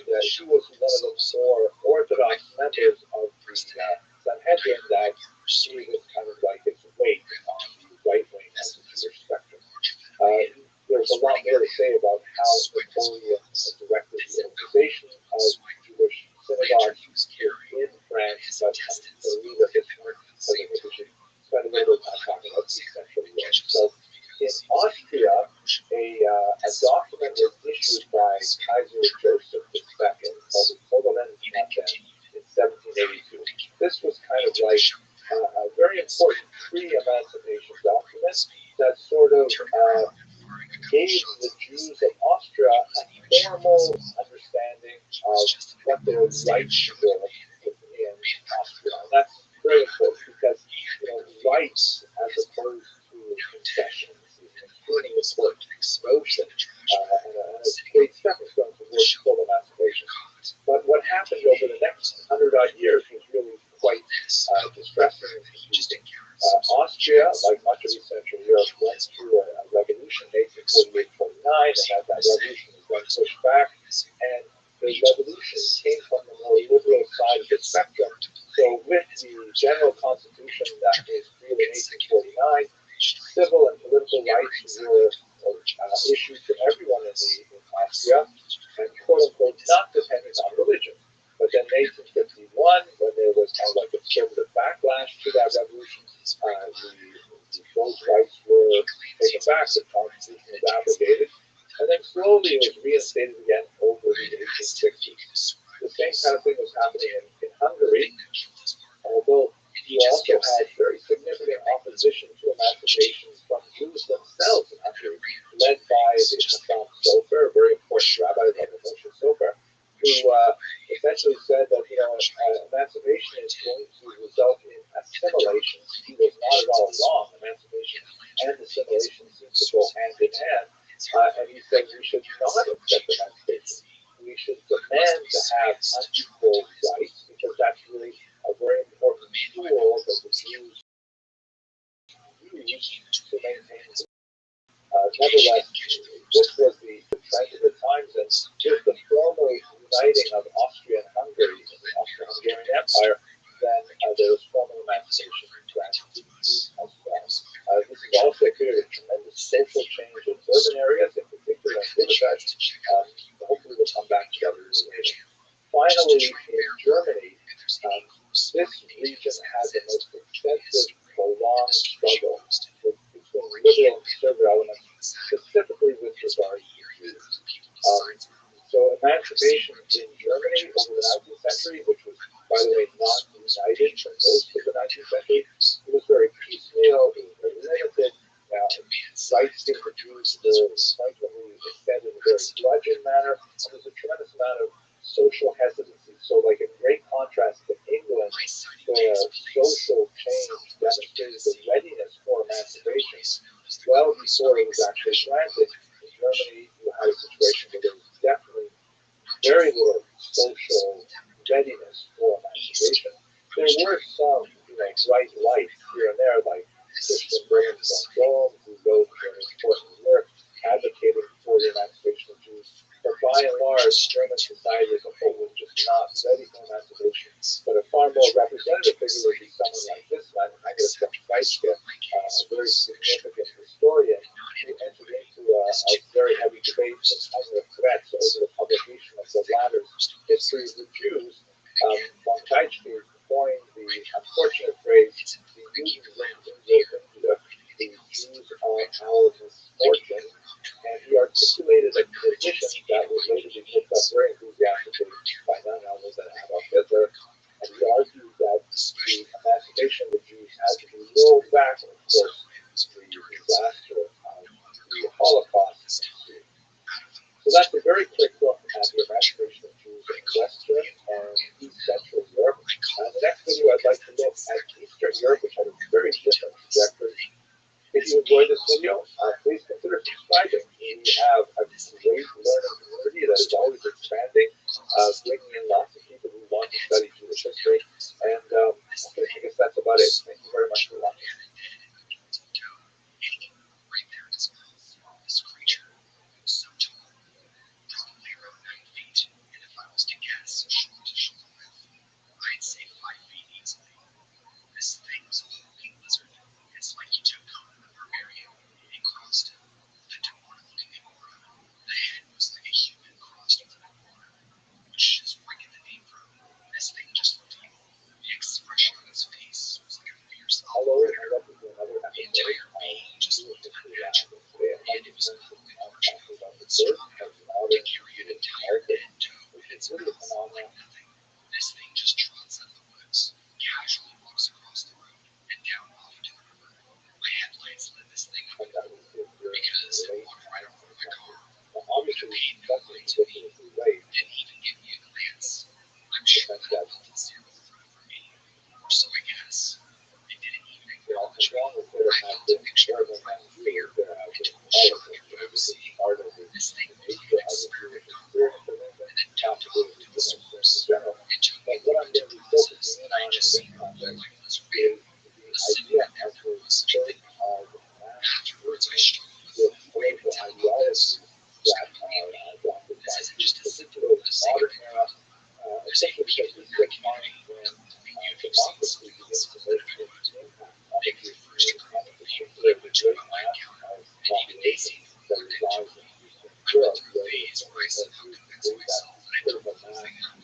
he was one of the more orthodox members of the Sanhedrin that really kind of like its weight on the right wing of the Jewish spectrum. There's a lot more to say about how Napoleon directed the organization of Jewish synagogues in France, but to leave a bit more, I think we should spend a little bit of time talking about East Central Europe. So in Austria, a document was issued by Kaiser Joseph II called the Oberlin-Konvention in 1782. This was kind of like a very important pre-emancipation document that sort of gave the Jews of Austria a formal understanding of what their rights were in Austria. And that's very important because, rights as opposed to concessions is an incredibly important exposure and a great stepping stone towards full emancipation. But what happened over the next 100-odd years was really quite distressing and confusing. Austria, like much of East Central Europe, went through a revolution in 1848-49, and that revolution was then pushed back, and the revolution came from the more liberal side of the spectrum. So with the general constitution that was created in 1849, civil and political rights were issued to everyone in Austria, and quote-unquote not dependent on religion. But then in 1851, when there was kind of like a conservative backlash to that revolution, those rights were taken back, the constitution was abrogated, and then slowly it was reinstated again over the 1860s. The same kind of thing was happening in Hungary, although you also had very significant opposition to emancipation from Jews themselves in Hungary, led by the Hassan Sofer, a very important rabbi, Rabbi Moshe Sofer, who essentially said that emancipation is going to result in assimilation. He was not at all wrong. Emancipation and assimilation seem to go hand in hand. And he said we should not accept emancipation. We should demand to have unequal rights, because that's really a very important tool that the Jews use to maintain. Nevertheless, this was the trend of the times, and with the formal uniting of Austria and Hungary in the Austro-Hungarian Empire, then there was formal emancipation granted to the Jews as well. This is also a period of tremendous social change in urban areas, in particular in Budapest. Hopefully we'll come back to that a little later. Finally, in Germany, this region had the most extensive, prolonged struggle between liberal and conservative elements, specifically with regard to Jews. So emancipation in Germany over the 19th century, which was, by the way, not united for most of the 19th century, it was very piecemeal, it was very limited. Rights to the Jews were frequently extended in a very grudging manner, and there was a tremendous amount of social hesitancy. So, like in great contrast to England, where social change demonstrated the readiness for emancipation well before it was actually granted. In Germany, you had a situation where there was definitely very little social readiness for emancipation. There were some, bright lights here and there, like Christian Graham von Rome, who wrote very important work advocating for the emancipation of Jews. But by and large, German society as a whole was just not ready for emancipation. But a far more representative figure would be someone like this man, Agnes Weizke, a very significant historian, who entered into a very heavy debate with other threats over the publication of the latter's History of the Jews. Von Weizke coined the unfortunate phrase, the Jews are our misfortune, and he articulated a position that would later be picked up very enthusiastically by none other than Adolf Hitler, and he argued that the emancipation of the Jews had to be rolled back, of course, the disaster of the Holocaust. So that's a very quick look at the emancipation of Jews in Western and East Central Europe. The next video, I'd like to look at Eastern Europe, which had a very different trajectory. If you enjoyed this video, please consider subscribing. We have a great learning community that is always expanding, bringing in lots of people who want to study Jewish history. And I guess that's about it. Thank you very much for watching. This creature, so tall, probably around 9 feet, and if I was to guess, shoulder to shoulder width, I'd say 5 feet easily. This thing was a hulking lizard. It's like you took Conan the Barbarian and crossed him. The demonic-looking Agora. The head was like a human crossed with an Agora, which is where I get the name from. This thing just looked evil. The expression on its face was like a fierce Hello, owl. and welcome to another The episode entire being of just looked unnatural. Today, And it was cloaked in arching the strong to carry an entire head to with its mouth like nothing. This thing just trots out of the woods, casually walks across the road and down off into the river. My headlights lit this thing up because it walked right over my car. It paid no mind to me, didn't even give me a glance. I'm sure that it felt zero threat for me, or so I guess. It didn't even acknowledge me. I felt a mixture of fear and shock at what I was seeing. This thing looked like an experiment gone wrong, and then dumped off into the source. It took me long to process that I just seen her look like a lizard man. A similar never was such a thing before. Afterwards, I struggled with the way to tell about this. This isn't just a symptom of the same era. There's a huge healing in our community, and you've seen some else that if I would. Maybe the first group of people that would join my account, and even they seem individual. I went through a phase where I somehow convinced myself that I took the whole thing out.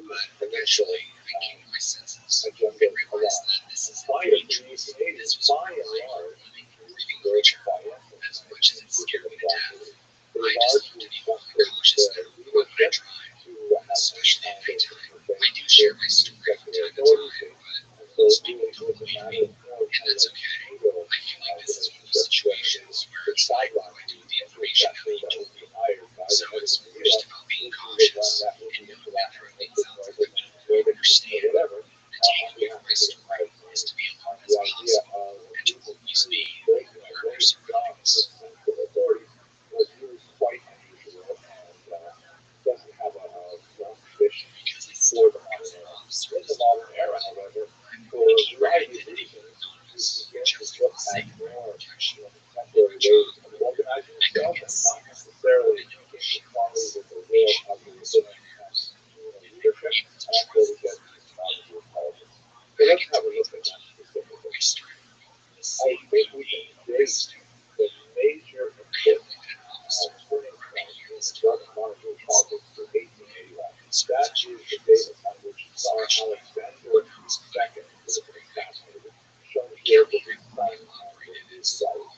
But eventually, I came to my senses and realized that this is not dangerous. This was a alive, living, breathing creature. As much as it scared me to death, I just wanted to be more cautious now when I drive, especially at nighttime. I do share my story with everyone, but most people Alexander II was assassinated, shown here with his son and his wife.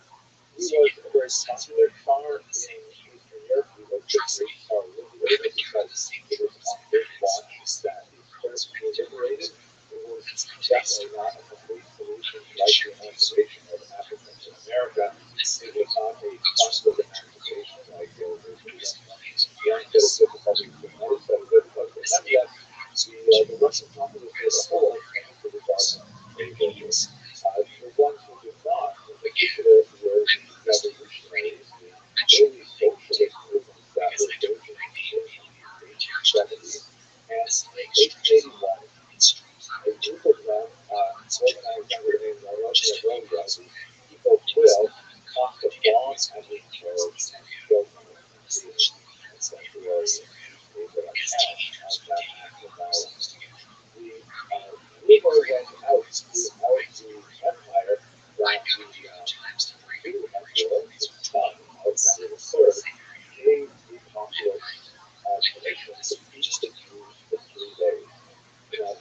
He was a very popular Tsar in Eastern Europe. He was the great Tsar liberator because it was on his watch that the Turks were liberated. It was definitely not a complete solution like the emancipation of Africans in America. It was not a constant emancipation like the young set of difficulties with another set of difficulties. Nonetheless, the Russian populace as a whole came to regard him favorably. The ones who did not, in particular, were the revolutionaries, the early socialist movements that were raging in the 1870s. And in 1881, a group of them, organized under the name of Rothschild'S, people will tossed a bomb at his carriage and killed him in the sanctuary of a town as that act of violence. The rumor went out throughout the empire that the new emperor, his son, Alexander III, gave the populace permission to feast the Jews for 3 days.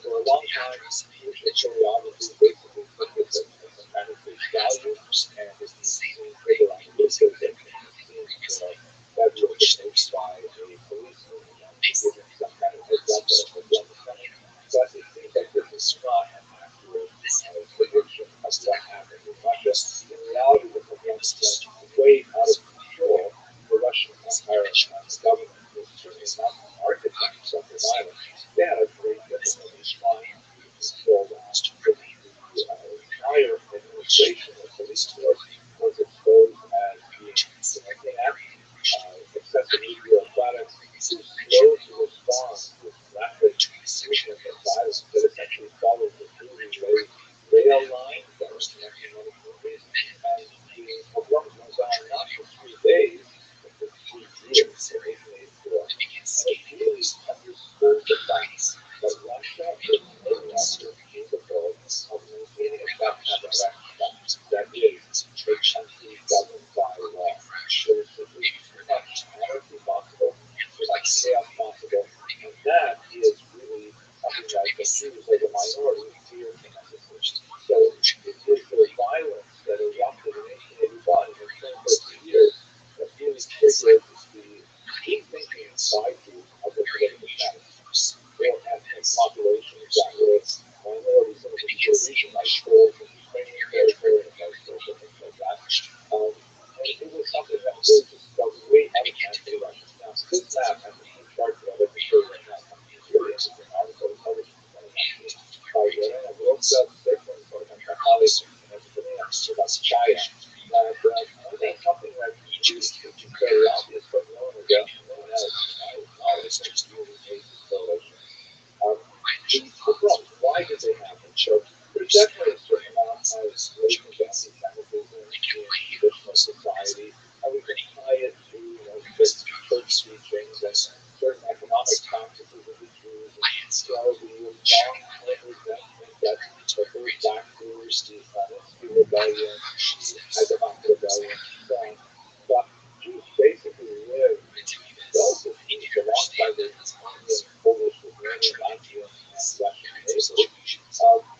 For a long time, Jewish historiography basically took this as some kind of face value, and it seemed further understood that it seemed that was approached by a policeman and given some kind of heads up that it was coming. But it seems like this is not an accurate prediction of what happened in Russia. In reality, the events went way out of control. The Russian Empire government was certainly not the architects of the violence. They had a great difficulty trying to control that. The entire administration of police force was exposed as being inept, excessively bureaucratic, too slow to respond to rapid movement of violence that essentially followed the newly laid rail lines that were connecting many countries, and the abrupt went on not for 3 days, but for 3 years in 1884. And it really underscored the fact that Russia is no longer capable of maintaining a that kind of action. That is, a country governed by law. There is simply too much anarchy possible, too much chaos possible, and that is really something that the Jews as a minority fear tremendously. So it is the violence that erupted in 1881 in the 30 years that really triggered the thinking inside you of the political status. There were ethnic populations that were minorities in a particular region, like Poles and Ukrainian territory and vice versa, things like that. And it was something that really just felt way out of hand for the Russians. Now, this map has a chart that I'd like to show you right now. It's a really interesting article published in 2019 by Elena Rothschild'S, my colleague, and Elena Rothschild. That something that is very obvious, but no one else, to my knowledge, has really made this correlation. The problem, why did they happen? So there's definitely a certain amount of latent anti-Semitism in traditional society, and we can tie it to certain church teachings and certain economic practices of the Jews, and the long-term resentment that goes back to the Nazi rebellion, Hagabak rebellion, and so on. But Jews basically live relative peace alongside their Ukrainian, Polish, Romanian, Latvian, and Russian neighbors,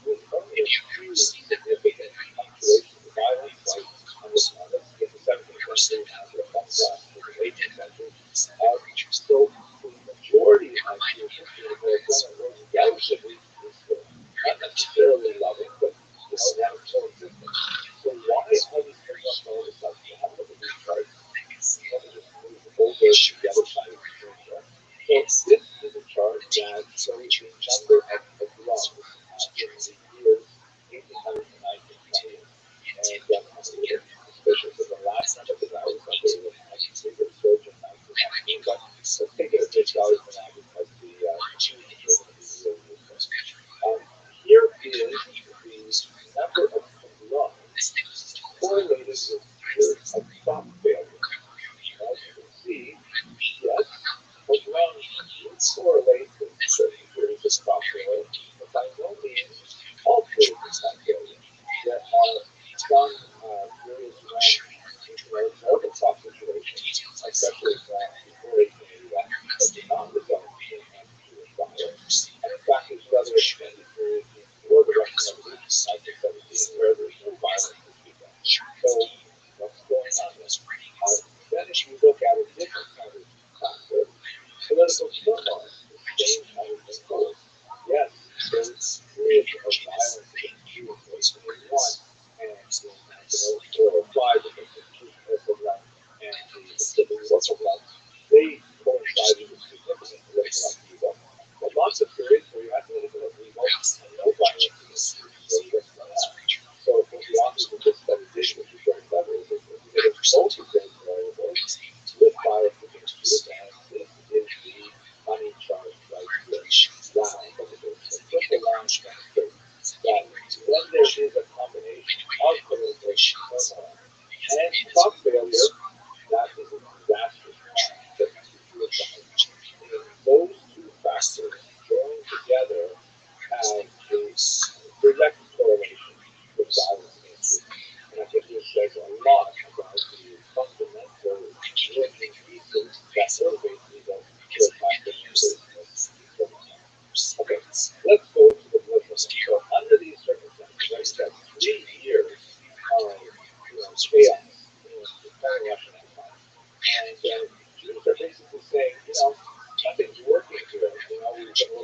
with only a few significant punctuations of violence, like in the 17th century and the contrast to the 18th century. So the majority of Jewish history was relatively peaceful, not necessarily loving, but that was coexisting. So why are these things all of a sudden? Have a look at these charts. Let me just move over to the other side of the screen here. So this is a chart that shows the number of pogroms in the years 1800 to 1920. And I'm a little suspicious of the last number because I was under the 1900 surge in 1919, but let's take it at face value for now because the Jews are going to be really useful. Here is the number of pogroms correlated with years of crop failure. As you can see, yes, pogroms do correlate with certain periods of crop failure, but by no means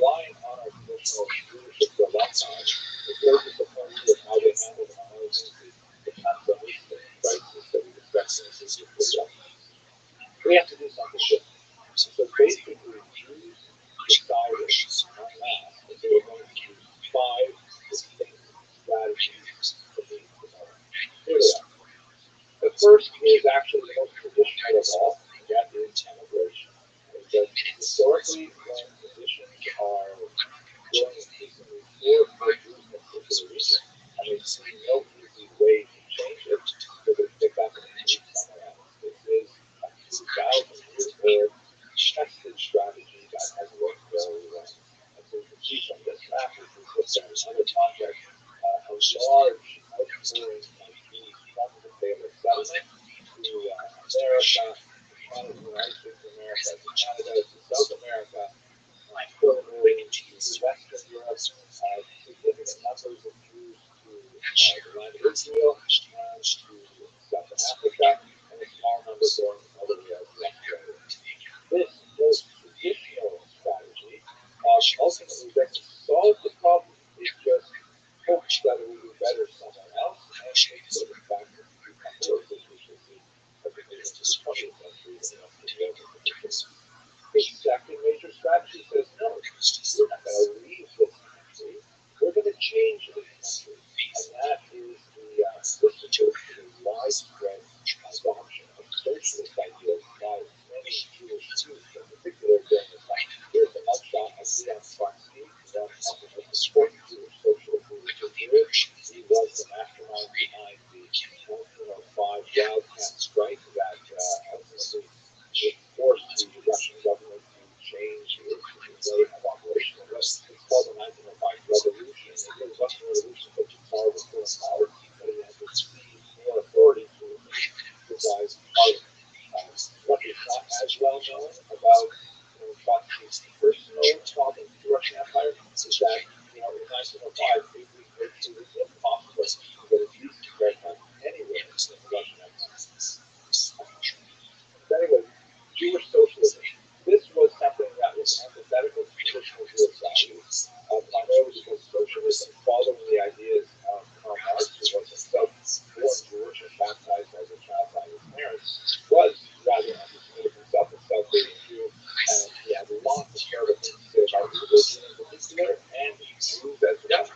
relying on our traditional leadership for a long time. It's very disappointing with how they handled, among other things, the transformation crisis that we discussed in the previous discussion. We have to do something different. So basically, Jews decided en masse that they were going to use 5 distinct strategies to meet the moment. Here they are. The first is actually the most traditional of all, and that is immigration. Because historically, when conditions are growing increasingly poor for Jews in a particular region, and they see no easy way to change it, so they pick up and move somewhere else. This is a 2,000-year-old tested strategy that has worked very well. And so you can see from this map, which we put there in another project, a large outpouring of Jews from the Taylor settlement to America, to Canada, the United States of America, to Canada, to South America, further to Western Europe, significant numbers of Jews to the land of Israel, and to South Africa, and a small number going all the way out to Australia. This most traditional strategy ultimately doesn't solve the problem. It just hopes that it will be better somewhere else, and it sort of back to become worse, as we should see as we move into the 20th century and the second major strategy says, no, we're not going to leave this country. We're going to change this country. And that is the widespread adoption of socialist ideas by many Jewish youth, in particular during this time. Here's a mugshot of Leon Trotsky, one of the most important Jewish socialist leaders here. He was the mastermind behind the 1905 wildcat strike that ultimately forced the Russian government to change its way of operation. It's called the 1905 Revolution. It really wasn't a revolution, but you saw the full power, but it had to squeeze more authority to exercise parliament. What is not as well known about Trotsky's personal problems with the Russian Empire is that, in 1905, it was virtually impossible to get a decent haircut anywhere in the Russian Empire. But anyway, Jewish socialism. This was something that was antithetical to traditional Jewish values, primarily because socialism, following the ideas of Karl Marx, who was himself born Jewish and baptized as a child by his parents, was rather understood of himself as self-hating Jew, and he had lots of terrible things to say about religion in particular, and Jews as well.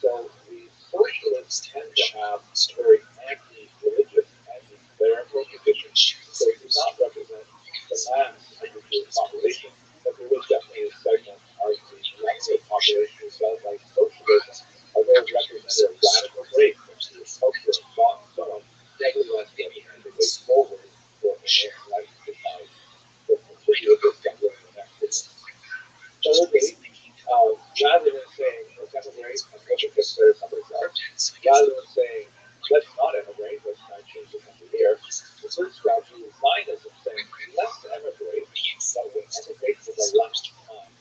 So the socialists tend to have very anti-religious, anti-clerical positions. So it did not represent the mass of the Jewish population, but there was definitely a segment of the younger population who felt like socialism, although it represented a radical break from Jewish culture and thought and so on, nevertheless represented a way forward for an enlightened society. So continue with this in the next video. Thirdly, rather than saying, let's emigrate and go to where somebody's art, rather than saying, let's not emigrate, let's try and change the country here, the third strategy is Zionism, saying, let's emigrate, but we'll emigrate for the last time.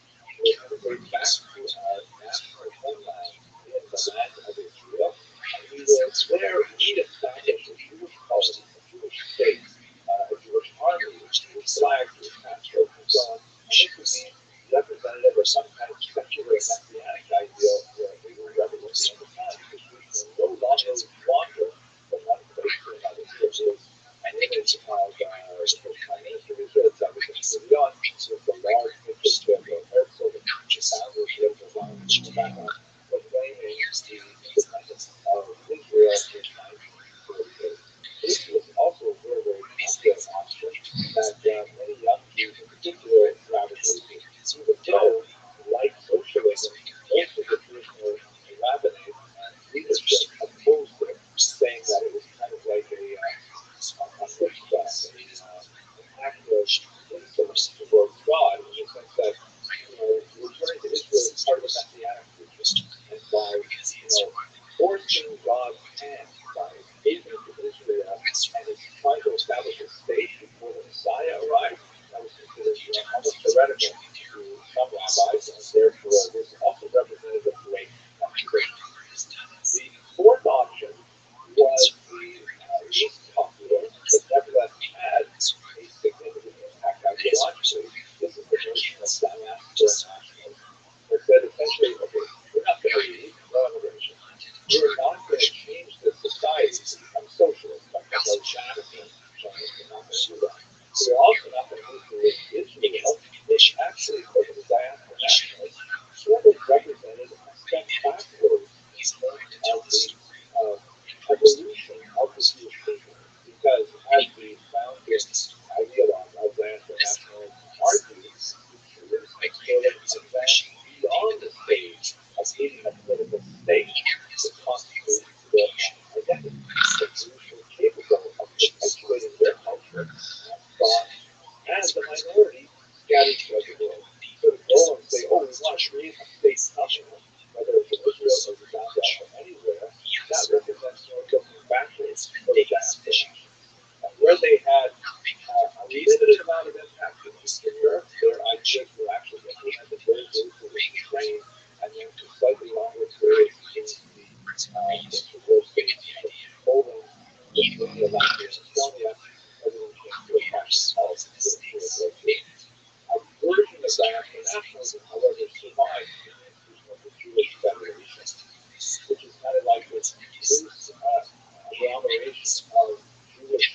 We'll emigrate back to our national homeland in the land of Israel, and we will there reestablish a Jewish polity, a Jewish state, a Jewish army, Jewish flag, Jewish passport, and so on. And this would be representative of some kind of secular messianic ideal where we will represent the end of time, because we will no longer wander from one place to another. Here is an image of the first Prime Minister of Israel, that was in Leon, with the large picture of the Herzl, the founder of political violence in the background, proclaiming the independence of Israel in 1948. This was also a very, very popular option that many young Jews in particular gravitated to. Even though, like socialism, most of the traditional rabbinate and leadership opposed it, saying that it was kind of like a mitzvah, an act of insolence towards God, in the sense that, returning to Israel is part of the messianic movement, and by, forcing God's hand, by giving to Israel and trying to establish a state before the Messiah arrived, that was considered almost heretical to some rabbis, and therefore this also represented a break from Christian. The fourth option was the least popular, but nevertheless had a significant impact ideologically. This is the notion of diaspora nationalism. For make the Constitution their identity. The Jews were capable of perpetuating their culture and thought as a minority scattered throughout the world. So to go and say, oh, we want to create a state somewhere, whether it's in Israel or Uganda or anywhere, that represents looking backwards for the diaspora. Where they had a limited amount of impact in Eastern Europe, their ideas were actually implemented very briefly in Ukraine, and then for slightly longer periods in the war states of Poland, Lithuania, Latvia, and Estonia, everyone came to a fascist policy to avoid war. A version of diaspora nationalism, however, survived in the institution of the Jewish Federation, which is kind of like this loose agglomeration of Jewish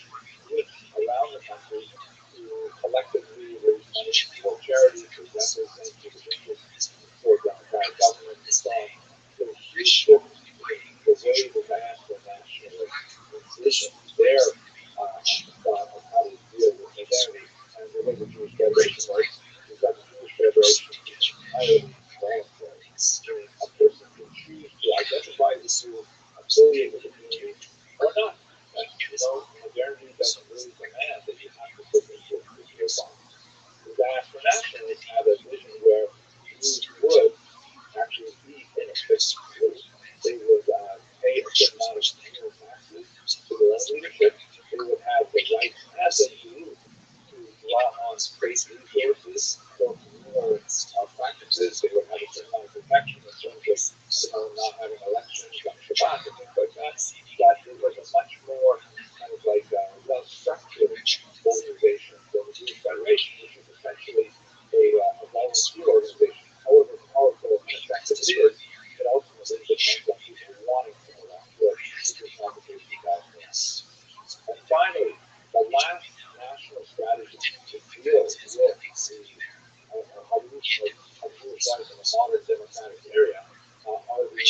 groups around the country who collectively raise money for charities, for represent Jewish interests, for democratic government, and so on. There's a huge difference between the way the diaspora nationalists envision their thought of how to deal with identity and the way the Jewish Federation works. Is that the Jewish Federation is entirely voluntary. A person can choose to identify with you, affiliate with the community, or not. And, modernity doesn't really demand that you have to fit into a particular box. The diaspora nationalists have a vision where Jews would actually be in a fixed group. They would pay a certain amount of annual taxes to their own leadership. They would have the right as a group to draw on state resources for communal practices. They would have a certain amount of protection in terms of not having elections on Shabbat and things like that. But it was a much more kind of like well-structured organization than the Jewish Federation, which is essentially a volunteer organization. However powerful and effective it is, it ultimately depends on people wanting to belong to it, which is not the case with that. And finally, the last national strategy to deal with the evolution of Jewish life in a modern democratic area are the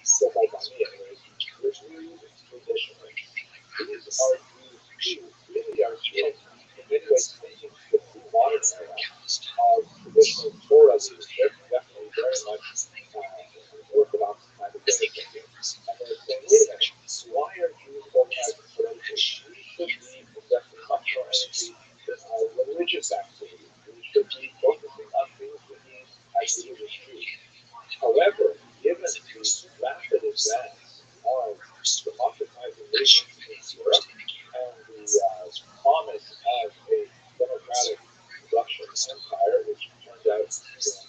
so-called by me anyways, reviews and traditionalists. These are Jews who really are still in many ways thinking the modern era of traditional Torah Jews. They're definitely very much Orthodox kind of way of thinking. And they're saying, wait a minute, why are Jews organizing politically? We should be investing much more energy in religious activity. We should be focusing on things we need as religious Jews. However, given the rapid advance of democratizing movements in Europe and the promise of a democratic Russian empire, which turned out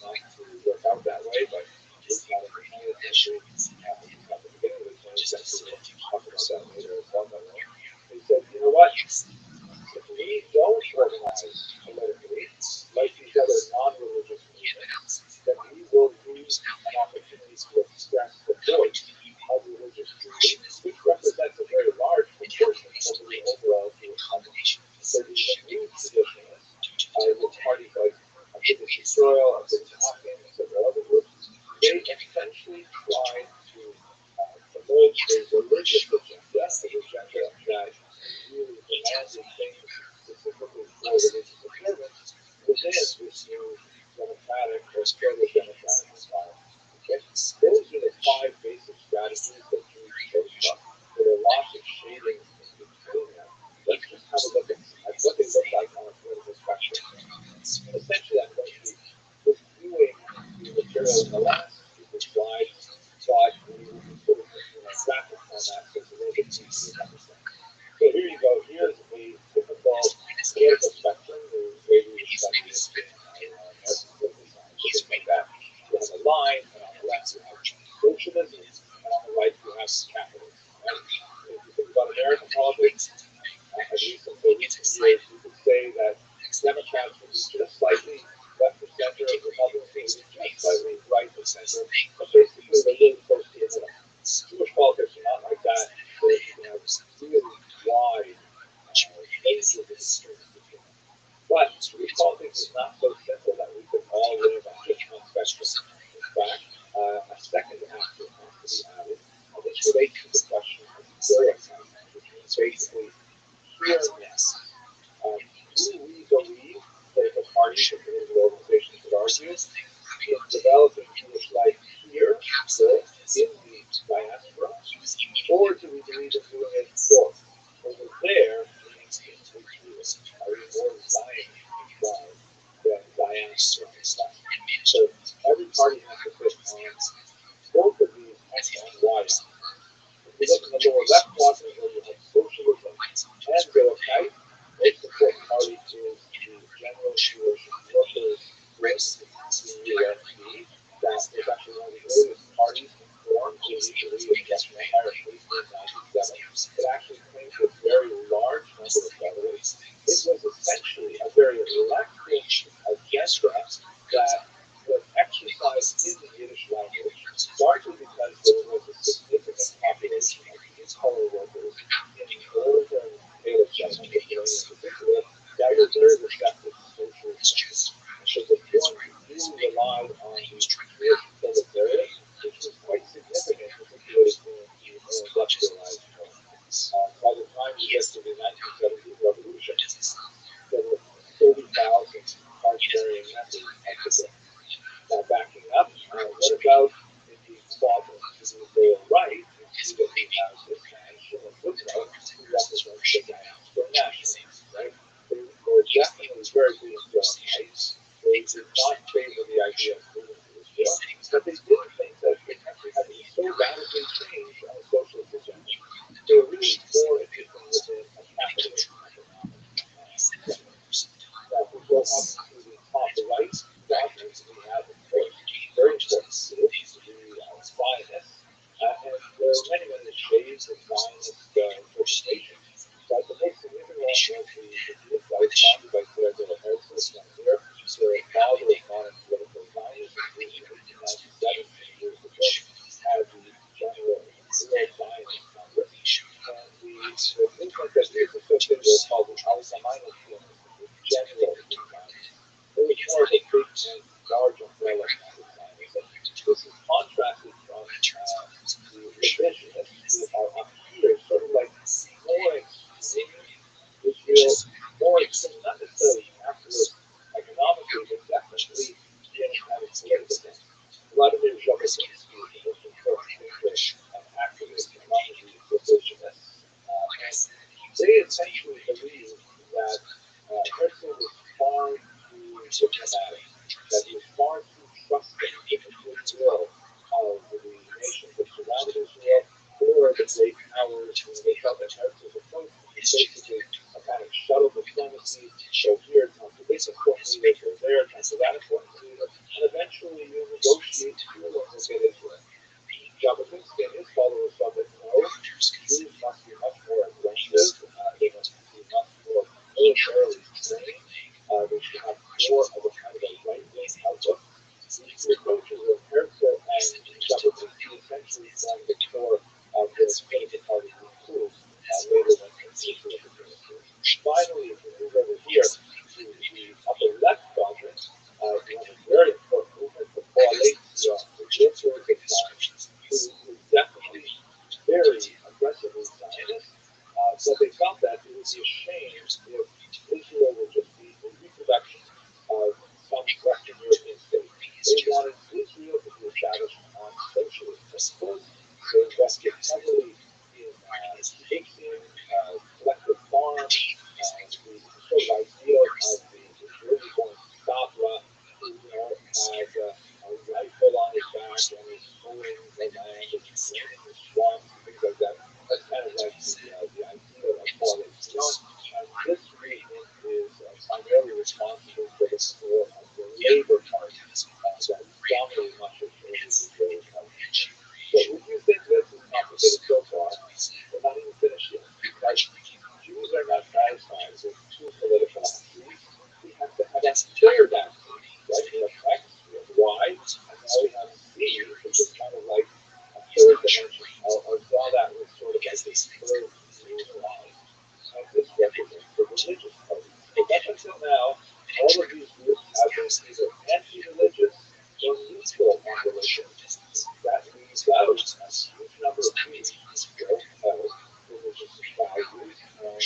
not to work out that way, but we got in the 20th century, we got the beginning of the 20th century, we'll talk about that later as well, by the way. They said, you know what? If we don't organize politically, like these other non-religious movements, then we will lose an opportunity to express the voice of religious Jews, which represents a very large proportion of the overall Jewish population. So these new traditionalists, with parties like British Israel, British Hopkins, and several other groups, they essentially try to promote a religious agenda, that really demanding things specifically for religious observance within this new democratic or pseudo-democratic environment. Okay? Those are the 5 basic strategies that Jews chose from. There are lots of shadings in between them. Let's just have a look at what they look like on a political spectrum. Essentially, I'm going to be reviewing the material in the last slide, but we will be putting it in a graphic format so it's a little bit easier to understand. So here you go. Here's a typical political spectrum, the way we would study it in American political science. Just like that. You have a line, and on the left you have socialism, and on the right you have capitalism. Right? So if you think about American politics, at least until recent years, you could say that Democrats would be just slightly left of center, Republicans would be just slightly right of center, but basically they're really close to the middle. Jewish politics are not like that. They have really wide ranges of experience between them. But Jewish politics is not so simple that we could all live on just one spectrum. In fact, a second axis has to be added, and this relates to the question of pluralism, which means basically here and now. Do we believe, political parties and political organizations would argue, in developing Jewish life here, or party has to fit on both of these X and Y axes. If you look in the lower left quadrant where you have socialism and Bill of Rights, most important party is the General Jewish Workers Group, the USG. That is actually one of the earliest parties formed in Italy in the Russian Empire in 1897. It actually claimed a very large number of followers. It was essentially a very leftist agenda that was exercised in the Yiddish language, largely because there was a significant population of blue-collar workers in northern Gaelic settlements, in particular, that were very receptive to socialist and so the Joint really relied on the Jewish proletariat, which was quite significant, particularly in the more industrialized world. By the time you get to the 1970s revolution, there were 30,000 card-carrying members of the group. Now, backing up, what about in the quadrant to the lower right? You see that we have this man, Shimon Woodrow, who represents the Gangster Nationalists, right? They were definitely very good in throwing ice. They did not favor the idea of moving to Israel, but they did think that the country had been so radically changed on a socialist agenda. They were really more interested within a capitalist economic sector. Now, if we go up to the top right quadrant, we have, of course, very important group, the Zionists. And there are many, many shades of Zionist interpretations. But the most significant one was the group that was founded by Theodore Herzl here. The father of modern political Zionism in 1897, years ago, had the General Real Zionist Congress. And the movement that he was associated with called the Al-Zionist Movement, the General Zionist. It was more of a big and large umbrella kind of Zionism. This is contrasted from the revisionists who are up here, sort of like more extreme Israel, more extreme, not necessarily capitalist economically, but definitely in kind of political sense. Vladimir Jabotinsky is the most important English activist among the revisionists. And they essentially believe that Herzl was far too diplomatic, that he was far too trusting in the goodwill of the nations that surrounded Israel or the great powers. They felt that Herzl's approach was basically a kind of shuttle diplomacy. So here, come to this important leader, go there, come to that important leader, and eventually you negotiate to get Israel. Jabotinsky and his followers felt that no, Jews must be much more aggressive, they must be much more militarily trained, they should have more of a kind of a right-wing outlook. These two approaches of Herzl and Jabotinsky essentially formed the core of the political party Likud later when Israel became a Jew. Finally, if we move over here to the upper left quadrant, we have a very important movement, the Coalition, the workers of Zion, who was definitely very aggressively Zionist, but they felt that it would be a shame if Israel would just be a reproduction of some Western European state. They wanted Israel to be established on socialist principles. They invested heavily in taking collective farms, the sort of idea of the Israeli born Sabra, who had a rifle on his back and was mowing the land and draining the swamps and things like that. That's kind of like the idea of coalition. And this movement is primarily responsible for the core of the Labor Party that dominated much of the Israeli culture. So if you think this is complicated so far, we're not even finished yet. Because Jews are not satisfied with two political axes. We have to have a third axis, right? We have X, we have Y, and now we have Z, which is kind of like a third dimension. I'll draw that with sort of like this third blue line. And this represents the religious party. So up until now, all of these groups have been either anti-religious or neutral on religion. That leaves out a huge number of Jews who still held religious values and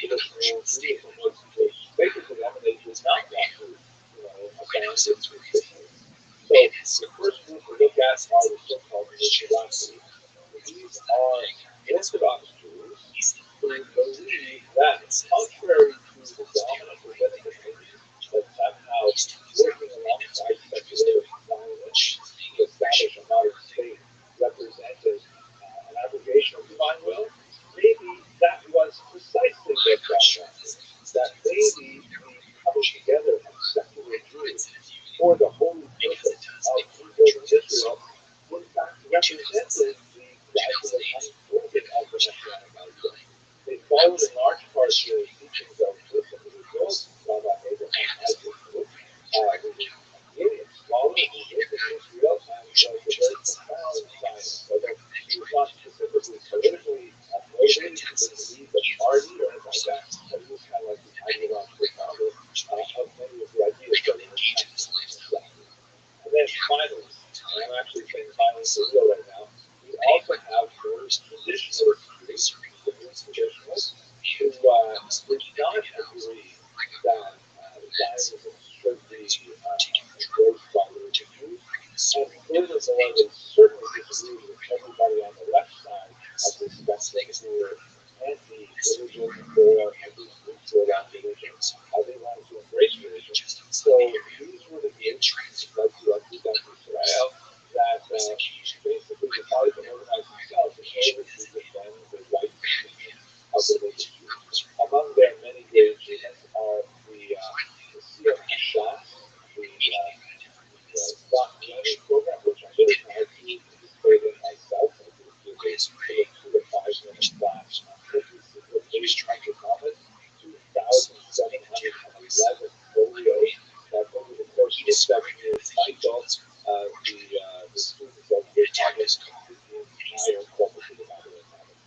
traditional Judaism was sacred to them, and they did not want to, abandon its traditions. So the first group we look at are the so-called Orthodoxy. These are Orthodox Jews who believe that, contrary to the dominant rabbinic opinion, that somehow working alongside secular a very profound scientist. Although he was not specifically politically motivated, he didn't lead the party or anything like that, but he was kind of like the ideological founder of many of the ideas that were active. And then finally, and I'm actually saying finally for real right now, we also have her traditionalist group, the new traditionalists, who did not agree that Zionism should be embraced by the Jews. And furthermore, they certainly disagree with everybody on the left side of the spectrum who were anti-religion or anti-neutral about religion. They wanted to embrace religion. So these were the groups like Israel that basically decided to organize themselves in order to defend the rights of the religious Jews. Among their many groups are the CF Shas, the Stock Planning Program, which I'm very proud to participate in myself. I think it's a 2 to 5 minute class. This is the British economic 2,711 folios that over the course of the 7-year cycle, the students of the Congress completed the entire corpus of the Bible.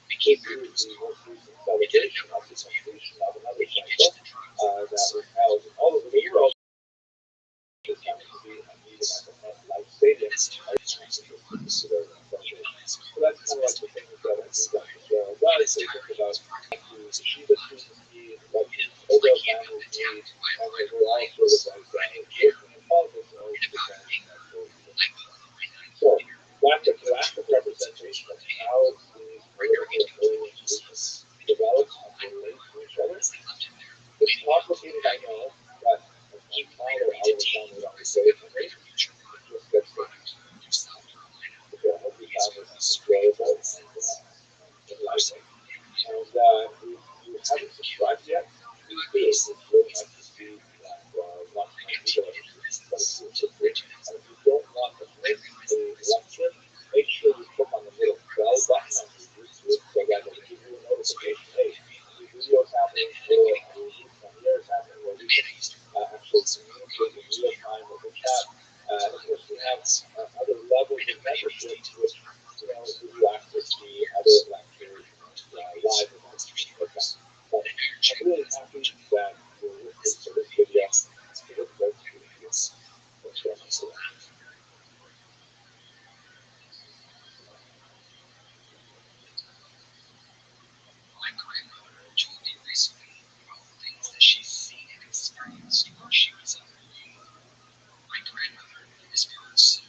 Became the most recent celebration of the completion of another cycle that was held all over the world. This happened to be a meeting at the MetLife Stadium. So that's kind of like the things that I think Dr. Cheryl does. They think about the Shiva students need, what Odell families need, and they were all sort of like working in politics in order to defend natural religion. So that's a graphic representation of how these political organizations develop and relate to each other. It's complicated, I know, but my father always found it on the day for me. It just gets to every time it's enjoyable and enlightening. And if you haven't subscribed yet, please do. It's really nice to see that lots of people are interested. And if you don't want to miss a lecture, make sure you click on the little bell button on your YouTube so that it'll give you a notification. Hey, the video's happening, or here is happening, where we can actually communicate in real time with the chat. And of course, we have other levels of membership, which give you access to other lectures, live events, things like that. But I'm really happy that you're listening to this video. So let's go to this. Let's go to that. My grandmother told me recently about things that she's seen and experienced while she was in the womb. My grandmother is part Sioux,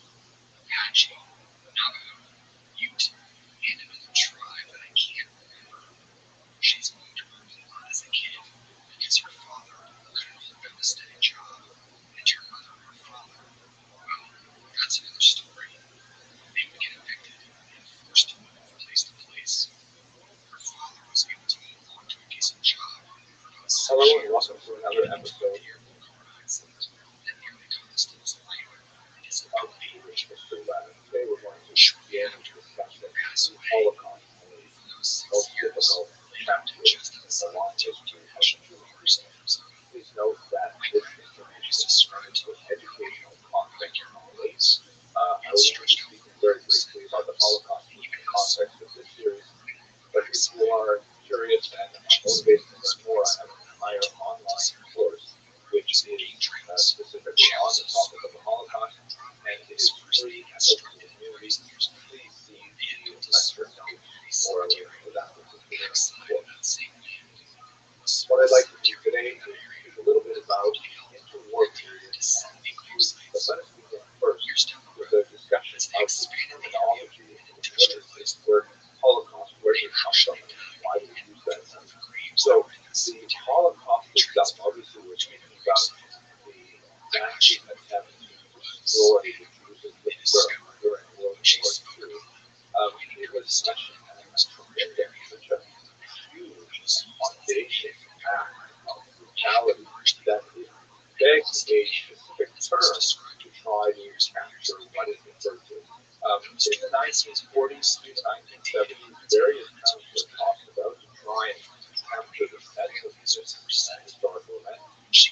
Apache, Navajo, Ute, and another tribe that I can't remember. She's moved around a lot as a kid because her father couldn't hold down a steady job, and her mother and her father, well, that's another story. They would get evicted and forced to move from place to place. Her father was able to hold on to a decent job for about 6 Hello and years welcome to another episode car accident that nearly cost him his life and disability. Today we're going to begin discussing the Holocaust, one of the most difficult chapters in the long history of Jewish life. Please note that this information is described with educational context only. I will be speaking very briefly about the Holocaust in the context of this series, but if you are curious and motivated to learn more, I have an entire online course which is specifically on the topic of the Holocaust, and it is free and open to the community. Please see the lecture notes for a link to that particular course. What I'd like to do today is speak a little bit about the interwar period and youth. But let us begin first with a discussion of the terminology in the literature. Where Holocaust, where did it come from, and why do we use that term? So the Holocaust itself, obviously we're speaking about the Nazi attempt to destroy the Jews in Hitler during World War II. It was such a huge, audacious act of brutality that it begs a specific term to try to capture what it refers to. In the 1940s through 1970s, various terms were talked about to try and capture the sense of this historical event.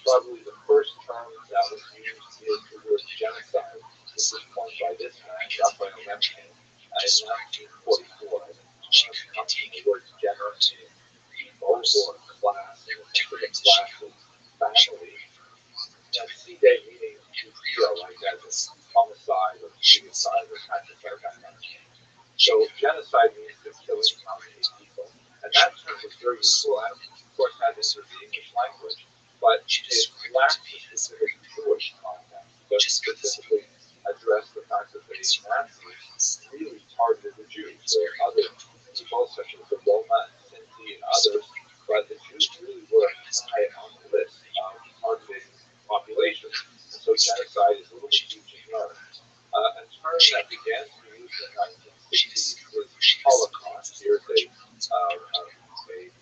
Probably the first term that was used is the word genocide, which was coined by this man, Raphael Lemkin in 1944 comes from the word generous, people or class, in the sense of a class of family. And C-Day meaning to kill, like as a homicide or suicide or patricide, that kind of thing. So genocide means to killing how many people. And that term was very useful and of course had this in the English language, but it lacked the specific Jewish context. It doesn't specifically address the fact that the Nazis really targeted the Jews. There were other people such as the Roma and Sinti and others, but the Jews really were high on the list of targeted populations. And so genocide is a little bit easy to learn. A term that began to be used in the 1960s was Holocaust. Here's a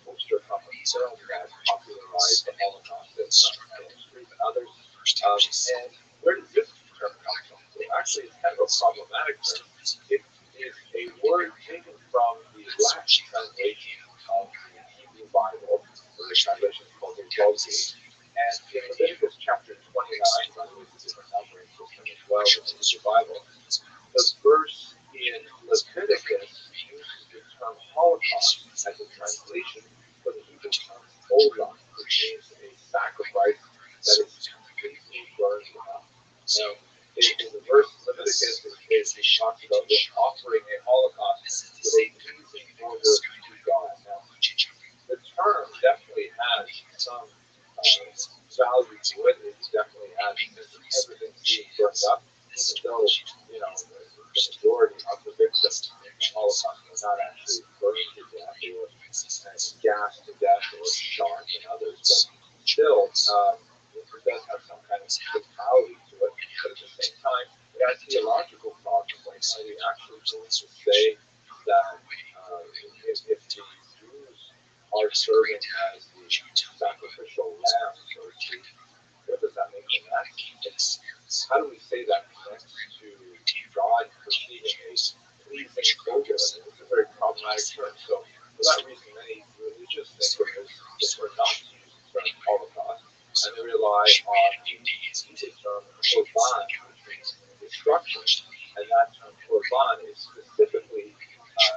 poster from a film that popularized the Holocaust in Meryl Streep and others. And where did this term come from? Well, actually, it's kind of a problematic term. It is a word taken from the Latin translation of the Hebrew Bible, or the translation is called the Vulgate. And in Leviticus chapter 29, by the way, it's a different numbering system as well in the Hebrew Bible, the verse in Leviticus uses the term Holocaust as a translation for the Hebrew term Olam, which means a sacrifice that is completely burned up. Now, in the verse in Leviticus, it talks about offering a Holocaust with a pleasing order to God. Now, the term definitely has some value to it. It definitely has everything being burned up, even though, the majority of the victims in the Holocaust were not actually burned to death. They were gassed to death or shot and others, but still, it does have some kind of totality to it. But at the same time, it has theological problems. Like, are we actually going to say that if the Jews are serving as the sacrificial lamb, so to speak, what does that make them that? How do we say that connects to God perceiving a pleasing odor? It's a very problematic term. So for that reason, many religious thinkers prefer not to use the term Holocaust, and they rely on the term Korban, which means destruction. And that term Korban is specifically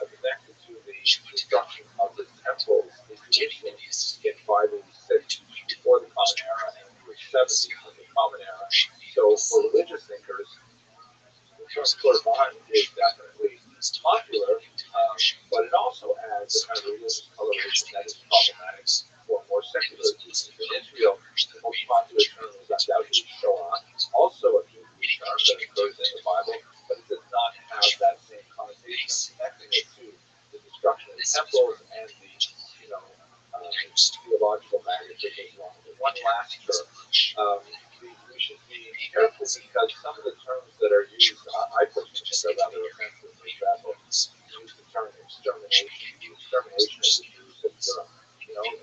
connected to the destruction of the temples in Jerusalem in 586 before the Common Era and in the 70s of the Common Era. So for religious thinkers, the term Korban is definitely popular, but it also adds a kind of religious coloration that is problematic for more secular Jews. In Israel, the most popular term is undoubtedly Shoah, also a Hebrew term that occurs in the Bible, but it does not have that same connotation of connecting it to the destruction of the temples and the, theological magnetism along with it. One last term. We should be careful because some of the terms that are used, I personally think are rather offensive. For example, use the term extermination, the extermination of the Jews of Europe.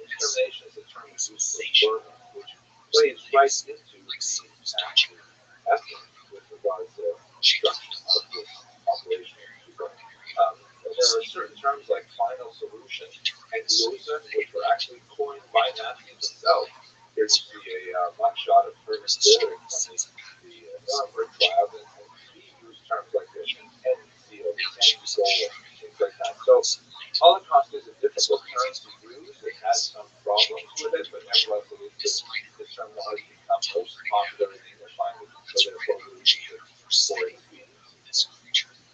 Extermination is a term used for burning, which plays right into the Nazi effort with regards to destruction of this population of people. And there are certain terms like final solution and Losen, which were actually coined by Nazis themselves. Here you see a mugshot of Ernest Goering from the Nuremberg trial, and he used terms like this, end seal, end goal, things like that. So Holocaust is a difficult term to use. It has some problems with it, but nevertheless it is the term that has become most popular in English language, so therefore we use it for its meanings.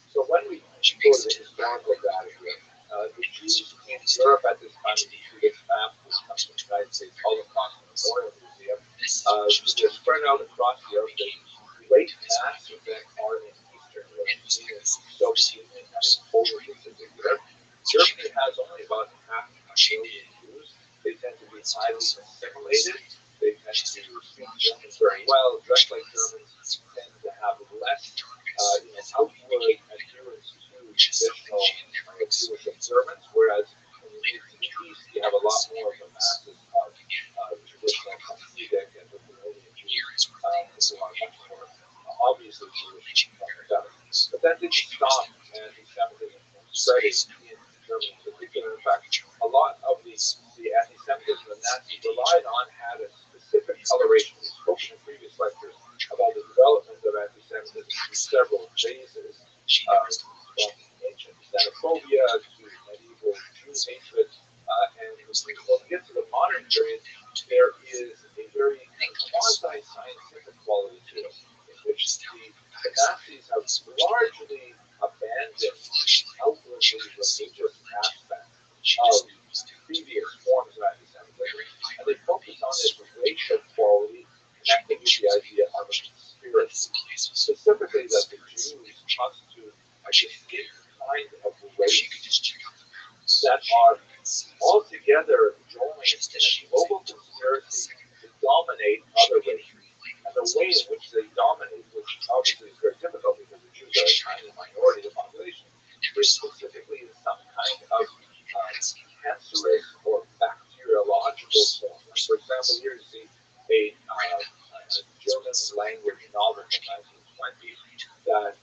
So when we go to the historical data here, the Jews in Europe at this time, you see this map, this comes from the United States Holocaust Memorial Museum. They're spread out across Europe. The great mass of them are in Eastern Europe, in the Soviet Union and in Poland in particular. Germany has only about 500,000 Jews. They tend to be highly assimilated. They tend to speak German very well, dress like Germans, tend to have less outward adherence to traditional Jewish observance, whereas when you move to the east, you have a lot more of the masses of traditional Hasidic and Lithuanian Jews who are much more obviously Jewish from the south. But that didn't stop anti-Semitism from spreading in Germany in particular. In fact, a lot of the anti-Semitism the Nazis relied on had a specific coloration. We've spoken in previous lectures about the development of anti-Semitism in several phases. from ancient xenophobia to medieval Jew hatred. And when we get to the modern period, there is a very kind of quasi-scientific quality to it, in which the Nazis have largely abandoned the outwardly religious aspect of previous forms of anti-Semitism, and they focus on its racial quality connected with the idea of a conspiracy, specifically that the Jews constitute a distinct kind of race that are altogether joined in a global conspiracy to dominate other races. And the way in which they dominate, which obviously is very difficult because the Jews are a tiny minority of the population, is specifically in some kind of cancerous or bacteriological form. Like for example, here you see a German language novel from 1920 that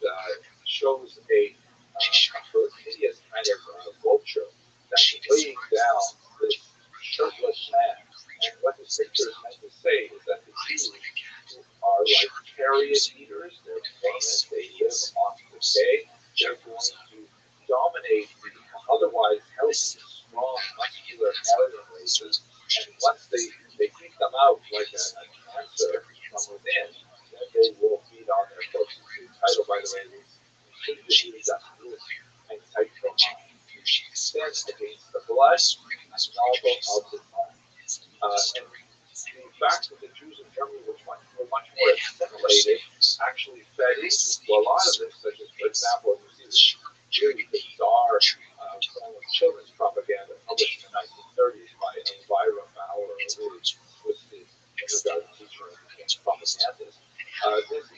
shows a hideous kind of vulture that's weighing down this shirtless man. And what the picture is meant to say is that the Jews are like carrion eaters, they're vermin, they live off decay, they're going to dominate the otherwise healthy, strong, muscular alien races, and once they eat them out like a cancer from within, then they will feed on their corpses. The title, by the way, is "Should the Jews Das Blut ein Zeit vom Stand against the blood, a novel of the time." And the fact that the Jews in Germany were much more assimilated actually fed into a lot of this, such as, for example, you see this really bizarre form of children's propaganda published in the 1930s by Elvira Bauer, a really twisted kindergarten teacher and propagandist.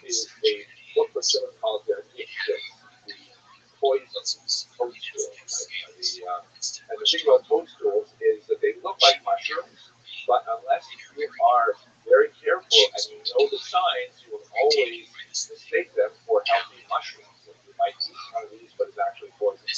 This is a book for children called The Poison Toadstool. Right? And the thing about toadstools is that they look like mushrooms, but unless you are very careful and you know the signs, you will always mistake them for healthy mushrooms. And you might eat one of these, but it's actually poison.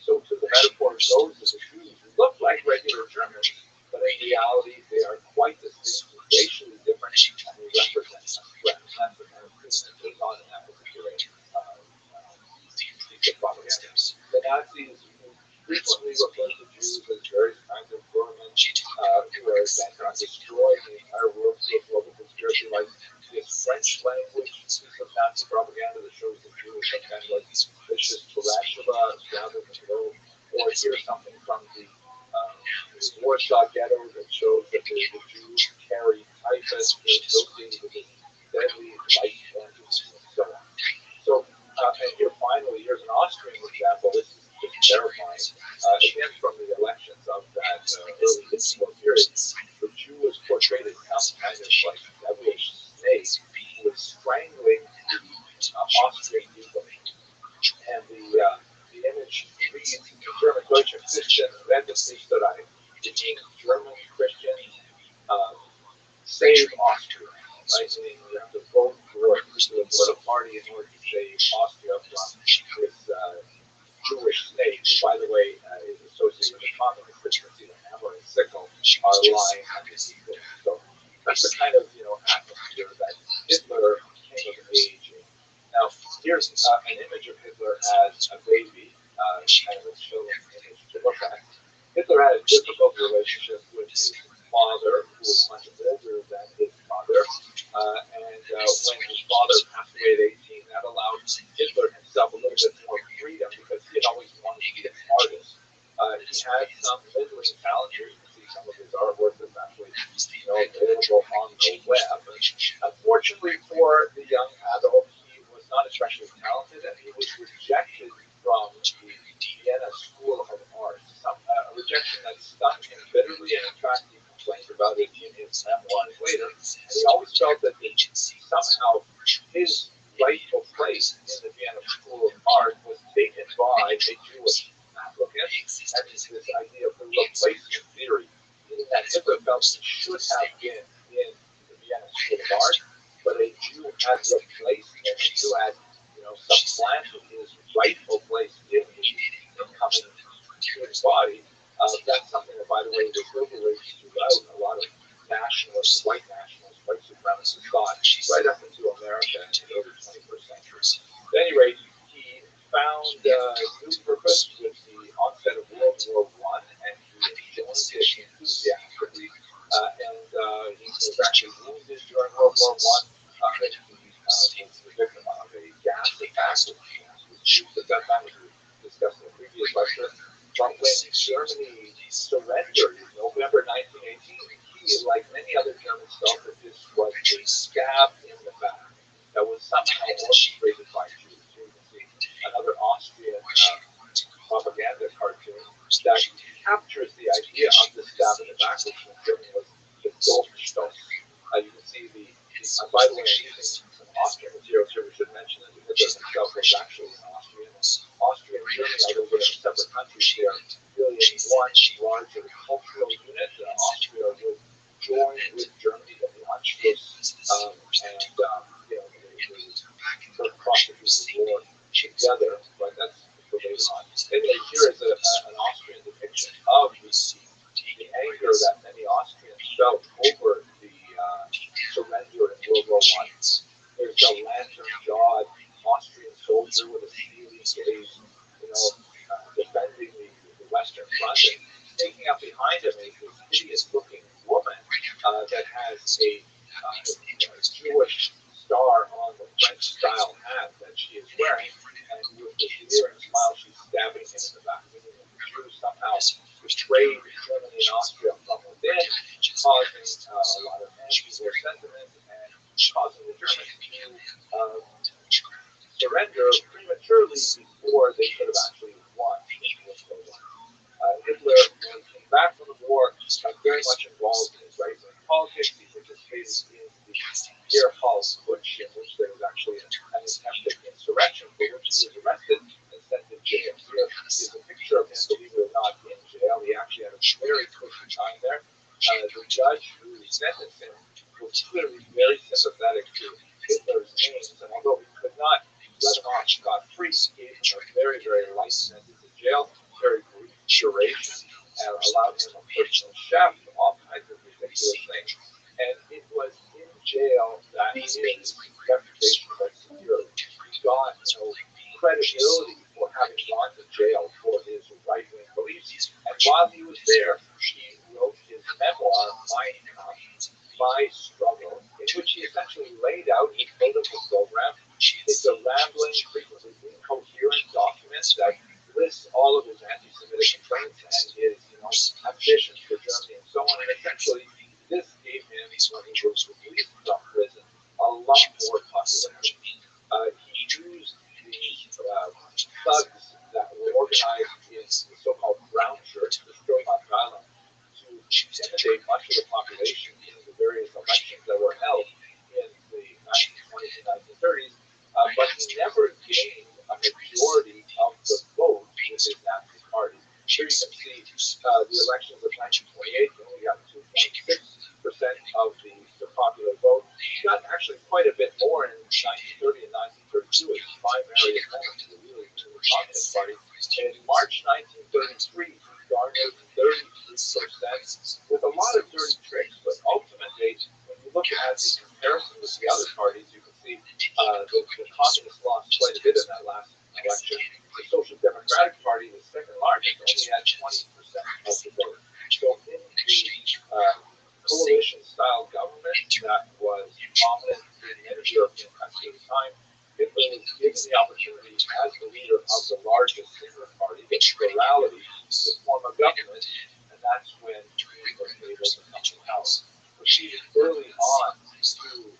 So to the metaphor goes that the Jews look like regular Germans, but in reality they are quite distinct, racially different, and they represent a threat. That's the kind of thing that goes on in that particular piece of propaganda. The Nazis frequently refer to Jews as various kinds of vermin who are bent on destroying the entire world through a global conspiracy, like this French language piece of Nazi propaganda that shows the Jews as kind of like vicious tarantula gathered in the globe, or here's something from the Warsaw ghetto that shows that the Jews carry typhus associated with this deadly light engines and so on. So, and here finally, here's an Austrian example. This is just terrifying. Again, from the elections of that early Hitler period, the Jew was portrayed as some kind of like devilish snake who was strangling the Austrian people. And the image reads, German Deutsche Christian Rentensisterei, which means German Christians save Austria. Right? Meaning you have to vote for a particular political party in order to save Austria from this Jewish snake, who, by the way, is associated with the communists, which you see the hammer and sickle are lying underneath it. So that's the kind of atmosphere that Hitler came of age in. Now, here's an image of Hitler as a baby, kind of a chilling image to look at. Hitler had a difficult relationship with his father, who was much older than his mother, and when his father passed away at 18, that allowed Hitler himself a little bit more freedom because he had always wanted to be an artist. He had some middling talent. Here you can see some of his artwork that's actually available on the web. Unfortunately for the young adult, he was not especially talented, and he was rejected from the Vienna School of Art. A rejection that stung him bitterly, and in fact, he complained about it in his memoirs later. And he always felt that somehow his rightful place in the Vienna School of Art was taken by a Jewish applicant, and this idea of the replacement theory, meaning that Hitler felt he should have been in the Vienna School of Art, but a Jew had replaced him. A Jew had, supplanted his rightful place in the incoming Jewish body. That's something that, by the way, was overrated throughout a lot of nationalists, white supremacists thought right up into America in the early 21st century. At any rate, he new purpose with the onset of World War I, and he joined it enthusiastically. He was actually wounded during World War I. He was the victim of a gas attack, which was used at that time, as we discussed in the previous lecture. But when Germany surrendered in November 1918, he, like many other Germans, felt that this was a stab in the back that was somehow orchestrated by Jews. Here you can see another Austrian propaganda cartoon that captures the idea of the stab in the back, which in German was the Rothschild'S. You can see by the way, I'm using some Austrian materials here. We should mention that Hitler himself was actually an Austrian. Austria and Germany, although they are separate countries, they are really in one larger cultural unit. Austria would join with Germany at the Anschluss, and they sort of prosecute the war together, but that's for later on. Anyway, here is an Austrian depiction of the anger that many Austrians felt over the surrender in World War I. There's a lantern-jawed Austrian soldier with a steely gaze, defending the Western Front, and taking up behind him is this hideous-looking woman that has a Jewish star on the French-style hat that she is wearing, and with this leering smile, she's stabbing him in the back. Meaning that the Jews somehow betrayed Germany and Austria from within, causing a lot of anti-war sentiment and causing the Germans to surrender prematurely before they could have actually won World War I. Hitler, when he came back from the war, got very much involved in his right-wing politics. He participated in the year called Putsch, in which there was actually an attempted insurrection for which he was arrested and sent to jail. Here is a picture of him, believe it or not, in jail. He actually had a very cushy time there. The judge who sentenced him was clearly very sympathetic to Hitler's aims, and although he could not let him off scot-free, he gave him a very, very light sentence in jail, very brief duration, and allowed him a personal chef, all kinds of ridiculous things. And it was in jail that his reputation was secured. He got credibility for having gone to jail for his right-wing beliefs. And while he was there, he wrote his memoir, My Struggle, in which he essentially laid out his political program. It's a rambling, frequently incoherent document that lists all of his anti-Semitic complaints and his ambitions for Germany and so on. And essentially, this gave him, when he was released from prison, a lot more popularity. He used the thugs that were organized in the so-called brown shirts, the Strohmann Island, to intimidate much of the population in the various elections that were held in the 1920s and 1930s, but he never gained a majority of the vote with his Nazi party. Here you can see the elections of 1928, he only got 2.6% of the popular vote. He got actually quite a bit more in 1930 and 1932 as primary opponents of the really Communist Party. In March 1933, he garnered 33% with a lot of dirty tricks, but ultimately, when you look at the comparison with the other parties, you can see the Communists lost quite a bit in that last election. The Social Democratic Party, the second largest, only had 20% of the vote. So in the coalition-style government that was prominent in many European countries at the time, Hitler was given the opportunity as the leader of the largest single party, the plurality, to form a government, and that's when he was able to come to power. Proceeded early on to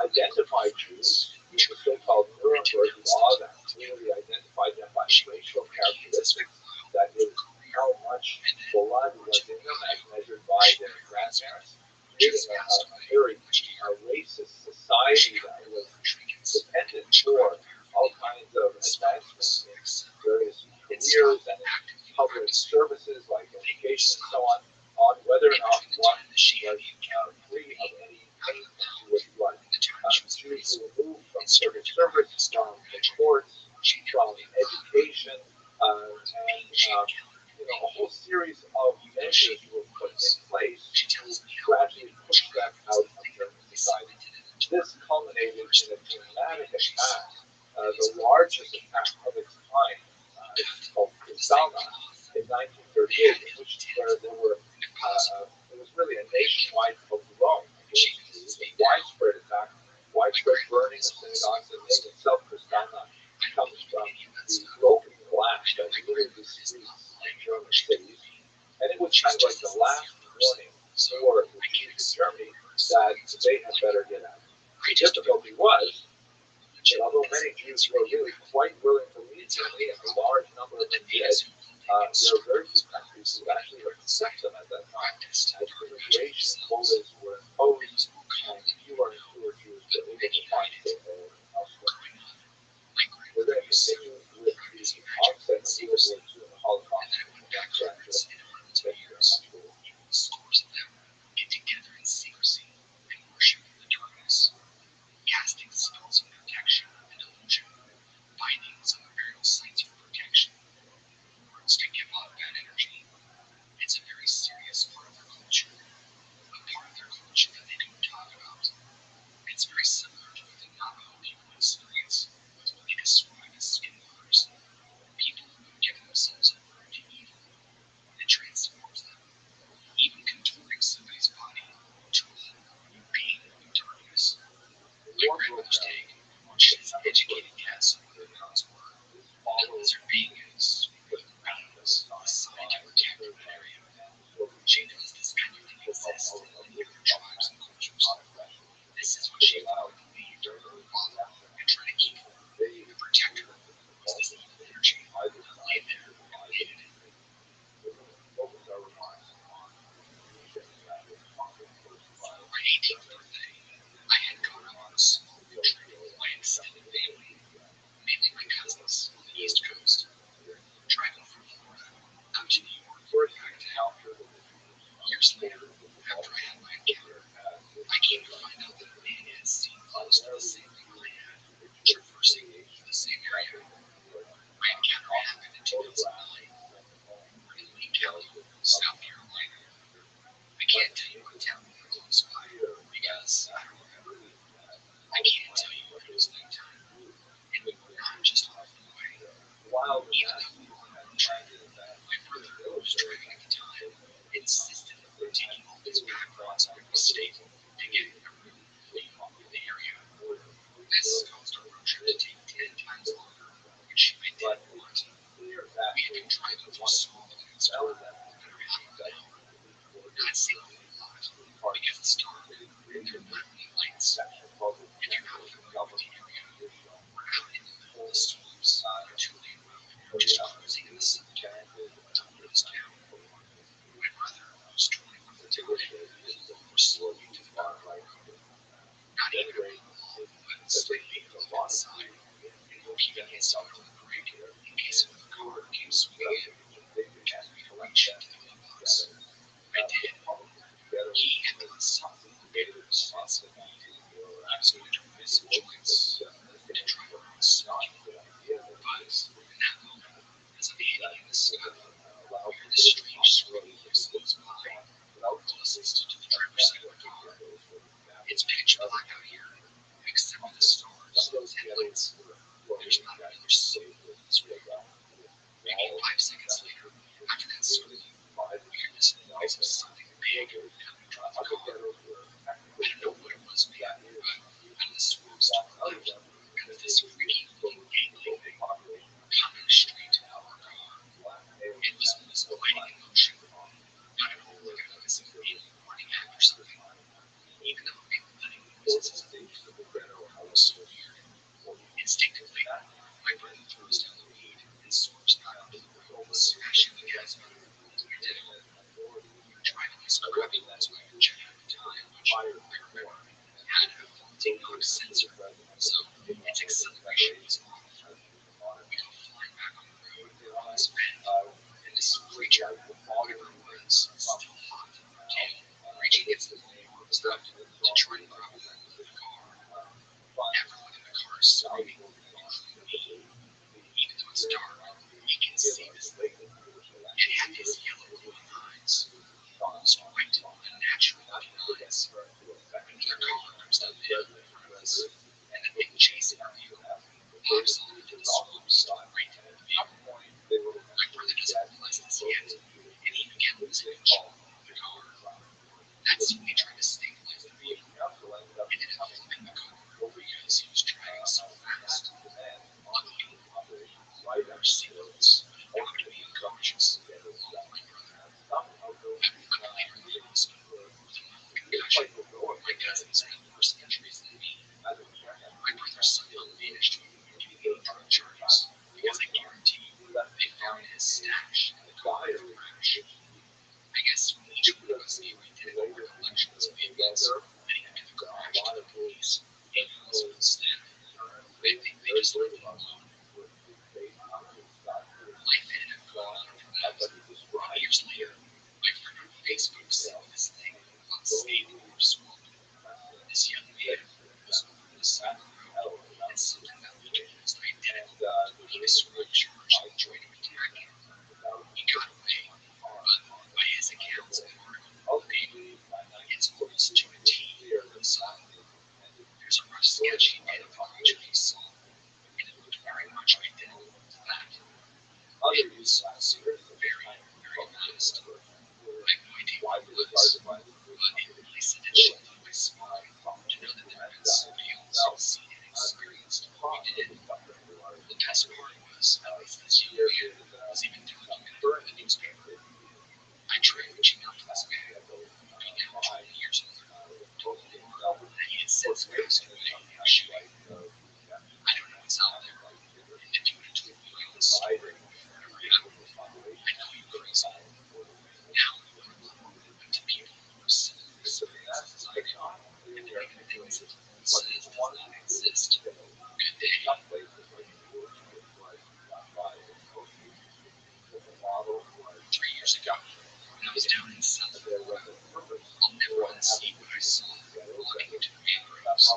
identify Jews with the so-called Nuremberg law that clearly identified them by racial characteristics, that is, how much blood was in them as measured by their grandparents, creating a very racist society that was dependent for all kinds of advancements in various careers and in public services like education and so on whether or not one was free of any pain with blood. Jews were removed from civil service, from the courts, from education, and a whole series of measures were put in place to gradually push them out of German society. This culminated in a dramatic attack the largest attack of its kind, called Kristallnacht, in 1938, in which where there were it was really a nationwide pogrom. It was a widespread attack, widespread burning of synagogues. The name itself, Kristallnacht, comes from the broken glass that littered the streets in German cities, and it was kind of like the last warning for the Jews in Germany that they had better get out. The difficulty was that although many Jews were really quite willing to leave Germany, and a large number of them did, there were very few countries who actually would accept them at that time, as immigration quotas were imposed, and fewer and fewer Jews were able to find foothold elsewhere. We're going to continue with the onset of World War II and the Holocaust. Thank you very much for listening. Scores of them get together in secrecy and worship the darkness, casting spells of protection and illusion, bindings on the burial sites for protection, words to give off bad energy. It's a very serious part of their culture, a part of their culture that they don't talk about. It's very similar to what the Navajo people experience with what they describe as skinwalkers, people who have given themselves over to evil that transforms them, even contorting somebody's body to a whole new being of darkness. My grandmother's take, which is educated guess on what the nuns were, that lizard being is what the beings assigned to protect that area. She knows this kind of thing exists in many other tribes and cultures. This is what she thought believed her father and try to keep her. The protector was this evil energy that lay there and hated it. For my 18th birthday, I had gone on a small road trip with my extended family, mainly my cousins on the East Coast, driving from Florida out to New York and back to Albuquerque. Years later, after I had my encounter, I came to find out that a man had seen close to the same thing I had, traversing the same area. My encounter happened in 2009 in Lee County, South Carolina. I can't tell you what town we were close by because I don't remember. I can't tell you what it was nighttime, and we were not just off the way. Even though we were on a road trip, my brother, who was driving at the time, insisted on taking all his back roads out of the state to get a room in the area. This caused our road trip to take 10 times longer, which I didn't want. We had been driving through small towns for over half an hour, not seeing a lot because it's dark and there are not many lights. If you're not familiar with the area, we're out in the middle of the swamps, two-lane road, just cruising in the sunshine up through this town. My brother was driving on the town and we're slowly to the dark road. Not even very long, but slightly to the side, and keeping himself on the brake in case of a car came swinging in, which would be a reach into the glove box. I did. He had done something greater responsibility. He was going to drive some joints and to drive around smoking. But in that moment, as I'm hitting in the sky, I hear this strange screaming voice goes by, closest to the driver's side of the car. It's pitch black out here, except for the stars and headlights. There's not another soul in this world. Maybe 5 seconds later, after that scream, we hear this noise of something big coming from the car. I don't know what it was made of, but out of the swamps to our left comes this freaky looking gangly thing coming straight to our car. It was blinding in motion. I don't know if it was alien running after something. Even though it made letting noises as it moved, it was so weird. Instinctively, my brother throws down the weed and swerves back onto the road, smashing the gas pedal. I did. We were driving this crappy Volkswagen Jetta at the time, which I remember had a faulty knock sensor, so its acceleration was off. We go flying back on the road on this bend, and this creature, whatever it was, still hot, tail, reaching its long arms out to try to grab a hold of the car. Everyone in the car is screaming, including me. Even though it's dark, we can see this thing. It had these yellow glowing eyes, almost white, unnatural looking eyes. Another car comes down the hill in front of us, and the thing chasing our vehicle moves swamps to the right of the vehicle. My brother doesn't realize this yet, and he began losing control of the car. That's when he tried to stabilize the vehicle. Ended up flipping the car because he was driving so fast. Luckily, we were seatbelts, but not to be unconscious. My brother. I would later learn this with a mild concussion. My cousins had worse injuries than me. My brother somehow managed to avoid getting any drug charges because I guarantee you they found his stash in the car of the crash. I guess each one of us gave identical recollections of the events leading up to the crash to the police and also instead. I think they just let me alone. Life ended up going on from that. years later, my friend on Facebook sent me this thing about skating or swamp. This young man was over the side of the road and something that looked almost identical to what he described George tried to attack him. He got away, but by his accounts of the article, it's almost to a T what he saw. There's a rough sketch he did of the creature he saw, and it looked very much identical to that. It was also very, very fast. I have no idea what it was, but it really sent a chill down my spine to know that there had been somebody else who had seen and experienced what we did. The best part was, at least this young man was even documented by the newspaper. I tried reaching out to this man, being now 20 years older, told him that he had since passed away in a shooting. I don't know what's out there, and if you would have told me all this story before it ever happened, I'd call you crazy. Now I want to love to people who have similar experiences as I do, and there are things that says does not exist. Good day. 3 years ago, when I was down in South Florida, I'll never unsee what I saw walking into the mangroves. I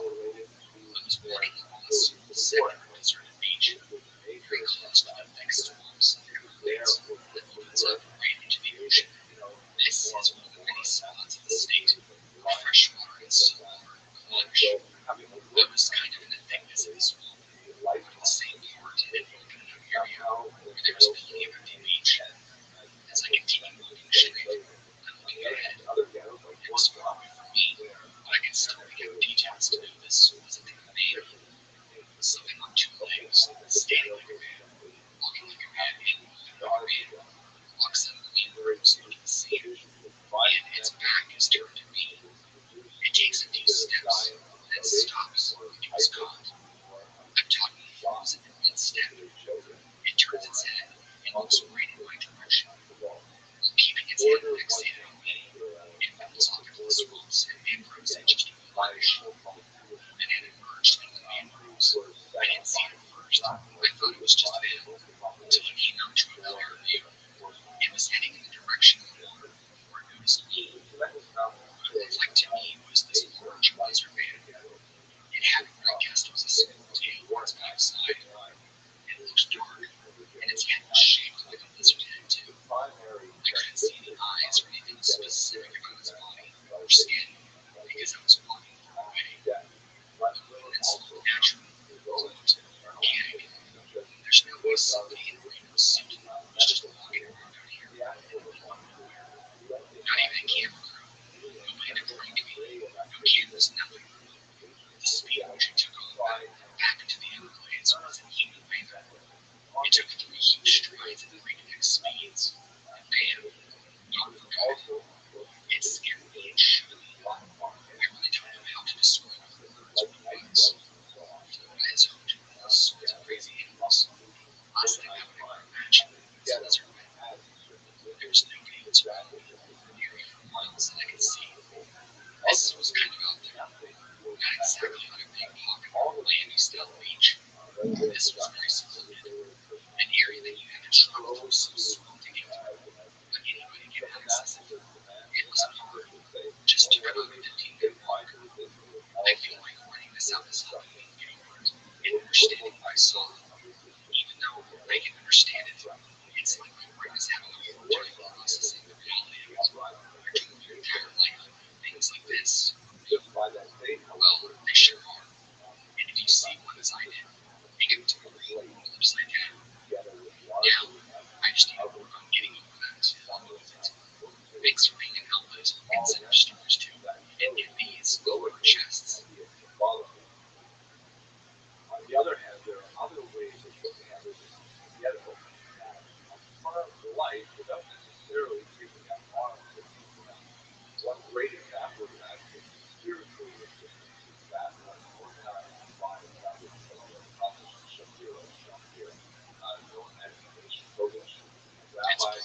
was walking along a super center deserted beach, very close to the thick swamps and everglades that opens up right into the ocean. This is one of the many spots in the state where freshwater and saltwater clash. I was kind of in the thickness of the swamp, but in the same part it had opened enough area where there was plenty of empty beach. As I continued walking straight, I'm looking ahead. It was far away from me, but I could still make out details to know this wasn't a man. Something on two legs, standing like a man, walking like a man, and moving like a man. Walks out of the mangroves into the sand, and its back is turned to me. It takes a few steps, then stops, and it was caught. I'm talking almost in mid-step. It turns its head and looks right in my direction. While keeping its head fixated on me, it falls off into the swamps and mangroves in just a flash. Then it emerged into the mangroves. I didn't see it at first. I thought it was just a man, until it came out to a clearer view. It was heading in the direction of the water before it noticed me. What it looked like to me was this large lizard man. It had what I guessed was a small tail on its backside. It looked dark, and its head was shaped like a lizard head too. I couldn't see any eyes or anything specific about its body or skin because I was walking far away. The movements looked natural, fluent, organic. There's no way somebody in a random suit was just walking around out here out of nowhere. Not even a camera crew. Nobody to prank me. No cameras, nothing. The speed at which it took off back into the Everglades was inhuman. It took 3 huge strides at breakneck speeds, and bam, gone for good. It scared me and shook me. I really don't know how to describe with words what it was. Florida is home to all sorts of crazy animals. Last thing I would ever imagine was a lizard man. There was nobody else around me, or near me for miles that I could see. This was kind of out there, not exactly on a big pocket or Miami-style beach. This was very secluded, an area that you had to travel through some swamp to get to, but anybody could access it. It wasn't hard, just took about a 15-minute walk. I feel like running this out is helping me get over it and understanding what I saw. Even though I can understand it, it's like my brain is having a hard time processing the reality of it. You're doing your entire life, things like this. Well, they sure are. And if you see one as I did, Make it to the real world upside down. Now, I just need to work on getting over that. Thanks for being an outlet and center stores too. And get these lower chests. On the other hand, there are other ways of looking at it together that affirm life without necessarily taking up arms and using them. One great example of that is spiritual resistance that was organized by Rabbi Shapiro, known as Nation Kodesh. It's Rabbi probably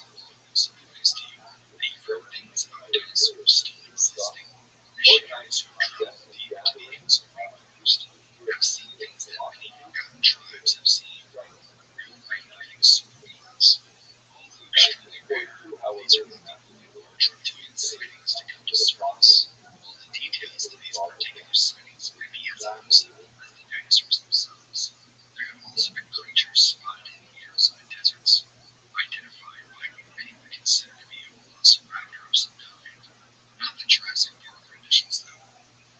surprised you that you've heard things about dinosaurs still existing. The shadows who travel deep into the ends of the universe have seen things that many forgotten tribes have seen. Real life-living superbeings. Although extremely rare, these are moving large reptilian sightings to come to surface. All the details of these particular sightings might be as elusive as the dinosaurs themselves. There have also been creatures spotted in the Arizona deserts, identified by what many would consider to be a velociraptor of some kind. Not the Jurassic Park renditions, though.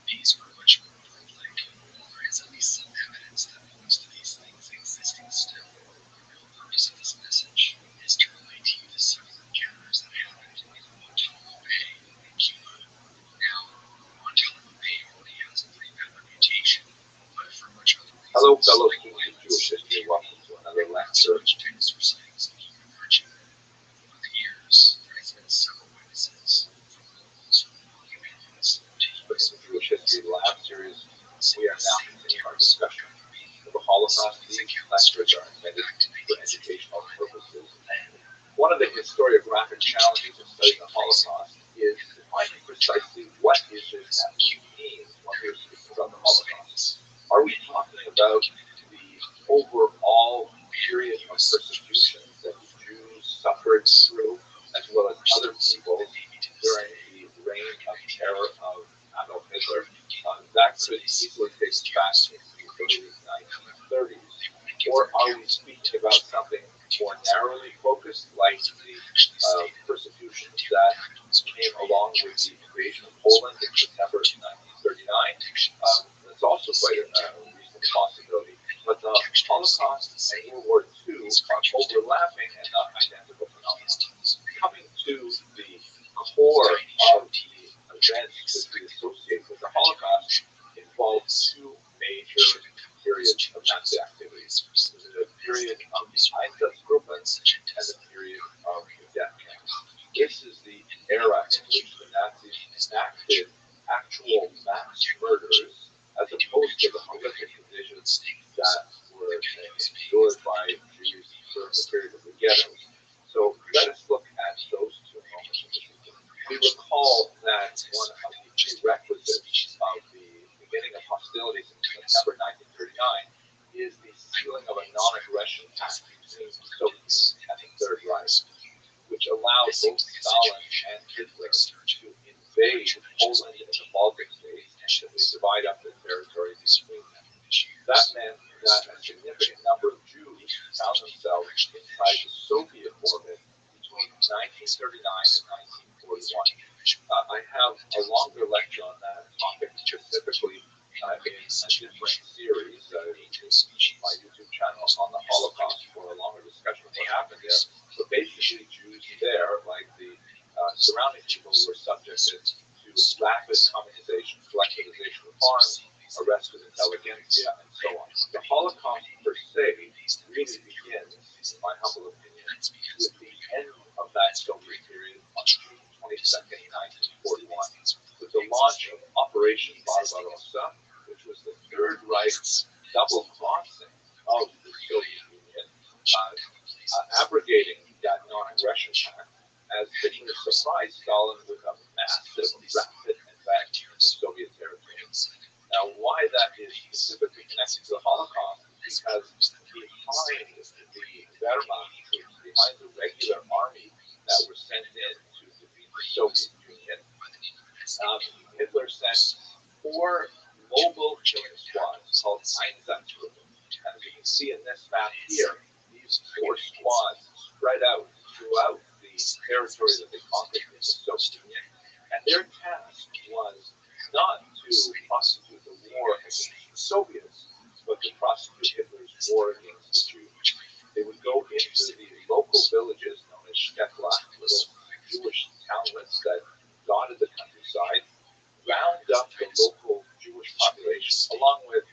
These are much more bird-like. There is at least some evidence that most of these things existing still. The real purpose of this message is to relate to you the several encounters that happened in Guantanamo Bay in Cuba. Now, Guantanamo Bay already has a pretty bad reputation, but for much other reasons. Hello, fellow like students of violence, Jewish history. Welcome to another so lecture. much dinosaur sightings of human origin. Over the years, there has been several witnesses, from locals who know the aliens to U.S. Jewish History Lab series. We are now continuing our discussion of the Holocaust. These lectures are intended for educational purposes. One of the historiographic challenges of studying the Holocaust is defining precisely what is it that we mean when we're speaking about the Holocaust. Are we talking about the overall period of persecution that Jews suffered through, as well as other people during the reign of terror of Adolf Hitler? That could easily take us back into the early 1930s. Or are we speaking about something more narrowly focused, like the persecutions that came along with the invasion of Poland in September 1939? That's also quite a recent possibility. But the Holocaust and World War II are overlapping and not identical phenomena. Coming to the core of the events that we associate with the Holocaust involves two major periods of Nazi activities. The period of the Einsatzgruppen and the period of the death camps. This is the era in which the Nazis enacted actual mass murders as opposed to the horrific conditions that were endured by Jews during the period of the ghettos. So let us look at those two moments. We recall that one of the prerequisites of the beginning of hostilities in September 1939 is the sealing of a non-aggression pact between the Soviet Union and the Third Reich, which allowed both Stalin and Hitler to invade Poland and the Baltic states and simply divide up the territory between them. That meant that a significant number of Jews found themselves inside the Soviet orbit between 1939 and 1941. I have a longer lecture on that topic specifically in a different series, my YouTube channel on the Holocaust, for a longer discussion of what happened there. But basically, Jews there, like the surrounding people, were subjected to rapid communization, collectivization of farms, arrest of intelligentsia, and so on. The Holocaust per se really begins, in my humble opinion, with the end of that Soviet period on June 22nd, 1941, with the launch of Operation Barbarossa, which was the Third Reich's double crossing of the Soviet Union, abrogating that non-aggression pact as Hitler surprised Stalin with a massive, rapid advance into Soviet territory. Now, why that is specifically connected to the Holocaust is because behind the Wehrmacht troops, behind the regular army that were sent in to defeat the Soviet Union, Hitler sent 4 mobile killing squads called Einsatzgruppen. As you can see in this map here, these 4 squads spread out throughout the territory that they conquered in the Soviet Union, and their task was not to prosecute the war against the Soviets, but to prosecute Hitler's war against the Jews. They would go into the local villages known as shtetla, little Jewish townlets that dotted the countryside, round up the local Jewish population, along with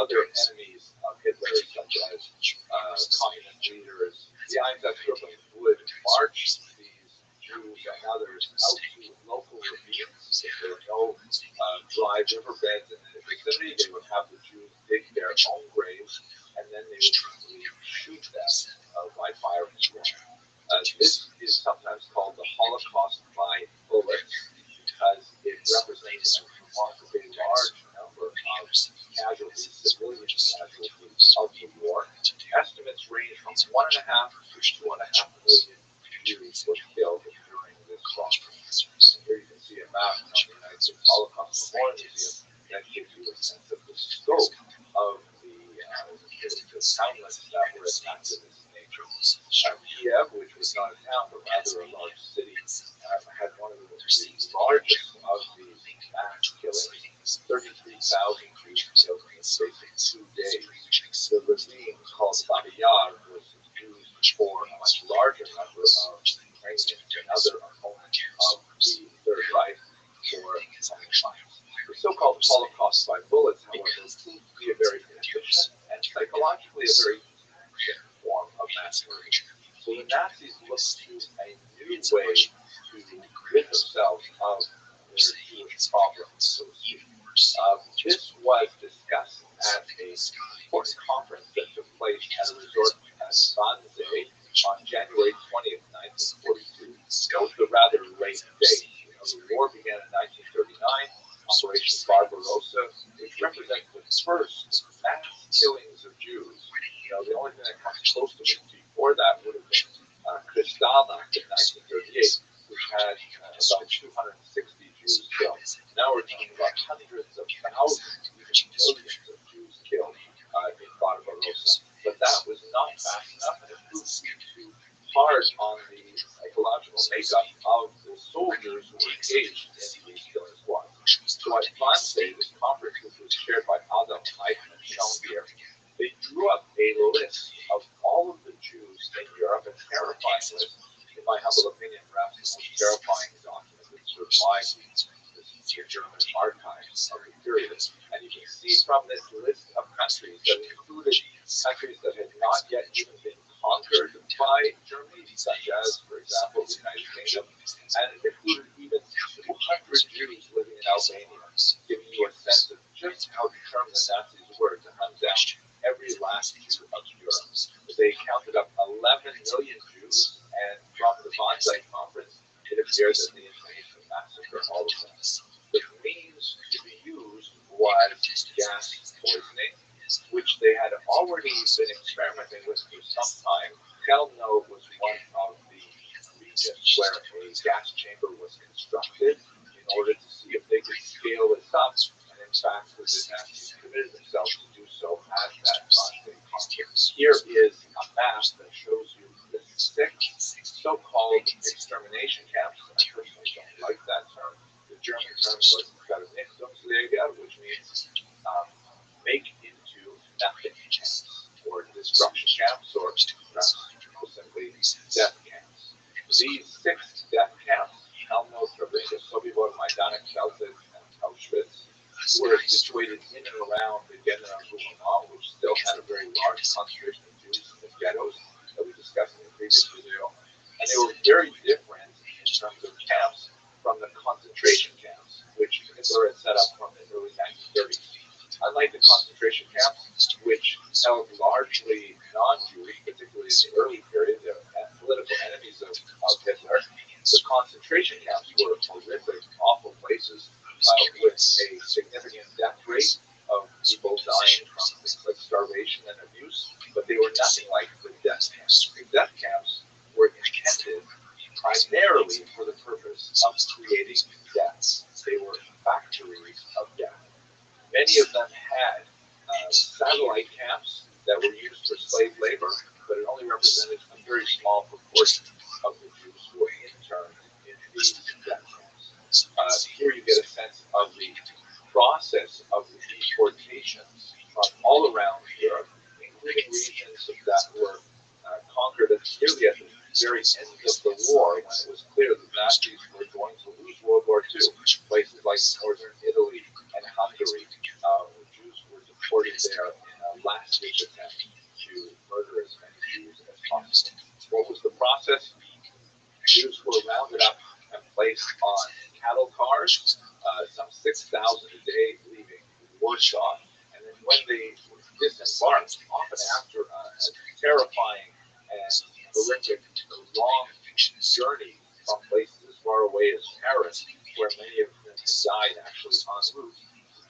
other enemies of Hitler, such as communist leaders. The Einsatzgruppen would march these Jews and others out to local ravines. If there were no dry riverbeds in the vicinity, they would have the Jews dig their own graves, and then they would simply shoot them by firing squad. This is sometimes called the Holocaust by bullets, because it represents a remarkably large number of casualties, civilian casualties of the war. Estimates range from 1.5 to 2.5 million Jews were killed during this process. And here you can see a map of the United States Holocaust Memorial Museum that gives you a sense of the scope of the townlets that were attacked in this nature. Kiev, which was not a town but rather a large city, had one of the largest of these mass killings. 33,000 Jews killed in the space of 2 days. The ravine called Babi Yar was used for a much larger number of Ukrainians and other opponents of the Third Reich for coming times. The so-called Holocaust by bullets, however, proved to be a very efficient and psychologically a very efficient form of mass murder. So the Nazis looked to a new way to rid themselves of their Jewish problems, so to speak. This was discussed at an important conference that took place at a resort at Wannsee on January 20th, 1942. It was a rather late date. The war began in 1939, Operation Barbarossa, which represents the first mass killings of Jews. The only thing that comes close to it before that would have been Kristallnacht in 1938, which had about 260 Jews killed. Now we're talking about hundreds of thousands, even millions of Jews killed in Barbarossa. But that was not fast enough, and it proved to be too hard on the psychological makeup of the soldiers who were engaged in these killing squads. So at Wannsee, this conference, which was chaired by Adam Eichmann, shown here, they drew up a list of all of the Jews in Europe, a terrifying list, in my humble opinion, perhaps the most terrifying document that survived the German archives of the period. And you can see from this list of countries that included countries that had not yet even been conquered by Germany, such as, for example, the United Kingdom, and it included even 200 Jews living in Albania, giving you a sense of just how determined the Nazis were to hunt down every last Jew of Europe. They counted up 11 million Jews, and from the Wannsee conference, it appeared that they intended to massacre all of them. The means to be used was gas poisoning, which they had already been experimenting with for some time. Chełmno was one of the regions where a gas chamber was constructed in order to see if they could scale this up. And in fact, the Nazis committed themselves to do so at that Wannsee conference. Here is a map that shows you the 6 so-called extermination camps. I personally don't like that term. The German term was Vernichtungslager, which means make into nothing camps, or destruction camps, or perhaps more simply death camps. These 6 death camps, Chełmno, Treblinka, Sobibor, Majdanek, Chelmno, and Auschwitz, were situated in and around the Ghetto of Buchenwald, which still had a very large concentration of Jews in the ghettos that we discussed in the previous video. And they were very different in terms of camps from the concentration camps, which Hitler had set up from the early 1930s. Unlike the concentration camps, which held largely non-Jews, particularly in the early period, the political enemies of Hitler, the concentration camps were horrific, awful places with a significant death rate of people dying from things like starvation and abuse, but they were nothing like the death camps. The death camps were intended primarily for the purpose of creating deaths. They were factories of death. Many of them had satellite camps that were used for slave labor, but it only represented a very small proportion of the Jews who were interned in these death camps. Here you get a sense of the process of the deportations from all around Europe, including regions that were conquered nearly at the very end of the war, when it was clear the Nazis were going to lose World War II. Places like northern Italy and Hungary, Jews were deported there in a last-ditch attempt to murder as many Jews as possible. What was the process? Jews were rounded up and placed on cattle cars, some 6,000 a day, leaving Warsaw. And then when they disembarked, often after a terrifying and horrific, long journey from places as far away as Paris, where many of them died actually en route,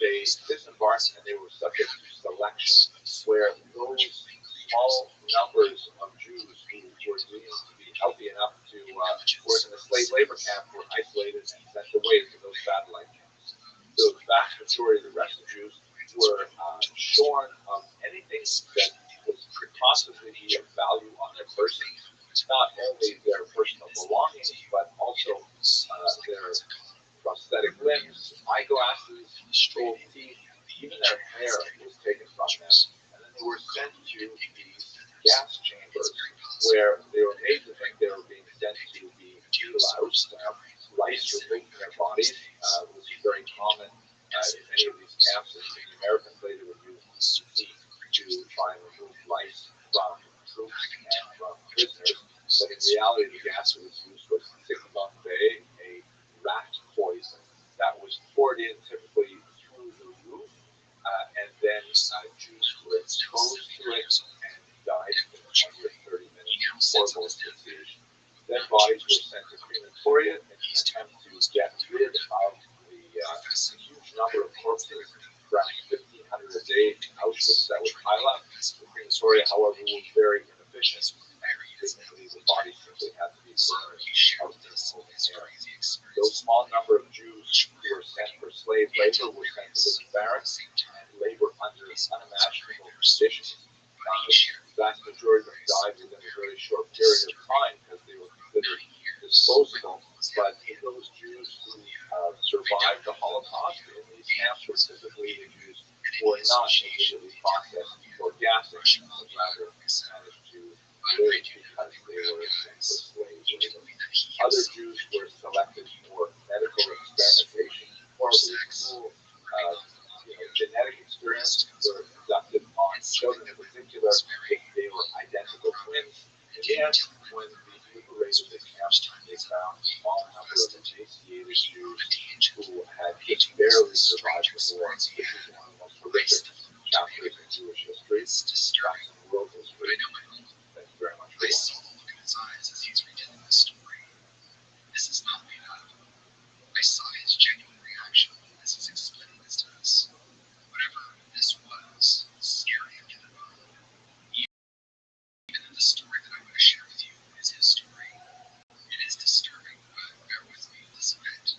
they disembarked and they were subject to selection, where those small numbers of Jews who were deemed to be healthy enough to work in the slave labor camp were isolated and sent away to those satellite camps. So the vast majority of the rest of Jews were shorn of anything that could possibly be of value on their person, not only their personal belongings, but also their prosthetic limbs, eyeglasses, gold teeth, even their hair was taken from them. And then they were sent to these gas chambers where they were made to think they were being sent to be mutilized. Lice were put in their bodies, which is very common in many of these camps. And the Americans later would use heat to try and remove lice from troops and from prisoners. But in reality, the gas that was used was Bay, a rat poison that was poured in typically through the roof, and then Jews were exposed to it and died in 20 or 30 minutes. Horrible asphyxiation. Then bodies were sent to crematoria in an attempt to get rid of the huge number of corpses, around 1,500 a day in Auschwitz that would pile up. The crematoria, however, was very inefficient, and frequently the bodies simply had to be burned out in the open air. Those small number of Jews who were sent for slave labor were sent to living barracks and labor under unimaginable conditions. The vast majority of them died within a very short period of time because they were considered disposable. But those Jews who survived the Holocaust in these camps were typically the Jews who were not immediately processed for gassing, but rather managed to live because they were sent for slave labor. Other Jews were selected for medical experimentation, horribly cruel, genetic experiments were conducted on children in particular if they were identical twins. In the end, when the liberated the camps, they found a small number of emaciated Jews who had just barely survived the war. This is one of the most horrific chapters in Jewish history, perhaps in world history. Thank you very much for watching. In his eyes as he's retelling the story. This is not made up. I saw his genuine reaction as he's explaining this to us. Whatever this was, scary after the bone. Even though the story that I'm going to share with you is his story, it is disturbing, but bear with me, listen a bit.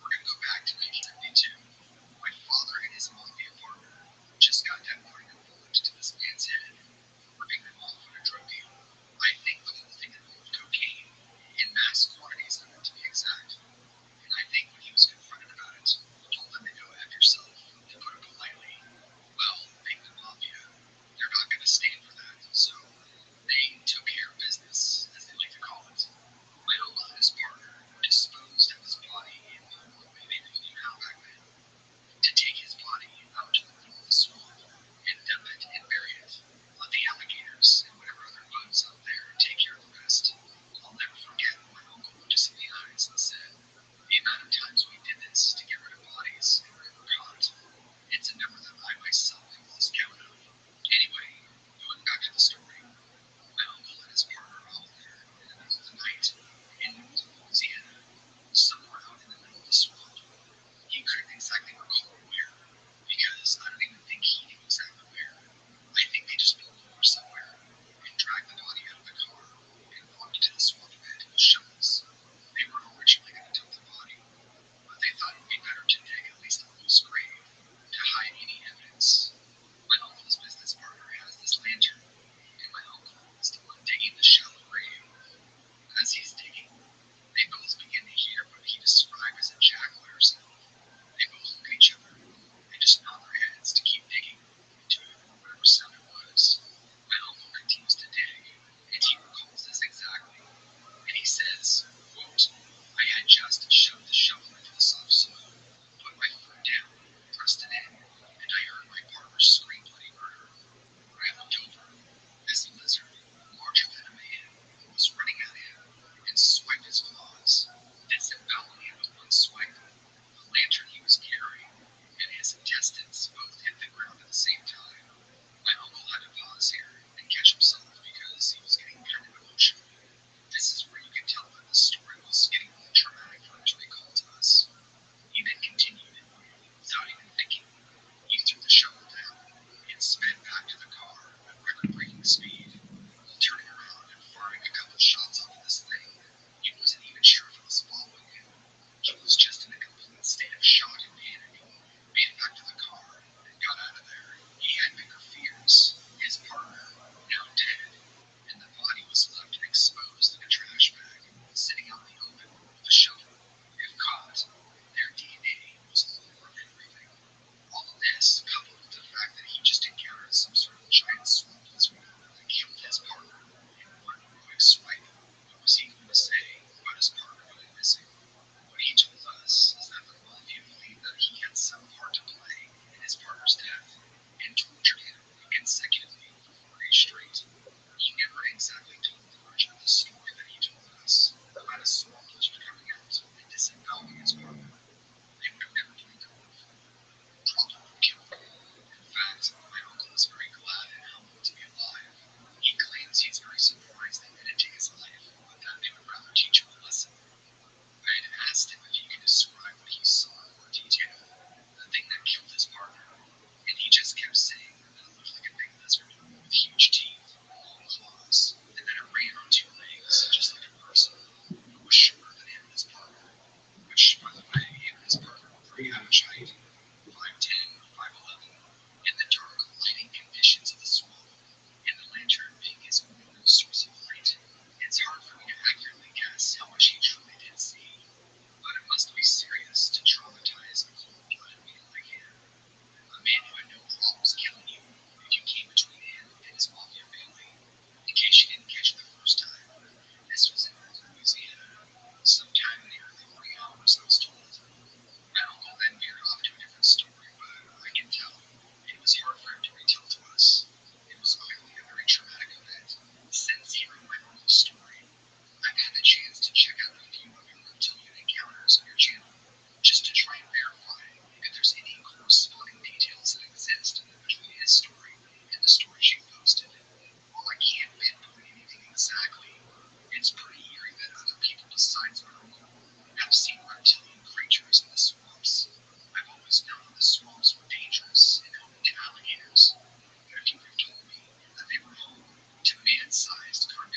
We're going to go back to 1992. My father and his mafia partner just got done putting a bullet to this man's head, ripping him off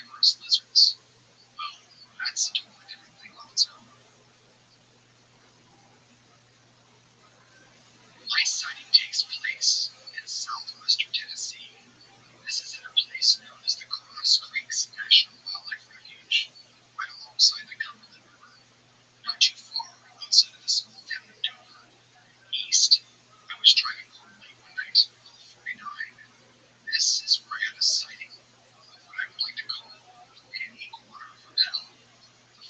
carnivorous lizards. Well, that's a totally different thing on its own. My sighting takes place in southwestern Tennessee. This is at a place known as the Cross Creeks National Wildlife Refuge, right alongside the Cumberland River, not too far outside of the small town of Dover. East, I was driving home late one night on 49. This is where I had a sighting of what I would like to call an iguana from hell. The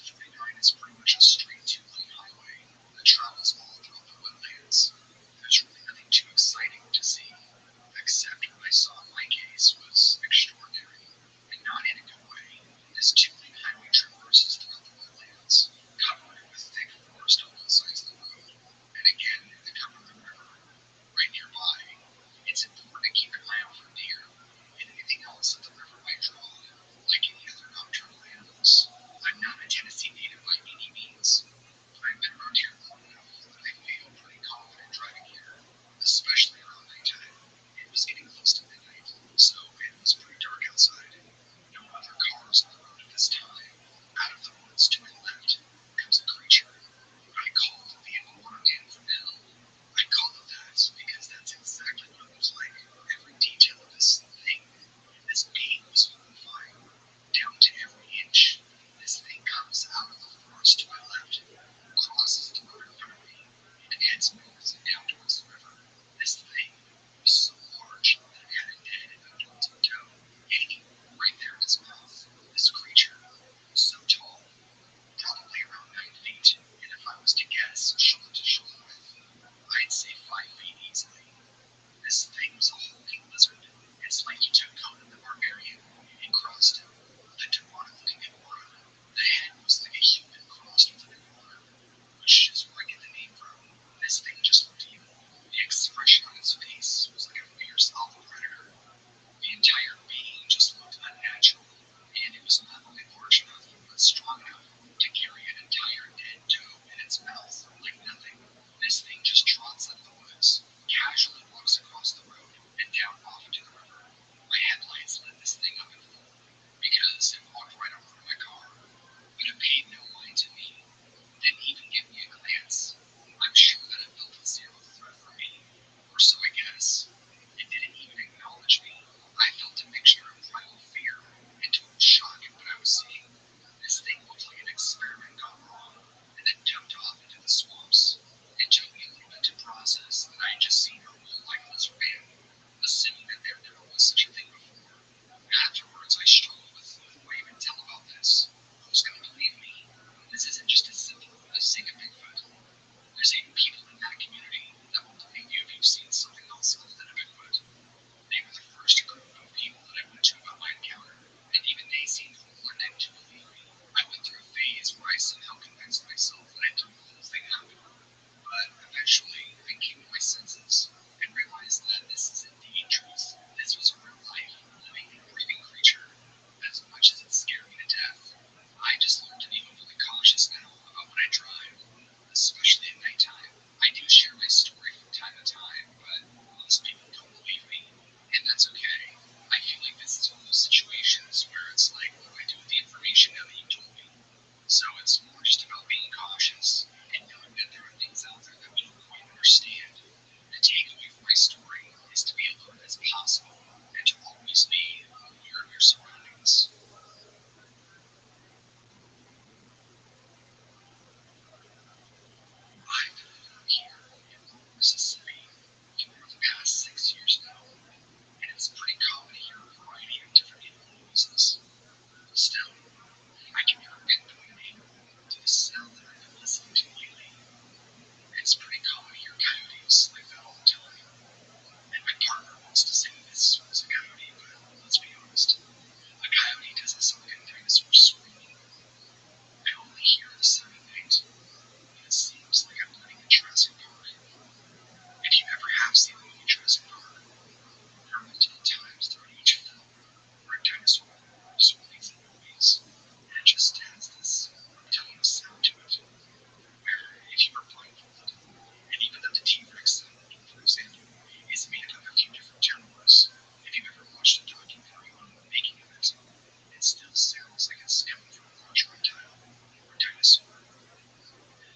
sounds like it's coming from a large reptile or dinosaur.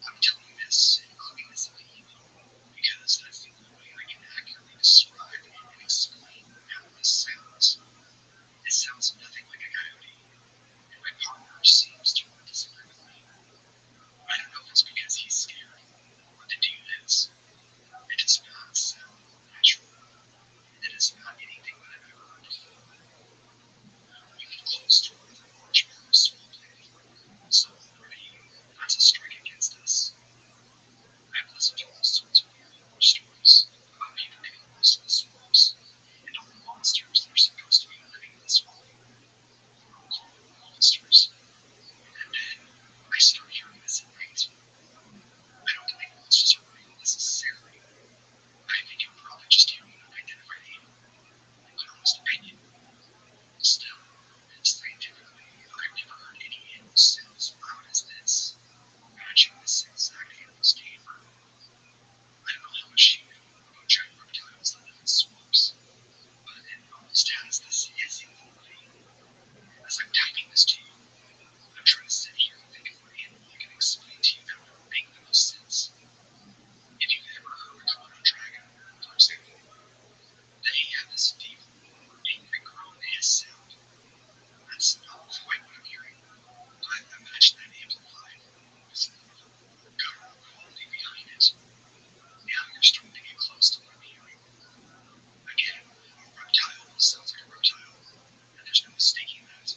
I'm telling this and including this in the email because that's the only way I can accurately describe and explain how this sounds. It sounds nothing like a coyote, and my partner seems to disagree with me. I don't know if it's because he's scared or the dude is. It does not sound natural. It is not anything that I've ever heard before. We get close to where the large bear is swamping, so already that's a strike against us. I've listened to all sorts of weird horror stories about people getting lost in the swamps and all the monsters that are supposed to be living in the swamp. Monsters. And then I start hearing this at night. I don't think monsters are real necessarily. I think I'm probably just hearing an unidentified animal. An honest opinion. Still, scientifically, I've never heard any animal sound as loud as this, matching this exact animal's cave room. I don't know how much you know about giant reptiles that live in swamps, but it almost has this hissing quality. As I'm typing this to you, I'm trying to sit here and think of an animal I can explain to you that would make the most sense. If you've ever heard a Komodo dragon, for example, they have this deep, angry groan hiss sound. That's not quite what I'm hearing, but imagine that amplified with more guttural quality behind it. Now you're starting to get close to what I'm hearing. Again, a reptile sounds like a reptile, and there's no mistaking that.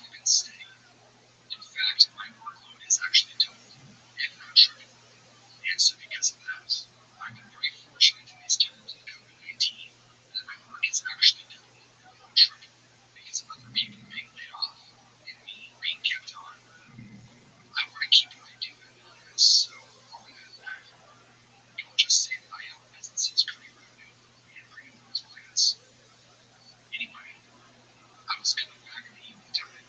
actually been steady. In fact, my workload is actually doubled, if not tripled. And so because of that, I've been very fortunate in these times of COVID-19 that my work is actually doubled, if not tripled, because of other people being laid off and me being kept on. I want to keep what I do anonymous, so I'll leave it at that. I'll just say that I help businesses create revenue and bring in those clients. Anyway, I was coming back in the evening time,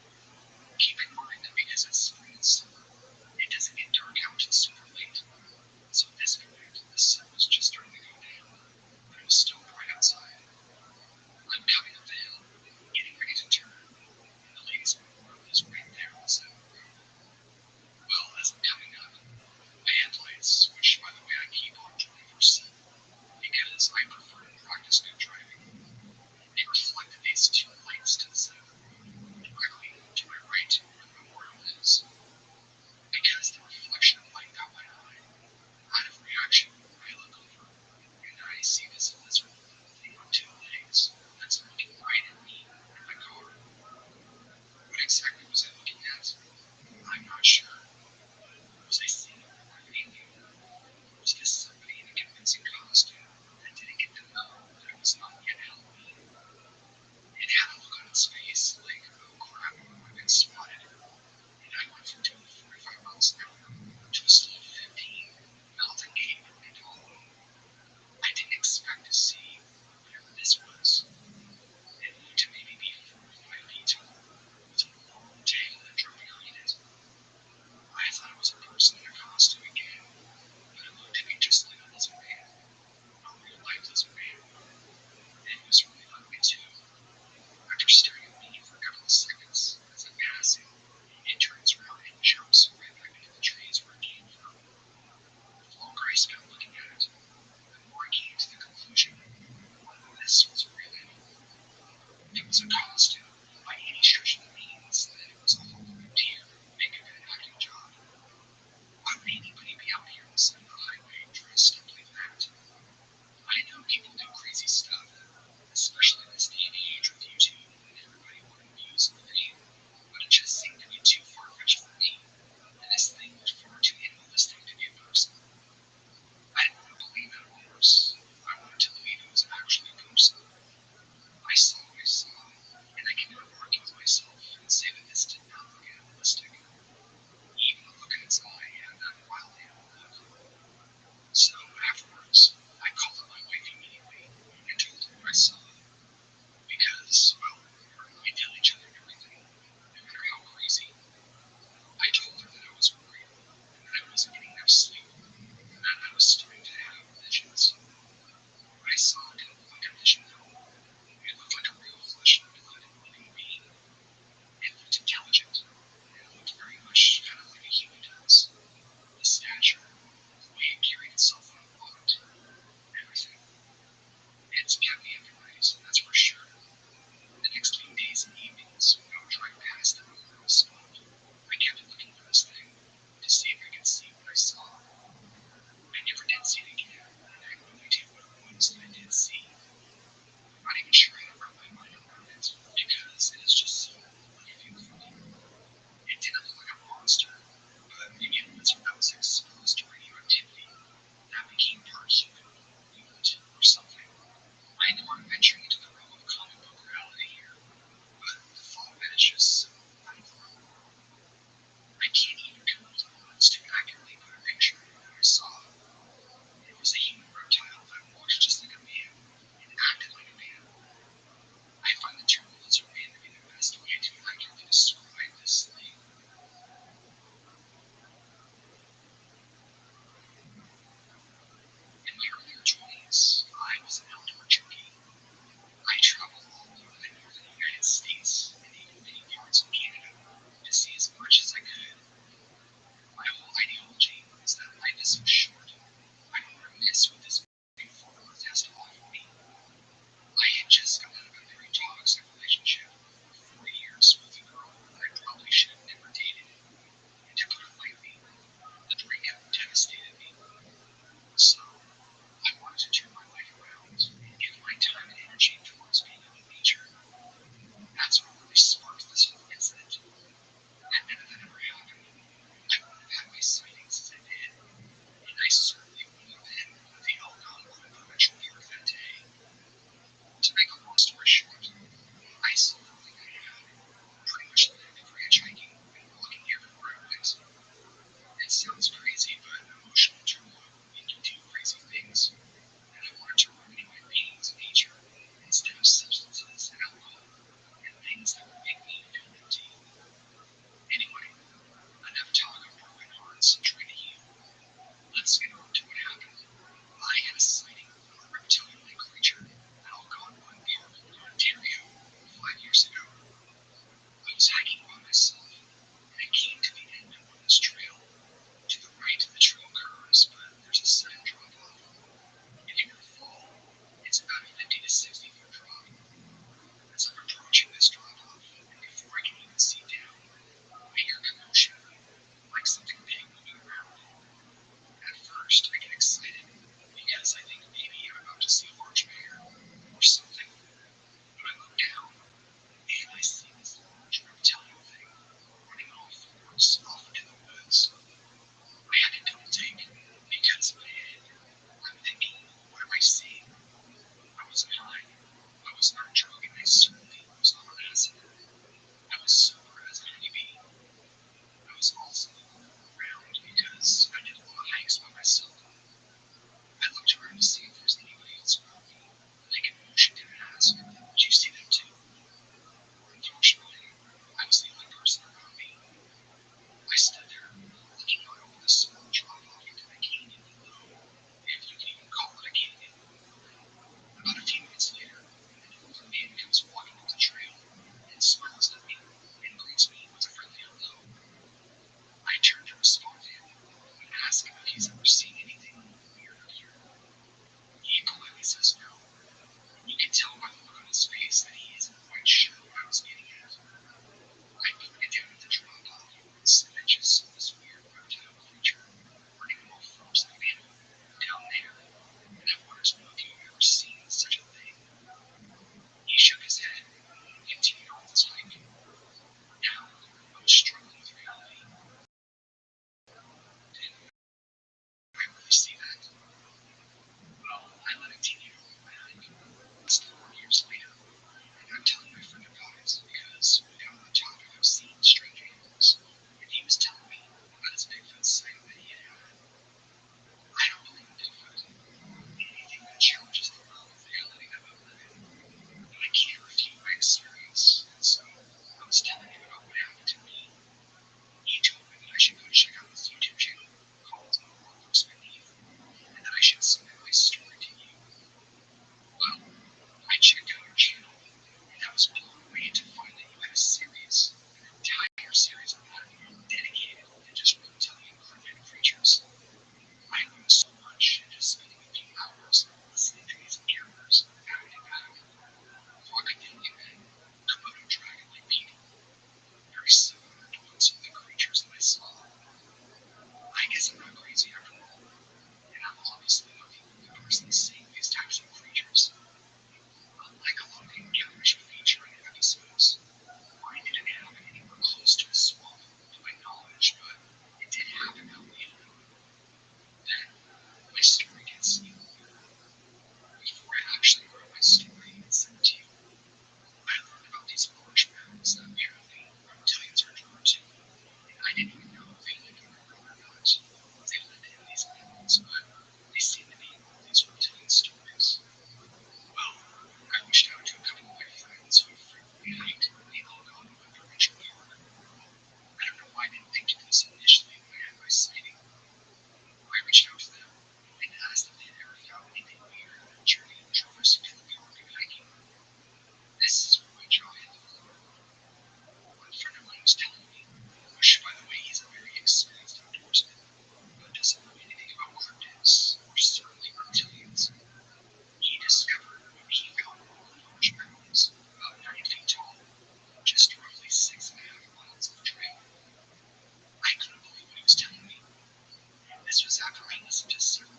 This was after I listened to several